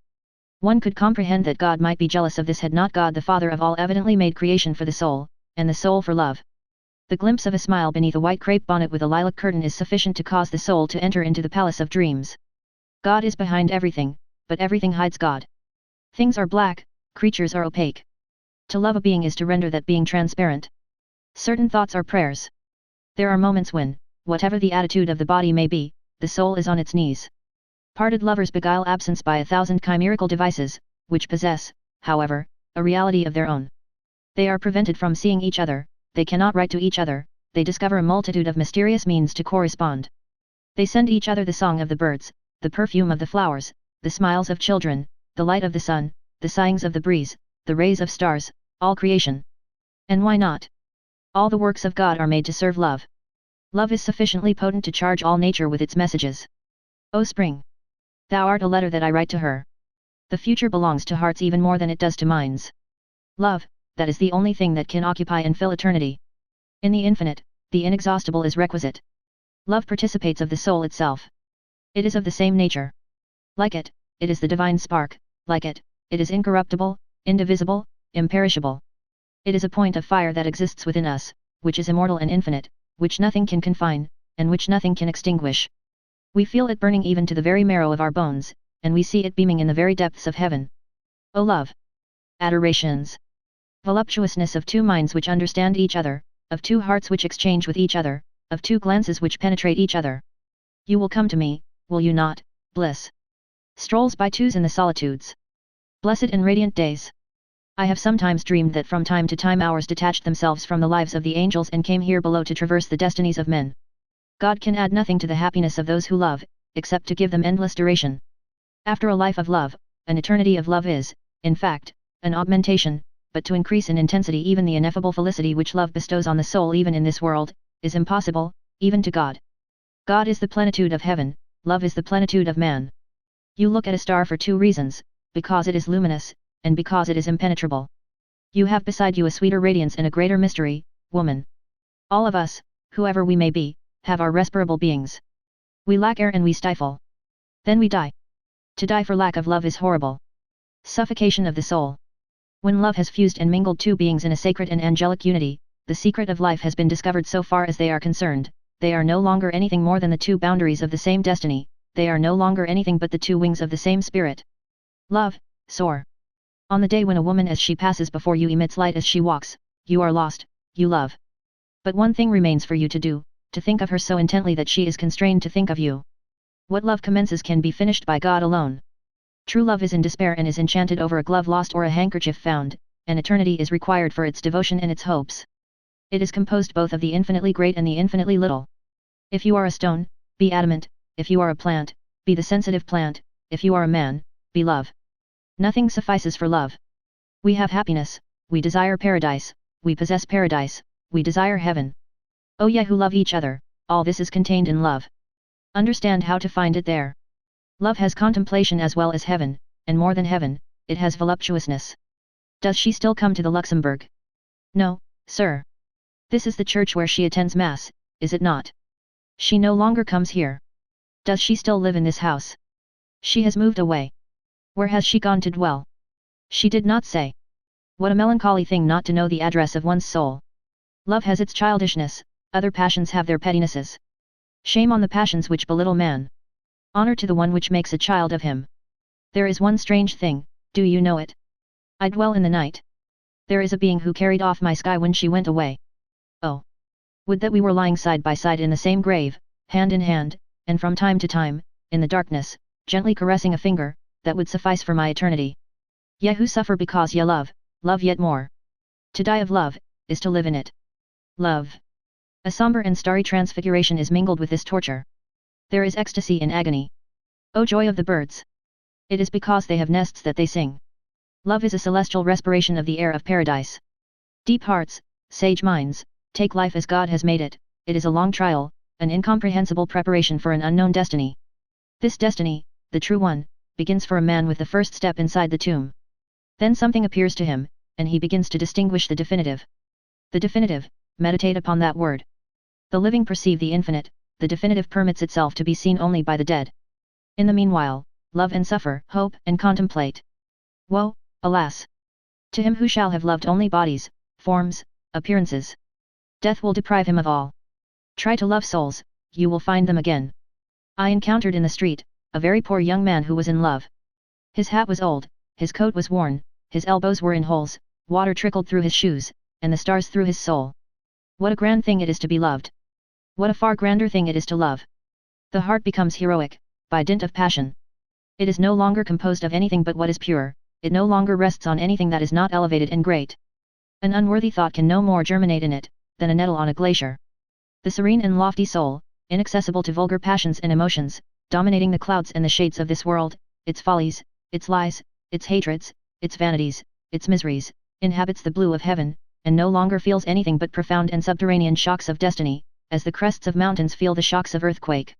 One could comprehend that God might be jealous of this had not God the Father of all evidently made creation for the soul, and the soul for love. The glimpse of a smile beneath a white crepe bonnet with a lilac curtain is sufficient to cause the soul to enter into the palace of dreams. God is behind everything, but everything hides God. Things are black, creatures are opaque. To love a being is to render that being transparent. Certain thoughts are prayers. There are moments when, whatever the attitude of the body may be, the soul is on its knees. Parted lovers beguile absence by 1,000 chimerical devices, which possess, however, a reality of their own. They are prevented from seeing each other, they cannot write to each other, they discover a multitude of mysterious means to correspond. They send each other the song of the birds, the perfume of the flowers, the smiles of children, the light of the sun, the sighings of the breeze, the rays of stars, all creation. And why not? All the works of God are made to serve love. Love is sufficiently potent to charge all nature with its messages. O Spring! Thou art a letter that I write to her. The future belongs to hearts even more than it does to minds. Love, that is the only thing that can occupy and fill eternity. In the infinite, the inexhaustible is requisite. Love participates of the soul itself. It is of the same nature. Like it is the divine spark, like it is incorruptible, indivisible, imperishable. It is a point of fire that exists within us, which is immortal and infinite, which nothing can confine, and which nothing can extinguish. We feel it burning even to the very marrow of our bones, and we see it beaming in the very depths of heaven. O love! Adorations! Voluptuousness of two minds which understand each other, of two hearts which exchange with each other, of two glances which penetrate each other. You will come to me, will you not, bliss? Strolls by twos in the solitudes. Blessed and radiant days. I have sometimes dreamed that from time to time hours detached themselves from the lives of the angels and came here below to traverse the destinies of men. God can add nothing to the happiness of those who love, except to give them endless duration. After a life of love, an eternity of love is, in fact, an augmentation, but to increase in intensity even the ineffable felicity which love bestows on the soul even in this world, is impossible, even to God. God is the plenitude of heaven, love is the plenitude of man. You look at a star for two reasons, because it is luminous, and because it is impenetrable. You have beside you a sweeter radiance and a greater mystery, woman. All of us, whoever we may be, have our respirable beings. We lack air and we stifle. Then we die. To die for lack of love is horrible. Suffocation of the soul. When love has fused and mingled two beings in a sacred and angelic unity, the secret of life has been discovered. So far as they are concerned, they are no longer anything more than the two boundaries of the same destiny, they are no longer anything but the two wings of the same spirit. Love, soar. On the day when a woman as she passes before you emits light as she walks, you are lost, you love. But one thing remains for you to do, to think of her so intently that she is constrained to think of you. What love commences can be finished by God alone. True love is in despair and is enchanted over a glove lost or a handkerchief found, and eternity is required for its devotion and its hopes. It is composed both of the infinitely great and the infinitely little. If you are a stone, be adamant, if you are a plant, be the sensitive plant, if you are a man, be love. Nothing suffices for love. We have happiness, we desire paradise, we possess paradise, we desire heaven. O ye who love each other, all this is contained in love. Understand how to find it there. Love has contemplation as well as heaven, and more than heaven, it has voluptuousness. Does she still come to the Luxembourg? No, sir. This is the church where she attends Mass, is it not? She no longer comes here. Does she still live in this house? She has moved away. Where has she gone to dwell? She did not say. What a melancholy thing not to know the address of one's soul. Love has its childishness, other passions have their pettinesses. Shame on the passions which belittle man. Honor to the one which makes a child of him. There is one strange thing, do you know it? I dwell in the night. There is a being who carried off my sky when she went away. Oh! Would that we were lying side by side in the same grave, hand in hand, and from time to time, in the darkness, gently caressing a finger, that would suffice for my eternity. Ye who suffer because ye love, love yet more. To die of love, is to live in it. Love. A somber and starry transfiguration is mingled with this torture. There is ecstasy in agony. O joy of the birds! It is because they have nests that they sing. Love is a celestial respiration of the air of paradise. Deep hearts, sage minds, take life as God has made it, it is a long trial, an incomprehensible preparation for an unknown destiny. This destiny, the true one, begins for a man with the first step inside the tomb. Then something appears to him, and he begins to distinguish the definitive. The definitive, meditate upon that word. The living perceive the infinite, the definitive permits itself to be seen only by the dead. In the meanwhile, love and suffer, hope and contemplate. Woe, alas! To him who shall have loved only bodies, forms, appearances. Death will deprive him of all. Try to love souls, you will find them again. I encountered in the street, a very poor young man who was in love. His hat was old, his coat was worn, his elbows were in holes, water trickled through his shoes, and the stars through his soul. What a grand thing it is to be loved! What a far grander thing it is to love! The heart becomes heroic, by dint of passion. It is no longer composed of anything but what is pure, it no longer rests on anything that is not elevated and great. An unworthy thought can no more germinate in it, than a nettle on a glacier. The serene and lofty soul, inaccessible to vulgar passions and emotions, dominating the clouds and the shades of this world, its follies, its lies, its hatreds, its vanities, its miseries, inhabits the blue of heaven, and no longer feels anything but profound and subterranean shocks of destiny, as the crests of mountains feel the shocks of earthquake.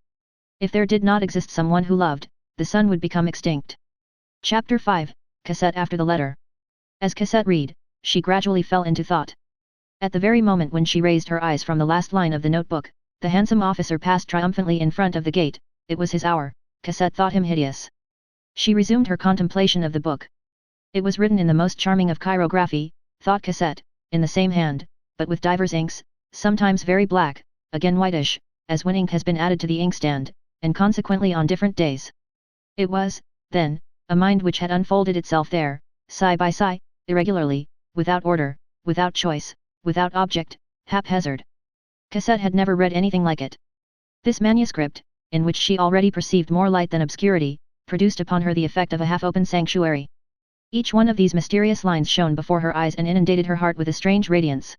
If there did not exist someone who loved, the sun would become extinct. Chapter 5, Cassette after the letter. As Cassette read, she gradually fell into thought. At the very moment when she raised her eyes from the last line of the notebook, the handsome officer passed triumphantly in front of the gate. It was his hour. Cassette thought him hideous. She resumed her contemplation of the book. It was written in the most charming of chirography, thought Cassette, in the same hand, but with divers inks, sometimes very black, again whitish, as when ink has been added to the inkstand, and consequently on different days. It was, then, a mind which had unfolded itself there, sigh by sigh, irregularly, without order, without choice, without object, haphazard. Cassette had never read anything like it. This manuscript, in which she already perceived more light than obscurity, produced upon her the effect of a half-open sanctuary. Each one of these mysterious lines shone before her eyes and inundated her heart with a strange radiance.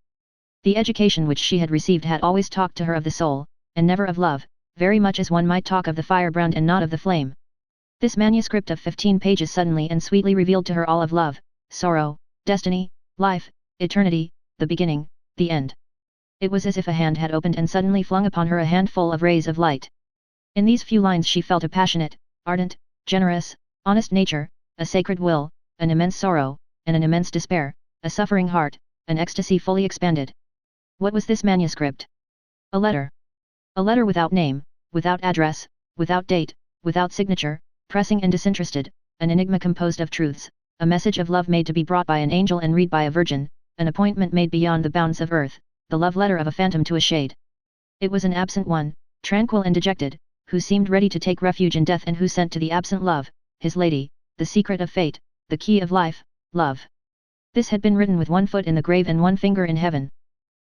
The education which she had received had always talked to her of the soul, and never of love, very much as one might talk of the firebrand and not of the flame. This manuscript of 15 pages suddenly and sweetly revealed to her all of love, sorrow, destiny, life, eternity, the beginning, the end. It was as if a hand had opened and suddenly flung upon her a handful of rays of light. In these few lines she felt a passionate, ardent, generous, honest nature, a sacred will, an immense sorrow, and an immense despair, a suffering heart, an ecstasy fully expanded. What was this manuscript? A letter. A letter without name, without address, without date, without signature, pressing and disinterested, an enigma composed of truths, a message of love made to be brought by an angel and read by a virgin, an appointment made beyond the bounds of earth, the love letter of a phantom to a shade. It was an absent one, tranquil and dejected, who seemed ready to take refuge in death and who sent to the absent love, his lady, the secret of fate, the key of life, love. This had been written with one foot in the grave and one finger in heaven.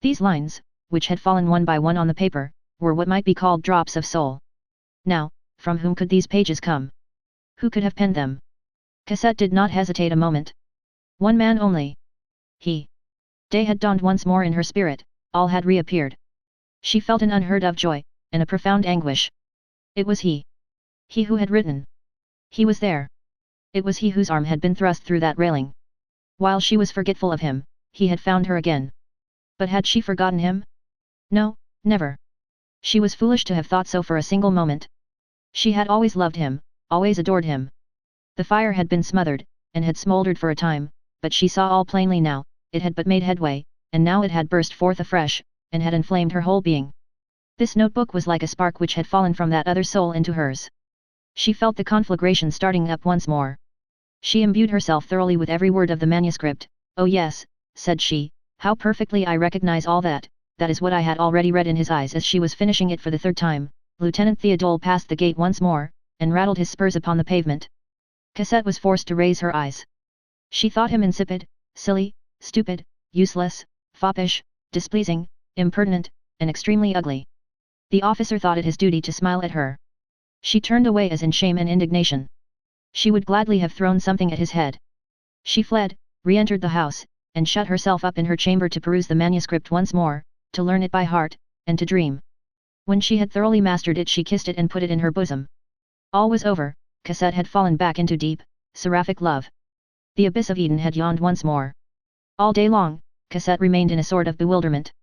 These lines, which had fallen one by one on the paper, were what might be called drops of soul. Now, from whom could these pages come? Who could have penned them? Cassette did not hesitate a moment. One man only. He. Day had dawned once more in her spirit, all had reappeared. She felt an unheard of joy, and a profound anguish. It was he. He who had written. He was there. It was he whose arm had been thrust through that railing. While she was forgetful of him, he had found her again. But had she forgotten him? No, never. She was foolish to have thought so for a single moment. She had always loved him, always adored him. The fire had been smothered, and had smoldered for a time, but she saw all plainly now, it had but made headway, and now it had burst forth afresh, and had inflamed her whole being. This notebook was like a spark which had fallen from that other soul into hers. She felt the conflagration starting up once more. She imbued herself thoroughly with every word of the manuscript. Oh yes, said she, how perfectly I recognize all that, that is what I had already read in his eyes as she was finishing it for the third time. Lieutenant Theodule passed the gate once more, and rattled his spurs upon the pavement. Cassette was forced to raise her eyes. She thought him insipid, silly, stupid, useless, foppish, displeasing, impertinent, and extremely ugly. The officer thought it his duty to smile at her. She turned away as in shame and indignation. She would gladly have thrown something at his head. She fled, re-entered the house, and shut herself up in her chamber to peruse the manuscript once more, to learn it by heart, and to dream. When she had thoroughly mastered it she kissed it and put it in her bosom. All was over, Cassette had fallen back into deep, seraphic love. The abyss of Eden had yawned once more. All day long, Cassette remained in a sort of bewilderment.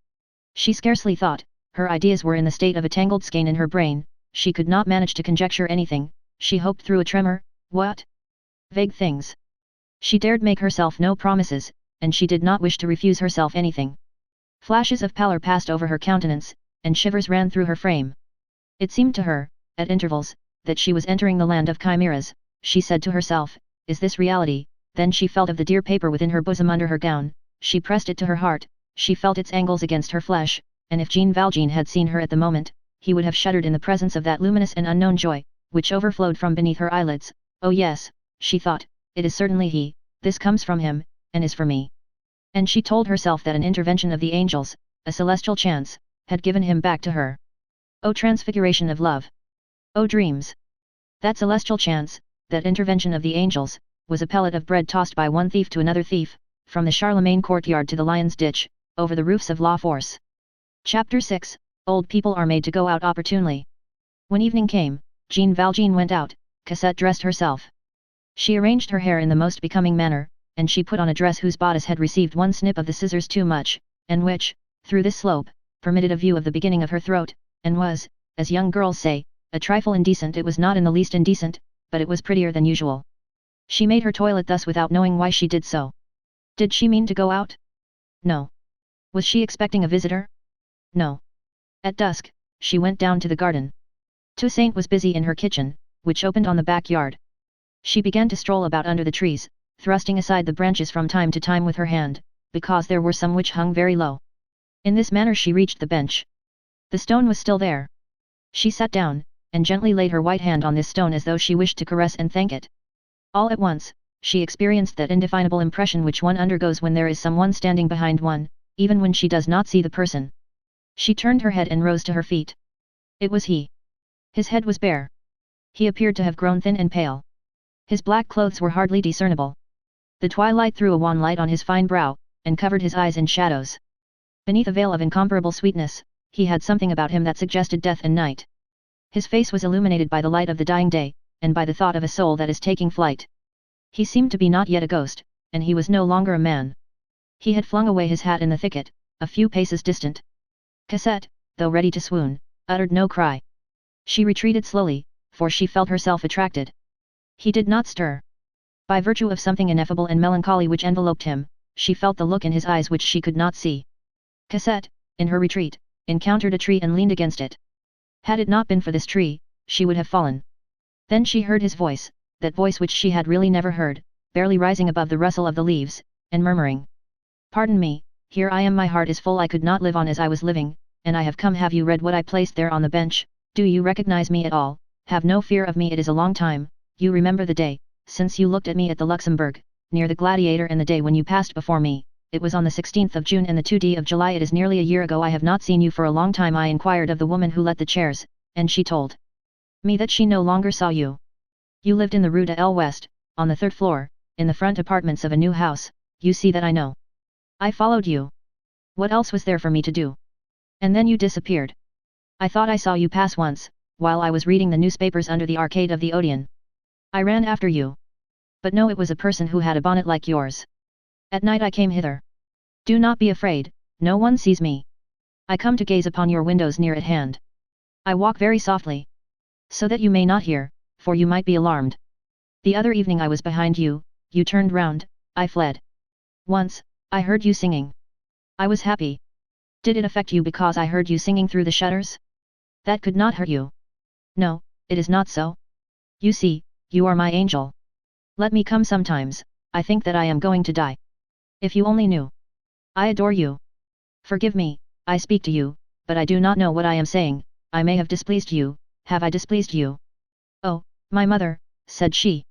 She scarcely thought, her ideas were in the state of a tangled skein in her brain, she could not manage to conjecture anything, she hoped through a tremor, what? Vague things. She dared make herself no promises, and she did not wish to refuse herself anything. Flashes of pallor passed over her countenance, and shivers ran through her frame. It seemed to her, at intervals, that she was entering the land of chimeras. She said to herself, is this reality? Then she felt of the dear paper within her bosom under her gown, she pressed it to her heart, she felt its angles against her flesh, and if Jean Valjean had seen her at the moment, he would have shuddered in the presence of that luminous and unknown joy, which overflowed from beneath her eyelids. Oh yes, she thought, it is certainly he, this comes from him, and is for me. And she told herself that an intervention of the angels, a celestial chance, had given him back to her. Oh transfiguration of love! Oh dreams! That celestial chance, that intervention of the angels, was a pellet of bread tossed by one thief to another thief, from the Charlemagne courtyard to the Lion's Ditch, over the roofs of La Force. Chapter 6, Old People Are Made to Go Out Opportunely. When evening came, Jean Valjean went out. Cosette dressed herself. She arranged her hair in the most becoming manner, and she put on a dress whose bodice had received one snip of the scissors too much, and which, through this slope, permitted a view of the beginning of her throat, and was, as young girls say, a trifle indecent. It was not in the least indecent, but it was prettier than usual. She made her toilet thus without knowing why she did so. Did she mean to go out? No. Was she expecting a visitor? No. At dusk, she went down to the garden. Toussaint was busy in her kitchen, which opened on the backyard. She began to stroll about under the trees, thrusting aside the branches from time to time with her hand, because there were some which hung very low. In this manner she reached the bench. The stone was still there. She sat down, and gently laid her white hand on this stone as though she wished to caress and thank it. All at once, she experienced that indefinable impression which one undergoes when there is someone standing behind one, even when she does not see the person. She turned her head and rose to her feet. It was he. His head was bare. He appeared to have grown thin and pale. His black clothes were hardly discernible. The twilight threw a wan light on his fine brow, and covered his eyes in shadows. Beneath a veil of incomparable sweetness, he had something about him that suggested death and night. His face was illuminated by the light of the dying day, and by the thought of a soul that is taking flight. He seemed to be not yet a ghost, and he was no longer a man. He had flung away his hat in the thicket, a few paces distant. Cosette, though ready to swoon, uttered no cry. She retreated slowly, for she felt herself attracted. He did not stir. By virtue of something ineffable and melancholy which enveloped him, she felt the look in his eyes which she could not see. Cosette, in her retreat, encountered a tree and leaned against it. Had it not been for this tree, she would have fallen. Then she heard his voice, that voice which she had really never heard, barely rising above the rustle of the leaves, and murmuring. "Pardon me, here I am, my heart is full, I could not live on as I was living, and I have come. Have you read what I placed there on the bench? Do you recognize me at all? Have no fear of me, it is a long time, you remember the day, since you looked at me at the Luxembourg, near the Gladiator, and the day when you passed before me, it was on the 16th of June and the 2nd of July, it is nearly a year ago. I have not seen you for a long time. I inquired of the woman who let the chairs, and she told me that she no longer saw you. You lived in the Rue de l'Ouest, on the 3rd floor, in the front apartments of a new house. You see that I know. I followed you. What else was there for me to do? And then you disappeared. I thought I saw you pass once, while I was reading the newspapers under the arcade of the Odeon. I ran after you. But no, it was a person who had a bonnet like yours. At night I came hither. Do not be afraid, no one sees me. I come to gaze upon your windows near at hand. I walk very softly, so that you may not hear, for you might be alarmed. The other evening I was behind you, you turned round, I fled. Once, I heard you singing. I was happy. Did it affect you because I heard you singing through the shutters? That could not hurt you. No, it is not so. You see, you are my angel. Let me come sometimes, I think that I am going to die. If you only knew. I adore you. Forgive me, I speak to you, but I do not know what I am saying. I may have displeased you. Have I displeased you? Oh, my mother, said she.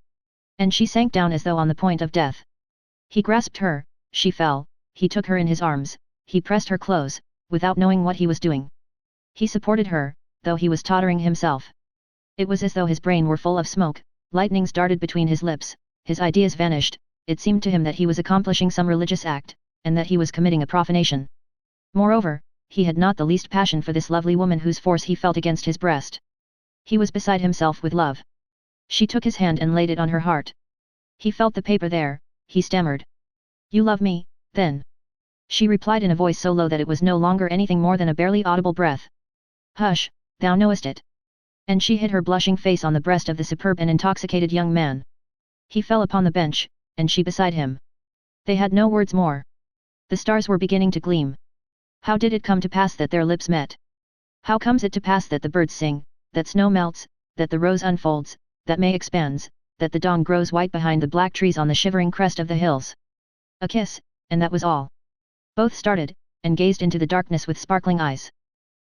And she sank down as though on the point of death. He grasped her, she fell, he took her in his arms, he pressed her close, without knowing what he was doing. He supported her, though he was tottering himself. It was as though his brain were full of smoke, lightnings darted between his lips, his ideas vanished, it seemed to him that he was accomplishing some religious act, and that he was committing a profanation. Moreover, he had not the least passion for this lovely woman whose force he felt against his breast. He was beside himself with love. She took his hand and laid it on her heart. He felt the paper there, he stammered. You love me, then? She replied in a voice so low that it was no longer anything more than a barely audible breath. Hush, thou knowest it. And she hid her blushing face on the breast of the superb and intoxicated young man. He fell upon the bench, and she beside him. They had no words more. The stars were beginning to gleam. How did it come to pass that their lips met? How comes it to pass that the birds sing, that snow melts, that the rose unfolds, that May expands, that the dawn grows white behind the black trees on the shivering crest of the hills? A kiss, and that was all. Both started, and gazed into the darkness with sparkling eyes.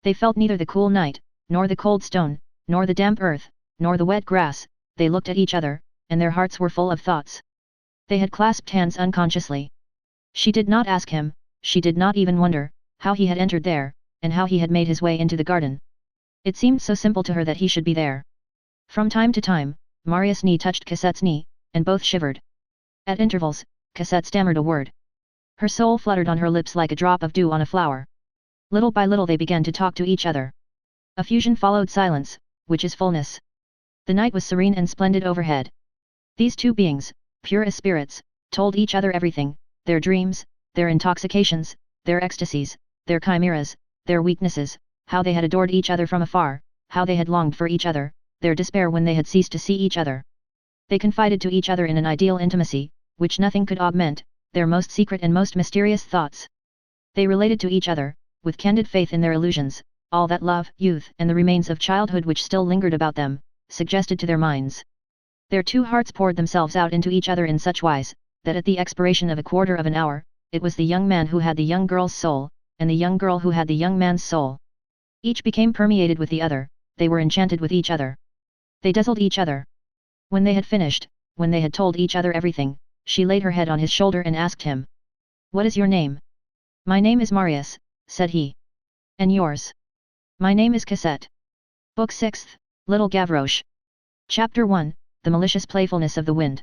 They felt neither the cool night, nor the cold stone, nor the damp earth, nor the wet grass. They looked at each other, and their hearts were full of thoughts. They had clasped hands unconsciously. She did not ask him, she did not even wonder, how he had entered there, and how he had made his way into the garden. It seemed so simple to her that he should be there. From time to time, Marius' knee touched Cosette's knee, and both shivered. At intervals, Cosette stammered a word. Her soul fluttered on her lips like a drop of dew on a flower. Little by little they began to talk to each other. A fusion followed silence, which is fullness. The night was serene and splendid overhead. These two beings, pure as spirits, told each other everything, their dreams, their intoxications, their ecstasies, their chimeras, their weaknesses, how they had adored each other from afar, how they had longed for each other, their despair when they had ceased to see each other. They confided to each other in an ideal intimacy, which nothing could augment, their most secret and most mysterious thoughts. They related to each other, with candid faith in their illusions, all that love, youth and the remains of childhood which still lingered about them, suggested to their minds. Their two hearts poured themselves out into each other in such wise, that at the expiration of a quarter of an hour, it was the young man who had the young girl's soul, and the young girl who had the young man's soul. Each became permeated with the other, they were enchanted with each other. They dazzled each other. When they had finished, when they had told each other everything, she laid her head on his shoulder and asked him. "What is your name?" "My name is Marius," said he. "And yours?" "My name is Cosette." Book 6th, Little Gavroche. Chapter 1, The Malicious Playfulness of the Wind.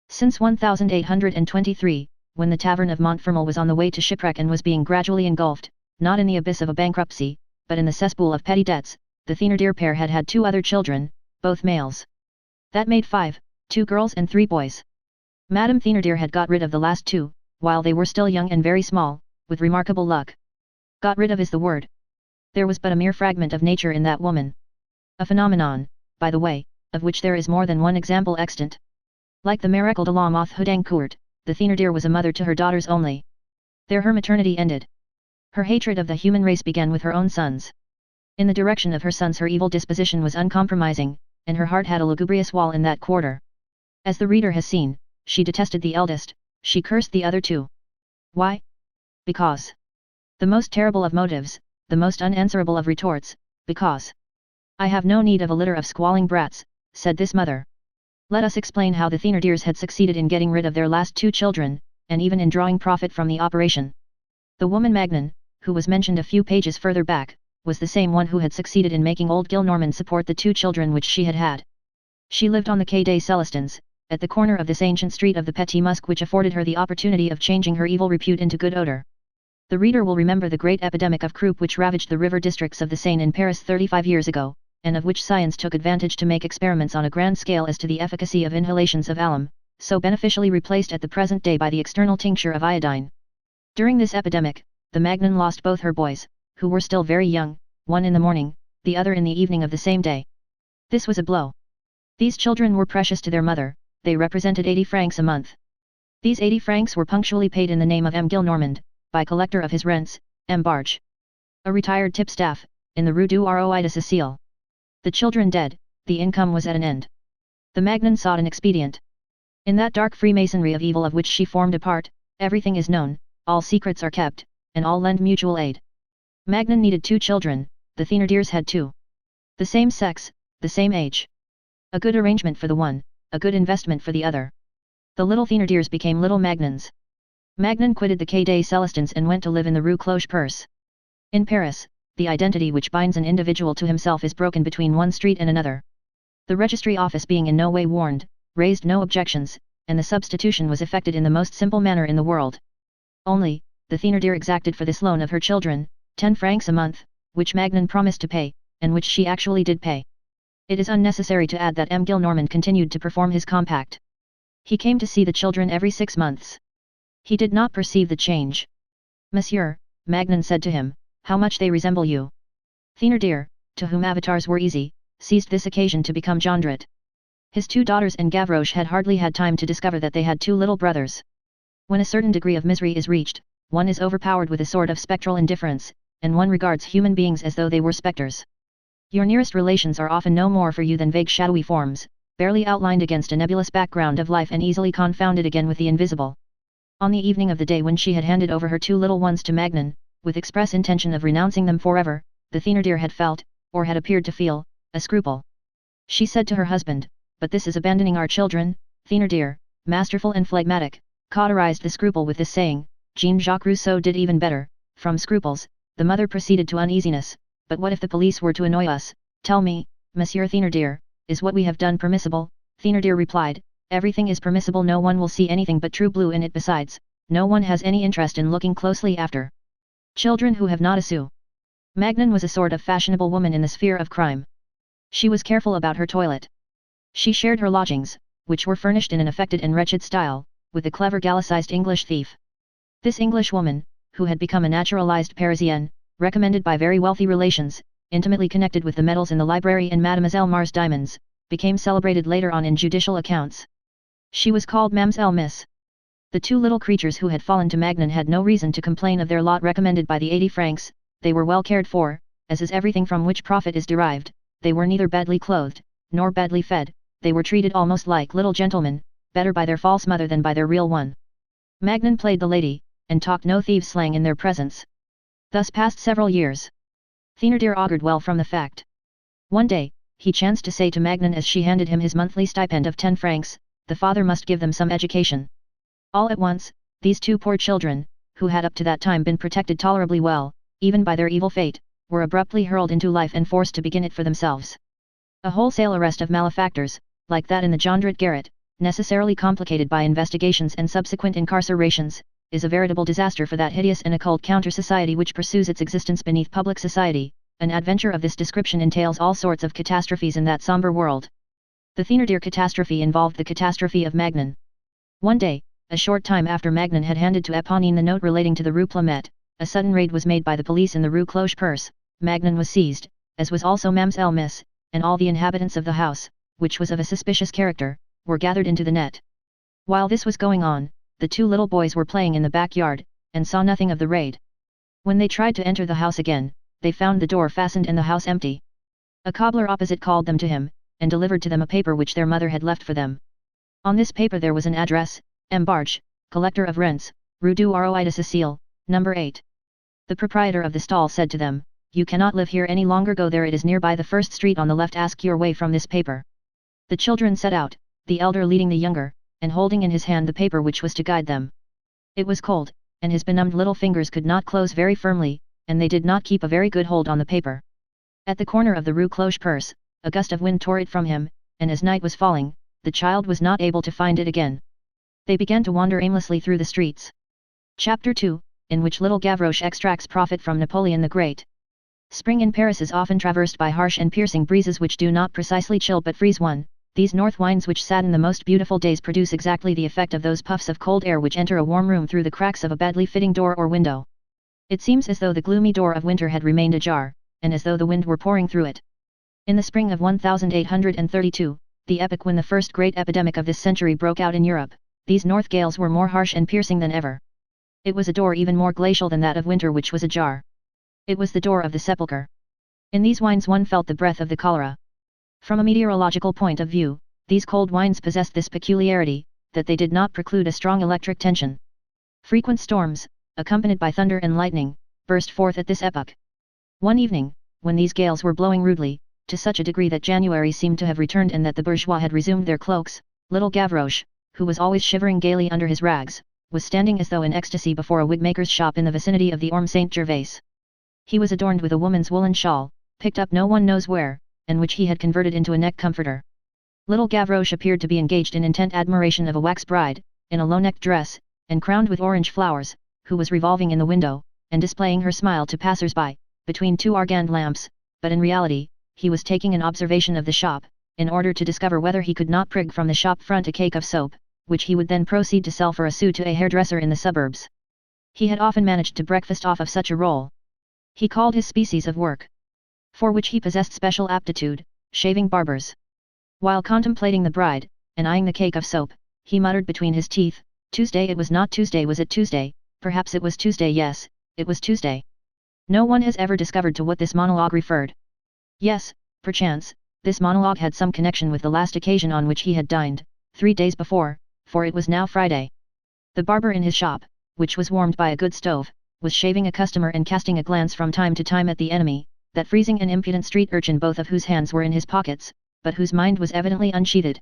Since 1823, when the tavern of Montfermeil was on the way to shipwreck and was being gradually engulfed, not in the abyss of a bankruptcy, but in the cesspool of petty debts, the Thénardier pair had had 2 other children, both males. That made 5, 2 girls and 3 boys. Madame Thénardier had got rid of the last 2, while they were still young and very small, with remarkable luck. Got rid of is the word. There was but a mere fragment of nature in that woman. A phenomenon, by the way, of which there is more than one example extant. Like the Miracle de la Mothe Houdancourt, the Thénardier was a mother to her daughters only. There her maternity ended. Her hatred of the human race began with her own sons. In the direction of her sons her evil disposition was uncompromising, and her heart had a lugubrious wall in that quarter. As the reader has seen, she detested the eldest, she cursed the other 2. Why? Because. The most terrible of motives, the most unanswerable of retorts, because. "I have no need of a litter of squalling brats," said this mother. Let us explain how the Thénardiers had succeeded in getting rid of their last 2 children, and even in drawing profit from the operation. The woman Magnon, who was mentioned a few pages further back, was the same one who had succeeded in making old Gillenormand support the 2 children which she had had. She lived on the Quai des Célestins, at the corner of this ancient street of the Petit Musc which afforded her the opportunity of changing her evil repute into good odor. The reader will remember the great epidemic of croup which ravaged the river districts of the Seine in Paris 35 years ago, and of which science took advantage to make experiments on a grand scale as to the efficacy of inhalations of alum, so beneficially replaced at the present day by the external tincture of iodine. During this epidemic, the Magnon lost both her boys, who were still very young, one in the morning, the other in the evening of the same day. This was a blow. These children were precious to their mother, they represented 80 francs a month. These 80 francs were punctually paid in the name of M. Gillenormand, by collector of his rents, M. Barge. A retired tipstaff, in the Rue du Roi de Sicile. The children dead, the income was at an end. The Magnon sought an expedient. In that dark Freemasonry of evil of which she formed a part, everything is known, all secrets are kept, and all lend mutual aid. Magnon needed 2 children, the Thénardiers had 2. The same sex, the same age. A good arrangement for the one, a good investment for the other. The little Thénardiers became little Magnons. Magnon quitted the Quai des Célestins and went to live in the Rue Cloche-Perce. In Paris, the identity which binds an individual to himself is broken between one street and another. The registry office being in no way warned, raised no objections, and the substitution was effected in the most simple manner in the world. Only, the Thénardier exacted for this loan of her children, 10 francs a month, which Magnon promised to pay, and which she actually did pay. It is unnecessary to add that M. Gillenormand continued to perform his compact. He came to see the children every 6 months. He did not perceive the change. "Monsieur," Magnon said to him, "how much they resemble you." Thénardier, to whom avatars were easy, seized this occasion to become Jondrette. His 2 daughters and Gavroche had hardly had time to discover that they had 2 little brothers. When a certain degree of misery is reached, one is overpowered with a sort of spectral indifference, and one regards human beings as though they were spectres. Your nearest relations are often no more for you than vague shadowy forms, barely outlined against a nebulous background of life and easily confounded again with the invisible. On the evening of the day when she had handed over her 2 little ones to Magnon, with express intention of renouncing them forever, the Thénardier had felt, or had appeared to feel, a scruple. She said to her husband, "But this is abandoning our children." Thénardier, masterful and phlegmatic, cauterized the scruple with this saying. Jean-Jacques Rousseau did even better. From scruples, the mother proceeded to uneasiness. "But what if the police were to annoy us? Tell me, Monsieur Thénardier, is what we have done permissible?" Thénardier replied, "Everything is permissible, no one will see anything but true blue in it, besides, no one has any interest in looking closely after children who have not a sou." Magnan was a sort of fashionable woman in the sphere of crime. She was careful about her toilet. She shared her lodgings, which were furnished in an affected and wretched style, with a clever Gallicized English thief. This English woman, who had become a naturalized Parisienne, recommended by very wealthy relations, intimately connected with the medals in the library and Mademoiselle Mars diamonds, became celebrated later on in judicial accounts. She was called Mamselle Miss. The two little creatures who had fallen to Magnan had no reason to complain of their lot recommended by the 80 francs, they were well cared for, as is everything from which profit is derived, they were neither badly clothed, nor badly fed, they were treated almost like little gentlemen, better by their false mother than by their real one. Magnan played the lady, and talked no thieves' slang in their presence. Thus passed several years. Thénardier augured well from the fact. One day, he chanced to say to Magnan as she handed him his monthly stipend of 10 francs, the father must give them some education. All at once, these two poor children, who had up to that time been protected tolerably well, even by their evil fate, were abruptly hurled into life and forced to begin it for themselves. A wholesale arrest of malefactors, like that in the Jondrette garret, necessarily complicated by investigations and subsequent incarcerations, is a veritable disaster for that hideous and occult counter-society which pursues its existence beneath public society. An adventure of this description entails all sorts of catastrophes in that sombre world. The Thénardier catastrophe involved the catastrophe of Magnan. One day, a short time after Magnan had handed to Éponine the note relating to the Rue Plumet, a sudden raid was made by the police in the Rue Cloche-Perce. Magnan was seized, as was also Mamselle Miss, and all the inhabitants of the house, which was of a suspicious character, were gathered into the net. While this was going on, the two little boys were playing in the backyard, and saw nothing of the raid. When they tried to enter the house again, they found the door fastened and the house empty. A cobbler opposite called them to him, and delivered to them a paper which their mother had left for them. On this paper there was an address: M. Barge, collector of rents, Rue du Roi de Cécile, number 8. The proprietor of the stall said to them, "You cannot live here any longer, go there, it is nearby the first street on the left, ask your way from this paper." The children set out, the elder leading the younger, and holding in his hand the paper which was to guide them. It was cold, and his benumbed little fingers could not close very firmly, and they did not keep a very good hold on the paper. At the corner of the Rue Cloche-Perce, a gust of wind tore it from him, and as night was falling, the child was not able to find it again. They began to wander aimlessly through the streets. Chapter 2, in which little Gavroche extracts profit from Napoleon the Great. Spring in Paris is often traversed by harsh and piercing breezes which do not precisely chill but freeze one. These north winds which sadden the most beautiful days produce exactly the effect of those puffs of cold air which enter a warm room through the cracks of a badly fitting door or window. It seems as though the gloomy door of winter had remained ajar, and as though the wind were pouring through it. In the spring of 1832, the epoch when the first great epidemic of this century broke out in Europe, these north gales were more harsh and piercing than ever. It was a door even more glacial than that of winter which was ajar. It was the door of the sepulchre. In these winds one felt the breath of the cholera. From a meteorological point of view, these cold winds possessed this peculiarity, that they did not preclude a strong electric tension. Frequent storms, accompanied by thunder and lightning, burst forth at this epoch. One evening, when these gales were blowing rudely, to such a degree that January seemed to have returned and that the bourgeois had resumed their cloaks, little Gavroche, who was always shivering gaily under his rags, was standing as though in ecstasy before a wigmaker's shop in the vicinity of the Orme Saint-Gervais. He was adorned with a woman's woolen shawl, picked up no one knows where, and which he had converted into a neck comforter. Little Gavroche appeared to be engaged in intent admiration of a wax bride, in a low-necked dress, and crowned with orange flowers, who was revolving in the window, and displaying her smile to passers-by, between two argand lamps, but in reality, he was taking an observation of the shop, in order to discover whether he could not prig from the shop front a cake of soap, which he would then proceed to sell for a sou to a hairdresser in the suburbs. He had often managed to breakfast off of such a roll. He called his species of work, for which he possessed special aptitude, shaving barbers. While contemplating the bride, and eyeing the cake of soap, he muttered between his teeth, "Tuesday, it was not Tuesday, was it Tuesday? Perhaps it was Tuesday, yes, it was Tuesday." No one has ever discovered to what this monologue referred. Yes, perchance, this monologue had some connection with the last occasion on which he had dined, 3 days before, for it was now Friday. The barber in his shop, which was warmed by a good stove, was shaving a customer and casting a glance from time to time at the enemy, that freezing and impudent street urchin, both of whose hands were in his pockets, but whose mind was evidently unsheathed.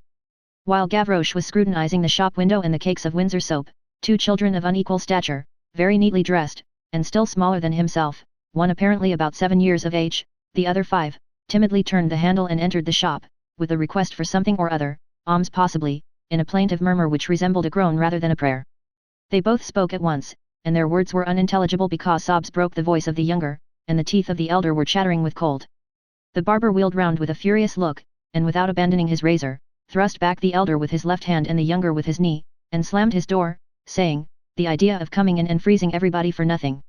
While Gavroche was scrutinizing the shop window and the cakes of Windsor soap, two children of unequal stature, very neatly dressed, and still smaller than himself, one apparently about 7 years of age, the other 5, timidly turned the handle and entered the shop, with a request for something or other, alms possibly, in a plaintive murmur which resembled a groan rather than a prayer. They both spoke at once, and their words were unintelligible because sobs broke the voice of the younger, and the teeth of the elder were chattering with cold. The barber wheeled round with a furious look, and without abandoning his razor, thrust back the elder with his left hand and the younger with his knee, and slammed his door, saying, "The idea of coming in and freezing everybody for nothing."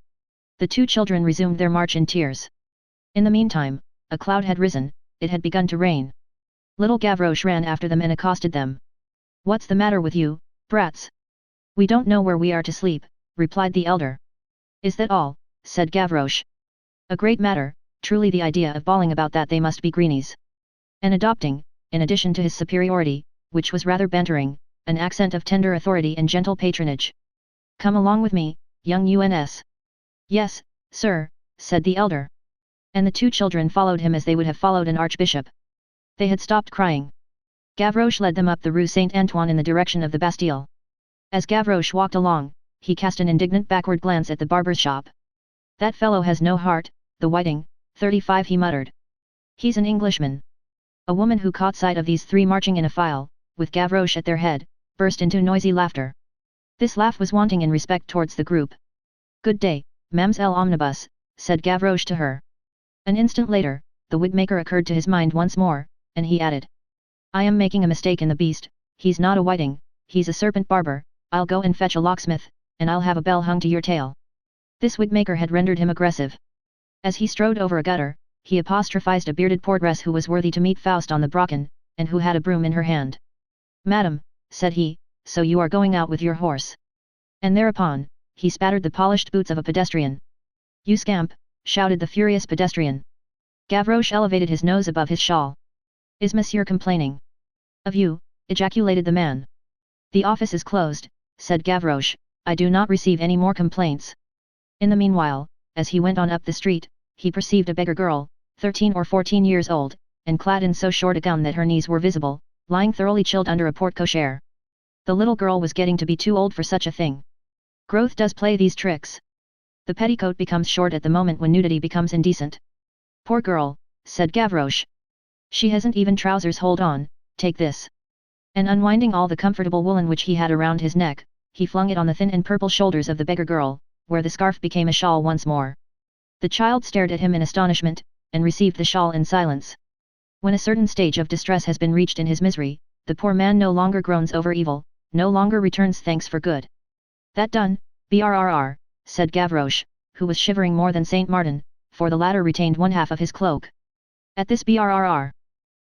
The two children resumed their march in tears. In the meantime, a cloud had risen, it had begun to rain. Little Gavroche ran after them and accosted them. "What's the matter with you, brats?" "We don't know where we are to sleep," replied the elder. "Is that all?" said Gavroche. "A great matter, truly. The idea of bawling about that they must be greenies." And adopting, in addition to his superiority, which was rather bantering, an accent of tender authority and gentle patronage. "Come along with me, young uns." "Yes, sir," said the elder. And the two children followed him as they would have followed an archbishop. They had stopped crying. Gavroche led them up the Rue Saint-Antoine in the direction of the Bastille. As Gavroche walked along, he cast an indignant backward glance at the barber's shop. "That fellow has no heart, the whiting, 35," he muttered. "He's an Englishman." A woman who caught sight of these three marching in a file, with Gavroche at their head, burst into noisy laughter. This laugh was wanting in respect towards the group. "Good day, Mamselle Omnibus," said Gavroche to her. An instant later, the wigmaker occurred to his mind once more, and he added, "I am making a mistake in the beast, he's not a whiting, he's a serpent barber. I'll go and fetch a locksmith, and I'll have a bell hung to your tail." This wigmaker had rendered him aggressive. As he strode over a gutter, he apostrophized a bearded portress who was worthy to meet Faust on the Brocken, and who had a broom in her hand. "Madam," said he, "so you are going out with your horse?" And thereupon, he spattered the polished boots of a pedestrian. "You scamp!" shouted the furious pedestrian. Gavroche elevated his nose above his shawl. "Is monsieur complaining?" "Of you," ejaculated the man. "The office is closed," said Gavroche, "I do not receive any more complaints." In the meanwhile, as he went on up the street, he perceived a beggar girl, 13 or 14 years old, and clad in so short a gown that her knees were visible, lying thoroughly chilled under a porte-cochere. The little girl was getting to be too old for such a thing. Growth does play these tricks. The petticoat becomes short at the moment when nudity becomes indecent. "Poor girl," said Gavroche. "She hasn't even trousers. Hold on, take this." And unwinding all the comfortable woolen which he had around his neck, he flung it on the thin and purple shoulders of the beggar girl, where the scarf became a shawl once more. The child stared at him in astonishment, and received the shawl in silence. When a certain stage of distress has been reached in his misery, the poor man no longer groans over evil, no longer returns thanks for good. "That done, brrr," said Gavroche, who was shivering more than Saint Martin, for the latter retained one half of his cloak. At this brrr,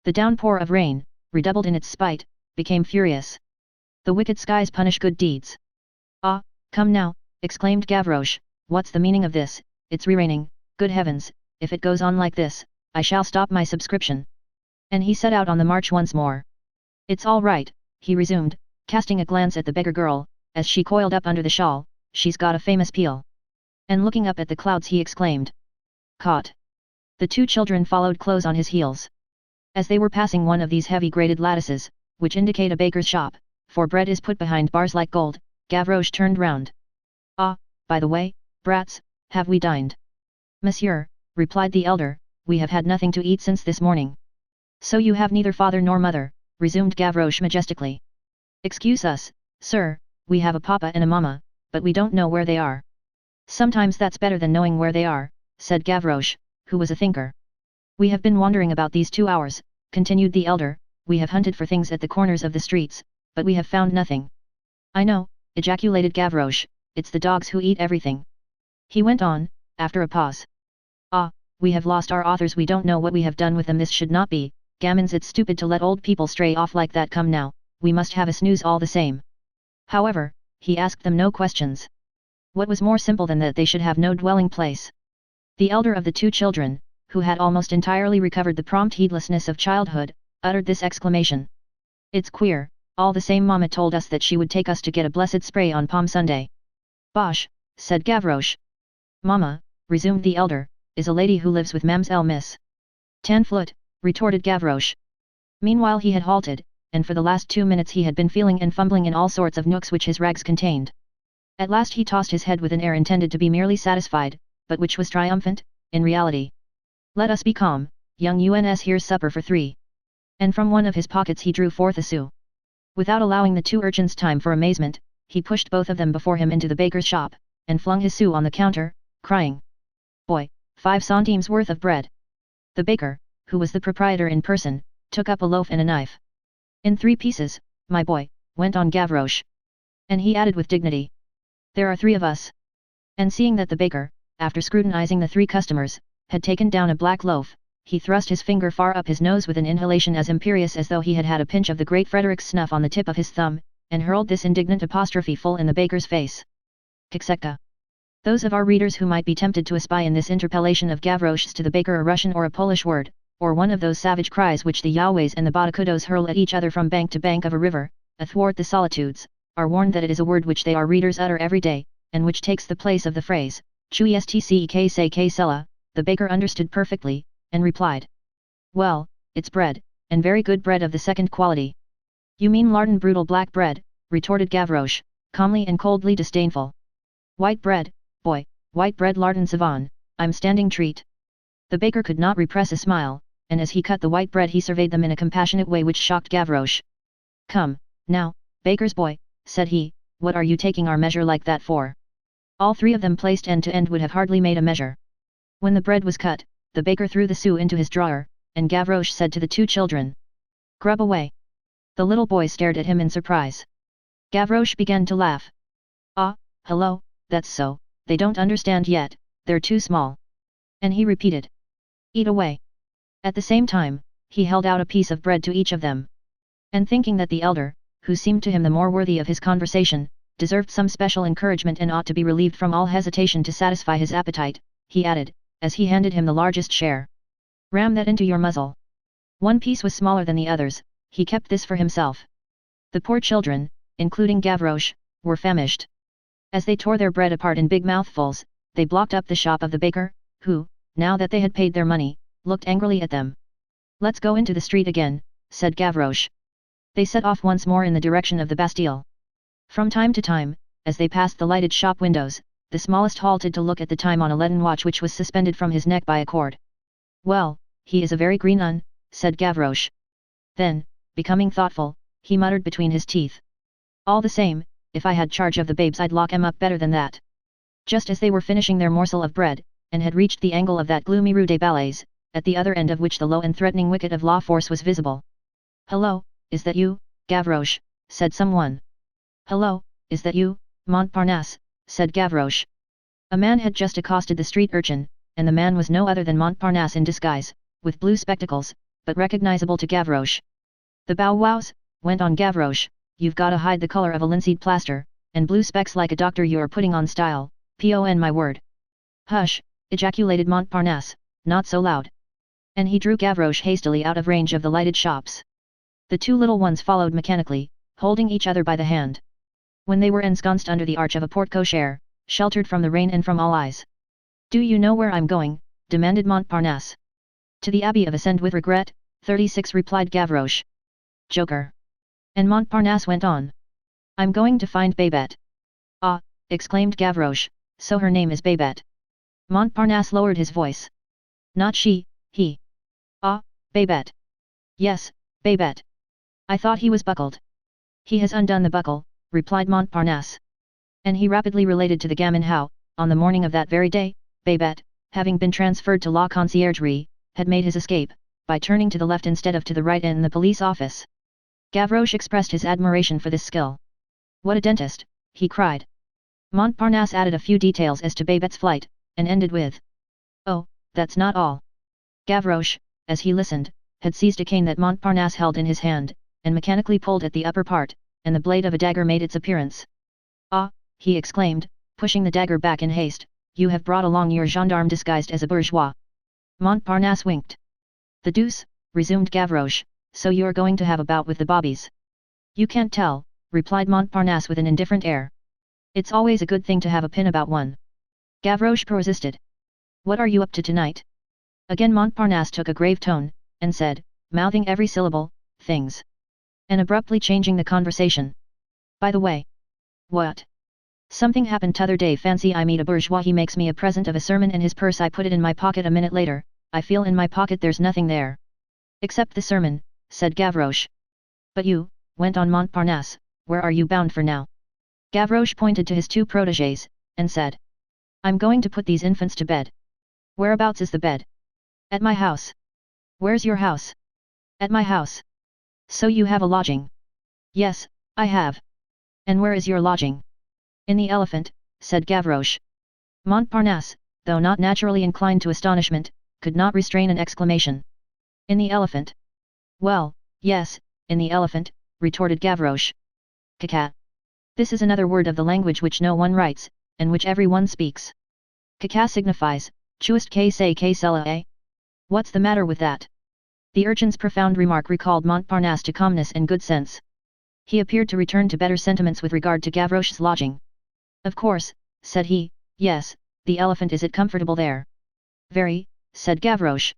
the downpour of rain, redoubled in its spite, became furious. The wicked skies punish good deeds. "Ah, come now," exclaimed Gavroche, "what's the meaning of this? It's re-raining, good heavens, if it goes on like this, I shall stop my subscription." And he set out on the march once more. "It's all right," he resumed, casting a glance at the beggar girl, as she coiled up under the shawl, "she's got a famous peel." And looking up at the clouds he exclaimed, "Caught!" The two children followed close on his heels. As they were passing one of these heavy grated lattices, which indicate a baker's shop, for bread is put behind bars like gold, Gavroche turned round. "Ah, by the way, brats, have we dined?" "Monsieur," replied the elder, "we have had nothing to eat since this morning." "So you have neither father nor mother," resumed Gavroche majestically. "Excuse us, sir, we have a papa and a mama, but we don't know where they are." "Sometimes that's better than knowing where they are," said Gavroche, who was a thinker. "We have been wandering about these 2 hours," continued the elder, "we have hunted for things at the corners of the streets, but we have found nothing." "I know," ejaculated Gavroche, "it's the dogs who eat everything." He went on, after a pause. "Ah, we have lost our authors. We don't know what we have done with them. This should not be, gammons. It's stupid to let old people stray off like that. Come now, we must have a snooze all the same." However, he asked them no questions. What was more simple than that they should have no dwelling place? The elder of the two children, who had almost entirely recovered the prompt heedlessness of childhood, uttered this exclamation. "It's queer, all the same Mama told us that she would take us to get a blessed spray on Palm Sunday." "Bosh," said Gavroche. Mama, resumed the elder, is a lady who lives with Mamselle Miss Tanflute, retorted Gavroche. Meanwhile he had halted, and for the last 2 minutes he had been feeling and fumbling in all sorts of nooks which his rags contained. At last he tossed his head with an air intended to be merely satisfied, but which was triumphant, in reality. Let us be calm, young uns, here's supper for 3. And from one of his pockets he drew forth a sou. Without allowing the 2 urchins time for amazement, he pushed both of them before him into the baker's shop, and flung his sou on the counter, crying, "Boy, 5 centimes worth of bread." The baker, who was the proprietor in person, took up a loaf and a knife. "In 3 pieces, my boy," went on Gavroche. And he added with dignity, "There are 3 of us." And seeing that the baker, after scrutinizing the 3 customers, had taken down a black loaf, he thrust his finger far up his nose with an inhalation as imperious as though he had had a pinch of the great Frederick's snuff on the tip of his thumb, and hurled this indignant apostrophe full in the baker's face. Ksekta. Those of our readers who might be tempted to espy in this interpellation of Gavroche's to the baker a Russian or a Polish word, or one of those savage cries which the Yahwehs and the Badakudos hurl at each other from bank to bank of a river, athwart the solitudes, are warned that it is a word which they our readers utter every day, and which takes the place of the phrase, Chui stcek se ke sella. The baker understood perfectly, and replied, "Well, it's bread, and very good bread of the 2nd quality." "You mean lardon brutal black bread," retorted Gavroche, calmly and coldly disdainful. "White bread, boy, white bread lardon savon, I'm standing treat." The baker could not repress a smile, and as he cut the white bread he surveyed them in a compassionate way which shocked Gavroche. "Come, now, baker's boy," said he, "what are you taking our measure like that for?" All 3 of them placed end to end would have hardly made a measure. When the bread was cut, the baker threw the sou into his drawer, and Gavroche said to the 2 children, "Grub away." The little boys stared at him in surprise. Gavroche began to laugh. "Ah, hello, that's so, they don't understand yet, they're too small." And he repeated, "Eat away." At the same time, he held out a piece of bread to each of them. And thinking that the elder, who seemed to him the more worthy of his conversation, deserved some special encouragement and ought to be relieved from all hesitation to satisfy his appetite, he added, as he handed him the largest share, "Ram that into your muzzle." One piece was smaller than the others, he kept this for himself. The poor children, including Gavroche, were famished. As they tore their bread apart in big mouthfuls, they blocked up the shop of the baker, who, now that they had paid their money, looked angrily at them. "Let's go into the street again," said Gavroche. They set off once more in the direction of the Bastille. From time to time, as they passed the lighted shop windows, the smallest halted to look at the time on a leaden watch which was suspended from his neck by a cord. "Well, he is a very green un," said Gavroche. Then, becoming thoughtful, he muttered between his teeth, "All the same, if I had charge of the babes I'd lock 'em up better than that." Just as they were finishing their morsel of bread, and had reached the angle of that gloomy Rue des Ballets, at the other end of which the low and threatening wicket of La Force was visible. "Hello, is that you, Gavroche?" said someone. "Hello, is that you, Montparnasse?" said Gavroche. A man had just accosted the street urchin, and the man was no other than Montparnasse in disguise, with blue spectacles, but recognizable to Gavroche. "The bow wows," went on Gavroche, "you've gotta hide the color of a linseed plaster, and blue specs like a doctor you're putting on style, pon my word." "Hush," ejaculated Montparnasse, "not so loud." And he drew Gavroche hastily out of range of the lighted shops. The 2 little ones followed mechanically, holding each other by the hand. When they were ensconced under the arch of a porte-cochere, sheltered from the rain and from all eyes. "Do you know where I'm going?" demanded Montparnasse. "To the Abbey of Ascend with regret," 36 replied Gavroche. "Joker." And Montparnasse went on. "I'm going to find Babette." "Ah," exclaimed Gavroche, "so her name is Babette." Montparnasse lowered his voice. "Not she, he." "Ah, Babette." "Yes, Babette. I thought he was buckled." "He has undone the buckle," replied Montparnasse. And he rapidly related to the gamin how, on the morning of that very day, Babette, having been transferred to La Conciergerie, had made his escape, by turning to the left instead of to the right in the police office. Gavroche expressed his admiration for this skill. "What a dentist!" he cried. Montparnasse added a few details as to Babette's flight, and ended with, "Oh, that's not all." Gavroche, as he listened, had seized a cane that Montparnasse held in his hand, and mechanically pulled at the upper part, and the blade of a dagger made its appearance. "Ah," he exclaimed, pushing the dagger back in haste, "you have brought along your gendarme disguised as a bourgeois." Montparnasse winked. "The deuce," resumed Gavroche, "so you're going to have a bout with the bobbies?" "You can't tell," replied Montparnasse with an indifferent air. "It's always a good thing to have a pin about one." Gavroche persisted. What are you up to tonight? Again Montparnasse took a grave tone, and said, mouthing every syllable, things. And abruptly changing the conversation. By the way. What? Something happened t'other day. Fancy I meet a bourgeois, he makes me a present of a sermon and his purse. I put it in my pocket. A minute later, I feel in my pocket there's nothing there. Except the sermon, said Gavroche. But you, went on Montparnasse, where are you bound for now? Gavroche pointed to his two protégés, and said. I'm going to put these infants to bed. Whereabouts is the bed? At my house. Where's your house? At my house. So you have a lodging? Yes, I have. And where is your lodging? In the Elephant, said Gavroche. Montparnasse, though not naturally inclined to astonishment, could not restrain an exclamation. In the Elephant? Well, yes, in the Elephant, retorted Gavroche. Cacat. This is another word of the language which no one writes, and which every one speaks. Caca signifies, chuist que say que cela est? What's the matter with that? The urchin's profound remark recalled Montparnasse to calmness and good sense. He appeared to return to better sentiments with regard to Gavroche's lodging. Of course, said he, yes, the Elephant. Is it comfortable there? Very, said Gavroche.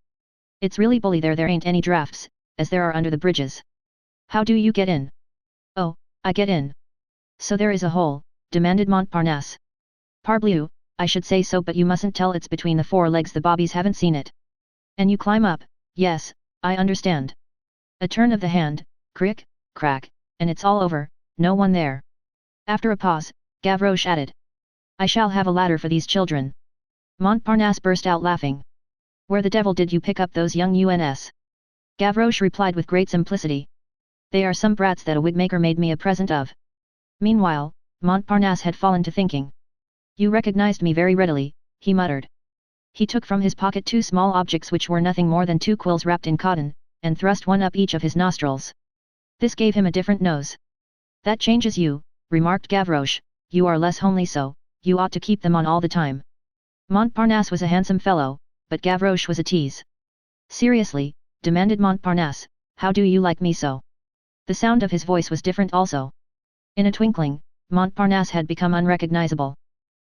It's really bully there. There ain't any drafts, as there are under the bridges. How do you get in? Oh, I get in. So there is a hole, demanded Montparnasse. Parbleu, I should say so, but you mustn't tell. It's between the four legs. The bobbies haven't seen it. And you climb up? Yes, I understand. A turn of the hand, crick, crack, and it's all over, no one there. After a pause, Gavroche added. I shall have a ladder for these children. Montparnasse burst out laughing. Where the devil did you pick up those young uns? Gavroche replied with great simplicity. They are some brats that a wigmaker made me a present of. Meanwhile, Montparnasse had fallen to thinking. You recognized me very readily, he muttered. He took from his pocket two small objects which were nothing more than two quills wrapped in cotton, and thrust one up each of his nostrils. This gave him a different nose. That changes you, remarked Gavroche, you are less homely so, you ought to keep them on all the time. Montparnasse was a handsome fellow, but Gavroche was a tease. Seriously, demanded Montparnasse, how do you like me so? The sound of his voice was different also. In a twinkling, Montparnasse had become unrecognizable.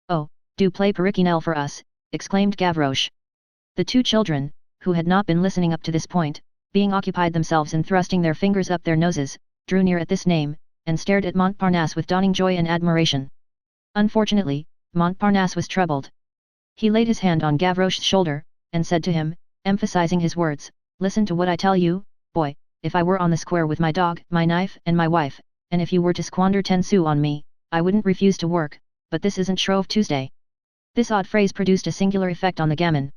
Oh, do play Perichinelle for us, exclaimed Gavroche. The two children, who had not been listening up to this point, being occupied themselves in thrusting their fingers up their noses, drew near at this name, and stared at Montparnasse with dawning joy and admiration. Unfortunately, Montparnasse was troubled. He laid his hand on Gavroche's shoulder, and said to him, emphasizing his words, listen to what I tell you, boy, if I were on the square with my dog, my knife and my wife, and if you were to squander 10 sous on me, I wouldn't refuse to work, but this isn't Shrove Tuesday. This odd phrase produced a singular effect on the gamin.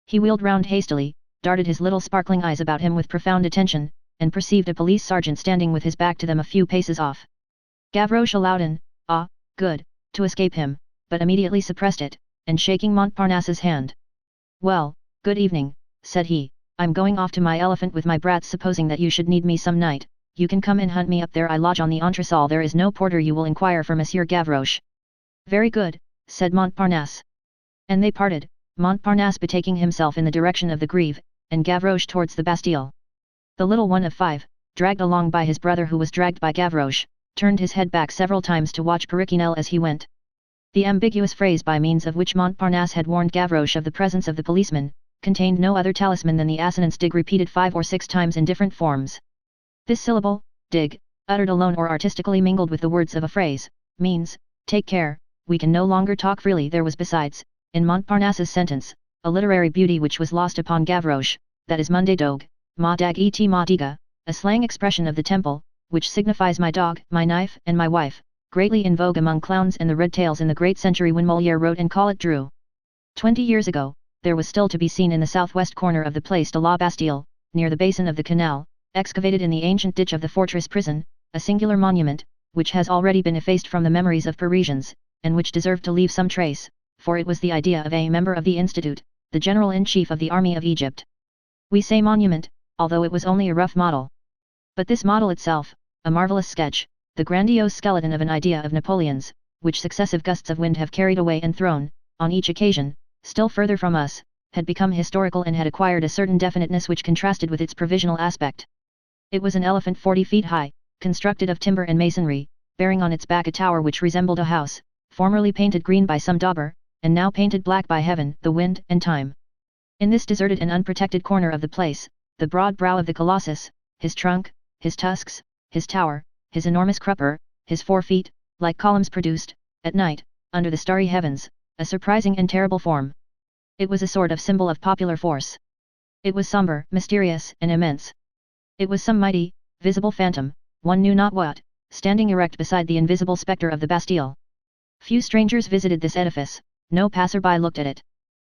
He wheeled round hastily, darted his little sparkling eyes about him with profound attention, and perceived a police sergeant standing with his back to them a few paces off. Gavroche allowed an, ah, good, to escape him, but immediately suppressed it, and shaking Montparnasse's hand. Well, good evening, said he, I'm going off to my Elephant with my brats. Supposing that you should need me some night, you can come and hunt me up there. I lodge on the entresol. There is no porter. You will inquire for Monsieur Gavroche. Very good, said Montparnasse. And they parted, Montparnasse betaking himself in the direction of the Grève, and Gavroche towards the Bastille. The little one of 5, dragged along by his brother who was dragged by Gavroche, turned his head back several times to watch Perichinelle as he went. The ambiguous phrase by means of which Montparnasse had warned Gavroche of the presence of the policeman, contained no other talisman than the assonance dig repeated 5 or 6 times in different forms. This syllable, dig, uttered alone or artistically mingled with the words of a phrase, means, take care, we can no longer talk freely. There was besides, in Montparnasse's sentence, a literary beauty which was lost upon Gavroche, that is Monday dog, ma dag et ma diga, a slang expression of the temple, which signifies my dog, my knife and my wife, greatly in vogue among clowns and the red tails in the great century when Molière wrote and Collet drew. 20 years ago, there was still to be seen in the southwest corner of the Place de la Bastille, near the basin of the canal, excavated in the ancient ditch of the fortress prison, a singular monument, which has already been effaced from the memories of Parisians, and which deserved to leave some trace, for it was the idea of a member of the Institute, the General-in-Chief of the Army of Egypt. We say monument, although it was only a rough model. But this model itself, a marvelous sketch, the grandiose skeleton of an idea of Napoleon's, which successive gusts of wind have carried away and thrown, on each occasion, still further from us, had become historical and had acquired a certain definiteness which contrasted with its provisional aspect. It was an elephant 40 feet high, constructed of timber and masonry, bearing on its back a tower which resembled a house, formerly painted green by some dauber, and now painted black by heaven, the wind, and time. In this deserted and unprotected corner of the place, the broad brow of the colossus, his trunk, his tusks, his tower, his enormous crupper, his 4 feet, like columns produced, at night, under the starry heavens, a surprising and terrible form. It was a sort of symbol of popular force. It was somber, mysterious, and immense. It was some mighty, visible phantom, one knew not what, standing erect beside the invisible spectre of the Bastille. Few strangers visited this edifice, no passer-by looked at it.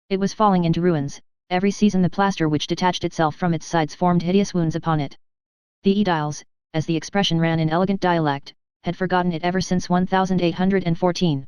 It was falling into ruins, every season the plaster which detached itself from its sides formed hideous wounds upon it. The Ediles, as the expression ran in elegant dialect, had forgotten it ever since 1814.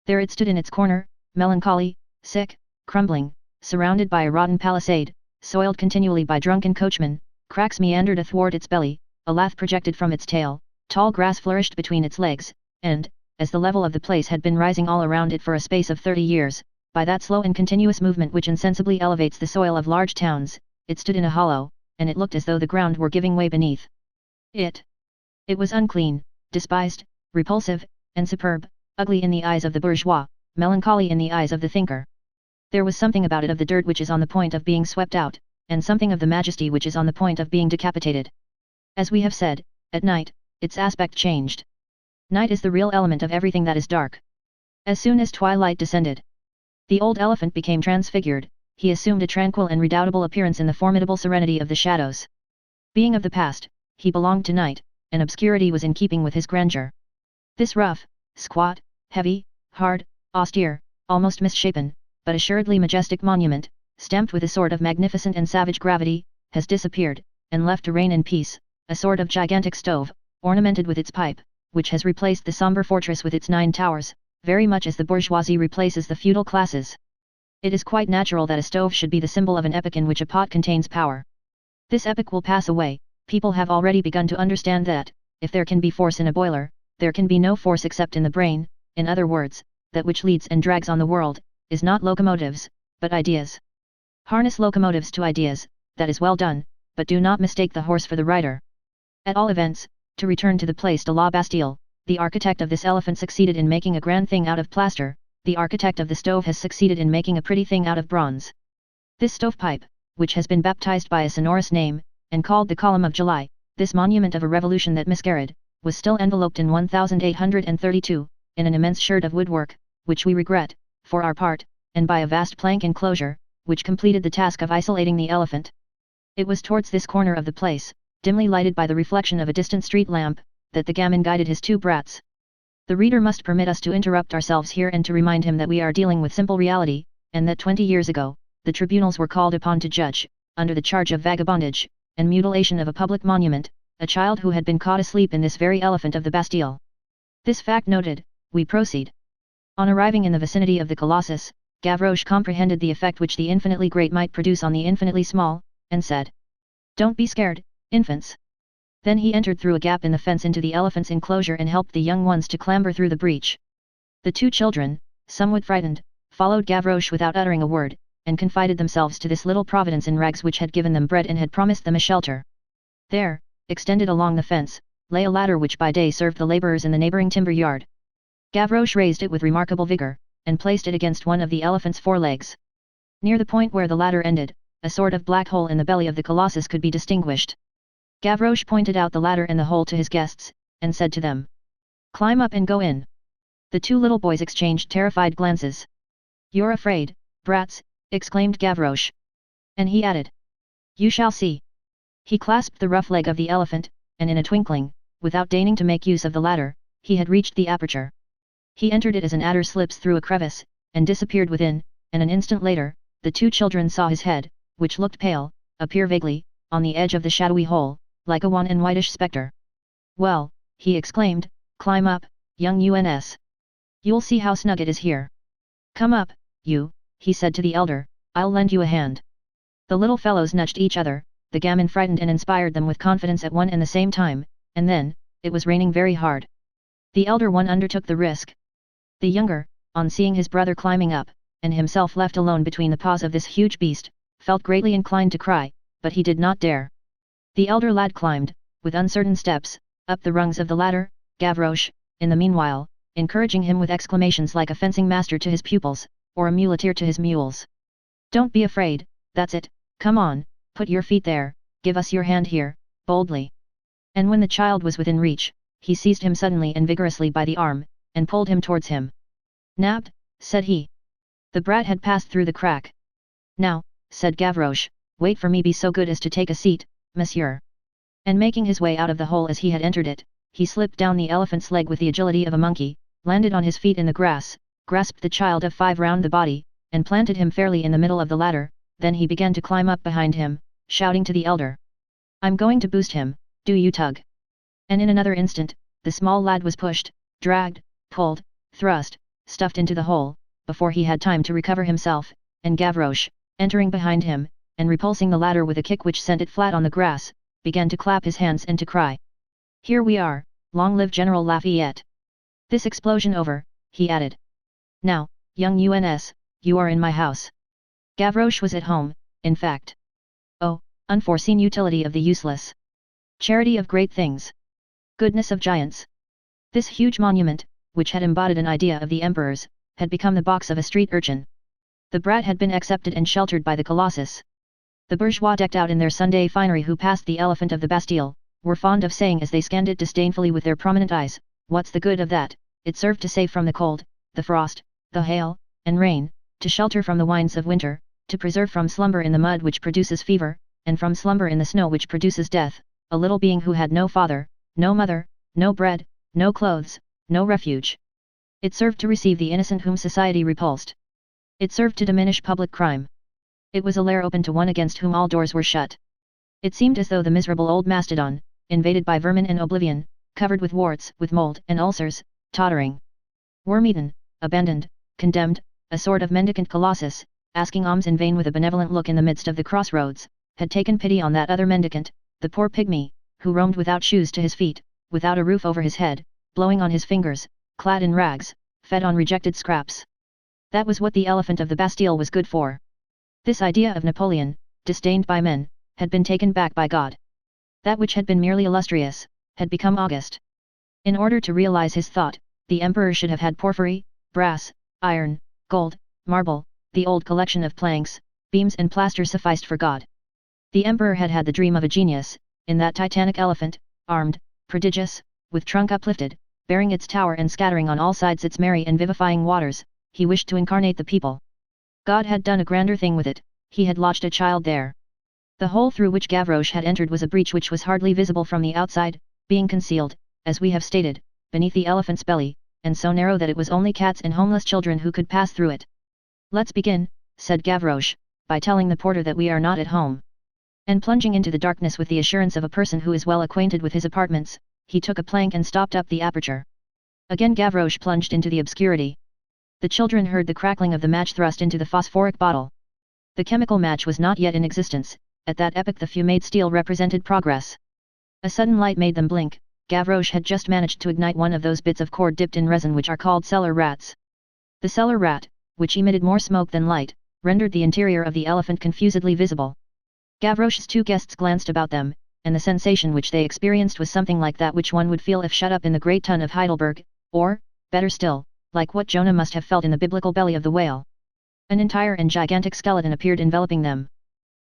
There it stood in its corner, melancholy, sick, crumbling, surrounded by a rotten palisade, soiled continually by drunken coachmen, cracks meandered athwart its belly, a lath projected from its tail, tall grass flourished between its legs, and, as the level of the place had been rising all around it for a space of 30 years, by that slow and continuous movement which insensibly elevates the soil of large towns, it stood in a hollow, and it looked as though the ground were giving way beneath it. It was unclean, despised, repulsive, and superb, ugly in the eyes of the bourgeois, melancholy in the eyes of the thinker. There was something about it of the dirt which is on the point of being swept out, and something of the majesty which is on the point of being decapitated. As we have said, at night, its aspect changed. Night is the real element of everything that is dark. As soon as twilight descended, the old elephant became transfigured, he assumed a tranquil and redoubtable appearance in the formidable serenity of the shadows. Being of the past, he belonged to night, and obscurity was in keeping with his grandeur. This rough, squat, heavy, hard, austere, almost misshapen, but assuredly majestic monument, stamped with a sort of magnificent and savage gravity, has disappeared, and left to reign in peace, a sort of gigantic stove, ornamented with its pipe, which has replaced the sombre fortress with its 9 towers, very much as the bourgeoisie replaces the feudal classes. It is quite natural that a stove should be the symbol of an epoch in which a pot contains power. This epoch will pass away. People have already begun to understand that, if there can be force in a boiler, there can be no force except in the brain. In other words, that which leads and drags on the world, is not locomotives, but ideas. Harness locomotives to ideas, that is well done, but do not mistake the horse for the rider. At all events, to return to the Place de la Bastille, the architect of this elephant succeeded in making a grand thing out of plaster, the architect of the stove has succeeded in making a pretty thing out of bronze. This stovepipe, which has been baptized by a sonorous name, and called the Column of July, this monument of a revolution that miscarried, was still enveloped in 1832, in an immense shirt of woodwork, which we regret, for our part, and by a vast plank enclosure, which completed the task of isolating the elephant. It was towards this corner of the place, dimly lighted by the reflection of a distant street lamp, that the gamin guided his 2 brats. The reader must permit us to interrupt ourselves here and to remind him that we are dealing with simple reality, and that 20 years ago, the tribunals were called upon to judge, under the charge of vagabondage, and mutilation of a public monument, a child who had been caught asleep in this very elephant of the Bastille. This fact noted, we proceed. On arriving in the vicinity of the Colossus, Gavroche comprehended the effect which the infinitely great might produce on the infinitely small, and said, "Don't be scared, infants." Then he entered through a gap in the fence into the elephant's enclosure and helped the young ones to clamber through the breach. The 2 children, somewhat frightened, followed Gavroche without uttering a word, and confided themselves to this little providence in rags which had given them bread and had promised them a shelter. There, extended along the fence, lay a ladder which by day served the labourers in the neighbouring timber yard. Gavroche raised it with remarkable vigour, and placed it against one of the elephant's 4 legs. Near the point where the ladder ended, a sort of black hole in the belly of the colossus could be distinguished. Gavroche pointed out the ladder and the hole to his guests, and said to them, "Climb up and go in." The 2 little boys exchanged terrified glances. "You're afraid, brats," exclaimed Gavroche. And he added, "You shall see." He clasped the rough leg of the elephant, and in a twinkling, without deigning to make use of the ladder, he had reached the aperture. He entered it as an adder slips through a crevice, and disappeared within, and an instant later, the 2 children saw his head, which looked pale, appear vaguely, on the edge of the shadowy hole, like a wan and whitish spectre. "Well," he exclaimed, "climb up, young uns. You'll see how snug it is here. Come up, you," he said to the elder, "I'll lend you a hand." The little fellows nudged each other, the gamin frightened and inspired them with confidence at one and the same time, and then, it was raining very hard. The elder one undertook the risk. The younger, on seeing his brother climbing up, and himself left alone between the paws of this huge beast, felt greatly inclined to cry, but he did not dare. The elder lad climbed, with uncertain steps, up the rungs of the ladder, Gavroche, in the meanwhile, encouraging him with exclamations like a fencing master to his pupils, or a muleteer to his mules. Don't be afraid, that's it, come on, put your feet there, give us your hand here, boldly. And when the child was within reach, he seized him suddenly and vigorously by the arm, and pulled him towards him. Nabbed, said he. The brat had passed through the crack. Now, said Gavroche, wait for me, be so good as to take a seat, monsieur. And making his way out of the hole as he had entered it, he slipped down the elephant's leg with the agility of a monkey, landed on his feet in the grass, grasped the child of 5 round the body, and planted him fairly in the middle of the ladder. Then he began to climb up behind him, shouting to the elder. I'm going to boost him, do you tug? And in another instant, the small lad was pushed, dragged, pulled, thrust, stuffed into the hole, before he had time to recover himself, and Gavroche, entering behind him, and repulsing the ladder with a kick which sent it flat on the grass, began to clap his hands and to cry. Here we are, long live General Lafayette. This explosion over, he added. Now, young UNS, you are in my house. Gavroche was at home, in fact. Oh, unforeseen utility of the useless. Charity of great things. Goodness of giants. This huge monument, which had embodied an idea of the emperor's, had become the box of a street urchin. The brat had been accepted and sheltered by the colossus. The bourgeois decked out in their Sunday finery who passed the elephant of the Bastille, were fond of saying as they scanned it disdainfully with their prominent eyes, what's the good of that? It served to save from the cold, the frost, the hail, and rain, to shelter from the winds of winter, to preserve from slumber in the mud which produces fever, and from slumber in the snow which produces death, a little being who had no father, no mother, no bread, no clothes, no refuge. It served to receive the innocent whom society repulsed. It served to diminish public crime. It was a lair open to one against whom all doors were shut. It seemed as though the miserable old mastodon, invaded by vermin and oblivion, covered with warts, with mold and ulcers, tottering, worm-eaten, abandoned, condemned, a sort of mendicant colossus, asking alms in vain with a benevolent look in the midst of the crossroads, had taken pity on that other mendicant, the poor pygmy, who roamed without shoes to his feet, without a roof over his head, blowing on his fingers, clad in rags, fed on rejected scraps. That was what the elephant of the Bastille was good for. This idea of Napoleon, disdained by men, had been taken back by God. That which had been merely illustrious, had become august. In order to realize his thought, the emperor should have had porphyry, brass, iron, gold, marble, the old collection of planks, beams and plaster sufficed for God. The emperor had had the dream of a genius, in that titanic elephant, armed, prodigious, with trunk uplifted, bearing its tower and scattering on all sides its merry and vivifying waters, he wished to incarnate the people. God had done a grander thing with it, he had lodged a child there. The hole through which Gavroche had entered was a breach which was hardly visible from the outside, being concealed, as we have stated, beneath the elephant's belly, and so narrow that it was only cats and homeless children who could pass through it. Let's begin, said Gavroche, by telling the porter that we are not at home. And plunging into the darkness with the assurance of a person who is well acquainted with his apartments, he took a plank and stopped up the aperture. Again Gavroche plunged into the obscurity. The children heard the crackling of the match thrust into the phosphoric bottle. The chemical match was not yet in existence, at that epoch the fumade steel represented progress. A sudden light made them blink. Gavroche had just managed to ignite one of those bits of cord dipped in resin which are called cellar rats. The cellar rat, which emitted more smoke than light, rendered the interior of the elephant confusedly visible. Gavroche's 2 guests glanced about them, and the sensation which they experienced was something like that which one would feel if shut up in the great tun of Heidelberg, or, better still, like what Jonah must have felt in the biblical belly of the whale. An entire and gigantic skeleton appeared enveloping them.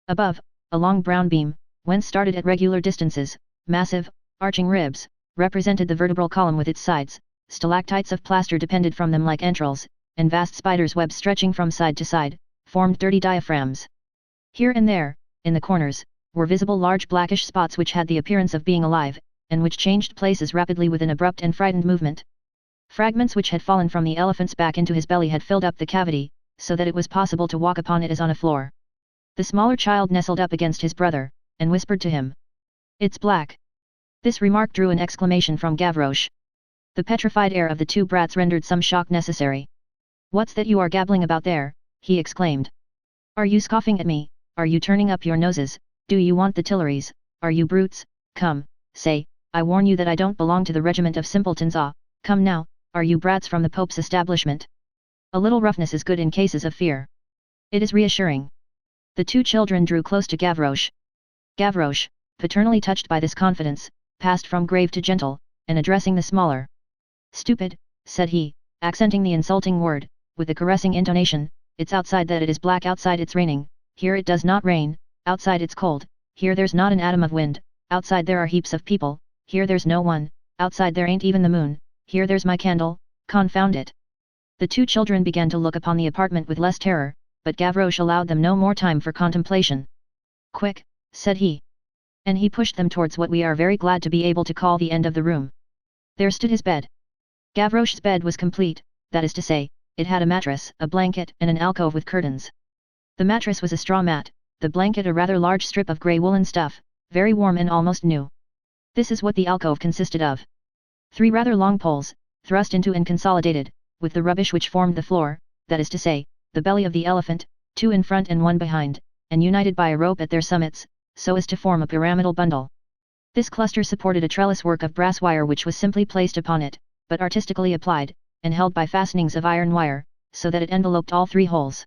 Above, a long brown beam, whence started at regular distances, massive, arching ribs, represented the vertebral column with its sides, stalactites of plaster depended from them like entrails, and vast spiders' webs stretching from side to side, formed dirty diaphragms. Here and there, in the corners, were visible large blackish spots which had the appearance of being alive, and which changed places rapidly with an abrupt and frightened movement. Fragments which had fallen from the elephant's back into his belly had filled up the cavity, so that it was possible to walk upon it as on a floor. The smaller child nestled up against his brother, and whispered to him. It's black. This remark drew an exclamation from Gavroche. The petrified air of the 2 brats rendered some shock necessary. What's that you are gabbling about there? He exclaimed. Are you scoffing at me? Are you turning up your noses? Do you want the Tuileries? Are you brutes? Come, say, I warn you that I don't belong to the regiment of simpletons. Ah, come now, are you brats from the Pope's establishment? A little roughness is good in cases of fear. It is reassuring. The 2 children drew close to Gavroche. Gavroche, paternally touched by this confidence, passed from grave to gentle, and addressing the smaller. Stupid, said he, accenting the insulting word, with a caressing intonation, it's outside that it is black, outside it's raining, here it does not rain, outside it's cold, here there's not an atom of wind, outside there are heaps of people, here there's no one, outside there ain't even the moon, here there's my candle, confound it. The two children began to look upon the apartment with less terror, but Gavroche allowed them no more time for contemplation. Quick, said he. And he pushed them towards what we are very glad to be able to call the end of the room. There stood his bed. Gavroche's bed was complete, that is to say, it had a mattress, a blanket and an alcove with curtains. The mattress was a straw mat, the blanket a rather large strip of grey woolen stuff, very warm and almost new. This is what the alcove consisted of. 3 rather long poles, thrust into and consolidated, with the rubbish which formed the floor, that is to say, the belly of the elephant, 2 in front and 1 behind, and united by a rope at their summits, so as to form a pyramidal bundle. This cluster supported a trellis work of brass wire which was simply placed upon it, but artistically applied, and held by fastenings of iron wire, so that it enveloped all 3 holes.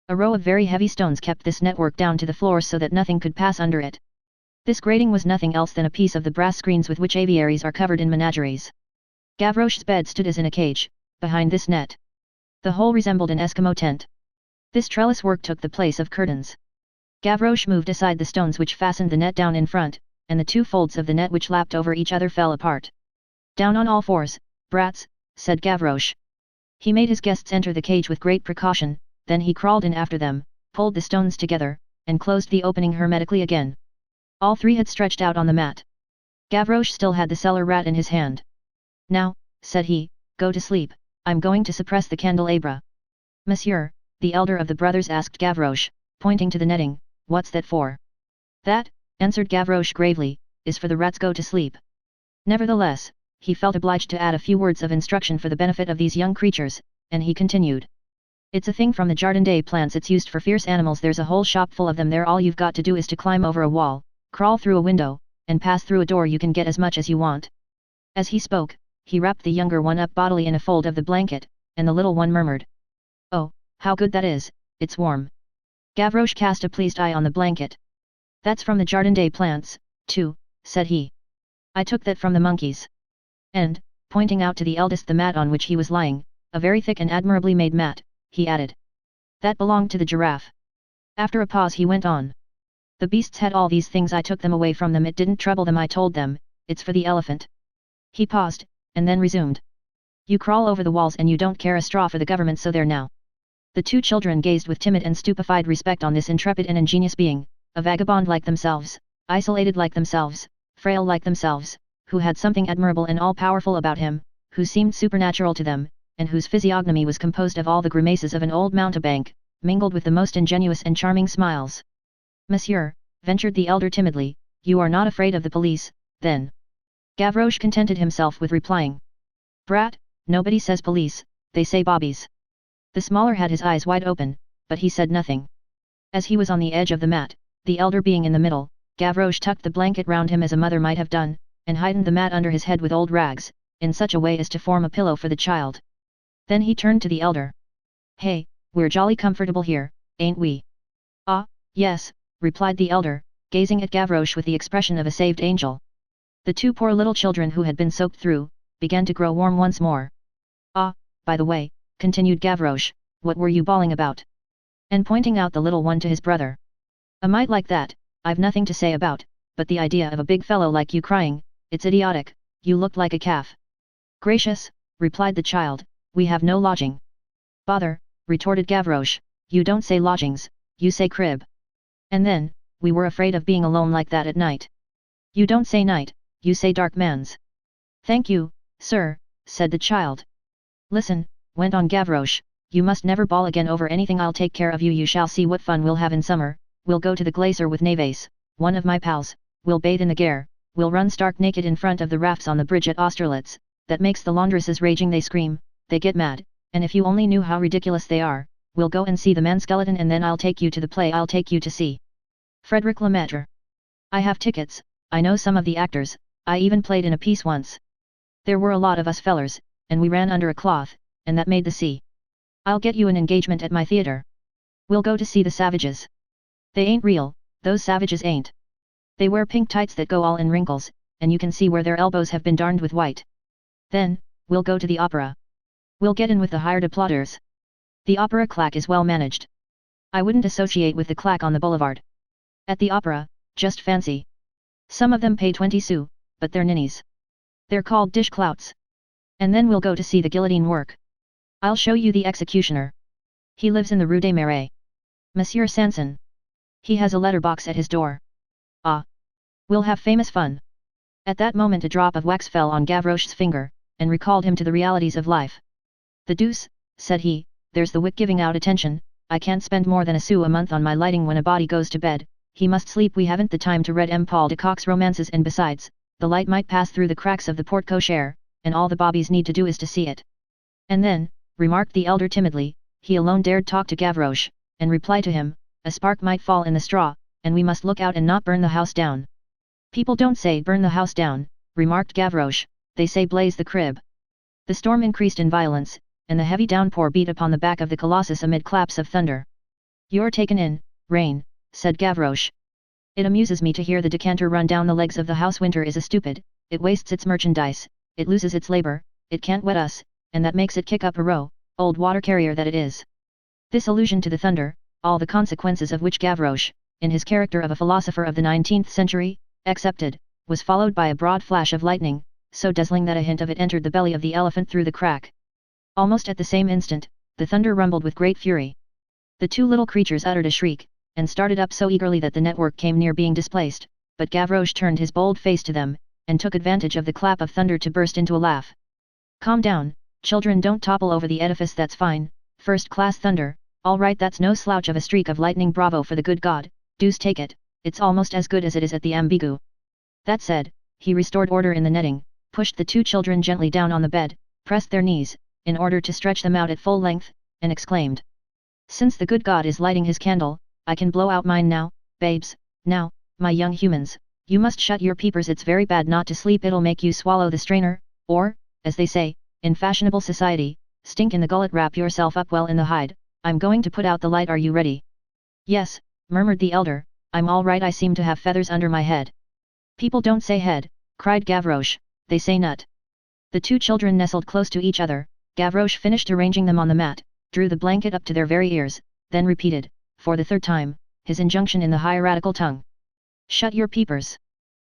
A row of very heavy stones kept this network down to the floor so that nothing could pass under it. This grating was nothing else than a piece of the brass screens with which aviaries are covered in menageries. Gavroche's bed stood as in a cage, behind this net. The whole resembled an Eskimo tent. This trellis work took the place of curtains. Gavroche moved aside the stones which fastened the net down in front, and the 2 folds of the net which lapped over each other fell apart. Down on all fours, brats, said Gavroche. He made his guests enter the cage with great precaution, then he crawled in after them, pulled the stones together, and closed the opening hermetically again. All 3 had stretched out on the mat. Gavroche still had the cellar rat in his hand. Now, said he, go to sleep, I'm going to suppress the candelabra. Monsieur, the elder of the brothers asked Gavroche, pointing to the netting, what's that for? That, answered Gavroche gravely, is for the rats go to sleep. Nevertheless, he felt obliged to add a few words of instruction for the benefit of these young creatures, and he continued. It's a thing from the Jardin des Plantes, it's used for fierce animals, there's a whole shop full of them there, all you've got to do is to climb over a wall, crawl through a window, and pass through a door, you can get as much as you want. As he spoke, he wrapped the younger one up bodily in a fold of the blanket, and the little one murmured. Oh, how good that is, it's warm. Gavroche cast a pleased eye on the blanket. That's from the Jardin des Plantes, too, said he. I took that from the monkeys. And, pointing out to the eldest the mat on which he was lying, a very thick and admirably made mat, he added. That belonged to the giraffe. After a pause he went on. The beasts had all these things, I took them away from them, it didn't trouble them, I told them, it's for the elephant. He paused, and then resumed. You crawl over the walls and you don't care a straw for the government, so there now. The 2 children gazed with timid and stupefied respect on this intrepid and ingenious being, a vagabond like themselves, isolated like themselves, frail like themselves, who had something admirable and all-powerful about him, who seemed supernatural to them, and whose physiognomy was composed of all the grimaces of an old mountebank, mingled with the most ingenuous and charming smiles. Monsieur, ventured the elder timidly, you are not afraid of the police, then? Gavroche contented himself with replying. Brat, nobody says police, they say bobbies. The smaller had his eyes wide open, but he said nothing. As he was on the edge of the mat, the elder being in the middle, Gavroche tucked the blanket round him as a mother might have done, and heightened the mat under his head with old rags, in such a way as to form a pillow for the child. Then he turned to the elder. Hey, we're jolly comfortable here, ain't we? Ah, yes, replied the elder, gazing at Gavroche with the expression of a saved angel. The 2 poor little children who had been soaked through, began to grow warm once more. Ah, by the way, continued Gavroche, what were you bawling about? And pointing out the little one to his brother. A mite like that, I've nothing to say about, but the idea of a big fellow like you crying, it's idiotic, you looked like a calf. Gracious, replied the child, we have no lodging. Bother, retorted Gavroche, you don't say lodgings, you say crib. And then, we were afraid of being alone like that at night. You don't say night, you say dark mans. Thank you, sir, said the child. Listen, went on Gavroche, you must never bawl again over anything, I'll take care of you, you shall see what fun we'll have in summer, we'll go to the glacier with Naves, one of my pals, we'll bathe in the Gare, we'll run stark naked in front of the rafts on the bridge at Austerlitz, that makes the laundresses raging, they scream, they get mad, and if you only knew how ridiculous they are, we'll go and see the man skeleton, and then I'll take you to the play, I'll take you to see Frederick Lemaitre. I have tickets, I know some of the actors, I even played in a piece once. There were a lot of us fellers, and we ran under a cloth, and that made the sea. I'll get you an engagement at my theatre. We'll go to see the savages. They ain't real, those savages ain't. They wear pink tights that go all in wrinkles, and you can see where their elbows have been darned with white. Then, we'll go to the opera. We'll get in with the hired applauders. The opera claque is well managed. I wouldn't associate with the claque on the boulevard. At the opera, just fancy. Some of them pay 20 sous, but they're ninnies. They're called dish clouts. And then we'll go to see the guillotine work. I'll show you the executioner. He lives in the Rue des Marais. Monsieur Sanson. He has a letterbox at his door. Ah! We'll have famous fun. At that moment a drop of wax fell on Gavroche's finger, and recalled him to the realities of life. The deuce, said he, there's the wick giving out attention. I can't spend more than a sou a month on my lighting when a body goes to bed. He must sleep. We haven't the time to read M. Paul de Kock's romances, and besides, the light might pass through the cracks of the porte cochere, and all the bobbies need to do is to see it. And then, remarked the elder timidly, he alone dared talk to Gavroche, and reply to him, a spark might fall in the straw, and we must look out and not burn the house down. People don't say burn the house down, remarked Gavroche, they say blaze the crib. The storm increased in violence, and the heavy downpour beat upon the back of the Colossus amid claps of thunder. You're taken in, rain, said Gavroche. It amuses me to hear the decanter run down the legs of the house. Winter is a stupid, it wastes its merchandise, it loses its labor, it can't wet us, and that makes it kick up a row, old water carrier that it is. This allusion to the thunder, all the consequences of which Gavroche, in his character of a philosopher of the 19th century, accepted, was followed by a broad flash of lightning, so dazzling that a hint of it entered the belly of the elephant through the crack. Almost at the same instant, the thunder rumbled with great fury. The two little creatures uttered a shriek, and started up so eagerly that the network came near being displaced, but Gavroche turned his bold face to them, and took advantage of the clap of thunder to burst into a laugh. Calm down, children, don't topple over the edifice, that's fine, first-class thunder, all right, that's no slouch of a streak of lightning, bravo for the good God, deuce take it, it's almost as good as it is at the Ambigu. That said, he restored order in the netting, pushed the two children gently down on the bed, pressed their knees, in order to stretch them out at full length, and exclaimed. Since the good God is lighting his candle, I can blow out mine now, babes. Now, my young humans, you must shut your peepers, it's very bad not to sleep, it'll make you swallow the strainer, or, as they say, in fashionable society, stink in the gullet, wrap yourself up well in the hide, I'm going to put out the light, are you ready? Yes, murmured the elder, I'm all right, I seem to have feathers under my head. People don't say head, cried Gavroche, they say nut. The two children nestled close to each other, Gavroche finished arranging them on the mat, drew the blanket up to their very ears, then repeated, for the third time, his injunction in the hieratical tongue. Shut your peepers.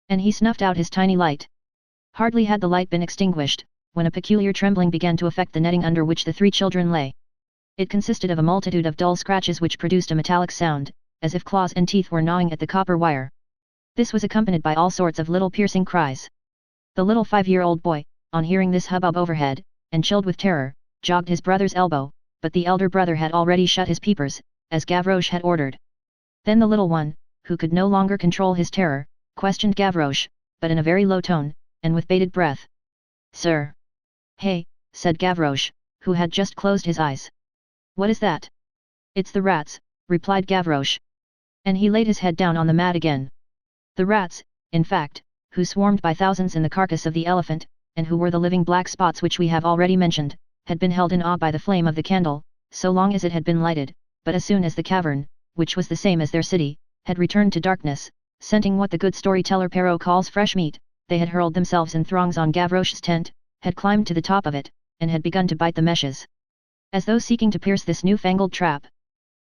And he snuffed out his tiny light. Hardly had the light been extinguished, when a peculiar trembling began to affect the netting under which the three children lay. It consisted of a multitude of dull scratches which produced a metallic sound, as if claws and teeth were gnawing at the copper wire. This was accompanied by all sorts of little piercing cries. The little 5-year-old boy, on hearing this hubbub overhead, and chilled with terror, jogged his brother's elbow, but the elder brother had already shut his peepers, as Gavroche had ordered. Then the little one, who could no longer control his terror, questioned Gavroche, but in a very low tone, and with bated breath. Sir. Hey, said Gavroche, who had just closed his eyes. What is that? It's the rats, replied Gavroche. And he laid his head down on the mat again. The rats, in fact, who swarmed by thousands in the carcass of the elephant, and who were the living black spots which we have already mentioned, had been held in awe by the flame of the candle, so long as it had been lighted, but as soon as the cavern, which was the same as their city, had returned to darkness, scenting what the good storyteller Perrault calls fresh meat, they had hurled themselves in throngs on Gavroche's tent, had climbed to the top of it, and had begun to bite the meshes, as though seeking to pierce this new-fangled trap.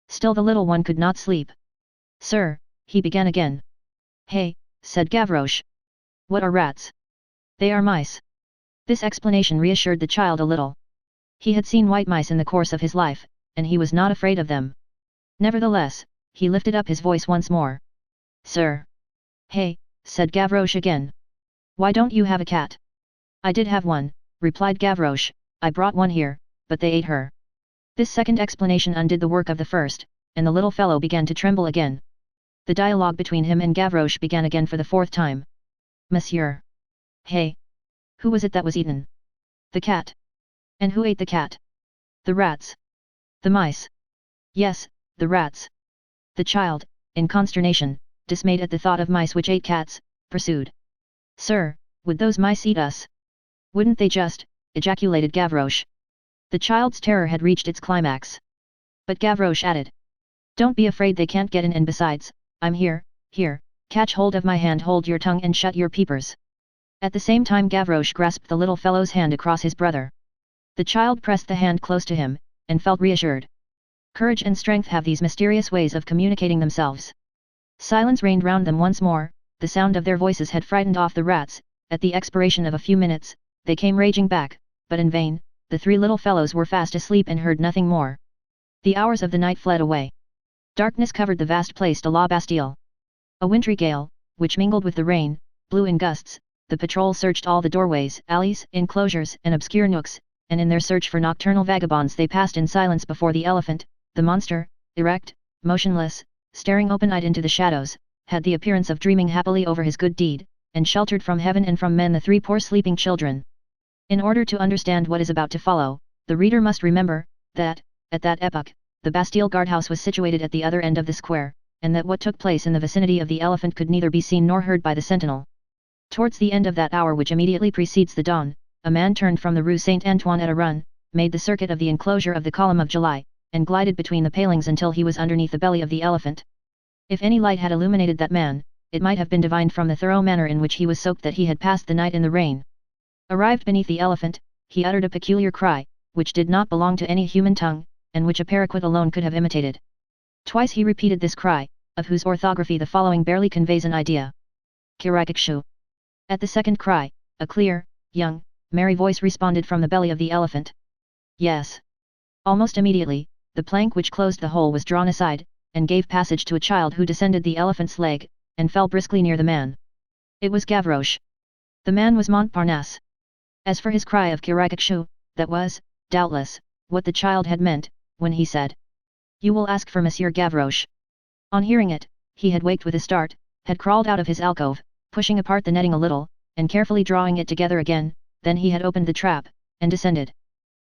Still the little one could not sleep. Sir, he began again. Hey, said Gavroche. What are rats? They are mice. This explanation reassured the child a little. He had seen white mice in the course of his life, and he was not afraid of them. Nevertheless, he lifted up his voice once more. Sir. Hey, said Gavroche again. Why don't you have a cat? I did have one, replied Gavroche, I brought one here, but they ate her. This second explanation undid the work of the first, and the little fellow began to tremble again. The dialogue between him and Gavroche began again for the fourth time. Monsieur. Hey. Who was it that was eaten? The cat. And who ate the cat? The rats. The mice. Yes, the rats. The child, in consternation, dismayed at the thought of mice which ate cats, pursued. Sir, would those mice eat us? Wouldn't they just, ejaculated Gavroche. The child's terror had reached its climax. But Gavroche added. Don't be afraid, they can't get in, and besides, I'm here, catch hold of my hand, hold your tongue and shut your peepers. At the same time Gavroche grasped the little fellow's hand across his brother. The child pressed the hand close to him, and felt reassured. Courage and strength have these mysterious ways of communicating themselves. Silence reigned round them once more. The sound of their voices had frightened off the rats. At the expiration of a few minutes, they came raging back, but in vain. The three little fellows were fast asleep and heard nothing more. The hours of the night fled away. Darkness covered the vast place de la Bastille. A wintry gale, which mingled with the rain, blew in gusts. The patrol searched all the doorways, alleys, enclosures, and obscure nooks, and in their search for nocturnal vagabonds they passed in silence before the elephant. The monster, erect, motionless, staring open-eyed into the shadows, had the appearance of dreaming happily over his good deed, and sheltered from heaven and from men the three poor sleeping children. In order to understand what is about to follow, the reader must remember, that, at that epoch, the Bastille guardhouse was situated at the other end of the square, and that what took place in the vicinity of the elephant could neither be seen nor heard by the sentinel. Towards the end of that hour which immediately precedes the dawn, a man turned from the Rue Saint-Antoine at a run, made the circuit of the enclosure of the Column of July, and glided between the palings until he was underneath the belly of the elephant. If any light had illuminated that man, it might have been divined from the thorough manner in which he was soaked that he had passed the night in the rain. Arrived beneath the elephant, he uttered a peculiar cry, which did not belong to any human tongue, and which a paraquet alone could have imitated. Twice he repeated this cry, of whose orthography the following barely conveys an idea. Kirakakshu. At the second cry, a clear, young, merry voice responded from the belly of the elephant. Yes. Almost immediately, the plank which closed the hole was drawn aside, and gave passage to a child who descended the elephant's leg, and fell briskly near the man. It was Gavroche. The man was Montparnasse. As for his cry of Kirakakshu, that was, doubtless, what the child had meant, when he said, "You will ask for Monsieur Gavroche." On hearing it, he had waked with a start, had crawled out of his alcove, pushing apart the netting a little, and carefully drawing it together again, then he had opened the trap, and descended.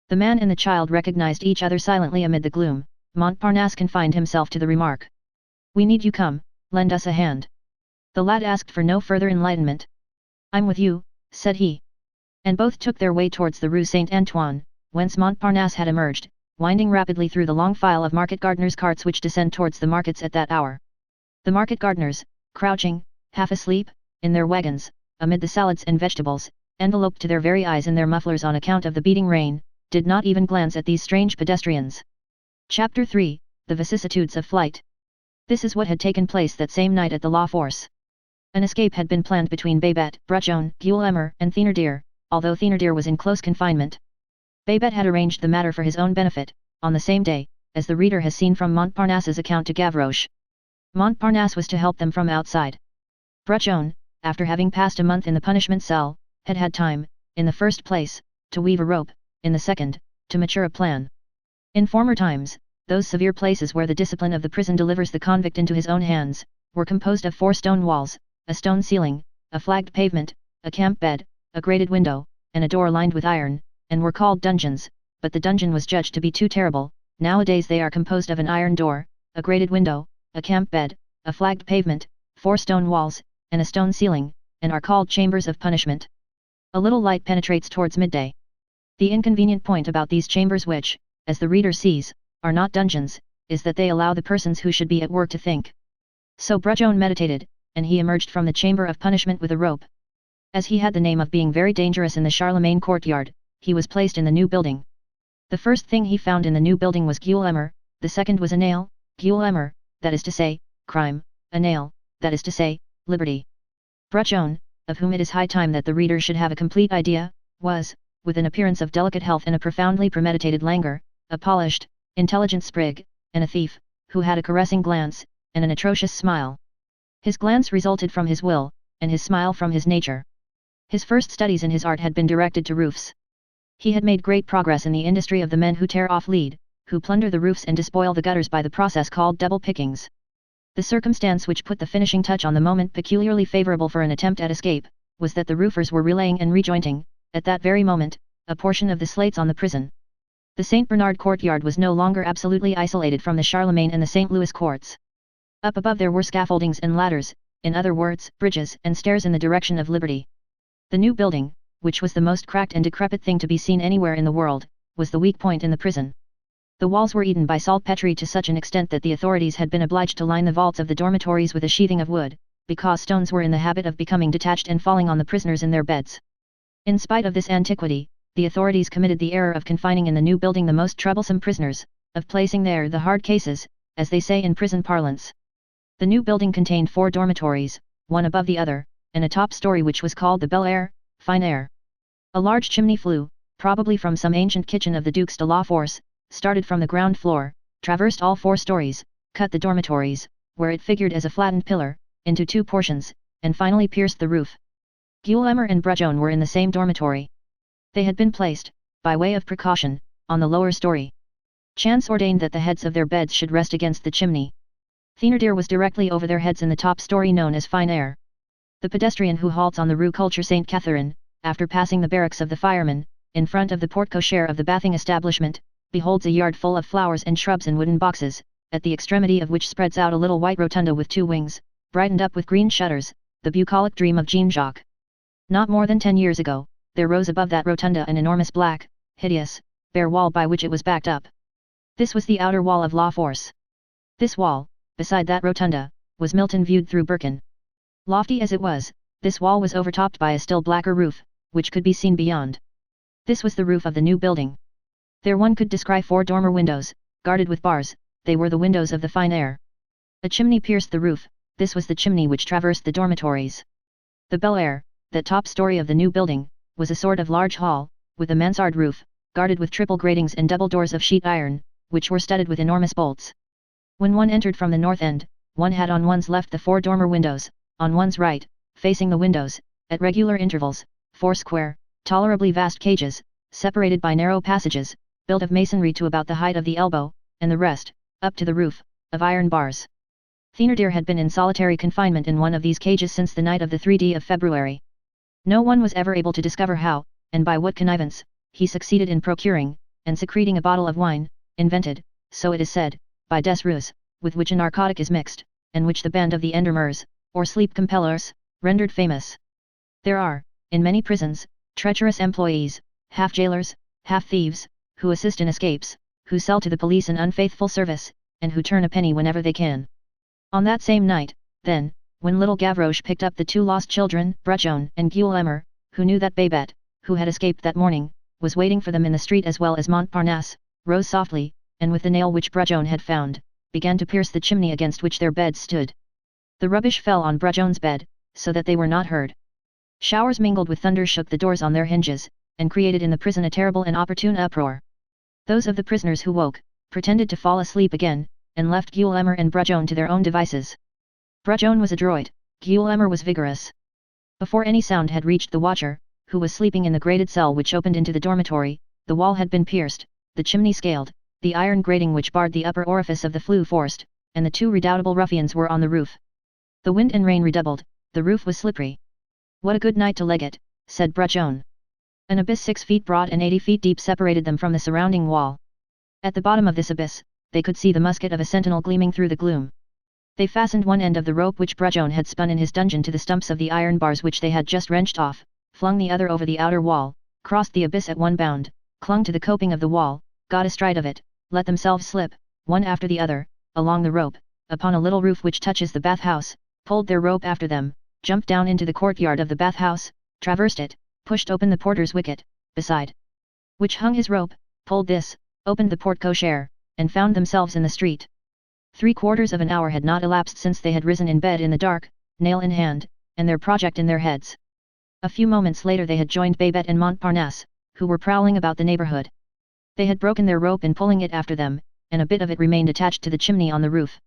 The man and the child recognized each other silently amid the gloom. Montparnasse confined himself to the remark, "We need you, come, lend us a hand." The lad asked for no further enlightenment. "I'm with you," said he. And both took their way towards the Rue Saint-Antoine, whence Montparnasse had emerged, winding rapidly through the long file of market gardeners' carts which descend towards the markets at that hour. The market gardeners, crouching, half asleep, in their wagons, amid the salads and vegetables, enveloped to their very eyes in their mufflers on account of the beating rain, did not even glance at these strange pedestrians. Chapter 3, The Vicissitudes of Flight. This is what had taken place that same night at the La Force. An escape had been planned between Babette, Brujon, Gueulemer, and Thénardier, although Thénardier was in close confinement. Babette had arranged the matter for his own benefit, on the same day, as the reader has seen from Montparnasse's account to Gavroche. Montparnasse was to help them from outside. Brujon, after having passed a month in the punishment cell, had had time, in the first place, to weave a rope, in the second, to mature a plan. In former times, those severe places where the discipline of the prison delivers the convict into his own hands, were composed of 4 stone walls, a stone ceiling, a flagged pavement, a camp bed, a grated window, and a door lined with iron, and were called dungeons, but the dungeon was judged to be too terrible. Nowadays they are composed of an iron door, a grated window, a camp bed, a flagged pavement, 4 stone walls, and a stone ceiling, and are called chambers of punishment. A little light penetrates towards midday. The inconvenient point about these chambers which, as the reader sees, are not dungeons, is that they allow the persons who should be at work to think. So Brujon meditated, and he emerged from the chamber of punishment with a rope. As he had the name of being very dangerous in the Charlemagne courtyard, he was placed in the new building. The first thing he found in the new building was Gueulemer, the second was a nail, Gueulemer, that is to say, crime, a nail, that is to say, liberty. Brujon, of whom it is high time that the reader should have a complete idea, was, with an appearance of delicate health and a profoundly premeditated languor, a polished, intelligent sprig, and a thief, who had a caressing glance, and an atrocious smile. His glance resulted from his will, and his smile from his nature. His first studies in his art had been directed to roofs. He had made great progress in the industry of the men who tear off lead, who plunder the roofs and despoil the gutters by the process called double pickings. The circumstance which put the finishing touch on the moment peculiarly favourable for an attempt at escape, was that the roofers were relaying and rejointing, at that very moment, a portion of the slates on the prison. The St. Bernard courtyard was no longer absolutely isolated from the Charlemagne and the St. Louis courts. Up above there were scaffoldings and ladders, in other words, bridges and stairs in the direction of liberty. The new building, which was the most cracked and decrepit thing to be seen anywhere in the world, was the weak point in the prison. The walls were eaten by saltpetre to such an extent that the authorities had been obliged to line the vaults of the dormitories with a sheathing of wood, because stones were in the habit of becoming detached and falling on the prisoners in their beds. In spite of this antiquity, the authorities committed the error of confining in the new building the most troublesome prisoners, of placing there the hard cases, as they say in prison parlance. The new building contained 4 dormitories, one above the other, and a top story which was called the Bel Air, Fine Air. A large chimney flue, probably from some ancient kitchen of the Ducs de la Force, started from the ground floor, traversed all 4 stories, cut the dormitories, where it figured as a flattened pillar, into 2 portions, and finally pierced the roof. Guillemer and Brujon were in the same dormitory. They had been placed, by way of precaution, on the lower story. Chance ordained that the heads of their beds should rest against the chimney. Thénardier was directly over their heads in the top story known as Fine Air. The pedestrian who halts on the Rue Culture Sainte Catherine, after passing the barracks of the firemen, in front of the porte cochere of the bathing establishment, beholds a yard full of flowers and shrubs in wooden boxes, at the extremity of which spreads out a little white rotunda with 2 wings, brightened up with green shutters, the bucolic dream of Jean-Jacques. Not more than 10 years ago, there rose above that rotunda an enormous black, hideous, bare wall by which it was backed up. This was the outer wall of La Force. This wall, beside that rotunda, was Milton viewed through Birkin. Lofty as it was, this wall was overtopped by a still blacker roof, which could be seen beyond. This was the roof of the new building. There one could descry 4 dormer windows, guarded with bars, they were the windows of the Fine Air. A chimney pierced the roof, this was the chimney which traversed the dormitories. The Bel Air, that top story of the new building, was a sort of large hall, with a mansard roof, guarded with triple gratings and double doors of sheet iron, which were studded with enormous bolts. When one entered from the north end, one had on one's left the 4 dormer windows, on one's right, facing the windows, at regular intervals, 4 square, tolerably vast cages, separated by narrow passages, built of masonry to about the height of the elbow, and the rest, up to the roof, of iron bars. Thénardier had been in solitary confinement in one of these cages since the night of the 3d of February. No one was ever able to discover how, and by what connivance, he succeeded in procuring, and secreting a bottle of wine, invented, so it is said, by Desrues, with which a narcotic is mixed, and which the band of the Endormeurs, or sleep compellers, rendered famous. There are, in many prisons, treacherous employees, half jailers, half thieves, who assist in escapes, who sell to the police an unfaithful service, and who turn a penny whenever they can. On that same night, then, when little Gavroche picked up the 2 lost children, Brujon and Guillemer, who knew that Babette, who had escaped that morning, was waiting for them in the street as well as Montparnasse, rose softly, and with the nail which Brujon had found, began to pierce the chimney against which their beds stood. The rubbish fell on Brujon's bed, so that they were not heard. Showers mingled with thunder shook the doors on their hinges, and created in the prison a terrible and opportune uproar. Those of the prisoners who woke, pretended to fall asleep again, and left Guillemer and Brujon to their own devices. Brujon was adroit, Guillemer was vigorous. Before any sound had reached the watcher, who was sleeping in the grated cell which opened into the dormitory, the wall had been pierced, the chimney scaled, the iron grating which barred the upper orifice of the flue forced, and the 2 redoubtable ruffians were on the roof. The wind and rain redoubled, the roof was slippery. "What a good night to leg it," said Brujon. An abyss 6 feet broad and 80 feet deep separated them from the surrounding wall. At the bottom of this abyss, they could see the musket of a sentinel gleaming through the gloom. They fastened one end of the rope which Brujon had spun in his dungeon to the stumps of the iron bars which they had just wrenched off, flung the other over the outer wall, crossed the abyss at one bound, clung to the coping of the wall, got astride of it, let themselves slip, one after the other, along the rope, upon a little roof which touches the bath-house, pulled their rope after them, jumped down into the courtyard of the bath-house, traversed it, pushed open the porter's wicket, beside which hung his rope, pulled this, opened the porte cochere, and found themselves in the street. 3/4 of an hour had not elapsed since they had risen in bed in the dark, nail in hand, and their project in their heads. A few moments later they had joined Babette and Montparnasse, who were prowling about the neighborhood. They had broken their rope in pulling it after them, and a bit of it remained attached to the chimney on the roof.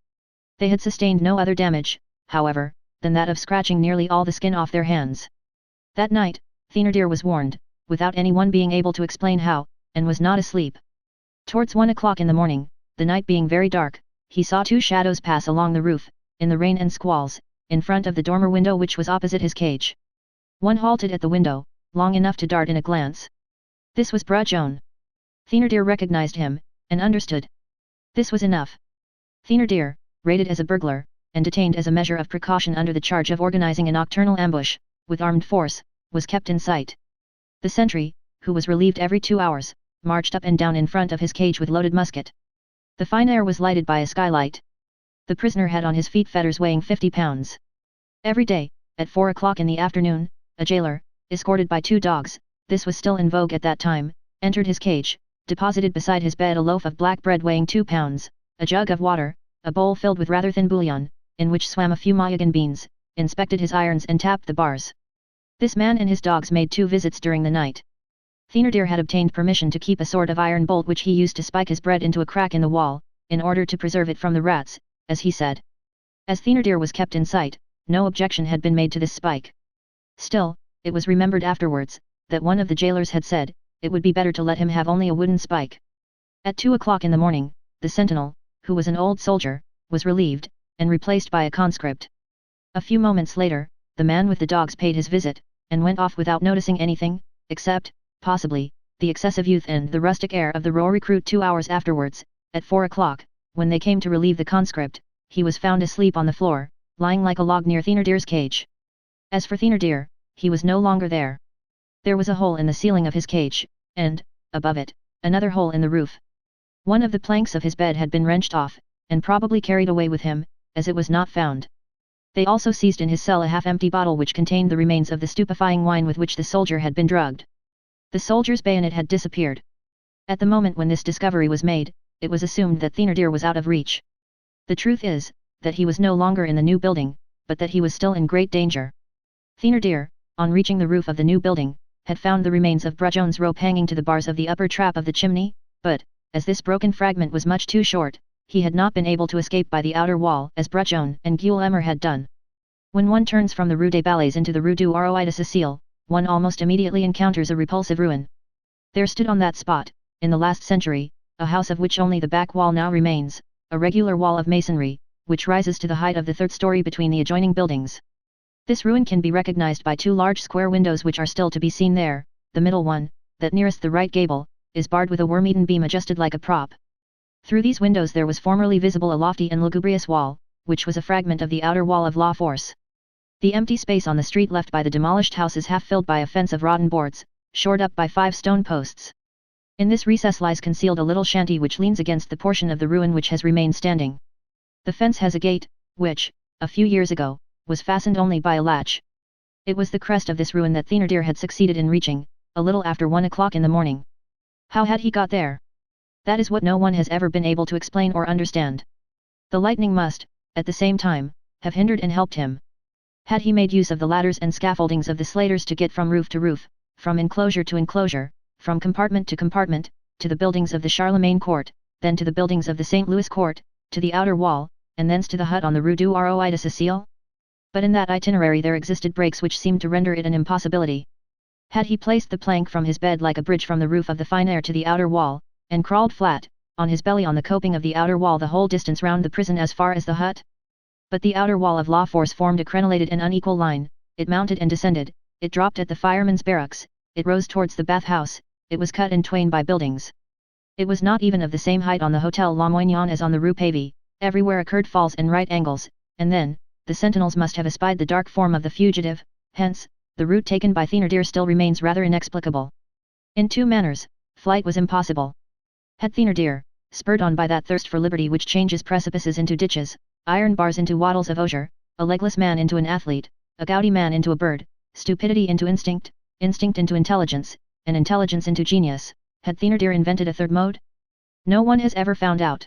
They had sustained no other damage, however, than that of scratching nearly all the skin off their hands. That night, Thénardier was warned, without anyone being able to explain how, and was not asleep. Towards 1 o'clock in the morning, the night being very dark, he saw 2 shadows pass along the roof, in the rain and squalls, in front of the dormer window which was opposite his cage. One halted at the window, long enough to dart in a glance. This was Brujon. Thénardier recognized him, and understood. This was enough. Thénardier, rated as a burglar, and detained as a measure of precaution under the charge of organizing a nocturnal ambush, with armed force, was kept in sight. The sentry, who was relieved every 2 hours, marched up and down in front of his cage with loaded musket. The fine air was lighted by a skylight. The prisoner had on his feet fetters weighing 50 pounds. Every day, at 4 o'clock in the afternoon, a jailer, escorted by 2 dogs, this was still in vogue at that time, entered his cage, deposited beside his bed a loaf of black bread weighing 2 pounds, a jug of water, a bowl filled with rather thin bouillon, in which swam a few Mayagan beans, inspected his irons and tapped the bars. This man and his dogs made 2 visits during the night. Thénardier had obtained permission to keep a sort of iron bolt which he used to spike his bread into a crack in the wall, in order to preserve it from the rats, as he said. As Thénardier was kept in sight, no objection had been made to this spike. Still, it was remembered afterwards, that one of the jailers had said, it would be better to let him have only a wooden spike. At 2 o'clock in the morning, the sentinel, who was an old soldier, was relieved, and replaced by a conscript. A few moments later, the man with the dogs paid his visit, and went off without noticing anything, except, possibly, the excessive youth and the rustic air of the raw recruit. 2 hours afterwards, at 4 o'clock, when they came to relieve the conscript, he was found asleep on the floor, lying like a log near Thénardier's cage. As for Thénardier, he was no longer there. There was a hole in the ceiling of his cage, and, above it, another hole in the roof. One of the planks of his bed had been wrenched off, and probably carried away with him, as it was not found. They also seized in his cell a half-empty bottle which contained the remains of the stupefying wine with which the soldier had been drugged. The soldier's bayonet had disappeared. At the moment when this discovery was made, it was assumed that Thénardier was out of reach. The truth is, that he was no longer in the new building, but that he was still in great danger. Thénardier, on reaching the roof of the new building, had found the remains of Brujon's rope hanging to the bars of the upper trap of the chimney, but, as this broken fragment was much too short, he had not been able to escape by the outer wall as Brujon and Gueulemer had done. When one turns from the Rue des Ballets into the Rue du Roi de Sicile, one almost immediately encounters a repulsive ruin. There stood on that spot, in the last century, a house of which only the back wall now remains, a regular wall of masonry, which rises to the height of the 3rd story between the adjoining buildings. This ruin can be recognized by 2 large square windows which are still to be seen there. The middle one, that nearest the right gable, is barred with a worm-eaten beam adjusted like a prop. Through these windows there was formerly visible a lofty and lugubrious wall, which was a fragment of the outer wall of La Force. The empty space on the street left by the demolished house is half filled by a fence of rotten boards, shored up by 5 stone posts. In this recess lies concealed a little shanty which leans against the portion of the ruin which has remained standing. The fence has a gate, which, a few years ago, was fastened only by a latch. It was the crest of this ruin that Thénardier had succeeded in reaching, a little after 1 o'clock in the morning. How had he got there? That is what no one has ever been able to explain or understand. The lightning must, at the same time, have hindered and helped him. Had he made use of the ladders and scaffoldings of the slaters to get from roof to roof, from enclosure to enclosure, from compartment to compartment, to the buildings of the Charlemagne Court, then to the buildings of the St. Louis Court, to the outer wall, and thence to the hut on the Rue du Roi de Sicile? But in that itinerary there existed breaks which seemed to render it an impossibility. Had he placed the plank from his bed like a bridge from the roof of the fine air to the outer wall, and crawled flat, on his belly on the coping of the outer wall the whole distance round the prison as far as the hut? But the outer wall of La Force formed a crenellated and unequal line, it mounted and descended, it dropped at the firemen's barracks, it rose towards the bath house, it was cut in twain by buildings. It was not even of the same height on the Hotel Lamoignon as on the Rue Pavie, everywhere occurred falls and right angles, and then, the sentinels must have espied the dark form of the fugitive, hence, the route taken by Thénardier still remains rather inexplicable. In 2 manners, flight was impossible. Had Thénardier, spurred on by that thirst for liberty which changes precipices into ditches, iron bars into wattles of osier, a legless man into an athlete, a gouty man into a bird, stupidity into instinct, instinct into intelligence, and intelligence into genius, had Thénardier invented a third mode? No one has ever found out.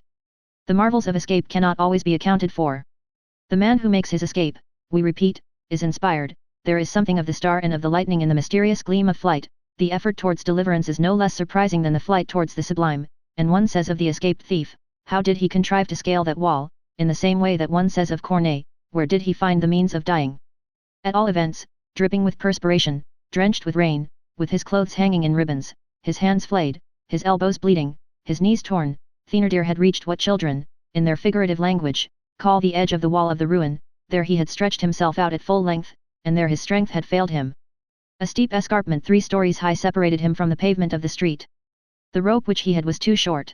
The marvels of escape cannot always be accounted for. The man who makes his escape, we repeat, is inspired, there is something of the star and of the lightning in the mysterious gleam of flight, the effort towards deliverance is no less surprising than the flight towards the sublime, and one says of the escaped thief, how did he contrive to scale that wall, in the same way that one says of Corneille, where did he find the means of dying? At all events, dripping with perspiration, drenched with rain, with his clothes hanging in ribbons, his hands flayed, his elbows bleeding, his knees torn, Thénardier had reached what children, in their figurative language, call the edge of the wall of the ruin. There he had stretched himself out at full length, and there his strength had failed him. A steep escarpment 3 stories high separated him from the pavement of the street. The rope which he had was too short.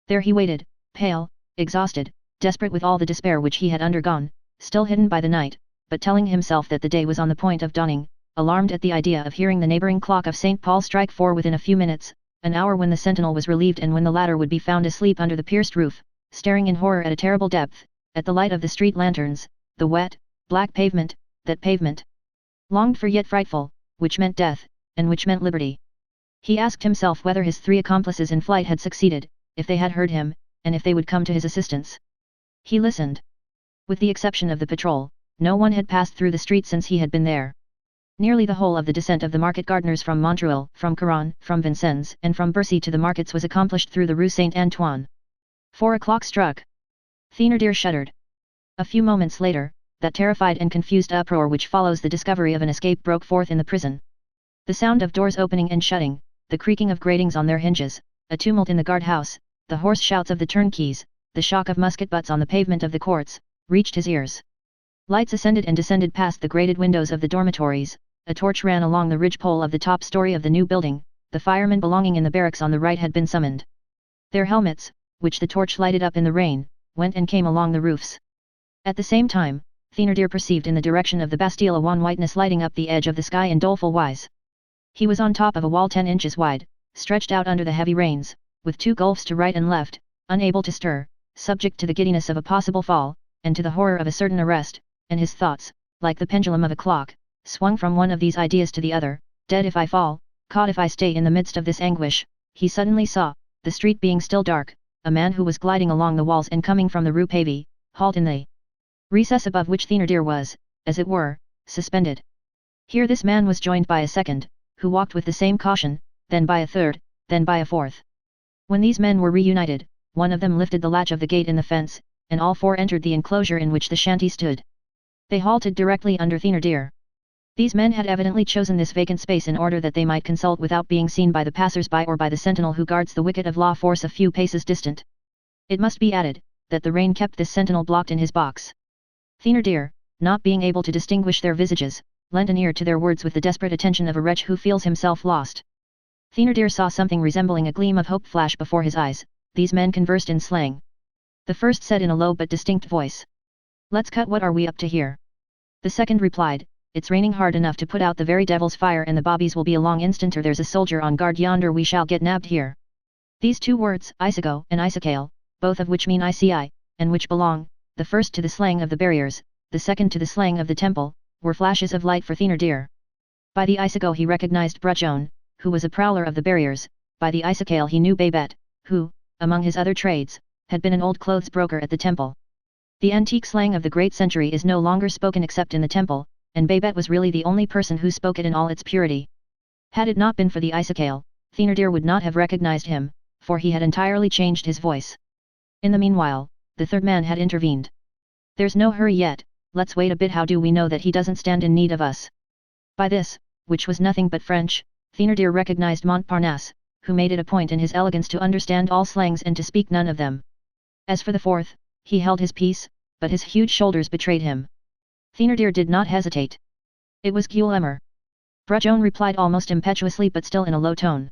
There he waited, pale, exhausted, desperate with all the despair which he had undergone, still hidden by the night, but telling himself that the day was on the point of dawning, alarmed at the idea of hearing the neighbouring clock of St. Paul strike 4 within a few minutes, an hour when the sentinel was relieved and when the latter would be found asleep under the pierced roof, staring in horror at a terrible depth, at the light of the street lanterns, the wet, black pavement, that pavement. Longed for yet frightful, which meant death, and which meant liberty. He asked himself whether his 3 accomplices in flight had succeeded, if they had heard him, and if they would come to his assistance. He listened. With the exception of the patrol, no one had passed through the street since he had been there. Nearly the whole of the descent of the market gardeners from Montreuil, from Caron, from Vincennes, and from Bercy to the markets was accomplished through the Rue Saint-Antoine. 4 o'clock struck. Thénardier shuddered. A few moments later, that terrified and confused uproar which follows the discovery of an escape broke forth in the prison. The sound of doors opening and shutting, the creaking of gratings on their hinges, a tumult in the guard-house, the hoarse shouts of the turnkeys, the shock of musket butts on the pavement of the courts, reached his ears. Lights ascended and descended past the grated windows of the dormitories, a torch ran along the ridgepole of the top story of the new building, the firemen belonging in the barracks on the right had been summoned. Their helmets, which the torch lighted up in the rain, went and came along the roofs. At the same time, Thénardier perceived in the direction of the Bastille a wan whiteness lighting up the edge of the sky in doleful wise. He was on top of a wall 10 inches wide, stretched out under the heavy rains, with 2 gulfs to right and left, unable to stir, subject to the giddiness of a possible fall, and to the horror of a certain arrest, and his thoughts, like the pendulum of a clock, swung from one of these ideas to the other. Dead if I fall, caught if I stay. In the midst of this anguish, he suddenly saw, the street being still dark, a man who was gliding along the walls and coming from the Rue Pavée, halt in the recess above which Thénardier was, as it were, suspended. Here this man was joined by a second, who walked with the same caution, then by a third, then by a fourth. When these men were reunited, one of them lifted the latch of the gate in the fence, and all 4 entered the enclosure in which the shanty stood. They halted directly under Thénardier. These men had evidently chosen this vacant space in order that they might consult without being seen by the passers-by or by the sentinel who guards the wicket of La Force a few paces distant. It must be added, that the rain kept this sentinel blocked in his box. Thénardier, not being able to distinguish their visages, lent an ear to their words with the desperate attention of a wretch who feels himself lost. Thénardier saw something resembling a gleam of hope flash before his eyes. These men conversed in slang. The first said in a low but distinct voice, "Let's cut, what are we up to here?" The second replied, "It's raining hard enough to put out the very devil's fire, and the bobbies will be along instanter. There's a soldier on guard yonder, we shall get nabbed here." These 2 words, Isago and Isacale, both of which mean ICI, and which belong, the first to the slang of the barriers, the second to the slang of the temple, were flashes of light for Thénardier. By the Isago he recognized Brujon, who was a prowler of the barriers. By the Isacale he knew Babet, who, among his other trades, had been an old clothes broker at the temple. The antique slang of the great century is no longer spoken except in the temple, and Babet was really the only person who spoke it in all its purity. Had it not been for the Isacale, Thénardier would not have recognized him, for he had entirely changed his voice. In the meanwhile, the third man had intervened. "There's no hurry yet, let's wait a bit. How do we know that he doesn't stand in need of us?" By this, which was nothing but French, Thénardier recognized Montparnasse, who made it a point in his elegance to understand all slangs and to speak none of them. As for the fourth, he held his peace, but his huge shoulders betrayed him. Thénardier did not hesitate. It was Gueulemer. Brujon replied almost impetuously but still in a low tone.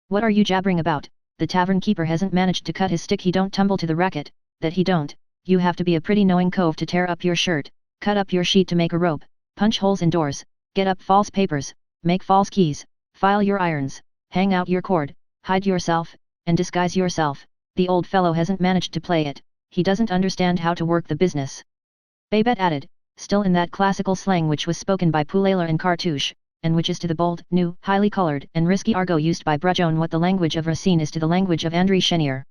"What are you jabbering about? The tavern keeper hasn't managed to cut his stick. He don't tumble to the racket, that he don't. You have to be a pretty knowing cove to tear up your shirt, cut up your sheet to make a rope, punch holes in doors, get up false papers, make false keys, file your irons, hang out your cord, hide yourself, and disguise yourself. The old fellow hasn't managed to play it, he doesn't understand how to work the business." Babet added, still in that classical slang which was spoken by Poulailler and Cartouche, and which is to the bold, new, highly colored and risky argot used by Brujon what the language of Racine is to the language of André Chenier.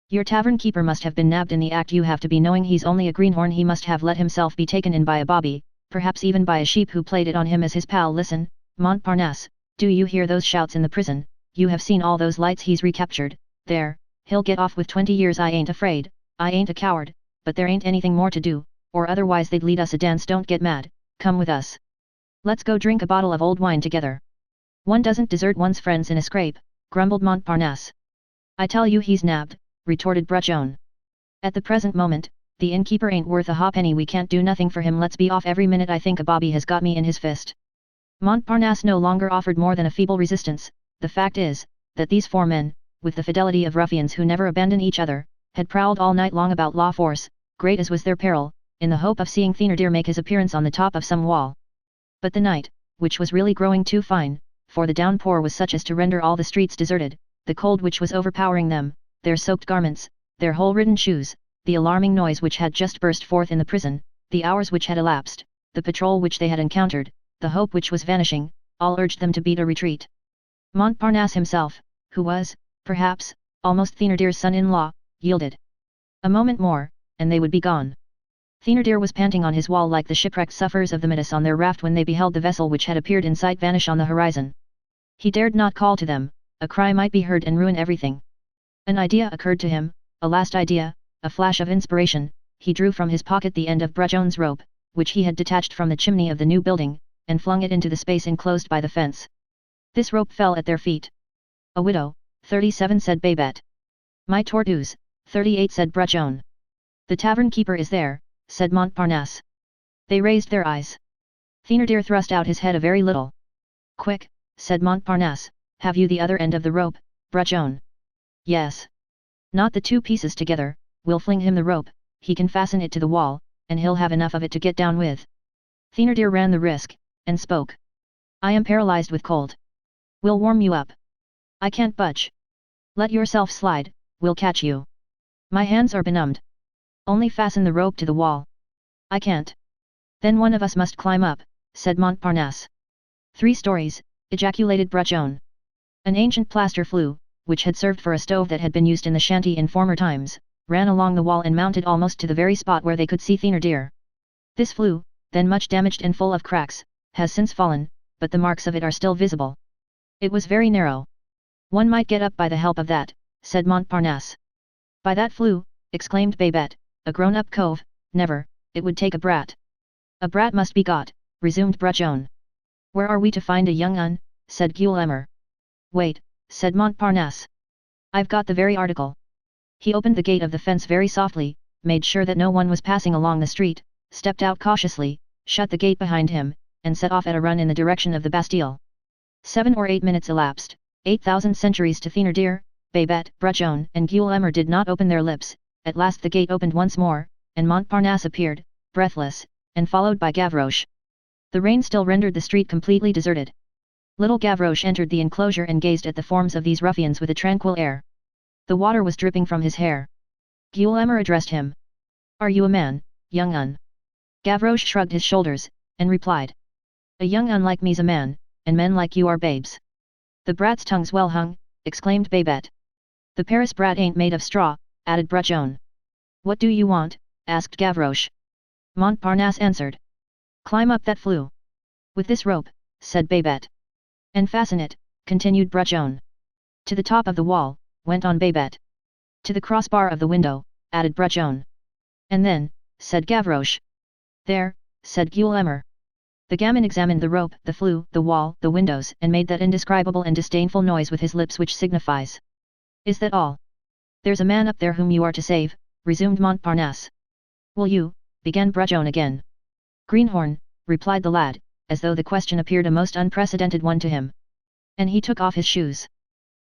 "Your tavern keeper must have been nabbed in the act. You have to be knowing he's only a greenhorn. He must have let himself be taken in by a bobby, perhaps even by a sheep who played it on him as his pal. Listen, Montparnasse, do you hear those shouts in the prison? You have seen all those lights. He's recaptured. There, he'll get off with 20 years. I ain't afraid, I ain't a coward, but there ain't anything more to do, or otherwise they'd lead us a dance. Don't get mad, come with us. Let's go drink a bottle of old wine together." "One doesn't desert one's friends in a scrape," grumbled Montparnasse. "I tell you he's nabbed," retorted Brujon. "At the present moment, the innkeeper ain't worth a ha'penny. We can't do nothing for him. Let's be off every minute. I think a bobby has got me in his fist." Montparnasse no longer offered more than a feeble resistance. The fact is, that these 4 men, with the fidelity of ruffians who never abandon each other, had prowled all night long about La Force, great as was their peril, in the hope of seeing Thénardier make his appearance on the top of some wall. But the night, which was really growing too fine, for the downpour was such as to render all the streets deserted, the cold which was overpowering them, their soaked garments, their hole-ridden shoes, the alarming noise which had just burst forth in the prison, the hours which had elapsed, the patrol which they had encountered, the hope which was vanishing, all urged them to beat a retreat. Montparnasse himself, who was, perhaps, almost Thénardier's son-in-law, yielded. A moment more, and they would be gone. Thénardier was panting on his wall like the shipwrecked sufferers of the Midas on their raft when they beheld the vessel which had appeared in sight vanish on the horizon. He dared not call to them, a cry might be heard and ruin everything. An idea occurred to him, a last idea, a flash of inspiration. He drew from his pocket the end of Brajon's rope, which he had detached from the chimney of the new building, and flung it into the space enclosed by the fence. This rope fell at their feet. A widow, 37 said Babette. My tortoise, 38 said Brajon. The tavern keeper is there, said Montparnasse. They raised their eyes. Thénardier thrust out his head a very little. Quick, said Montparnasse, have you the other end of the rope, Brajon? Yes. Knot the two pieces together, we'll fling him the rope, he can fasten it to the wall, and he'll have enough of it to get down with. Thénardier ran the risk, and spoke. I am paralyzed with cold. We'll warm you up. I can't budge. Let yourself slide, we'll catch you. My hands are benumbed. Only fasten the rope to the wall. I can't. Then one of us must climb up, said Montparnasse. 3 stories, ejaculated Brajon. An ancient plaster flue, which had served for a stove that had been used in the shanty in former times, ran along the wall and mounted almost to the very spot where they could see Thénardier. This flue, then much damaged and full of cracks, has since fallen, but the marks of it are still visible. It was very narrow. One might get up by the help of that, said Montparnasse. By that flue, exclaimed Babette, a grown-up cove, never, it would take a brat. A brat must be got, resumed Brajon. Where are we to find a young un, said Gueulemer. Wait, said Montparnasse. I've got the very article. He opened the gate of the fence very softly, made sure that no one was passing along the street, stepped out cautiously, shut the gate behind him, and set off at a run in the direction of the Bastille. 7 or 8 minutes elapsed, 8,000 centuries to Thénardier, Babette, Brajon and Gueulemer did not open their lips. At last the gate opened once more, and Montparnasse appeared, breathless, and followed by Gavroche. The rain still rendered the street completely deserted. Little Gavroche entered the enclosure and gazed at the forms of these ruffians with a tranquil air. The water was dripping from his hair. Gueulemer addressed him. Are you a man, young un? Gavroche shrugged his shoulders, and replied. A young un like me's a man, and men like you are babes. The brat's tongue's well hung, exclaimed Babette. The Paris brat ain't made of straw, added Brajon. What do you want? Asked Gavroche. Montparnasse answered. Climb up that flue. With this rope, said Babette. And fasten it, continued Brajon. To the top of the wall, went on Babette. To the crossbar of the window, added Brajon. And then, said Gavroche. There, said Gueulemer. The gamin examined the rope, the flue, the wall, the windows, and made that indescribable and disdainful noise with his lips which signifies. Is that all? There's a man up there whom you are to save, resumed Montparnasse. Will you? Began Brajon again. Greenhorn, replied the lad, as though the question appeared a most unprecedented one to him. And he took off his shoes.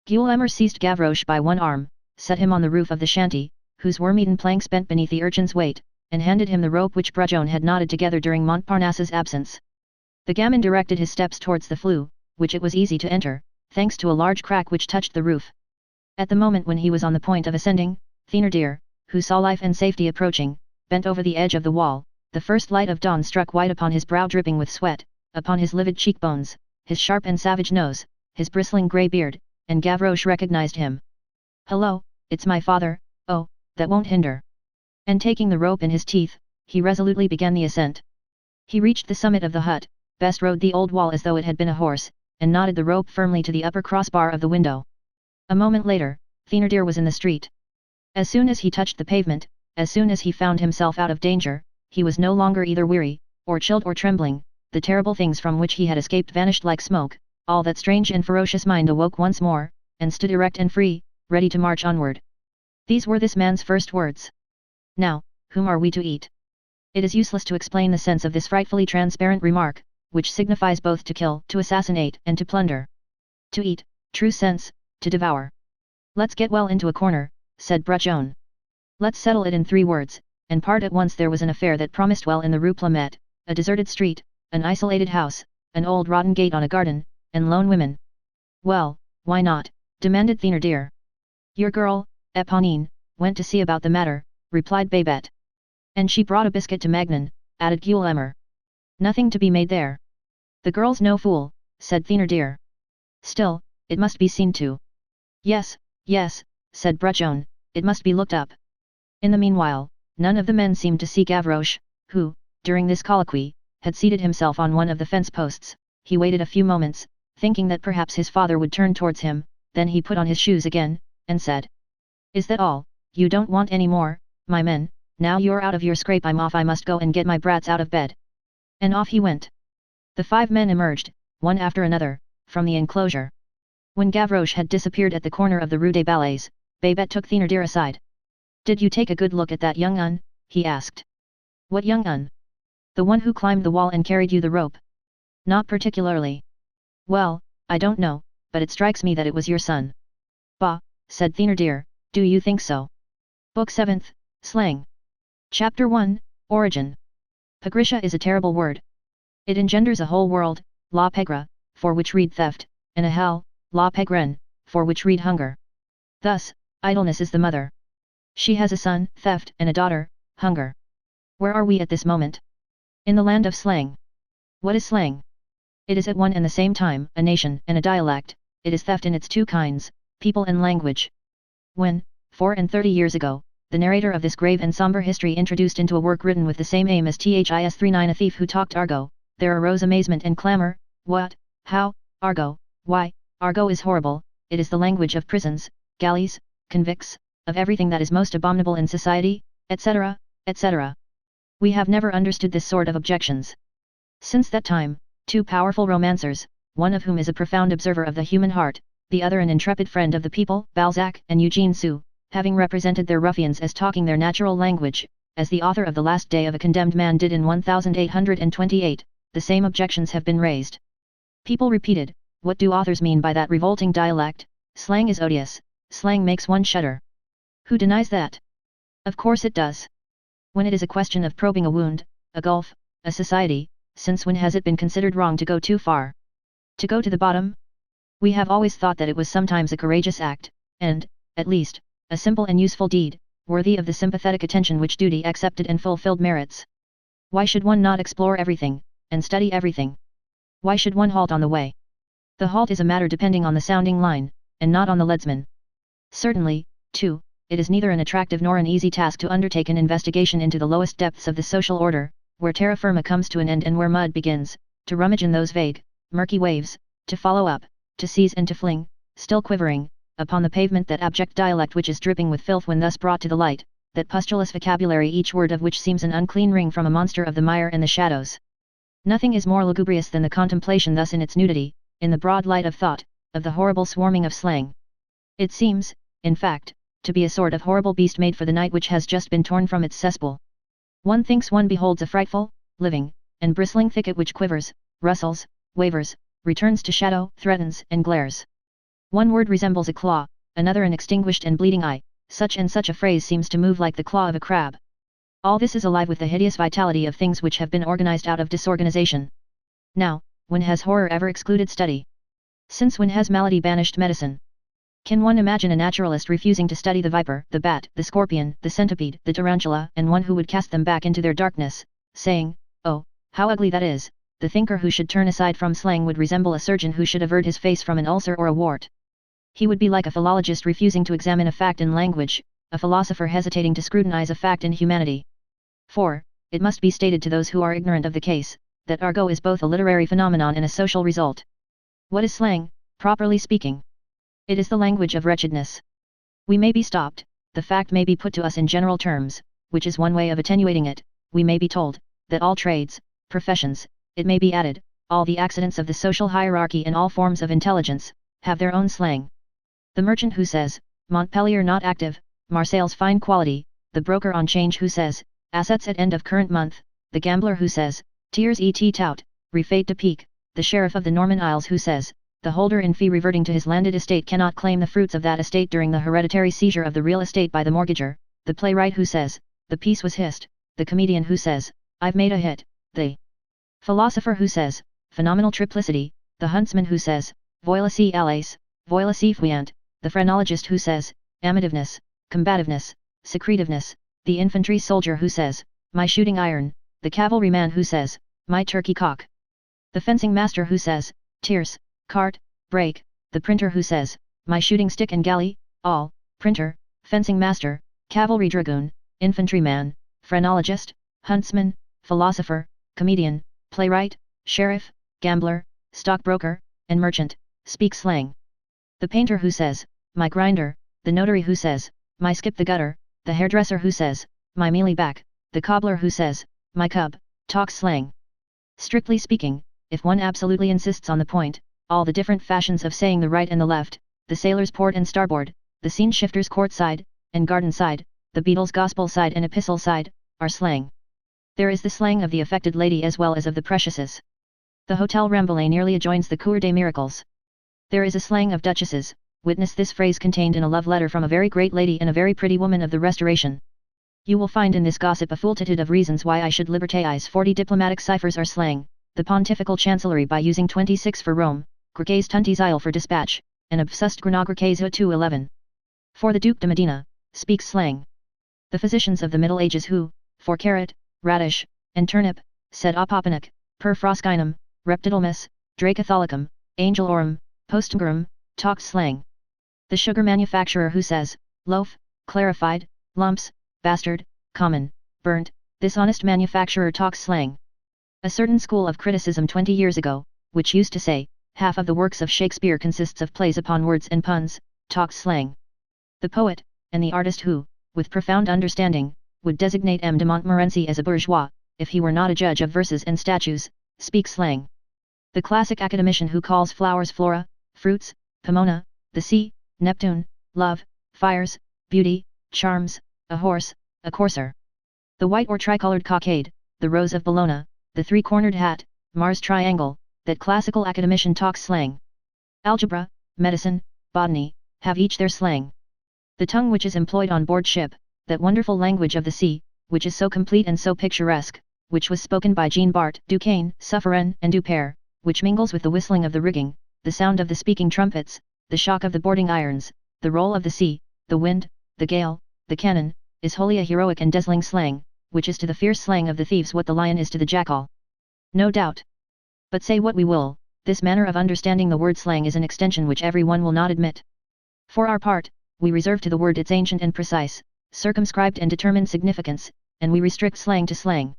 Gueulemer seized Gavroche by one arm, set him on the roof of the shanty, whose worm-eaten planks bent beneath the urchin's weight, and handed him the rope which Brajon had knotted together during Montparnasse's absence. The gamin directed his steps towards the flue, which it was easy to enter, thanks to a large crack which touched the roof. At the moment when he was on the point of ascending, Thénardier, who saw life and safety approaching, bent over the edge of the wall. The first light of dawn struck white upon his brow dripping with sweat, upon his livid cheekbones, his sharp and savage nose, his bristling grey beard, and Gavroche recognized him. Hello, it's my father, oh, that won't hinder. And taking the rope in his teeth, he resolutely began the ascent. He reached the summit of the hut, bestrode the old wall as though it had been a horse, and knotted the rope firmly to the upper crossbar of the window. A moment later, Thénardier was in the street. As soon as he touched the pavement, as soon as he found himself out of danger, he was no longer either weary, or chilled or trembling, the terrible things from which he had escaped vanished like smoke, all that strange and ferocious mind awoke once more, and stood erect and free, ready to march onward. These were this man's first words. Now, whom are we to eat? It is useless to explain the sense of this frightfully transparent remark, which signifies both to kill, to assassinate, and to plunder. To eat, true sense, to devour. Let's get well into a corner, said Brajon. Let's settle it in 3 words, and part at once. There was an affair that promised well in the Rue Plumet, a deserted street, an isolated house, an old rotten gate on a garden, and lone women. Well, why not? Demanded Thénardier. Your girl, Éponine, went to see about the matter, replied Babette. And she brought a biscuit to Magnan, added Gueulemer. Nothing to be made there. The girl's no fool, said Thénardier. Still, it must be seen to. Yes, yes, said Breton, it must be looked up. In the meanwhile, none of the men seemed to see Gavroche, who, during this colloquy, had seated himself on one of the fence posts. He waited a few moments, thinking that perhaps his father would turn towards him, then he put on his shoes again, and said, "Is that all? You don't want any more, my men? Now you're out of your scrape I'm off, I must go and get my brats out of bed." And off he went. The 5 men emerged, one after another, from the enclosure. When Gavroche had disappeared at the corner of the Rue des Ballets, Babet took Thénardier aside. "Did you take a good look at that young un?" he asked. "What young un?" "The one who climbed the wall and carried you the rope." "Not particularly." "Well, I don't know, but it strikes me that it was your son." "Bah," said Thénardier, "do you think so?" Book 7th, Slang. Chapter 1, Origin. Pagrisha is a terrible word. It engenders a whole world, la pegre, for which read theft, and a hell, la pegren, for which read hunger. Thus, idleness is the mother. She has a son, theft, and a daughter, hunger. Where are we at this moment? In the land of slang. What is slang? It is at one and the same time a nation and a dialect. It is theft in its 2 kinds, people and language. When, 34 years ago, the narrator of this grave and somber history introduced into a work written with the same aim as This 39 a thief who talked argot, there arose amazement and clamor. What? How? Argot? Why, argot is horrible, it is the language of prisons, galleys, convicts, of everything that is most abominable in society, etc., etc. We have never understood this sort of objections. Since that time, 2 powerful romancers, one of whom is a profound observer of the human heart, the other an intrepid friend of the people, Balzac and Eugene Sue, having represented their ruffians as talking their natural language, as the author of The Last Day of a Condemned Man did in 1828, the same objections have been raised. People repeated, what do authors mean by that revolting dialect? Slang is odious, slang makes one shudder. Who denies that? Of course it does. When it is a question of probing a wound, a gulf, a society, since when has it been considered wrong to go too far? To go to the bottom? We have always thought that it was sometimes a courageous act, and, at least, a simple and useful deed, worthy of the sympathetic attention which duty accepted and fulfilled merits. Why should one not explore everything, and study everything? Why should one halt on the way? The halt is a matter depending on the sounding line, and not on the leadsman. Certainly, too, it is neither an attractive nor an easy task to undertake an investigation into the lowest depths of the social order, where terra firma comes to an end and where mud begins, to rummage in those vague, murky waves, to follow up, to seize and to fling, still quivering, upon the pavement that abject dialect which is dripping with filth when thus brought to the light, that pustulous vocabulary each word of which seems an unclean ring from a monster of the mire and the shadows. Nothing is more lugubrious than the contemplation thus in its nudity, in the broad light of thought, of the horrible swarming of slang. It seems, in fact, to be a sort of horrible beast made for the night which has just been torn from its cesspool. One thinks one beholds a frightful, living, and bristling thicket which quivers, rustles, wavers, returns to shadow, threatens and glares. One word resembles a claw, another an extinguished and bleeding eye, such and such a phrase seems to move like the claw of a crab. All this is alive with the hideous vitality of things which have been organized out of disorganization. Now, when has horror ever excluded study? Since when has malady banished medicine? Can one imagine a naturalist refusing to study the viper, the bat, the scorpion, the centipede, the tarantula, and one who would cast them back into their darkness, saying, "Oh, how ugly that is"? The thinker who should turn aside from slang would resemble a surgeon who should avert his face from an ulcer or a wart. He would be like a philologist refusing to examine a fact in language, a philosopher hesitating to scrutinize a fact in humanity. For, it must be stated to those who are ignorant of the case, that argot is both a literary phenomenon and a social result. What is slang, properly speaking? It is the language of wretchedness. We may be stopped, the fact may be put to us in general terms, which is one way of attenuating it. We may be told, that all trades, professions, it may be added, all the accidents of the social hierarchy and all forms of intelligence, have their own slang. The merchant who says, Montpellier not active, Marseille's fine quality, the broker on change who says, assets at end of current month, the gambler who says, tiers et tout, refait de pique, the sheriff of the Norman Isles who says, the holder in fee reverting to his landed estate cannot claim the fruits of that estate during the hereditary seizure of the real estate by the mortgager, the playwright who says, the piece was hissed, the comedian who says, I've made a hit, the philosopher who says, phenomenal triplicity, the huntsman who says, voici l'as, voici fuyant, the phrenologist who says, amativeness, combativeness, secretiveness, the infantry soldier who says, my shooting iron, the cavalryman who says, my turkey cock. The fencing master who says, tierce, cart, brake, the printer who says, my shooting stick and galley, all, printer, fencing master, cavalry dragoon, infantryman, phrenologist, huntsman, philosopher, comedian, playwright, sheriff, gambler, stockbroker, and merchant, speak slang. The painter who says, my grinder, the notary who says, my skip the gutter, the hairdresser who says, my mealy back, the cobbler who says, my cub, talks slang. Strictly speaking, if one absolutely insists on the point, all the different fashions of saying the right and the left, the sailor's port and starboard, the scene shifter's court side, and garden side, the Beatles' gospel side and epistle side, are slang. There is the slang of the affected lady as well as of the preciouses. The Hotel Rambouillet nearly adjoins the Cour des Miracles. There is a slang of duchesses, witness this phrase contained in a love letter from a very great lady and a very pretty woman of the Restoration. You will find in this gossip a foultitude of reasons why I should libertaize 40 diplomatic ciphers are slang, the pontifical chancellery by using 26 for Rome, Grecques tuntis isle for dispatch, and obsust Grenagreques 211. For the Duc de Medina, speaks slang. The physicians of the Middle Ages who, for carrot, radish, and turnip, said opoponac, per froscinum, reptidelmus, dracatholicum, angelorum, postgerum, talked slang. The sugar manufacturer who says, loaf, clarified, lumps, bastard, common, burnt, this honest manufacturer talks slang. A certain school of criticism 20 years ago, which used to say, half of the works of Shakespeare consists of plays upon words and puns, talks slang. The poet, and the artist who, with profound understanding, would designate M. de Montmorency as a bourgeois, if he were not a judge of verses and statues, speak slang. The classic academician who calls flowers flora, fruits, pomona, the sea, Neptune, love, fires, beauty, charms, a horse, a courser. The white or tricolored cockade, the rose of Bologna, the three-cornered hat, Mars triangle, that classical academician talks slang. Algebra, medicine, botany, have each their slang. The tongue which is employed on board ship, that wonderful language of the sea, which is so complete and so picturesque, which was spoken by Jean Bart, Duquesne, Suffren, and Dupère, which mingles with the whistling of the rigging, the sound of the speaking trumpets, the shock of the boarding irons, the roll of the sea, the wind, the gale, the cannon, is wholly a heroic and dazzling slang, which is to the fierce slang of the thieves what the lion is to the jackal. No doubt. But say what we will, this manner of understanding the word slang is an extension which every one will not admit. For our part, we reserve to the word its ancient and precise, circumscribed and determined significance, and we restrict slang to slang.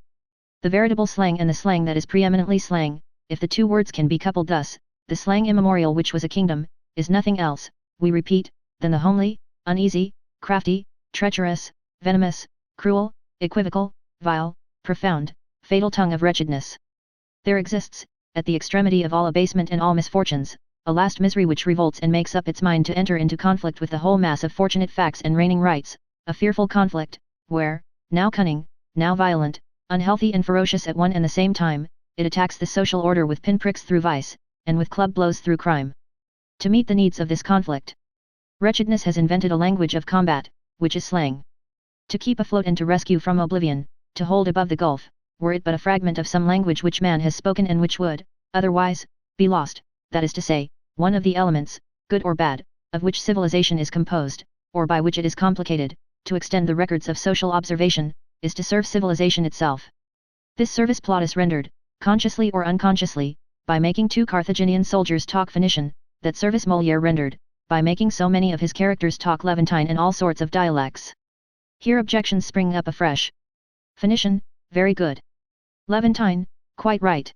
The veritable slang and the slang that is preeminently slang, if the two words can be coupled thus, the slang immemorial which was a kingdom, is nothing else, we repeat, than the homely, uneasy, crafty, treacherous, venomous, cruel, equivocal, vile, profound, fatal tongue of wretchedness. There exists, at the extremity of all abasement and all misfortunes, a last misery which revolts and makes up its mind to enter into conflict with the whole mass of fortunate facts and reigning rights, a fearful conflict, where, now cunning, now violent, unhealthy and ferocious at one and the same time, it attacks the social order with pinpricks through vice, and with club blows through crime. To meet the needs of this conflict, wretchedness has invented a language of combat, which is slang. To keep afloat and to rescue from oblivion, to hold above the gulf, were it but a fragment of some language which man has spoken and which would, otherwise, be lost, that is to say, one of the elements, good or bad, of which civilization is composed, or by which it is complicated, to extend the records of social observation, is to serve civilization itself. This service Plautus rendered, consciously or unconsciously, by making 2 Carthaginian soldiers talk Phoenician, that service Molière rendered, by making so many of his characters talk Levantine and all sorts of dialects. Here objections spring up afresh. Phoenician, very good. Levantine, quite right.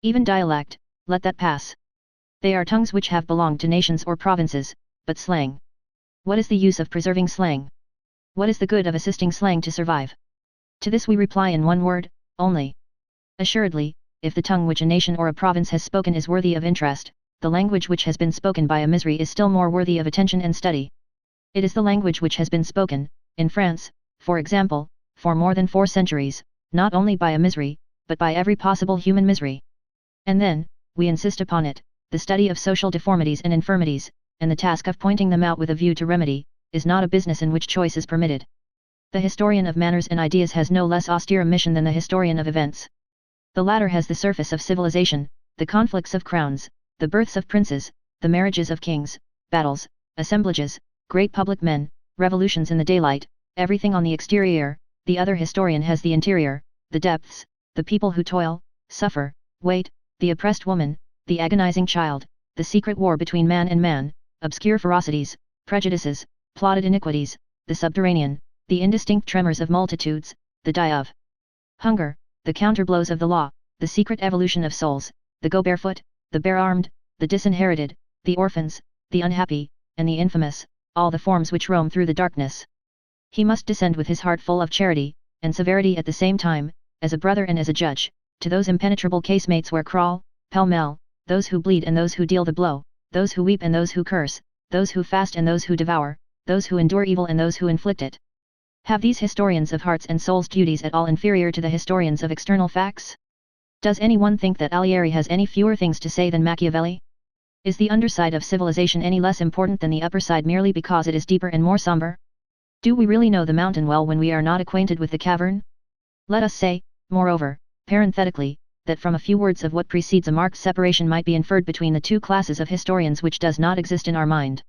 Even dialect, let that pass. They are tongues which have belonged to nations or provinces, but slang. What is the use of preserving slang? What is the good of assisting slang to survive? To this we reply in one word, only. Assuredly, if the tongue which a nation or a province has spoken is worthy of interest, the language which has been spoken by a misery is still more worthy of attention and study. It is the language which has been spoken, in France, for example, for more than 4 centuries, not only by a misery, but by every possible human misery. And then, we insist upon it, the study of social deformities and infirmities, and the task of pointing them out with a view to remedy, is not a business in which choice is permitted. The historian of manners and ideas has no less austere a mission than the historian of events. The latter has the surface of civilization, the conflicts of crowns, the births of princes, the marriages of kings, battles, assemblages, great public men, revolutions in the daylight, everything on the exterior. The other historian has the interior, the depths, the people who toil, suffer, wait, the oppressed woman, the agonizing child, the secret war between man and man, obscure ferocities, prejudices, plotted iniquities, the subterranean, the indistinct tremors of multitudes, the die of hunger, the counterblows of the law, the secret evolution of souls, the go barefoot, the bare-armed, the disinherited, the orphans, the unhappy, and the infamous, all the forms which roam through the darkness. He must descend with his heart full of charity, and severity at the same time, as a brother and as a judge, to those impenetrable casemates where crawl, pell-mell, those who bleed and those who deal the blow, those who weep and those who curse, those who fast and those who devour, those who endure evil and those who inflict it. Have these historians of hearts and souls duties at all inferior to the historians of external facts? Does anyone think that Alighieri has any fewer things to say than Machiavelli? Is the underside of civilization any less important than the upper side merely because it is deeper and more somber? Do we really know the mountain well when we are not acquainted with the cavern? Let us say, moreover, parenthetically, that from a few words of what precedes a marked separation might be inferred between the two classes of historians which does not exist in our mind.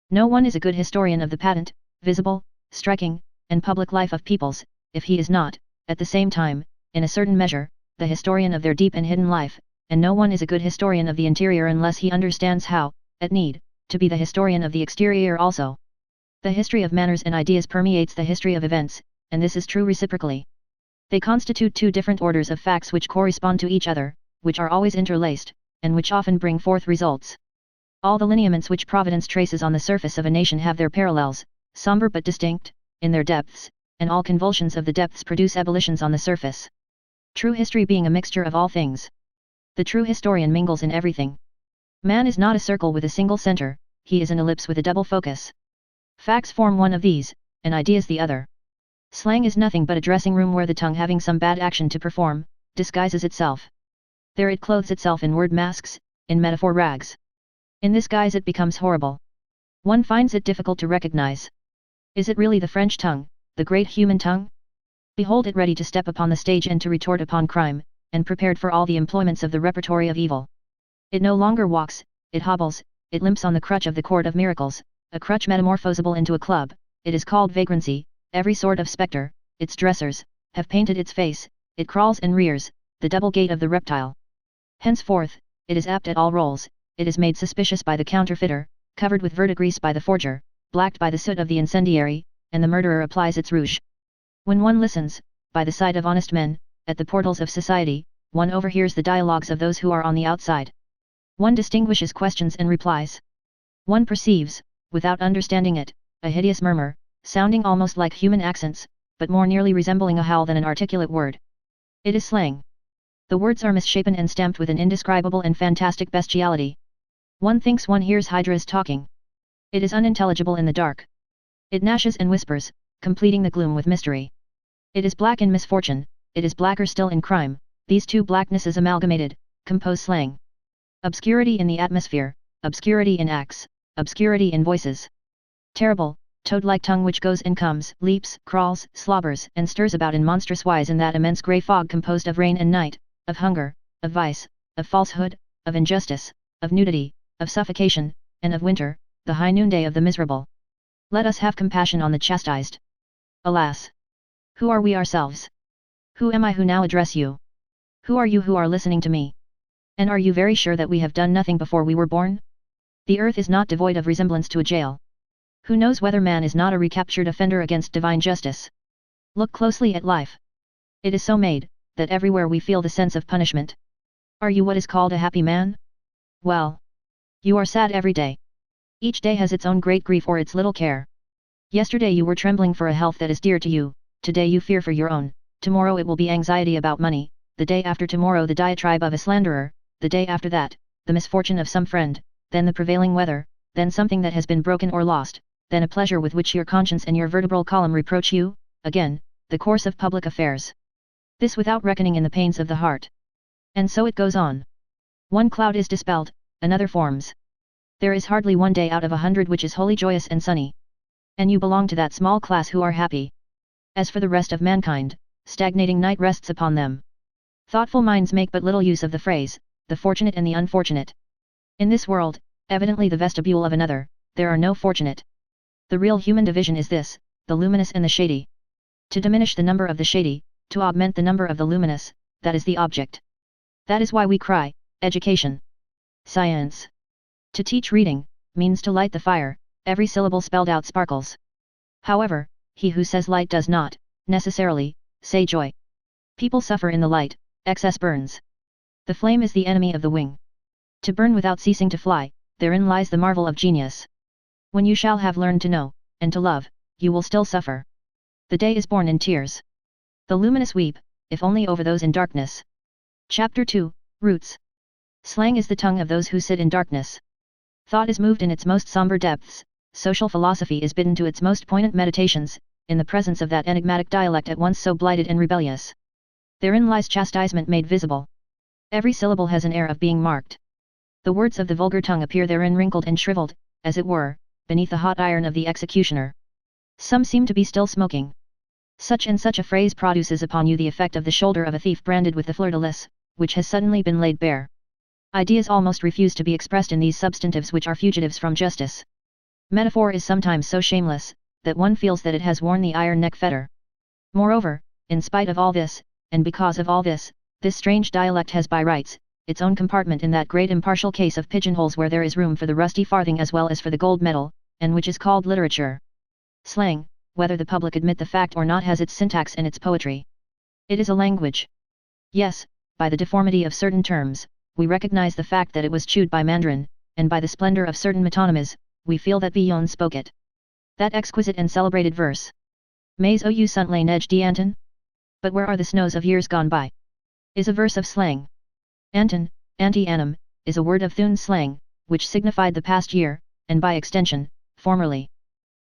No one is a good historian of the patent, visible, striking, and public life of peoples, if he is not, at the same time, in a certain measure, the historian of their deep and hidden life, and no one is a good historian of the interior unless he understands how, at need, to be the historian of the exterior also. The history of manners and ideas permeates the history of events, and this is true reciprocally. They constitute two different orders of facts which correspond to each other, which are always interlaced, and which often bring forth results. All the lineaments which Providence traces on the surface of a nation have their parallels, somber but distinct, in their depths, and all convulsions of the depths produce ebullitions on the surface. True history being a mixture of all things. The true historian mingles in everything. Man is not a circle with a single center, he is an ellipse with a double focus. Facts form one of these, and ideas the other. Slang is nothing but a dressing room where the tongue, having some bad action to perform, disguises itself. There it clothes itself in word masks, in metaphor rags. In this guise it becomes horrible. One finds it difficult to recognize. Is it really the French tongue, the great human tongue? Behold it ready to step upon the stage and to retort upon crime, and prepared for all the employments of the repertory of evil. It no longer walks, it hobbles, it limps on the crutch of the cord of miracles, a crutch metamorphosable into a club. It is called vagrancy. Every sort of spectre, its dressers, have painted its face, it crawls and rears, the double gait of the reptile. Henceforth, it is apt at all roles, it is made suspicious by the counterfeiter, covered with verdigris by the forger, blacked by the soot of the incendiary, and the murderer applies its rouge. When one listens, by the side of honest men, at the portals of society, one overhears the dialogues of those who are on the outside. One distinguishes questions and replies. One perceives, without understanding it, a hideous murmur, sounding almost like human accents, but more nearly resembling a howl than an articulate word. It is slang. The words are misshapen and stamped with an indescribable and fantastic bestiality. One thinks one hears hydras talking. It is unintelligible in the dark. It gnashes and whispers, completing the gloom with mystery. It is black in misfortune, it is blacker still in crime. These two blacknesses amalgamated, compose slang. Obscurity in the atmosphere, obscurity in acts, obscurity in voices. Terrible, toad-like tongue which goes and comes, leaps, crawls, slobbers, and stirs about in monstrous wise in that immense grey fog composed of rain and night, of hunger, of vice, of falsehood, of injustice, of nudity, of suffocation, and of winter, the high noonday of the miserable. Let us have compassion on the chastised. Alas! Who are we ourselves? Who am I who now address you? Who are you who are listening to me? And are you very sure that we have done nothing before we were born? The earth is not devoid of resemblance to a jail. Who knows whether man is not a recaptured offender against divine justice? Look closely at life. It is so made, that everywhere we feel the sense of punishment. Are you what is called a happy man? Well, you are sad every day. Each day has its own great grief or its little care. Yesterday you were trembling for a health that is dear to you, today you fear for your own, tomorrow it will be anxiety about money, the day after tomorrow the diatribe of a slanderer, the day after that, the misfortune of some friend, then the prevailing weather, then something that has been broken or lost, then a pleasure with which your conscience and your vertebral column reproach you, again, the course of public affairs. This without reckoning in the pains of the heart. And so it goes on. One cloud is dispelled, another forms. There is hardly one day out of 100 which is wholly joyous and sunny. And you belong to that small class who are happy. As for the rest of mankind, stagnating night rests upon them. Thoughtful minds make but little use of the phrase, the fortunate and the unfortunate. In this world, evidently the vestibule of another, there are no fortunate. The real human division is this, the luminous and the shady. To diminish the number of the shady, to augment the number of the luminous, that is the object. That is why we cry, education. Science. To teach reading, means to light the fire, every syllable spelled out sparkles. However, he who says light does not, necessarily, say joy. People suffer in the light, excess burns. The flame is the enemy of the wing. To burn without ceasing to fly, therein lies the marvel of genius. When you shall have learned to know, and to love, you will still suffer. The day is born in tears. The luminous weep, if only over those in darkness. Chapter 2, Roots. Slang is the tongue of those who sit in darkness. Thought is moved in its most somber depths, social philosophy is bidden to its most poignant meditations, in the presence of that enigmatic dialect at once so blighted and rebellious. Therein lies chastisement made visible. Every syllable has an air of being marked. The words of the vulgar tongue appear therein wrinkled and shriveled, as it were, beneath the hot iron of the executioner. Some seem to be still smoking. Such and such a phrase produces upon you the effect of the shoulder of a thief branded with the fleur-de-lis, which has suddenly been laid bare. Ideas almost refuse to be expressed in these substantives which are fugitives from justice. Metaphor is sometimes so shameless, that one feels that it has worn the iron neck fetter. Moreover, in spite of all this, and because of all this strange dialect has by rights, its own compartment in that great impartial case of pigeonholes where there is room for the rusty farthing as well as for the gold medal, and which is called literature. Slang, whether the public admit the fact or not, has its syntax and its poetry. It is a language. Yes, by the deformity of certain terms, we recognize the fact that it was chewed by Mandarin, and by the splendor of certain metonymies, we feel that Villon spoke it. That exquisite and celebrated verse. Mais ou sunt la neige d'Anton? But where are the snows of years gone by? Is a verse of slang. Anton, anti-annum, is a word of Thun slang, which signified the past year, and by extension, formerly.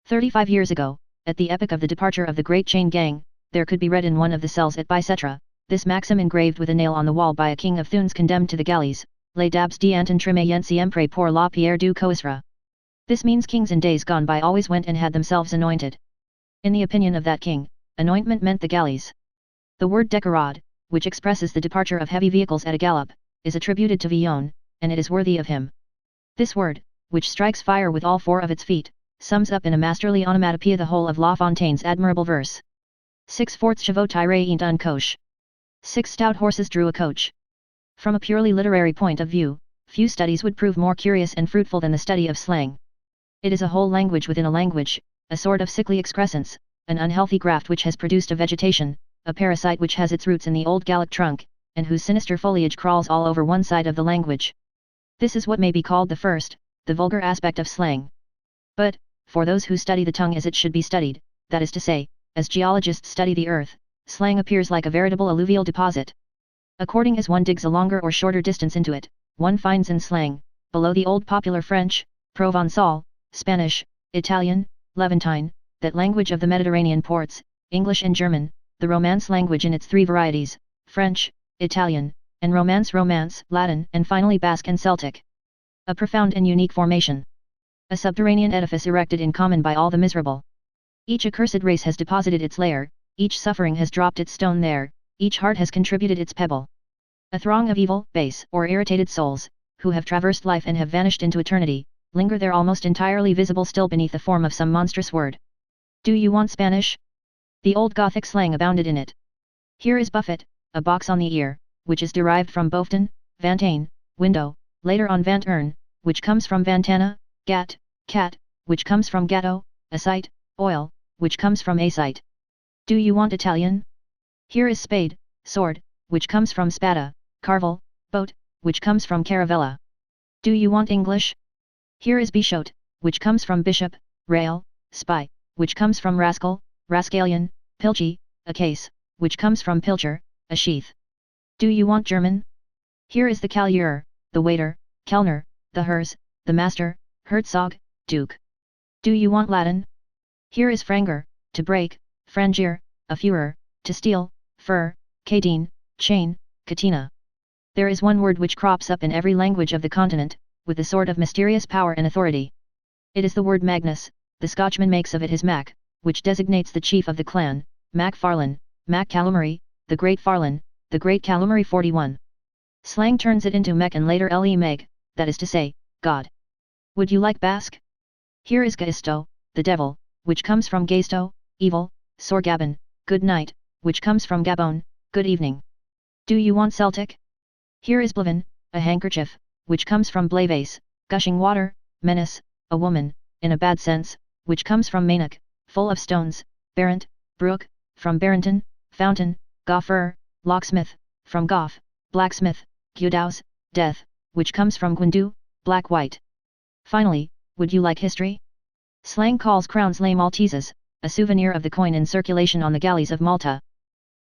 35 years ago, at the epoch of the departure of the great chain gang, there could be read in one of the cells at Bicetre, this maxim engraved with a nail on the wall by a king of Thunes condemned to the galleys, Les dabs d'Anton trimaient siempre pour la pierre du coisera. This means kings in days gone by always went and had themselves anointed. In the opinion of that king, anointment meant the galleys. The word décarade, which expresses the departure of heavy vehicles at a gallop, is attributed to Villon, and it is worthy of him. This word, which strikes fire with all four of its feet, sums up in a masterly onomatopoeia the whole of La Fontaine's admirable verse. 6 forts chevaux tirent un coche. 6 stout horses drew a coach. From a purely literary point of view, few studies would prove more curious and fruitful than the study of slang. It is a whole language within a language, a sort of sickly excrescence, an unhealthy graft which has produced a vegetation, a parasite which has its roots in the old Gallic trunk, and whose sinister foliage crawls all over one side of the language. This is what may be called the first, the vulgar aspect of slang. But, for those who study the tongue as it should be studied, that is to say, as geologists study the earth, slang appears like a veritable alluvial deposit. According as one digs a longer or shorter distance into it, one finds in slang, below the old popular French, Provençal, Spanish, Italian, Levantine, that language of the Mediterranean ports, English and German, the Romance language in its three varieties, French, Italian, and Romance, Latin, and finally Basque and Celtic. A profound and unique formation. A subterranean edifice erected in common by all the miserable. Each accursed race has deposited its lair, each suffering has dropped its stone there, each heart has contributed its pebble. A throng of evil, base, or irritated souls, who have traversed life and have vanished into eternity, linger there almost entirely visible still beneath the form of some monstrous word. Do you want Spanish? The old Gothic slang abounded in it. Here is buffet, a box on the ear, which is derived from bofton, vantane, window, later on vanterne, which comes from vantana, gat, cat, which comes from gatto, a sight, oil, which comes from a sight. Do you want Italian? Here is spade, sword, which comes from spada, carvel, boat, which comes from caravella. Do you want English? Here is bichotte, which comes from bishop, rail, spy, which comes from rascal, rascalian, pilchy, a case, which comes from pilcher, a sheath. Do you want German? Here is the calier, the waiter, kellner, the Herz, the master, Herzog, duke. Do you want Latin? Here is franger, to break, frangier, a furor, to steal, fur, cadine, chain, catena. There is one word which crops up in every language of the continent, with a sort of mysterious power and authority. It is the word Magnus, the Scotchman makes of it his Mac, which designates the chief of the clan, Mac Farlane, Mac Calamari, the Great Farlane, the Great Calamari 41. Slang turns it into Mech and later Le Meg, that is to say, God. Would you like Basque? Here is Gaisto, the devil, which comes from Gaisto, evil, Sorgabon, good night, which comes from Gabon, good evening. Do you want Celtic? Here is Blavin, a handkerchief, which comes from blaves, gushing water, menace, a woman, in a bad sense, which comes from manak, full of stones, barrant, brook, from Barrington, fountain, goffer, locksmith, from goff, blacksmith, gudaus, death, which comes from gwindu, black-white. Finally, would you like history? Slang calls crowns les Maltesers, a souvenir of the coin in circulation on the galleys of Malta.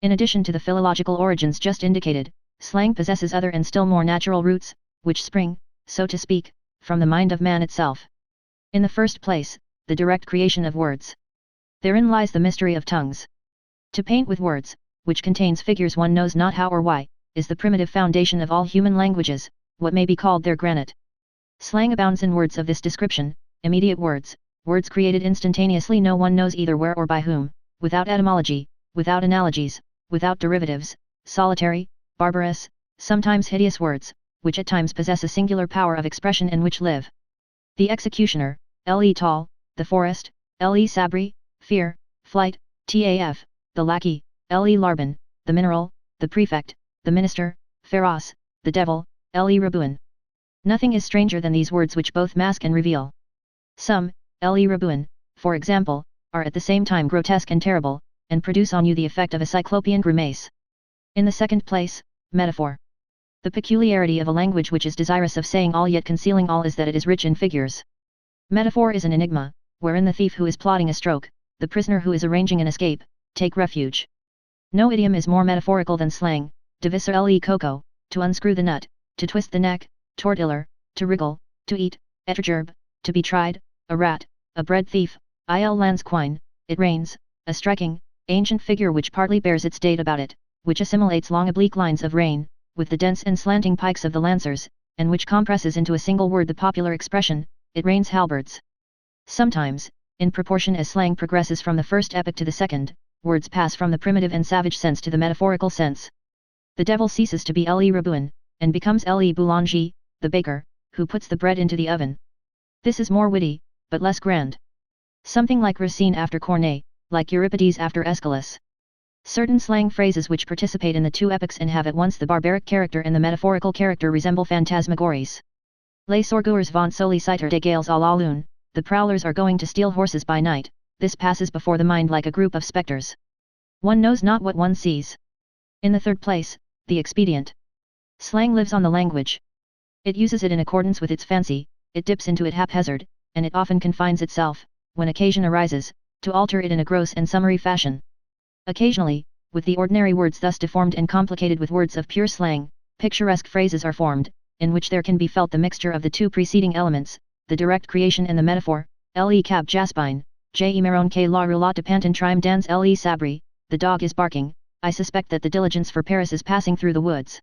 In addition to the philological origins just indicated, slang possesses other and still more natural roots, which spring, so to speak, from the mind of man itself. In the first place, the direct creation of words. Therein lies the mystery of tongues. To paint with words, which contains figures one knows not how or why, is the primitive foundation of all human languages, what may be called their granite. Slang abounds in words of this description, immediate words, words created instantaneously no one knows either where or by whom, without etymology, without analogies, without derivatives, solitary, barbarous, sometimes hideous words, which at times possess a singular power of expression and which live. The executioner, le tall, the forest, le sabri, fear, flight, taf, the lackey, le larbin, the mineral, the prefect, the minister, feroz, the devil, le rabuin. Nothing is stranger than these words which both mask and reveal. Some, le rabuin, for example, are at the same time grotesque and terrible, and produce on you the effect of a cyclopean grimace. In the second place, metaphor. The peculiarity of a language which is desirous of saying all yet concealing all is that it is rich in figures. Metaphor is an enigma, wherein the thief who is plotting a stroke, the prisoner who is arranging an escape, take refuge. No idiom is more metaphorical than slang, to visser le coco, to unscrew the nut, to twist the neck, tortiller, to wriggle, to eat, etragerb, to be tried, a rat, a bread thief, il lansquine, it rains, a striking, ancient figure which partly bears its date about it, which assimilates long oblique lines of rain, with the dense and slanting pikes of the lancers, and which compresses into a single word the popular expression, it rains halberds. Sometimes, in proportion as slang progresses from the first epoch to the second, words pass from the primitive and savage sense to the metaphorical sense. The devil ceases to be le rabuin, and becomes le boulanger, the baker, who puts the bread into the oven. This is more witty, but less grand. Something like Racine after Corneille, like Euripides after Aeschylus. Certain slang phrases which participate in the two epochs and have at once the barbaric character and the metaphorical character resemble phantasmagories. Les sorgueurs vont solliciter des gales à la lune, the prowlers are going to steal horses by night, this passes before the mind like a group of spectres. One knows not what one sees. In the third place, the expedient. Slang lives on the language. It uses it in accordance with its fancy, it dips into it haphazard, and it often confines itself, when occasion arises, to alter it in a gross and summary fashion. Occasionally, with the ordinary words thus deformed and complicated with words of pure slang, picturesque phrases are formed, in which there can be felt the mixture of the two preceding elements, the direct creation and the metaphor, le cab jaspine, je meron que la roulotte de pantin trime dans le sabri, the dog is barking, I suspect that the diligence for Paris is passing through the woods.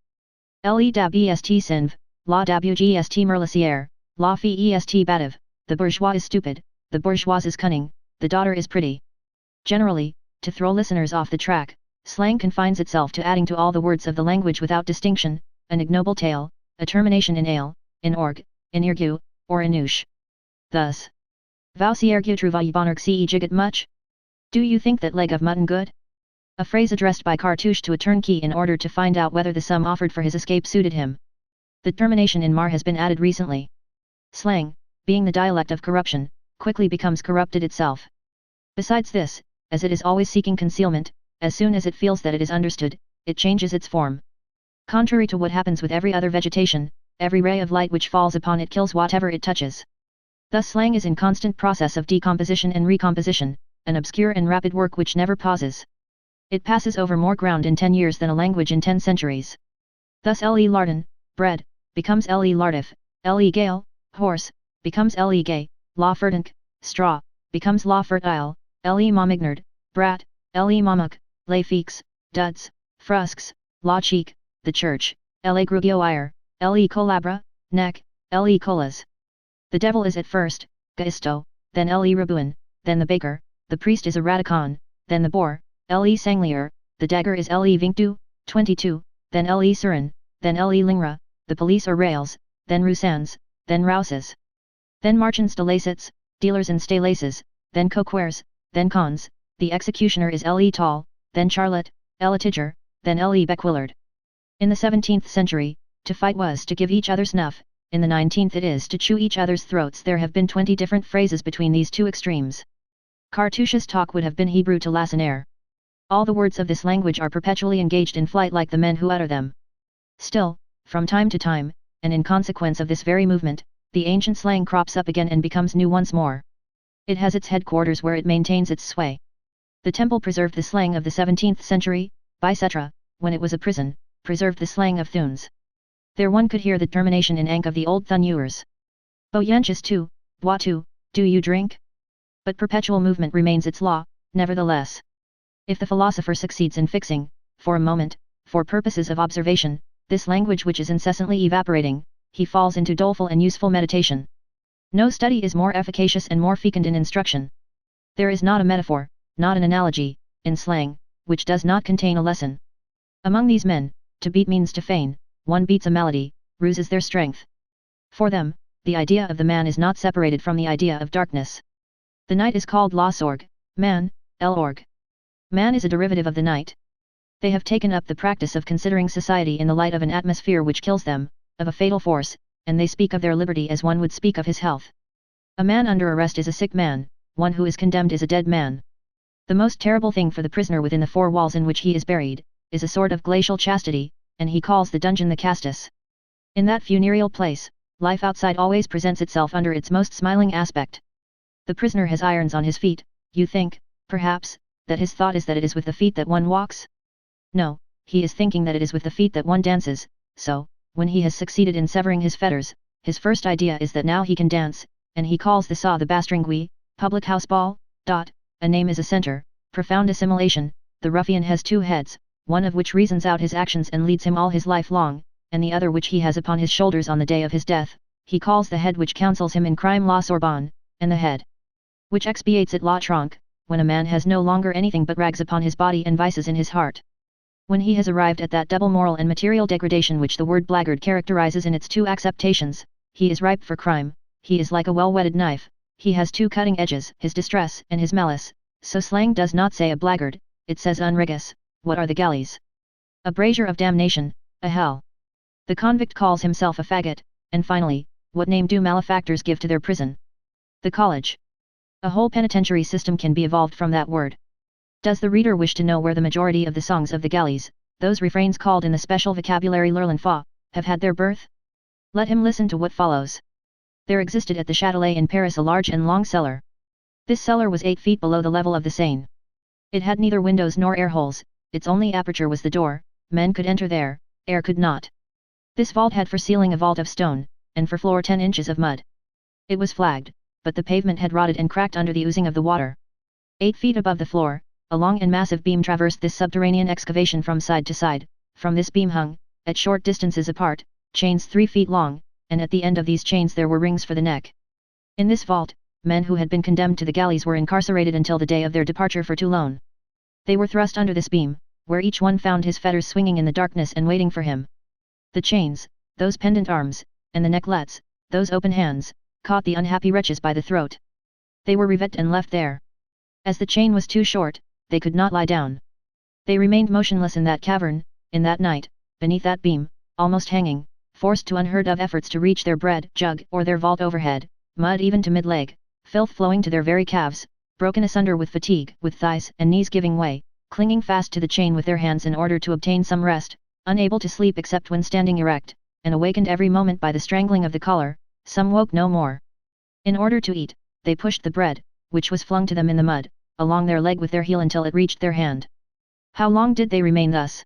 Le dab est sinve, la dabug est merlicière, la fille est bative, the bourgeois is stupid, the bourgeoise is cunning, the daughter is pretty. Generally, to throw listeners off the track, slang confines itself to adding to all the words of the language without distinction, an ignoble tale, a termination in ale, in org, in irgu, or in ouche. Thus, vous ergu trouvaille bonheur ce gigot much? Do you think that leg of mutton good? A phrase addressed by Cartouche to a turnkey in order to find out whether the sum offered for his escape suited him. The termination in mar has been added recently. Slang, being the dialect of corruption, quickly becomes corrupted itself. Besides this, as it is always seeking concealment, as soon as it feels that it is understood, it changes its form. Contrary to what happens with every other vegetation, every ray of light which falls upon it kills whatever it touches. Thus slang is in constant process of decomposition and recomposition, an obscure and rapid work which never pauses. It passes over more ground in 10 years than a language in 10 centuries. Thus le lardon, bread, becomes le lardif, le gale, horse, becomes le gay, la ferdinc, straw, becomes la fertile, le momignard, brat, le mamuk, les feeks, duds, frusks, la cheek, the church, le grugioire, le colabra, neck, le colas. The devil is at first, gaisto, then le rabuin, then the baker, the priest is a radicon, then the boar, le sanglier, the dagger is le vinctu, 22, then le surin, then le lingra, the police are rails, then rusans, then rouses. Then marchands de lacets, dealers in stay laces, then coquers, then cons, the executioner is le tall, then charlotte, le tiger, then le bequillard. In the 17th century, to fight was to give each other snuff, in the 19th it is to chew each other's throats. There have been 20 different phrases between these two extremes. Cartouche's talk would have been Hebrew to Lacenaire. All the words of this language are perpetually engaged in flight like the men who utter them. Still, from time to time, and in consequence of this very movement, the ancient slang crops up again and becomes new once more. It has its headquarters where it maintains its sway. The temple preserved the slang of the 17th century, Bicetra, when it was a prison, preserved the slang of Thunes. There one could hear the termination in ank of the old Thunures. Boyenches too, bois tu, do you drink? But perpetual movement remains its law, nevertheless. If the philosopher succeeds in fixing, for a moment, for purposes of observation, this language which is incessantly evaporating, he falls into doleful and useful meditation. No study is more efficacious and more fecund in instruction. There is not a metaphor, not an analogy, in slang, which does not contain a lesson. Among these men, to beat means to feign, one beats a malady, ruse is their strength. For them, the idea of the man is not separated from the idea of darkness. The night is called la sorg, man, el org. Man is a derivative of the night. They have taken up the practice of considering society in the light of an atmosphere which kills them, of a fatal force, and they speak of their liberty as one would speak of his health. A man under arrest is a sick man, one who is condemned is a dead man. The most terrible thing for the prisoner within the four walls in which he is buried, is a sort of glacial chastity, and he calls the dungeon the castus. In that funereal place, life outside always presents itself under its most smiling aspect. The prisoner has irons on his feet. You think, perhaps, that his thought is that it is with the feet that one walks? No, he is thinking that it is with the feet that one dances, so, when he has succeeded in severing his fetters, his first idea is that now he can dance, and he calls the saw the bastringui, public house ball, a name is a center, profound assimilation. The ruffian has two heads, one of which reasons out his actions and leads him all his life long, and the other which he has upon his shoulders on the day of his death. He calls the head which counsels him in crime la sorbonne, and the head which expiates it la tronc, when a man has no longer anything but rags upon his body and vices in his heart. When he has arrived at that double moral and material degradation which the word blackguard characterizes in its two acceptations, he is ripe for crime. He is like a well-whetted knife, he has two cutting edges, his distress and his malice. So slang does not say a blackguard, it says un regus. What are the galleys? A brazier of damnation, a hell. The convict calls himself a faggot, and finally, what name do malefactors give to their prison? The college. A whole penitentiary system can be evolved from that word. Does the reader wish to know where the majority of the songs of the galleys, those refrains called in the special vocabulary l'urlan-fa, have had their birth? Let him listen to what follows. There existed at the Châtelet in Paris a large and long cellar. This cellar was 8 feet below the level of the Seine. It had neither windows nor air holes, its only aperture was the door. Men could enter there, air could not. This vault had for ceiling a vault of stone, and for floor 10 inches of mud. It was flagged, but the pavement had rotted and cracked under the oozing of the water. 8 feet above the floor, a long and massive beam traversed this subterranean excavation from side to side. From this beam hung, at short distances apart, chains 3 feet long, and at the end of these chains there were rings for the neck. In this vault, men who had been condemned to the galleys were incarcerated until the day of their departure for Toulon. They were thrust under this beam, where each one found his fetters swinging in the darkness and waiting for him. The chains, those pendant arms, and the necklets, those open hands, caught the unhappy wretches by the throat. They were riveted and left there. As the chain was too short, they could not lie down. They remained motionless in that cavern, in that night, beneath that beam, almost hanging, forced to unheard of efforts to reach their bread jug or their vault overhead, mud even to mid-leg, filth flowing to their very calves, broken asunder with fatigue, with thighs and knees giving way, clinging fast to the chain with their hands in order to obtain some rest, unable to sleep except when standing erect, and awakened every moment by the strangling of the collar. Some woke no more. In order to eat, they pushed the bread, which was flung to them in the mud, along their leg with their heel until it reached their hand. How long did they remain thus?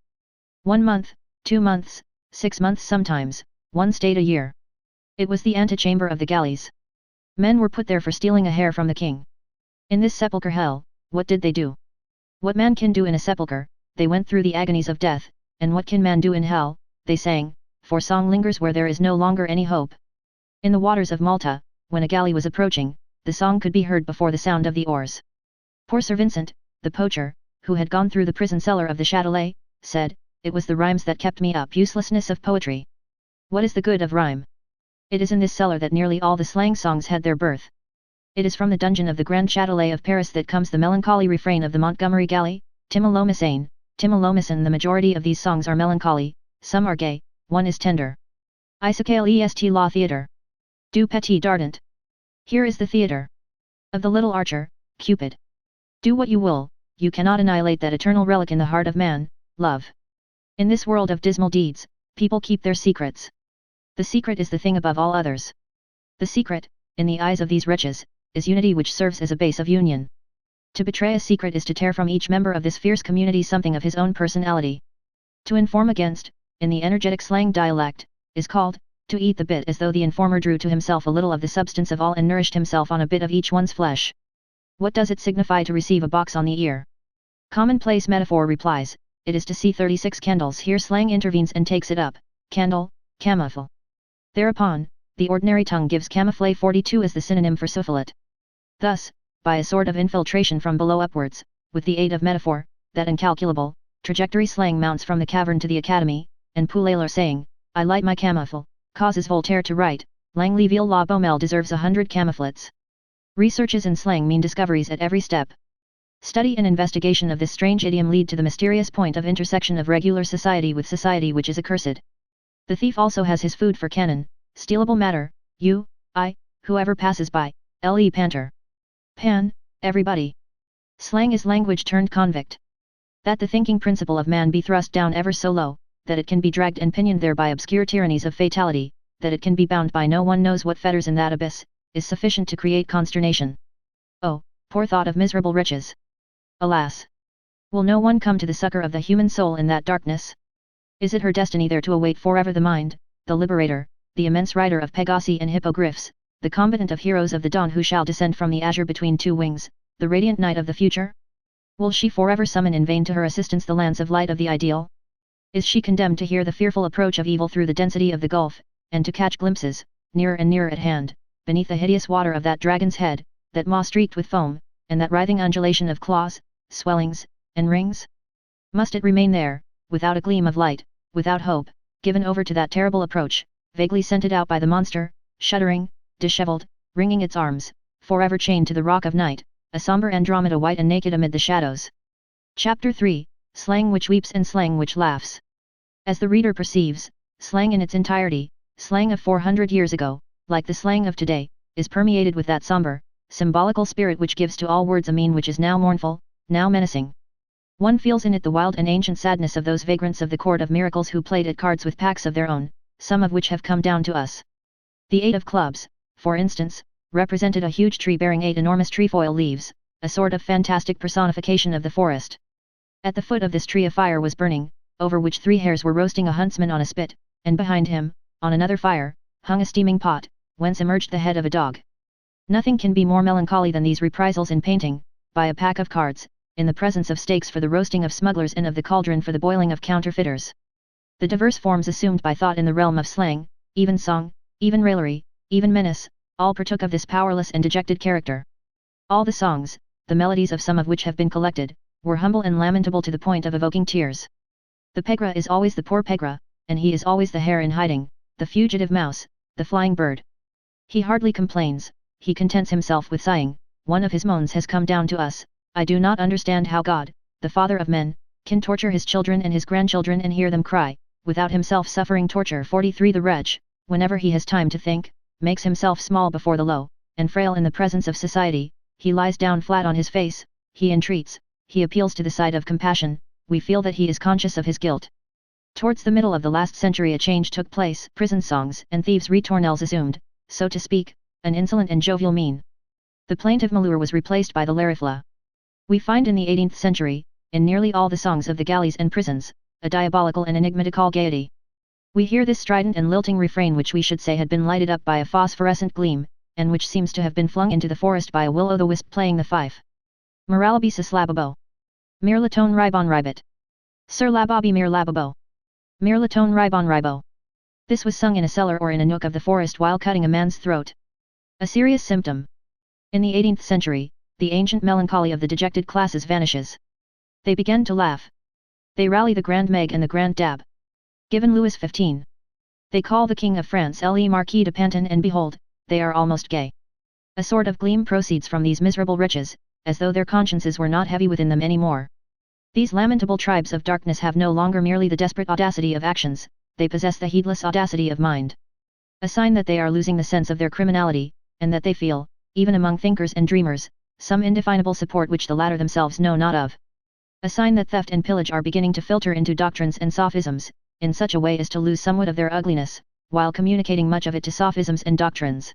1 month, 2 months, 6 months sometimes, one stayed a year. It was the antechamber of the galleys. Men were put there for stealing a hair from the king. In this sepulchre hell, what did they do? What man can do in a sepulchre? They went through the agonies of death, and what can man do in hell? They sang, for song lingers where there is no longer any hope. In the waters of Malta, when a galley was approaching, the song could be heard before the sound of the oars. Poor Sir Vincent, the poacher, who had gone through the prison cellar of the Châtelet, said, "It was the rhymes that kept me up." Uselessness of poetry. What is the good of rhyme? It is in this cellar that nearly all the slang songs had their birth. It is from the dungeon of the Grand Châtelet of Paris that comes the melancholy refrain of the Montgomery Galley, Timolomacene, Timolomacene. The majority of these songs are melancholy, some are gay, one is tender. Isakale est la theatre. Du petit dardant. Here is the theatre. Of the little archer, Cupid. Do what you will, you cannot annihilate that eternal relic in the heart of man, love. In this world of dismal deeds, people keep their secrets. The secret is the thing above all others. The secret, in the eyes of these wretches, is unity which serves as a base of union. To betray a secret is to tear from each member of this fierce community something of his own personality. To inform against, in the energetic slang dialect, is called, to eat the bit, as though the informer drew to himself a little of the substance of all and nourished himself on a bit of each one's flesh. What does it signify to receive a box on the ear? Commonplace metaphor replies, it is to see 36 candles. Here slang intervenes and takes it up, candle, camoufle. Thereupon, the ordinary tongue gives camouflage 42 as the synonym for syphilate. Thus, by a sort of infiltration from below upwards, with the aid of metaphor, that incalculable trajectory slang mounts from the cavern to the academy, and Pouleiller saying, I light my camoufle, causes Voltaire to write, Langleviel la Beaumelle deserves 100 camouflets. Researches in slang mean discoveries at every step. Study and investigation of this strange idiom lead to the mysterious point of intersection of regular society with society which is accursed. The thief also has his food for cannon, stealable matter, you, I, whoever passes by, le panter. Pan, everybody. Slang is language turned convict. That the thinking principle of man be thrust down ever so low, that it can be dragged and pinioned there by obscure tyrannies of fatality, that it can be bound by no one knows what fetters in that abyss, is sufficient to create consternation. Oh, poor thought of miserable wretches! Alas! Will no one come to the succor of the human soul in that darkness? Is it her destiny there to await forever the mind, the liberator, the immense rider of Pegasi and hippogriffs, the combatant of heroes of the dawn who shall descend from the azure between two wings, the radiant night of the future? Will she forever summon in vain to her assistance the lance of light of the ideal? Is she condemned to hear the fearful approach of evil through the density of the gulf, and to catch glimpses, nearer and nearer at hand, beneath the hideous water of that dragon's head, that maw streaked with foam, and that writhing undulation of claws, swellings, and rings? Must it remain there, without a gleam of light, without hope, given over to that terrible approach, vaguely scented out by the monster, shuddering, dishevelled, wringing its arms, forever chained to the rock of night, a sombre Andromeda white and naked amid the shadows? Chapter 3, Slang which weeps and slang which laughs. As the reader perceives, slang in its entirety, slang of 400 years ago, like the slang of today, is permeated with that sombre, symbolical spirit which gives to all words a mien which is now mournful, now menacing. One feels in it the wild and ancient sadness of those vagrants of the court of miracles who played at cards with packs of their own, some of which have come down to us. The 8 of clubs, for instance, represented a huge tree bearing 8 enormous trefoil leaves, a sort of fantastic personification of the forest. At the foot of this tree a fire was burning, over which 3 hares were roasting a huntsman on a spit, and behind him, on another fire, hung a steaming pot, whence emerged the head of a dog. Nothing can be more melancholy than these reprisals in painting, by a pack of cards, in the presence of stakes for the roasting of smugglers and of the cauldron for the boiling of counterfeiters. The diverse forms assumed by thought in the realm of slang, even song, even raillery, even menace, all partook of this powerless and dejected character. All the songs, the melodies of some of which have been collected, were humble and lamentable to the point of evoking tears. The Pegra is always the poor Pegra, and he is always the hare in hiding, the fugitive mouse, the flying bird. He hardly complains, he contents himself with sighing. One of his moans has come down to us, I do not understand how God, the Father of men, can torture his children and his grandchildren and hear them cry, without himself suffering torture. 43 The wretch, whenever he has time to think, makes himself small before the low, and frail in the presence of society, he lies down flat on his face, he entreats, he appeals to the side of compassion, we feel that he is conscious of his guilt. Towards the middle of the last century a change took place, prison songs and thieves' ritornelles assumed, so to speak, an insolent and jovial mien. The plaintive malure was replaced by the larifla. We find in the 18th century, in nearly all the songs of the galleys and prisons, a diabolical and enigmatical gaiety. We hear this strident and lilting refrain which we should say had been lighted up by a phosphorescent gleam, and which seems to have been flung into the forest by a will-o'-the-wisp playing the fife. Moralibus slababo. Mir latone ribon ribet. Sir labobi mir lababo. Mir latone ribon ribo. This was sung in a cellar or in a nook of the forest while cutting a man's throat. A serious symptom. In the 18th century, the ancient melancholy of the dejected classes vanishes. They begin to laugh. They rally the Grand Meg and the Grand Dab. Given Louis XV. They call the King of France Le Marquis de Pantin and behold, they are almost gay. A sort of gleam proceeds from these miserable wretches, as though their consciences were not heavy within them any more. These lamentable tribes of darkness have no longer merely the desperate audacity of actions, they possess the heedless audacity of mind. A sign that they are losing the sense of their criminality, and that they feel, even among thinkers and dreamers, some indefinable support which the latter themselves know not of. A sign that theft and pillage are beginning to filter into doctrines and sophisms, in such a way as to lose somewhat of their ugliness, while communicating much of it to sophisms and doctrines.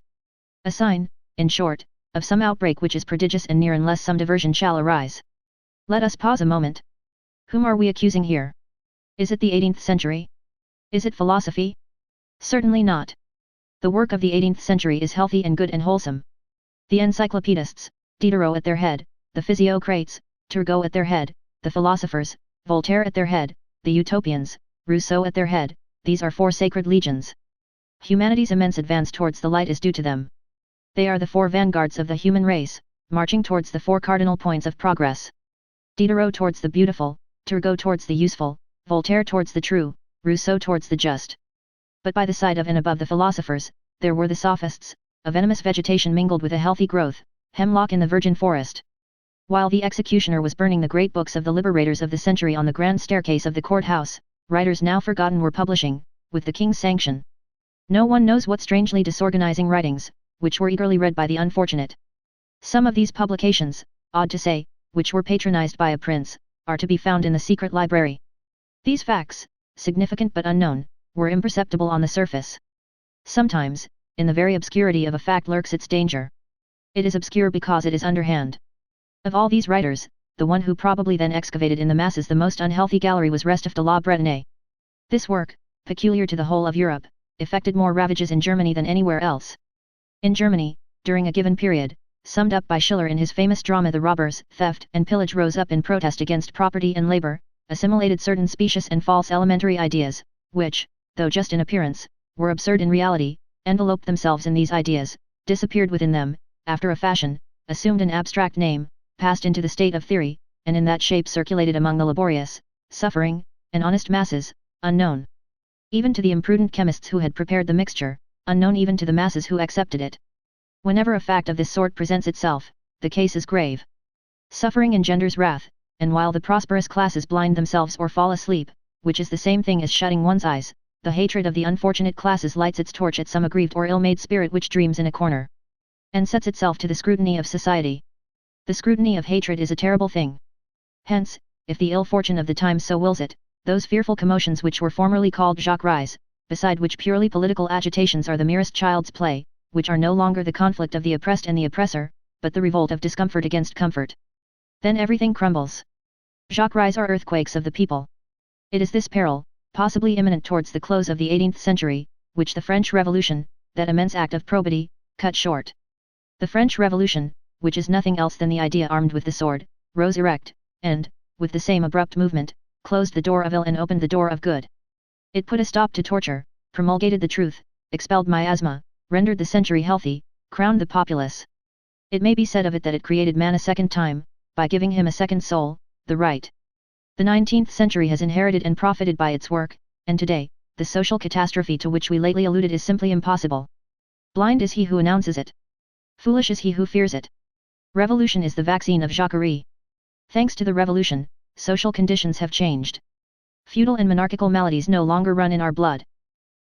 A sign, in short, of some outbreak which is prodigious and near unless some diversion shall arise. Let us pause a moment. Whom are we accusing here? Is it the 18th century? Is it philosophy? Certainly not. The work of the 18th century is healthy and good and wholesome. The encyclopedists, Diderot at their head, the physiocrates, Turgot at their head, the philosophers, Voltaire at their head, the utopians, Rousseau at their head, these are 4 sacred legions. Humanity's immense advance towards the light is due to them. They are the 4 vanguards of the human race, marching towards the 4 cardinal points of progress. Diderot towards the beautiful, Turgot towards the useful, Voltaire towards the true, Rousseau towards the just. But by the side of and above the philosophers, there were the sophists, a venomous vegetation mingled with a healthy growth, hemlock in the virgin forest. While the executioner was burning the great books of the liberators of the century on the grand staircase of the courthouse, writers now forgotten were publishing, with the king's sanction. No one knows what strangely disorganizing writings, which were eagerly read by the unfortunate. Some of these publications, odd to say, which were patronized by a prince, are to be found in the secret library. These facts, significant but unknown, were imperceptible on the surface. Sometimes, in the very obscurity of a fact lurks its danger. It is obscure because it is underhand. Of all these writers, the one who probably then excavated in the masses the most unhealthy gallery was Restif de la Bretonne. This work, peculiar to the whole of Europe, effected more ravages in Germany than anywhere else. In Germany, during a given period, summed up by Schiller in his famous drama The Robbers, theft and pillage rose up in protest against property and labor, assimilated certain specious and false elementary ideas, which, though just in appearance, were absurd in reality, enveloped themselves in these ideas, disappeared within them, after a fashion, assumed an abstract name, passed into the state of theory, and in that shape circulated among the laborious, suffering, and honest masses, unknown even to the imprudent chemists who had prepared the mixture, unknown even to the masses who accepted it. Whenever a fact of this sort presents itself, the case is grave. Suffering engenders wrath, and while the prosperous classes blind themselves or fall asleep, which is the same thing as shutting one's eyes, the hatred of the unfortunate classes lights its torch at some aggrieved or ill-made spirit which dreams in a corner, and sets itself to the scrutiny of society. The scrutiny of hatred is a terrible thing. Hence, if the ill fortune of the time so wills it, those fearful commotions which were formerly called jacqueries, beside which purely political agitations are the merest child's play, which are no longer the conflict of the oppressed and the oppressor, but the revolt of discomfort against comfort. Then everything crumbles. Jacqueries are earthquakes of the people. It is this peril, possibly imminent towards the close of the 18th century, which the French Revolution, that immense act of probity, cut short. The French Revolution, which is nothing else than the idea armed with the sword, rose erect, and, with the same abrupt movement, closed the door of ill and opened the door of good. It put a stop to torture, promulgated the truth, expelled miasma, rendered the century healthy, crowned the populace. It may be said of it that it created man a second time, by giving him a second soul, the right. The 19th century has inherited and profited by its work, and today, the social catastrophe to which we lately alluded is simply impossible. Blind is he who announces it. Foolish is he who fears it. Revolution is the vaccine of Jacquerie. Thanks to the revolution, social conditions have changed. Feudal and monarchical maladies no longer run in our blood.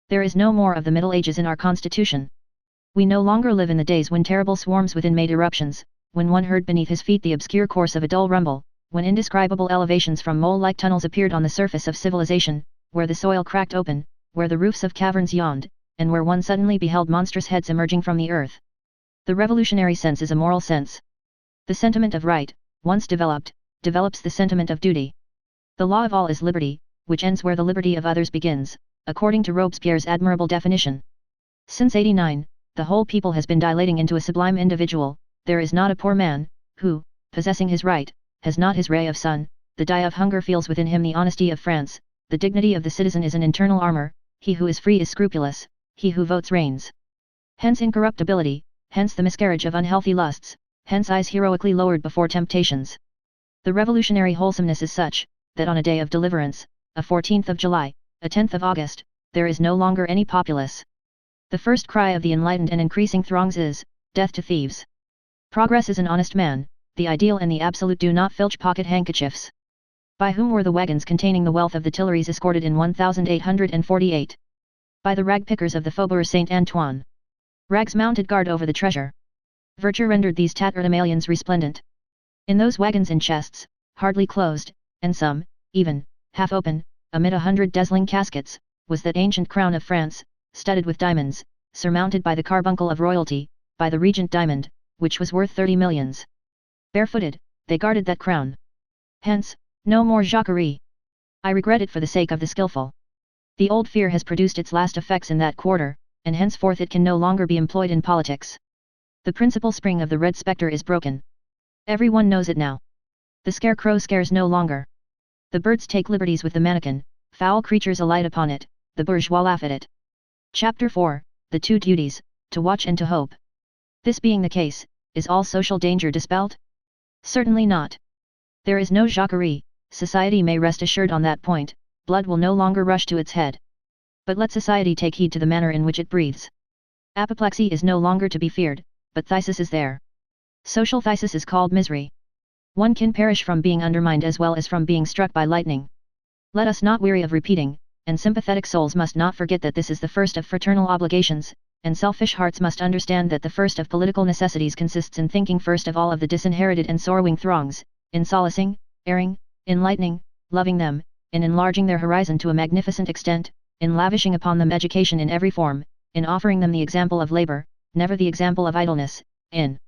There is no more of the Middle Ages in our constitution. We no longer live in the days when terrible swarms within made eruptions, when one heard beneath his feet the obscure course of a dull rumble, when indescribable elevations from mole-like tunnels appeared on the surface of civilization, where the soil cracked open, where the roofs of caverns yawned, and where one suddenly beheld monstrous heads emerging from the earth. The revolutionary sense is a moral sense. The sentiment of right, once developed, develops the sentiment of duty. The law of all is liberty, which ends where the liberty of others begins, according to Robespierre's admirable definition. Since '89, the whole people has been dilating into a sublime individual. There is not a poor man, who, possessing his right, has not his ray of sun. The die of hunger feels within him the honesty of France. The dignity of the citizen is an internal armor. He who is free is scrupulous. He who votes reigns. Hence incorruptibility, hence the miscarriage of unhealthy lusts, hence eyes heroically lowered before temptations. The revolutionary wholesomeness is such, that on a day of deliverance, a 14th of July, a 10th of August, there is no longer any populace. The first cry of the enlightened and increasing throngs is, death to thieves. Progress is an honest man, the ideal and the absolute do not filch pocket handkerchiefs. By whom were the wagons containing the wealth of the Tuileries escorted in 1848? By the rag pickers of the Faubourg Saint-Antoine. Rags mounted guard over the treasure. Verdure rendered these tatterdemalions resplendent. In those wagons and chests, hardly closed, and some, even, half open, amid 100 dazzling caskets, was that ancient crown of France, studded with diamonds, surmounted by the carbuncle of royalty, by the regent diamond, which was worth 30 millions. Barefooted, they guarded that crown. Hence, no more jacquerie. I regret it for the sake of the skillful. The old fear has produced its last effects in that quarter, and henceforth it can no longer be employed in politics. The principal spring of the red spectre is broken. Everyone knows it now. The scarecrow scares no longer. The birds take liberties with the mannequin, foul creatures alight upon it, the bourgeois laugh at it. Chapter 4, The Two Duties, to Watch and to Hope. This being the case, is all social danger dispelled? Certainly not. There is no jacquerie, society may rest assured on that point, blood will no longer rush to its head. But let society take heed to the manner in which it breathes. Apoplexy is no longer to be feared, but phthisis is there. Social phthisis is called misery. One can perish from being undermined as well as from being struck by lightning. Let us not weary of repeating, and sympathetic souls must not forget that this is the first of fraternal obligations, and selfish hearts must understand that the first of political necessities consists in thinking first of all of the disinherited and sorrowing throngs, in solacing, erring, enlightening, loving them, in enlarging their horizon to a magnificent extent, in lavishing upon them education in every form, in offering them the example of labor, never the example of idleness, in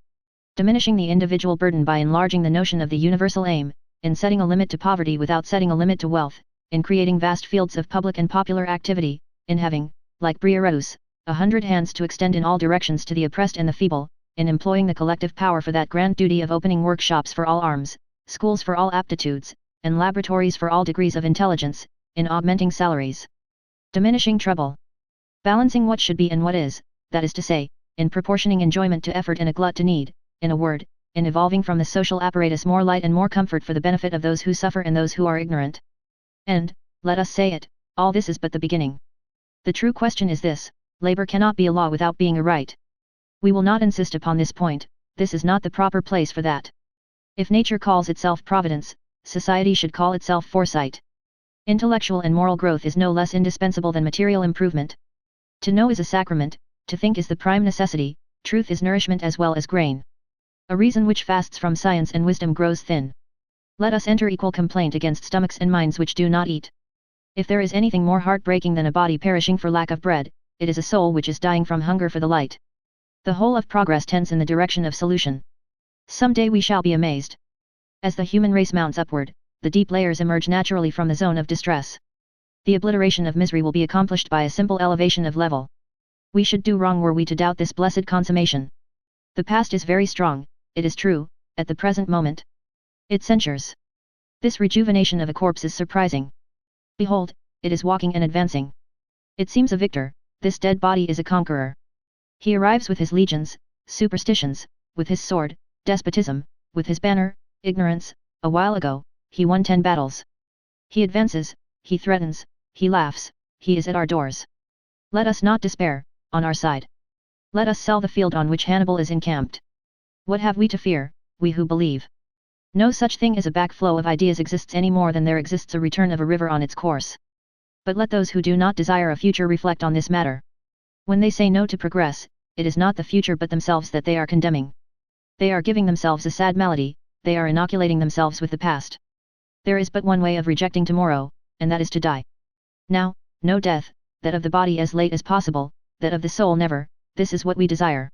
diminishing the individual burden by enlarging the notion of the universal aim, in setting a limit to poverty without setting a limit to wealth, in creating vast fields of public and popular activity, in having, like Briareus, 100 hands to extend in all directions to the oppressed and the feeble, in employing the collective power for that grand duty of opening workshops for all arms, schools for all aptitudes, and laboratories for all degrees of intelligence, in augmenting salaries, diminishing trouble, balancing what should be and what is, that is to say, in proportioning enjoyment to effort and a glut to need, in a word, in evolving from the social apparatus more light and more comfort for the benefit of those who suffer and those who are ignorant. And, let us say it, all this is but the beginning. The true question is this: labor cannot be a law without being a right. We will not insist upon this point, this is not the proper place for that. If nature calls itself providence, society should call itself foresight. Intellectual and moral growth is no less indispensable than material improvement. To know is a sacrament, to think is the prime necessity, truth is nourishment as well as grain. A reason which fasts from science and wisdom grows thin. Let us enter equal complaint against stomachs and minds which do not eat. If there is anything more heartbreaking than a body perishing for lack of bread, it is a soul which is dying from hunger for the light. The whole of progress tends in the direction of solution. Some day we shall be amazed. As the human race mounts upward, the deep layers emerge naturally from the zone of distress. The obliteration of misery will be accomplished by a simple elevation of level. We should do wrong were we to doubt this blessed consummation. The past is very strong, it is true, at the present moment. It censures. This rejuvenation of a corpse is surprising. Behold, it is walking and advancing. It seems a victor, this dead body is a conqueror. He arrives with his legions, superstitions, with his sword, despotism, with his banner, ignorance. A while ago, he won 10 battles. He advances, he threatens, he laughs, he is at our doors. Let us not despair, on our side. Let us sell the field on which Hannibal is encamped. What have we to fear, we who believe? No such thing as a backflow of ideas exists any more than there exists a return of a river on its course. But let those who do not desire a future reflect on this matter. When they say no to progress, it is not the future but themselves that they are condemning. They are giving themselves a sad malady, they are inoculating themselves with the past. There is but one way of rejecting tomorrow, and that is to die. Now, no death, that of the body as late as possible, that of the soul never, this is what we desire.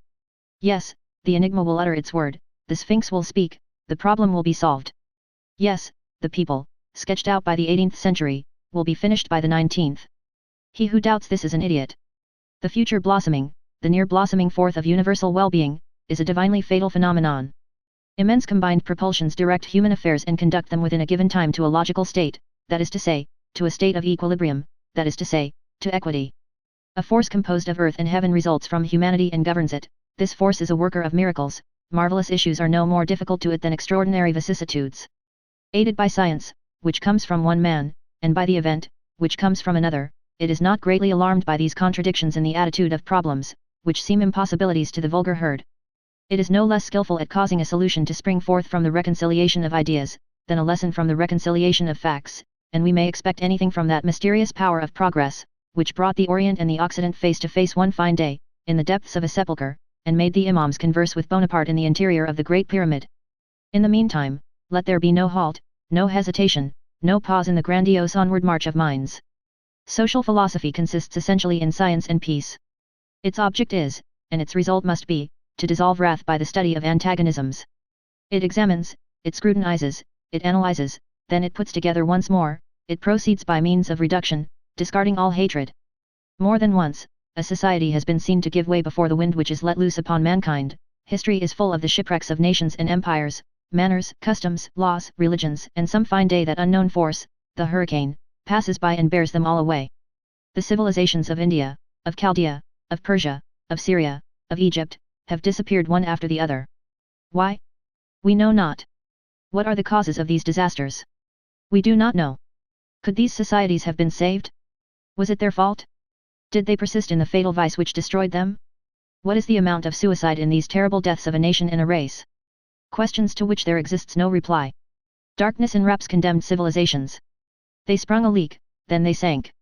Yes, the enigma will utter its word, the Sphinx will speak, the problem will be solved. Yes, the people, sketched out by the 18th century, will be finished by the 19th. He who doubts this is an idiot. The future blossoming, the near blossoming forth of universal well-being, is a divinely fatal phenomenon. Immense combined propulsions direct human affairs and conduct them within a given time to a logical state, that is to say, to a state of equilibrium, that is to say, to equity. A force composed of earth and heaven results from humanity and governs it. This force is a worker of miracles, marvelous issues are no more difficult to it than extraordinary vicissitudes. Aided by science, which comes from one man, and by the event, which comes from another, it is not greatly alarmed by these contradictions in the attitude of problems, which seem impossibilities to the vulgar herd. It is no less skillful at causing a solution to spring forth from the reconciliation of ideas, than a lesson from the reconciliation of facts, and we may expect anything from that mysterious power of progress, which brought the Orient and the Occident face to face one fine day, in the depths of a sepulchre, and made the imams converse with Bonaparte in the interior of the Great Pyramid. In the meantime, let there be no halt, no hesitation, no pause in the grandiose onward march of minds. Social philosophy consists essentially in science and peace. Its object is, and its result must be, to dissolve wrath by the study of antagonisms. It examines, it scrutinizes, it analyzes, then it puts together once more, it proceeds by means of reduction, discarding all hatred. More than once, a society has been seen to give way before the wind which is let loose upon mankind. History is full of the shipwrecks of nations and empires, manners, customs, laws, religions, and some fine day that unknown force, the hurricane, passes by and bears them all away. The civilizations of India, of Chaldea, of Persia, of Syria, of Egypt, have disappeared one after the other. Why? We know not. What are the causes of these disasters? We do not know. Could these societies have been saved? Was it their fault? Did they persist in the fatal vice which destroyed them? What is the amount of suicide in these terrible deaths of a nation and a race? Questions to which there exists no reply. Darkness enwraps condemned civilizations. They sprung a leak, then they sank.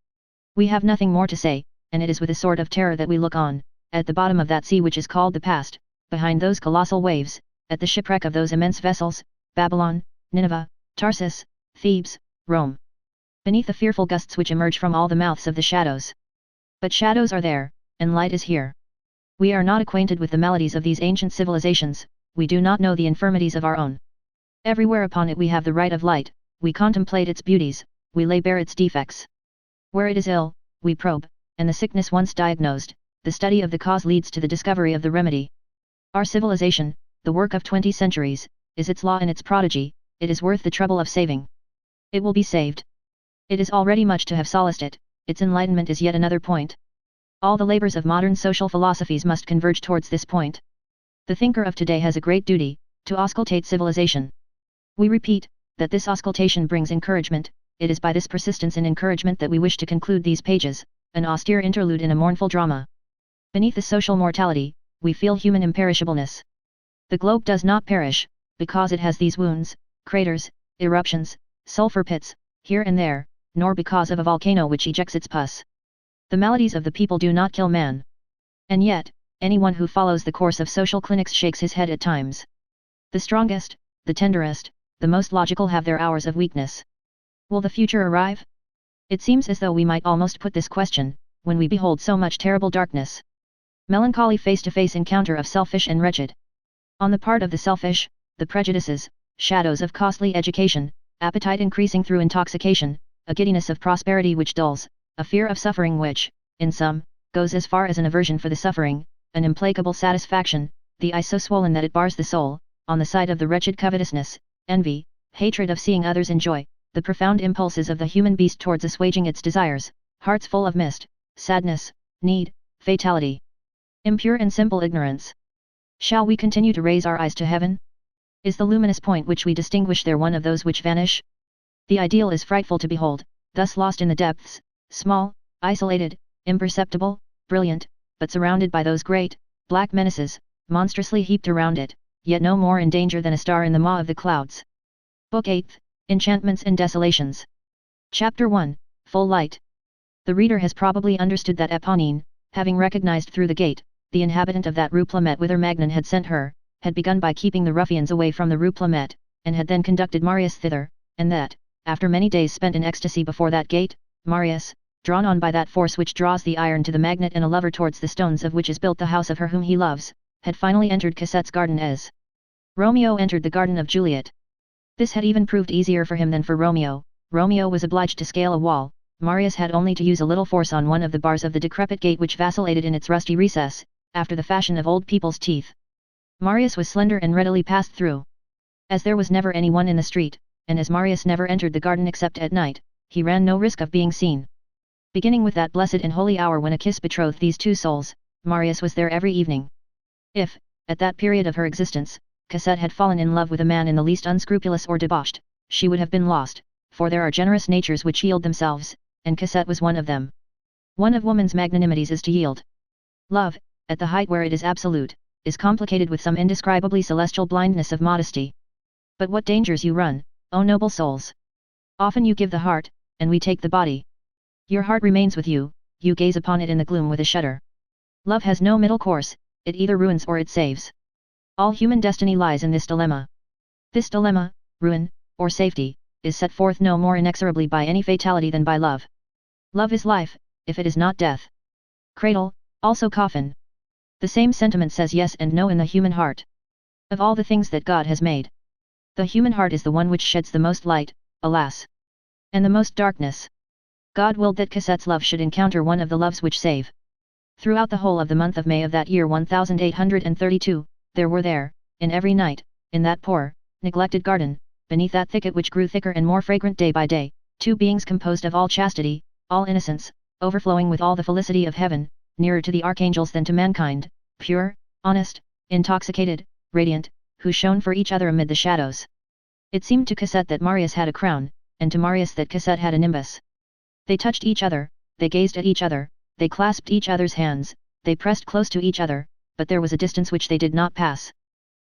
We have nothing more to say, and it is with a sort of terror that we look on, at the bottom of that sea which is called the past, behind those colossal waves, at the shipwreck of those immense vessels, Babylon, Nineveh, Tarsus, Thebes, Rome. Beneath the fearful gusts which emerge from all the mouths of the shadows. But shadows are there, and light is here. We are not acquainted with the maladies of these ancient civilizations, we do not know the infirmities of our own. Everywhere upon it we have the right of light, we contemplate its beauties, we lay bare its defects. Where it is ill, we probe, and the sickness once diagnosed, the study of the cause leads to the discovery of the remedy. Our civilization, the work of 20 centuries, is its law and its prodigy, it is worth the trouble of saving. It will be saved. It is already much to have solaced it, its enlightenment is yet another point. All the labors of modern social philosophies must converge towards this point. The thinker of today has a great duty, to auscultate civilization. We repeat, that this auscultation brings encouragement, it is by this persistence in encouragement that we wish to conclude these pages, an austere interlude in a mournful drama. Beneath the social mortality, we feel human imperishableness. The globe does not perish, because it has these wounds, craters, eruptions, sulfur pits, here and there, nor because of a volcano which ejects its pus. The maladies of the people do not kill man. And yet, anyone who follows the course of social clinics shakes his head at times. The strongest, the tenderest, the most logical have their hours of weakness. Will the future arrive? It seems as though we might almost put this question, when we behold so much terrible darkness. Melancholy face-to-face encounter of selfish and wretched. On the part of the selfish, the prejudices, shadows of costly education, appetite increasing through intoxication, a giddiness of prosperity which dulls, a fear of suffering which, in some, goes as far as an aversion for the suffering, an implacable satisfaction, the eye so swollen that it bars the soul, on the side of the wretched covetousness, envy, hatred of seeing others enjoy, the profound impulses of the human beast towards assuaging its desires, hearts full of mist, sadness, need, fatality. Impure and simple ignorance. Shall we continue to raise our eyes to heaven? Is the luminous point which we distinguish there one of those which vanish? The ideal is frightful to behold, thus lost in the depths, small, isolated, imperceptible, brilliant, but surrounded by those great, black menaces, monstrously heaped around it, yet no more in danger than a star in the maw of the clouds. Book 8, Enchantments and Desolations. Chapter 1, Full Light. The reader has probably understood that Eponine, having recognized through the gate, the inhabitant of that Rue Plumet whither Magnan had sent her, had begun by keeping the ruffians away from the Rue Plumet, and had then conducted Marius thither, and that, after many days spent in ecstasy before that gate, Marius, drawn on by that force which draws the iron to the magnet and a lover towards the stones of which is built the house of her whom he loves, had finally entered Cosette's garden as Romeo entered the garden of Juliet. This had even proved easier for him than for Romeo. Romeo was obliged to scale a wall, Marius had only to use a little force on one of the bars of the decrepit gate which vacillated in its rusty recess, after the fashion of old people's teeth. Marius was slender and readily passed through. As there was never any one in the street, and as Marius never entered the garden except at night, he ran no risk of being seen. Beginning with that blessed and holy hour when a kiss betrothed these two souls, Marius was there every evening. If, at that period of her existence, Cosette had fallen in love with a man in the least unscrupulous or debauched, she would have been lost, for there are generous natures which yield themselves, and Cosette was one of them. One of woman's magnanimities is to yield. Love, at the height where it is absolute, is complicated with some indescribably celestial blindness of modesty. But what dangers you run, O noble souls! Often you give the heart, and we take the body. Your heart remains with you, you gaze upon it in the gloom with a shudder. Love has no middle course, it either ruins or it saves. All human destiny lies in this dilemma. This dilemma, ruin, or safety, is set forth no more inexorably by any fatality than by love. Love is life, if it is not death. Cradle, also coffin. The same sentiment says yes and no in the human heart. Of all the things that God has made, the human heart is the one which sheds the most light, alas, and the most darkness. God willed that Cosette's love should encounter one of the loves which save. Throughout the whole of the month of May of that year 1832, there were there, in every night, in that poor, neglected garden, beneath that thicket which grew thicker and more fragrant day by day, two beings composed of all chastity, all innocence, overflowing with all the felicity of heaven, nearer to the archangels than to mankind, pure, honest, intoxicated, radiant, who shone for each other amid the shadows. It seemed to Cosette that Marius had a crown, and to Marius that Cosette had a nimbus. They touched each other, they gazed at each other, they clasped each other's hands, they pressed close to each other, but there was a distance which they did not pass.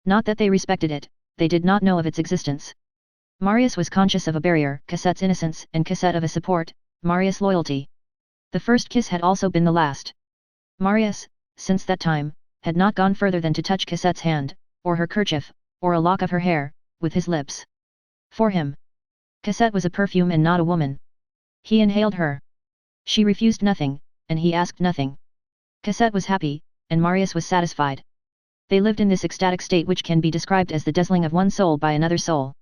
Not that they respected it, they did not know of its existence. Marius was conscious of a barrier, Cosette's innocence, and Cosette of a support, Marius' loyalty. The first kiss had also been the last. Marius, since that time, had not gone further than to touch Cosette's hand, or her kerchief, or a lock of her hair, with his lips. For him, Cosette was a perfume and not a woman. He inhaled her. She refused nothing, and he asked nothing. Cosette was happy, and Marius was satisfied. They lived in this ecstatic state which can be described as the dazzling of one soul by another soul.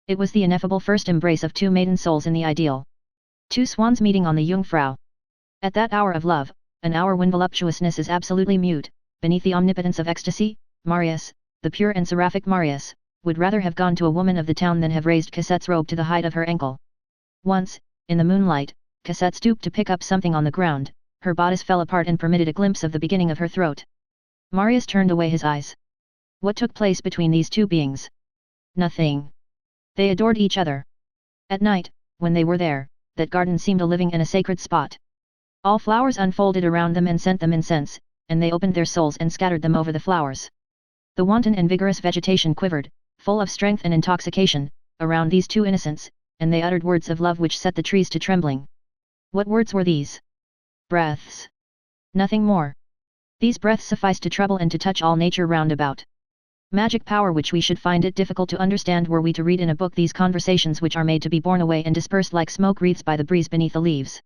It was the ineffable first embrace of two maiden souls in the ideal. Two swans meeting on the Jungfrau. At that hour of love, an hour when voluptuousness is absolutely mute, beneath the omnipotence of ecstasy, Marius, the pure and seraphic Marius, would rather have gone to a woman of the town than have raised Cosette's robe to the height of her ankle. Once, in the moonlight, Cosette stooped to pick up something on the ground, her bodice fell apart and permitted a glimpse of the beginning of her throat. Marius turned away his eyes. What took place between these two beings? Nothing. They adored each other. At night, when they were there, that garden seemed a living and a sacred spot. All flowers unfolded around them and sent them incense, and they opened their souls and scattered them over the flowers. The wanton and vigorous vegetation quivered, full of strength and intoxication, around these two innocents, and they uttered words of love which set the trees to trembling. What words were these? Breaths. Nothing more. These breaths sufficed to trouble and to touch all nature round about. Magic power which we should find it difficult to understand were we to read in a book these conversations which are made to be borne away and dispersed like smoke wreaths by the breeze beneath the leaves.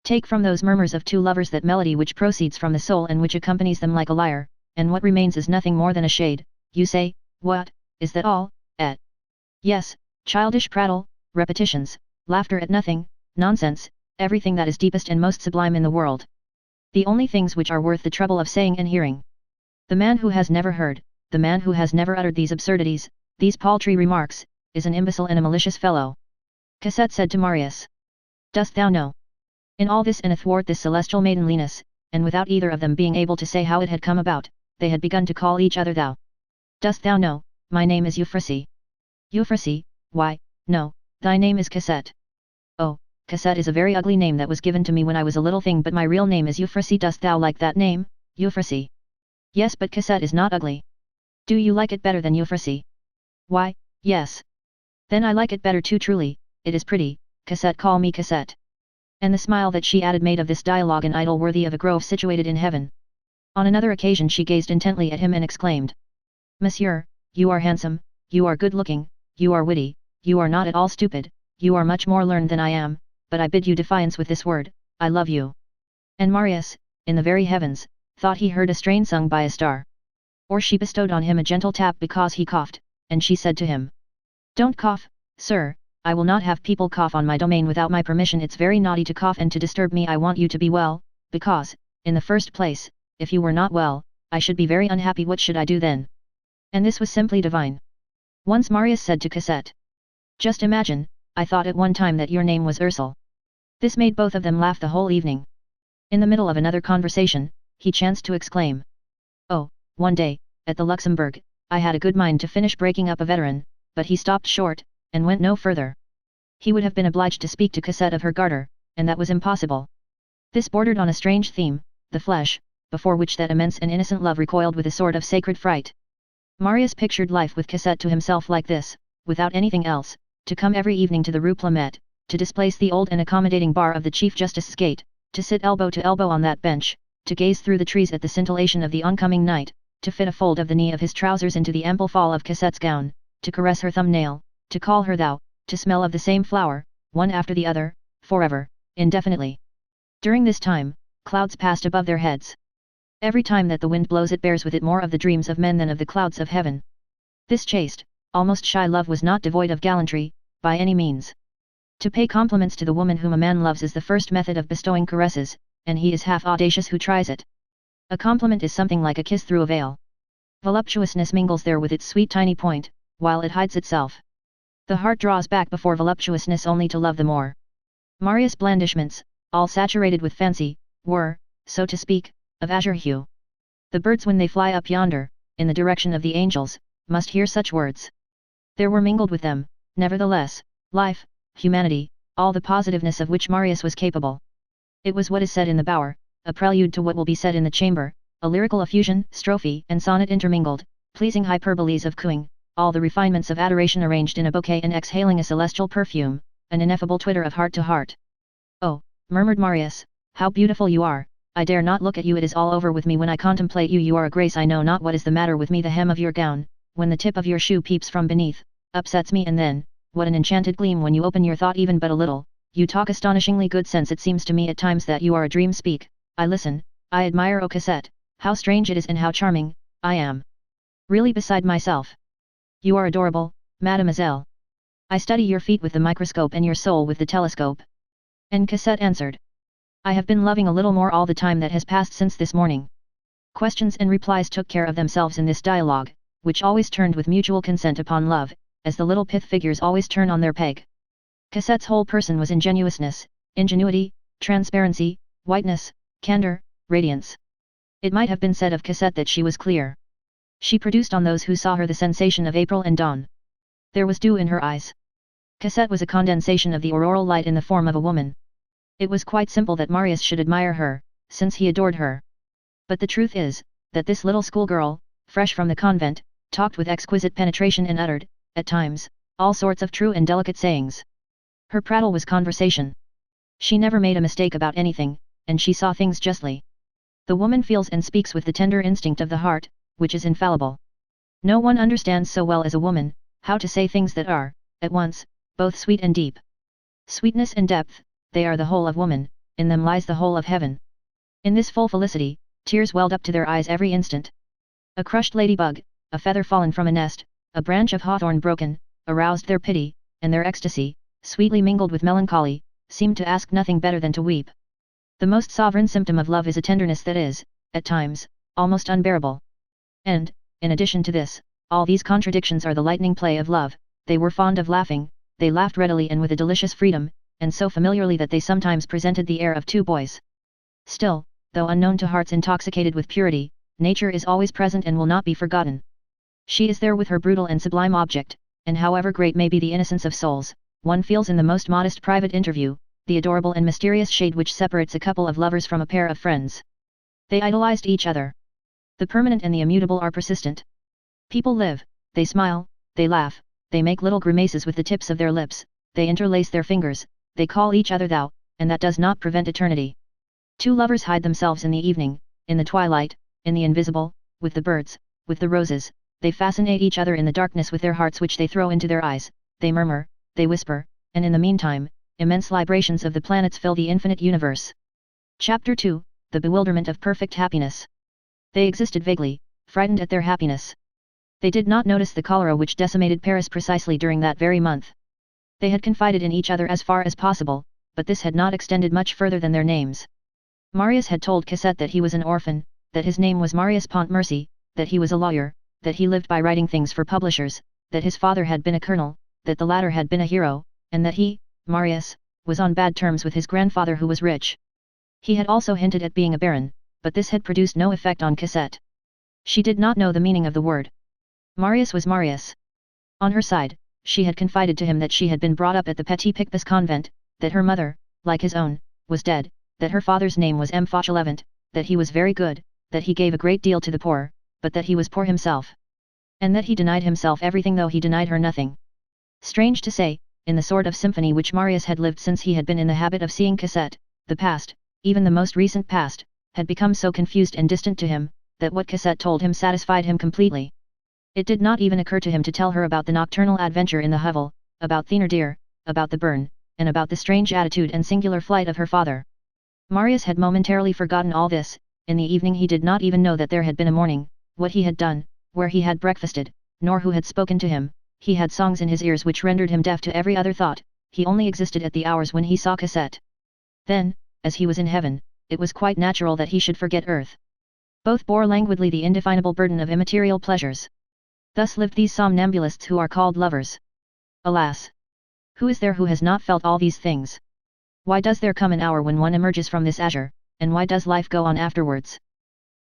Take from those murmurs of two lovers that melody which proceeds from the soul and which accompanies them like a lyre, and what remains is nothing more than a shade. You say, what, is that all, et? Yes, childish prattle, repetitions, laughter at nothing, nonsense, everything that is deepest and most sublime in the world. The only things which are worth the trouble of saying and hearing. The man who has never heard, the man who has never uttered these absurdities, these paltry remarks, is an imbecile and a malicious fellow. Cosette said to Marius. Dost thou know? In all this and athwart this celestial maidenliness, and without either of them being able to say how it had come about, they had begun to call each other thou. Dost thou know, my name is Euphrasie. Euphrasie, why, no, thy name is Cosette. Oh, Cosette is a very ugly name that was given to me when I was a little thing, but my real name is Euphrasie. Dost thou like that name, Euphrasie? Yes, but Cosette is not ugly. Do you like it better than Euphrasie? Why, yes. Then I like it better too. Truly, it is pretty. Cosette, call me Cosette. And the smile that she added made of this dialogue an idyll worthy of a grove situated in heaven. On another occasion she gazed intently at him and exclaimed, Monsieur, you are handsome, you are good-looking, you are witty, you are not at all stupid, you are much more learned than I am, but I bid you defiance with this word, I love you. And Marius, in the very heavens, thought he heard a strain sung by a star. Or she bestowed on him a gentle tap because he coughed, and she said to him, Don't cough, sir, I will not have people cough on my domain without my permission. It's very naughty to cough and to disturb me. I want you to be well, because, in the first place, if you were not well, I should be very unhappy. What should I do then? And this was simply divine. Once Marius said to Cosette, Just imagine, I thought at one time that your name was Ursule. This made both of them laugh the whole evening. In the middle of another conversation, he chanced to exclaim, Oh, one day, at the Luxembourg, I had a good mind to finish breaking up a veteran, but he stopped short, and went no further. He would have been obliged to speak to Cosette of her garter, and that was impossible. This bordered on a strange theme, the flesh, before which that immense and innocent love recoiled with a sort of sacred fright. Marius pictured life with Cosette to himself like this, without anything else, to come every evening to the Rue Plumet, to displace the old and accommodating bar of the Chief Justice's gate, to sit elbow to elbow on that bench, to gaze through the trees at the scintillation of the oncoming night, to fit a fold of the knee of his trousers into the ample fall of Cosette's gown, to caress her thumbnail, to call her thou, to smell of the same flower, one after the other, forever, indefinitely. During this time, clouds passed above their heads. Every time that the wind blows it bears with it more of the dreams of men than of the clouds of heaven. This chaste, almost shy love was not devoid of gallantry, by any means. To pay compliments to the woman whom a man loves is the first method of bestowing caresses, and he is half audacious who tries it. A compliment is something like a kiss through a veil. Voluptuousness mingles there with its sweet tiny point, while it hides itself. The heart draws back before voluptuousness only to love the more. Marius' blandishments, all saturated with fancy, were, so to speak, of azure hue. The birds when they fly up yonder, in the direction of the angels, must hear such words. There were mingled with them, nevertheless, life, humanity, all the positiveness of which Marius was capable. It was what is said in the bower, a prelude to what will be said in the chamber, a lyrical effusion, strophe and sonnet intermingled, pleasing hyperboles of cooing, all the refinements of adoration arranged in a bouquet and exhaling a celestial perfume, an ineffable twitter of heart to heart. Oh, murmured Marius, how beautiful you are! I dare not look at you, it is all over with me when I contemplate you, you are a grace, I know not what is the matter with me, the hem of your gown, when the tip of your shoe peeps from beneath, upsets me, and then, what an enchanted gleam when you open your thought even but a little, you talk astonishingly good sense, it seems to me at times that you are a dream, speak, I listen, I admire, oh Cosette, how strange it is and how charming, I am really beside myself. You are adorable, mademoiselle. I study your feet with the microscope and your soul with the telescope. And Cosette answered, I have been loving a little more all the time that has passed since this morning. Questions and replies took care of themselves in this dialogue, which always turned with mutual consent upon love, as the little pith figures always turn on their peg. Cosette's whole person was ingenuousness, ingenuity, transparency, whiteness, candor, radiance. It might have been said of Cosette that she was clear. She produced on those who saw her the sensation of April and dawn. There was dew in her eyes. Cosette was a condensation of the auroral light in the form of a woman. It was quite simple that Marius should admire her, since he adored her. But the truth is, that this little schoolgirl, fresh from the convent, talked with exquisite penetration and uttered, at times, all sorts of true and delicate sayings. Her prattle was conversation. She never made a mistake about anything, and she saw things justly. The woman feels and speaks with the tender instinct of the heart, which is infallible. No one understands so well as a woman, how to say things that are, at once, both sweet and deep. Sweetness and depth, they are the whole of woman, in them lies the whole of heaven. In this full felicity, tears welled up to their eyes every instant. A crushed ladybug, a feather fallen from a nest, a branch of hawthorn broken, aroused their pity, and their ecstasy, sweetly mingled with melancholy, seemed to ask nothing better than to weep. The most sovereign symptom of love is a tenderness that is, at times, almost unbearable. And, in addition to this, all these contradictions are the lightning play of love. They were fond of laughing, they laughed readily and with a delicious freedom, and so familiarly that they sometimes presented the air of two boys. Still, though unknown to hearts intoxicated with purity, nature is always present and will not be forgotten. She is there with her brutal and sublime object, and however great may be the innocence of souls, one feels in the most modest private interview, the adorable and mysterious shade which separates a couple of lovers from a pair of friends. They idolized each other. The permanent and the immutable are persistent. People live, they smile, they laugh, they make little grimaces with the tips of their lips, they interlace their fingers, they call each other thou, and that does not prevent eternity. Two lovers hide themselves in the evening, in the twilight, in the invisible, with the birds, with the roses, they fascinate each other in the darkness with their hearts which they throw into their eyes, they murmur, they whisper, and in the meantime, immense librations of the planets fill the infinite universe. Chapter 2, The Bewilderment of Perfect Happiness. They existed vaguely, frightened at their happiness. They did not notice the cholera which decimated Paris precisely during that very month. They had confided in each other as far as possible, but this had not extended much further than their names. Marius had told Cosette that he was an orphan, that his name was Marius Pontmercy, that he was a lawyer, that he lived by writing things for publishers, that his father had been a colonel, that the latter had been a hero, and that he, Marius, was on bad terms with his grandfather who was rich. He had also hinted at being a baron, but this had produced no effect on Cosette. She did not know the meaning of the word. Marius was Marius. On her side, she had confided to him that she had been brought up at the Petit Picpus convent, that her mother, like his own, was dead, that her father's name was M. Fauchelevent, that he was very good, that he gave a great deal to the poor, but that he was poor himself. And that he denied himself everything though he denied her nothing. Strange to say, in the sort of symphony which Marius had lived since he had been in the habit of seeing Cosette, the past, even the most recent past, had become so confused and distant to him, that what Cassette told him satisfied him completely. It did not even occur to him to tell her about the nocturnal adventure in the hovel, about Thénardier, about the burn, and about the strange attitude and singular flight of her father. Marius had momentarily forgotten all this. In the evening he did not even know that there had been a morning, what he had done, where he had breakfasted, nor who had spoken to him. He had songs in his ears which rendered him deaf to every other thought. He only existed at the hours when he saw Cassette. Then, as he was in heaven, it was quite natural that he should forget earth. Both bore languidly the indefinable burden of immaterial pleasures. Thus lived these somnambulists who are called lovers. Alas! Who is there who has not felt all these things? Why does there come an hour when one emerges from this azure, and why does life go on afterwards?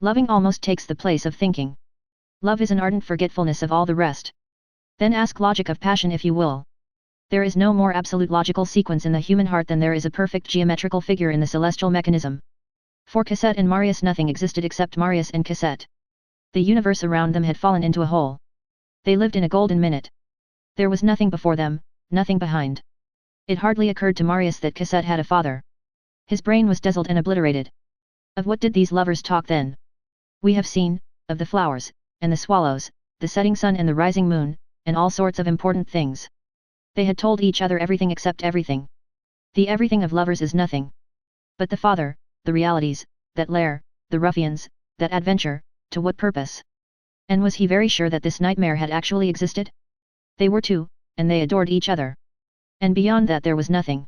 Loving almost takes the place of thinking. Love is an ardent forgetfulness of all the rest. Then ask logic of passion if you will. There is no more absolute logical sequence in the human heart than there is a perfect geometrical figure in the celestial mechanism. For Cassette and Marius nothing existed except Marius and Cassette. The universe around them had fallen into a hole. They lived in a golden minute. There was nothing before them, nothing behind. It hardly occurred to Marius that Cassette had a father. His brain was dazzled and obliterated. Of what did these lovers talk then? We have seen, of the flowers, and the swallows, the setting sun and the rising moon, and all sorts of important things. They had told each other everything except everything. The everything of lovers is nothing. But the father, the realities, that lair, the ruffians, that adventure, to what purpose? And was he very sure that this nightmare had actually existed? They were two, and they adored each other. And beyond that there was nothing.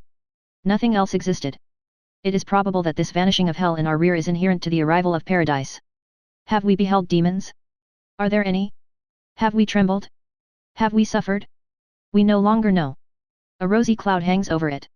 Nothing else existed. It is probable that this vanishing of hell in our rear is inherent to the arrival of paradise. Have we beheld demons? Are there any? Have we trembled? Have we suffered? We no longer know. A rosy cloud hangs over it.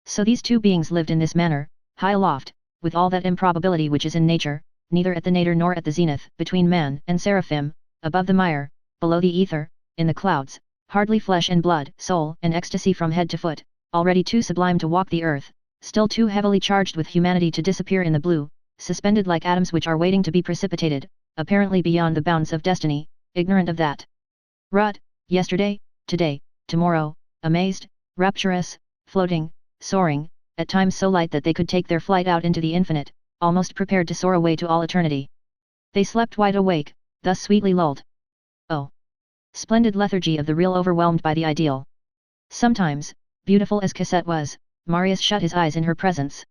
So these two beings lived in this manner, high aloft, with all that improbability which is in nature, neither at the nadir nor at the zenith, between man and seraphim, above the mire, below the ether, in the clouds, hardly flesh and blood, soul and ecstasy from head to foot, already too sublime to walk the earth, still too heavily charged with humanity to disappear in the blue, suspended like atoms which are waiting to be precipitated, apparently beyond the bounds of destiny, ignorant of that. Rut, yesterday, today, tomorrow, amazed, rapturous, floating, soaring, at times so light that they could take their flight out into the infinite, almost prepared to soar away to all eternity. They slept wide awake, thus sweetly lulled. Oh! Splendid lethargy of the real overwhelmed by the ideal. Sometimes, beautiful as Cassette was, Marius shut his eyes in her presence.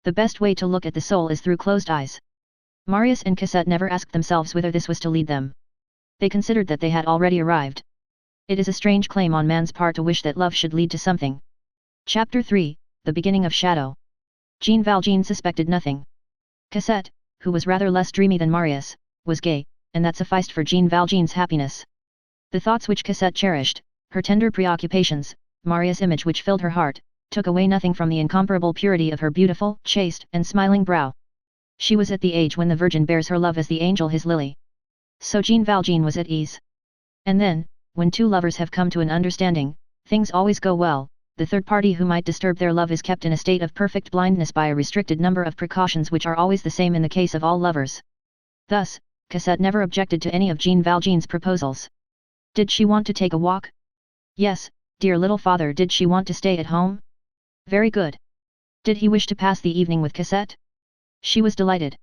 The best way to look at the soul is through closed eyes. Marius and Cassette never asked themselves whither this was to lead them. They considered that they had already arrived. It is a strange claim on man's part to wish that love should lead to something. Chapter 3, The Beginning of Shadow. Jean Valjean suspected nothing. Cassette, who was rather less dreamy than Marius, was gay, and that sufficed for Jean Valjean's happiness. The thoughts which Cassette cherished, her tender preoccupations, Marius' image which filled her heart, took away nothing from the incomparable purity of her beautiful, chaste, and smiling brow. She was at the age when the Virgin bears her love as the angel his lily. So Jean Valjean was at ease. And then, when two lovers have come to an understanding, things always go well. The third party who might disturb their love is kept in a state of perfect blindness by a restricted number of precautions which are always the same in the case of all lovers. Thus, Cassette never objected to any of Jean Valjean's proposals. Did she want to take a walk? Yes, dear little father. Did she want to stay at home? Very good. Did he wish to pass the evening with Cassette? She was delighted.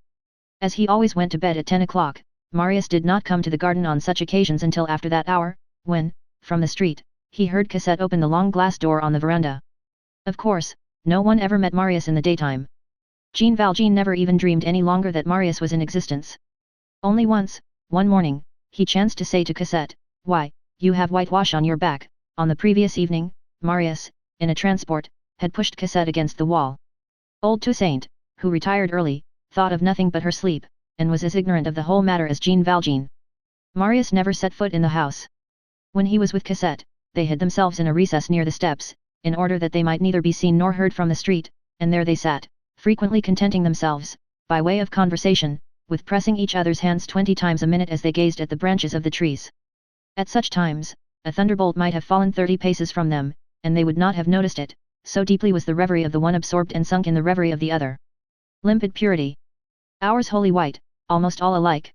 As he always went to bed at 10 o'clock, Marius did not come to the garden on such occasions until after that hour, when, from the street, he heard Cassette open the long glass door on the veranda. Of course, no one ever met Marius in the daytime. Jean Valjean never even dreamed any longer that Marius was in existence. Only once, one morning, he chanced to say to Cassette, "Why, you have whitewash on your back." On the previous evening, Marius, in a transport, had pushed Cassette against the wall. Old Toussaint, who retired early, thought of nothing but her sleep, and was as ignorant of the whole matter as Jean Valjean. Marius never set foot in the house. When he was with Cassette, they hid themselves in a recess near the steps, in order that they might neither be seen nor heard from the street, and there they sat, frequently contenting themselves, by way of conversation, with pressing each other's hands 20 times a minute as they gazed at the branches of the trees. At such times, a thunderbolt might have fallen 30 paces from them, and they would not have noticed it, so deeply was the reverie of the one absorbed and sunk in the reverie of the other. Limpid purity. Ours wholly white, almost all alike.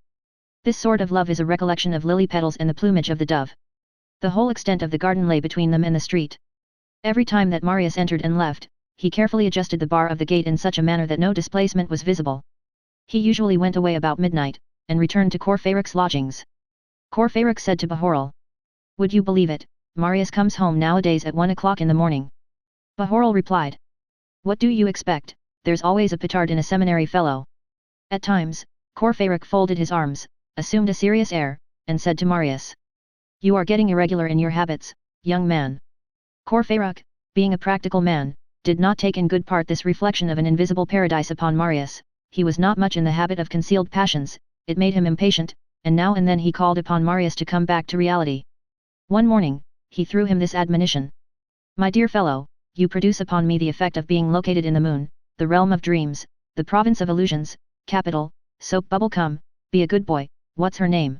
This sort of love is a recollection of lily petals and the plumage of the dove. The whole extent of the garden lay between them and the street. Every time that Marius entered and left, he carefully adjusted the bar of the gate in such a manner that no displacement was visible. He usually went away about midnight, and returned to Courfeyrac's lodgings. Courfeyrac said to Bahorel. Would you believe it, Marius comes home nowadays at 1 o'clock in the morning. Bahorel replied. What do you expect, there's always a petard in a seminary fellow. At times, Courfeyrac folded his arms, assumed a serious air, and said to Marius. You are getting irregular in your habits, young man. Courfeyrac, being a practical man, did not take in good part this reflection of an invisible paradise upon Marius. He was not much in the habit of concealed passions, it made him impatient, and now and then he called upon Marius to come back to reality. One morning, he threw him this admonition. My dear fellow, you produce upon me the effect of being located in the moon, the realm of dreams, the province of illusions, capital, soap bubble come, be a good boy, what's her name?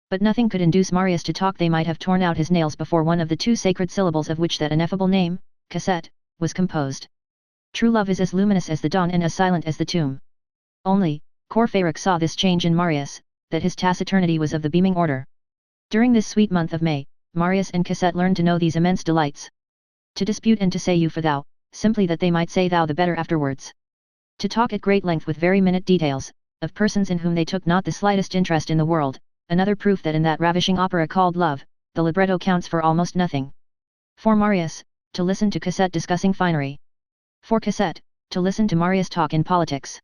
But nothing could induce Marius to talk. They might have torn out his nails before one of the two sacred syllables of which that ineffable name, Cosette, was composed. True love is as luminous as the dawn and as silent as the tomb. Only, Courfeyrac saw this change in Marius, that his taciturnity was of the beaming order. During this sweet month of May, Marius and Cosette learned to know these immense delights. To dispute and to say you for thou, simply that they might say thou the better afterwards. To talk at great length with very minute details, of persons in whom they took not the slightest interest in the world, another proof that in that ravishing opera called love, the libretto counts for almost nothing. For Marius, to listen to Cosette discussing finery. For Cosette, to listen to Marius talk in politics.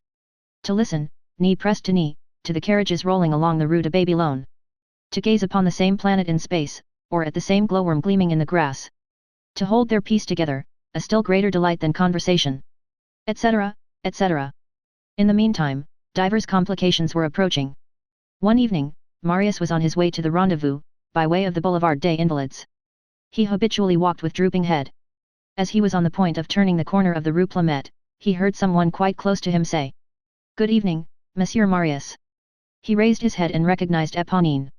To listen, knee pressed to knee, to the carriages rolling along the Rue de Babylone. To gaze upon the same planet in space, or at the same glowworm gleaming in the grass. To hold their peace together, a still greater delight than conversation. Etc., etc. In the meantime, divers complications were approaching. One evening, Marius was on his way to the rendezvous, by way of the Boulevard des Invalides. He habitually walked with drooping head. As he was on the point of turning the corner of the Rue Plumet, he heard someone quite close to him say, Good evening, Monsieur Marius. He raised his head and recognized Éponine.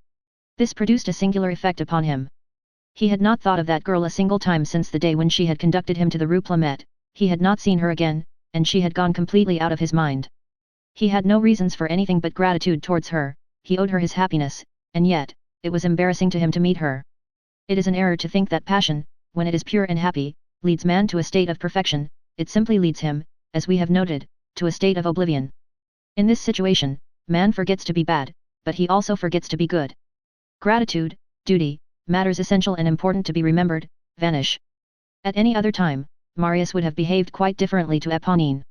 This produced a singular effect upon him. He had not thought of that girl a single time since the day when she had conducted him to the Rue Plumet. He had not seen her again, and she had gone completely out of his mind. He had no reasons for anything but gratitude towards her, he owed her his happiness, and yet, it was embarrassing to him to meet her. It is an error to think that passion, when it is pure and happy, leads man to a state of perfection. It simply leads him, as we have noted, to a state of oblivion. In this situation, man forgets to be bad, but he also forgets to be good. Gratitude, duty, matters essential and important to be remembered, vanish. At any other time, Marius would have behaved quite differently to Éponine.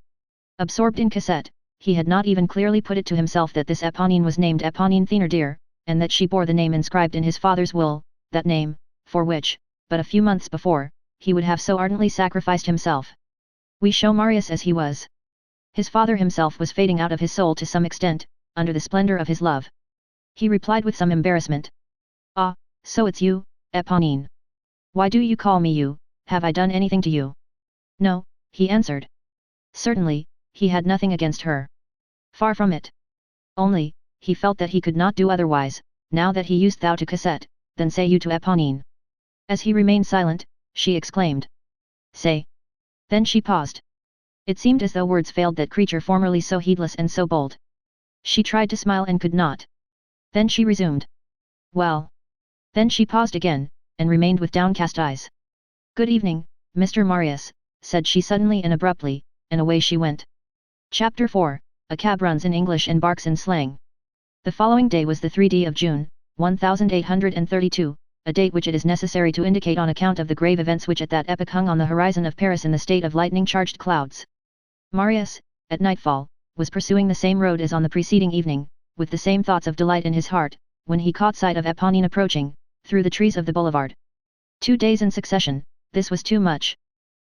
Absorbed in Cosette, he had not even clearly put it to himself that this Éponine was named Éponine Thénardier, and that she bore the name inscribed in his father's will, that name, for which, but a few months before, he would have so ardently sacrificed himself. We show Marius as he was. His father himself was fading out of his soul to some extent, under the splendor of his love. He replied with some embarrassment. Ah, so it's you, Éponine. Why do you call me you, have I done anything to you? No, he answered. Certainly, he had nothing against her. Far from it. Only, he felt that he could not do otherwise, now that he used thou to Cosette, than say you to Éponine. As he remained silent, she exclaimed. Say. Then she paused. It seemed as though words failed that creature formerly so heedless and so bold. She tried to smile and could not. Then she resumed. Well. Then she paused again, and remained with downcast eyes. Good evening, Mr. Marius, said she suddenly and abruptly, and away she went. Chapter 4, A cab runs in English and barks in slang. The following day was the 3d of June, 1832, a date which it is necessary to indicate on account of the grave events which at that epoch hung on the horizon of Paris in the state of lightning-charged clouds. Marius, at nightfall, was pursuing the same road as on the preceding evening, with the same thoughts of delight in his heart, when he caught sight of Éponine approaching, through the trees of the boulevard. 2 days in succession, this was too much.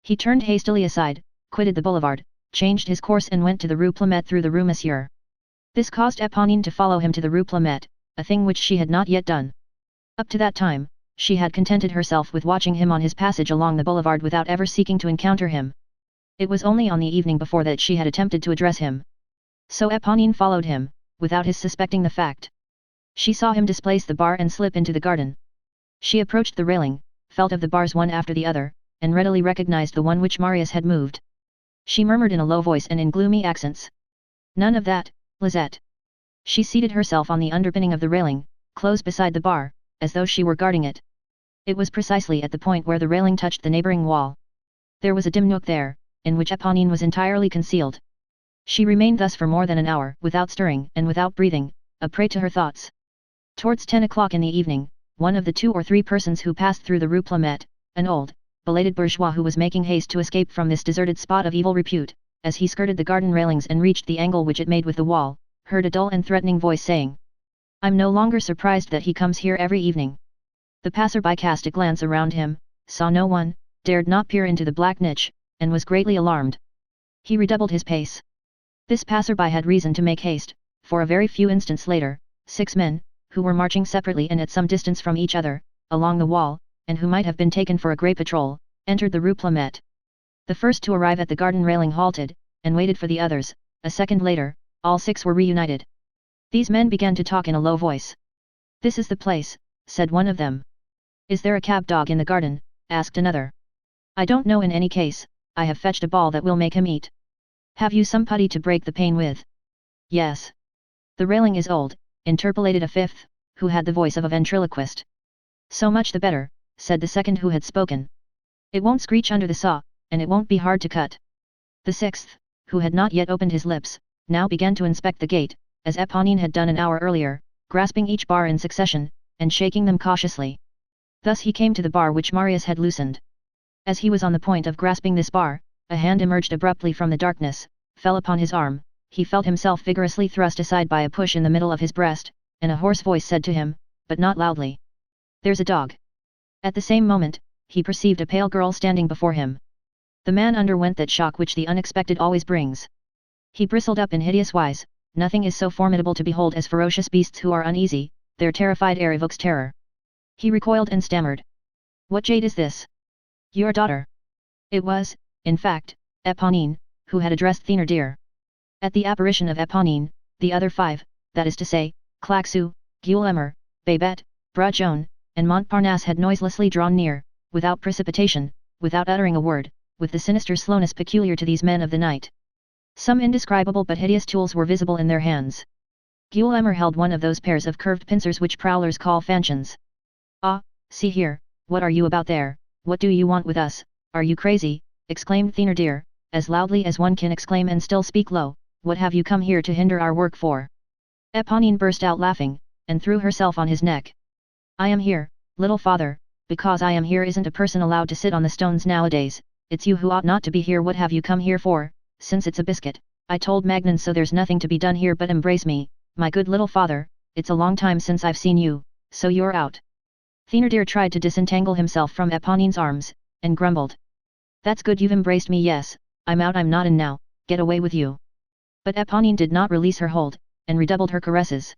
He turned hastily aside, quitted the boulevard, changed his course and went to the Rue Plumet through the Rue Monsieur. This caused Éponine to follow him to the Rue Plumet, a thing which she had not yet done. Up to that time, she had contented herself with watching him on his passage along the boulevard without ever seeking to encounter him. It was only on the evening before that she had attempted to address him. So Éponine followed him, without his suspecting the fact. She saw him displace the bar and slip into the garden. She approached the railing, felt of the bars one after the other, and readily recognized the one which Marius had moved. She murmured in a low voice and in gloomy accents. None of that, Lisette. She seated herself on the underpinning of the railing, close beside the bar, as though she were guarding it. It was precisely at the point where the railing touched the neighboring wall. There was a dim nook there, in which Eponine was entirely concealed. She remained thus for more than an hour, without stirring and without breathing, a prey to her thoughts. Towards 10 o'clock in the evening, one of the 2 or 3 persons who passed through the Rue Plumet, an old, belated bourgeois who was making haste to escape from this deserted spot of evil repute, as he skirted the garden railings and reached the angle which it made with the wall, heard a dull and threatening voice saying, "I'm no longer surprised that he comes here every evening." The passerby cast a glance around him, saw no one, dared not peer into the black niche, and was greatly alarmed. He redoubled his pace. This passerby had reason to make haste, for a very few instants later, 6 men, who were marching separately and at some distance from each other, along the wall, and who might have been taken for a grey patrol, entered the Rue Plumet. The first to arrive at the garden railing halted, and waited for the others. A second later, all 6 were reunited. These men began to talk in a low voice. "This is the place," said one of them. "Is there a cab dog in the garden?" asked another. "I don't know in any case, I have fetched a ball that will make him eat." "Have you some putty to break the pane with?" "Yes." "The railing is old," interpolated a fifth, who had the voice of a ventriloquist. "So much the better," said the second who had spoken. "It won't screech under the saw, and it won't be hard to cut." The sixth, who had not yet opened his lips, now began to inspect the gate, as Eponine had done an hour earlier, grasping each bar in succession, and shaking them cautiously. Thus he came to the bar which Marius had loosened. As he was on the point of grasping this bar, a hand emerged abruptly from the darkness, fell upon his arm, he felt himself vigorously thrust aside by a push in the middle of his breast, and a hoarse voice said to him, but not loudly, "There's a dog." At the same moment, he perceived a pale girl standing before him. The man underwent that shock which the unexpected always brings. He bristled up in hideous wise. Nothing is so formidable to behold as ferocious beasts who are uneasy, their terrified air evokes terror. He recoiled and stammered. "What jade is this?" "Your daughter." It was, in fact, Eponine, who had addressed Thénardier. At the apparition of Eponine, the other 5, that is to say, Claquesous, Gueulemer, Babette, Brajon, and Montparnasse had noiselessly drawn near, without precipitation, without uttering a word, with the sinister slowness peculiar to these men of the night. Some indescribable but hideous tools were visible in their hands. Gueulemer held one of those pairs of curved pincers which prowlers call fanchons. "Ah, see here, what are you about there, what do you want with us, are you crazy?" exclaimed Thénardier, as loudly as one can exclaim and still speak low, "what have you come here to hinder our work for?" Eponine burst out laughing, and threw herself on his neck. "I am here, little father, because I am here isn't a person allowed to sit on the stones nowadays, it's you who ought not to be here. What have you come here for, since it's a biscuit? I told Magnan so there's nothing to be done here but embrace me, my good little father, it's a long time since I've seen you, so you're out." Thénardier tried to disentangle himself from Eponine's arms, and grumbled. "That's good, you've embraced me. Yes, I'm out, I'm not in now, get away with you." But Eponine did not release her hold, and redoubled her caresses.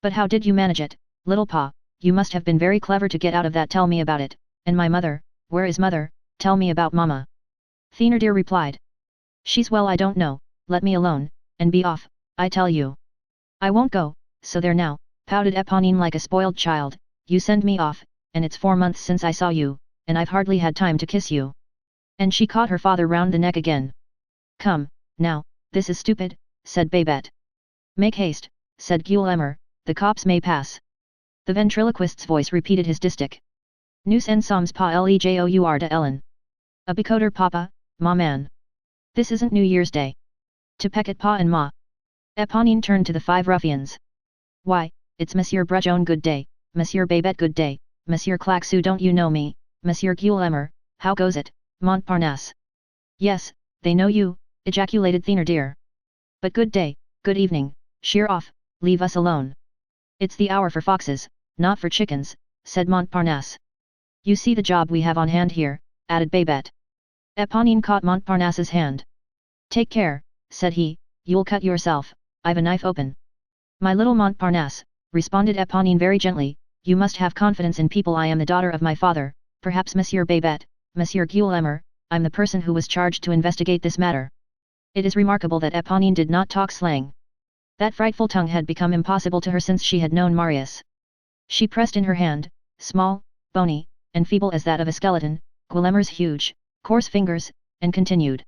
"But how did you manage it, little pa? You must have been very clever to get out of that. Tell me about it. And my mother, where is mother? Tell me about mamma." Thénardier replied. "She's well, I don't know, let me alone, and be off, I tell you." "I won't go, so there now," pouted Eponine like a spoiled child, "you send me off, and it's 4 months since I saw you, and I've hardly had time to kiss you." And she caught her father round the neck again. "Come, now, this is stupid," said Babette. "Make haste," said Gueulemer, "the cops may pass." The ventriloquist's voice repeated his distich. "Nous en sommes pas lejour de Ellen. A bicoder papa, ma man. This isn't New Year's Day. To peck at pa and ma." Eponine turned to the 5 ruffians. "Why, it's Monsieur Brajon, good day, Monsieur Babette, good day, Monsieur Claquesous, don't you know me, Monsieur Gueulemer, how goes it, Montparnasse?" "Yes, they know you," ejaculated Thénardier. "But good day, good evening, sheer off, leave us alone." "It's the hour for foxes, not for chickens," said Montparnasse. "You see the job we have on hand here," added Babette. Eponine caught Montparnasse's hand. "Take care," said he, "you'll cut yourself, I've a knife open." "My little Montparnasse," responded Eponine very gently, "you must have confidence in people. I am the daughter of my father, perhaps Monsieur Babette, Monsieur Gueulemer, I'm the person who was charged to investigate this matter." It is remarkable that Eponine did not talk slang. That frightful tongue had become impossible to her since she had known Marius. She pressed in her hand, small, bony, and feeble as that of a skeleton, Gueulemer's huge, coarse fingers, and continued.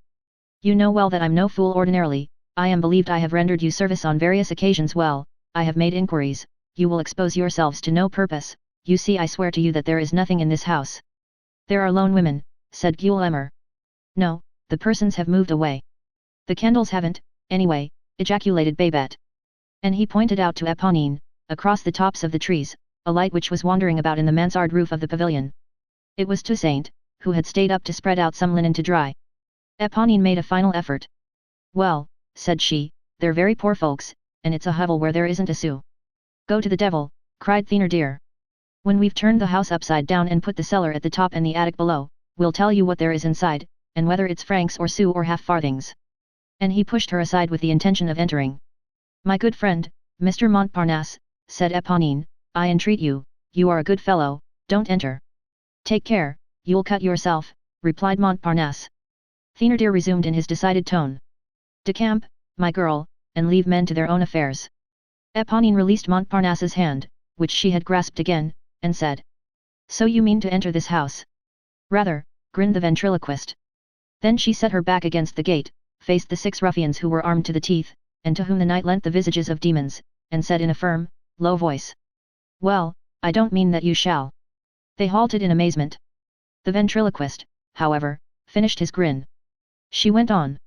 "You know well that I'm no fool ordinarily, I am believed I have rendered you service on various occasions. Well, I have made inquiries, you will expose yourselves to no purpose, you see I swear to you that there is nothing in this house." "There are lone women," said Gueulemer. "No, the persons have moved away. The candles haven't, anyway, ejaculated Babette. And he pointed out to Eponine, across the tops of the trees, a light which was wandering about in the mansard roof of the pavilion. It was Toussaint, who had stayed up to spread out some linen to dry. Eponine made a final effort. Well, said she, they're very poor folks, and it's a hovel where there isn't a sou. Go to the devil, cried Thénardier. When we've turned the house upside down and put the cellar at the top and the attic below, we'll tell you what there is inside, and whether it's francs or sous or half-farthings. And he pushed her aside with the intention of entering. My good friend, Mr. Montparnasse, said Eponine, I entreat you, you are a good fellow, don't enter. Take care, you'll cut yourself, replied Montparnasse. Thénardier resumed in his decided tone. Decamp, my girl, and leave men to their own affairs. Eponine released Montparnasse's hand, which she had grasped again, and said. So you mean to enter this house? Rather, grinned the ventriloquist. Then she set her back against the gate, faced the 6 ruffians who were armed to the teeth, and to whom the night lent the visages of demons, and said in a firm, low voice. Well, I don't mean that you shall. They halted in amazement. The ventriloquist, however, finished his grin. She went on.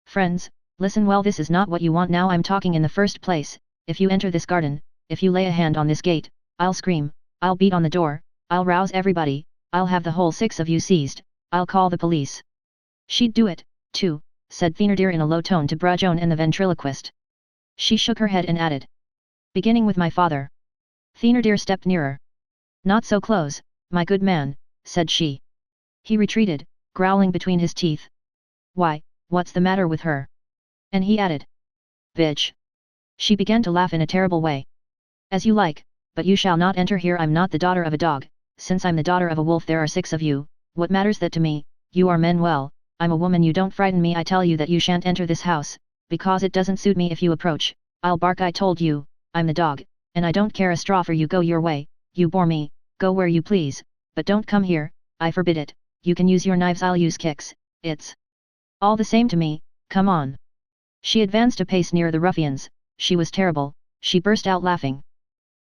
Friends, listen well, this is not what you want now. I'm talking in the first place, if you enter this garden, if you lay a hand on this gate, I'll scream, I'll beat on the door, I'll rouse everybody, I'll have the whole 6 of you seized, I'll call the police. She'd do it, too, said Thénardier in a low tone to Brajon and the ventriloquist. She shook her head and added. Beginning with my father. Thénardier stepped nearer. Not so close, my good man, said she. He retreated, growling between his teeth. Why, what's the matter with her? And he added. Bitch. She began to laugh in a terrible way. As you like, but you shall not enter here. I'm not the daughter of a dog, since I'm the daughter of a wolf. There are 6 of you, what matters that to me? You are men. Well, I'm a woman. You don't frighten me. I tell you that you shan't enter this house, because it doesn't suit me. If you approach, I'll bark. I told you, I'm the dog, and I don't care a straw for you. Go your way, you bore me, go where you please, but don't come here, I forbid it. You can use your knives, I'll use kicks, it's all the same to me, come on. She advanced a pace nearer the ruffians, she was terrible, she burst out laughing.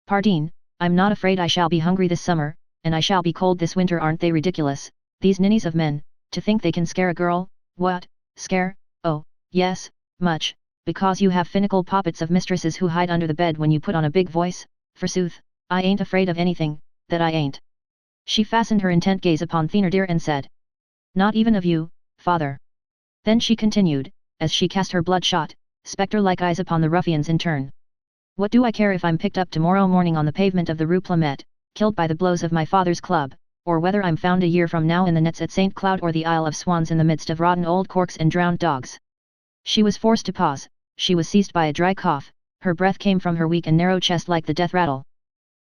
Pardine, I'm not afraid. I shall be hungry this summer, and I shall be cold this winter. Aren't they ridiculous, these ninnies of men, to think they can scare a girl? What, scare? Oh, yes, much, because you have finical poppets of mistresses who hide under the bed when you put on a big voice. Forsooth, I ain't afraid of anything, that I ain't. She fastened her intent gaze upon Thénardier and said. Not even of you, father. Then she continued, as she cast her bloodshot, spectre-like eyes upon the ruffians in turn. What do I care if I'm picked up tomorrow morning on the pavement of the Rue Plumet, killed by the blows of my father's club, or whether I'm found a year from now in the nets at St. Cloud or the Isle of Swans in the midst of rotten old corks and drowned dogs? She was forced to pause, she was seized by a dry cough, her breath came from her weak and narrow chest like the death rattle.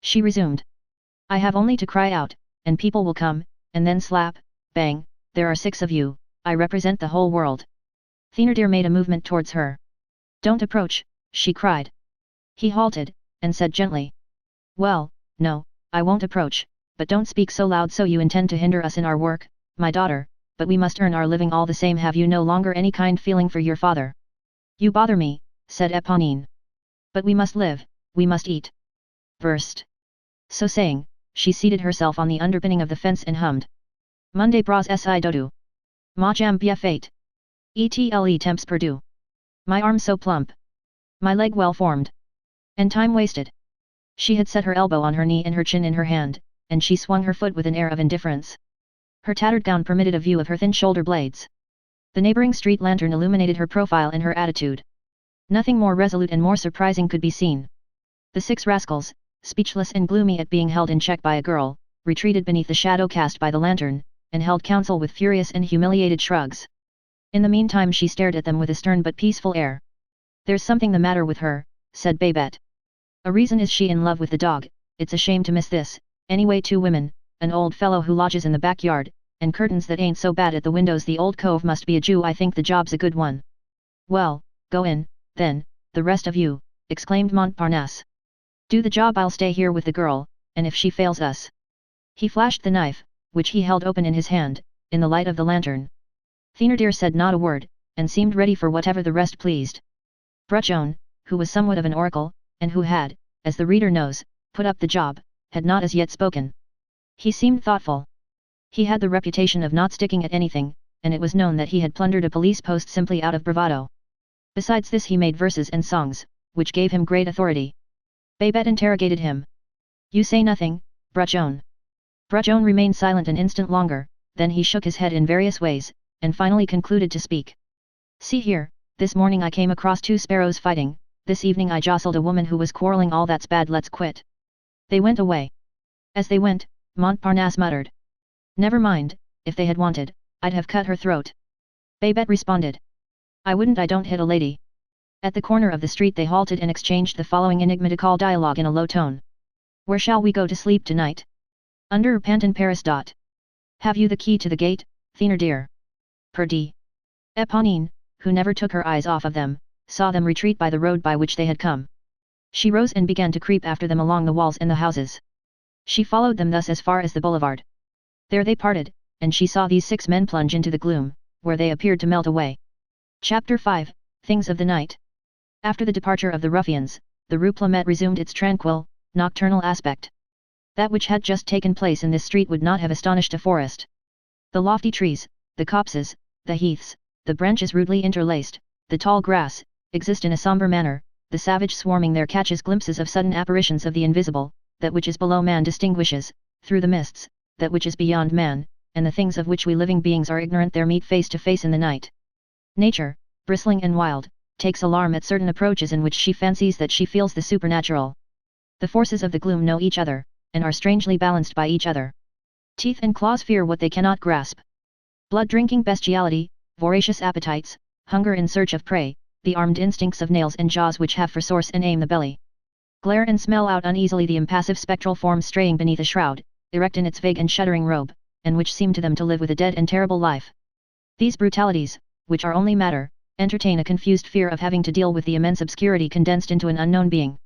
She resumed. I have only to cry out, and people will come, and then slap, bang, there are 6 of you, I represent the whole world. Thénardier made a movement towards her. Don't approach, she cried. He halted, and said gently. Well, no, I won't approach, but don't speak so loud. So you intend to hinder us in our work, my daughter, but we must earn our living all the same. Have you no longer any kind feeling for your father? You bother me, said Eponine. But we must live, we must eat. Burst. So saying, she seated herself on the underpinning of the fence and hummed. Monday bras si dodu. Ma jambe bien faite. Etle temps perdu. My arm so plump. My leg well formed. And time wasted. She had set her elbow on her knee and her chin in her hand, and she swung her foot with an air of indifference. Her tattered gown permitted a view of her thin shoulder blades. The neighboring street lantern illuminated her profile and her attitude. Nothing more resolute and more surprising could be seen. The 6 rascals, speechless and gloomy at being held in check by a girl, retreated beneath the shadow cast by the lantern, and held counsel with furious and humiliated shrugs. In the meantime she stared at them with a stern but peaceful air. There's something the matter with her, said Babette. A reason is she in love with the dog. It's a shame to miss this. Anyway, 2 women, an old fellow who lodges in the backyard, and curtains that ain't so bad at the windows. The old cove must be a Jew. I think the job's a good one. Well, go in, then, the rest of you, exclaimed Montparnasse. Do the job. I'll stay here with the girl, and if she fails us. He flashed the knife, which he held open in his hand, in the light of the lantern. Thénardier said not a word, and seemed ready for whatever the rest pleased. Brajon, who was somewhat of an oracle, and who had, as the reader knows, put up the job, had not as yet spoken. He seemed thoughtful. He had the reputation of not sticking at anything, and it was known that he had plundered a police post simply out of bravado. Besides this he made verses and songs, which gave him great authority. Babette interrogated him. You say nothing, Brajon. Brajon remained silent an instant longer, then he shook his head in various ways, and finally concluded to speak. See here, this morning I came across two sparrows fighting, this evening I jostled a woman who was quarreling. All that's bad, let's quit. They went away. As they went, Montparnasse muttered. Never mind, if they had wanted, I'd have cut her throat. Babette responded. I wouldn't, I don't hit a lady. At the corner of the street they halted and exchanged the following enigmatical dialogue in a low tone. Where shall we go to sleep tonight? Under Pantin Paris. Have you the key to the gate, Thénardier? Perdie. Éponine, who never took her eyes off of them, saw them retreat by the road by which they had come. She rose and began to creep after them along the walls and the houses. She followed them thus as far as the boulevard. There they parted, and she saw these 6 men plunge into the gloom, where they appeared to melt away. Chapter 5, Things of the Night. After the departure of the ruffians, the Rue Plumet resumed its tranquil, nocturnal aspect. That which had just taken place in this street would not have astonished a forest. The lofty trees, the copses, the heaths, the branches rudely interlaced, the tall grass, exist in a sombre manner, the savage swarming there catches glimpses of sudden apparitions of the invisible, that which is below man distinguishes, through the mists, that which is beyond man, and the things of which we living beings are ignorant there meet face to face in the night. Nature, bristling and wild, takes alarm at certain approaches in which she fancies that she feels the supernatural. The forces of the gloom know each other, and are strangely balanced by each other. Teeth and claws fear what they cannot grasp. Blood-drinking bestiality, voracious appetites, hunger in search of prey, the armed instincts of nails and jaws which have for source and aim the belly. Glare and smell out uneasily the impassive spectral form straying beneath a shroud, erect in its vague and shuddering robe, and which seem to them to live with a dead and terrible life. These brutalities, which are only matter, entertain a confused fear of having to deal with the immense obscurity condensed into an unknown being.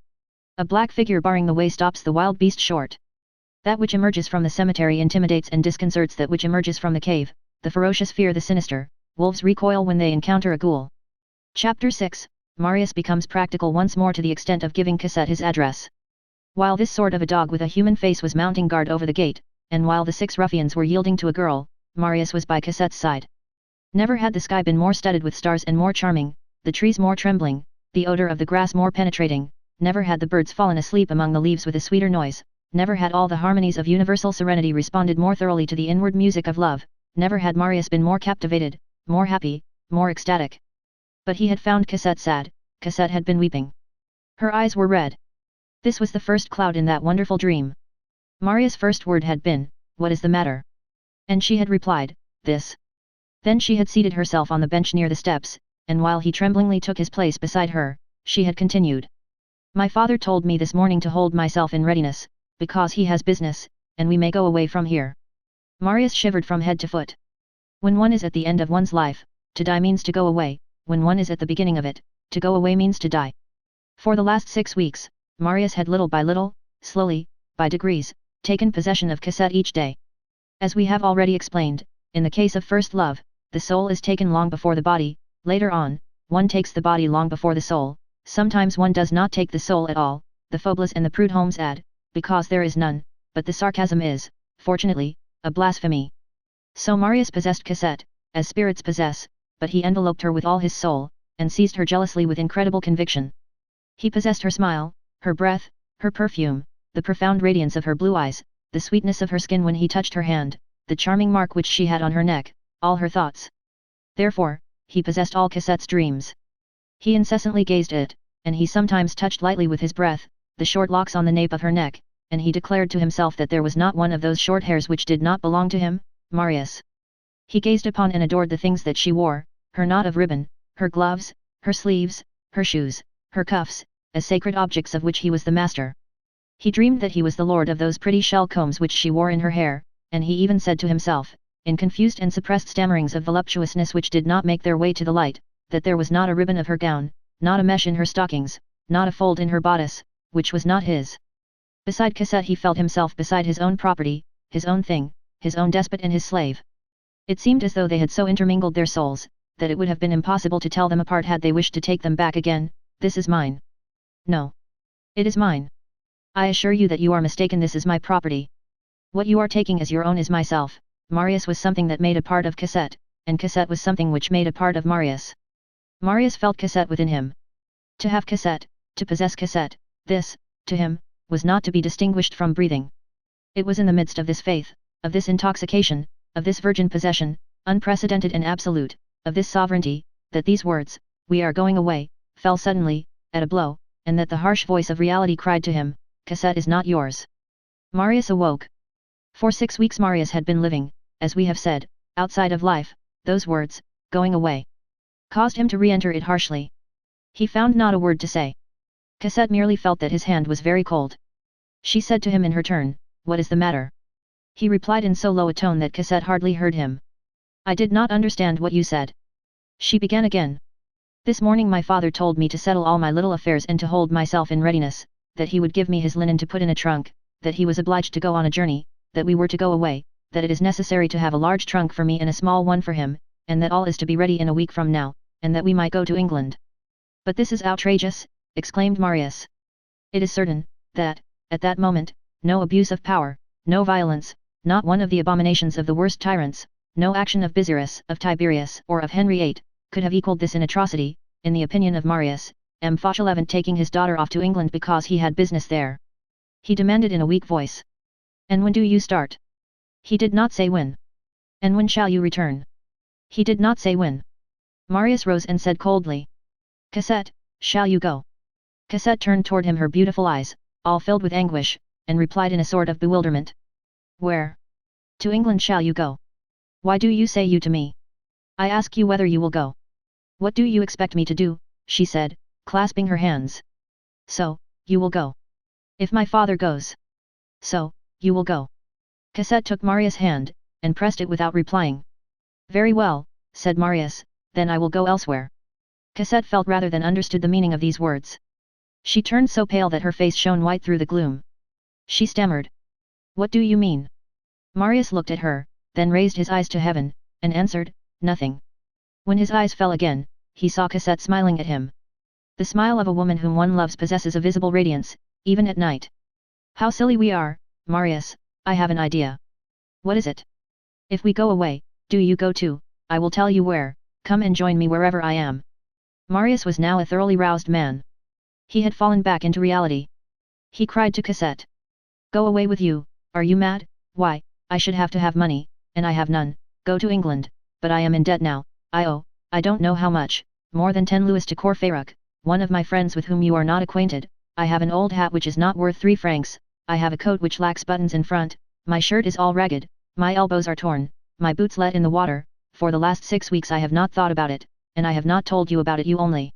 A black figure barring the way stops the wild beast short. That which emerges from the cemetery intimidates and disconcerts that which emerges from the cave, the ferocious fear the sinister, wolves recoil when they encounter a ghoul. Chapter 6, Marius becomes practical once more to the extent of giving Cosette his address. While this sort of a dog with a human face was mounting guard over the gate, and while the 6 ruffians were yielding to a girl, Marius was by Cosette's side. Never had the sky been more studded with stars and more charming, the trees more trembling, the odor of the grass more penetrating, never had the birds fallen asleep among the leaves with a sweeter noise, never had all the harmonies of universal serenity responded more thoroughly to the inward music of love, never had Marius been more captivated, more happy, more ecstatic. But he had found Cosette sad, Cosette had been weeping. Her eyes were red. This was the first cloud in that wonderful dream. Marius' first word had been, "What is the matter?" And she had replied, "This." Then she had seated herself on the bench near the steps, and while he tremblingly took his place beside her, she had continued. "My father told me this morning to hold myself in readiness, because he has business, and we may go away from here." Marius shivered from head to foot. When one is at the end of one's life, to die means to go away, when one is at the beginning of it, to go away means to die. For the last 6 weeks, Marius had little by little, slowly, by degrees, taken possession of Cosette each day. As we have already explained, in the case of first love, the soul is taken long before the body, later on, one takes the body long before the soul, sometimes one does not take the soul at all, the Faubles and the Prud'hommes add, because there is none, but the sarcasm is, fortunately, a blasphemy. So Marius possessed Cosette, as spirits possess, but he enveloped her with all his soul, and seized her jealously with incredible conviction. He possessed her smile, her breath, her perfume, the profound radiance of her blue eyes, the sweetness of her skin when he touched her hand, the charming mark which she had on her neck, all her thoughts. Therefore, he possessed all Cosette's dreams. He incessantly gazed at it, and he sometimes touched lightly with his breath, the short locks on the nape of her neck, and he declared to himself that there was not one of those short hairs which did not belong to him, Marius. He gazed upon and adored the things that she wore, her knot of ribbon, her gloves, her sleeves, her shoes, her cuffs, as sacred objects of which he was the master. He dreamed that he was the lord of those pretty shell combs which she wore in her hair, and he even said to himself, in confused and suppressed stammerings of voluptuousness which did not make their way to the light, that there was not a ribbon of her gown, not a mesh in her stockings, not a fold in her bodice, which was not his. Beside Cosette he felt himself beside his own property, his own thing, his own despot and his slave. It seemed as though they had so intermingled their souls, that it would have been impossible to tell them apart had they wished to take them back again. "This is mine." "No. It is mine." "I assure you that you are mistaken, this is my property." "What you are taking as your own is myself." Marius was something that made a part of Cosette, and Cassette was something which made a part of Marius. Marius felt Cassette within him. To have Cassette, to possess Cassette, this, to him, was not to be distinguished from breathing. It was in the midst of this faith, of this intoxication, of this virgin possession, unprecedented and absolute, of this sovereignty, that these words, "We are going away," fell suddenly, at a blow, and that the harsh voice of reality cried to him, "Cassette is not yours." Marius awoke. For 6 weeks Marius had been living, as we have said, outside of life. Those words, "going away," caused him to re-enter it harshly. He found not a word to say. Cassette merely felt that his hand was very cold. She said to him in her turn, "What is the matter?" He replied in so low a tone that Cassette hardly heard him. "I did not understand what you said." She began again. "This morning my father told me to settle all my little affairs and to hold myself in readiness, that he would give me his linen to put in a trunk, that he was obliged to go on a journey, that we were to go away, that it is necessary to have a large trunk for me and a small one for him, and that all is to be ready in a week from now, and that we might go to England." "But this is outrageous," exclaimed Marius. "It is certain, that, at that moment, no abuse of power, no violence, not one of the abominations of the worst tyrants, no action of Busiris, of Tiberius, or of Henry VIII, could have equalled this in atrocity, in the opinion of Marius, M. Fauchelevent taking his daughter off to England because he had business there." He demanded in a weak voice. "And when do you start?" He did not say when. "And when shall you return?" He did not say when. Marius rose and said coldly. "Cassette, shall you go?" Cassette turned toward him her beautiful eyes, all filled with anguish, and replied in a sort of bewilderment. "Where? To England shall you go? Why do you say you to me? I ask you whether you will go." "What do you expect me to do?" she said, clasping her hands. "So, you will go. If my father goes. So, you will go." Cassette took Marius' hand, and pressed it without replying. "Very well," said Marius, "then I will go elsewhere." Cassette felt rather than understood the meaning of these words. She turned so pale that her face shone white through the gloom. She stammered. "What do you mean?" Marius looked at her, then raised his eyes to heaven, and answered, "Nothing." When his eyes fell again, he saw Cassette smiling at him. The smile of a woman whom one loves possesses a visible radiance, even at night. "How silly we are, Marius, I have an idea." "What is it?" "If we go away, do you go too, I will tell you where, come and join me wherever I am." Marius was now a thoroughly roused man. He had fallen back into reality. He cried to Cassette. "Go away with you, are you mad? Why, I should have to have money, and I have none. Go to England, but I am in debt now, I don't know how much, more than 10 louis to Courfeyrac, one of my friends with whom you are not acquainted. I have an old hat which is not worth 3 francs, I have a coat which lacks buttons in front, my shirt is all ragged, my elbows are torn, my boots let in the water. For the last 6 weeks I have not thought about it, and I have not told you about it. You only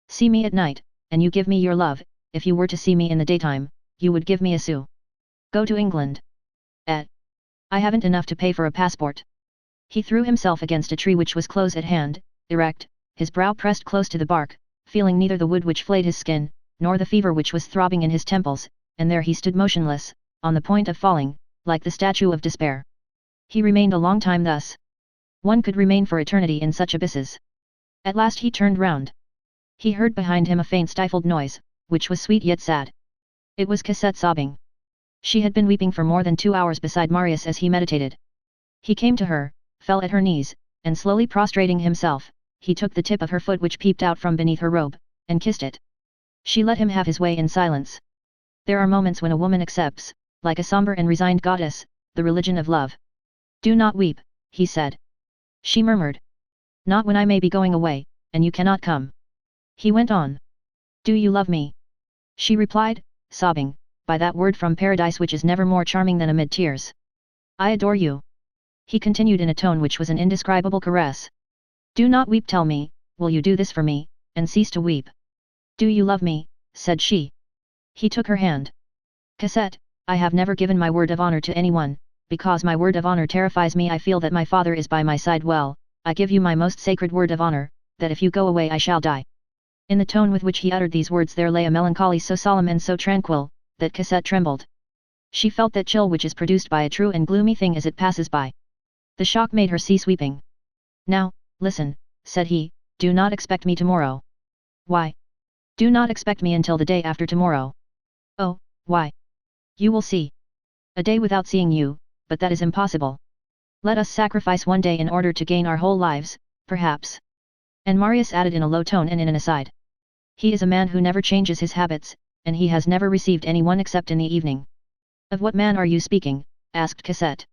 see me at night, and you give me your love. If you were to see me in the daytime, you would give me a sou. Go to England. I haven't enough to pay for a passport." He threw himself against a tree which was close at hand, erect, his brow pressed close to the bark, feeling neither the wood which flayed his skin, nor the fever which was throbbing in his temples, and there he stood motionless, on the point of falling, like the statue of despair. He remained a long time thus. One could remain for eternity in such abysses. At last he turned round. He heard behind him a faint stifled noise, which was sweet yet sad. It was Cassette sobbing. She had been weeping for more than 2 hours beside Marius as he meditated. He came to her, fell at her knees, and slowly prostrating himself, he took the tip of her foot which peeped out from beneath her robe, and kissed it. She let him have his way in silence. There are moments when a woman accepts, like a somber and resigned goddess, the religion of love. "Do not weep," he said. She murmured. "Not when I may be going away, and you cannot come." He went on. "Do you love me?" She replied, sobbing, "By that word from paradise which is never more charming than amid tears. I adore you." He continued in a tone which was an indescribable caress. "Do not weep, tell me, will you do this for me, and cease to weep?" "Do you love me?" said she. He took her hand. "Cassette, I have never given my word of honor to anyone, because my word of honor terrifies me. I feel that my father is by my side. Well, I give you my most sacred word of honor, that if you go away I shall die." In the tone with which he uttered these words there lay a melancholy so solemn and so tranquil, that Cassette trembled. She felt that chill which is produced by a true and gloomy thing as it passes by. The shock made her cease weeping. "Now, listen," said he, "do not expect me tomorrow." "Why? Do not expect me until the day after tomorrow." "Oh, why? You will see. A day without seeing you, but that is impossible." Let us sacrifice one day in order to gain our whole lives, perhaps. And Marius added in a low tone and in an aside. He is a man who never changes his habits, and he has never received anyone except in the evening. Of what man are you speaking? Asked Cassette.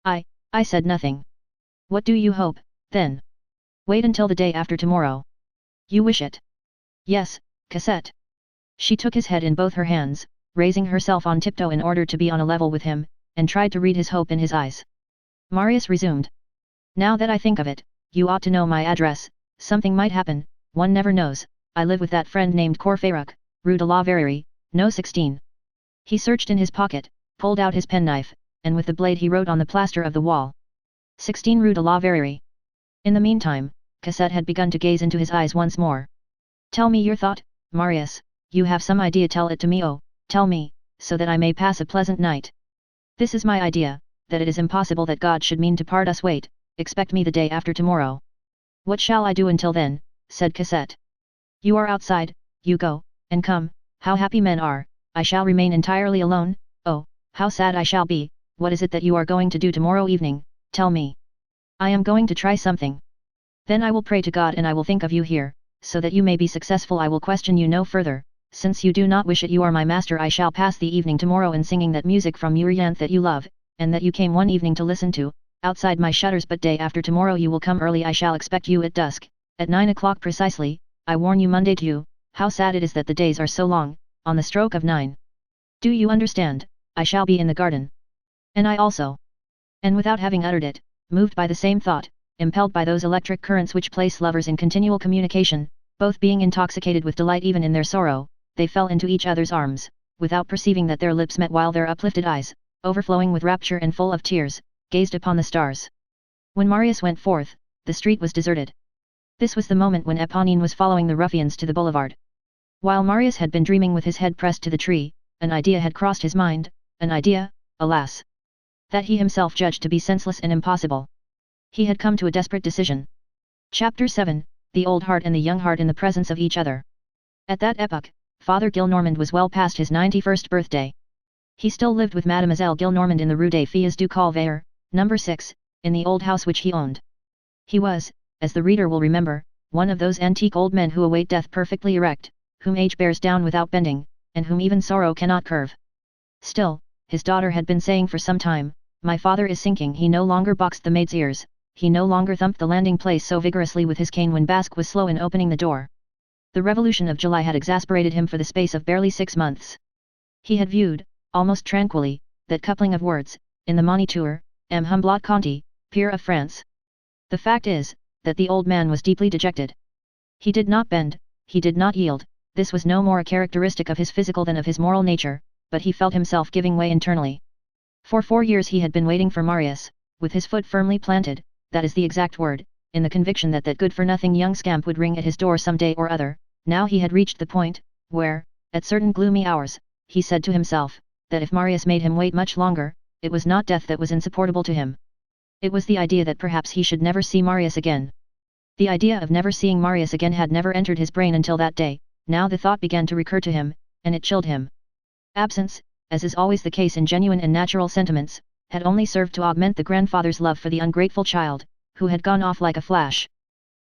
I said nothing. What do you hope, then? Wait until the day after tomorrow. You wish it? Yes, Cassette. She took his head in both her hands, raising herself on tiptoe in order to be on a level with him, and tried to read his hope in his eyes. Marius resumed. Now that I think of it, you ought to know my address. Something might happen, one never knows. I live with that friend named Courfeyrac, Rue de la Verrerie, No. 16. He searched in his pocket, pulled out his penknife, and with the blade he wrote on the plaster of the wall. 16 Rue de la Verrerie. In the meantime, Cassette had begun to gaze into his eyes once more. Tell me your thought, Marius, you have some idea, tell it to me, oh, tell me, so that I may pass a pleasant night. This is my idea, that it is impossible that God should mean to part us. Wait, expect me the day after tomorrow. What shall I do until then? Said Cassette. You are outside, you go, and come, how happy men are, I shall remain entirely alone, oh, how sad I shall be. What is it that you are going to do tomorrow evening, tell me. I am going to try something. Then I will pray to God and I will think of you here, so that you may be successful. I will question you no further, since you do not wish it. You are my master. I shall pass the evening tomorrow in singing that music from Urianthe that you love, and that you came one evening to listen to, outside my shutters. But day after tomorrow you will come early. I shall expect you at dusk, at 9 o'clock precisely. I warn you, Monday too. How sad it is that the days are so long, on the stroke of 9. Do you understand? I shall be in the garden. And I also. And without having uttered it, moved by the same thought, impelled by those electric currents which place lovers in continual communication, both being intoxicated with delight even in their sorrow, they fell into each other's arms, without perceiving that their lips met, while their uplifted eyes, overflowing with rapture and full of tears, gazed upon the stars. When Marius went forth, the street was deserted. This was the moment when Eponine was following the ruffians to the boulevard. While Marius had been dreaming with his head pressed to the tree, an idea had crossed his mind, an idea, alas, that he himself judged to be senseless and impossible. He had come to a desperate decision. Chapter 7, The Old Heart and the Young Heart in the Presence of Each Other. At that epoch, Father Gillenormand was well past his 91st birthday. He still lived with Mademoiselle Gillenormand in the Rue des Filles du Calvaire, No. 6, in the old house which he owned. He was, as the reader will remember, one of those antique old men who await death perfectly erect, whom age bears down without bending, and whom even sorrow cannot curve. Still, his daughter had been saying for some time, my father is sinking. He no longer boxed the maid's ears, he no longer thumped the landing place so vigorously with his cane when Basque was slow in opening the door. The Revolution of July had exasperated him for the space of barely 6 months. He had viewed, almost tranquilly, that coupling of words, in the Moniteur, M. Humblot Conti, peer of France. The fact is, that the old man was deeply dejected. He did not bend, he did not yield, this was no more a characteristic of his physical than of his moral nature, but he felt himself giving way internally. For 4 years he had been waiting for Marius, with his foot firmly planted, that is the exact word, in the conviction that that good-for-nothing young scamp would ring at his door some day or other. Now he had reached the point, where, at certain gloomy hours, he said to himself, that if Marius made him wait much longer, it was not death that was insupportable to him. It was the idea that perhaps he should never see Marius again. The idea of never seeing Marius again had never entered his brain until that day. Now the thought began to recur to him, and it chilled him. Absence, as is always the case in genuine and natural sentiments, had only served to augment the grandfather's love for the ungrateful child, who had gone off like a flash.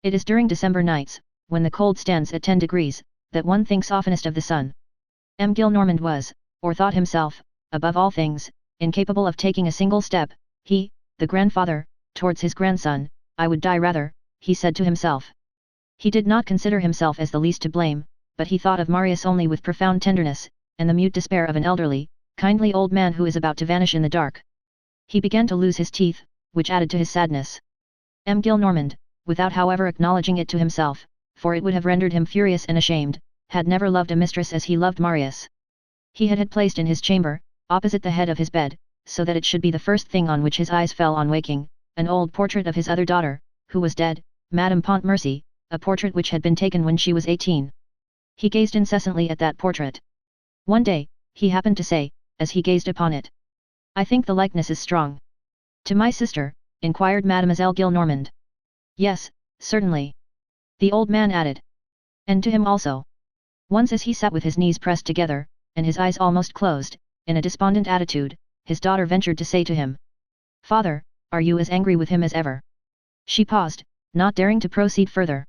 It is during December nights, when the cold stands at 10 degrees, that one thinks oftenest of the sun. M. Gillenormand was, or thought himself, above all things, incapable of taking a single step, he, the grandfather, towards his grandson. I would die rather, he said to himself. He did not consider himself as the least to blame, but he thought of Marius only with profound tenderness, and the mute despair of an elderly, kindly old man who is about to vanish in the dark. He began to lose his teeth, which added to his sadness. M. Gillenormand, without however acknowledging it to himself, for it would have rendered him furious and ashamed, had never loved a mistress as he loved Marius. He had placed in his chamber, opposite the head of his bed, so that it should be the first thing on which his eyes fell on waking, an old portrait of his other daughter, who was dead, Madame Pontmercy, a portrait which had been taken when she was 18. He gazed incessantly at that portrait. One day, he happened to say, as he gazed upon it, I think the likeness is strong. To my sister, inquired Mademoiselle Gillenormand. Yes, certainly. The old man added. And to him also. Once as he sat with his knees pressed together, and his eyes almost closed, in a despondent attitude, his daughter ventured to say to him, Father, are you as angry with him as ever? She paused, not daring to proceed further.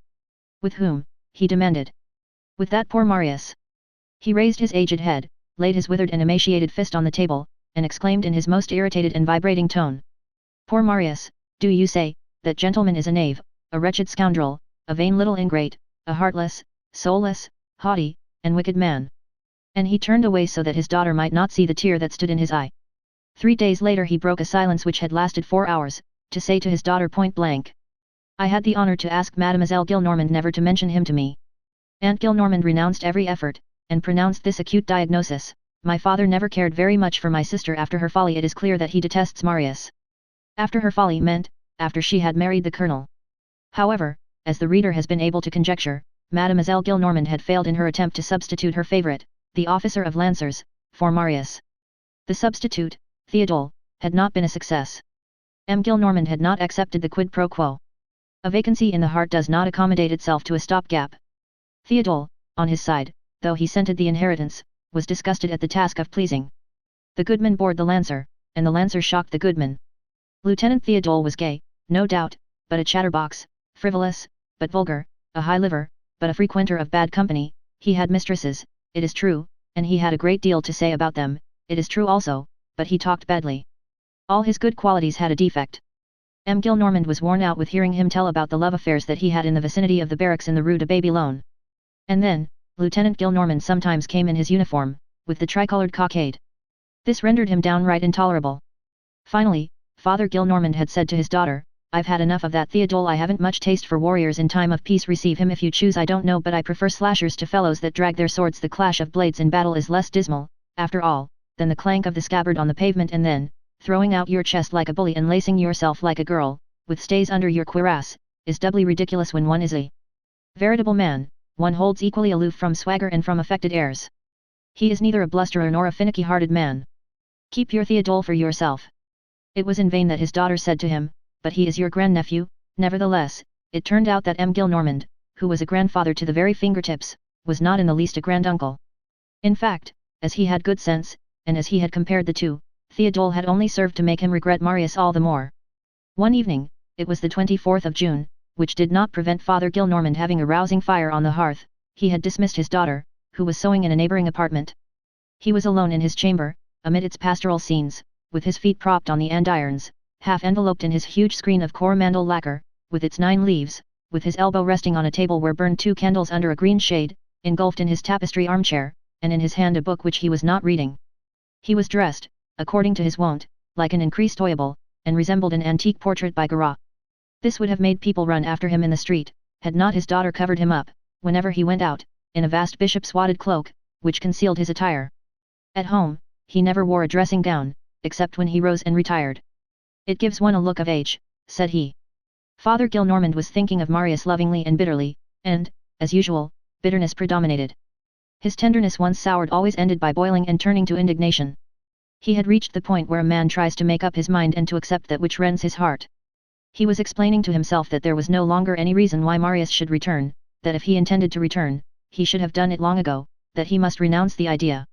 With whom? He demanded. With that poor Marius. He raised his aged head, laid his withered and emaciated fist on the table, and exclaimed in his most irritated and vibrating tone. Poor Marius, do you say, that gentleman is a knave, a wretched scoundrel, a vain little ingrate, a heartless, soulless, haughty, and wicked man? And he turned away so that his daughter might not see the tear that stood in his eye. 3 days later he broke a silence which had lasted 4 hours, to say to his daughter point blank. I had the honor to ask Mademoiselle Gillenormand never to mention him to me. Aunt Gillenormand renounced every effort, and pronounced this acute diagnosis: my father never cared very much for my sister after her folly. It is clear that he detests Marius. After her folly meant, after she had married the colonel. However, as the reader has been able to conjecture, Mademoiselle Gillenormand had failed in her attempt to substitute her favourite, the officer of Lancers, for Marius. The substitute, Theodule, had not been a success. M. Gillenormand had not accepted the quid pro quo. A vacancy in the heart does not accommodate itself to a stopgap. Theodule, on his side, though he scented the inheritance, was disgusted at the task of pleasing. The goodman bored the Lancer, and the Lancer shocked the goodman. Lieutenant Theodule was gay, no doubt, but a chatterbox, frivolous, but vulgar, a high liver, but a frequenter of bad company. He had mistresses, it is true, and he had a great deal to say about them, it is true also, but he talked badly. All his good qualities had a defect. M. Gillenormand was worn out with hearing him tell about the love affairs that he had in the vicinity of the barracks in the Rue de Babylone. And then, Lieutenant Gillenormand sometimes came in his uniform, with the tricolored cockade. This rendered him downright intolerable. Finally, Father Gillenormand had said to his daughter, I've had enough of that Theodule. I haven't much taste for warriors in time of peace. Receive him if you choose. I don't know, but I prefer slashers to fellows that drag their swords. The clash of blades in battle is less dismal, after all, than the clank of the scabbard on the pavement, and then, throwing out your chest like a bully and lacing yourself like a girl, with stays under your cuirass, is doubly ridiculous when one is a veritable man. One holds equally aloof from swagger and from affected airs. He is neither a blusterer nor a finicky-hearted man. Keep your Theodule for yourself. It was in vain that his daughter said to him, but he is your grandnephew. Nevertheless, it turned out that M. Gillenormand, who was a grandfather to the very fingertips, was not in the least a granduncle. In fact, as he had good sense, and as he had compared the two, Theodule had only served to make him regret Marius all the more. One evening, it was the 24th of June, which did not prevent Father Gillenormand having a rousing fire on the hearth. He had dismissed his daughter, who was sewing in a neighbouring apartment. He was alone in his chamber, amid its pastoral scenes, with his feet propped on the andirons, half enveloped in his huge screen of coromandel lacquer, with its 9 leaves, with his elbow resting on a table where burned 2 candles under a green shade, engulfed in his tapestry armchair, and in his hand a book which he was not reading. He was dressed, according to his wont, like an increased Oible, and resembled an antique portrait by Garat. This would have made people run after him in the street, had not his daughter covered him up, whenever he went out, in a vast bishop's wadded cloak, which concealed his attire. At home, he never wore a dressing gown, except when he rose and retired. It gives one a look of age, said he. Father Gillenormand was thinking of Marius lovingly and bitterly, and, as usual, bitterness predominated. His tenderness once soured always ended by boiling and turning to indignation. He had reached the point where a man tries to make up his mind and to accept that which rends his heart. He was explaining to himself that there was no longer any reason why Marius should return, that if he intended to return, he should have done it long ago, that he must renounce the idea.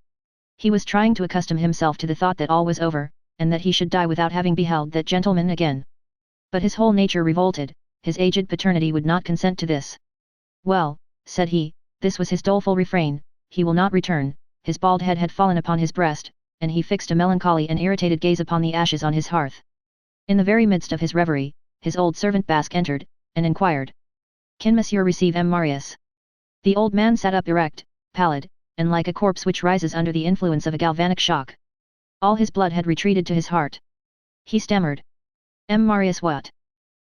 He was trying to accustom himself to the thought that all was over, and that he should die without having beheld that gentleman again. But his whole nature revolted, his aged paternity would not consent to this. Well, said he, this was his doleful refrain, he will not return. His bald head had fallen upon his breast, and he fixed a melancholy and irritated gaze upon the ashes on his hearth. In the very midst of his reverie, his old servant Basque entered, and inquired, Can Monsieur receive M. Marius? The old man sat up erect, pallid, and like a corpse which rises under the influence of a galvanic shock. All his blood had retreated to his heart. He stammered. M. Marius what?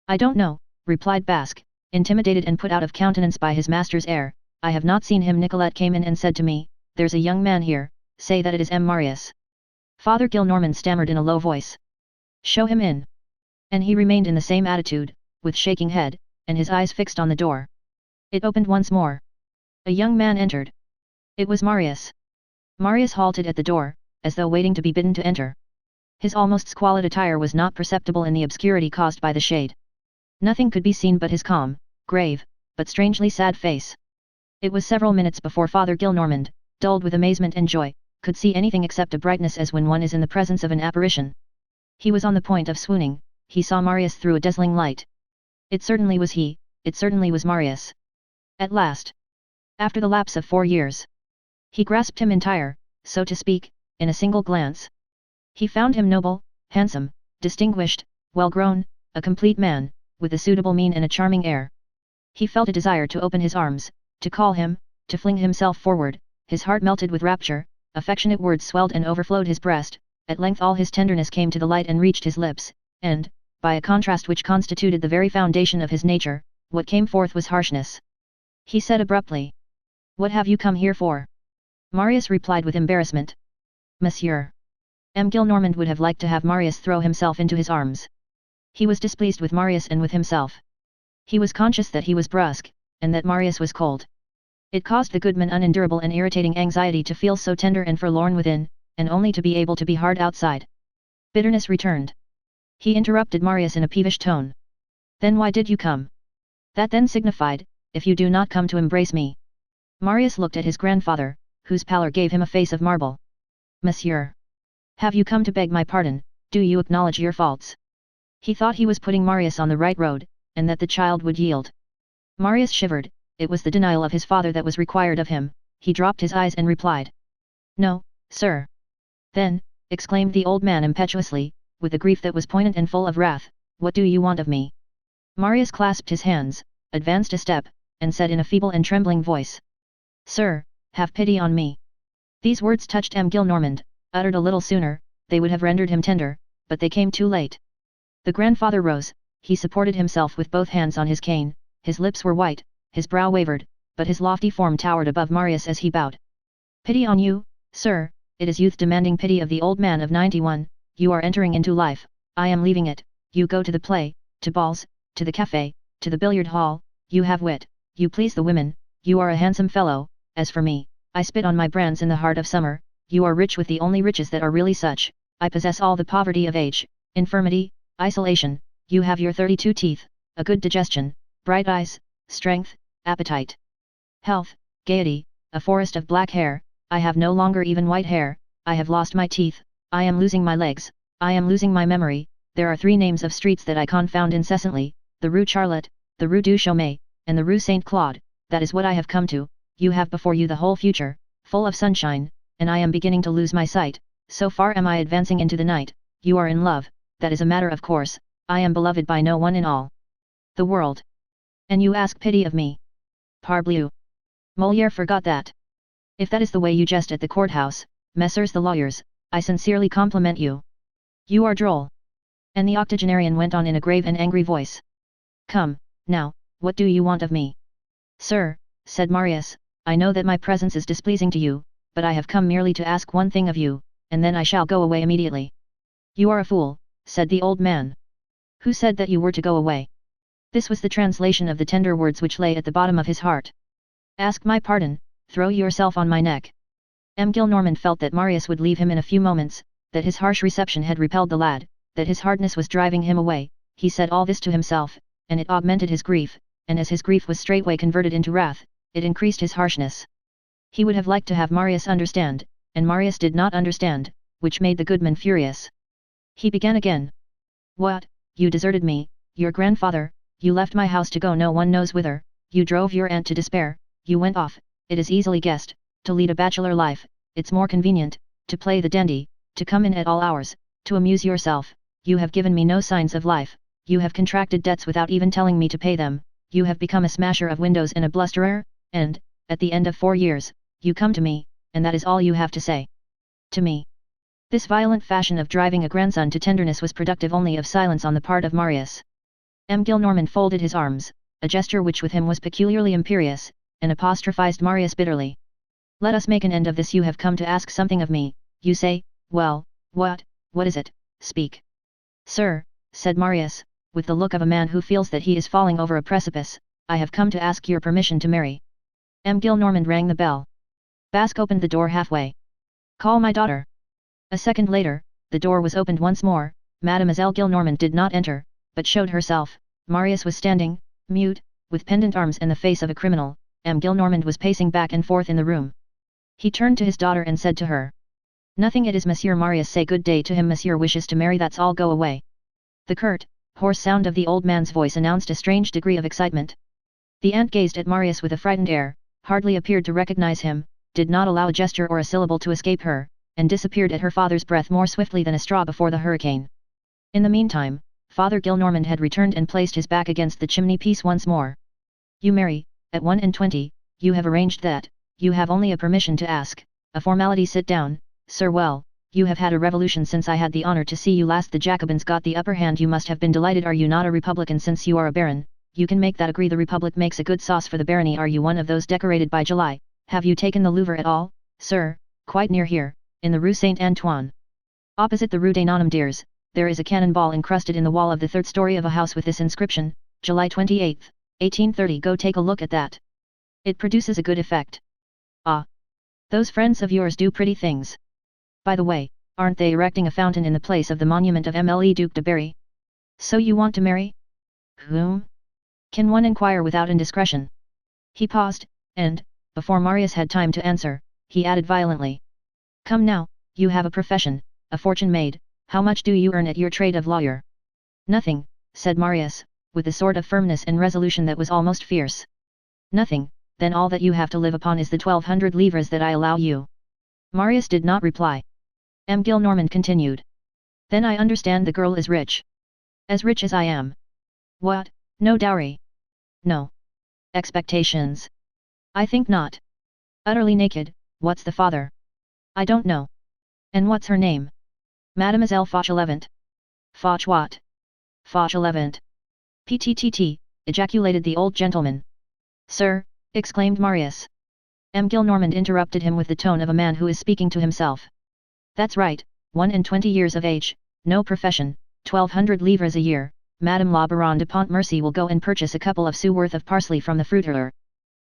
I don't know, replied Basque, intimidated and put out of countenance by his master's air. I have not seen him. Nicolette came in and said to me, There's a young man here, say that it is M. Marius. Father Gillenormand stammered in a low voice. Show him in. And he remained in the same attitude, with shaking head, and his eyes fixed on the door. It opened once more. A young man entered. It was Marius. Marius halted at the door, as though waiting to be bidden to enter. His almost squalid attire was not perceptible in the obscurity caused by the shade. Nothing could be seen but his calm, grave, but strangely sad face. It was several minutes before Father Gillenormand, dulled with amazement and joy, could see anything except a brightness as when one is in the presence of an apparition. He was on the point of swooning, he saw Marius through a dazzling light. It certainly was he, it certainly was Marius. At last. After the lapse of 4 years. He grasped him entire, so to speak, in a single glance. He found him noble, handsome, distinguished, well-grown, a complete man, with a suitable mien and a charming air. He felt a desire to open his arms, to call him, to fling himself forward, his heart melted with rapture, affectionate words swelled and overflowed his breast, at length all his tenderness came to the light and reached his lips, and, by a contrast which constituted the very foundation of his nature, what came forth was harshness. He said abruptly. "What have you come here for?" Marius replied with embarrassment. "Monsieur." M. Gillenormand would have liked to have Marius throw himself into his arms. He was displeased with Marius and with himself. He was conscious that he was brusque, and that Marius was cold. It caused the goodman unendurable and irritating anxiety to feel so tender and forlorn within, and only to be able to be hard outside. Bitterness returned. He interrupted Marius in a peevish tone. "Then why did you come? That then signified, if you do not come to embrace me." Marius looked at his grandfather, whose pallor gave him a face of marble. "Monsieur. Have you come to beg my pardon? Do you acknowledge your faults?" He thought he was putting Marius on the right road, and that the child would yield. Marius shivered. It was the denial of his father that was required of him. He dropped his eyes and replied. "No, sir." "Then," exclaimed the old man impetuously, with a grief that was poignant and full of wrath, "what do you want of me?" Marius clasped his hands, advanced a step, and said in a feeble and trembling voice. "Sir, have pity on me." These words touched M. Gillenormand. Uttered a little sooner, they would have rendered him tender, but they came too late. The grandfather rose, he supported himself with both hands on his cane, his lips were white, his brow wavered, but his lofty form towered above Marius as he bowed. "Pity on you, sir, it is youth demanding pity of the old man of 91, you are entering into life, I am leaving it, you go to the play, to balls, to the café, to the billiard hall, you have wit, you please the women, you are a handsome fellow, as for me, I spit on my brands in the heart of summer, you are rich with the only riches that are really such, I possess all the poverty of age, infirmity, isolation, you have your 32 teeth, a good digestion, bright eyes, strength, appetite, health, gaiety, a forest of black hair, I have no longer even white hair, I have lost my teeth, I am losing my legs, I am losing my memory, there are 3 names of streets that I confound incessantly, the Rue Charlotte, the Rue du Chaumet, and the Rue Saint Claude, that is what I have come to, you have before you the whole future, full of sunshine, and I am beginning to lose my sight, so far am I advancing into the night, you are in love, that is a matter of course, I am beloved by no one in all the world. And you ask pity of me. Parbleu! Molière forgot that. If that is the way you jest at the courthouse, messieurs the lawyers, I sincerely compliment you. You are droll." And the octogenarian went on in a grave and angry voice. "Come, now, what do you want of me?" "Sir," said Marius, "I know that my presence is displeasing to you, but I have come merely to ask one thing of you, and then I shall go away immediately." "You are a fool," said the old man. "Who said that you were to go away?" This was the translation of the tender words which lay at the bottom of his heart. "Ask my pardon, throw yourself on my neck." M. Gillenormand felt that Marius would leave him in a few moments, that his harsh reception had repelled the lad, that his hardness was driving him away. He said all this to himself, and it augmented his grief, and as his grief was straightway converted into wrath, it increased his harshness. He would have liked to have Marius understand, and Marius did not understand, which made the goodman furious. He began again. "What, you deserted me, your grandfather, you left my house to go no one knows whither, you drove your aunt to despair, you went off, it is easily guessed, to lead a bachelor life, it's more convenient, to play the dandy, to come in at all hours, to amuse yourself, you have given me no signs of life, you have contracted debts without even telling me to pay them, you have become a smasher of windows and a blusterer, and, at the end of 4 years, you come to me, and that is all you have to say. To me." This violent fashion of driving a grandson to tenderness was productive only of silence on the part of Marius. M. Gillenormand folded his arms, a gesture which with him was peculiarly imperious, and apostrophized Marius bitterly. "Let us make an end of this. You have come to ask something of me, you say, well, what is it, speak." "Sir," said Marius, with the look of a man who feels that he is falling over a precipice, "I have come to ask your permission to marry." M. Gillenormand rang the bell. Basque opened the door halfway. "Call my daughter." A second later, the door was opened once more, Mademoiselle Gillenormand did not enter, but showed herself. Marius was standing, mute, with pendant arms and the face of a criminal. M. Gillenormand was pacing back and forth in the room. He turned to his daughter and said to her. "Nothing, it is Monsieur Marius, say good day to him. Monsieur wishes to marry, that's all, go away." The curt, hoarse sound of the old man's voice announced a strange degree of excitement. The aunt gazed at Marius with a frightened air, hardly appeared to recognize him, did not allow a gesture or a syllable to escape her, and disappeared at her father's breath more swiftly than a straw before the hurricane. In the meantime, Father Gillenormand had returned and placed his back against the chimney-piece once more. You marry, at 21, you have arranged that, you have only a permission to ask, a formality. Sit down, sir. Well, you have had a revolution since I had the honor to see you last. The Jacobins got the upper hand. You must have been delighted. Are you not a Republican since you are a baron? You can make that agree. The Republic makes a good sauce for the barony. Are you one of those decorated by July? Have you taken the Louvre at all, sir? Quite near here, in the Rue Saint-Antoine. Opposite the Rue des Nonaindiers, there is a cannonball encrusted in the wall of the third story of a house with this inscription, July 28, 1830. Go take a look at that. It produces a good effect. Ah! Those friends of yours do pretty things. By the way, aren't they erecting a fountain in the place of the monument of MLE Duc de Berry? So you want to marry? Whom? Can one inquire without indiscretion? He paused, and, before Marius had time to answer, he added violently. Come now, you have a profession, a fortune made. How much do you earn at your trade of lawyer? Nothing, said Marius, with a sort of firmness and resolution that was almost fierce. Nothing, then all that you have to live upon is the 1200 livres that I allow you. Marius did not reply. M. Gillenormand continued. Then I understand the girl is rich. As rich as I am. What, no dowry? No. Expectations? I think not. Utterly naked. What's the father? I don't know. And what's her name? Mademoiselle Fauchelevent. Fauch what? Fauchelevent. PTTT, ejaculated the old gentleman. Sir, exclaimed Marius. M. Gillenormand interrupted him with the tone of a man who is speaking to himself. That's right, 21 years of age, no profession, 1200 livres a year. Madame la Baronne de Pontmercy will go and purchase a couple of sous worth of parsley from the fruiterer.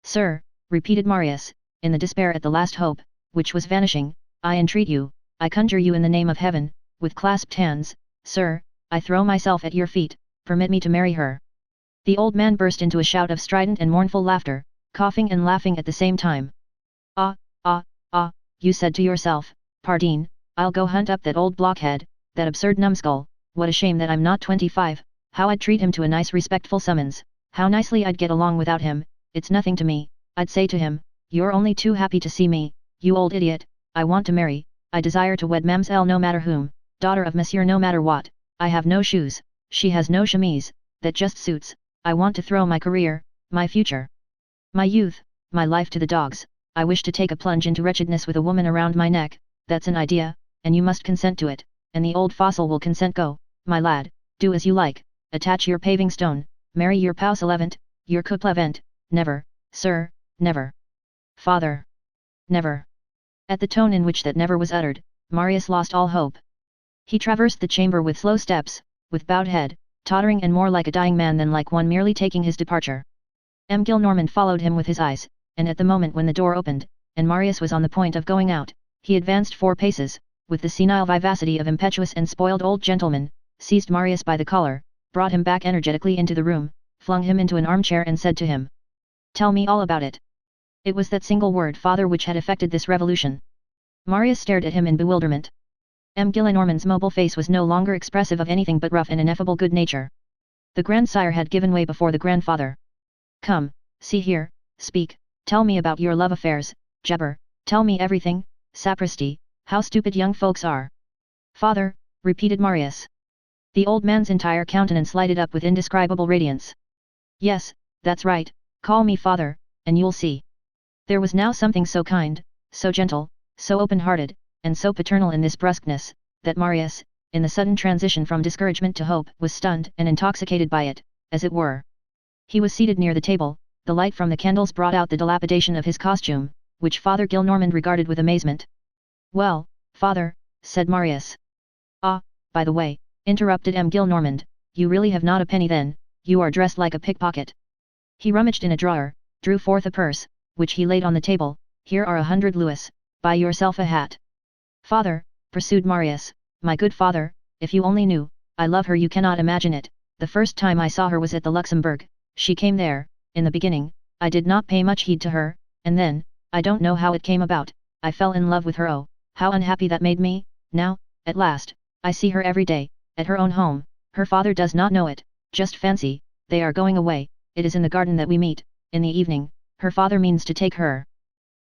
Sir, repeated Marius, in the despair at the last hope, which was vanishing, I entreat you, I conjure you in the name of heaven, with clasped hands, sir, I throw myself at your feet, permit me to marry her. The old man burst into a shout of strident and mournful laughter, coughing and laughing at the same time. Ah, you said to yourself, Pardine, I'll go hunt up that old blockhead, that absurd numbskull, what a shame that I'm not 25, how I'd treat him to a nice respectful summons, how nicely I'd get along without him, it's nothing to me, I'd say to him, you're only too happy to see me, you old idiot, I want to marry, I desire to wed Mamselle no matter whom, daughter of Monsieur no matter what, I have no shoes, she has no chemise, that just suits, I want to throw my career, my future, my youth, my life to the dogs, I wish to take a plunge into wretchedness with a woman around my neck, that's an idea, and you must consent to it, and the old fossil will consent. Go, my lad, do as you like, attach your paving stone, marry your Pauselevent, your Couplevent, never, sir, never. Father. Never. At the tone in which that never was uttered, Marius lost all hope. He traversed the chamber with slow steps, with bowed head, tottering and more like a dying man than like one merely taking his departure. M. Gillenormand followed him with his eyes, and at the moment when the door opened, and Marius was on the point of going out, he advanced 4 paces, with the senile vivacity of impetuous and spoiled old gentlemen, seized Marius by the collar, brought him back energetically into the room, flung him into an armchair and said to him, Tell me all about it. It was that single word, father, which had effected this revolution. Marius stared at him in bewilderment. M. Gillenormand's mobile face was no longer expressive of anything but rough and ineffable good nature. The grandsire had given way before the grandfather. Come, see here, speak, tell me about your love affairs, jabber, tell me everything, sapristi, how stupid young folks are. Father, repeated Marius. The old man's entire countenance lighted up with indescribable radiance. Yes, that's right, call me father, and you'll see. There was now something so kind, so gentle, so open-hearted, and so paternal in this brusqueness, that Marius, in the sudden transition from discouragement to hope, was stunned and intoxicated by it, as it were. He was seated near the table, the light from the candles brought out the dilapidation of his costume, which Father Gillenormand regarded with amazement. Well, father, said Marius. Ah, by the way, interrupted M. Gillenormand, you really have not a penny then, you are dressed like a pickpocket. He rummaged in a drawer, drew forth a purse, which he laid on the table. Here are 100 louis, buy yourself a hat. Father, pursued Marius, my good father, if you only knew, I love her, you cannot imagine it. The first time I saw her was at the Luxembourg, she came there, in the beginning, I did not pay much heed to her, and then, I don't know how it came about, I fell in love with her. Oh, how unhappy that made me. Now, at last, I see her every day, at her own home, Her father does not know it, just fancy, they are going away, it is in the garden that we meet, in the evening, her father means to take her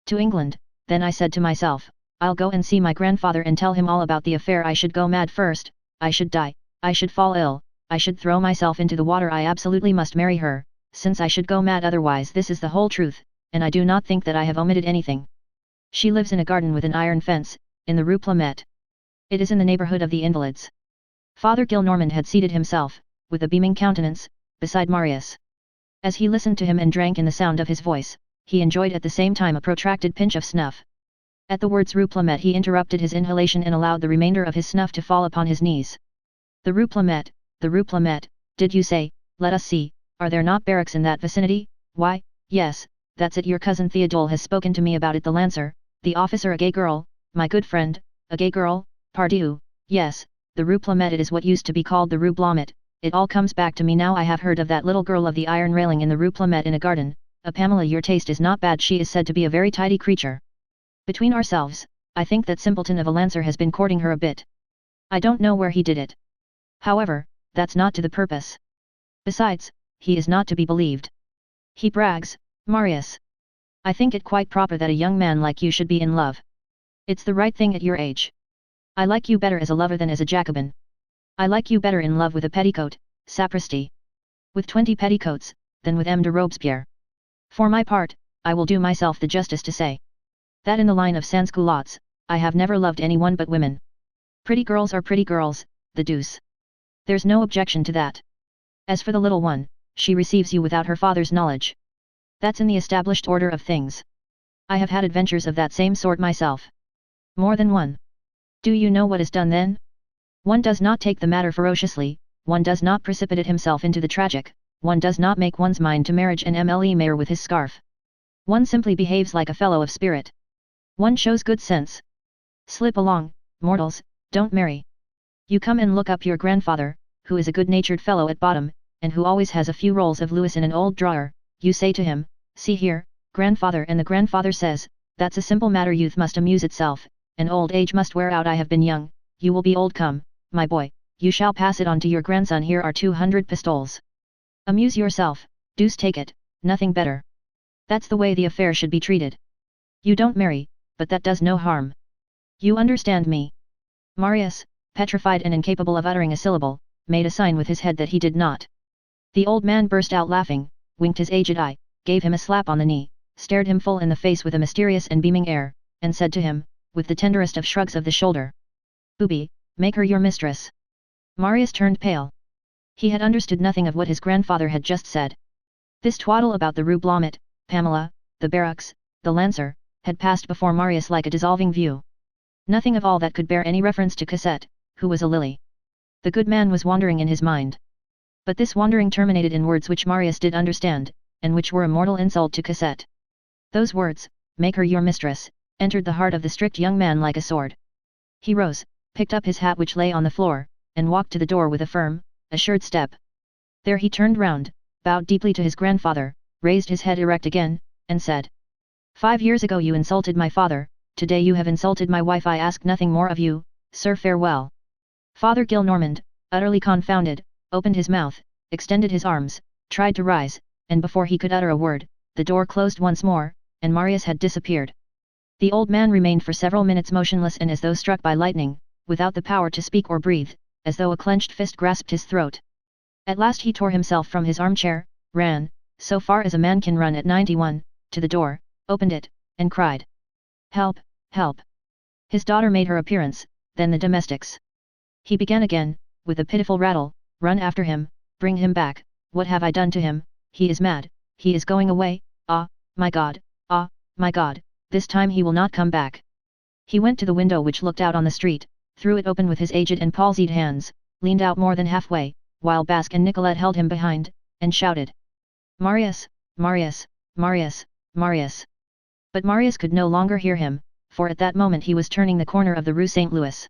to England. Then I said to myself, I'll go and see my grandfather and tell him all about the affair. I should go mad first, I should die, I should fall ill, I should throw myself into the water. I absolutely must marry her, since I should go mad otherwise. This is the whole truth, and I do not think that I have omitted anything. She lives in a garden with an iron fence, in the Rue Plumet. It is in the neighborhood of the Invalids. Father Gillenormand had seated himself, with a beaming countenance, beside Marius. As he listened to him and drank in the sound of his voice, he enjoyed at the same time a protracted pinch of snuff. At the words Rue Plumet he interrupted his inhalation and allowed the remainder of his snuff to fall upon his knees. The Rue Plumet, did you say? Let us see, are there not barracks in that vicinity? Why, yes, that's it. Your cousin Theodule has spoken to me about it. The Lancer, the officer, a gay girl, my good friend, a gay girl, pardieu, yes, the Rue Plumet. It is what used to be called the Rue Blomet. It all comes back to me now. I have heard of that little girl of the iron railing in the Rue Plumet in a garden. Pamela, your taste is not bad. She is said to be a very tidy creature. Between ourselves, I think that simpleton of a Lancer has been courting her a bit. I don't know where he did it. However, that's not to the purpose. Besides, he is not to be believed. He brags, Marius. I think it quite proper that a young man like you should be in love. It's the right thing at your age. I like you better as a lover than as a Jacobin. I like you better in love with a petticoat, sapristi. With 20 petticoats, than with M. de Robespierre. For my part, I will do myself the justice to say that in the line of sans-culottes, I have never loved anyone but women. Pretty girls are pretty girls, the deuce. There's no objection to that. As for the little one, she receives you without her father's knowledge. That's in the established order of things. I have had adventures of that same sort myself. More than one. Do you know what is done then? One does not take the matter ferociously, one does not precipitate himself into the tragic, one does not make one's mind to marriage and MLE mayor with his scarf. One simply behaves like a fellow of spirit. One shows good sense. Slip along, mortals, don't marry. You come and look up your grandfather, who is a good-natured fellow at bottom, and who always has a few rolls of Louis in an old drawer. You say to him, see here, grandfather, and the grandfather says, that's a simple matter. Youth must amuse itself, and old age must wear out. I have been young, you will be old. Come, my boy, you shall pass it on to your grandson. Here are 200 pistoles. Amuse yourself, deuce take it, nothing better. That's the way the affair should be treated. You don't marry, but that does no harm. You understand me? Marius, petrified and incapable of uttering a syllable, made a sign with his head that he did not. The old man burst out laughing, winked his aged eye, gave him a slap on the knee, stared him full in the face with a mysterious and beaming air, and said to him, with the tenderest of shrugs of the shoulder, Booby, make her your mistress. Marius turned pale. He had understood nothing of what his grandfather had just said. This twaddle about the Rue Blomet, Pamela, the barracks, the Lancer, had passed before Marius like a dissolving view. Nothing of all that could bear any reference to Cosette, who was a lily. The good man was wandering in his mind. But this wandering terminated in words which Marius did understand, and which were a mortal insult to Cosette. Those words, make her your mistress, entered the heart of the strict young man like a sword. He rose, picked up his hat which lay on the floor, and walked to the door with a firm, assured step. There he turned round, bowed deeply to his grandfather, raised his head erect again, and said, 5 years ago you insulted my father, today you have insulted my wife. I ask nothing more of you, sir. Farewell. Father Gillenormand, utterly confounded, opened his mouth, extended his arms, tried to rise, and before he could utter a word, the door closed once more, and Marius had disappeared. The old man remained for several minutes motionless and as though struck by lightning, without the power to speak or breathe, as though a clenched fist grasped his throat. At last he tore himself from his armchair, ran, so far as a man can run at 91, to the door, opened it, and cried, Help, help! His daughter made her appearance, then the domestics. He began again, with a pitiful rattle, run after him, bring him back, what have I done to him? He is mad, he is going away, ah, my God, this time he will not come back. He went to the window which looked out on the street, threw it open with his aged and palsied hands, leaned out more than halfway, while Basque and Nicolette held him behind, and shouted, Marius, Marius, Marius, Marius. But Marius could no longer hear him, for at that moment he was turning the corner of the Rue St. Louis.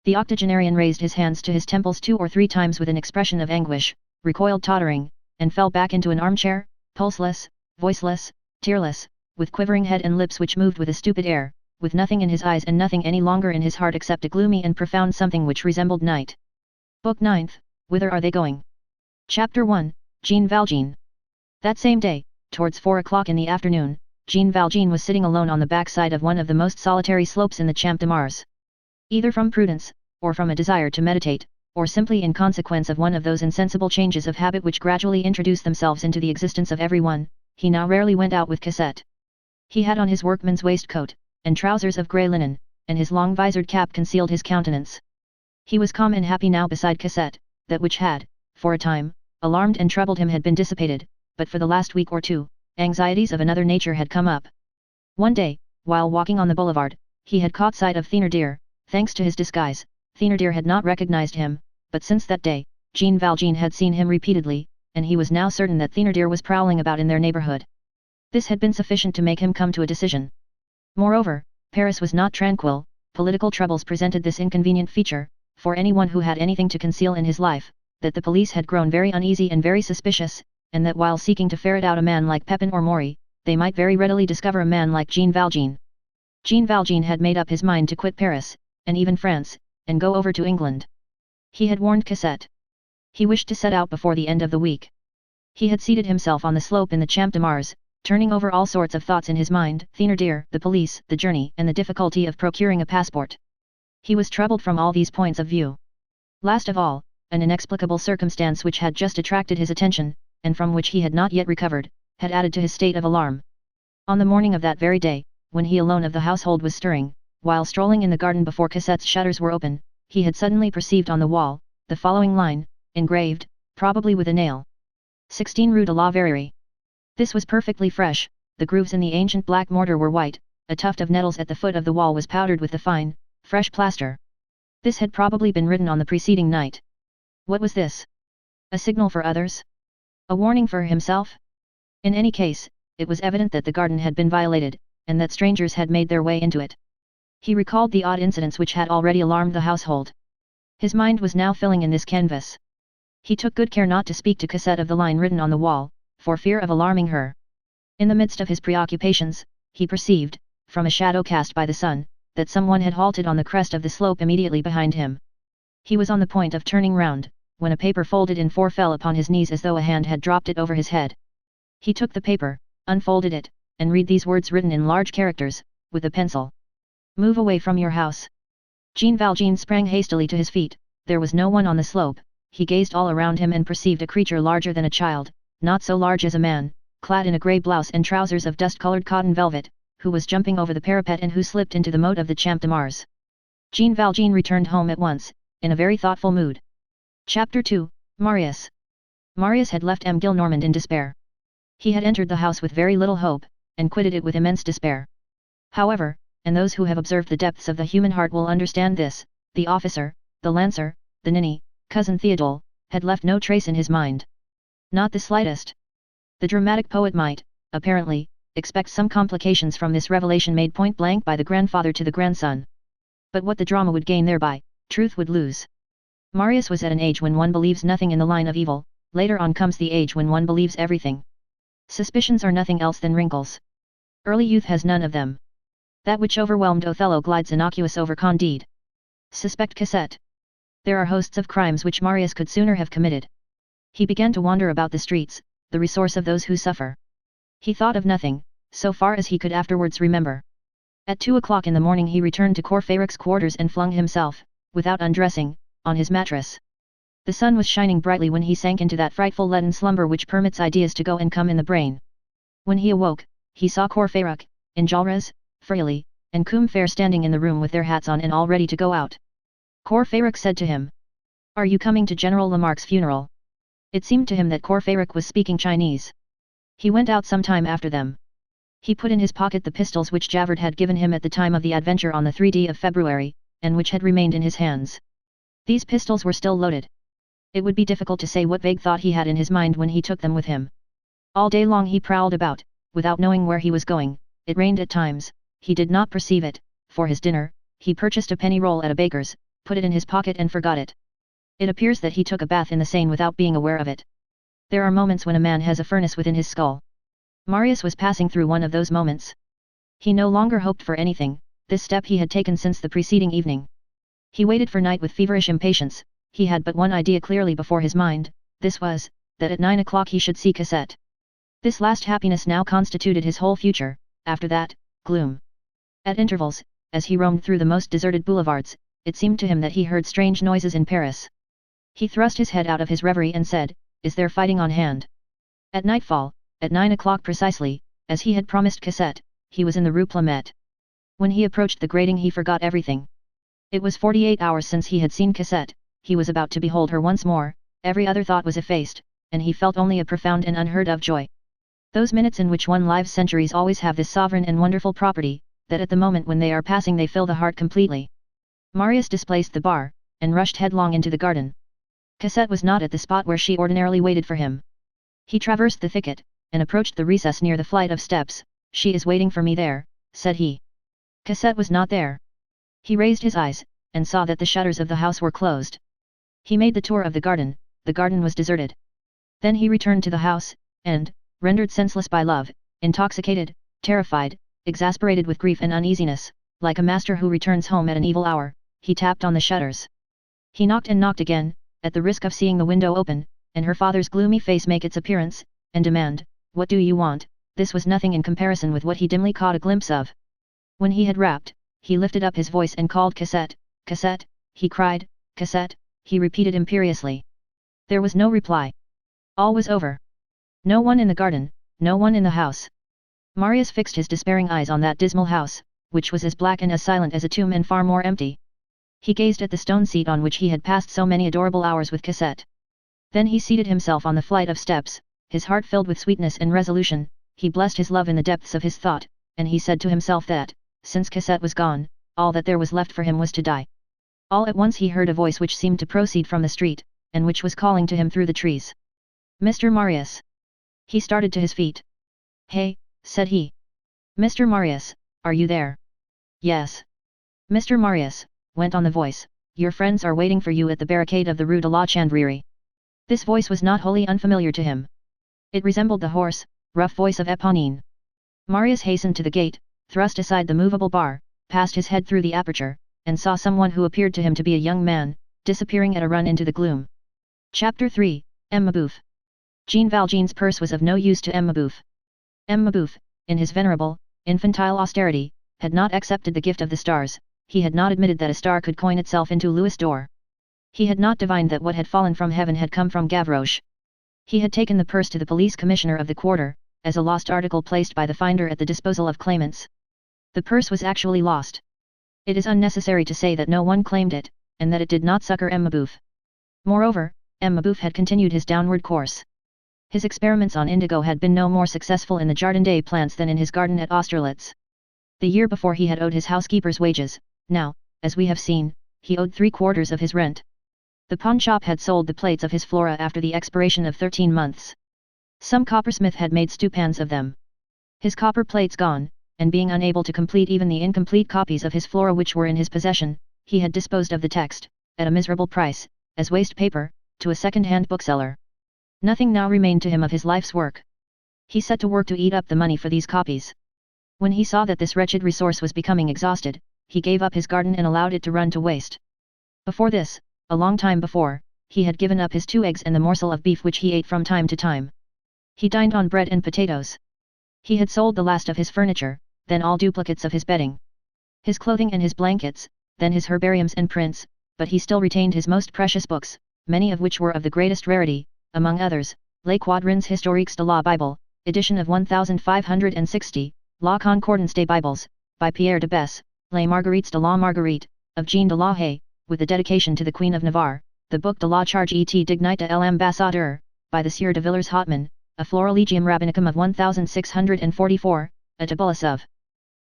The octogenarian raised his hands to his temples 2 or 3 times with an expression of anguish, recoiled tottering, and fell back into an armchair, pulseless, voiceless, tearless, with quivering head and lips which moved with a stupid air, with nothing in his eyes and nothing any longer in his heart except a gloomy and profound something which resembled night. Book 9th, Whither are they going? Chapter 1, Jean Valjean. That same day, towards 4 o'clock in the afternoon, Jean Valjean was sitting alone on the backside of one of the most solitary slopes in the Champ de Mars. Either from prudence, or from a desire to meditate, or simply in consequence of one of those insensible changes of habit which gradually introduce themselves into the existence of everyone, he now rarely went out with Cosette. He had on his workman's waistcoat, and trousers of grey linen, and his long visored cap concealed his countenance. He was calm and happy now beside Cosette. That which had, for a time, alarmed and troubled him had been dissipated, but for the last week or two, anxieties of another nature had come up. One day, while walking on the boulevard, he had caught sight of Thénardier. Thanks to his disguise, Thénardier had not recognized him, but since that day, Jean Valjean had seen him repeatedly, and he was now certain that Thénardier was prowling about in their neighborhood. This had been sufficient to make him come to a decision. Moreover, Paris was not tranquil. Political troubles presented this inconvenient feature, for anyone who had anything to conceal in his life, that the police had grown very uneasy and very suspicious, and that while seeking to ferret out a man like Pepin or Maury, they might very readily discover a man like Jean Valjean. Jean Valjean had made up his mind to quit Paris, and even France, and go over to England. He had warned Cosette. He wished to set out before the end of the week. He had seated himself on the slope in the Champ de Mars, turning over all sorts of thoughts in his mind: Thénardier, the police, the journey, and the difficulty of procuring a passport. He was troubled from all these points of view. Last of all, an inexplicable circumstance which had just attracted his attention, and from which he had not yet recovered, had added to his state of alarm. On the morning of that very day, when he alone of the household was stirring, while strolling in the garden before Cosette's shutters were open, he had suddenly perceived on the wall, the following line, engraved, probably with a nail. 16 Rue de la Verrerie. This was perfectly fresh, the grooves in the ancient black mortar were white, a tuft of nettles at the foot of the wall was powdered with the fine, fresh plaster. This had probably been written on the preceding night. What was this? A signal for others? A warning for himself? In any case, it was evident that the garden had been violated, and that strangers had made their way into it. He recalled the odd incidents which had already alarmed the household. His mind was now filling in this canvas. He took good care not to speak to Cosette of the line written on the wall, for fear of alarming her. In the midst of his preoccupations, he perceived, from a shadow cast by the sun, that someone had halted on the crest of the slope immediately behind him. He was on the point of turning round, when a paper folded in four fell upon his knees as though a hand had dropped it over his head. He took the paper, unfolded it, and read these words written in large characters, with a pencil. Move away from your house. Jean Valjean sprang hastily to his feet. There was no one on the slope. He gazed all around him and perceived a creature larger than a child, not so large as a man, clad in a grey blouse and trousers of dust-colored cotton velvet, who was jumping over the parapet and who slipped into the moat of the Champ de Mars. Jean Valjean returned home at once, in a very thoughtful mood. Chapter 2, Marius. Marius had left M. Gillenormand in despair. He had entered the house with very little hope, and quitted it with immense despair. However, and those who have observed the depths of the human heart will understand this, the officer, the lancer, the ninny, cousin Theodule, had left no trace in his mind. Not the slightest. The dramatic poet might, apparently, expect some complications from this revelation made point blank by the grandfather to the grandson. But what the drama would gain thereby, truth would lose. Marius was at an age when one believes nothing in the line of evil, later on comes the age when one believes everything. Suspicions are nothing else than wrinkles. Early youth has none of them. That which overwhelmed Othello glides innocuous over Candide. Suspect Cosette. There are hosts of crimes which Marius could sooner have committed. He began to wander about the streets, the resource of those who suffer. He thought of nothing, so far as he could afterwards remember. At 2 o'clock in the morning he returned to Courfeyrac's quarters and flung himself, without undressing, on his mattress. The sun was shining brightly when he sank into that frightful leaden slumber which permits ideas to go and come in the brain. When he awoke, he saw Courfeyrac, Enjolras, Freely, and Combeferre standing in the room with their hats on and all ready to go out. Courfeyrac said to him, "Are you coming to General Lamarque's funeral?" It seemed to him that Courfeyrac was speaking Chinese. He went out some time after them. He put in his pocket the pistols which Javert had given him at the time of the adventure on the 3d of February, and which had remained in his hands. These pistols were still loaded. It would be difficult to say what vague thought he had in his mind when he took them with him. All day long he prowled about, without knowing where he was going. It rained at times. He did not perceive it. For his dinner, he purchased a penny roll at a baker's, put it in his pocket and forgot it. It appears that he took a bath in the Seine without being aware of it. There are moments when a man has a furnace within his skull. Marius was passing through one of those moments. He no longer hoped for anything. This step he had taken since the preceding evening. He waited for night with feverish impatience, he had but one idea clearly before his mind, this was, that at 9 o'clock he should see Cassette. This last happiness now constituted his whole future, after that, gloom. At intervals, as he roamed through the most deserted boulevards, it seemed to him that he heard strange noises in Paris. He thrust his head out of his reverie and said, "Is there fighting on hand?" At nightfall, at 9 o'clock precisely, as he had promised Cassette, he was in the Rue Plumet. When he approached the grating he forgot everything. It was 48 hours since he had seen Cassette, he was about to behold her once more, every other thought was effaced, and he felt only a profound and unheard of joy. Those minutes in which one lives centuries always have this sovereign and wonderful property, that at the moment when they are passing they fill the heart completely. Marius displaced the bar, and rushed headlong into the garden. Cassette was not at the spot where she ordinarily waited for him. He traversed the thicket, and approached the recess near the flight of steps. "She is waiting for me there," said he. Cassette was not there. He raised his eyes, and saw that the shutters of the house were closed. He made the tour of the garden was deserted. Then he returned to the house, and, rendered senseless by love, intoxicated, terrified, exasperated with grief and uneasiness, like a master who returns home at an evil hour, he tapped on the shutters. He knocked and knocked again, at the risk of seeing the window open, and her father's gloomy face make its appearance, and demand, "What do you want?" This was nothing in comparison with what he dimly caught a glimpse of. When he had rapped, he lifted up his voice and called Cassette. "Cassette," he cried, "Cassette," he repeated imperiously. There was no reply. All was over. No one in the garden, no one in the house. Marius fixed his despairing eyes on that dismal house, which was as black and as silent as a tomb and far more empty. He gazed at the stone seat on which he had passed so many adorable hours with Cassette. Then he seated himself on the flight of steps, his heart filled with sweetness and resolution. He blessed his love in the depths of his thought, and he said to himself that, since Cassette was gone, all that there was left for him was to die. All at once he heard a voice which seemed to proceed from the street, and which was calling to him through the trees. "Mr. Marius!" He started to his feet. "Hey," said he. "Mr. Marius, are you there?" "Yes." "Mr. Marius," went on the voice, "your friends are waiting for you at the barricade of the Rue de la Chanvrerie." This voice was not wholly unfamiliar to him. It resembled the hoarse, rough voice of Eponine. Marius hastened to the gate, thrust aside the movable bar, passed his head through the aperture, and saw someone who appeared to him to be a young man, disappearing at a run into the gloom. Chapter 3, M. Mabeuf. Jean Valjean's purse was of no use to M. Mabeuf. M. Mabeuf, in his venerable, infantile austerity, had not accepted the gift of the stars. He had not admitted that a star could coin itself into Louis d'Or. He had not divined that what had fallen from heaven had come from Gavroche. He had taken the purse to the police commissioner of the quarter, as a lost article placed by the finder at the disposal of claimants. The purse was actually lost. It is unnecessary to say that no one claimed it, and that it did not succor M. Mabeuf. Moreover, M. Mabeuf had continued his downward course. His experiments on indigo had been no more successful in the Jardin des Plantes than in his garden at Austerlitz. The year before he had owed his housekeeper's wages. Now, as we have seen, he owed 3/4 of his rent. The pawnshop had sold the plates of his flora after the expiration of 13 months. Some coppersmith had made stewpans of them. His copper plates gone, and being unable to complete even the incomplete copies of his flora which were in his possession, he had disposed of the text, at a miserable price, as waste paper, to a second-hand bookseller. Nothing now remained to him of his life's work. He set to work to eat up the money for these copies. When he saw that this wretched resource was becoming exhausted, he gave up his garden and allowed it to run to waste. Before this, a long time before, he had given up his 2 eggs and the morsel of beef which he ate from time to time. He dined on bread and potatoes. He had sold the last of his furniture, then all duplicates of his bedding, his clothing and his blankets, then his herbariums and prints, but he still retained his most precious books, many of which were of the greatest rarity, among others, Les Quadrans historiques de la Bible, edition of 1560, La Concordance des Bibles, by Pierre de Besse, Les Marguerites de la Marguerite, of Jean de la Haye, with the dedication to the Queen of Navarre, the Book de la Charge et Dignité de l'Ambassadeur, by the Sieur de Villers-Hotman, a Florilegium Rabbinicum of 1644, a tabulus of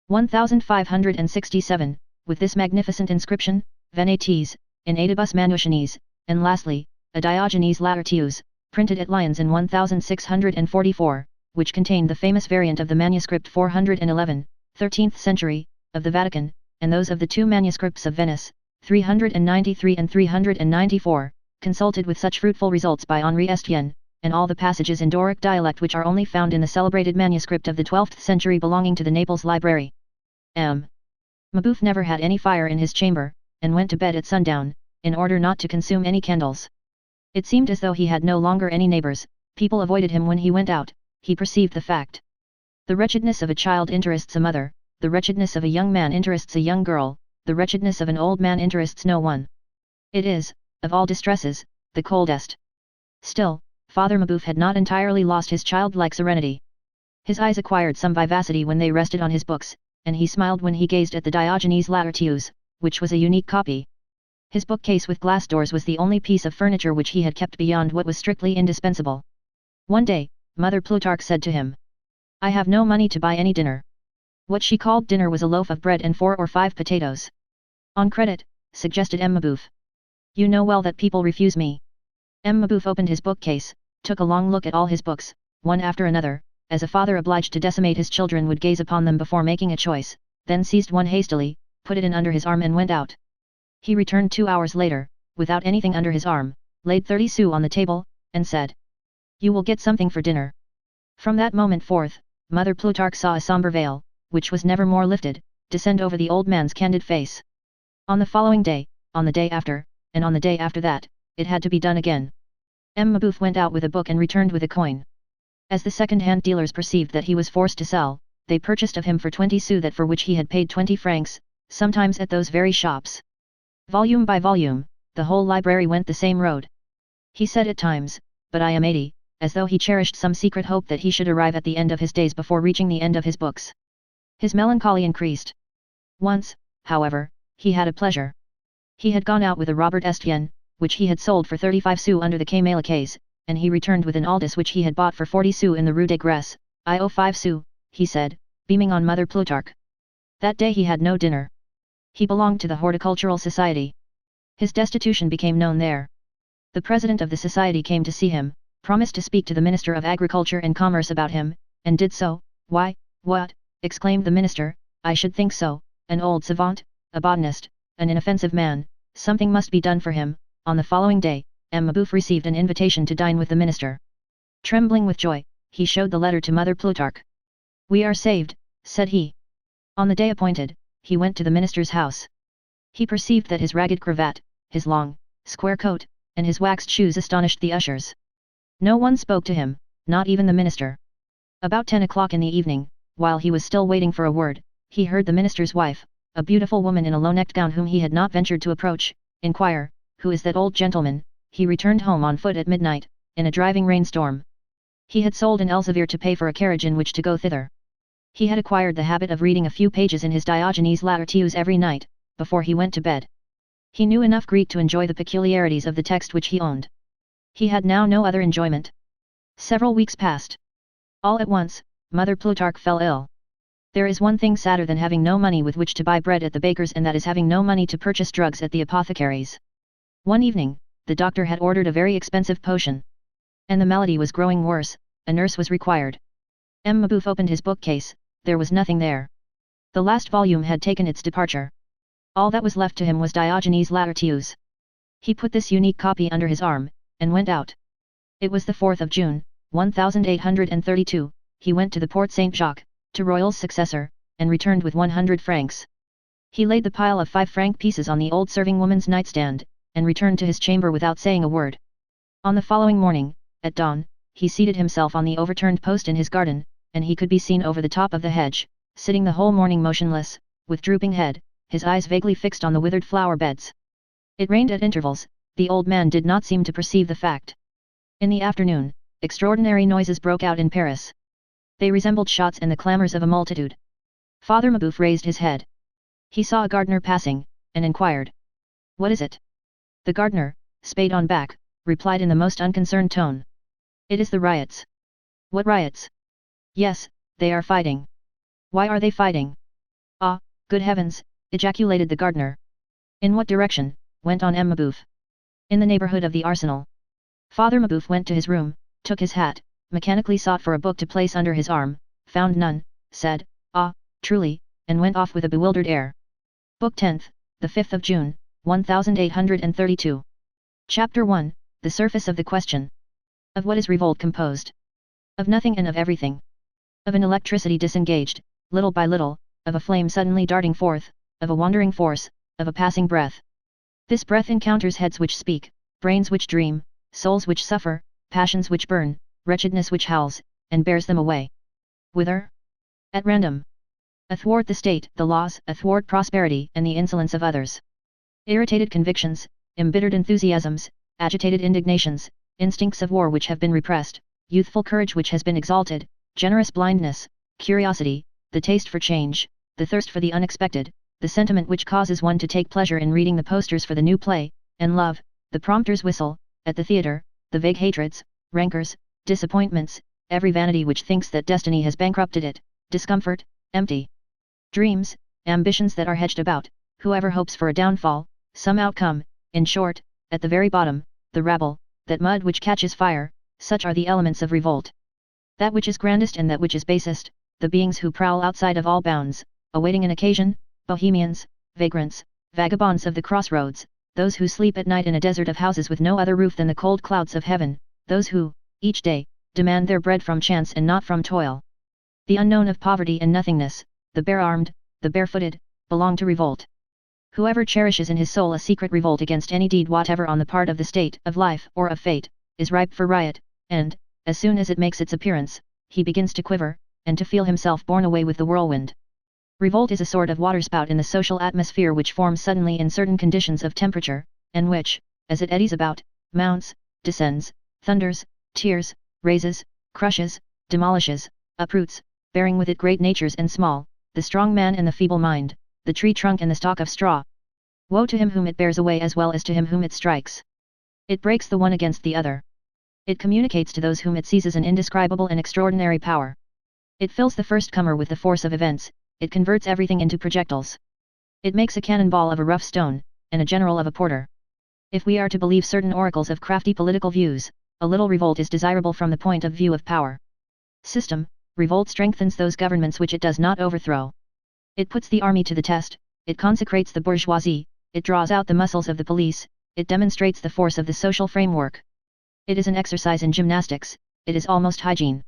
1567, with this magnificent inscription, Venetes, in Adibus Manusianes, and lastly, a Diogenes Laertius, printed at Lyons in 1644, which contained the famous variant of the manuscript 411, 13th century, of the Vatican, and those of the 2 manuscripts of Venice, 393 and 394, consulted with such fruitful results by Henri Estienne, and all the passages in Doric dialect which are only found in the celebrated manuscript of the 12th century belonging to the Naples Library. M. Mabeuf never had any fire in his chamber, and went to bed at sundown, in order not to consume any candles. It seemed as though he had no longer any neighbors, people avoided him when he went out, he perceived the fact. The wretchedness of a child interests a mother, the wretchedness of a young man interests a young girl, the wretchedness of an old man interests no one. It is, of all distresses, the coldest. Still, Father Mabeuf had not entirely lost his childlike serenity. His eyes acquired some vivacity when they rested on his books, and he smiled when he gazed at the Diogenes Laertius, which was a unique copy. His bookcase with glass doors was the only piece of furniture which he had kept beyond what was strictly indispensable. One day, Mother Plutarch said to him, "I have no money to buy any dinner." What she called dinner was a loaf of bread and 4 or 5 potatoes. "On credit," suggested M. Mabeuf. "You know well that people refuse me." M. Mabeuf opened his bookcase, took a long look at all his books, one after another, as a father obliged to decimate his children would gaze upon them before making a choice, then seized one hastily, put it in under his arm and went out. He returned 2 hours later, without anything under his arm, laid 30 sous on the table, and said, "You will get something for dinner." From that moment forth, Mother Plutarch saw a sombre veil, which was never more lifted, descend over the old man's candid face. On the following day, on the day after, and on the day after that, it had to be done again. M. Mabeuf went out with a book and returned with a coin. As the second-hand dealers perceived that he was forced to sell, they purchased of him for 20 sous that for which he had paid 20 francs, sometimes at those very shops. Volume by volume, the whole library went the same road. He said at times, "But I am 80," as though he cherished some secret hope that he should arrive at the end of his days before reaching the end of his books. His melancholy increased. Once, however, he had a pleasure. He had gone out with a Robert Estienne, which he had sold for 35 sous under the Quai Malaquais, and he returned with an Aldus which he had bought for 40 sous in the Rue des Grès. "I owe 5 sous, he said, beaming on Mother Plutarch. That day he had no dinner. He belonged to the Horticultural Society. His destitution became known there. The president of the society came to see him, promised to speak to the Minister of Agriculture and Commerce about him, and did so. "Why, what," exclaimed the minister, "I should think so, an old savant, a botanist, an inoffensive man, something must be done for him." On the following day, M. Mabeuf received an invitation to dine with the minister. Trembling with joy, he showed the letter to Mother Plutarch. "We are saved," said he. On the day appointed, he went to the minister's house. He perceived that his ragged cravat, his long, square coat, and his waxed shoes astonished the ushers. No one spoke to him, not even the minister. About 10 o'clock in the evening, while he was still waiting for a word, he heard the minister's wife, a beautiful woman in a low-necked gown whom he had not ventured to approach, inquire, "Who is that old gentleman?" He returned home on foot at midnight, in a driving rainstorm. He had sold an Elsevier to pay for a carriage in which to go thither. He had acquired the habit of reading a few pages in his Diogenes Laertius every night, before he went to bed. He knew enough Greek to enjoy the peculiarities of the text which he owned. He had now no other enjoyment. Several weeks passed. All at once, Mother Plutarch fell ill. There is one thing sadder than having no money with which to buy bread at the baker's, and that is having no money to purchase drugs at the apothecary's. One evening, the doctor had ordered a very expensive potion. And the malady was growing worse, a nurse was required. M. Mabeuf opened his bookcase, there was nothing there. The last volume had taken its departure. All that was left to him was Diogenes Laertius. He put this unique copy under his arm, and went out. It was the 4th of June, 1832, he went to the Porte Saint-Jacques, to Royal's successor, and returned with 100 francs. He laid the pile of 5-franc pieces on the old serving woman's nightstand, and returned to his chamber without saying a word. On the following morning, at dawn, he seated himself on the overturned post in his garden, and he could be seen over the top of the hedge, sitting the whole morning motionless, with drooping head, his eyes vaguely fixed on the withered flower beds. It rained at intervals, the old man did not seem to perceive the fact. In the afternoon, extraordinary noises broke out in Paris. They resembled shots and the clamours of a multitude. Father Mabeuf raised his head. He saw a gardener passing, and inquired, "What is it?" The gardener, spade on back, replied in the most unconcerned tone, "It is the riots." "What riots?" "Yes, they are fighting." "Why are they fighting?" "Ah, good heavens!" ejaculated the gardener. "In what direction?" went on M. Mabeuf. "In the neighbourhood of the arsenal." Father Mabeuf went to his room, took his hat, mechanically sought for a book to place under his arm, found none, said, "Ah, truly," and went off with a bewildered air. Book 10th, the 5th of June, 1832. Chapter 1, The Surface of the Question. Of what is revolt composed? Of nothing and of everything. Of an electricity disengaged, little by little, of a flame suddenly darting forth, of a wandering force, of a passing breath. This breath encounters heads which speak, brains which dream, souls which suffer, passions which burn, wretchedness which howls, and bears them away. Whither? At random. Athwart the state, the laws, athwart prosperity and the insolence of others. Irritated convictions, embittered enthusiasms, agitated indignations, instincts of war which have been repressed, youthful courage which has been exalted, generous blindness, curiosity, the taste for change, the thirst for the unexpected, the sentiment which causes one to take pleasure in reading the posters for the new play, and love, the prompter's whistle, at the theatre, the vague hatreds, rancors, disappointments, every vanity which thinks that destiny has bankrupted it, discomfort, empty dreams, ambitions that are hedged about, whoever hopes for a downfall, some outcome, in short, at the very bottom, the rabble, that mud which catches fire, such are the elements of revolt. That which is grandest and that which is basest, the beings who prowl outside of all bounds, awaiting an occasion, bohemians, vagrants, vagabonds of the crossroads, those who sleep at night in a desert of houses with no other roof than the cold clouds of heaven, those who, each day, demand their bread from chance and not from toil. The unknown of poverty and nothingness, the bare-armed, the barefooted, belong to revolt. Whoever cherishes in his soul a secret revolt against any deed whatever on the part of the state, of life, or of fate, is ripe for riot, and, as soon as it makes its appearance, he begins to quiver, and to feel himself borne away with the whirlwind. Revolt is a sort of waterspout in the social atmosphere which forms suddenly in certain conditions of temperature, and which, as it eddies about, mounts, descends, thunders, tears, raises, crushes, demolishes, uproots, bearing with it great natures and small, the strong man and the feeble mind, the tree trunk and the stalk of straw. Woe to him whom it bears away as well as to him whom it strikes. It breaks the one against the other. It communicates to those whom it seizes an indescribable and extraordinary power. It fills the first comer with the force of events, it converts everything into projectiles. It makes a cannonball of a rough stone, and a general of a porter. If we are to believe certain oracles of crafty political views, a little revolt is desirable from the point of view of power. System, revolt strengthens those governments which it does not overthrow. It puts the army to the test, it consecrates the bourgeoisie, it draws out the muscles of the police, it demonstrates the force of the social framework. It is an exercise in gymnastics, it is almost hygiene.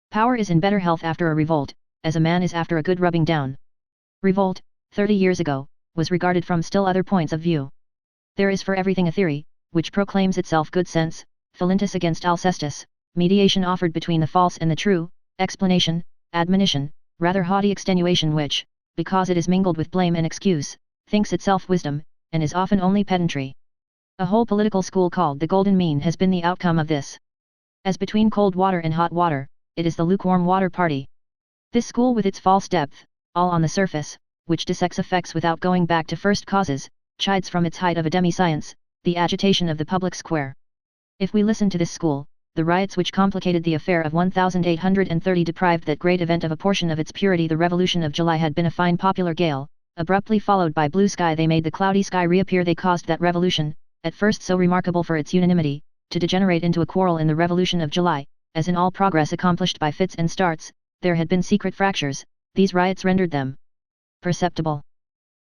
Power is in better health after a revolt, as a man is after a good rubbing down. Revolt, 30 years ago, was regarded from still other points of view. There is for everything a theory, which proclaims itself good sense, Philintus against Alcestis, mediation offered between the false and the true, explanation, admonition, rather haughty extenuation which, because it is mingled with blame and excuse, thinks itself wisdom, and is often only pedantry. A whole political school called the Golden Mean has been the outcome of this. As between cold water and hot water, it is the lukewarm water party. This school with its false depth, all on the surface, which dissects effects without going back to first causes, chides from its height of a demi-science, the agitation of the public square. If we listen to this school, the riots which complicated the affair of 1830 deprived that great event of a portion of its purity. The Revolution of July had been a fine popular gale, abruptly followed by blue sky. They made the cloudy sky reappear. They caused that revolution, at first so remarkable for its unanimity, to degenerate into a quarrel. In the Revolution of July, as in all progress accomplished by fits and starts, there had been secret fractures, these riots rendered them perceptible.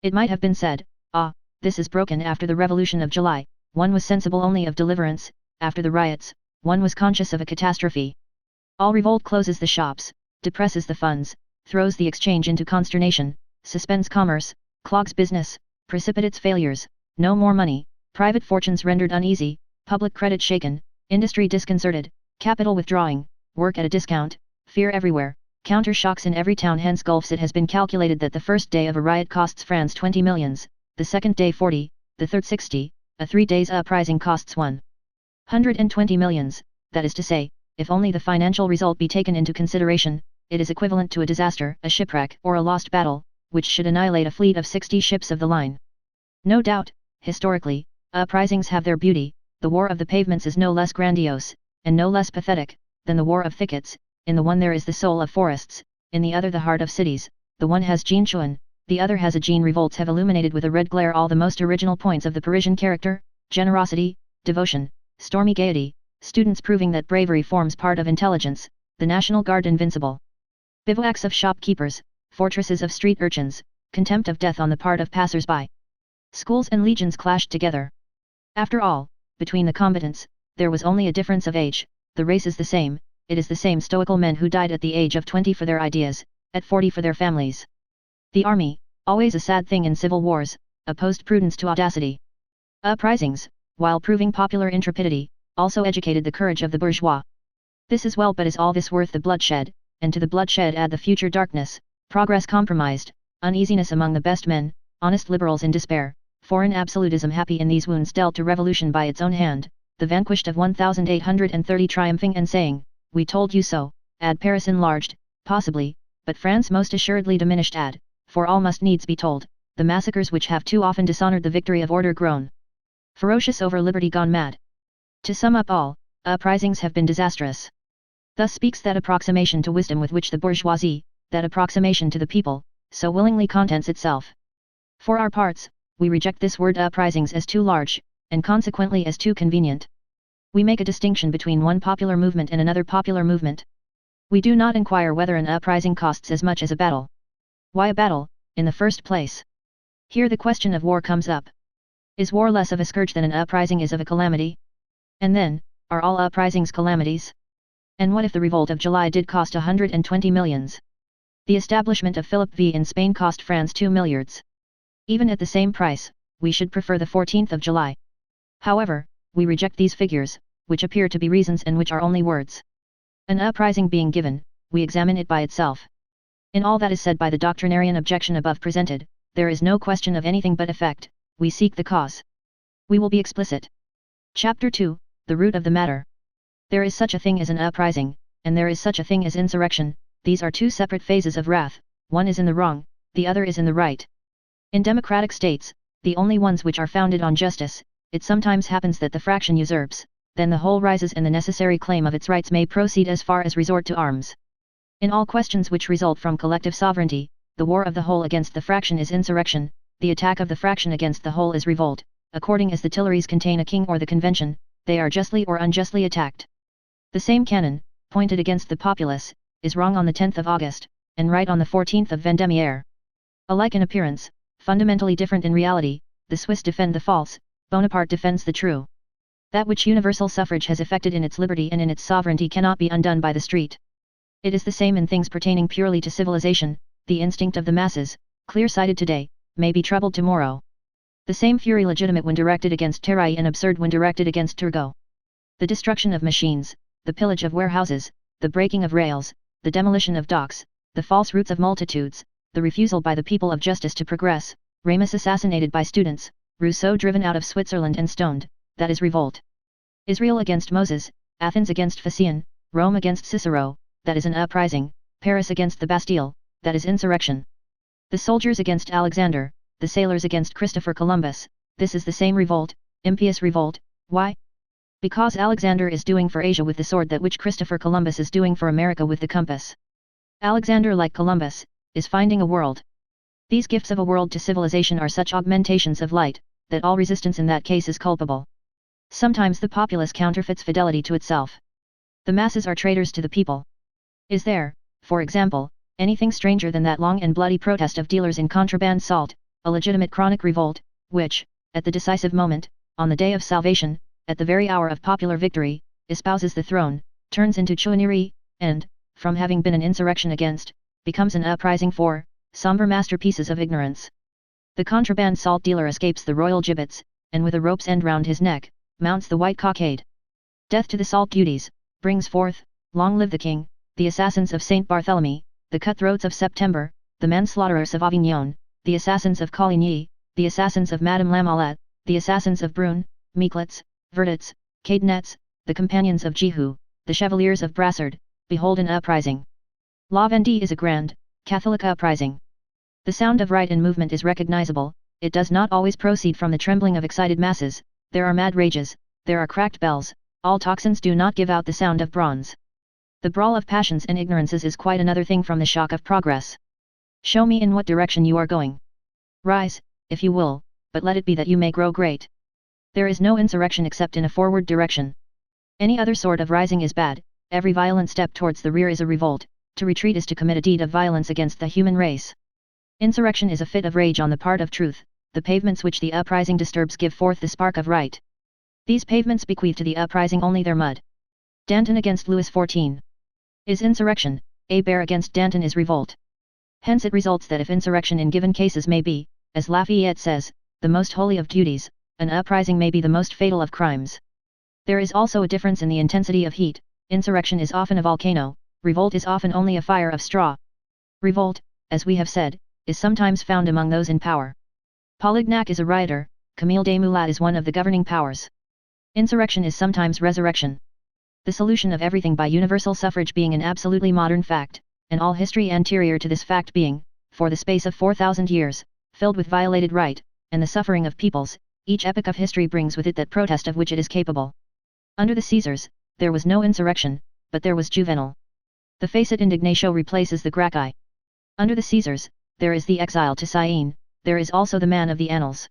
It might have been said, ah, this is broken. After the Revolution of July, one was sensible only of deliverance, after the riots, one was conscious of a catastrophe. All revolt closes the shops, depresses the funds, throws the exchange into consternation, suspends commerce, clogs business, precipitates failures, no more money, private fortunes rendered uneasy, public credit shaken, industry disconcerted, capital withdrawing, work at a discount, fear everywhere, counter shocks in every town. Hence gulfs. It has been calculated that the first day of a riot costs France 20 millions, the second day 40, the third 60, a 3 days uprising costs 120 millions, that is to say, if only the financial result be taken into consideration, it is equivalent to a disaster, a shipwreck, or a lost battle, which should annihilate a fleet of 60 ships of the line. No doubt, historically, uprisings have their beauty. The war of the pavements is no less grandiose, and no less pathetic, than the war of thickets. In the one there is the soul of forests, in the other the heart of cities. The one has Jean Chouin, the other has a Jean. Revolts have illuminated with a red glare all the most original points of the Parisian character: generosity, devotion, stormy gaiety, students proving that bravery forms part of intelligence, the National Guard invincible, bivouacs of shopkeepers, fortresses of street urchins, contempt of death on the part of passers-by. Schools and legions clashed together. After all, between the combatants, there was only a difference of age. The race is the same. It is the same stoical men who died at the age of 20 for their ideas, at 40 for their families. The army, always a sad thing in civil wars, opposed prudence to audacity. Uprisings, while proving popular intrepidity, also educated the courage of the bourgeois. This is well, but is all this worth the bloodshed, and to the bloodshed add the future darkness, progress compromised, uneasiness among the best men, honest liberals in despair, foreign absolutism happy in these wounds dealt to revolution by its own hand, the vanquished of 1830 triumphing and saying, "We told you so," add Paris enlarged, possibly, but France most assuredly diminished add, for all must needs be told, the massacres which have too often dishonored the victory of order grown ferocious over liberty gone mad. To sum up all, uprisings have been disastrous. Thus speaks that approximation to wisdom with which the bourgeoisie, that approximation to the people, so willingly contents itself. For our parts, we reject this word uprisings as too large, and consequently as too convenient. We make a distinction between one popular movement and another popular movement. We do not inquire whether an uprising costs as much as a battle. Why a battle, in the first place? Here the question of war comes up. Is war less of a scourge than an uprising is of a calamity? And then, are all uprisings calamities? And what if the revolt of July did cost 120 millions? The establishment of Philip V in Spain cost France 2 milliards. Even at the same price, we should prefer the 14th of July. However, we reject these figures, which appear to be reasons and which are only words. An uprising being given, we examine it by itself. In all that is said by the doctrinarian objection above presented, there is no question of anything but effect, we seek the cause. We will be explicit. Chapter 2, The Root of the Matter. There is such a thing as an uprising, and there is such a thing as insurrection, these are two separate phases of wrath, one is in the wrong, the other is in the right. In democratic states, the only ones which are founded on justice, it sometimes happens that the fraction usurps, then the whole rises and the necessary claim of its rights may proceed as far as resort to arms. In all questions which result from collective sovereignty, the war of the whole against the fraction is insurrection, the attack of the fraction against the whole is revolt, according as the Tuileries contain a king or the Convention, they are justly or unjustly attacked. The same cannon, pointed against the populace, is wrong on the 10th of August, and right on the 14th of Vendémiaire. Alike in appearance, fundamentally different in reality, the Swiss defend the false, Bonaparte defends the true. That which universal suffrage has effected in its liberty and in its sovereignty cannot be undone by the street. It is the same in things pertaining purely to civilization, the instinct of the masses, clear-sighted today, may be troubled tomorrow. The same fury legitimate when directed against Terraille and absurd when directed against Turgot. The destruction of machines, the pillage of warehouses, the breaking of rails, the demolition of docks, the false roots of multitudes, the refusal by the people of justice to progress, Ramus assassinated by students, Rousseau driven out of Switzerland and stoned, that is revolt. Israel against Moses, Athens against Phocion, Rome against Cicero, that is an uprising, Paris against the Bastille, that is insurrection. The soldiers against Alexander, the sailors against Christopher Columbus, this is the same revolt, impious revolt, why? Because Alexander is doing for Asia with the sword that which Christopher Columbus is doing for America with the compass. Alexander, like Columbus, is finding a world. These gifts of a world to civilization are such augmentations of light, that all resistance in that case is culpable. Sometimes the populace counterfeits fidelity to itself. The masses are traitors to the people. Is there, for example, anything stranger than that long and bloody protest of dealers in contraband salt, a legitimate chronic revolt, which, at the decisive moment, on the day of salvation, at the very hour of popular victory, espouses the throne, turns into chouannerie, and, from having been an insurrection against, becomes an uprising for, sombre masterpieces of ignorance. The contraband salt dealer escapes the royal gibbets, and with a rope's end round his neck, mounts the white cockade. Death to the salt beauties, brings forth, long live the king, the assassins of Saint Barthélemy, the cutthroats of September, the manslaughterers of Avignon, the assassins of Coligny, the assassins of Madame Lamollette, the assassins of Brune, Meeklets, Verdets, Cadenets, the companions of Jehu, the chevaliers of Brassard, behold an uprising. La Vendée is a grand, Catholic uprising. The sound of right and movement is recognizable, it does not always proceed from the trembling of excited masses, there are mad rages, there are cracked bells, all tocsins do not give out the sound of bronze. The brawl of passions and ignorances is quite another thing from the shock of progress. Show me in what direction you are going. Rise, if you will, but let it be that you may grow great. There is no insurrection except in a forward direction. Any other sort of rising is bad, every violent step towards the rear is a revolt, to retreat is to commit a deed of violence against the human race. Insurrection is a fit of rage on the part of truth, the pavements which the uprising disturbs give forth the spark of right. These pavements bequeath to the uprising only their mud. Danton against Louis XIV. Is insurrection, Hébert against Danton is revolt. Hence it results that if insurrection in given cases may be, as Lafayette says, the most holy of duties, an uprising may be the most fatal of crimes. There is also a difference in the intensity of heat. Insurrection is often a volcano, revolt is often only a fire of straw. Revolt, as we have said, is sometimes found among those in power. Polignac is a rioter, Camille Desmoulins is one of the governing powers. Insurrection is sometimes resurrection. The solution of everything by universal suffrage being an absolutely modern fact, and all history anterior to this fact being, for the space of 4,000 years, filled with violated right, and the suffering of peoples, each epoch of history brings with it that protest of which it is capable. Under the Caesars, there was no insurrection, but there was juvenile. The facit indignatio replaces the Gracchi. Under the Caesars, there is the exile to Syene, there is also the man of the annals.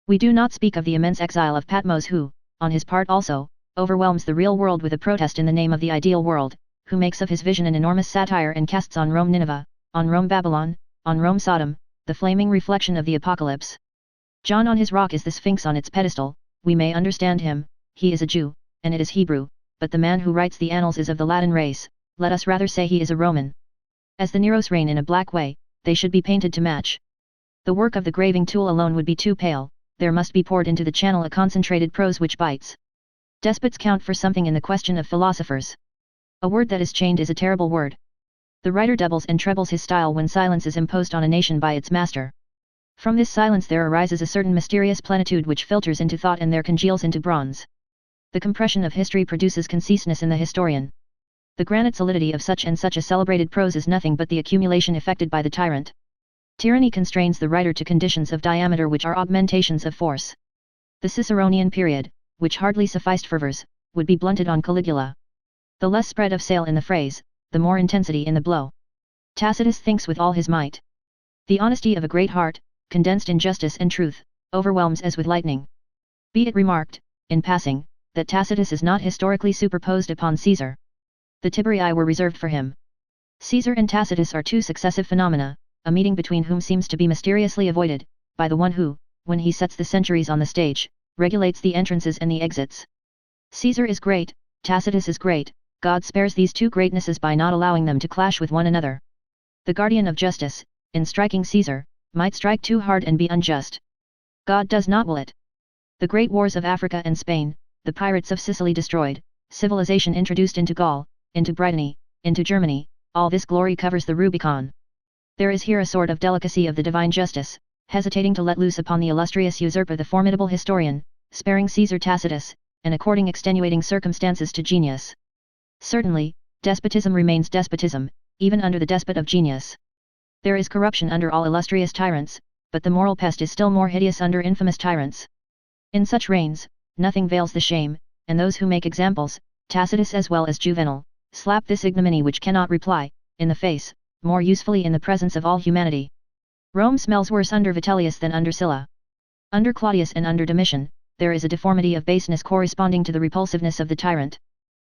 We do not speak of the immense exile of Patmos who, on his part also, overwhelms the real world with a protest in the name of the ideal world, who makes of his vision an enormous satire and casts on Rome Nineveh, on Rome Babylon, on Rome Sodom, the flaming reflection of the apocalypse. John on his rock is the Sphinx on its pedestal. We may understand him, he is a Jew, and it is Hebrew, but the man who writes the annals is of the Latin race, let us rather say he is a Roman. As the Neros reign in a black way, they should be painted to match. The work of the graving tool alone would be too pale, there must be poured into the channel a concentrated prose which bites. Despots count for something in the question of philosophers. A word that is chained is a terrible word. The writer doubles and trebles his style when silence is imposed on a nation by its master. From this silence there arises a certain mysterious plenitude which filters into thought and there congeals into bronze. The compression of history produces conciseness in the historian. The granite solidity of such and such a celebrated prose is nothing but the accumulation effected by the tyrant. Tyranny constrains the writer to conditions of diameter which are augmentations of force. The Ciceronian period, which hardly sufficed fervors, would be blunted on Caligula. The less spread of sail in the phrase, the more intensity in the blow. Tacitus thinks with all his might. The honesty of a great heart, condensed in justice and truth, overwhelms as with lightning. Be it remarked, in passing, that Tacitus is not historically superposed upon Caesar. The Tiberii were reserved for him. Caesar and Tacitus are two successive phenomena, a meeting between whom seems to be mysteriously avoided, by the one who, when he sets the centuries on the stage, regulates the entrances and the exits. Caesar is great, Tacitus is great, God spares these two greatnesses by not allowing them to clash with one another. The guardian of justice, in striking Caesar, might strike too hard and be unjust. God does not will it. The great wars of Africa and Spain, the pirates of Sicily destroyed, civilization introduced into Gaul, into Brittany, into Germany, all this glory covers the Rubicon. There is here a sort of delicacy of the divine justice, hesitating to let loose upon the illustrious usurper the formidable historian, sparing Caesar Tacitus, and according extenuating circumstances to genius. Certainly, despotism remains despotism, even under the despot of genius. There is corruption under all illustrious tyrants, but the moral pest is still more hideous under infamous tyrants. In such reigns, nothing veils the shame, and those who make examples, Tacitus as well as Juvenal, slap this ignominy which cannot reply, in the face, more usefully in the presence of all humanity. Rome smells worse under Vitellius than under Sylla. Under Claudius and under Domitian, there is a deformity of baseness corresponding to the repulsiveness of the tyrant.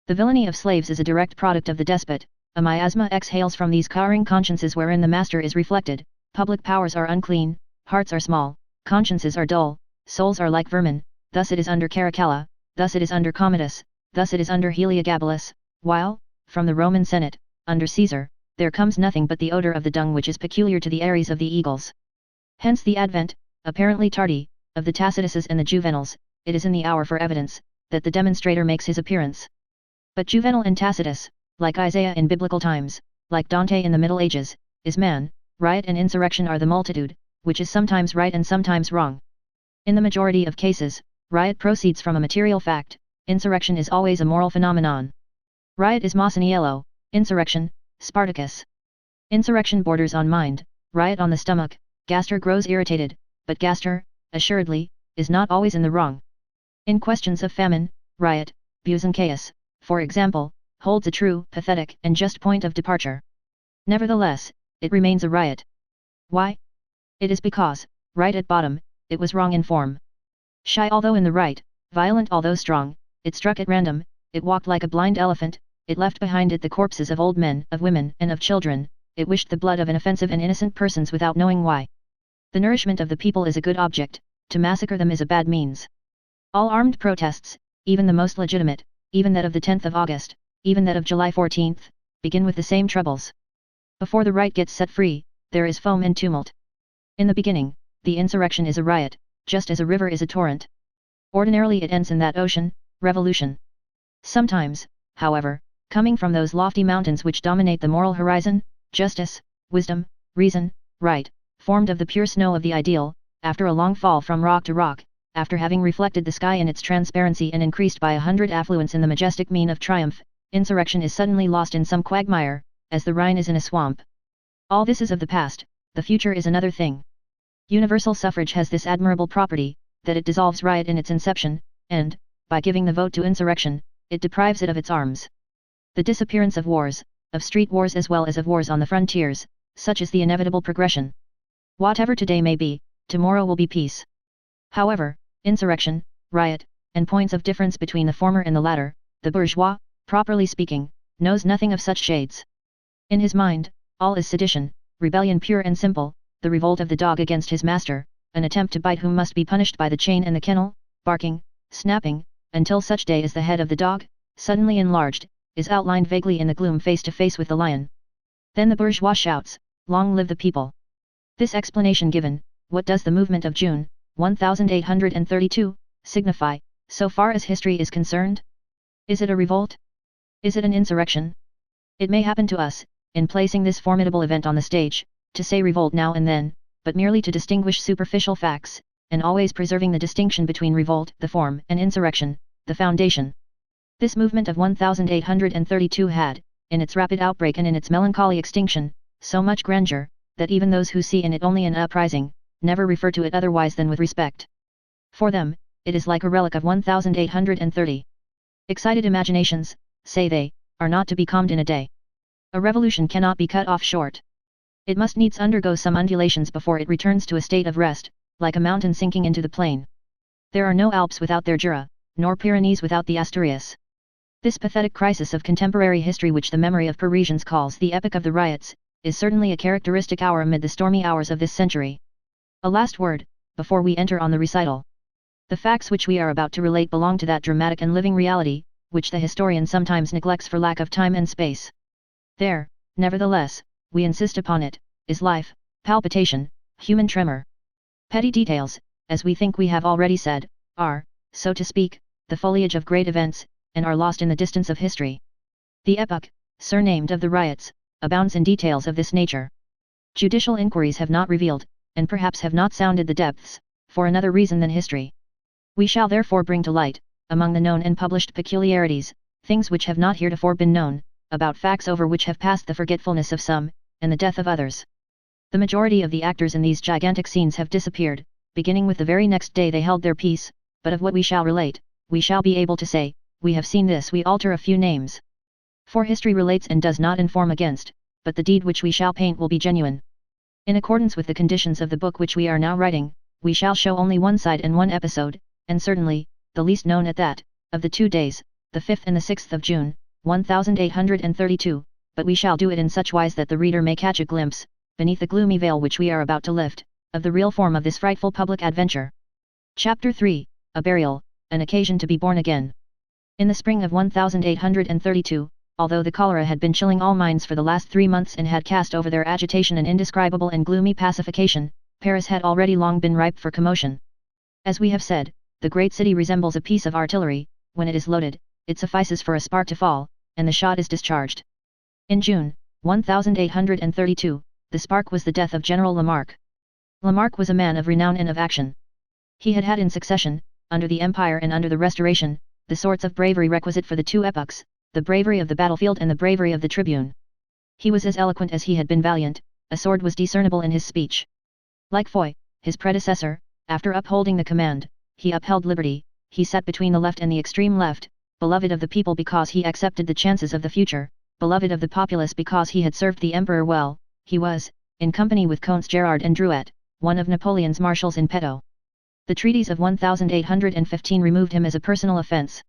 The villainy of slaves is a direct product of the despot, a miasma exhales from these cowering consciences wherein the master is reflected, public powers are unclean, hearts are small, consciences are dull, souls are like vermin, thus it is under Caracalla, thus it is under Commodus, thus it is under Heliogabalus, while, from the Roman Senate, under Caesar, there comes nothing but the odor of the dung which is peculiar to the Aries of the eagles. Hence the advent, apparently tardy, of the Tacituses and the Juvenals. It is in the hour for evidence, that the demonstrator makes his appearance. But Juvenal and Tacitus, like Isaiah in biblical times, like Dante in the Middle Ages, is man. Riot and insurrection are the multitude, which is sometimes right and sometimes wrong. In the majority of cases, riot proceeds from a material fact, insurrection is always a moral phenomenon. Riot is Masaniello, insurrection, Spartacus. Insurrection borders on mind, riot on the stomach. Gaster grows irritated, but Gaster, assuredly, is not always in the wrong. In questions of famine, riot, Busancaeus, for example, holds a true, pathetic, and just point of departure. Nevertheless, it remains a riot. Why? It is because, right at bottom, it was wrong in form. Shy although in the right, violent although strong, it struck at random, it walked like a blind elephant, it left behind it the corpses of old men, of women, and of children, it wished the blood of inoffensive and innocent persons without knowing why. The nourishment of the people is a good object, to massacre them is a bad means. All armed protests, even the most legitimate, even that of the 10th of August, even that of July 14th, begin with the same troubles. Before the right gets set free, there is foam and tumult. In the beginning, the insurrection is a riot, just as a river is a torrent. Ordinarily it ends in that ocean, revolution. Sometimes, however, coming from those lofty mountains which dominate the moral horizon, justice, wisdom, reason, right, formed of the pure snow of the ideal, after a long fall from rock to rock, after having reflected the sky in its transparency and increased by 100 affluents in the majestic mien of triumph, insurrection is suddenly lost in some quagmire, as the Rhine is in a swamp. All this is of the past, the future is another thing. Universal suffrage has this admirable property, that it dissolves riot in its inception, and, by giving the vote to insurrection, it deprives it of its arms. The disappearance of wars, of street wars as well as of wars on the frontiers, such is the inevitable progression. Whatever today may be, tomorrow will be peace. However, insurrection, riot, and points of difference between the former and the latter, the bourgeois, properly speaking, knows nothing of such shades. In his mind, all is sedition, rebellion pure and simple, the revolt of the dog against his master, an attempt to bite whom must be punished by the chain and the kennel, barking, snapping, until such day as the head of the dog, suddenly enlarged, is outlined vaguely in the gloom face to face with the lion. Then the bourgeois shouts, "Long live the people!" This explanation given, what does the movement of June, 1832, signify, so far as history is concerned? Is it a revolt? Is it an insurrection? It may happen to us, in placing this formidable event on the stage, to say revolt now and then, but merely to distinguish superficial facts, and always preserving the distinction between revolt, the form, and insurrection, the foundation. This movement of 1832 had, in its rapid outbreak and in its melancholy extinction, so much grandeur, that even those who see in it only an uprising, never refer to it otherwise than with respect. For them, it is like a relic of 1830. Excited imaginations, say they, are not to be calmed in a day. A revolution cannot be cut off short. It must needs undergo some undulations before it returns to a state of rest, like a mountain sinking into the plain. There are no Alps without their Jura, nor Pyrenees without the Asturias. This pathetic crisis of contemporary history which the memory of Parisians calls the epoch of the riots, is certainly a characteristic hour amid the stormy hours of this century. A last word, before we enter on the recital. The facts which we are about to relate belong to that dramatic and living reality, which the historian sometimes neglects for lack of time and space. There, nevertheless, we insist upon it, is life, palpitation, human tremor. Petty details, as we think we have already said, are, so to speak, the foliage of great events, and are lost in the distance of history. The epoch, surnamed of the riots, abounds in details of this nature. Judicial inquiries have not revealed, and perhaps have not sounded the depths, for another reason than history. We shall therefore bring to light, among the known and published peculiarities, things which have not heretofore been known, about facts over which have passed the forgetfulness of some, and the death of others. The majority of the actors in these gigantic scenes have disappeared, beginning with the very next day they held their peace, but of what we shall relate, we shall be able to say, we have seen this. We alter a few names. For history relates and does not inform against, but the deed which we shall paint will be genuine. In accordance with the conditions of the book which we are now writing, we shall show only one side and one episode, and certainly, the least known at that, of the 2 days, the 5th and the 6th of June, 1832, but we shall do it in such wise that the reader may catch a glimpse, beneath the gloomy veil which we are about to lift, of the real form of this frightful public adventure. Chapter 3, A Burial, an Occasion to be Born Again. In the spring of 1832, although the cholera had been chilling all minds for the last 3 months and had cast over their agitation an indescribable and gloomy pacification, Paris had already long been ripe for commotion. As we have said, the great city resembles a piece of artillery. When it is loaded, it suffices for a spark to fall, and the shot is discharged. In June, 1832, the spark was the death of General Lamarck. Lamarck was a man of renown and of action. He had had in succession, under the Empire and under the Restoration, the sorts of bravery requisite for the 2 epochs, the bravery of the battlefield and the bravery of the tribune. He was as eloquent as he had been valiant, a sword was discernible in his speech. Like Foy, his predecessor, after upholding the command, he upheld liberty, he sat between the left and the extreme left, beloved of the people because he accepted the chances of the future, beloved of the populace because he had served the emperor well. He was, in company with Counts Gerard and Drouet, one of Napoleon's marshals in petto. The treaties of 1815 removed him as a personal offence.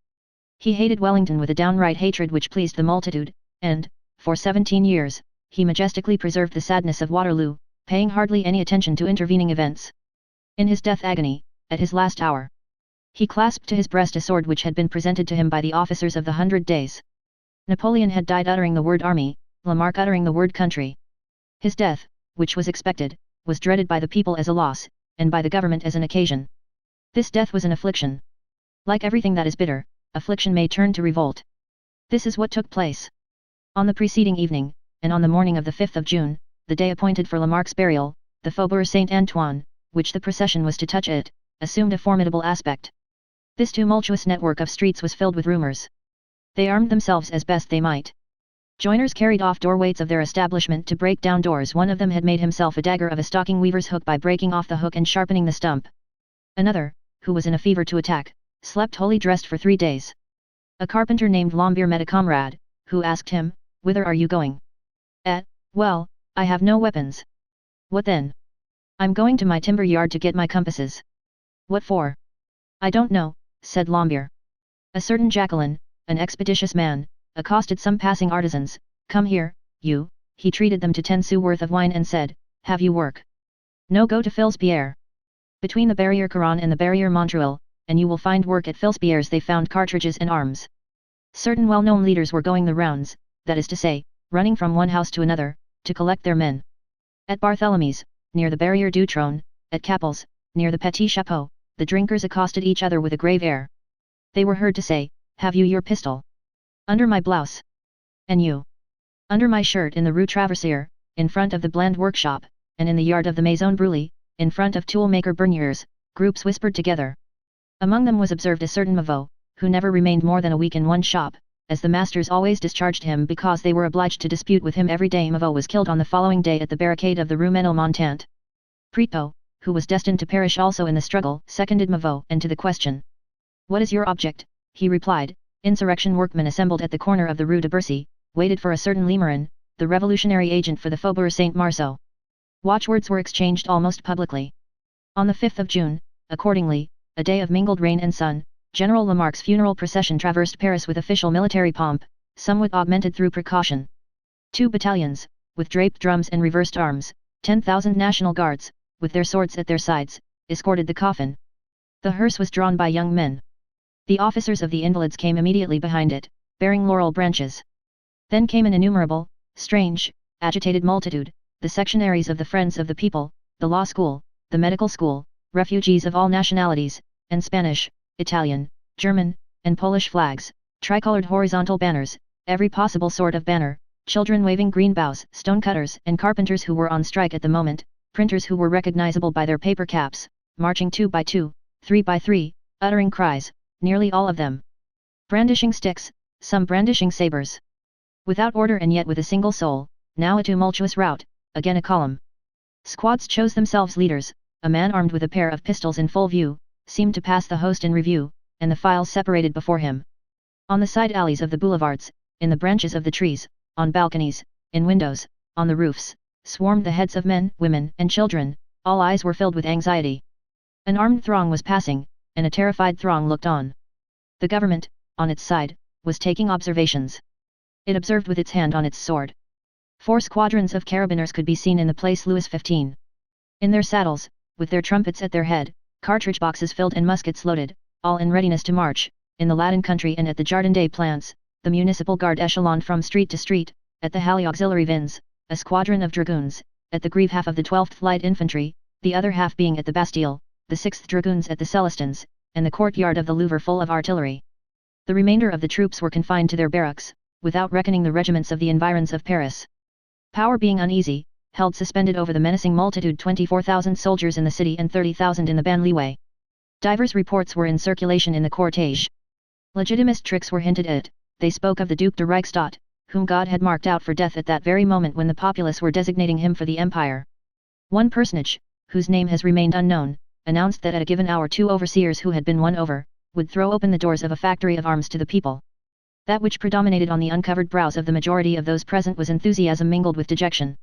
He hated Wellington with a downright hatred which pleased the multitude, and, for 17 years, he majestically preserved the sadness of Waterloo, paying hardly any attention to intervening events. In his death agony, at his last hour, he clasped to his breast a sword which had been presented to him by the officers of the 100 Days. Napoleon had died uttering the word army, Lamarck uttering the word country. His death, which was expected, was dreaded by the people as a loss, and by the government as an occasion. This death was an affliction. Like everything that is bitter, affliction may turn to revolt. This is what took place. On the preceding evening, and on the morning of the 5th of June, the day appointed for Lamarck's burial, the Faubourg Saint-Antoine, which the procession was to touch it, assumed a formidable aspect. This tumultuous network of streets was filled with rumors. They armed themselves as best they might. Joiners carried off doorweights of their establishment to break down doors. One of them had made himself a dagger of a stocking weaver's hook by breaking off the hook and sharpening the stump. Another, who was in a fever to attack, slept wholly dressed for 3 days. A carpenter named Lombier met a comrade, who asked him, "Whither are you going?" Well, I have no weapons." "What then?" "I'm going to my timber yard to get my compasses." "What for?" "I don't know," said Lombier. A certain Jacqueline, an expeditious man, accosted some passing artisans. "Come here, you." He treated them to 10 sous worth of wine and said, "Have you work?" "No, go to Filspierre." Between the Barrière Caron and the Barrière Montreuil, and you will find work at Filspierre's. They found cartridges and arms. Certain well-known leaders were going the rounds, that is to say, running from one house to another, to collect their men. At Barthélemy's, near the Barrière du Trône, at Capel's, near the Petit Chapeau, the drinkers accosted each other with a grave air. They were heard to say, "Have you your pistol?" "Under my blouse." "And you?" "Under my shirt." In the Rue Traversier, in front of the Bland workshop, and in the yard of the Maison Brûlée, in front of toolmaker Bernier's, groups whispered together. Among them was observed a certain Mavot, who never remained more than a week in one shop, as the masters always discharged him because they were obliged to dispute with him every day. Mavot was killed on the following day at the barricade of the Rue Ménilmontant. Pretot, who was destined to perish also in the struggle, seconded Mavot, and to the question, "What is your object?" he replied, "Insurrection." Workmen assembled at the corner of the Rue de Bercy, waited for a certain Lemerin, the revolutionary agent for the Faubourg Saint-Marceau. Watchwords were exchanged almost publicly. On the 5th of June, accordingly, a day of mingled rain and sun, General Lamarck's funeral procession traversed Paris with official military pomp, somewhat augmented through precaution. 2 battalions, with draped drums and reversed arms, 10,000 National Guards, with their swords at their sides, escorted the coffin. The hearse was drawn by young men. The officers of the Invalides came immediately behind it, bearing laurel branches. Then came an innumerable, strange, agitated multitude, the sectionaries of the Friends of the People, the law school, the medical school, refugees of all nationalities, and Spanish, Italian, German, and Polish flags, tricolored horizontal banners, every possible sort of banner, children waving green boughs, stonecutters and carpenters who were on strike at the moment, printers who were recognizable by their paper caps, marching 2 by 2, 3 by 3, uttering cries, nearly all of them brandishing sticks, some brandishing sabers. Without order and yet with a single soul, now a tumultuous rout, again a column. Squads chose themselves leaders. A man armed with a pair of pistols in full view, seemed to pass the host in review, and the files separated before him. On the side alleys of the boulevards, in the branches of the trees, on balconies, in windows, on the roofs, swarmed the heads of men, women, and children. All eyes were filled with anxiety. An armed throng was passing, and a terrified throng looked on. The government, on its side, was taking observations. It observed with its hand on its sword. 4 squadrons of carabiners could be seen in the Place Louis XV. In their saddles, with their trumpets at their head, cartridge boxes filled and muskets loaded, all in readiness to march. In the Latin country and at the Jardin des Plantes, the municipal guard echeloned from street to street. At the Halle Auxiliary Vins, a squadron of dragoons, at the Grève half of the 12th Light Infantry, the other half being at the Bastille, the 6th Dragoons at the Celestins, and the courtyard of the Louvre full of artillery. The remainder of the troops were confined to their barracks, without reckoning the regiments of the environs of Paris. Power being uneasy, held suspended over the menacing multitude 24,000 soldiers in the city and 30,000 in the Banlieue. Divers reports were in circulation in the cortège. Legitimist tricks were hinted at. They spoke of the Duc de Reichstadt, whom God had marked out for death at that very moment when the populace were designating him for the empire. One personage, whose name has remained unknown, announced that at a given hour 2 overseers who had been won over, would throw open the doors of a factory of arms to the people. That which predominated on the uncovered brows of the majority of those present was enthusiasm mingled with dejection.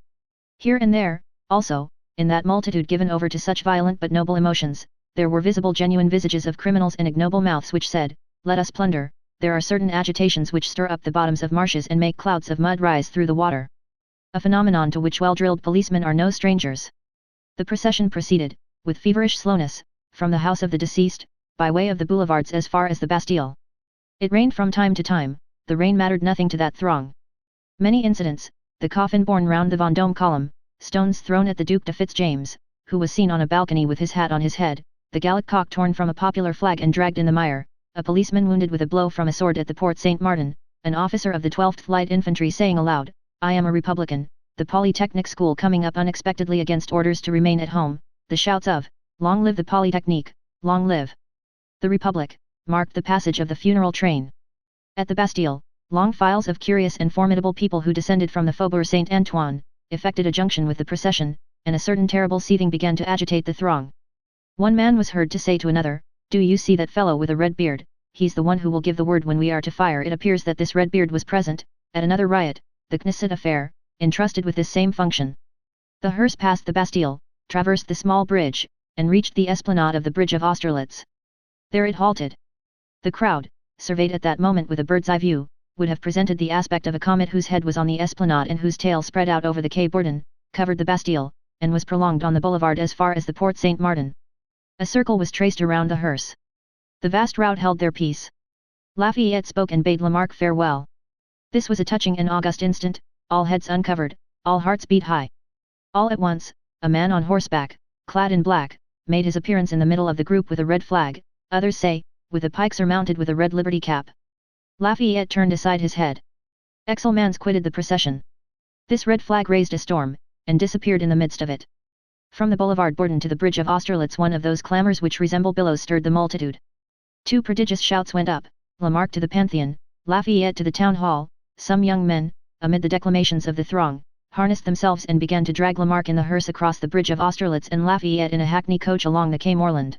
Here and there, also, in that multitude given over to such violent but noble emotions, there were visible genuine visages of criminals and ignoble mouths which said, "Let us plunder." There are certain agitations which stir up the bottoms of marshes and make clouds of mud rise through the water. A phenomenon to which well-drilled policemen are no strangers. The procession proceeded, with feverish slowness, from the house of the deceased, by way of the boulevards as far as the Bastille. It rained from time to time. The rain mattered nothing to that throng. Many incidents, the coffin borne round the Vendôme column, stones thrown at the Duc de Fitzjames, who was seen on a balcony with his hat on his head, the Gallic cock torn from a popular flag and dragged in the mire, a policeman wounded with a blow from a sword at the Porte Saint-Martin, an officer of the 12th Light Infantry saying aloud, "I am a Republican," the Polytechnic school coming up unexpectedly against orders to remain at home, the shouts of, "Long live the Polytechnique, long live the Republic," marked the passage of the funeral train. At the Bastille, long files of curious and formidable people who descended from the Faubourg Saint-Antoine, effected a junction with the procession, and a certain terrible seething began to agitate the throng. One man was heard to say to another, "Do you see that fellow with a red beard? He's the one who will give the word when we are to fire." It appears that this red beard was present, at another riot, the Knesset affair, entrusted with this same function. The hearse passed the Bastille, traversed the small bridge, and reached the esplanade of the Bridge of Austerlitz. There it halted. The crowd, surveyed at that moment with a bird's-eye view, would have presented the aspect of a comet whose head was on the esplanade and whose tail spread out over the Quai Bourdon, covered the Bastille, and was prolonged on the boulevard as far as the Porte Saint-Martin. A circle was traced around the hearse. The vast rout held their peace. Lafayette spoke and bade Lamarck farewell. This was a touching and august instant, all heads uncovered, all hearts beat high. All at once, a man on horseback, clad in black, made his appearance in the middle of the group with a red flag, others say, with a pike surmounted with a red liberty cap. Lafayette turned aside his head. Exelmans quitted the procession. This red flag raised a storm, and disappeared in the midst of it. From the boulevard Bourdon to the bridge of Austerlitz one of those clamours which resemble billows stirred the multitude. Two prodigious shouts went up, Lamarck to the Pantheon, Lafayette to the town hall. Some young men, amid the declamations of the throng, harnessed themselves and began to drag Lamarck in the hearse across the bridge of Austerlitz and Lafayette in a hackney coach along the Quai Morland.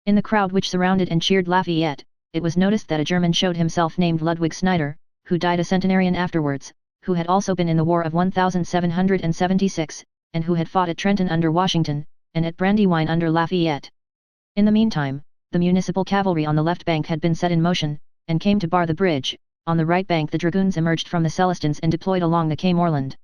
In the crowd which surrounded and cheered Lafayette, it was noticed that a German showed himself named Ludwig Snyder, who died a centenarian afterwards, who had also been in the War of 1776, and who had fought at Trenton under Washington, and at Brandywine under Lafayette. In the meantime, the municipal cavalry on the left bank had been set in motion, and came to bar the bridge. On the right bank the dragoons emerged from the Celestins and deployed along the Quai Morland.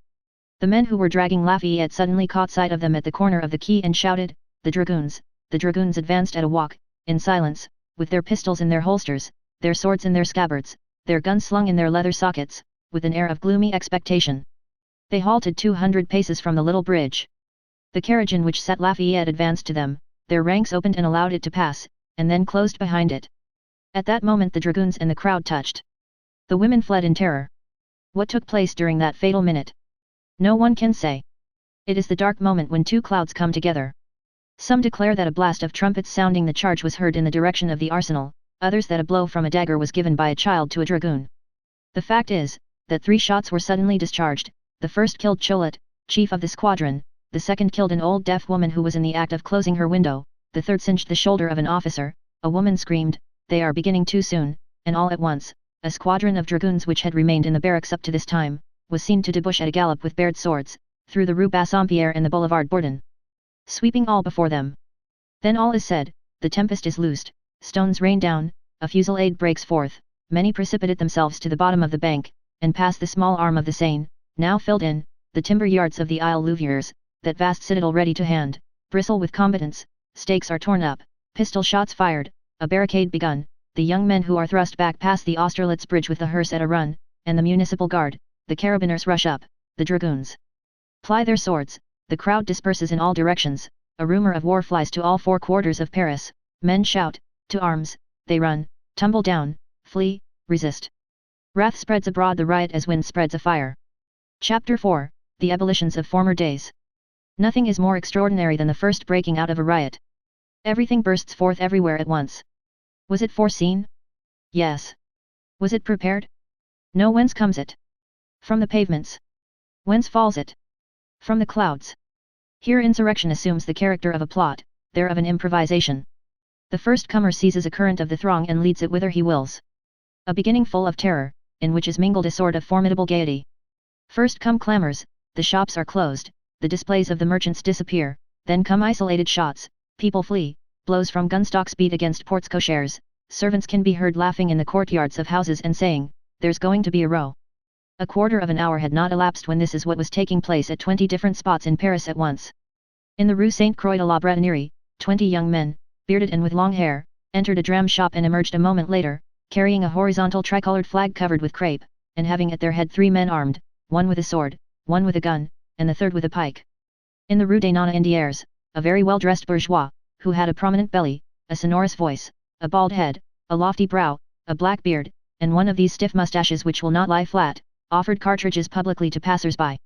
The men who were dragging Lafayette suddenly caught sight of them at the corner of the quay and shouted, "The dragoons!" The dragoons advanced at a walk, in silence, with their pistols in their holsters, their swords in their scabbards, their guns slung in their leather sockets, with an air of gloomy expectation. They halted 200 paces from the little bridge. The carriage in which sat Lafayette advanced to them, their ranks opened and allowed it to pass, and then closed behind it. At that moment the dragoons and the crowd touched. The women fled in terror. What took place during that fatal minute? No one can say. It is the dark moment when two clouds come together. Some declare that a blast of trumpets sounding the charge was heard in the direction of the arsenal, others that a blow from a dagger was given by a child to a dragoon. The fact is, that 3 shots were suddenly discharged. The first killed Cholet, chief of the squadron, the second killed an old deaf woman who was in the act of closing her window, the third singed the shoulder of an officer. A woman screamed, "They are beginning too soon," and all at once, a squadron of dragoons which had remained in the barracks up to this time, was seen to debouch at a gallop with bared swords, through the Rue Bassompierre and the Boulevard Bourdon, sweeping all before them. Then all is said, the tempest is loosed, stones rain down, a fusillade breaks forth, many precipitate themselves to the bottom of the bank, and pass the small arm of the Seine, now filled in, the timber yards of the Isle Louviers, that vast citadel ready to hand, bristle with combatants, stakes are torn up, pistol shots fired, a barricade begun, the young men who are thrust back past the Austerlitz bridge with the hearse at a run, and the municipal guard, the carabiners rush up, the dragoons ply their swords, the crowd disperses in all directions, a rumor of war flies to all 4 quarters of Paris, men shout, "To arms!" They run, tumble down, flee, resist. Wrath spreads abroad the riot as wind spreads a fire. Chapter 4, The Ebullitions of Former Days. Nothing is more extraordinary than the first breaking out of a riot. Everything bursts forth everywhere at once. Was it foreseen? Yes. Was it prepared? No. Whence comes it? From the pavements. Whence falls it? From the clouds. Here insurrection assumes the character of a plot, there of an improvisation. The first comer seizes a current of the throng and leads it whither he wills. A beginning full of terror, in which is mingled a sort of formidable gaiety. First come clamours, the shops are closed, the displays of the merchants disappear, then come isolated shots, people flee, blows from gunstocks beat against portes cochères, servants can be heard laughing in the courtyards of houses and saying, "There's going to be a row." A quarter of an hour had not elapsed when this is what was taking place at 20 different spots in Paris at once. In the Rue Sainte-Croix de la Bretonnerie, 20 young men, bearded and with long hair, entered a dram shop and emerged a moment later, carrying a horizontal tricolored flag covered with crape, and having at their head 3 men armed, one with a sword, one with a gun, and the third with a pike. In the Rue des Nonne-Indières, a very well-dressed bourgeois, who had a prominent belly, a sonorous voice, a bald head, a lofty brow, a black beard, and one of these stiff mustaches which will not lie flat, offered cartridges publicly to passers-by.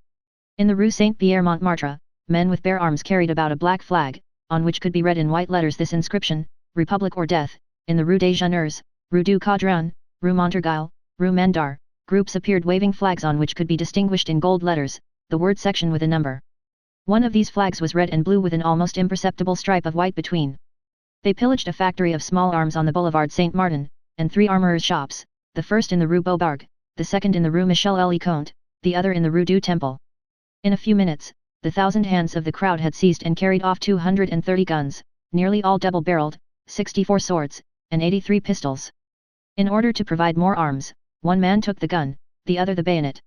In the Rue Saint-Pierre Montmartre, men with bare arms carried about a black flag, on which could be read in white letters this inscription, Republic or Death. In the Rue des Jeuneurs, Rue du Cadran, Rue Montorgueil, Rue Mandar, groups appeared waving flags on which could be distinguished in gold letters, the word section with a number. One of these flags was red and blue with an almost imperceptible stripe of white between. They pillaged a factory of small arms on the Boulevard Saint-Martin, and 3 armorers' shops, the first in the Rue Beaubourg, the second in the Rue Michel-le-Comte, the other in the Rue du Temple. In a few minutes, the 1,000 hands of the crowd had seized and carried off 230 guns, nearly all double-barreled, 64 swords, and 83 pistols. In order to provide more arms, one man took the gun, the other the bayonet.